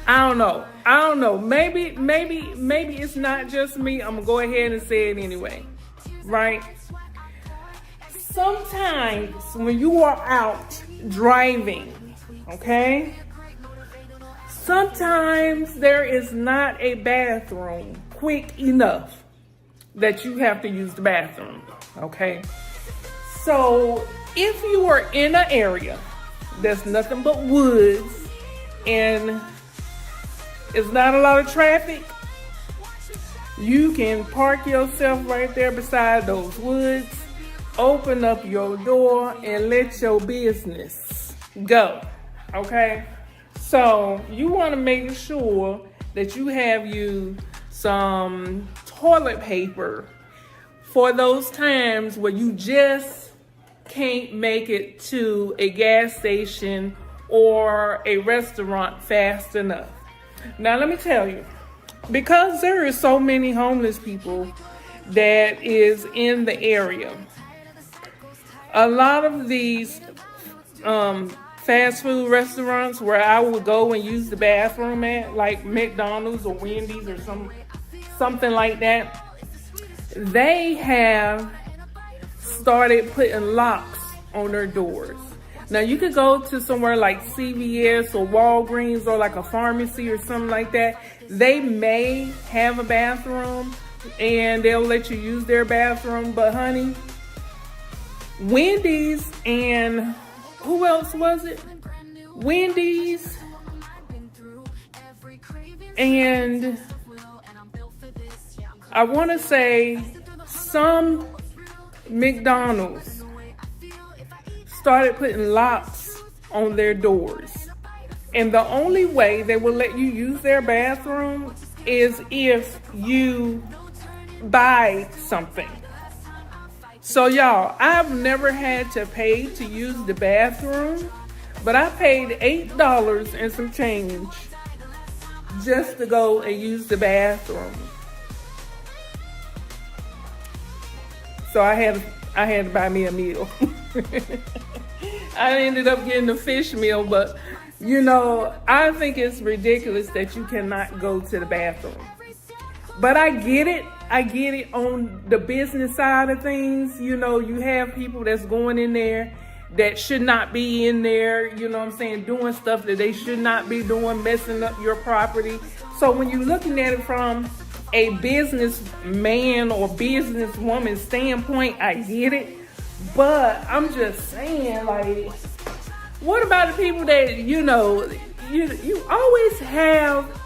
I don't know. Maybe it's not just me. I'm gonna go ahead and say it anyway, right? Sometimes when you are out driving, okay, sometimes there is not a bathroom quick enough that you have to use the bathroom, okay? So if you are in an area that's nothing but woods and it's not a lot of traffic, you can park yourself right there beside those woods, open up your door and let your business go, okay? So you want to make sure that you have you some toilet paper for those times where you just can't make it to a gas station or a restaurant fast enough. Now let me tell you, because there are so many homeless people that is in the area, a lot of these fast food restaurants where I would go and use the bathroom at, like McDonald's or Wendy's or something like that, they have started putting locks on their doors. Now you could go to somewhere like CVS or Walgreens or like a pharmacy or something like that. They may have a bathroom and they'll let you use their bathroom, but honey, Wendy's and who else was it? Wendy's and I want to say some McDonald's started putting locks on their doors. And the only way they will let you use their bathroom is if you buy something. So y'all, I've never had to pay to use the bathroom, but I paid $8 and some change just to go and use the bathroom. So I had to buy me a meal. I ended up getting the fish meal, but you know, I think it's ridiculous that you cannot go to the bathroom. But I get it. I get it on the business side of things. You know, you have people that's going in there that should not be in there, you know what I'm saying, doing stuff that they should not be doing, messing up your property. So when you're looking at it from a businessman or businesswoman standpoint, I get it. But I'm just saying, like, what about the people that, you know, you always have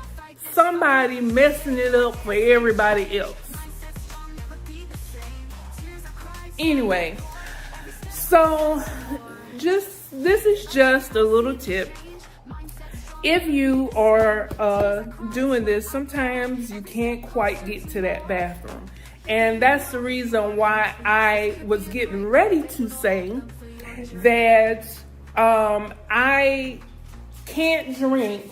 somebody messing it up for everybody else. Anyway, so this is just a little tip. If you are doing this, sometimes you can't quite get to that bathroom. And that's the reason why I was getting ready to say that I can't drink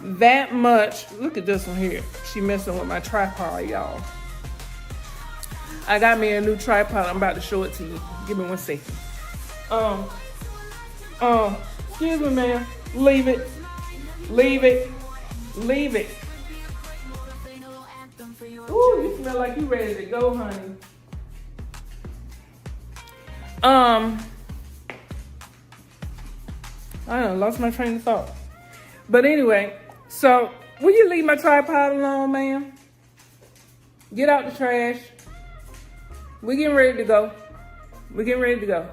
that much. Look at this one here. She messing with my tripod, y'all. I got me a new tripod. I'm about to show it to you. Give me 1 second. Excuse me, ma'am. Leave it. Leave it. Leave it. Ooh, you smell like you ready to go, honey. I done lost my train of thought. But anyway, so will you leave my tripod alone, ma'am? Get out the trash. We're getting ready to go. We're getting ready to go.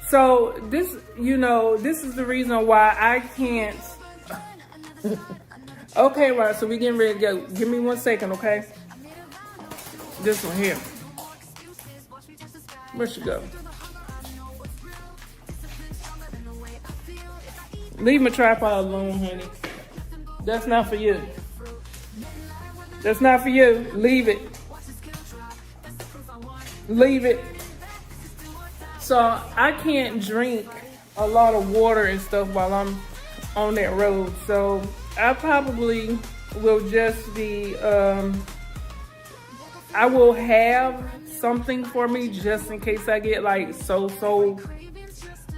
So this, you know, this is the reason why I can't. Okay, right, so we're getting ready to go. Give me 1 second, okay? This one here. Where she go? Leave my tripod alone, honey. That's not for you. That's not for you. Leave it. Leave it. So I can't drink a lot of water and stuff while I'm on that road. So I probably will just be, I will have something for me just in case I get like so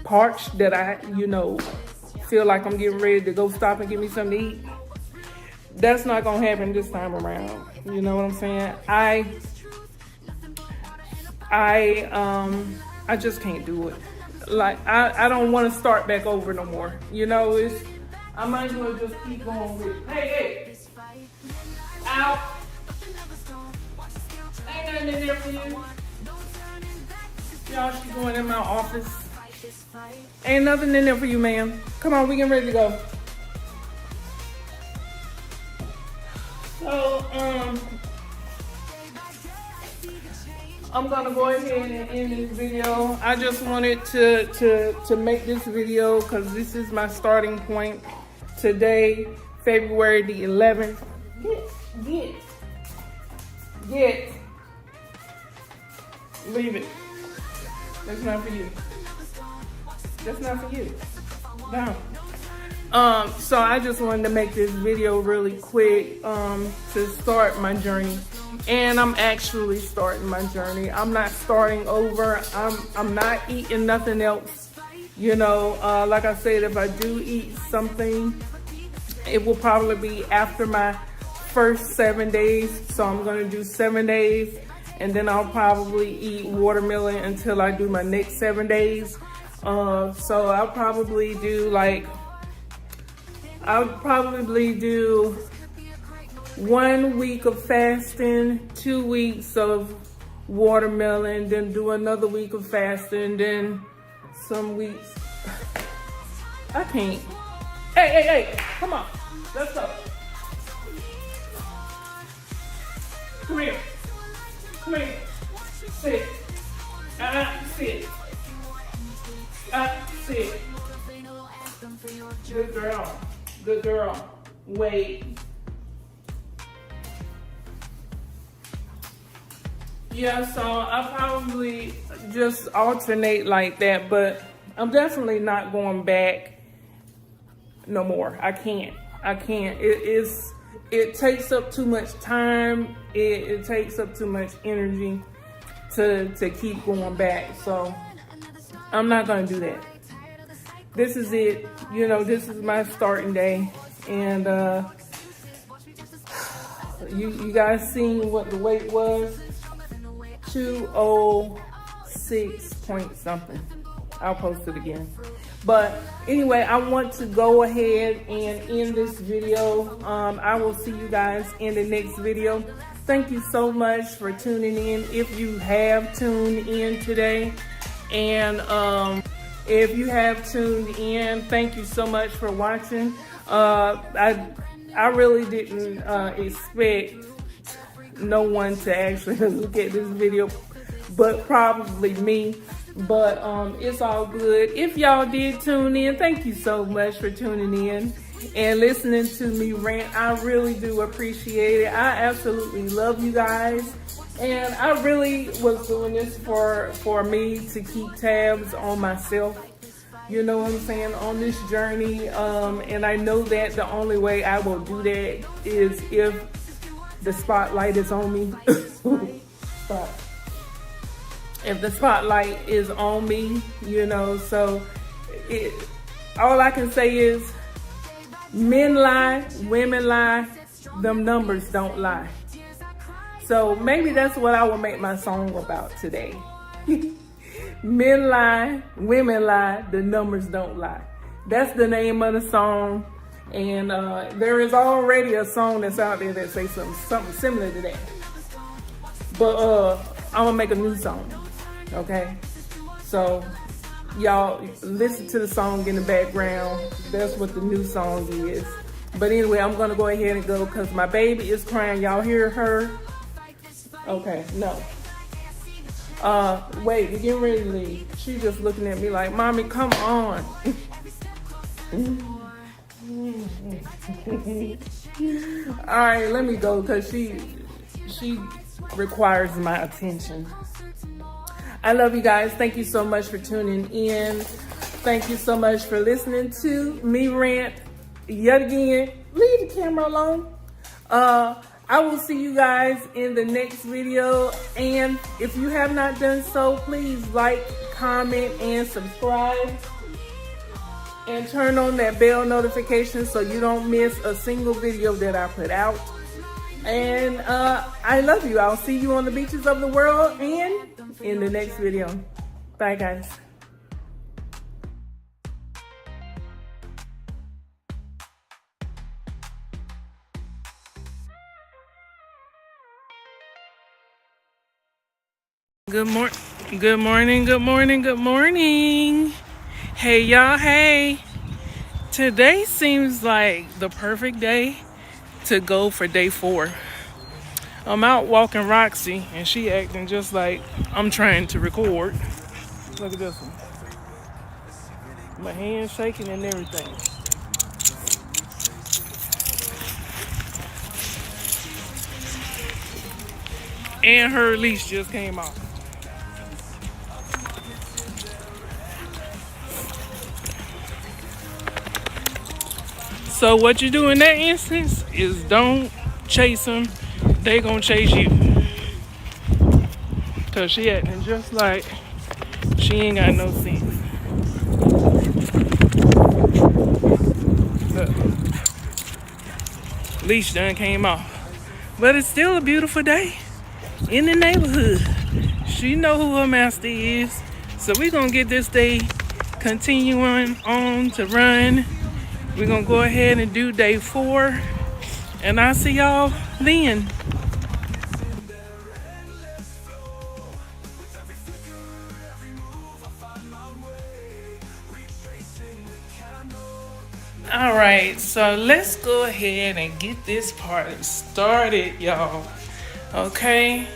parched that I, you know, feel like I'm getting ready to go stop and get me something to eat. That's not gonna happen this time around. You know what I'm saying? I just can't do it. Like I don't want to start back over no more. You know, I might as well just keep going with it. Hey, out. Ain't nothing in there for you. Y'all, she's going in my office. Ain't nothing in there for you, ma'am. Come on, we getting ready to go. So, I'm gonna go ahead and end this video. I just wanted to make this video because this is my starting point. Today, February the 11th. Get. Leave it. That's not for you. That's not for you. No. So I just wanted to make this video really quick to start my journey. And I'm actually starting my journey. I'm not starting over. I'm not eating nothing else. You know, like I said, if I do eat something, it will probably be after my first 7 days. So I'm gonna do 7 days and then I'll probably eat watermelon until I do my next 7 days. So I'll probably do 1 week of fasting, 2 weeks of watermelon, then do another week of fasting, then some weeks. I can't. Hey, come on, let's go. Come here, sit, sit, sit. Good girl, wait. Yeah, so I'll probably just alternate like that, but I'm definitely not going back no more. I can't. It takes up too much time. It takes up too much energy to keep going back. So I'm not gonna do that. This is it. This is my starting day, and you guys seen what the weight was? 206 point something. I'll post it again. But anyway, I want to go ahead and end this video. I will see you guys in the next video. Thank you so much for tuning in, if you have tuned in today. And if you have tuned in, thank you so much for watching. I really didn't expect no one to actually look at this video, but probably me. But it's all good. If y'all did tune in, thank you so much for tuning in and listening to me rant. I really do appreciate it. I absolutely love you guys, and I really was doing this for me to keep tabs on myself. You know what I'm saying, on this journey. And I know that the only way I will do that is if the spotlight is on me. Stop. If the spotlight is on me, so all I can say is men lie, women lie, them numbers don't lie. So maybe that's what I will make my song about today. Men lie, women lie, the numbers don't lie. That's the name of the song. And there is already a song that's out there that says something similar to that. But I'm gonna make a new song, okay? So y'all listen to the song in the background. That's what the new song is. But anyway, I'm gonna go ahead and go because my baby is crying. Y'all hear her? Okay, no. Wait, we're getting ready to leave. She's just looking at me like, Mommy, come on. All right, let me go because she requires my attention. I love you guys. Thank you so much for tuning in. Thank you so much for listening to me rant yet again. Leave the camera alone. I will see you guys in the next video. And if you have not done so, please like, comment, and subscribe. And turn on that bell notification so you don't miss a single video that I put out. And I love you. I'll see you on the beaches of the world and in the next video. Bye, guys. Good morning. Hey, y'all, hey. Today seems like the perfect day to go for day 4. I'm out walking Roxy, and she acting just like I'm trying to record. Look at this one. My hand's shaking and everything. And her leash just came off. So what you do in that instance is don't chase them. They gonna chase you. Cause she acting just like she ain't got no sense. Look. Leash done came off. But it's still a beautiful day. in the neighborhood. She know who her master is. So we're gonna get this day continuing on to run. We're gonna go ahead and do day 4. And I'll see y'all then. All right, so let's go ahead and get this part started, y'all. Okay,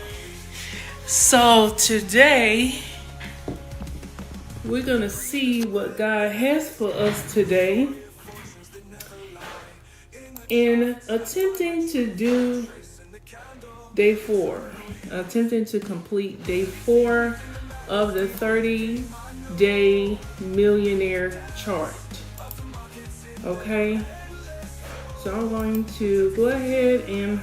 so today we're gonna see what God has for us today. In attempting to do day 4, attempting to complete day 4 of the 30-day millionaire chart. Okay, so I'm going to go ahead and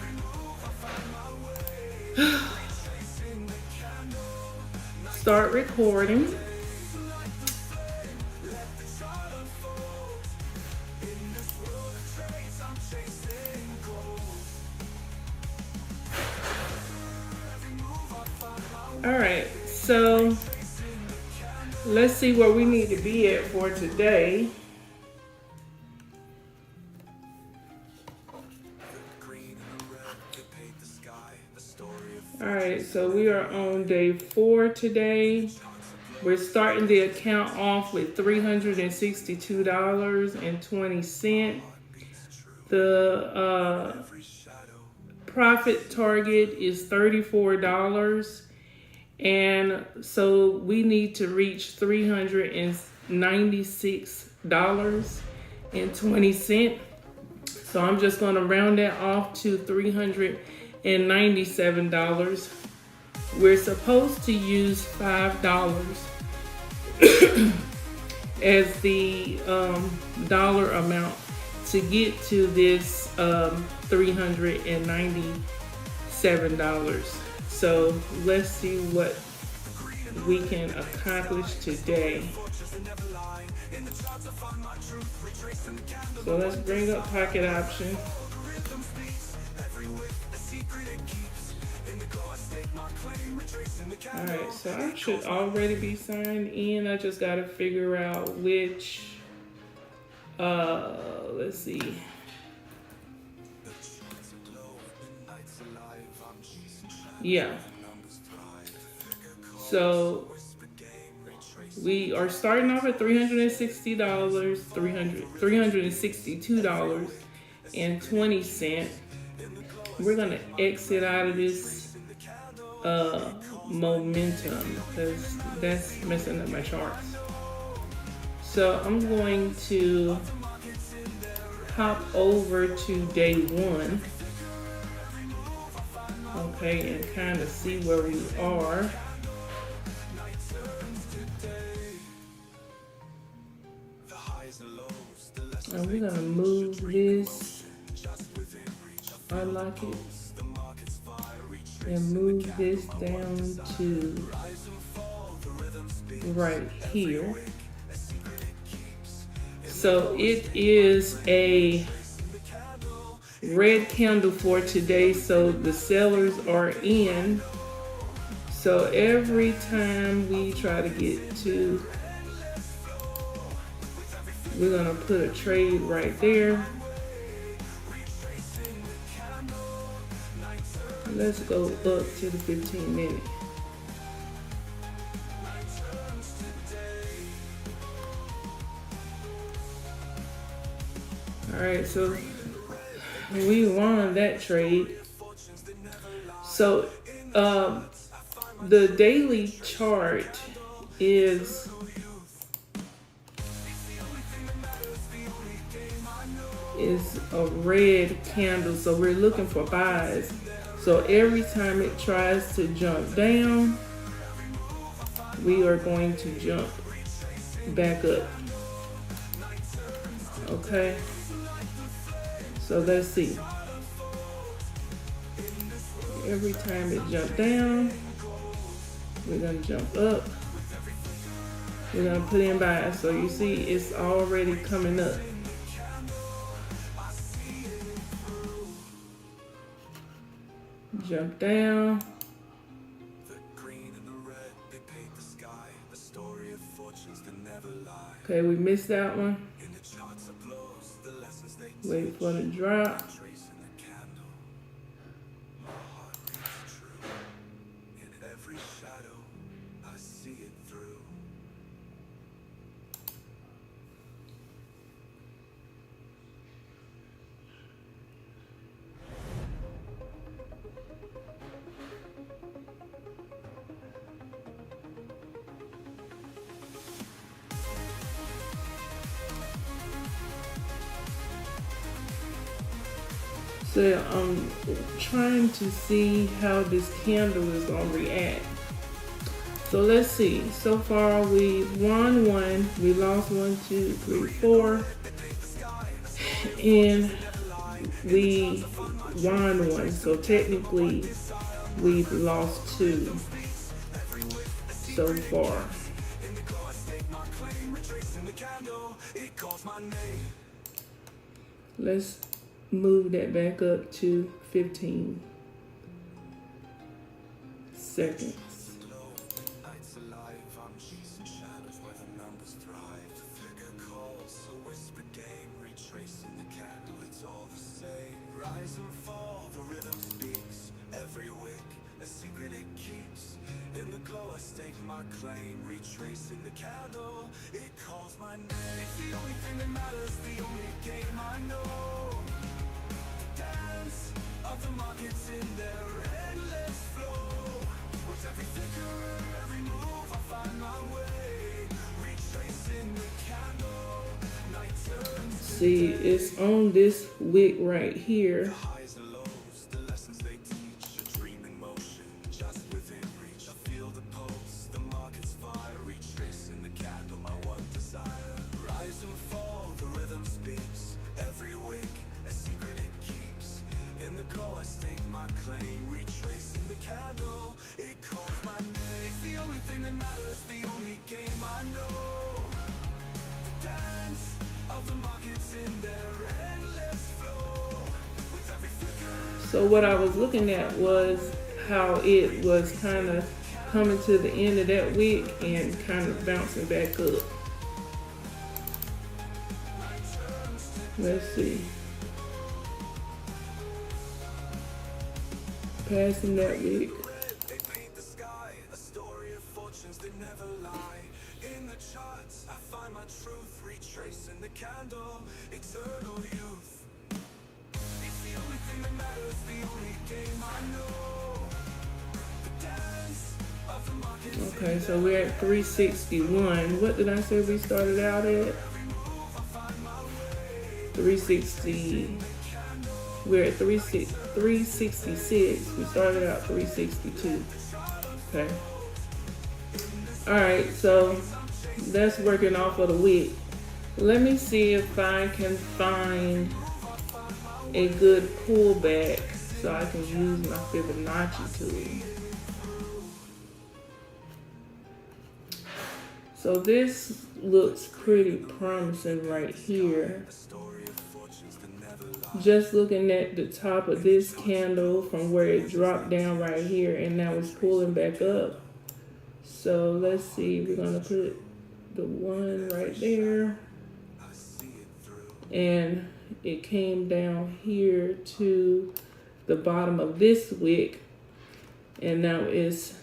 start recording. All right, so let's see where we need to be at for today. All right, so we are on day 4 today. We're starting the account off with $362.20. The profit target is $34. And so we need to reach $396.20. So I'm just going to round that off to $397. We're supposed to use $5 as the dollar amount to get to this $397. So let's see what we can accomplish today. So let's bring up pocket option. All right, so I should already be signed in. I just got to figure out which, let's see. Yeah. So we are starting off at $362.20. We're gonna exit out of this momentum because that's messing up my charts. So I'm going to hop over to day 1. Okay, and kind of see where we are. And we're gonna move this, unlock it, and move this down to right here. So it is a red candle for today, so the sellers are in. So every time we try to get to, we're gonna put a trade right there. Let's go up to the 15-minute. All right, so we won that trade. So the daily chart is a red candle, so we're looking for buys. So every time it tries to jump down, we are going to jump back up. Okay, so let's see. Every time it jumps down, we're gonna jump up. We're gonna put in buys. So you see it's already coming up. Jump down, Okay, we missed that one. Wait for the drop. So I'm trying to see how this candle is gonna react. So let's see. So far we won one, we lost 1, 2, 3, 4, and we won one. So technically we've lost 2 so far. Let's move that back up to 15 seconds. Claim, retracing the candle, it calls my name. It's the only thing that matters, the only game I know. The dance of the markets in their endless flow. With every flicker, every move, I find my way. Retracing the candle, night turns. See, it's on this wick right here. So what I was looking at was how it was kind of coming to the end of that wick and kind of bouncing back up. Let's see. Passing that wick. Retracing the candle, eternal youth. It's the only thing that matters, the only game I know. The dance of the market. Okay, so we're at 361. What did I say we started out at? 360. We're at 366. We started out 362. Okay. Alright, so that's working off of the wick. Let me see if I can find a good pullback so I can use my Fibonacci tool. So this looks pretty promising right here. Just looking at the top of this candle from where it dropped down right here and now it's pulling back up. So let's see, we're gonna put the 1 right there. And it came down here to the bottom of this wick and now it's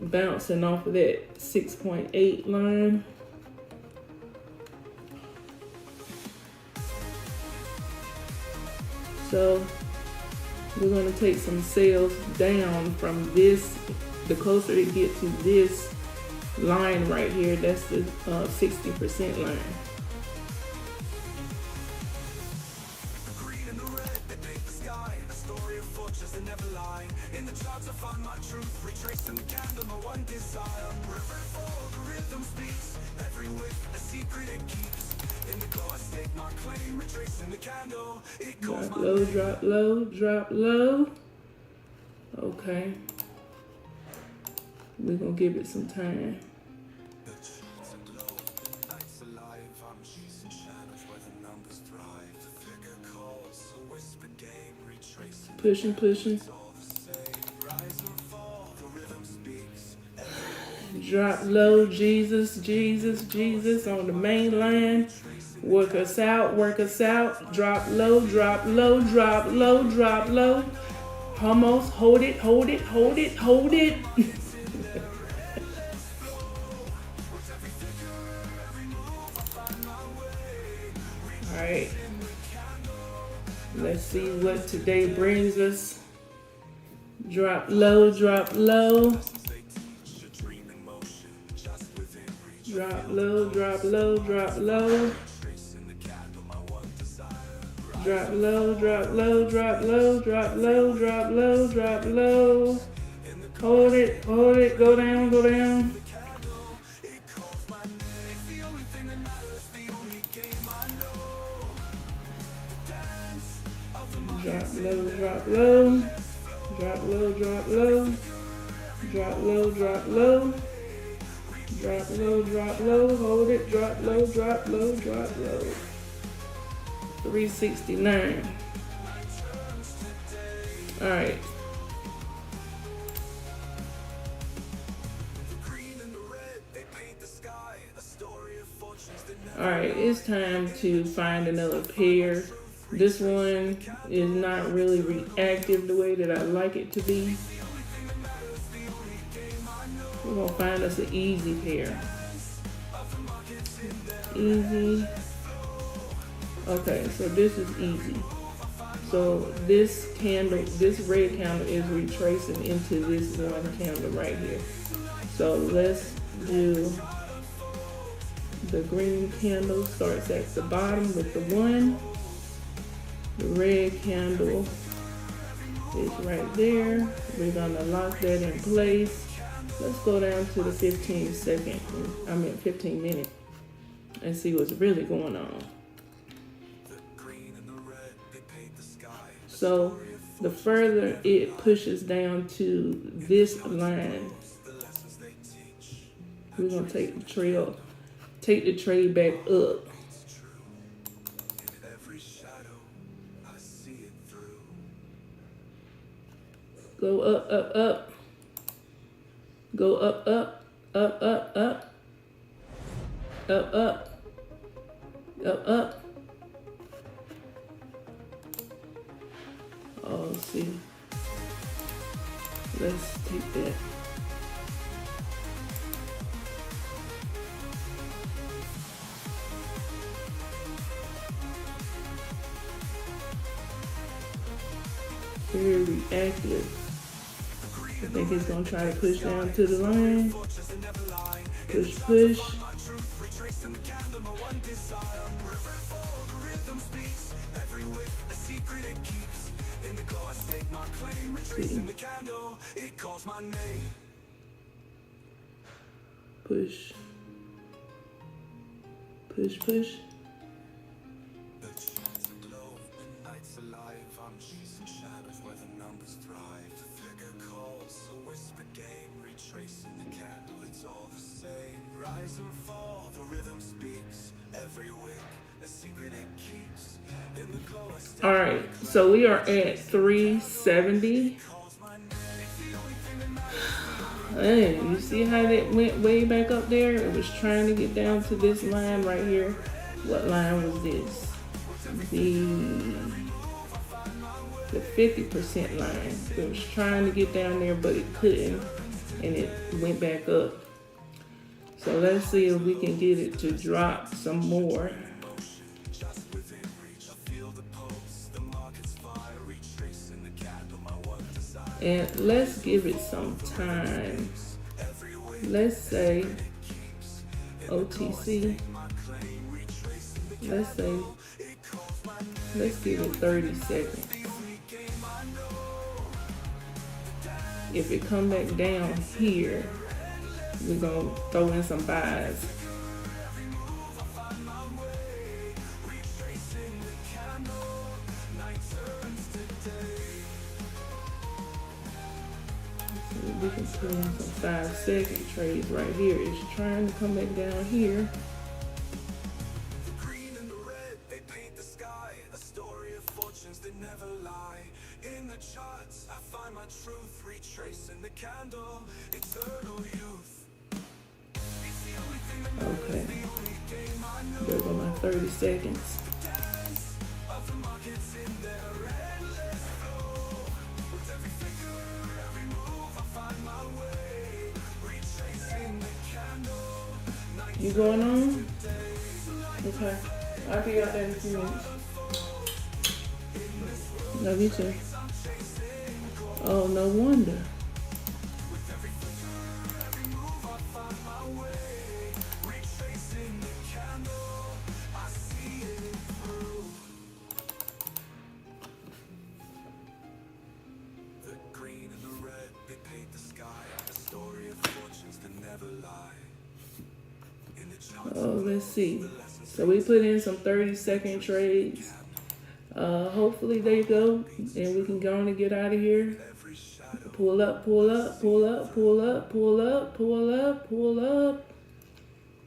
bouncing off of that 6.8 line. So we're going to take some sales down from this. The closer it gets to this line right here, that's the 60% line. In the charts I find my truth, retracing the candle, my one desire. River fall, the rhythm speaks, every wick, a secret it keeps. In the glow I stake my claim, retracing the candle, it calls my low, drop low, drop low. Okay. We're gonna give it some time. Drop low, Jesus, Jesus, Jesus on the main line. Work us out, work us out. Drop low, drop low, drop low, drop low. Almost, hold it, hold it, hold it, hold it. All right. Let's see what today brings us. Drop low, drop low. Drop low, drop low, drop low. Drop low, drop low, drop low, drop low, drop low, drop low. Hold it, go down, go down. Drop low, drop low. Drop low, drop low. Drop low, drop low. Drop low, drop low. Hold it, drop low, drop low, drop low. 369. All right. All right, it's time to find another pair. This one is not really reactive the way that I like it to be. We're gonna find us an easy pair. Easy. Okay, so this is easy. So this candle, this red candle is retracing into this one candle right here. So let's do the green candle starts at the bottom with the 1. The red candle is right there. We're gonna lock that in place. Let's go down to the 15 minute and see what's really going on. So the further it pushes down to this line, we're gonna take the trade back up. Go up, up, up. Go up, up, up, up, up. Up, up. Up, up. Oh, let's see. Let's take that. Very reactive. I think it's gonna try to push down to the line. Push, push. See. Push. Push, push. All right, so we are at 370. Hey, you see how that went way back up there? It was trying to get down to this line right here. What line was this? The 50% line. It was trying to get down there, but it couldn't, and it went back up. So let's see if we can get it to drop some more. And let's give it some time. Let's say OTC. Let's give it 30 seconds. If it come back down here, we're gonna throw in some buys. We can put in some 5-second trades right here. It's trying to come back down here. Okay. There go my 30 seconds. You going on? Okay. I'll be out there in a few minutes. Love you too. Oh, no wonder. Oh, let's see. So we put in some 30-second trades. Hopefully they go and we can go on and get out of here. Pull up, pull up, pull up, pull up, pull up, pull up, pull up.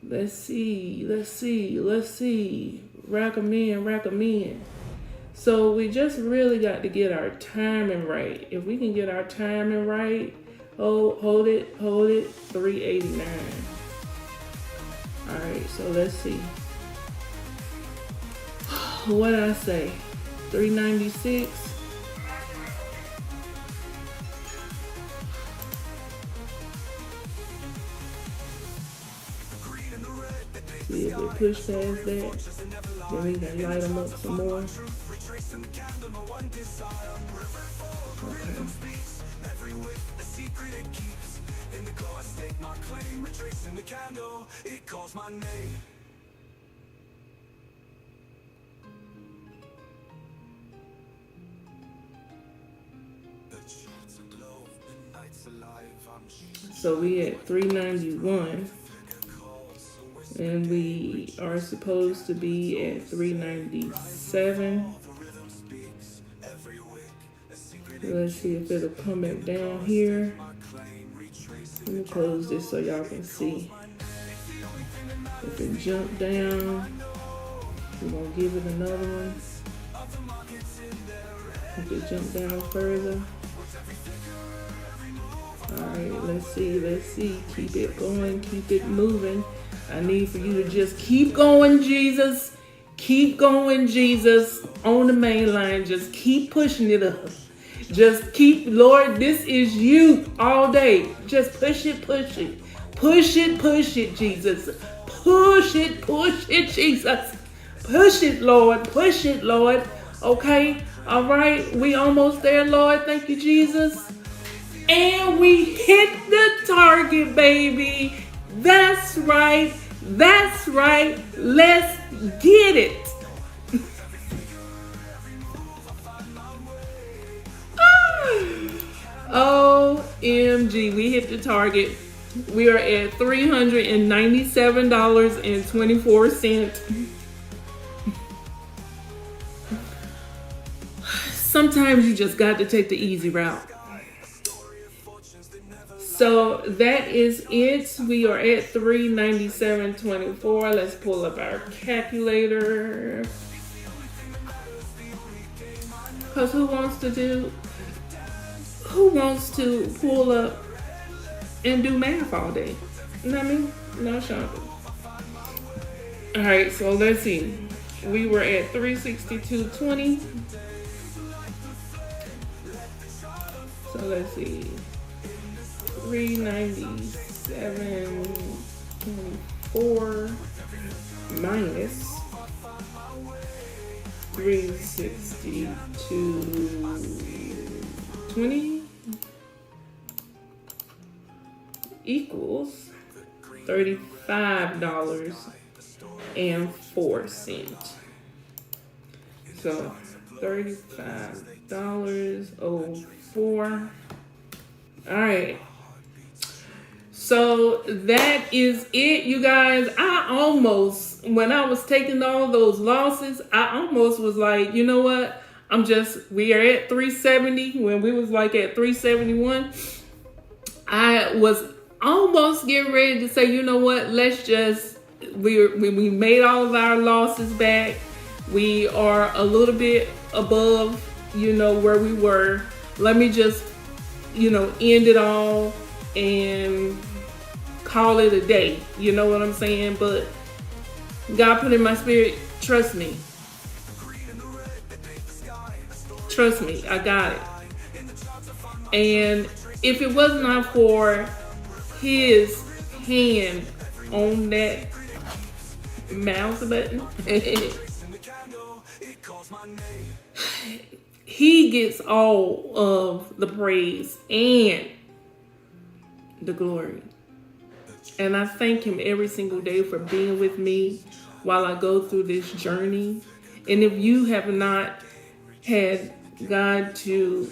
Let's see, let's see, let's see. Rack 'em in, rack 'em in. So we just really got to get our timing right. If we can get our timing right, hold it, 389. All right, so let's see. What did I say? 396. See if we push past that, then we can light them up some more. Okay. So we at 391. And we are supposed to be at 397. Let's see if it'll come back down here. Let me close this so y'all can see. If it jumped down, we're gonna give it another one. If it jumped down further. Alright, let's see. Keep it going, keep it moving. I need for you to just keep going, Jesus. Keep going, Jesus. On the main line, just keep pushing it up. Just keep, Lord, this is you all day. Just push it, push it. Push it, Jesus. Push it, Jesus. Push it, Lord. Push it, Lord. Okay? All right. We almost there, Lord. Thank you, Jesus. And we hit the target, baby. That's right. That's right. Let's get it. OMG, we hit the target. We are at $397.24. Sometimes you just got to take the easy route. So that is it. We are at 397.24. Let's pull up our calculator. Because who wants to pull up and do math all day? You know what I mean? No, Shonda. All right, so let's see. We were at 362.20. So let's see. 397.24 minus 362.20 equals $35.04. So $35.04. All right. So that is it, you guys. When I was taking all those losses, I almost was like, you know what? We are at 370 when we was like at 371. I was almost getting ready to say, you know what? We made all of our losses back. We are a little bit above, where we were. Let me just, end it all and call it a day. You know what I'm saying? But God put in my spirit, trust me. Trust me, I got it. And if it was not for his hand on that mouse button, he gets all of the praise and the glory. And I thank him every single day for being with me while I go through this journey. And if you have not had God to,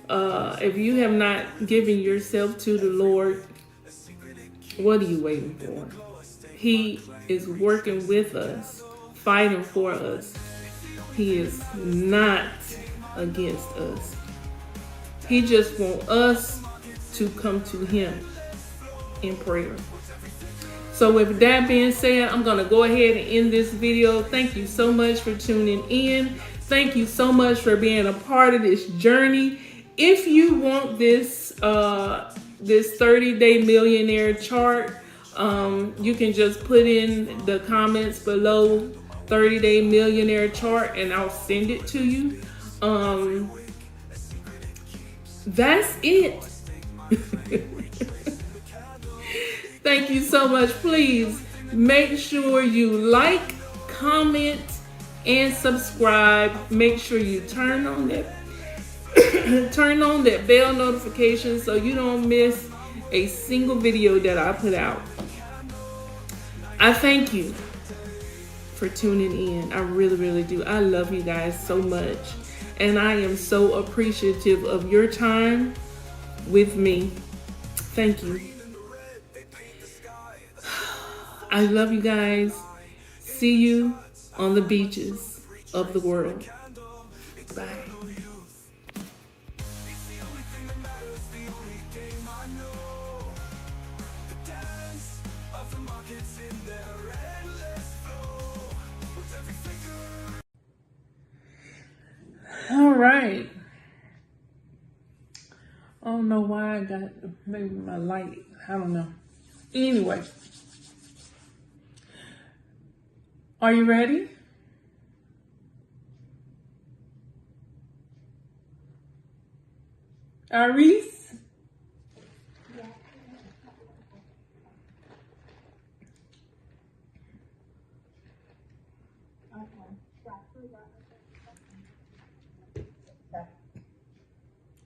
if you have not given yourself to the Lord, what are you waiting for? He is working with us, fighting for us. He is not against us. He just wants us to come to him in prayer. So with that being said, I'm going to go ahead and end this video. Thank you so much for tuning in. Thank you so much for being a part of this journey. If you want this 30-day millionaire chart, you can just put in the comments below 30-day millionaire chart and I'll send it to you. That's it. Thank you so much. Please make sure you like, comment, and subscribe. Make sure you turn on that bell notification so you don't miss a single video that I put out. I thank you for tuning in. I really, really do. I love you guys so much. And I am so appreciative of your time with me. Thank you. I love you guys. See you on the beaches of the world. Bye. All right. I don't know why I got maybe my light. I don't know. Anyway. Are you ready? Aris?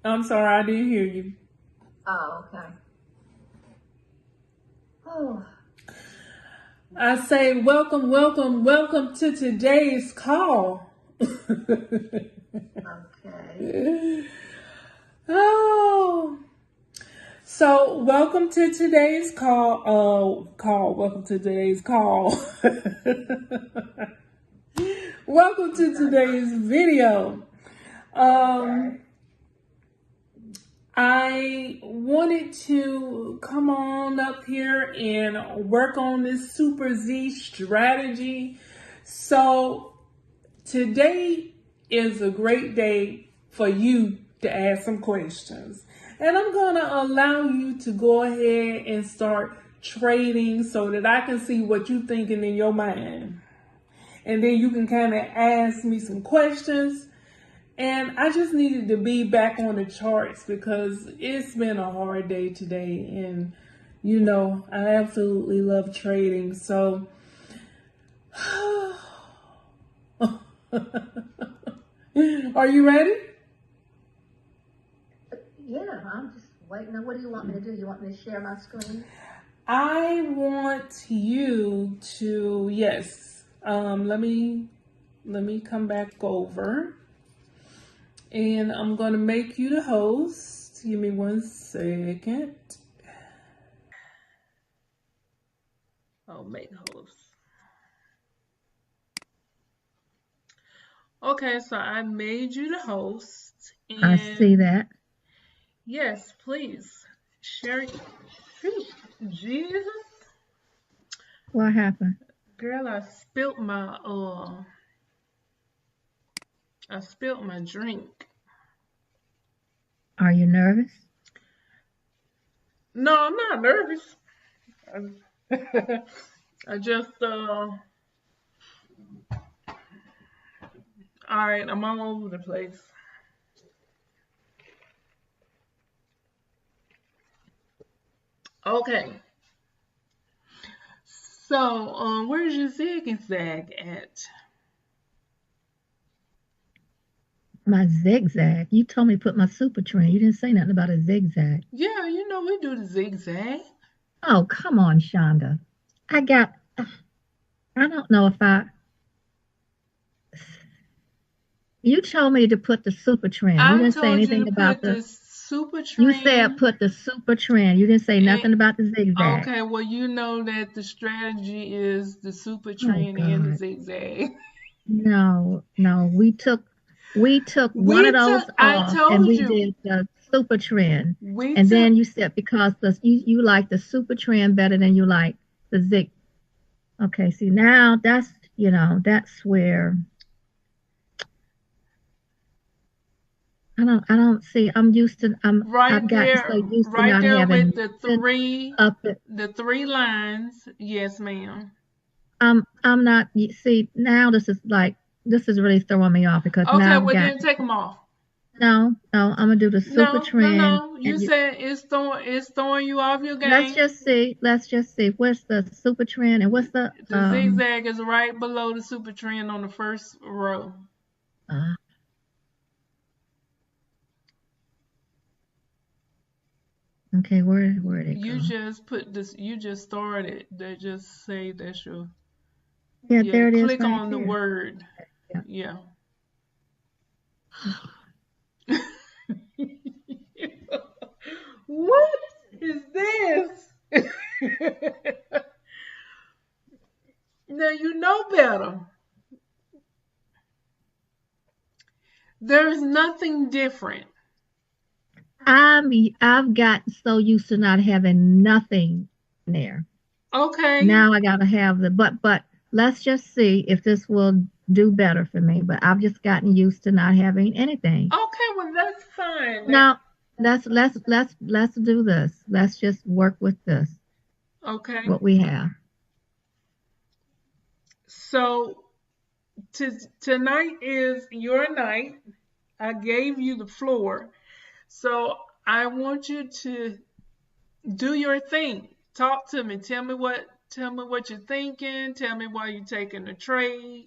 I'm sorry, I didn't hear you. Oh, okay. Oh. I say welcome, welcome, welcome to today's call. Okay. Oh. So welcome to today's call. Welcome to today's call. Welcome to today's video. I wanted to come on up here and work on this Super Z strategy. So today is a great day for you to ask some questions. And I'm going to allow you to go ahead and start trading so that I can see what you're thinking in your mind. And then you can kind of ask me some questions. And I just needed to be back on the charts because it's been a hard day today. And, you know, I absolutely love trading. So, are you ready? Yeah, I'm just waiting. Now, what do you want me to do? You want me to share my screen? I want you to, yes. Let me come back over. And I'm going to make you the host. Give me 1 second. I'll make host. Okay, so I made you the host. And I see that. yes, please. Share. Shoot, Jesus. What happened? Girl, I spilt my drink. Are you nervous? No, I'm not nervous. I just all right, I'm all over the place. Okay. So, where's your zig and zag at? My zigzag. You told me to put my super trend. You didn't say nothing about a zigzag. Yeah, you know we do the zigzag. Oh, come on, Shonda. I don't know if you told me to put the super trend. You I didn't say told you anything to about put the super you said trend. put the super trend. You didn't say nothing about the zigzag. Okay, well you know that the strategy is the super Oh trend and the God. zigzag. No. We took one of those I off and told we you did the super trend. we And took then you said because you like the super trend better than you like the zig. Okay, see now that's where I don't see. I've gotten so used to right not there having with the nothing three up. the three lines. Yes, ma'am. I'm not. See now this is really throwing me off because Okay, now I've well got then take them off. no. I'm gonna do the super No, no, trend no. You and said it's throwing you off your let's game. just see. Let's just see. What's the super trend and what's the The zigzag is right below the super trend on the first row. uh, okay, where'd it You go? just put this. You just started. They just say that's your. Yeah, Yeah, there it is click right on the there. word. Yeah. Yeah. What is this? Now you know better. There's nothing different. I've gotten so used to not having nothing there. Okay. Now I gotta have but let's just see if this will do better for me. But I've just gotten used to not having anything. Okay, well that's fine. Now let's do this. Let's just work with this. Okay. What we have. So tonight is your night. I gave you the floor. So I want you to do your thing. Talk to me. Tell me what you're thinking. Tell me why you're taking the trade.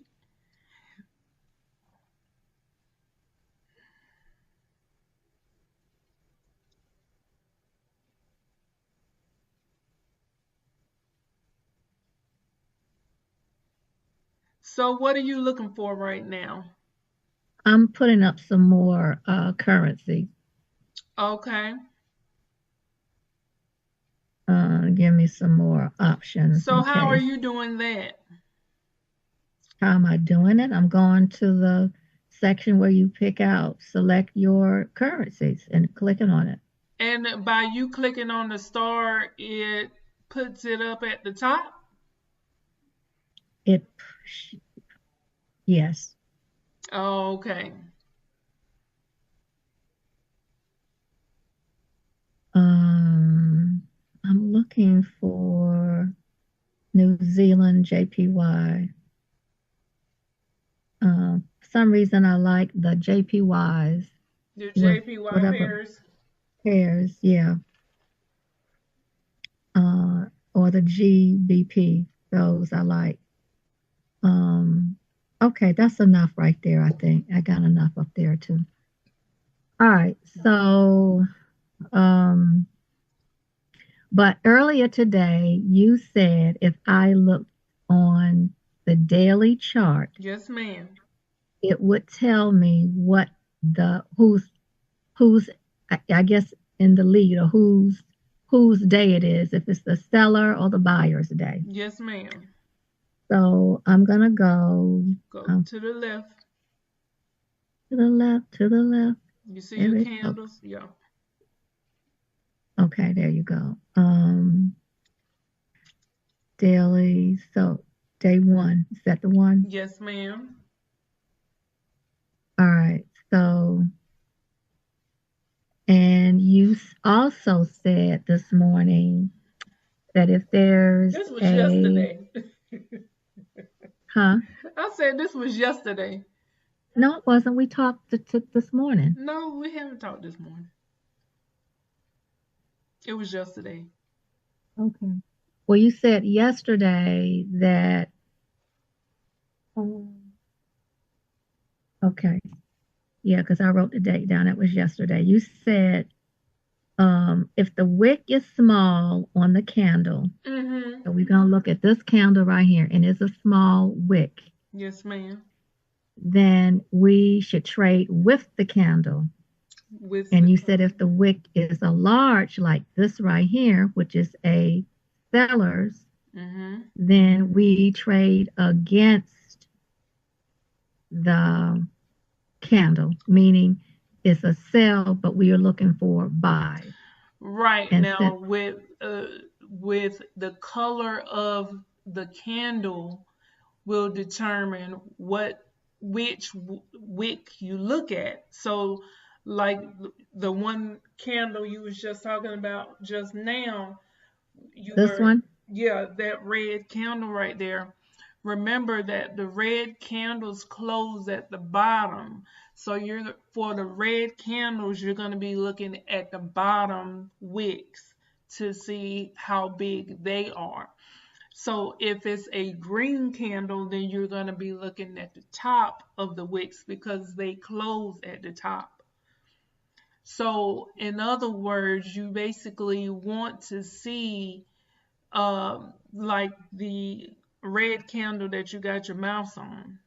So what are you looking for right now? I'm putting up some more currency. Okay. Give me some more options So in how are case. you doing that? How am I doing it? I'm going to the section where you select your currencies and clicking on it. And by you clicking on the star, it puts it up at the top? It Yes. Oh, okay. I'm looking for New Zealand JPY. For some reason I like the JPYs The with JPY whatever pairs. pairs, yeah. Or the GBP, those I like. Okay, that's enough right there, I think. I got enough up there too. All right, so but earlier today you said if I looked on the daily chart, Yes, ma'am. it would tell me what the who's I guess in the lead or whose day it is, if it's the seller or the buyer's day. Yes, ma'am. So I'm gonna go Go to the left. to the left, to the left. You see your Okay, candles? Yeah. okay, there you go. Daily. So day one. Is that the one? Yes, ma'am. All right. So, and you also said this morning that if there's This was a, yesterday. huh? I said this was yesterday. No, it wasn't. We talked this morning. No, we haven't talked this morning. It was yesterday. Okay. Well, you said yesterday that, okay. Yeah, because I wrote the date down. It was yesterday. You said if the wick is small on the candle, Mm-hmm. so we're going to look at this candle right here, and it's a small wick, Yes, ma'am. then we should trade with the candle. And you said if the wick is a large, like this right here, which is a seller's, then we trade against the candle, meaning it's a sell, but we are looking for buy. Right. And Now with the color of the candle will determine which wick you look at. So like the one candle you was just talking about just now, this one, that red candle right there. Remember that the red candles close at the bottom. So for the red candles, you're going to be looking at the bottom wicks to see how big they are. So if it's a green candle, then you're going to be looking at the top of the wicks because they close at the top. So in other words, you basically want to see like the red candle that you got your mouse on.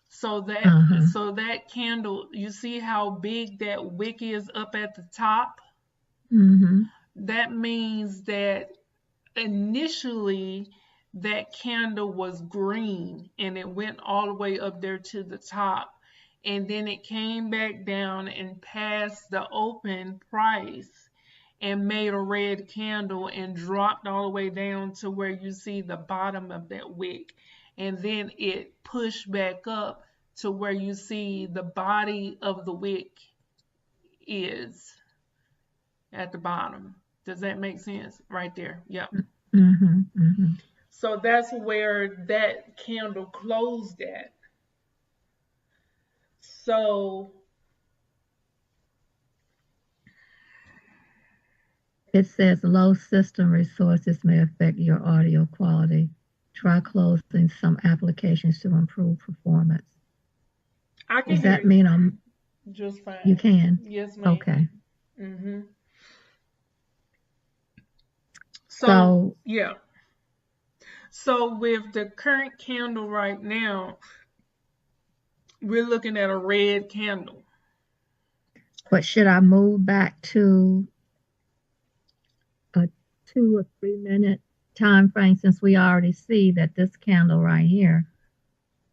So that candle, you see how big that wick is up at the top? That means that initially that candle was green and it went all the way up there to the top, and then it came back down and passed the open price and made a red candle and dropped all the way down to where you see the bottom of that wick, and then it pushed back up to where you see the body of the wick is at the bottom. Does that make sense? Right there. Yep. So that's where that candle closed at. So it says low system resources may affect your audio quality. Try closing some applications to improve performance. I can Does that mean I'm just fine? You can? Yes, ma'am. Okay. So yeah. So with the current candle right now, we're looking at a red candle. But should I move back to a 2 or 3 minute time frame, since we already see that this candle right here,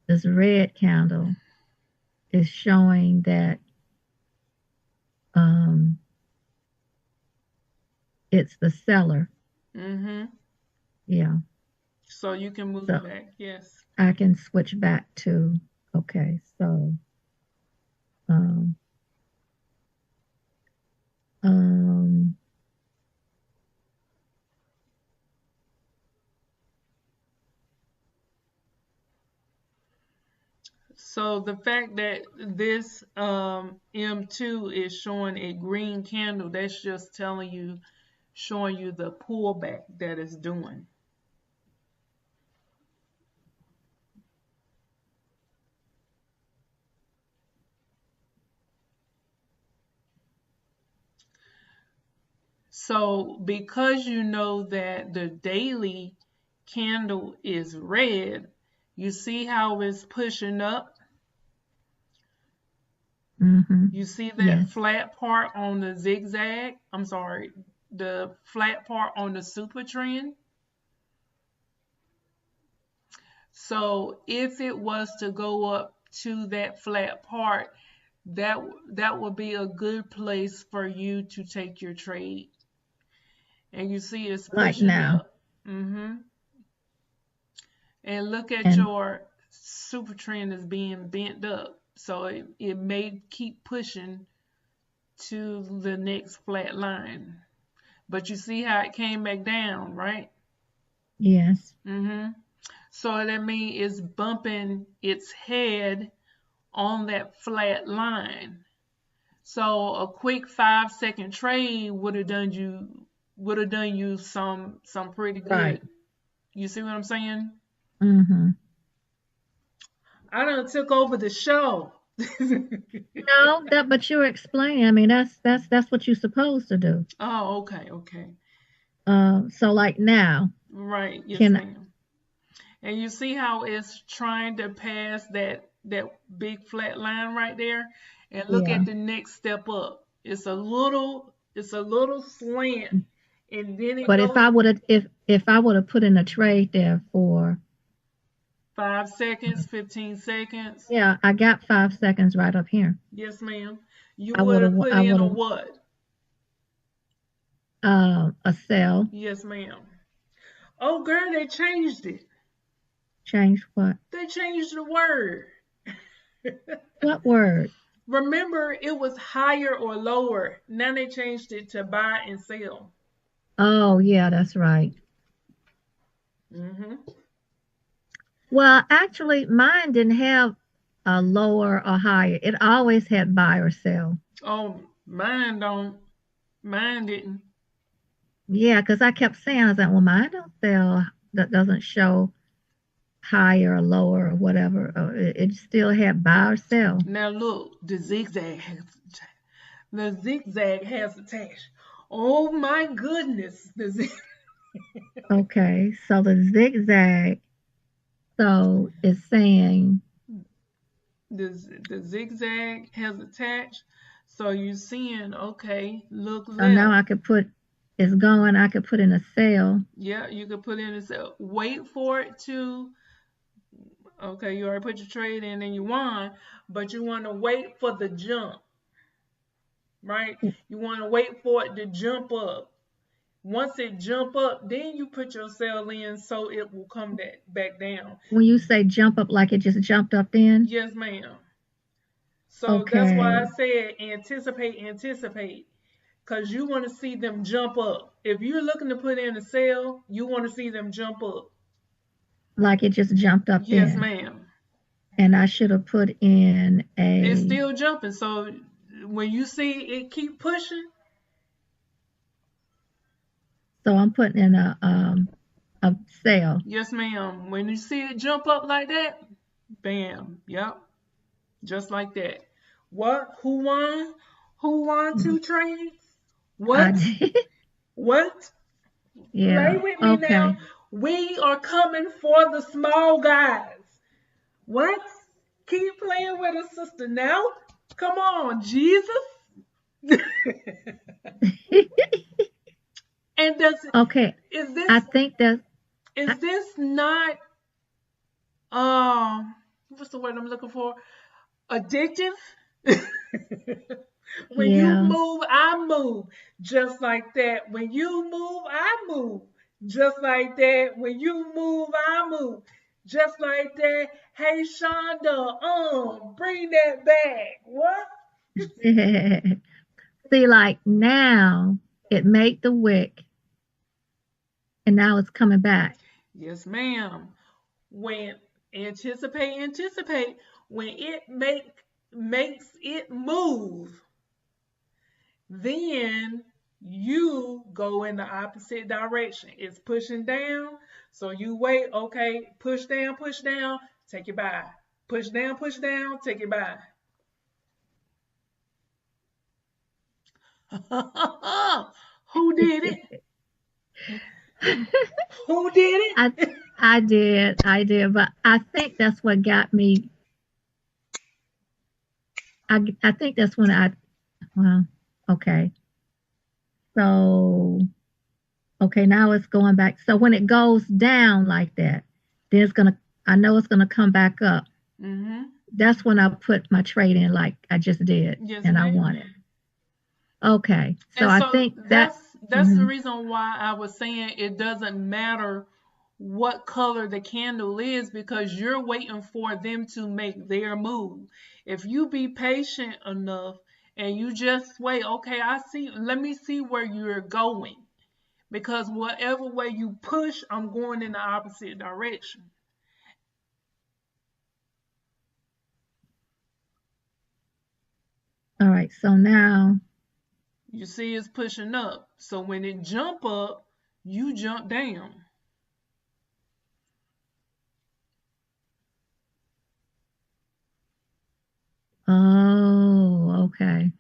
this red candle, is showing that it's the seller. Yeah. So you can move back, yes. I can switch back to, okay, so so the fact that this M2 is showing a green candle, that's just showing you the pullback that it's doing. So because you know that the daily candle is red, you see how it's pushing up? You see that flat part on the zigzag? I'm sorry, the flat part on the super trend? So if it was to go up to that flat part, that would be a good place for you to take your trade. And you see it's pushing up. And look at your super trend is being bent up. So it may keep pushing to the next flat line. But you see how it came back down, right? Yes. So that means it's bumping its head on that flat line. So a quick 5-second trade would have done you some pretty good. Right. You see what I'm saying? Mm-hmm. I done took over the show. No, but you're explaining. I mean, that's what you're supposed to do. Oh, okay. So like now, Right, yes, can ma'am. And you see how it's trying to pass that big flat line right there? And look yeah. at the next step up. It's a little slant, and then it But goes if I would have put in a trade there for 5 seconds, 15 seconds. yeah, I got 5 seconds right up here. Yes, ma'am. You I would would have have put I in would a have what? a sell. Yes, ma'am. Oh, girl, they changed it. Change what? They changed the word. What word? Remember, it was higher or lower. Now they changed it to buy and sell. Oh yeah, that's right. Mm-hmm. Well, actually, mine didn't have a lower or higher. It always had buy or sell. Oh, mine don't. Mine didn't. Yeah, because I kept saying, I was like, well, mine don't sell. That doesn't show higher or lower or whatever. It still had buy or sell. Now look, the zigzag has attached. Oh my goodness, Okay, so the zigzag, so it's saying the zigzag has attached. So you're seeing, okay, look so left. now I could put it's going. I could put in a sell. Yeah, you could put in a sell. Wait for it to. Okay, you already put your trade in and you won, but you want to wait for the jump, right? You want to wait for it to jump up. Once it jump up, then you put your sell in so it will come back down. When you say jump up, like it just jumped up then? Yes, ma'am. So that's why I said anticipate, because you want to see them jump up. If you're looking to put in a sell, you want to see them jump up. Like it just jumped up Yes, then. ma'am. And I should have put in It's still jumping. So when you see it keep pushing. So I'm putting in a sell. Yes, ma'am. When you see it jump up like that, bam. Yep. Just like that. What? Who won? Who won 2 trades? What? What? Yeah. Play with me now. We are coming for the small guys. What? Keep playing with us, sister. Now, come on, Jesus. And does okay? Is this? I think that is this not what's the word I'm looking for? Addictive. When you move, I move. Just like that. When you move, I move. Just like that. When you move, I move. Just like that. Hey, Shonda, bring that back. What? See, like now it made the wick, and now it's coming back. Yes, ma'am. When anticipate. When it makes it move, then you go in the opposite direction. It's pushing down, so you wait. Okay, push down, take it by. Push down, take it by. Who did it? Who did it? I did, but I think that's what got me. I think that's when okay. So, okay, now it's going back. So when it goes down like that, then I know it's gonna come back up. Mm-hmm. That's when I put my trade in like I just did, yes, and ma'am. I won it. Okay, so I think that's the reason why I was saying it doesn't matter what color the candle is, because you're waiting for them to make their move. If you be patient enough and you just wait, okay, let me see where you're going. because whatever way you push, I'm going in the opposite direction. All right, so now. You see it's pushing up. So when it jump up, you jump down. Oh, okay.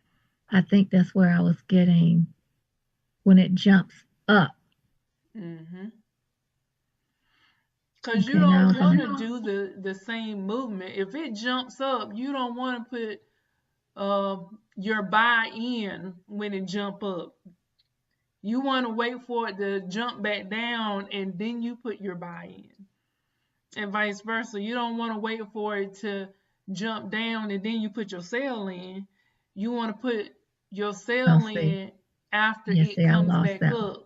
I think that's where I was getting when it jumps up. Mm-hmm. Because Okay, you don't now want to do the same movement. If it jumps up, you don't want to put your buy in when it jump up. You want to wait for it to jump back down and then you put your buy in. And vice versa. You don't want to wait for it to jump down and then you put your sell in. You want to put your sell in after it I comes lost back that. up.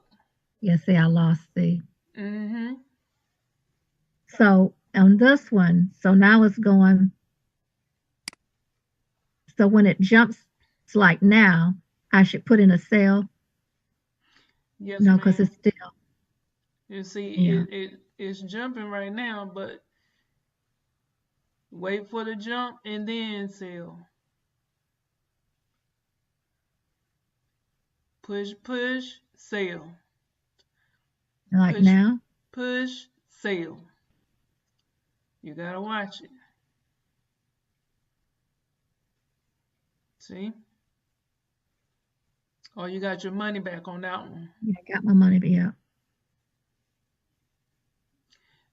Yes, I lost the. Mm-hmm. So on this one, so now it's going. So when it jumps, it's like now, I should put in a sale. Yes, no, because it's still. You see, Yeah. it's jumping right now, but wait for the jump and then sell. Push, push, sell. Like push, now? Push, sell. You gotta watch it. See? Oh, you got your money back on that one. Yeah, I got my money back. Yeah.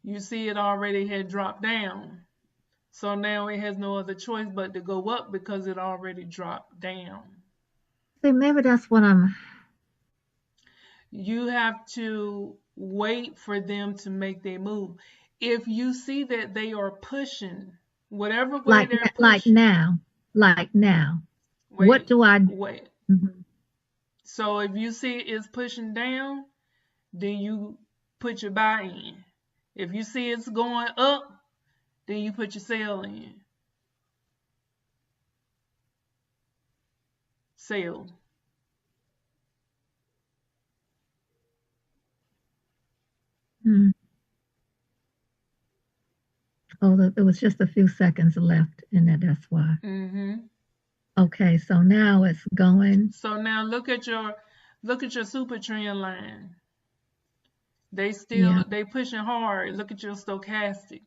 You see it already had dropped down. So now it has no other choice but to go up because it already dropped down. See, maybe that's what I'm. You have to wait for them to make their move. If you see that they are pushing, whatever way they're pushing. Like now. Wait, what do I. Wait. Mm-hmm. So if you see it's pushing down, then you put your buy in. If you see it's going up, then you put your sell in. Sell. Hmm. Oh, it was just a few seconds left in that. That's why. Mm-hmm. Okay, so now it's going. So now look at your super trend line. They pushing hard. Look at your stochastic.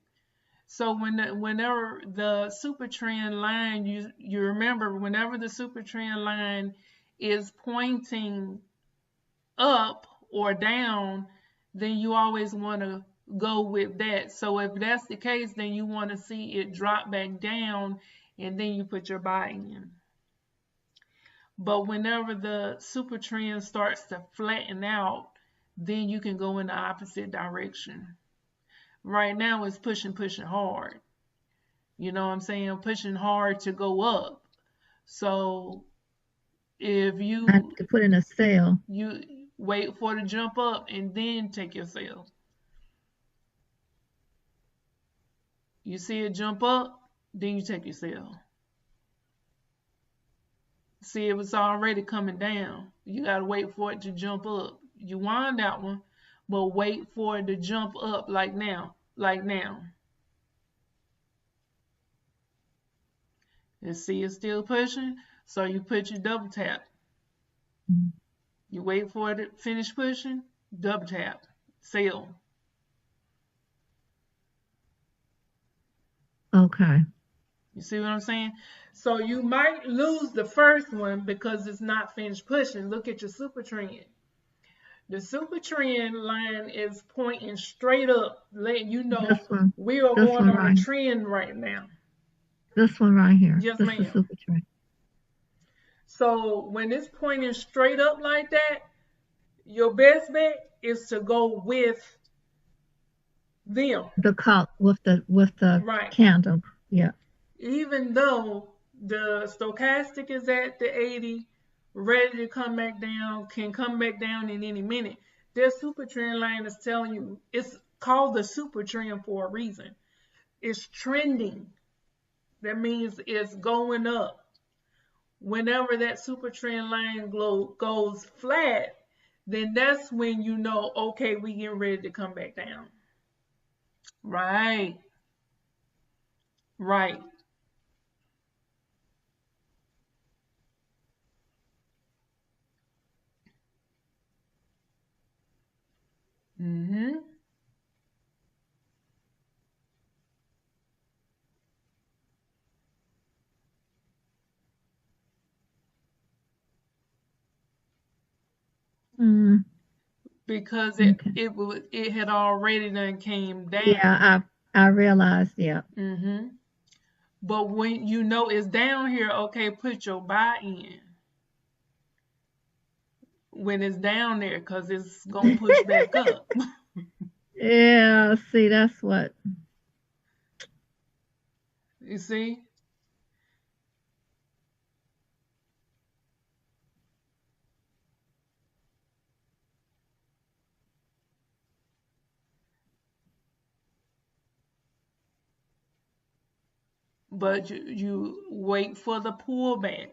So whenever the super trend line, you remember whenever the super trend line is pointing up or down, then you always want to go with that. So if that's the case, then you want to see it drop back down and then you put your buy in. But whenever the super trend starts to flatten out, then you can go in the opposite direction. Right now it's pushing hard. You know what I'm saying? Pushing hard to go up. So if you I have to put in a sale. You wait for the jump up and then take your sell. You see it jump up, then you take your sell. See if it's already coming down. You gotta wait for it to jump up. You wind that one, but wait for it to jump up like now. And see it's still pushing, so you put your double tap. Mm-hmm. You wait for it to finish pushing, double tap, sell. Okay. You see what I'm saying? So you might lose the first one because it's not finished pushing. Look at your super trend. The super trend line is pointing straight up, letting you know we are going on a trend right now. This one right here. Yes, this ma'am. Is super trend. So when it's pointing straight up like that, your best bet is to go with them. With the right. Candle. Yeah. Even though the stochastic is at the 80, ready to come back down, can come back down in any minute. Their super trend line is telling you it's called the super trend for a reason. It's trending. That means it's going up. Whenever that super trend line goes flat, then that's when you know, okay, we getting ready to come back down. Right. Right. Mm-hmm. Mm, Because okay. it had already done came down. Yeah, I realized. Yeah. Mm-hmm. But when you know it's down here, okay, put your buy in when it's down there, because it's gonna push back up. Yeah. See, that's what. You see? But you wait for the pullback.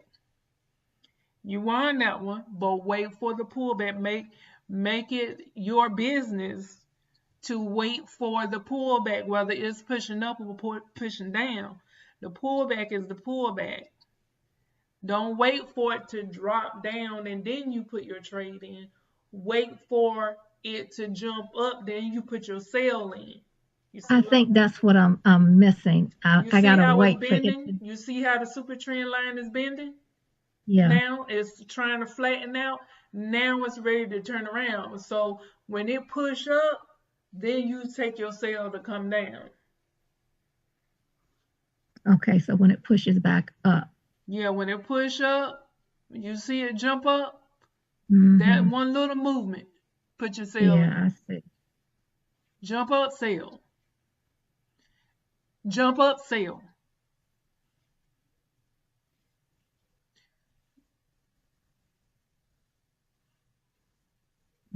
You won that one, but wait for the pullback. Make it your business to wait for the pullback, whether it's pushing up or pushing down. The pullback is the pullback. Don't wait for it to drop down and then you put your trade in. Wait for it to jump up, then you put your sell in. You see I what think that's what I'm missing. you I see gotta how it's wait for it bending? to. You see how the super trend line is bending? Yeah. Now it's trying to flatten out. Now it's ready to turn around. So when it push up, then you take your sell to come down. Okay. So when it pushes back up. Yeah, when it push up, you see it jump up, that Mm-hmm. one little movement, put your sell Yeah, I in. see. Jump up, sell. Jump up, sell.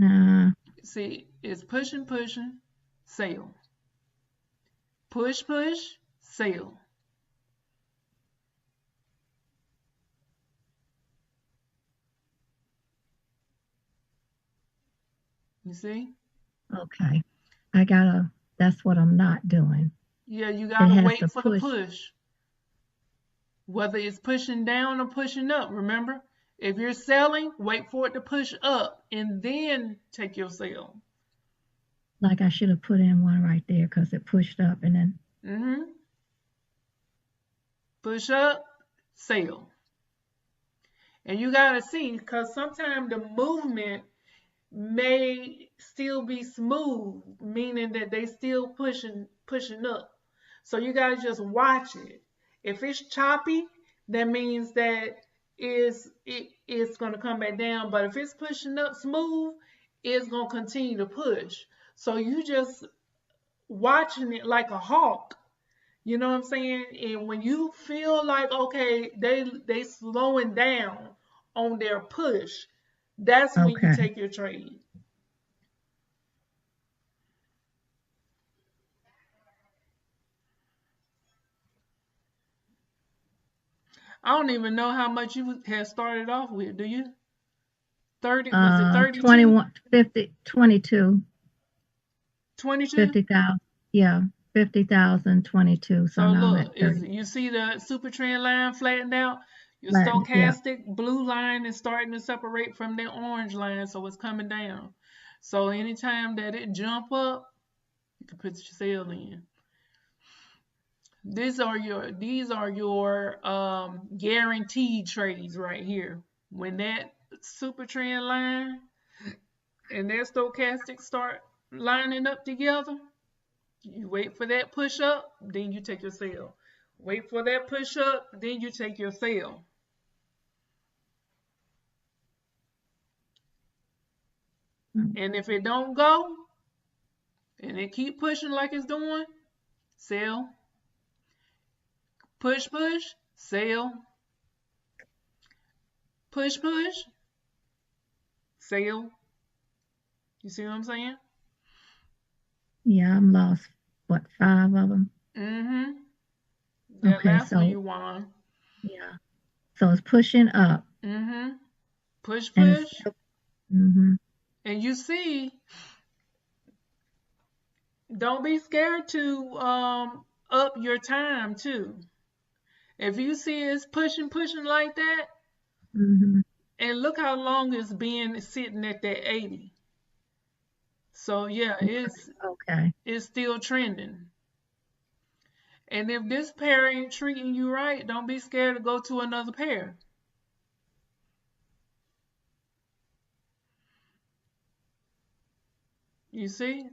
Uh, See, it's pushing, pushing, sell. Push, push, sell. You see? okay. I gotta. That's what I'm not doing. Yeah, you It gotta has to wait for the push. push. Whether it's pushing down or pushing up, remember? If you're selling, wait for it to push up and then take your sell. Like I should have put in one right there because it pushed up and then. Mm-hmm. Push up, sell. And you gotta see, because sometimes the movement may still be smooth, meaning that they still pushing up. So you gotta just watch it. If it's choppy, that means that it's gonna come back down. But if it's pushing up smooth, it's gonna continue to push. So you just watching it like a hawk. You know what I'm saying? And when you feel like okay, they slowing down on their push, that's when you Okay. take your trade. I don't even know how much you had started off with. Do you? 30, was it 32? 21, 50, 22, 22? 50,000. Yeah, 50,000, 22. So So now I'm at look, is 30. you see the super trend line flattened out? Your Latin. Yeah. stochastic blue line is starting to separate from the orange line, so it's coming down. So anytime that it jump up, you can put your sale in. These are your guaranteed trades right here. When that super trend line and that stochastic start lining up together, you wait for that push up, then you take your sell. Wait for that push up, then you take your sell. Mm. And if it don't go and it keep pushing like it's doing, sell. Push, push, sell. Push, push, sell. You see what I'm saying? Yeah, I'm lost. What, 5 of them? Mm-hmm. That Okay, last one so you won. yeah. So it's pushing up Mm-hmm. Push, and it's push, still. Mm-hmm. And you see, don't be scared to up your time too. If you see it's pushing like that, Mm-hmm. and look how long it's been sitting at that 80. So yeah, Okay. it's still trending. And if this pair ain't treating you right, don't be scared to go to another pair. You see?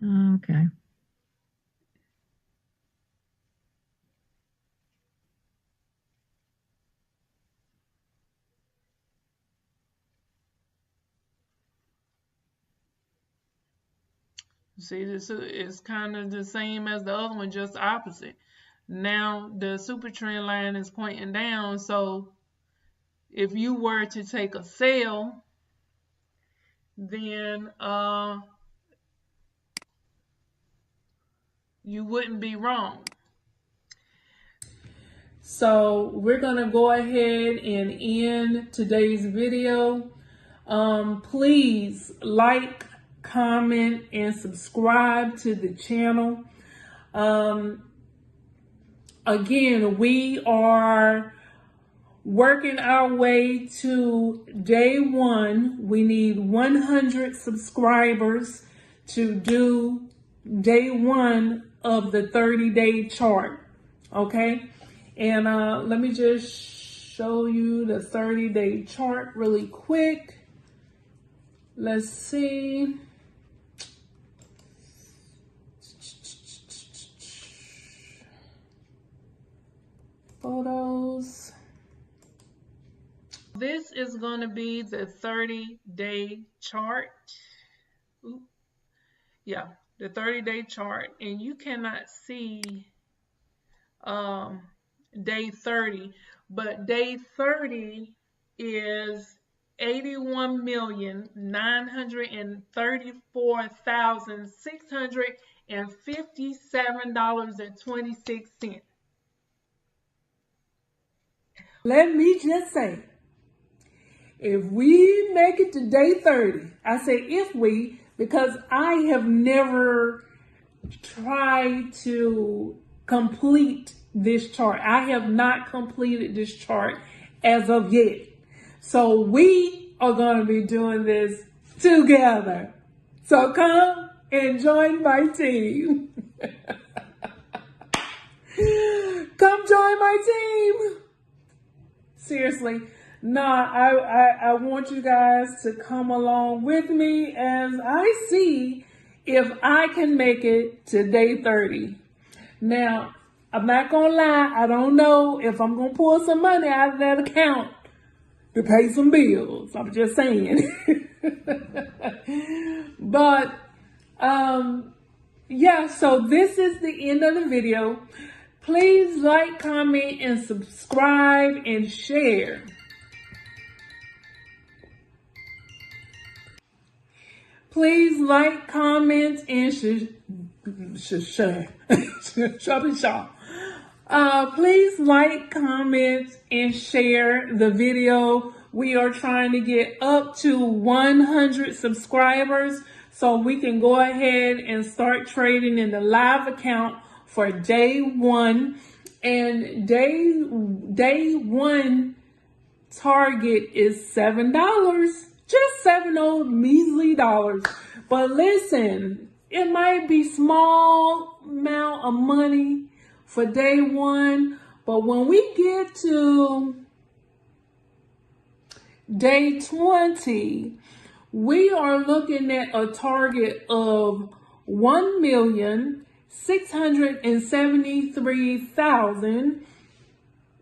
Okay. See, this is kind of the same as the other one, just opposite. Now the super trend line is pointing down, so if you were to take a sale, then you wouldn't be wrong. So we're gonna go ahead and end today's video. Please like, comment, and subscribe to the channel. Again, we are working our way to day 1. We need 100 subscribers to do day 1 of the 30-day chart. Okay? And let me just show you the 30-day chart really quick. Let's see. Photos. This is going to be the 30-day chart. Ooh. Yeah, the 30-day chart. And you cannot see day 30, but day 30 is $81,934,657.26. Let me just say, if we make it to day 30, I say if we, because I have never tried to complete this chart. I have not completed this chart as of yet. So we are going to be doing this together. So come and join my team. Come join my team. Seriously. Nah, I want you guys to come along with me as I see if I can make it to day 30. Now, I'm not going to lie. I don't know if I'm going to pull some money out of that account to pay some bills. I'm just saying. But, yeah, so this is the end of the video. Please like, comment, and subscribe and share. Please like, comment, and share. Please like, comment, and share the video. We are trying to get up to 100 subscribers so we can go ahead and start trading in the live account for day 1. And day 1 target is $7. Just $7 old measly dollars. But listen, it might be small amount of money for day 1, but when we get to day 20, we are looking at a target of 1,673,000.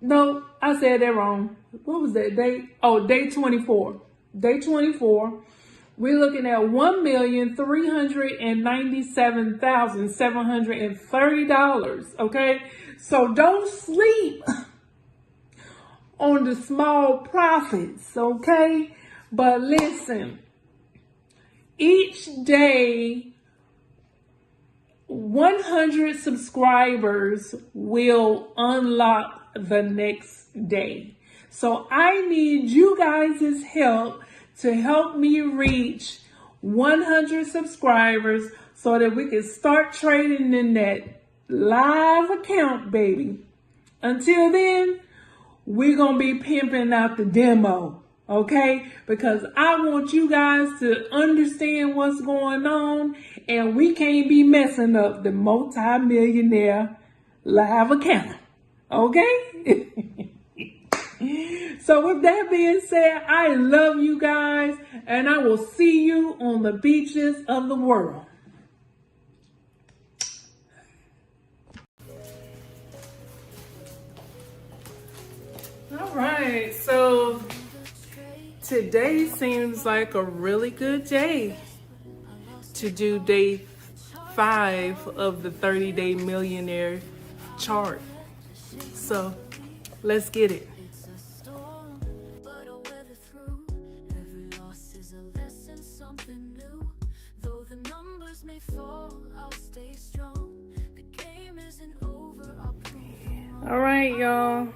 No, I said that wrong. What was that date? Oh, day 24. Day 24, we're looking at $1,397,730. Okay, so don't sleep on the small profits. Okay, but listen, each day 100 subscribers will unlock the next day. So I need you guys' help to help me reach 100 subscribers so that we can start trading in that live account, baby. Until then, we're going to be pimping out the demo, okay? Because I want you guys to understand what's going on, and we can't be messing up the multi-millionaire live account, okay? So with that being said, I love you guys, and I will see you on the beaches of the world. All right, so today seems like a really good day to do day 5 of the 30-day millionaire chart. So let's get it. All right, y'all,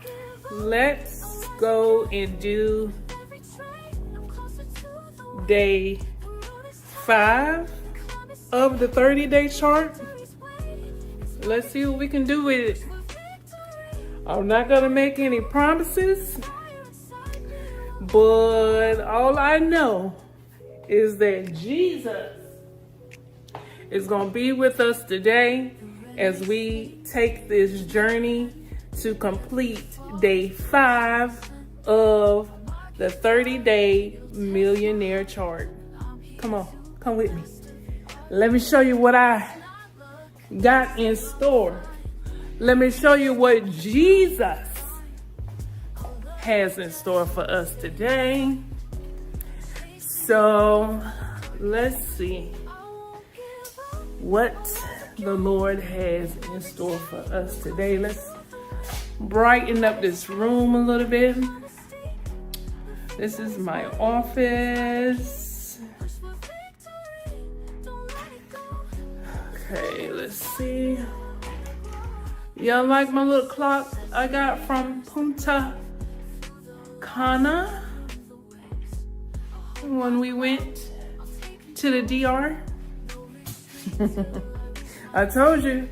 let's go and do day 5 of the 30-day chart. Let's see what we can do with it. I'm not gonna make any promises, but all I know is that Jesus is gonna be with us today as we take this journey to complete day 5 of the 30-day millionaire chart. Come on, come with me. Let me show you what I got in store. Let me show you what Jesus has in store for us today. So let's see what the Lord has in store for us today. Let's brighten up this room a little bit. This is my office. Okay, let's see. Y'all like my little clock I got from Punta Cana when we went to the DR? I told you,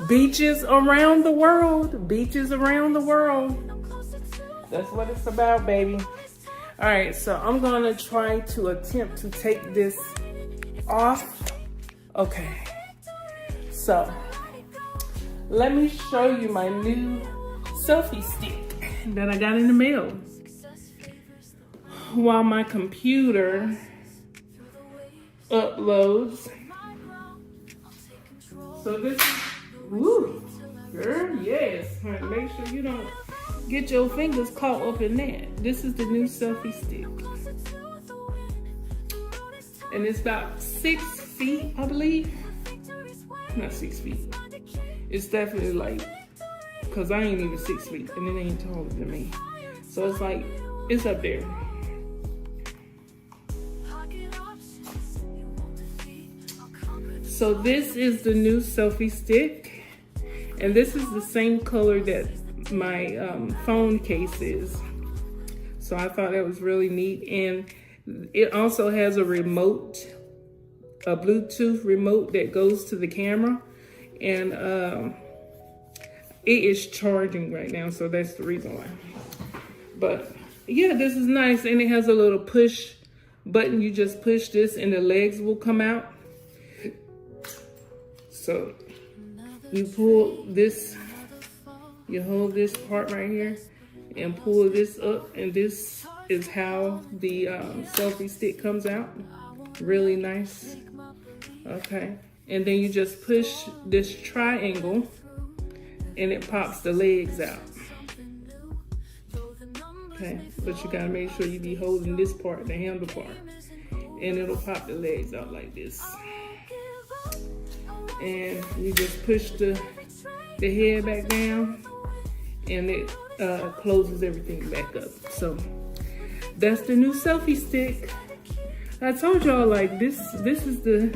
beaches around the world, beaches around the world. That's what it's about, baby. All right, so I'm gonna try to attempt to take this off. Okay, so let me show you my new selfie stick that I got in the mail while my computer uploads. So this is, woo, girl, yes. Make sure you don't get your fingers caught up in that. This is the new selfie stick. And it's about 6 feet, I believe. Not 6 feet. It's definitely like, cause I ain't even 6 feet and it ain't taller than me. So it's like, it's up there. So this is the new selfie stick, and this is the same color that my phone case is. So I thought that was really neat, and it also has a remote, a Bluetooth remote that goes to the camera, and it is charging right now, so that's the reason why. But yeah, this is nice, and it has a little push button. You just push this and the legs will come out. So you pull this, you hold this part right here and pull this up, and this is how the selfie stick comes out. Really nice. Okay, and then you just push this triangle and it pops the legs out. Okay, but you gotta make sure you be holding this part, the handle part, and it'll pop the legs out like this. And you just push the head back down, and it closes everything back up. So that's the new selfie stick. I told y'all, like, this is the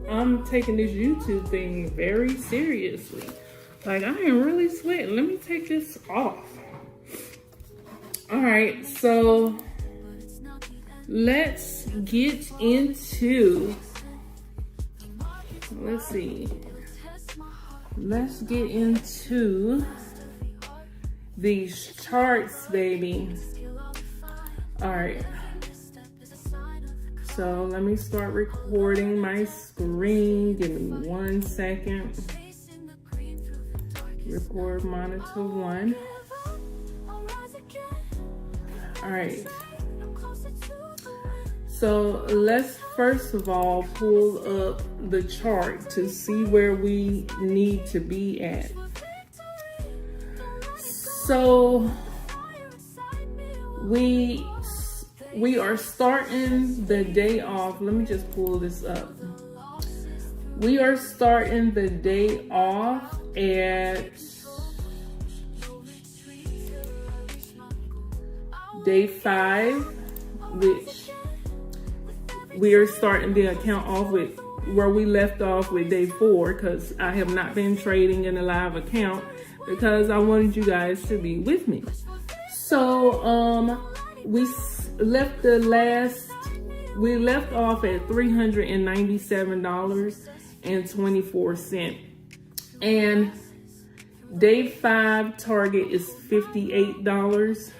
I'm taking this YouTube thing very seriously. Like, I am really sweating. Let me take this off. All right, so let's get into, let's get into these charts, baby. All right. So let me start recording my screen. Give me 1 second. Record monitor 1. All right. So let's first of all pull up the chart to see where we need to be at. So we are starting the day off. Let me just pull this up. We are starting the day off at day 5, which we are starting the account off with where we left off with day 4, because I have not been trading in a live account because I wanted you guys to be with me. So we left off at $397.24, and day 5 target is $58,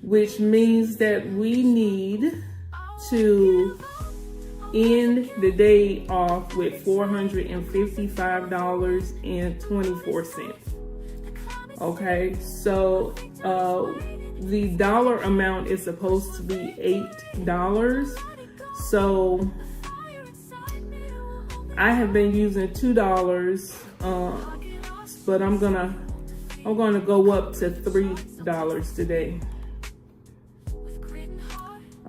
which means that we need to end the day off with $455.24. Okay, so the dollar amount is supposed to be $8. So I have been using $2, but I'm gonna go up to $3 today.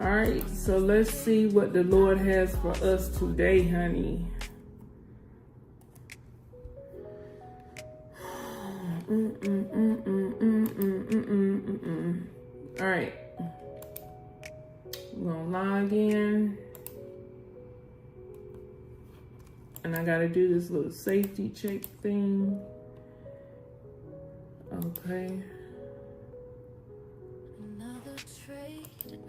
All right, so let's see what the Lord has for us today, honey. All right, I'm gonna log in, and I gotta do this little safety check thing. Okay.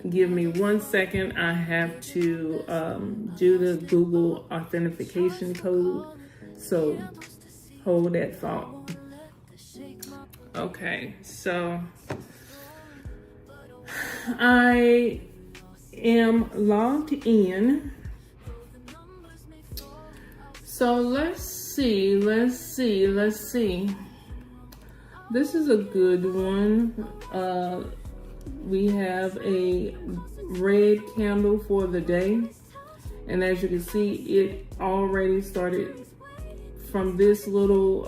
Give me 1 second. I have to do the Google authentication code. So hold that thought. Okay, so I am logged in. So let's see. This is a good one. We have a red candle for the day, and as you can see, it already started from this little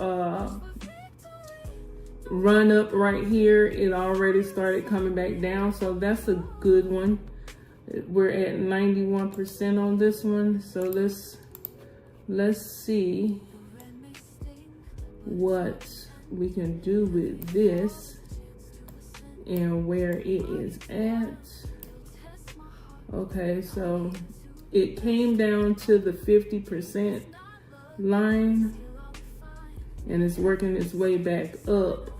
run up right here. It already started coming back down, so that's a good one. We're at 91% on this one, so let's see what we can do with this and where it is at. Okay, so it came down to the 50% line, and it's working its way back up.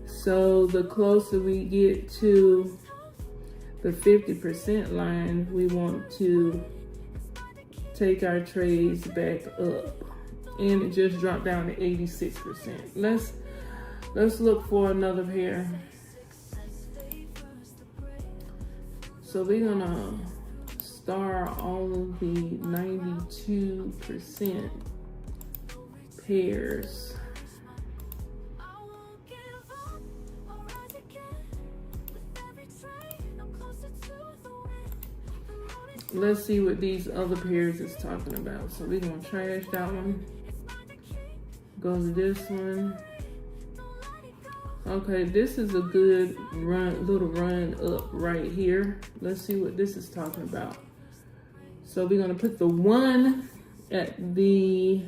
So the closer we get to the 50% line, we want to take our trades back up, and it just dropped down to 86%. Let's look for another pair. So we're gonna star all of the 92% pairs. Let's see what these other pairs is talking about. So we're gonna trash that one. Go to this one. Okay, this is a good little run up right here. Let's see what this is talking about. So we're gonna put the 1 at the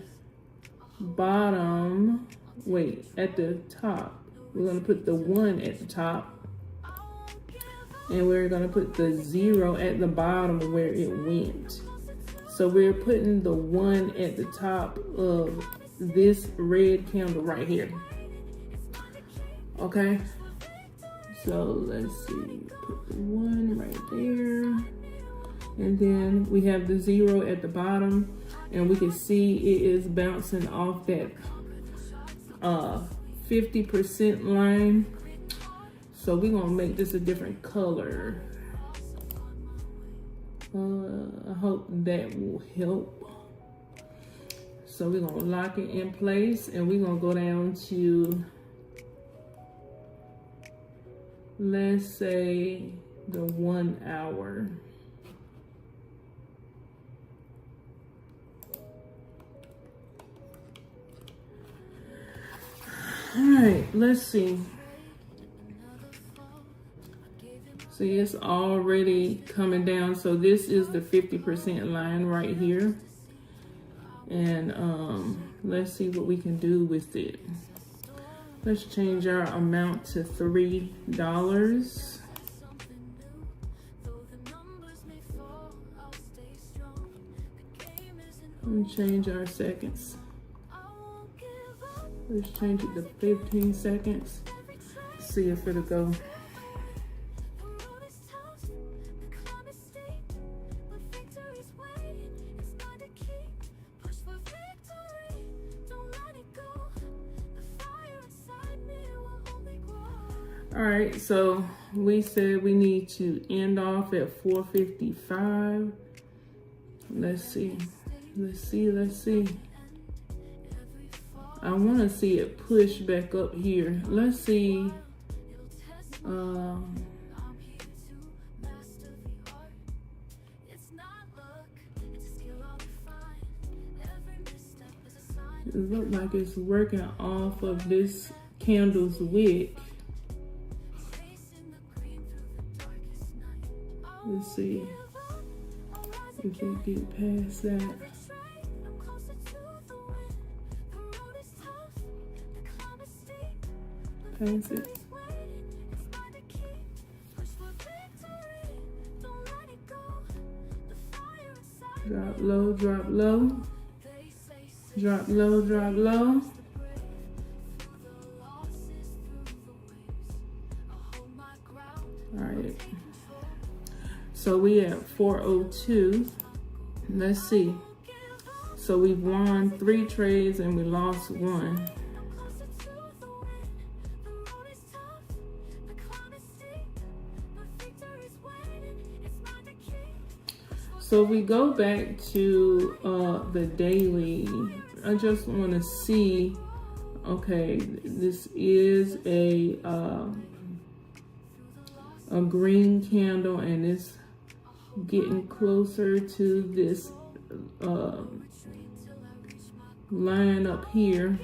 bottom, wait, at the top. We're gonna put the 1 at the top, and we're gonna put the 0 at the bottom where it went. So we're putting the 1 at the top of this red candle right here. Okay, so let's see, put the 1 right there, and then we have the 0 at the bottom, and we can see it is bouncing off that 50% line. So we're gonna make this a different color. I hope that will help. So we're gonna lock it in place, and we're gonna go down to, let's say, the 1 hour. All right, let's see. See, it's already coming down. So this is the 50% line right here. And let's see what we can do with it. Let's change our amount to $3. And change our seconds. Let's change it to 15 seconds. See if it'll go. All right, so we said we need to end off at 4:55. Let's see. I want to see it push back up here. Let's see. It looks like it's working off of this candle's wick. Let's see if we get past that. Pass it. Drop low, drop low. Drop low, drop low. All right. So we at 4:02. Let's see. So we've won 3 trades and we lost 1. So we go back to the daily. I just want to see, okay, this is a green candle, and it's getting closer to this line up here.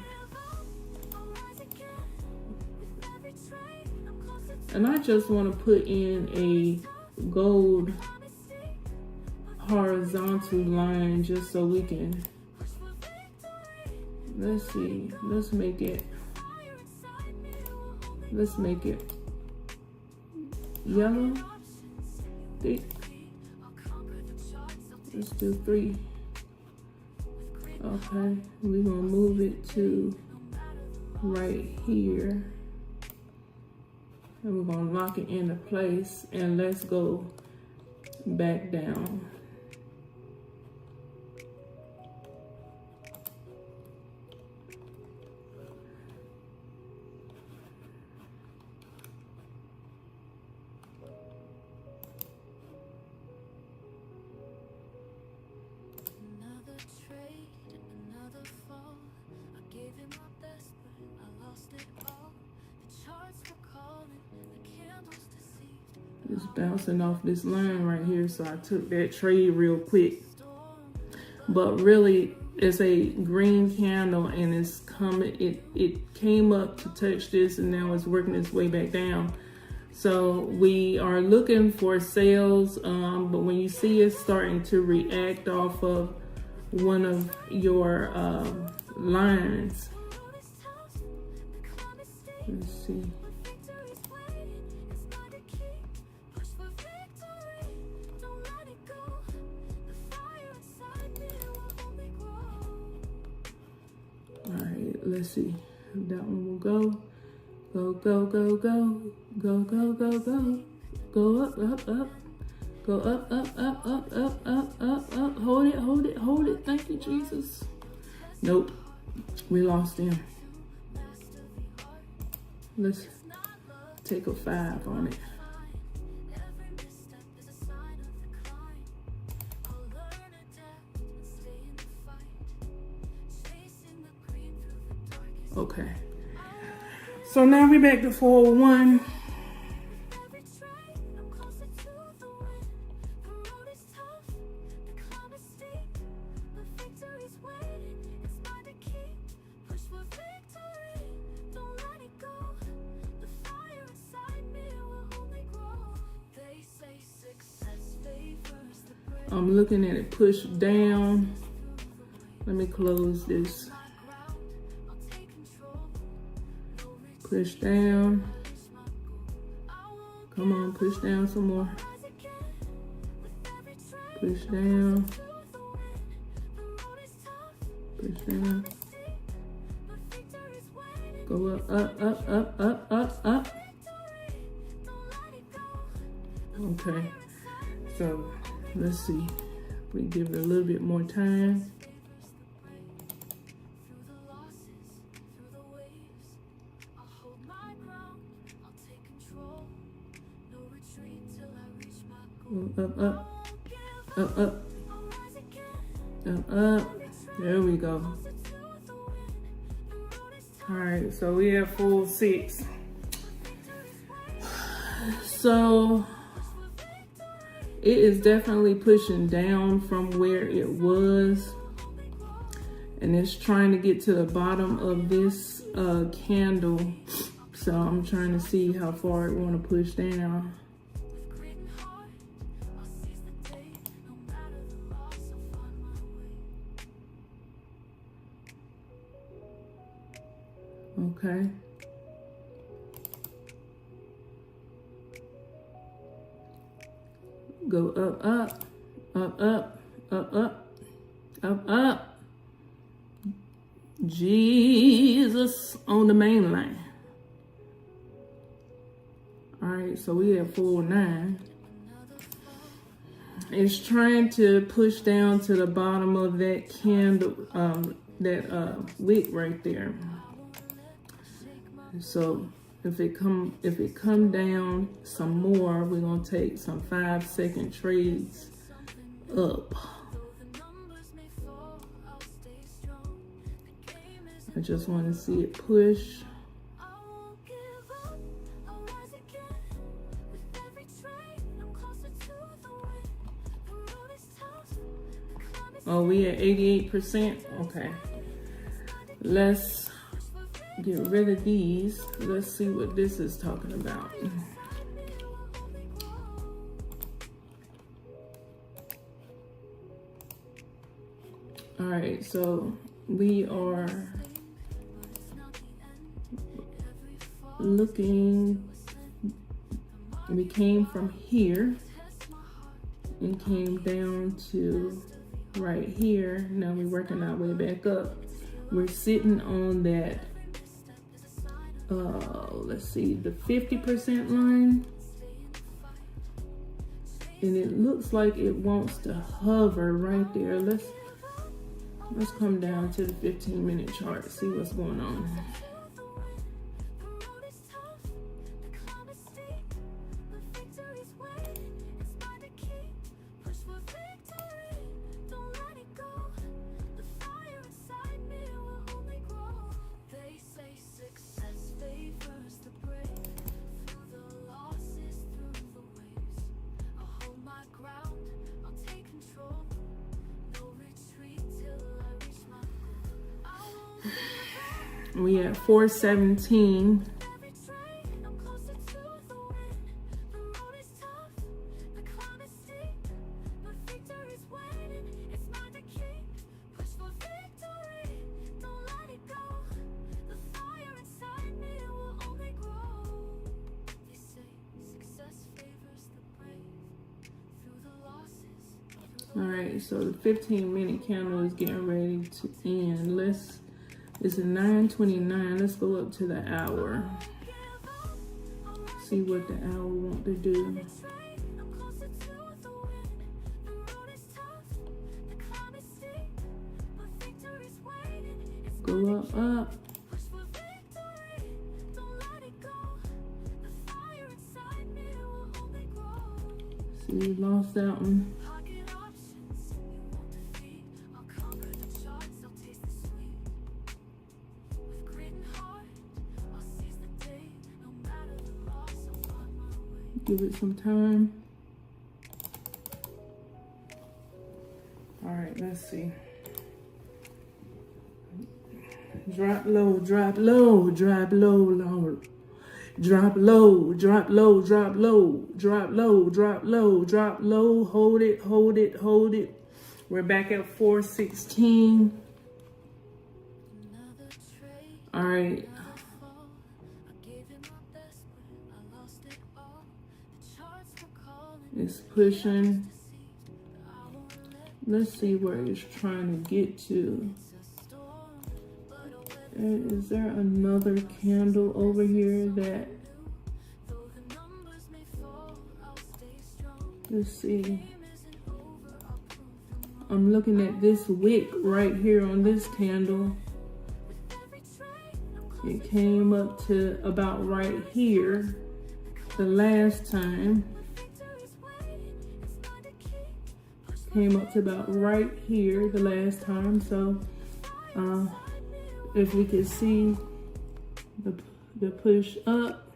And I just want to put in a gold horizontal line just so we can, let's see, let's make it yellow, thick. Let's do 3. Okay, we're gonna move it to right here, and we're gonna lock it into place, and let's go back down. Just bouncing off this line right here, so I took that trade real quick. But really, it's a green candle, and it's coming. It came up to touch this, and now it's working its way back down. So we are looking for sales, but when you see it starting to react off of one of your lines. Let's see. All right, let's see. That one will go. Go, go, go, go. Go, go, go, go. Go up, up, up. Go up, up, up, up, up, up, up, up. Hold it, hold it, hold it. Thank you, Jesus. Nope. We lost him. Let's take a 5 on it. Okay. So now we're back to 401. I'm looking at it push down. Let me close this. Push down. Come on, push down some more. Push down. Push down. Go up, up, up, up, up, up, up. Okay, so let's see. We give it a little bit more time. Up, up, up, up, up, up. There we go. All right, so we have full 6. So it is definitely pushing down from where it was, and it's trying to get to the bottom of this candle. So I'm trying to see how far it want to push down. Okay. Go up, up, up, up, up, up, up, up. Jesus on the main line. All right, so we have 409. It's trying to push down to the bottom of that candle, that wick right there. So if it come down some more, we're gonna take some 5-second trades up. I just want to see it push. Oh, we at 88%. Okay, let's get rid of these. Let's see what this is talking about. All right, so we are looking, we came from here and came down to right here. Now we're working our way back up. We're sitting on that let's see, the 50% line, and it looks like it wants to hover right there. Let's come down to the 15-minute chart, see what's going on. We at 417. All right, so the 15-minute candle is getting ready to end. It's 9:29. Let's go up to the hour. See what the hour want to do. Go up. See, we lost that one. Give it some time. All right, let's see. Drop low, drop low, drop low, low. Drop low, drop low, drop low, drop low, drop low, drop low. Hold it, hold it, hold it. We're back at 416. All right. It's pushing. Let's see where it's trying to get to. Is there another candle over here that... Let's see. I'm looking at this wick right here on this candle. It came up to about right here the last time. Came up to about right here the last time. So if we could see the push up.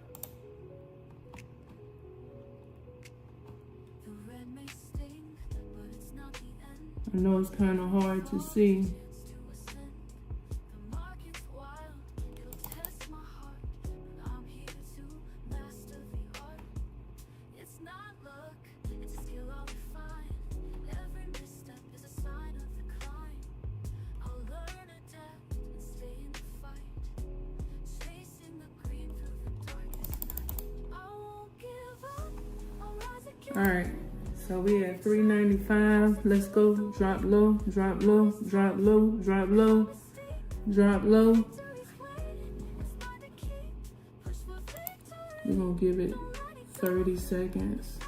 I know it's kind of hard to see. All right, so we at 395. Let's go. Drop low, drop low, drop low, drop low, drop low. We're gonna give it 30 seconds.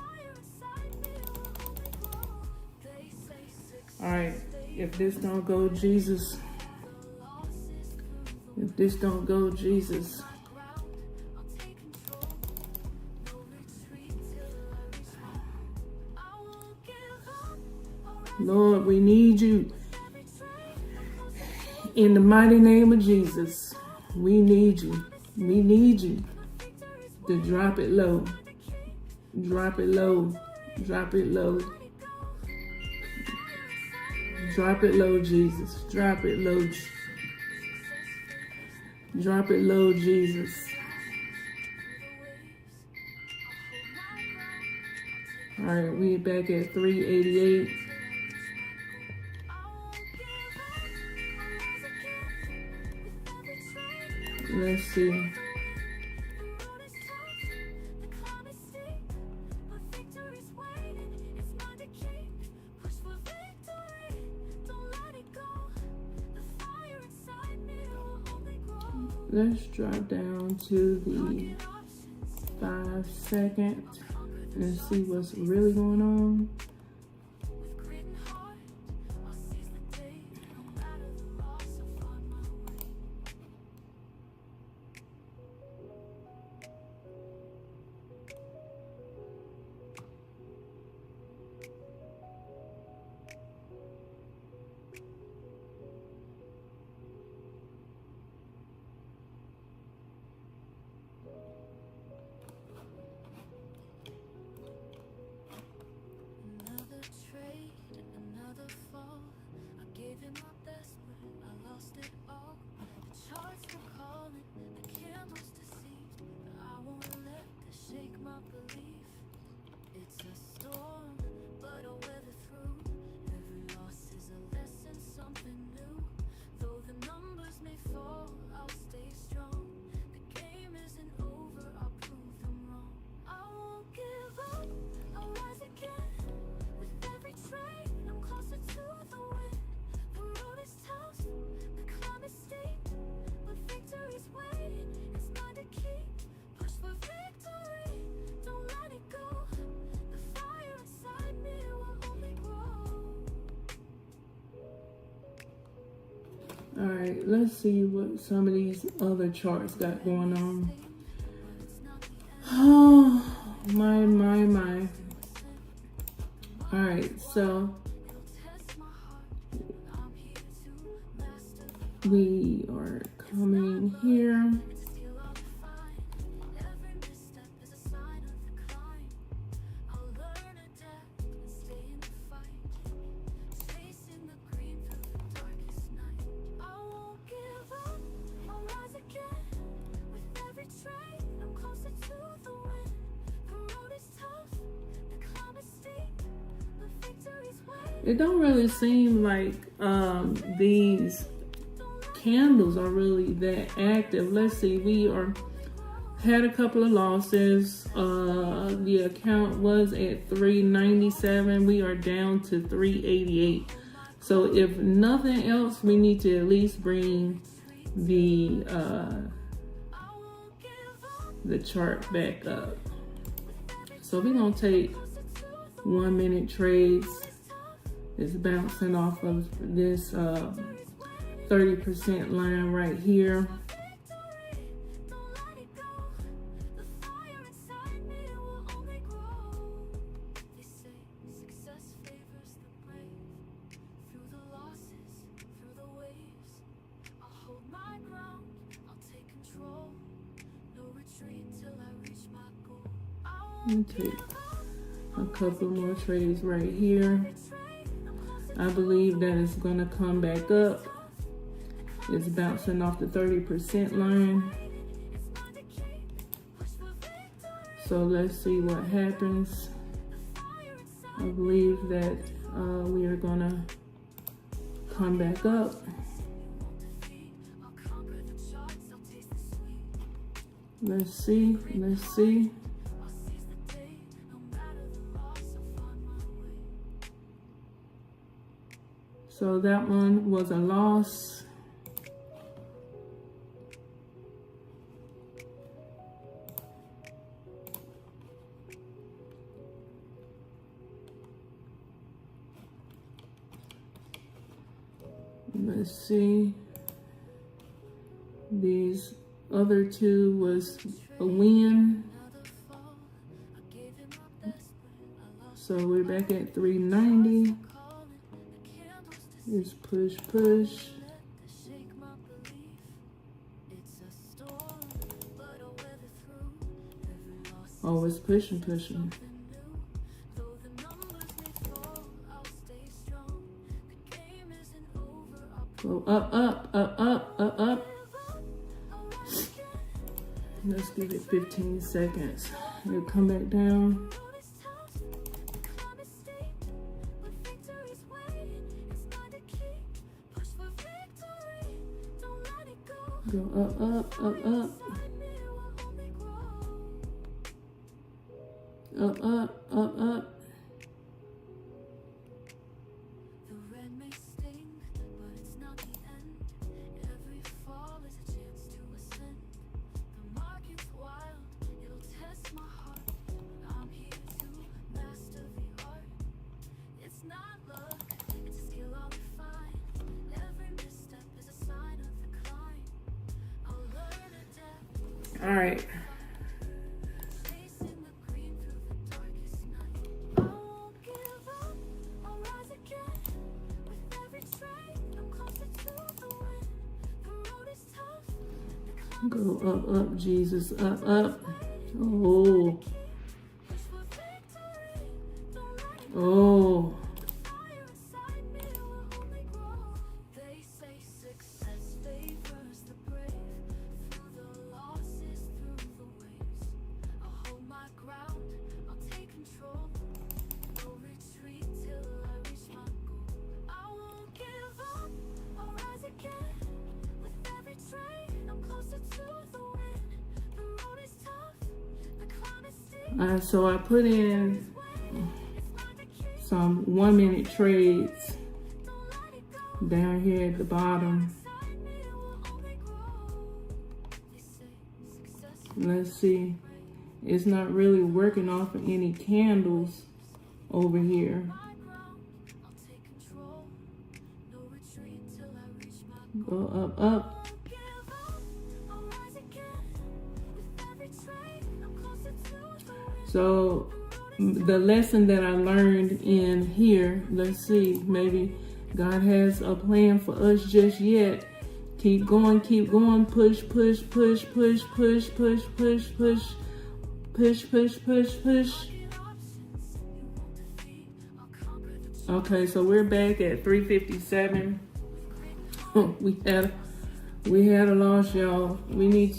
All right, if this don't go, Jesus. If this don't go, Jesus. Lord, we need you. In the mighty name of Jesus, we need you. We need you to drop it low. Drop it low. Drop it low. Drop it low, Jesus. Drop it low. Drop it low, Jesus. All right, we back at 388. Let's see. Let's drop down to the 5 second and see what's really going on. All right, let's see what some of these other charts got going on. Oh, my. All right, so we are coming here. It don't really seem like these candles are really that active. Let's see, we had a couple of losses. The account was at 397. We are down to 388. So if nothing else, we need to at least bring the chart back up. So we're gonna take 1 minute trades. It's bouncing off of this 30% line right here. Let me take a couple more trades right here. I believe that it's gonna come back up. It's bouncing off the 30% line. So let's see what happens. I believe that we are gonna come back up. Let's see. So that one was a loss. Let's see. These other two was a win. So we're back at 390. Just push. Oh, it's pushing. Go up. Let's give it 15 seconds. It'll come back down. Go up. Up. All right. Go up, Jesus, up. Oh. So I put in some 1 minute trades down here at the bottom. Let's see. It's not really working off of any candles over here. Go up. So the lesson that I learned in here, let's see, maybe God has a plan for us just yet. Keep going, push. Okay, so we're back at 357. We had a loss, y'all. We need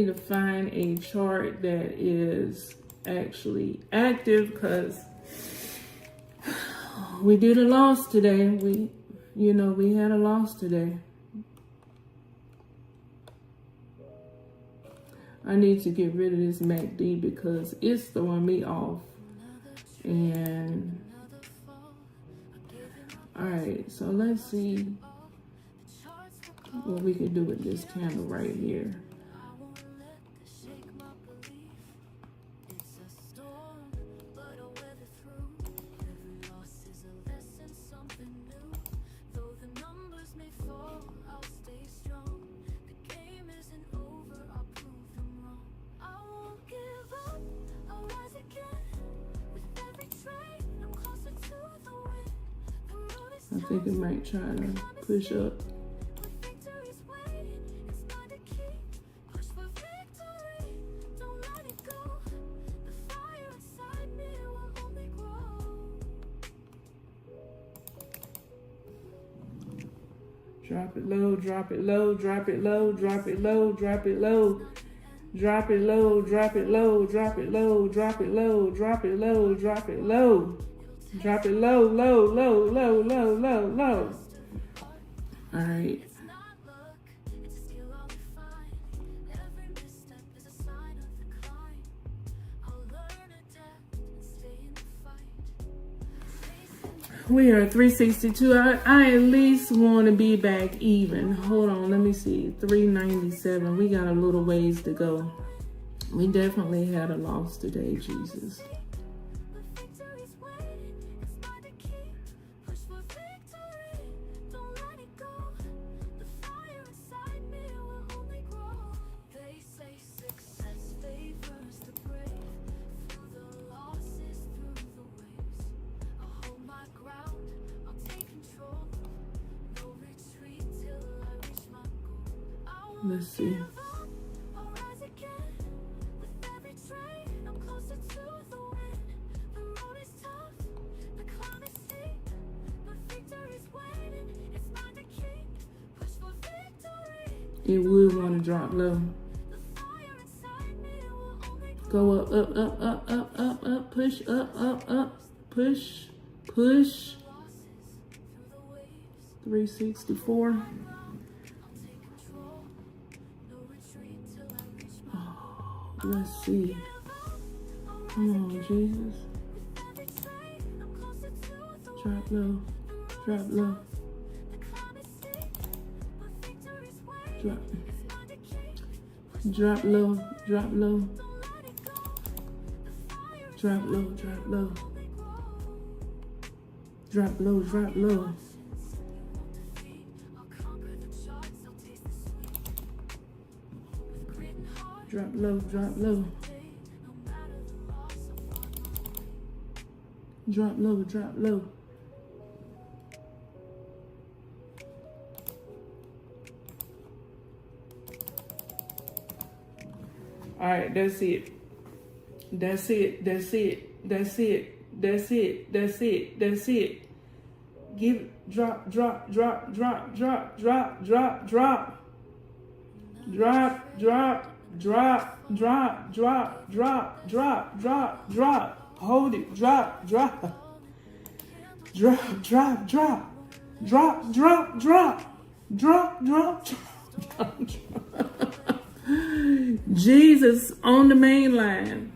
to find a chart that is actually active, because we did a loss today. We had a loss today. I need to get rid of this MACD because it's throwing me off. And all right, so let's see what we can do with this candle right here. I think it might try to push up. Drop it low, drop it low, drop it low, drop it low, drop it low. Drop it low, drop it low, drop it low, drop it low, drop it low, drop it low. Drop it low, low, low, low, low, low, low. All right. We are 362. I at least want to be back even. Hold on, let me see. 397. We got a little ways to go. We definitely had a loss today, Jesus. Let's see. It would want to drop low. Go up, up, up, up, up, up, up, push, up, push, push. 364. Let's see. Come on, Jesus. Drop low. Drop low. Drop. Drop low. Drop low. Drop low. Drop low. Drop low. Drop low. Drop low, drop low. Drop low, drop low. All right, that's it. That's it. That's it. That's it. That's it. That's it. That's it. Give drop, drop, drop, drop, drop, drop, drop, drop. Drop, drop. Drop, drop, drop, drop, drop, drop, drop. Hold it. Drop, drop. Drop, drop, drop. Drop, drop, drop. Drop, drop, drop, drop. Jesus on the main line.